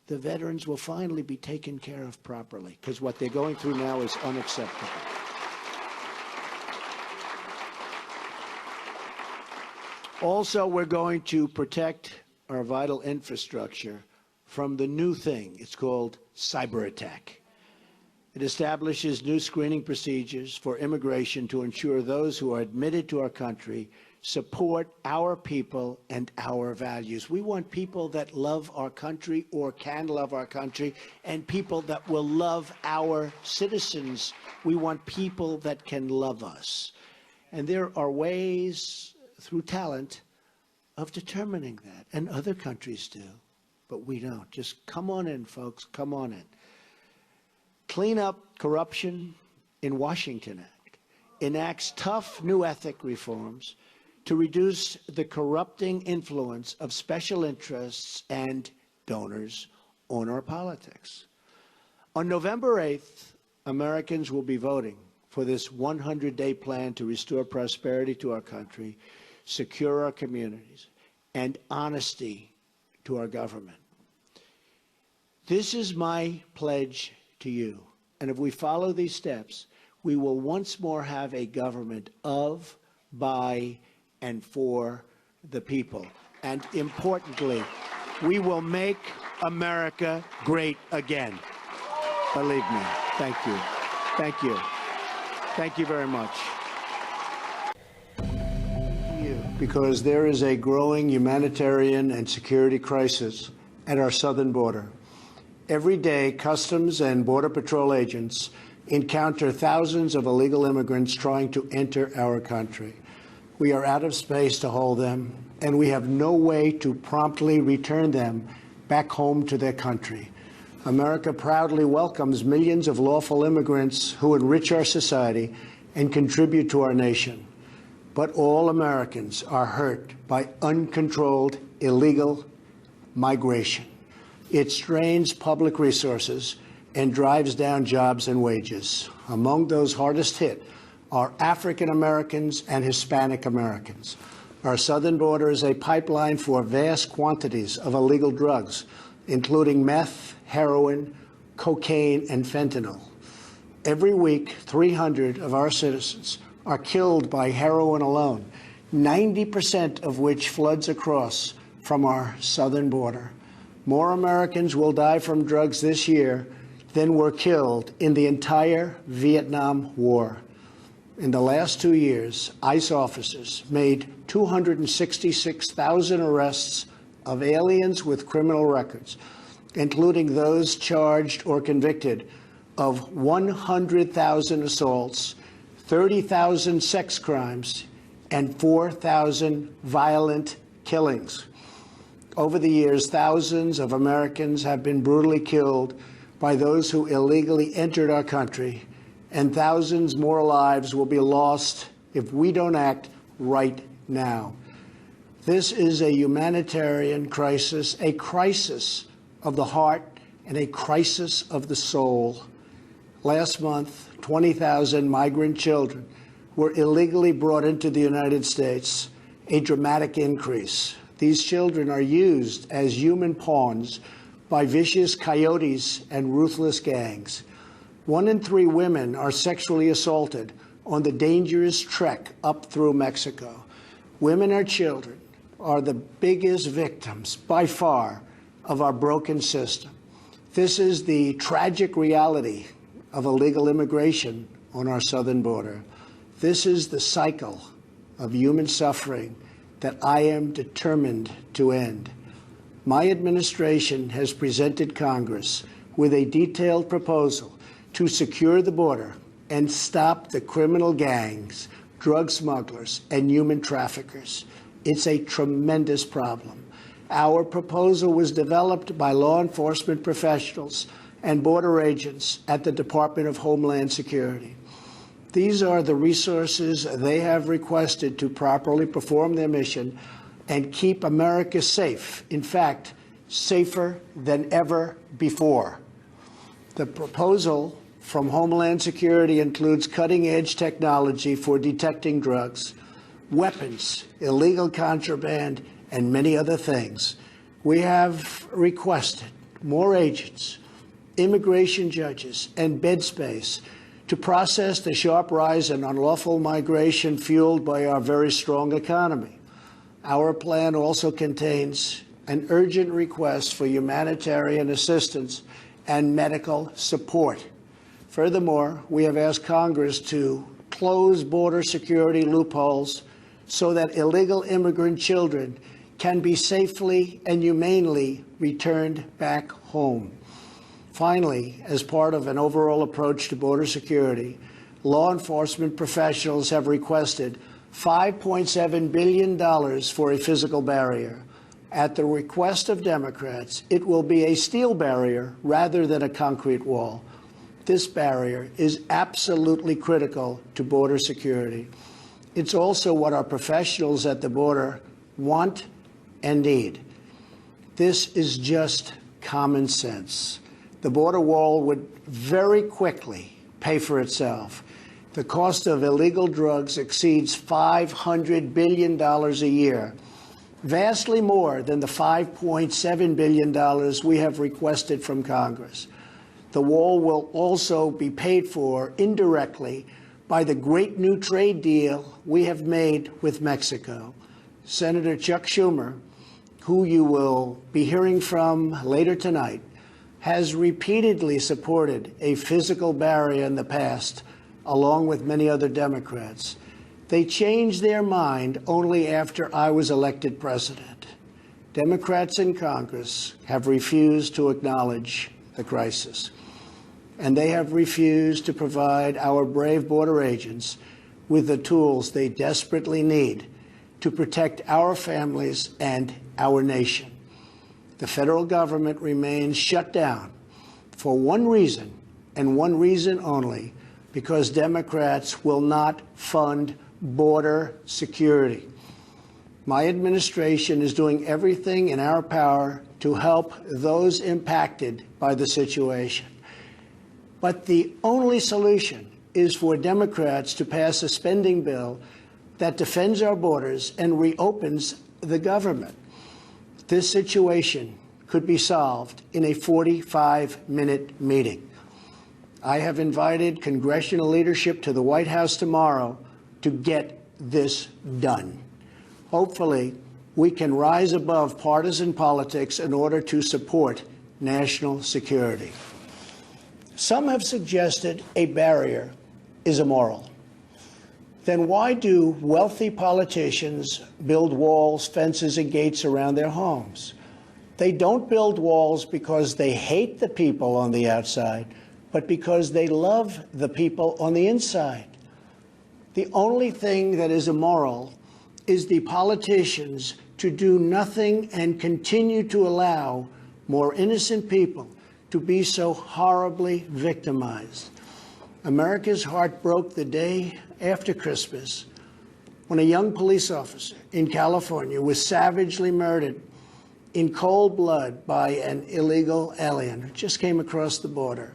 the veterans will finally be taken care of properly, because what they're going through now is unacceptable. Also, we're going to protect our vital infrastructure from the new thing. It's called cyber attack. It establishes new screening procedures for immigration to ensure those who are admitted to our country support our people and our values. We want people that love our country or can love our country, and people that will love our citizens. We want people that can love us. And there are ways through talent of determining that, and other countries do, but we don't. Just come on in, folks, come on in. Clean up corruption in Washington Act enacts tough new ethic reforms to reduce the corrupting influence of special interests and donors on our politics. On November 8th, Americans will be voting for this 100-day plan to restore prosperity to our country, secure our communities, and honesty to our government. This is my pledge to you. And if we follow these steps, we will once more have a government of, by, and for the people. And importantly, we will make America great again. Believe me. Thank you. Thank you. Thank you very much. Because there is a growing humanitarian and security crisis at our southern border. Every day, Customs and Border Patrol agents encounter thousands of illegal immigrants trying to enter our country. We are out of space to hold them, and we have no way to promptly return them back home to their country. America proudly welcomes millions of lawful immigrants who enrich our society and contribute to our nation. But all Americans are hurt by uncontrolled illegal migration. It strains public resources and drives down jobs and wages. Among those hardest hit are African Americans and Hispanic Americans. Our southern border is a pipeline for vast quantities of illegal drugs, including meth, heroin, cocaine, and fentanyl. Every week, 300 of our citizens are killed by heroin alone, 90% of which floods across from our southern border. More Americans will die from drugs this year than were killed in the entire Vietnam War. In the last 2 years, ICE officers made 266,000 arrests of aliens with criminal records, including those charged or convicted of 100,000 assaults, 30,000 sex crimes, and 4,000 violent killings. Over the years, thousands of Americans have been brutally killed by those who illegally entered our country, and thousands more lives will be lost if we don't act right now. This is a humanitarian crisis, a crisis of the heart and a crisis of the soul. Last month, 20,000 migrant children were illegally brought into the United States, a dramatic increase. These children are used as human pawns by vicious coyotes and ruthless gangs. 1 in 3 women are sexually assaulted on the dangerous trek up through Mexico. Women and children are the biggest victims, by far, of our broken system. This is the tragic reality of illegal immigration on our southern border. This is the cycle of human suffering that I am determined to end. My administration has presented Congress with a detailed proposal to secure the border and stop the criminal gangs, drug smugglers, and human traffickers. It's a tremendous problem. Our proposal was developed by law enforcement professionals and border agents at the Department of Homeland Security. These are the resources they have requested to properly perform their mission and keep America safe. In fact, safer than ever before. The proposal from Homeland Security includes cutting-edge technology for detecting drugs, weapons, illegal contraband, and many other things. We have requested more agents, immigration judges, and bed space to process the sharp rise in unlawful migration fueled by our very strong economy. Our plan also contains an urgent request for humanitarian assistance and medical support. Furthermore, we have asked Congress to close border security loopholes so that illegal immigrant children can be safely and humanely returned back home. Finally, as part of an overall approach to border security, law enforcement professionals have requested $5.7 billion for a physical barrier. At the request of Democrats, it will be a steel barrier rather than a concrete wall. This barrier is absolutely critical to border security. It's also what our professionals at the border want and need. This is just common sense. The border wall would very quickly pay for itself. The cost of illegal drugs exceeds $500 billion a year, vastly more than the $5.7 billion we have requested from Congress. The wall will also be paid for indirectly by the great new trade deal we have made with Mexico. Senator Chuck Schumer, who you will be hearing from later tonight, has repeatedly supported a physical barrier in the past, along with many other Democrats. They changed their mind only after I was elected president. Democrats in Congress have refused to acknowledge the crisis, and they have refused to provide our brave border agents with the tools they desperately need to protect our families and our nation. The federal government remains shut down for one reason, and one reason only, because Democrats will not fund border security. My administration is doing everything in our power to help those impacted by the situation. But the only solution is for Democrats to pass a spending bill that defends our borders and reopens the government. This situation could be solved in a 45-minute meeting. I have invited congressional leadership to the White House tomorrow to get this done. Hopefully, we can rise above partisan politics in order to support national security. Some have suggested a barrier is immoral. Then why do wealthy politicians build walls, fences, and gates around their homes? They don't build walls because they hate the people on the outside, but because they love the people on the inside. The only thing that is immoral is the politicians to do nothing and continue to allow more innocent people to be so horribly victimized. America's heart broke the day after Christmas when a young police officer in California was savagely murdered in cold blood by an illegal alien who just came across the border.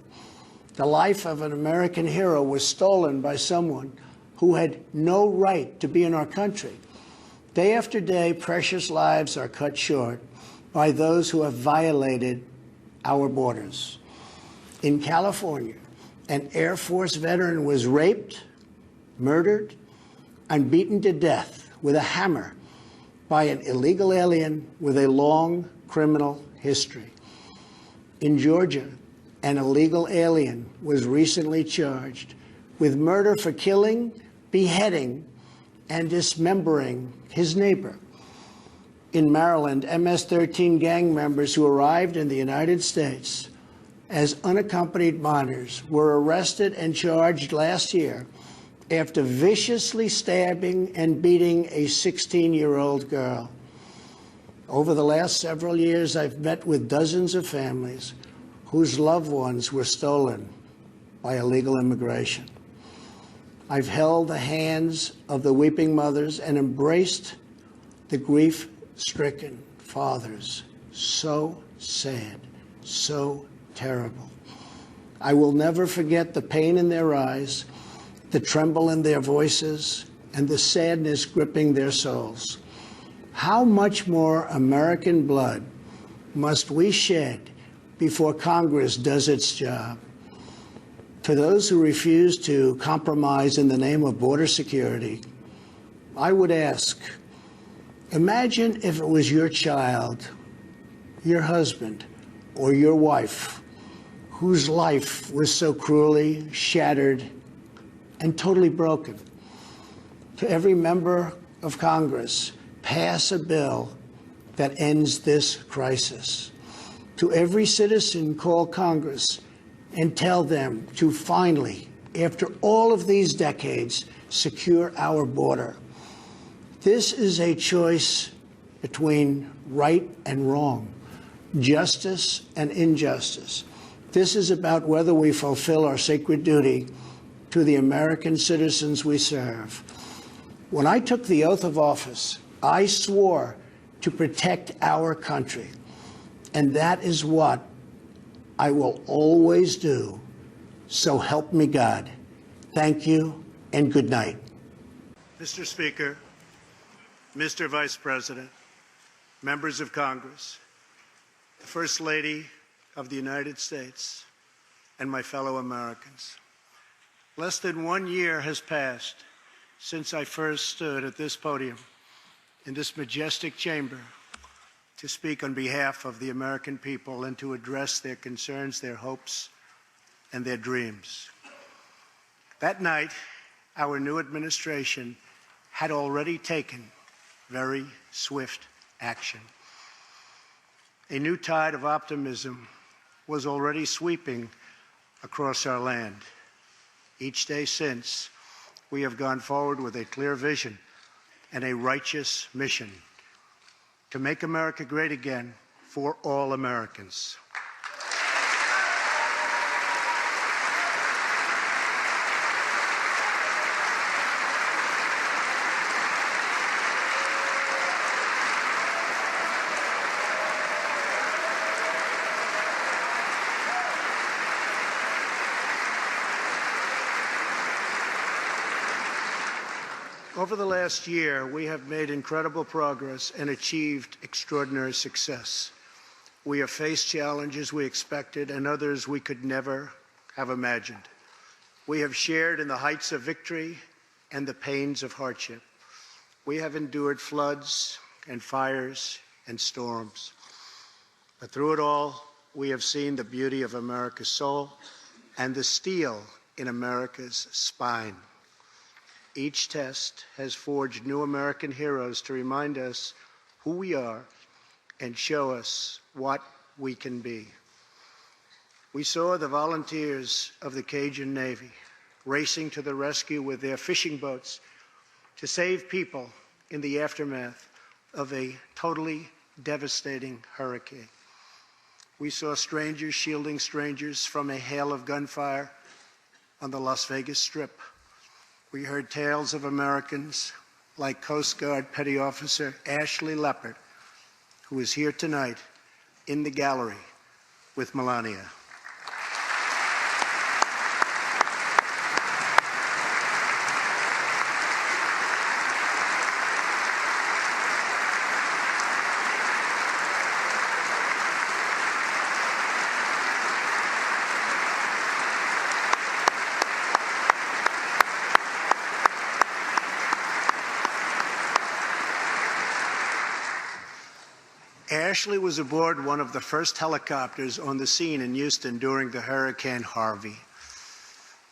The life of an American hero was stolen by someone who had no right to be in our country. Day after day, precious lives are cut short by those who have violated our borders. In California, an Air Force veteran was raped, murdered, and beaten to death with a hammer by an illegal alien with a long criminal history. In Georgia, an illegal alien was recently charged with murder for killing, beheading, and dismembering his neighbor. In Maryland, MS-13 gang members who arrived in the United States as unaccompanied minors were arrested and charged last year after viciously stabbing and beating a 16-year-old girl. Over the last several years, I've met with dozens of families whose loved ones were stolen by illegal immigration. I've held the hands of the weeping mothers and embraced the grief-stricken fathers. So sad, so terrible. I will never forget the pain in their eyes, the tremble in their voices, and the sadness gripping their souls. How much more American blood must we shed before Congress does its job? For those who refuse to compromise in the name of border security, I would ask, imagine if it was your child, your husband, or your wife whose life was so cruelly shattered and totally broken. To every member of Congress, pass a bill that ends this crisis. To every citizen, call Congress and tell them to finally, after all of these decades, secure our border. This is a choice between right and wrong, justice and injustice. This is about whether we fulfill our sacred duty to the American citizens we serve. When I took the oath of office, I swore to protect our country, and that is what I will always do. So help me God. Thank you and good night. Mr. Speaker, Mr. Vice President, members of Congress, the First Lady of the United States, and my fellow Americans. Less than 1 year has passed since I first stood at this podium in this majestic chamber to speak on behalf of the American people and to address their concerns, their hopes, and their dreams. That night, our new administration had already taken very swift action. A new tide of optimism was already sweeping across our land. Each day since, we have gone forward with a clear vision and a righteous mission to make America great again for all Americans. Over the last year, we have made incredible progress and achieved extraordinary success. We have faced challenges we expected and others we could never have imagined. We have shared in the heights of victory and the pains of hardship. We have endured floods and fires and storms. But through it all, we have seen the beauty of America's soul and the steel in America's spine. Each test has forged new American heroes to remind us who we are and show us what we can be. We saw the volunteers of the Cajun Navy racing to the rescue with their fishing boats to save people in the aftermath of a totally devastating hurricane. We saw strangers shielding strangers from a hail of gunfire on the Las Vegas Strip. We heard tales of Americans like Coast Guard Petty Officer Ashley Leopard, who is here tonight in the gallery with Melania. Ashley was aboard one of the first helicopters on the scene in Houston during the Hurricane Harvey.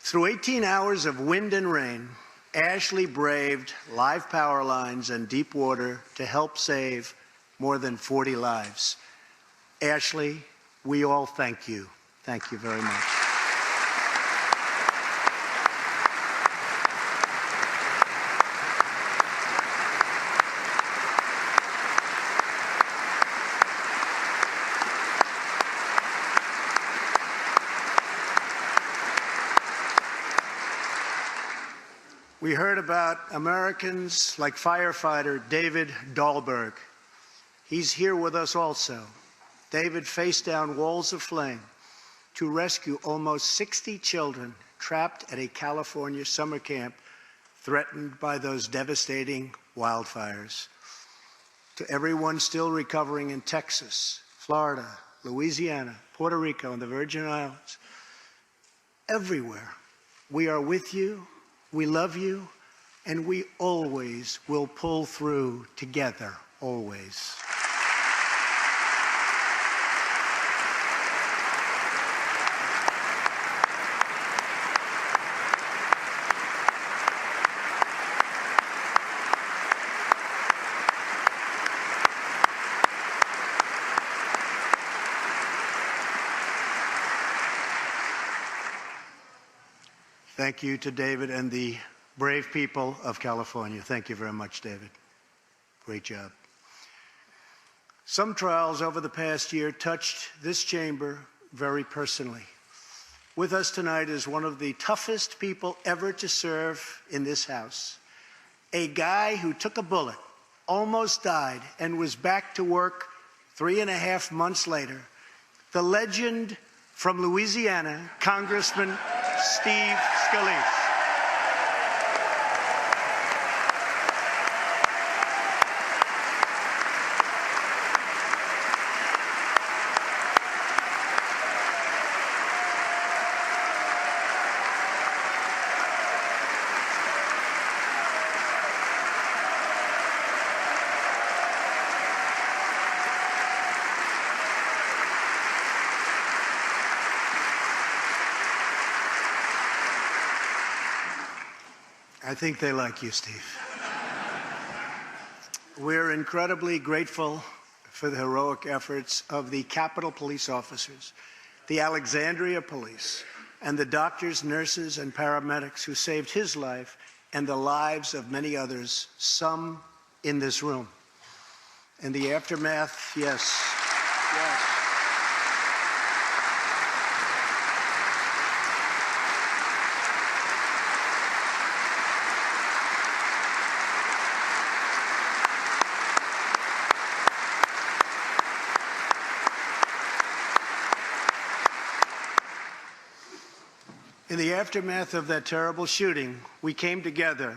Through 18 hours of wind and rain, Ashley braved live power lines and deep water to help save more than 40 lives. Ashley, we all thank you. Thank you very much. We heard about Americans like firefighter David Dahlberg. He's here with us also. David faced down walls of flame to rescue almost 60 children trapped at a California summer camp threatened by those devastating wildfires. To everyone still recovering in Texas, Florida, Louisiana, Puerto Rico, and the Virgin Islands, everywhere, we are with you. We love you, and we always will pull through together, always. Thank you to David and the brave people of California. Thank you very much, David. Great job. Some trials over the past year touched this chamber very personally. With us tonight is one of the toughest people ever to serve in this House. A guy who took a bullet, almost died, and was back to work 3.5 months later. The legend from Louisiana, Congressman Steve Scalise. I think they like you, Steve. We're incredibly grateful for the heroic efforts of the Capitol Police officers, the Alexandria Police, and the doctors, nurses, and paramedics who saved his life and the lives of many others, some in this room. In the aftermath, yes. In the aftermath of that terrible shooting, we came together,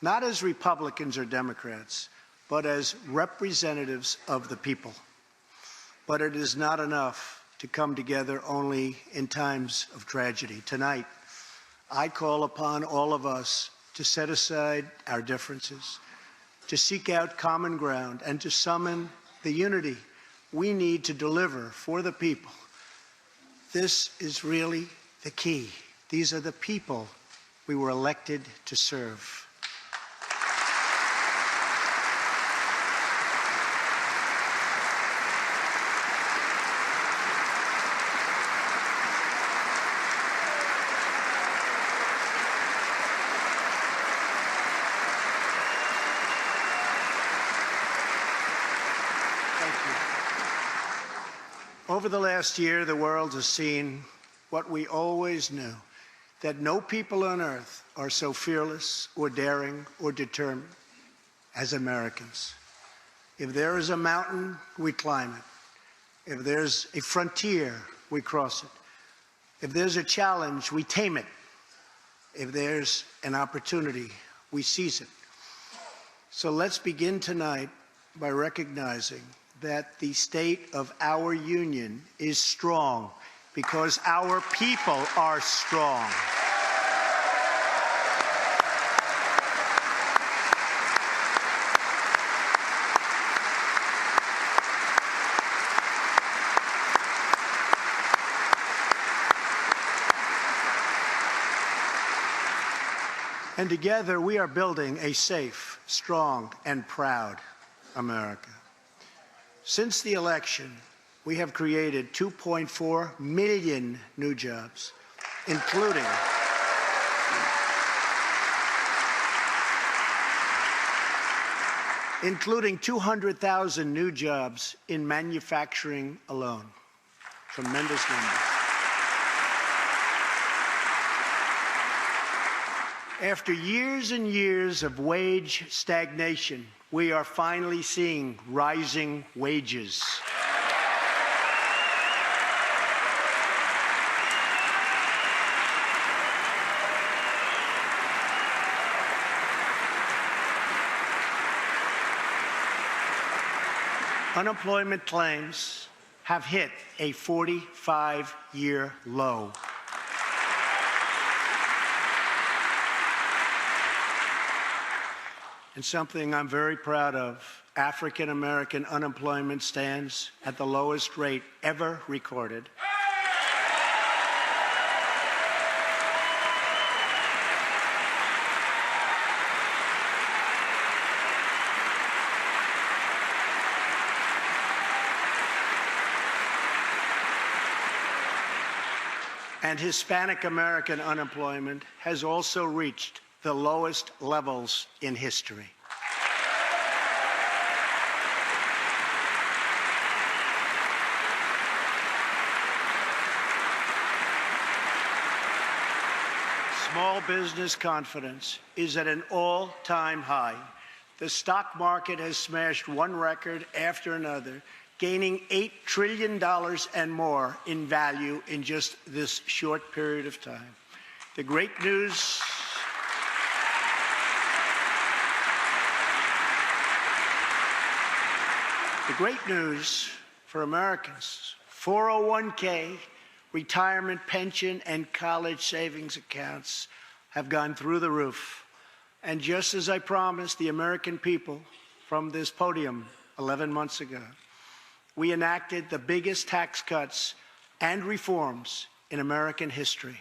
not as Republicans or Democrats, but as representatives of the people. But it is not enough to come together only in times of tragedy. Tonight, I call upon all of us to set aside our differences, to seek out common ground, and to summon the unity we need to deliver for the people. This is really the key. These are the people we were elected to serve. Thank you. Over the last year, the world has seen what we always knew, that no people on earth are so fearless or daring or determined as Americans. If there is a mountain, we climb it. If there's a frontier, we cross it. If there's a challenge, we tame it. If there's an opportunity, we seize it. So let's begin tonight by recognizing that the state of our union is strong, because our people are strong. And together we are building a safe, strong, and proud America. Since the election, we have created 2.4 million new jobs, including including 200,000 new jobs in manufacturing alone. Tremendous numbers. After years and years of wage stagnation, we are finally seeing rising wages. Unemployment claims have hit a 45-year low. And something I'm very proud of, African American unemployment stands at the lowest rate ever recorded. And Hispanic American unemployment has also reached the lowest levels in history. Small business confidence is at an all-time high. The stock market has smashed one record after another, gaining $8 trillion and more in value in just this short period of time. The great news for Americans, 401k, retirement pension, and college savings accounts have gone through the roof. And just as I promised the American people from this podium 11 months ago, we enacted the biggest tax cuts and reforms in American history.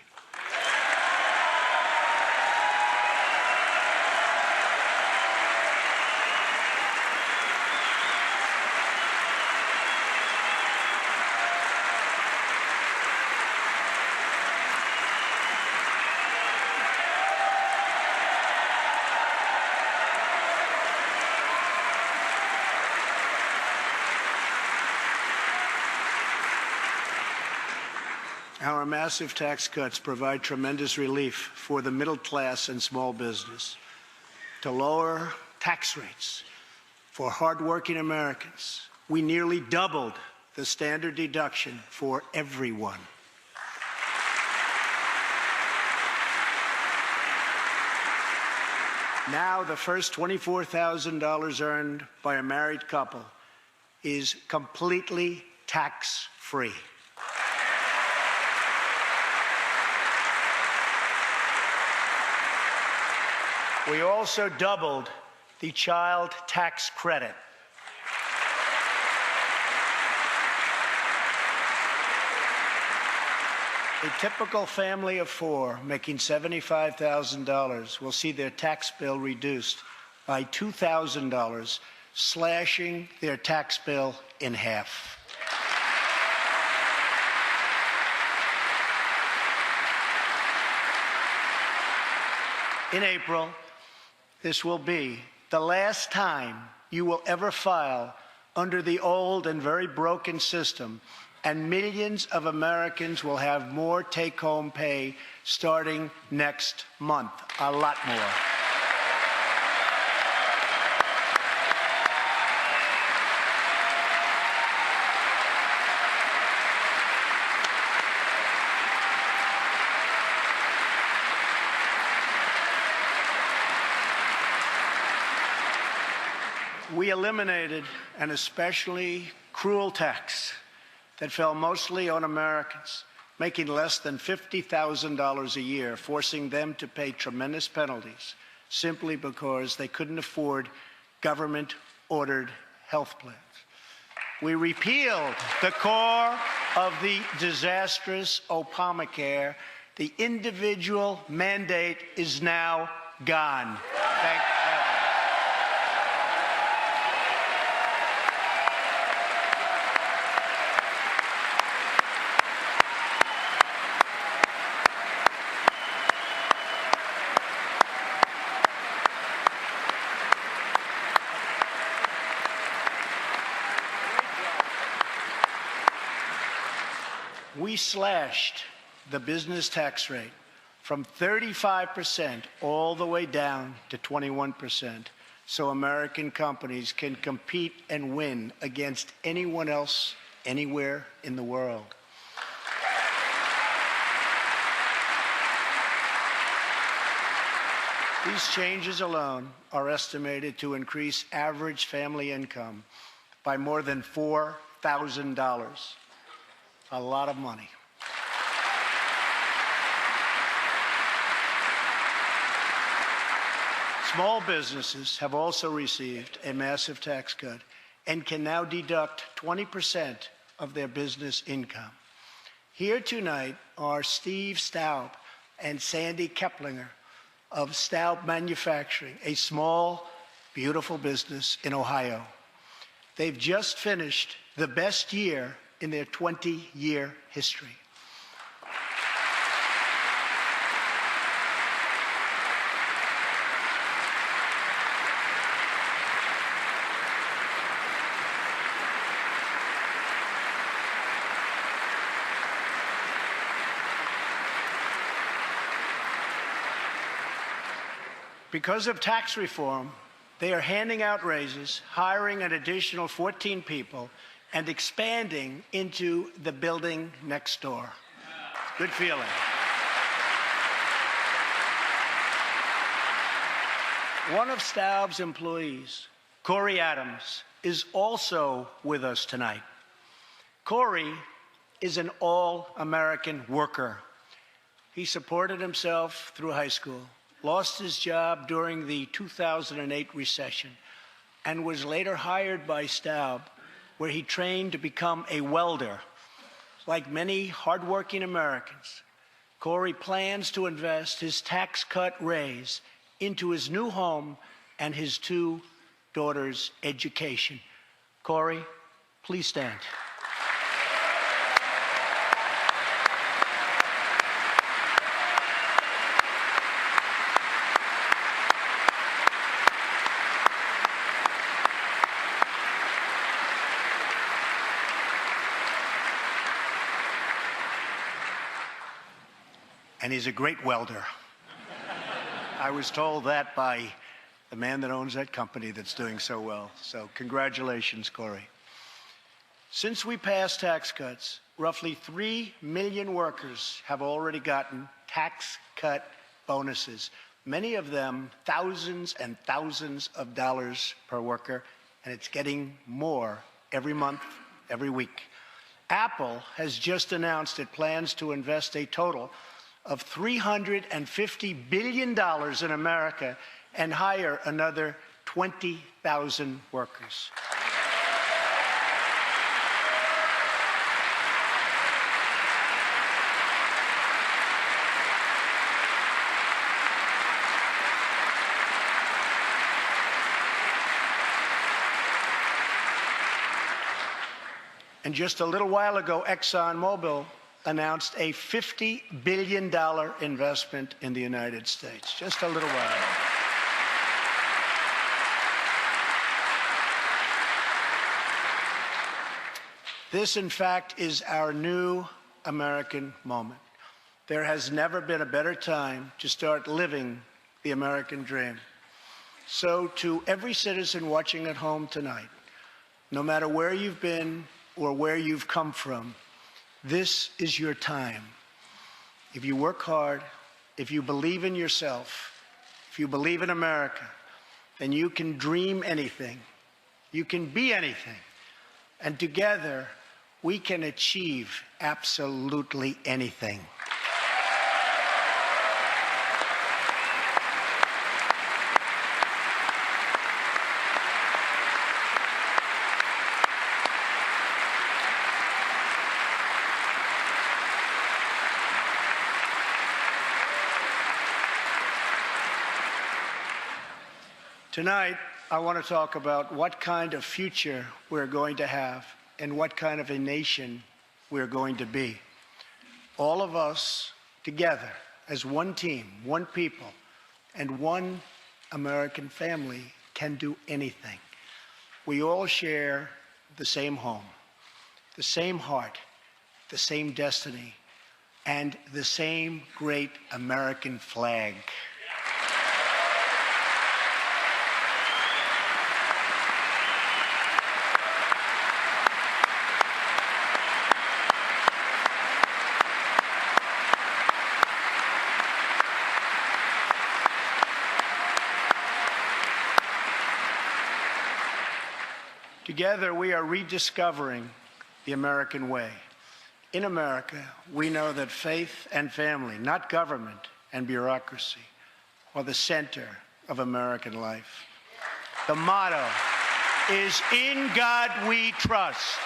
Our massive tax cuts provide tremendous relief for the middle class and small business. To lower tax rates for hardworking Americans, we nearly doubled the standard deduction for everyone. Now the first $24,000 earned by a married couple is completely tax-free. We also doubled the child tax credit. A typical family of four making $75,000 will see their tax bill reduced by $2,000, slashing their tax bill in half. In April, this will be the last time you will ever file under the old and very broken system, and millions of Americans will have more take-home pay starting next month, a lot more. We eliminated an especially cruel tax that fell mostly on Americans making less than $50,000 a year, forcing them to pay tremendous penalties simply because they couldn't afford government-ordered health plans. We repealed the core of the disastrous Obamacare. The individual mandate is now gone. Thank you. We slashed the business tax rate from 35% all the way down to 21%, so American companies can compete and win against anyone else anywhere in the world. These changes alone are estimated to increase average family income by more than $4,000. A lot of money. Small businesses have also received a massive tax cut and can now deduct 20% of their business income. Here tonight are Steve Staub and Sandy Keplinger of Staub Manufacturing, a small, beautiful business in Ohio. They've just finished the best year in their 20-year history. Because of tax reform, they are handing out raises, hiring an additional 14 people, and expanding into the building next door. Good feeling. One of Staub's employees, Corey Adams, is also with us tonight. Corey is an all-American worker. He supported himself through high school, lost his job during the 2008 recession, and was later hired by Staub, where he trained to become a welder. Like many hardworking Americans, Corey plans to invest his tax cut raise into his new home and his two daughters' education. Corey, please stand. And he's a great welder. I was told that by the man that owns that company that's doing so well. So congratulations, Corey. Since we passed tax cuts, roughly 3 million workers have already gotten tax cut bonuses, many of them thousands and thousands of dollars per worker, and it's getting more every month, every week. Apple has just announced it plans to invest a total of $350 billion in America and hire another 20,000 workers. And just a little while ago, ExxonMobil announced a $50 billion investment in the United States, just a little while ago. This, in fact, is our new American moment. There has never been a better time to start living the American dream. So to every citizen watching at home tonight, no matter where you've been or where you've come from, this is your time. If you work hard, if you believe in yourself, if you believe in America, then you can dream anything. You can be anything. And together, we can achieve absolutely anything. Tonight, I want to talk about what kind of future we're going to have and what kind of a nation we're going to be. All of us together as one team, one people, and one American family can do anything. We all share the same home, the same heart, the same destiny, and the same great American flag. Together, we are rediscovering the American way. In America, we know that faith and family, not government and bureaucracy, are the center of American life. The motto is, "In God we trust."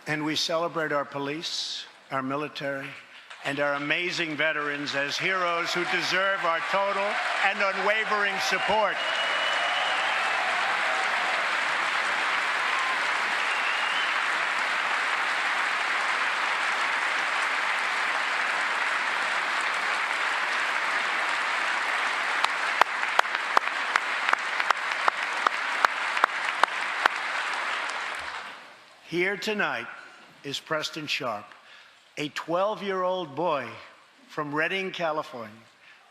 And we celebrate our police, our military, and our amazing veterans as heroes who deserve our total and unwavering support. Here tonight is Preston Sharp, a 12-year-old boy from Redding, California,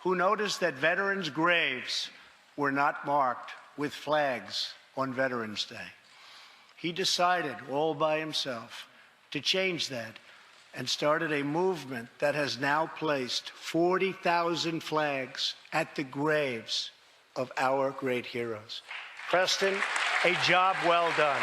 who noticed that veterans' graves were not marked with flags on Veterans Day. He decided all by himself to change that and started a movement that has now placed 40,000 flags at the graves of our great heroes. Preston, a job well done.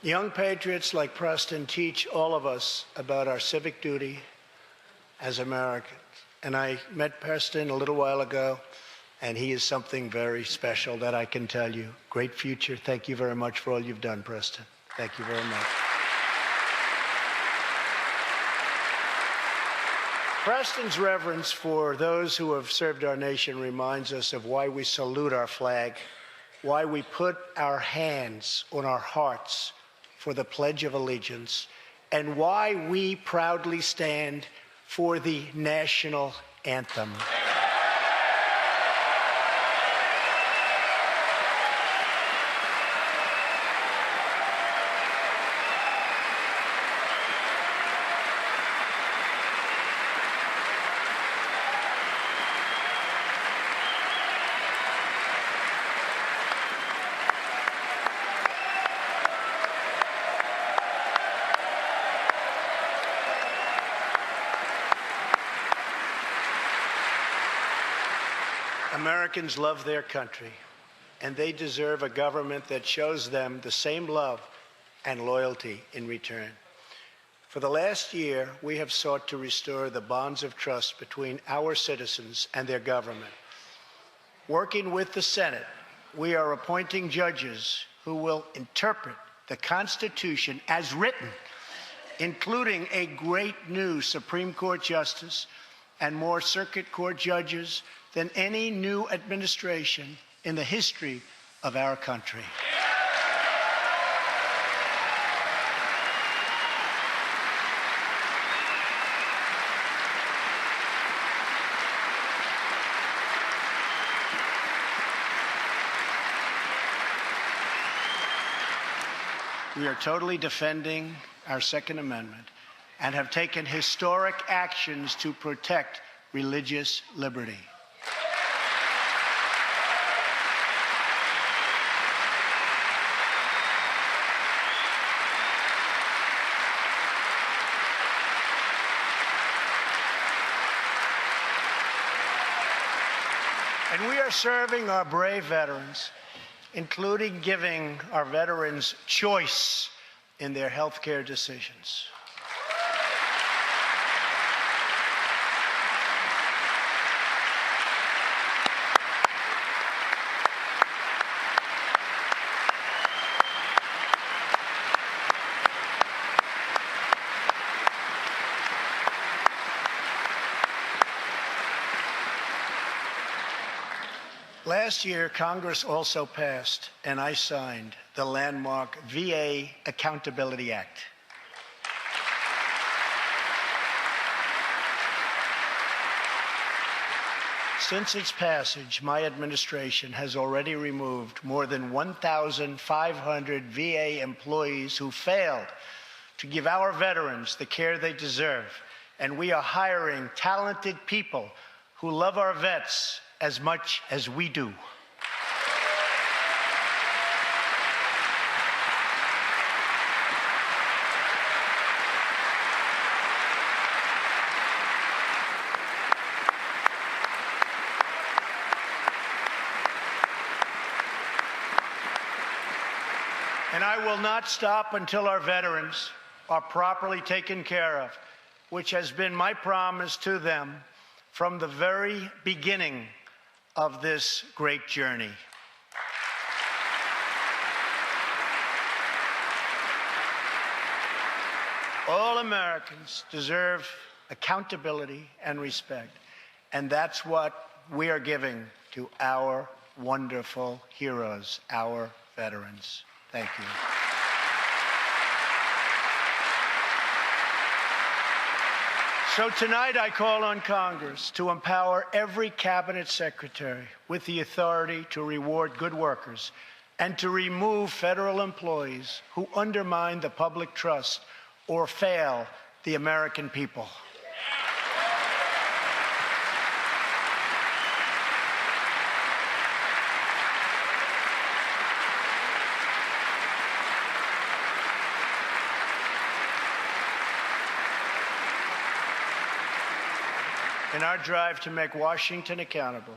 Young patriots like Preston teach all of us about our civic duty as Americans. And I met Preston a little while ago, and he is something very special that I can tell you. Great future. Thank you very much for all you've done, Preston. Thank you very much. Preston's reverence for those who have served our nation reminds us of why we salute our flag, why we put our hands on our hearts for the Pledge of Allegiance, and why we proudly stand for the national anthem. Americans love their country, and they deserve a government that shows them the same love and loyalty in return. For the last year, we have sought to restore the bonds of trust between our citizens and their government. Working with the Senate, we are appointing judges who will interpret the Constitution as written, including a great new Supreme Court justice and more circuit court judges than any new administration in the history of our country. We are totally defending our Second Amendment and have taken historic actions to protect religious liberty. And we are serving our brave veterans, including giving our veterans choice in their health care decisions. Last year, Congress also passed, and I signed, the landmark VA Accountability Act. Since its passage, my administration has already removed more than 1,500 VA employees who failed to give our veterans the care they deserve. And we are hiring talented people who love our vets as much as we do. And I will not stop until our veterans are properly taken care of, which has been my promise to them from the very beginning of this great journey. All Americans deserve accountability and respect, and that's what we are giving to our wonderful heroes, our veterans. Thank you. So tonight I call on Congress to empower every cabinet secretary with the authority to reward good workers and to remove federal employees who undermine the public trust or fail the American people. In our drive to make Washington accountable,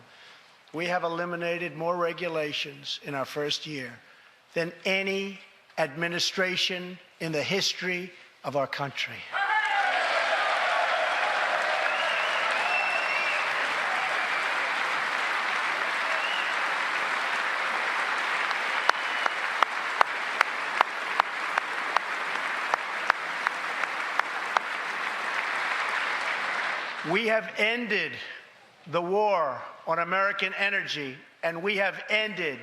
we have eliminated more regulations in our first year than any administration in the history of our country. We have ended the war on American energy, and we have ended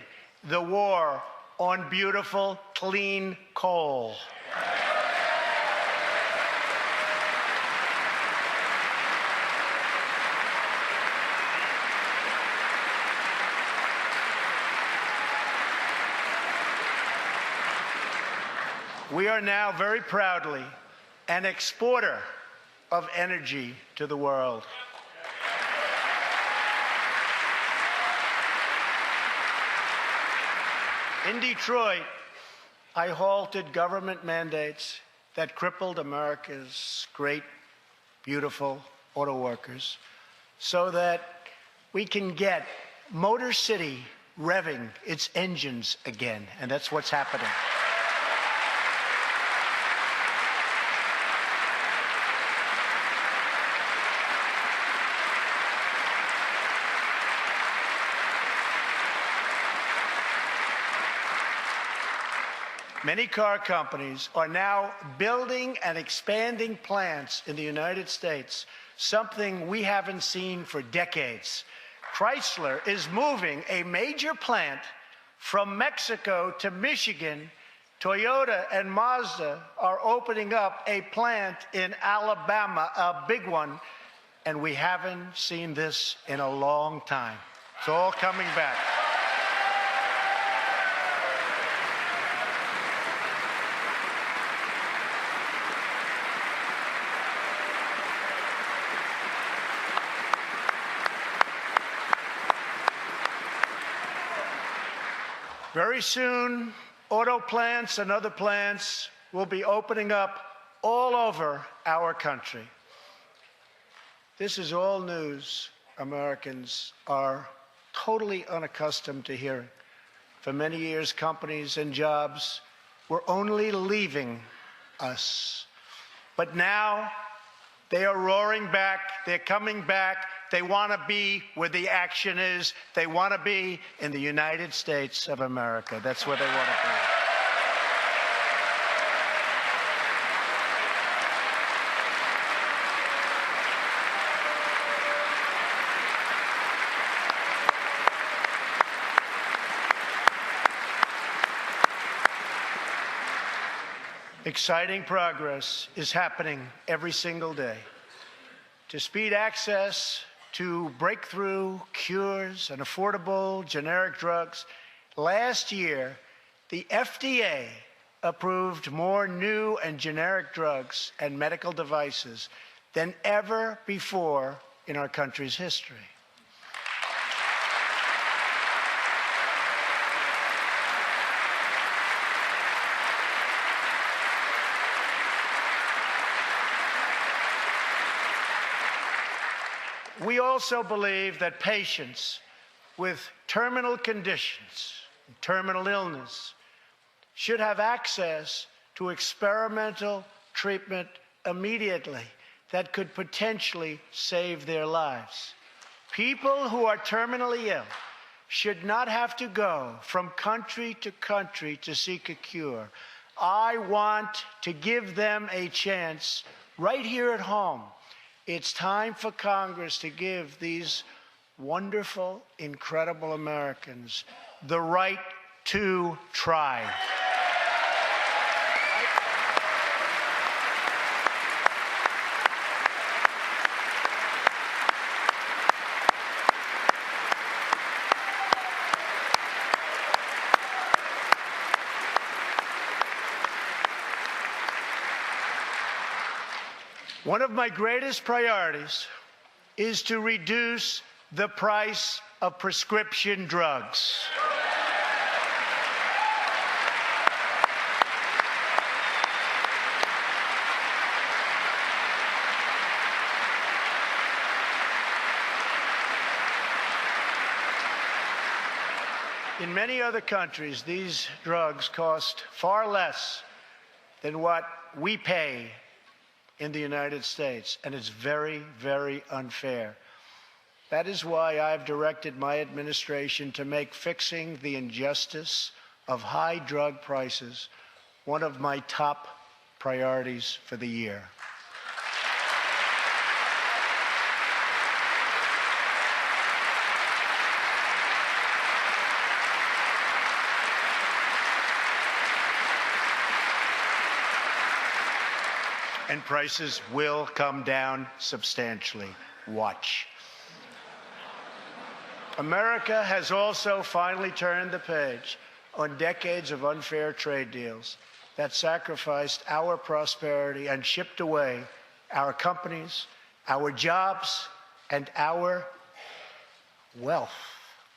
the war on beautiful, clean coal. We are now very proudly an exporter of energy to the world. In Detroit, I halted government mandates that crippled America's great, beautiful auto workers so that we can get Motor City revving its engines again, and that's what's happening. Many car companies are now building and expanding plants in the United States, something we haven't seen for decades. Chrysler is moving a major plant from Mexico to Michigan. Toyota and Mazda are opening up a plant in Alabama, a big one, and we haven't seen this in a long time. It's all coming back. Very soon, auto plants and other plants will be opening up all over our country. This is all news Americans are totally unaccustomed to hearing. For many years, companies and jobs were only leaving us. But now they are roaring back. They're coming back. They want to be where the action is. They want to be in the United States of America. That's where they want to be. Exciting progress is happening every single day. To speed access to breakthrough cures and affordable generic drugs, last year, the FDA approved more new and generic drugs and medical devices than ever before in our country's history. We also believe that patients with terminal conditions, terminal illness, should have access to experimental treatment immediately that could potentially save their lives. People who are terminally ill should not have to go from country to seek a cure. I want to give them a chance right here at home. It's time for Congress to give these wonderful, incredible Americans the right to try. One of my greatest priorities is to reduce the price of prescription drugs. In many other countries, these drugs cost far less than what we pay in the United States, and it's very, very unfair. That is why I've directed my administration to make fixing the injustice of high drug prices one of my top priorities for the year. And prices will come down substantially. Watch. America has also finally turned the page on decades of unfair trade deals that sacrificed our prosperity and shipped away our companies, our jobs, and our wealth.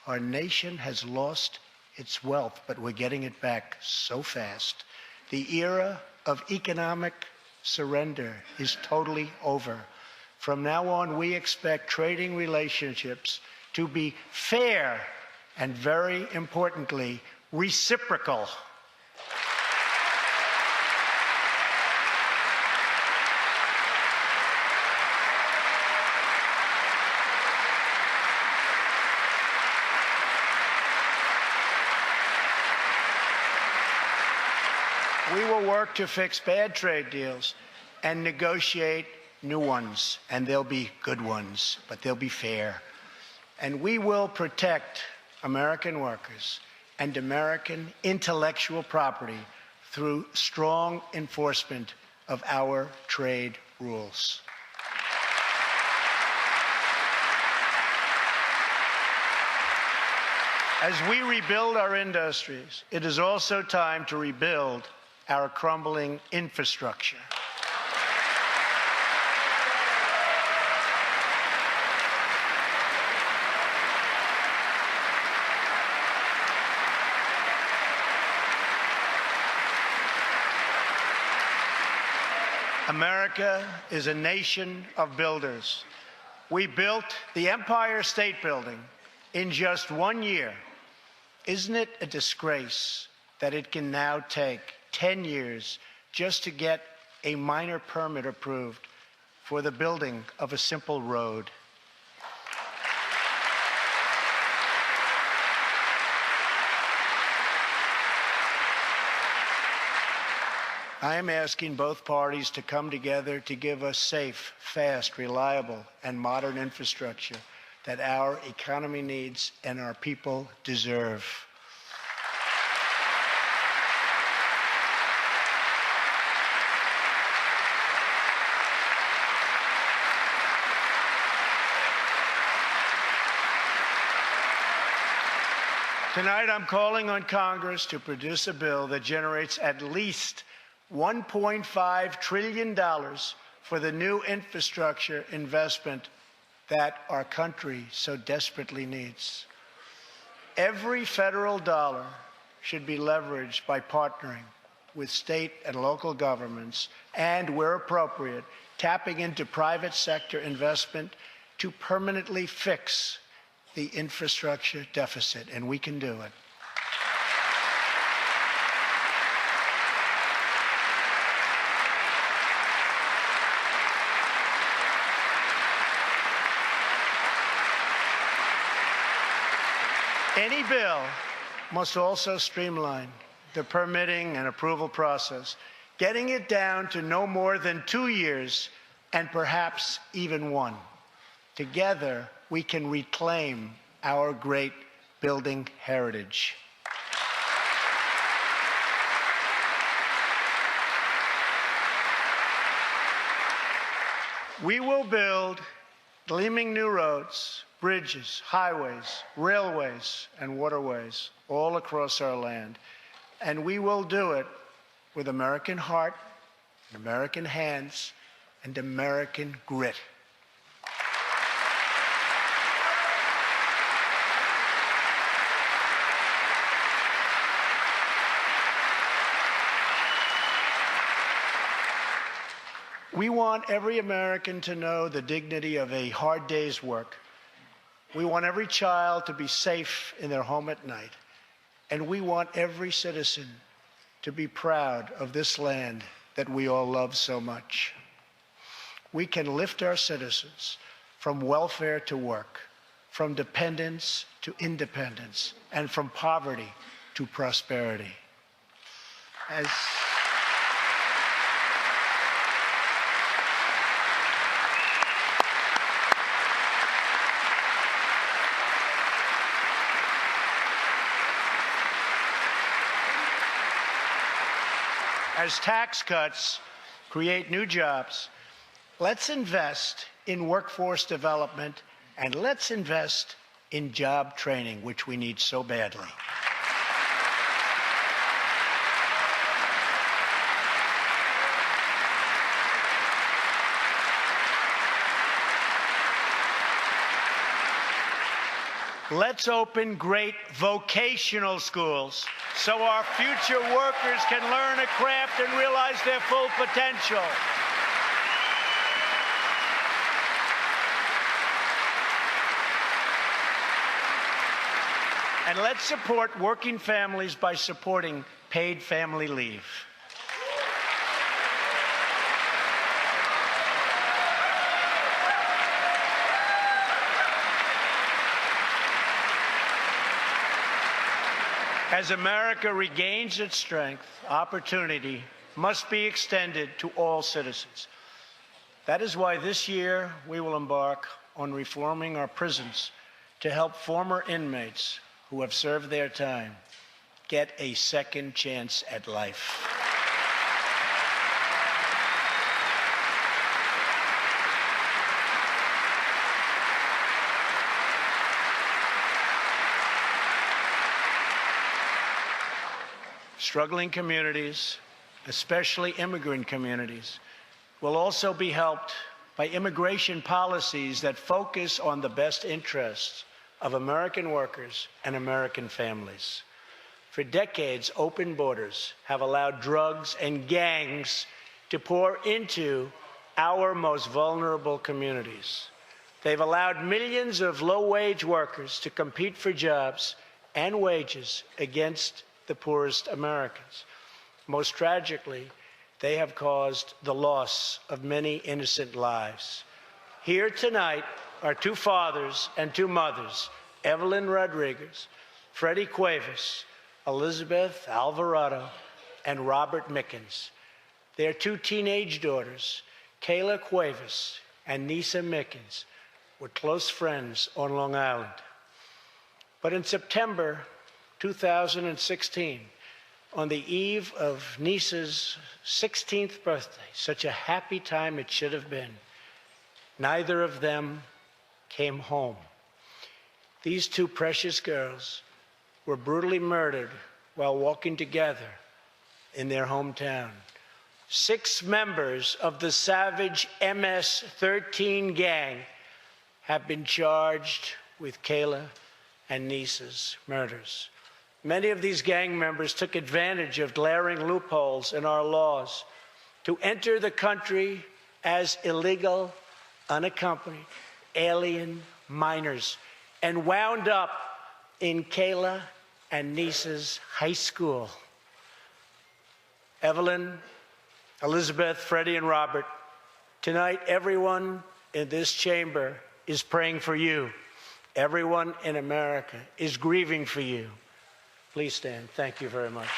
Our nation has lost its wealth, but we're getting it back so fast. The era of economic surrender is totally over. From now on, we expect trading relationships to be fair and, very importantly, reciprocal. We will work to fix bad trade deals and negotiate new ones, and they'll be good ones, but they'll be fair. And we will protect American workers and American intellectual property through strong enforcement of our trade rules. As we rebuild our industries, it is also time to rebuild our crumbling infrastructure. America is a nation of builders. We built the Empire State Building in just 1 year. Isn't it a disgrace that it can now take 10 years just to get a minor permit approved for the building of a simple road? I am asking both parties to come together to give us safe, fast, reliable, and modern infrastructure that our economy needs and our people deserve. Tonight, I'm calling on Congress to produce a bill that generates at least $1.5 trillion for the new infrastructure investment that our country so desperately needs. Every federal dollar should be leveraged by partnering with state and local governments and, where appropriate, tapping into private sector investment to permanently fix the infrastructure deficit, and we can do it. Any bill must also streamline the permitting and approval process, getting it down to no more than 2 years and perhaps even 1. Together, we can reclaim our great building heritage. We will build gleaming new roads, bridges, highways, railways, and waterways all across our land. And we will do it with American heart, American hands, and American grit. We want every American to know the dignity of a hard day's work. We want every child to be safe in their home at night. And we want every citizen to be proud of this land that we all love so much. We can lift our citizens from welfare to work, from dependence to independence, and from poverty to prosperity. As tax cuts create new jobs, let's invest in workforce development and let's invest in job training, which we need so badly. Let's open great vocational schools so our future workers can learn a craft and realize their full potential. And let's support working families by supporting paid family leave. As America regains its strength, opportunity must be extended to all citizens. That is why this year we will embark on reforming our prisons to help former inmates who have served their time get a second chance at life. Struggling communities, especially immigrant communities, will also be helped by immigration policies that focus on the best interests of American workers and American families. For decades, open borders have allowed drugs and gangs to pour into our most vulnerable communities. They've allowed millions of low-wage workers to compete for jobs and wages against the poorest Americans. Most tragically, they have caused the loss of many innocent lives. Here tonight are two fathers and two mothers, Evelyn Rodriguez, Freddie Cuevas, Elizabeth Alvarado, and Robert Mickens. Their two teenage daughters, Kayla Cuevas and Nisa Mickens, were close friends on Long Island. But in September 2016, on the eve of Nisa's 16th birthday, such a happy time it should have been, neither of them came home. These two precious girls were brutally murdered while walking together in their hometown. 6 members of the savage MS-13 gang have been charged with Kayla and Nisa's murders. Many of these gang members took advantage of glaring loopholes in our laws to enter the country as illegal, unaccompanied, alien minors and wound up in Kayla and Nisa's high school. Evelyn, Elizabeth, Freddie, and Robert, tonight everyone in this chamber is praying for you. Everyone in America is grieving for you. Please stand. Thank you very much.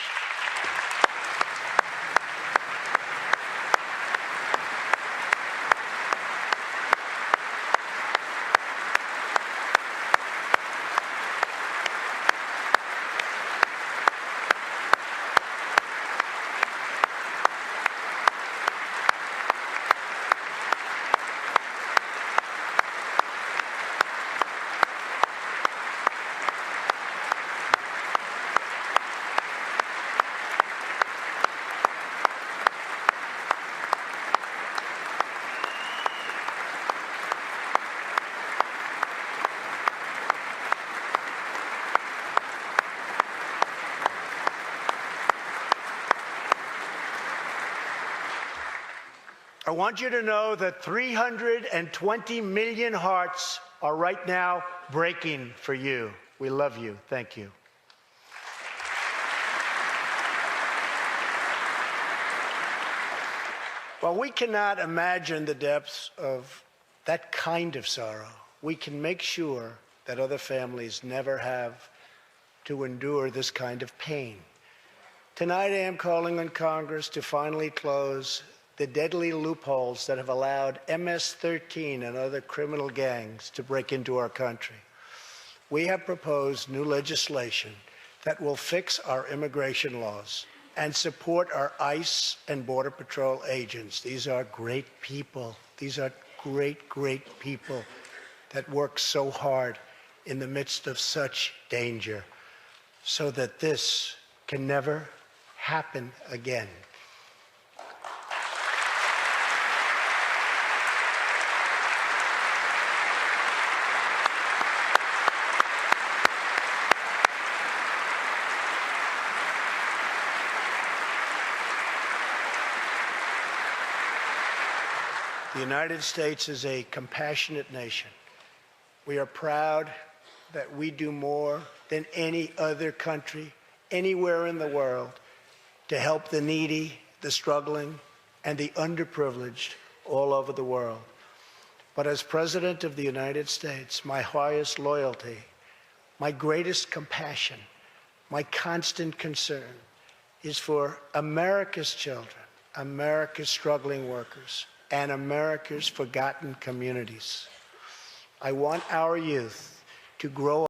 I want you to know that 320 million hearts are right now breaking for you. We love you. Thank you. While we cannot imagine the depths of that kind of sorrow, we can make sure that other families never have to endure this kind of pain. Tonight I am calling on Congress to finally close the deadly loopholes that have allowed MS-13 and other criminal gangs to break into our country. We have proposed new legislation that will fix our immigration laws and support our ICE and Border Patrol agents. These are great people. These are great, great people that work so hard in the midst of such danger so that this can never happen again. The United States is a compassionate nation. We are proud that we do more than any other country anywhere in the world to help the needy, the struggling, and the underprivileged all over the world. But as President of the United States, my highest loyalty, my greatest compassion, my constant concern is for America's children, America's struggling workers, and America's forgotten communities. I want our youth to grow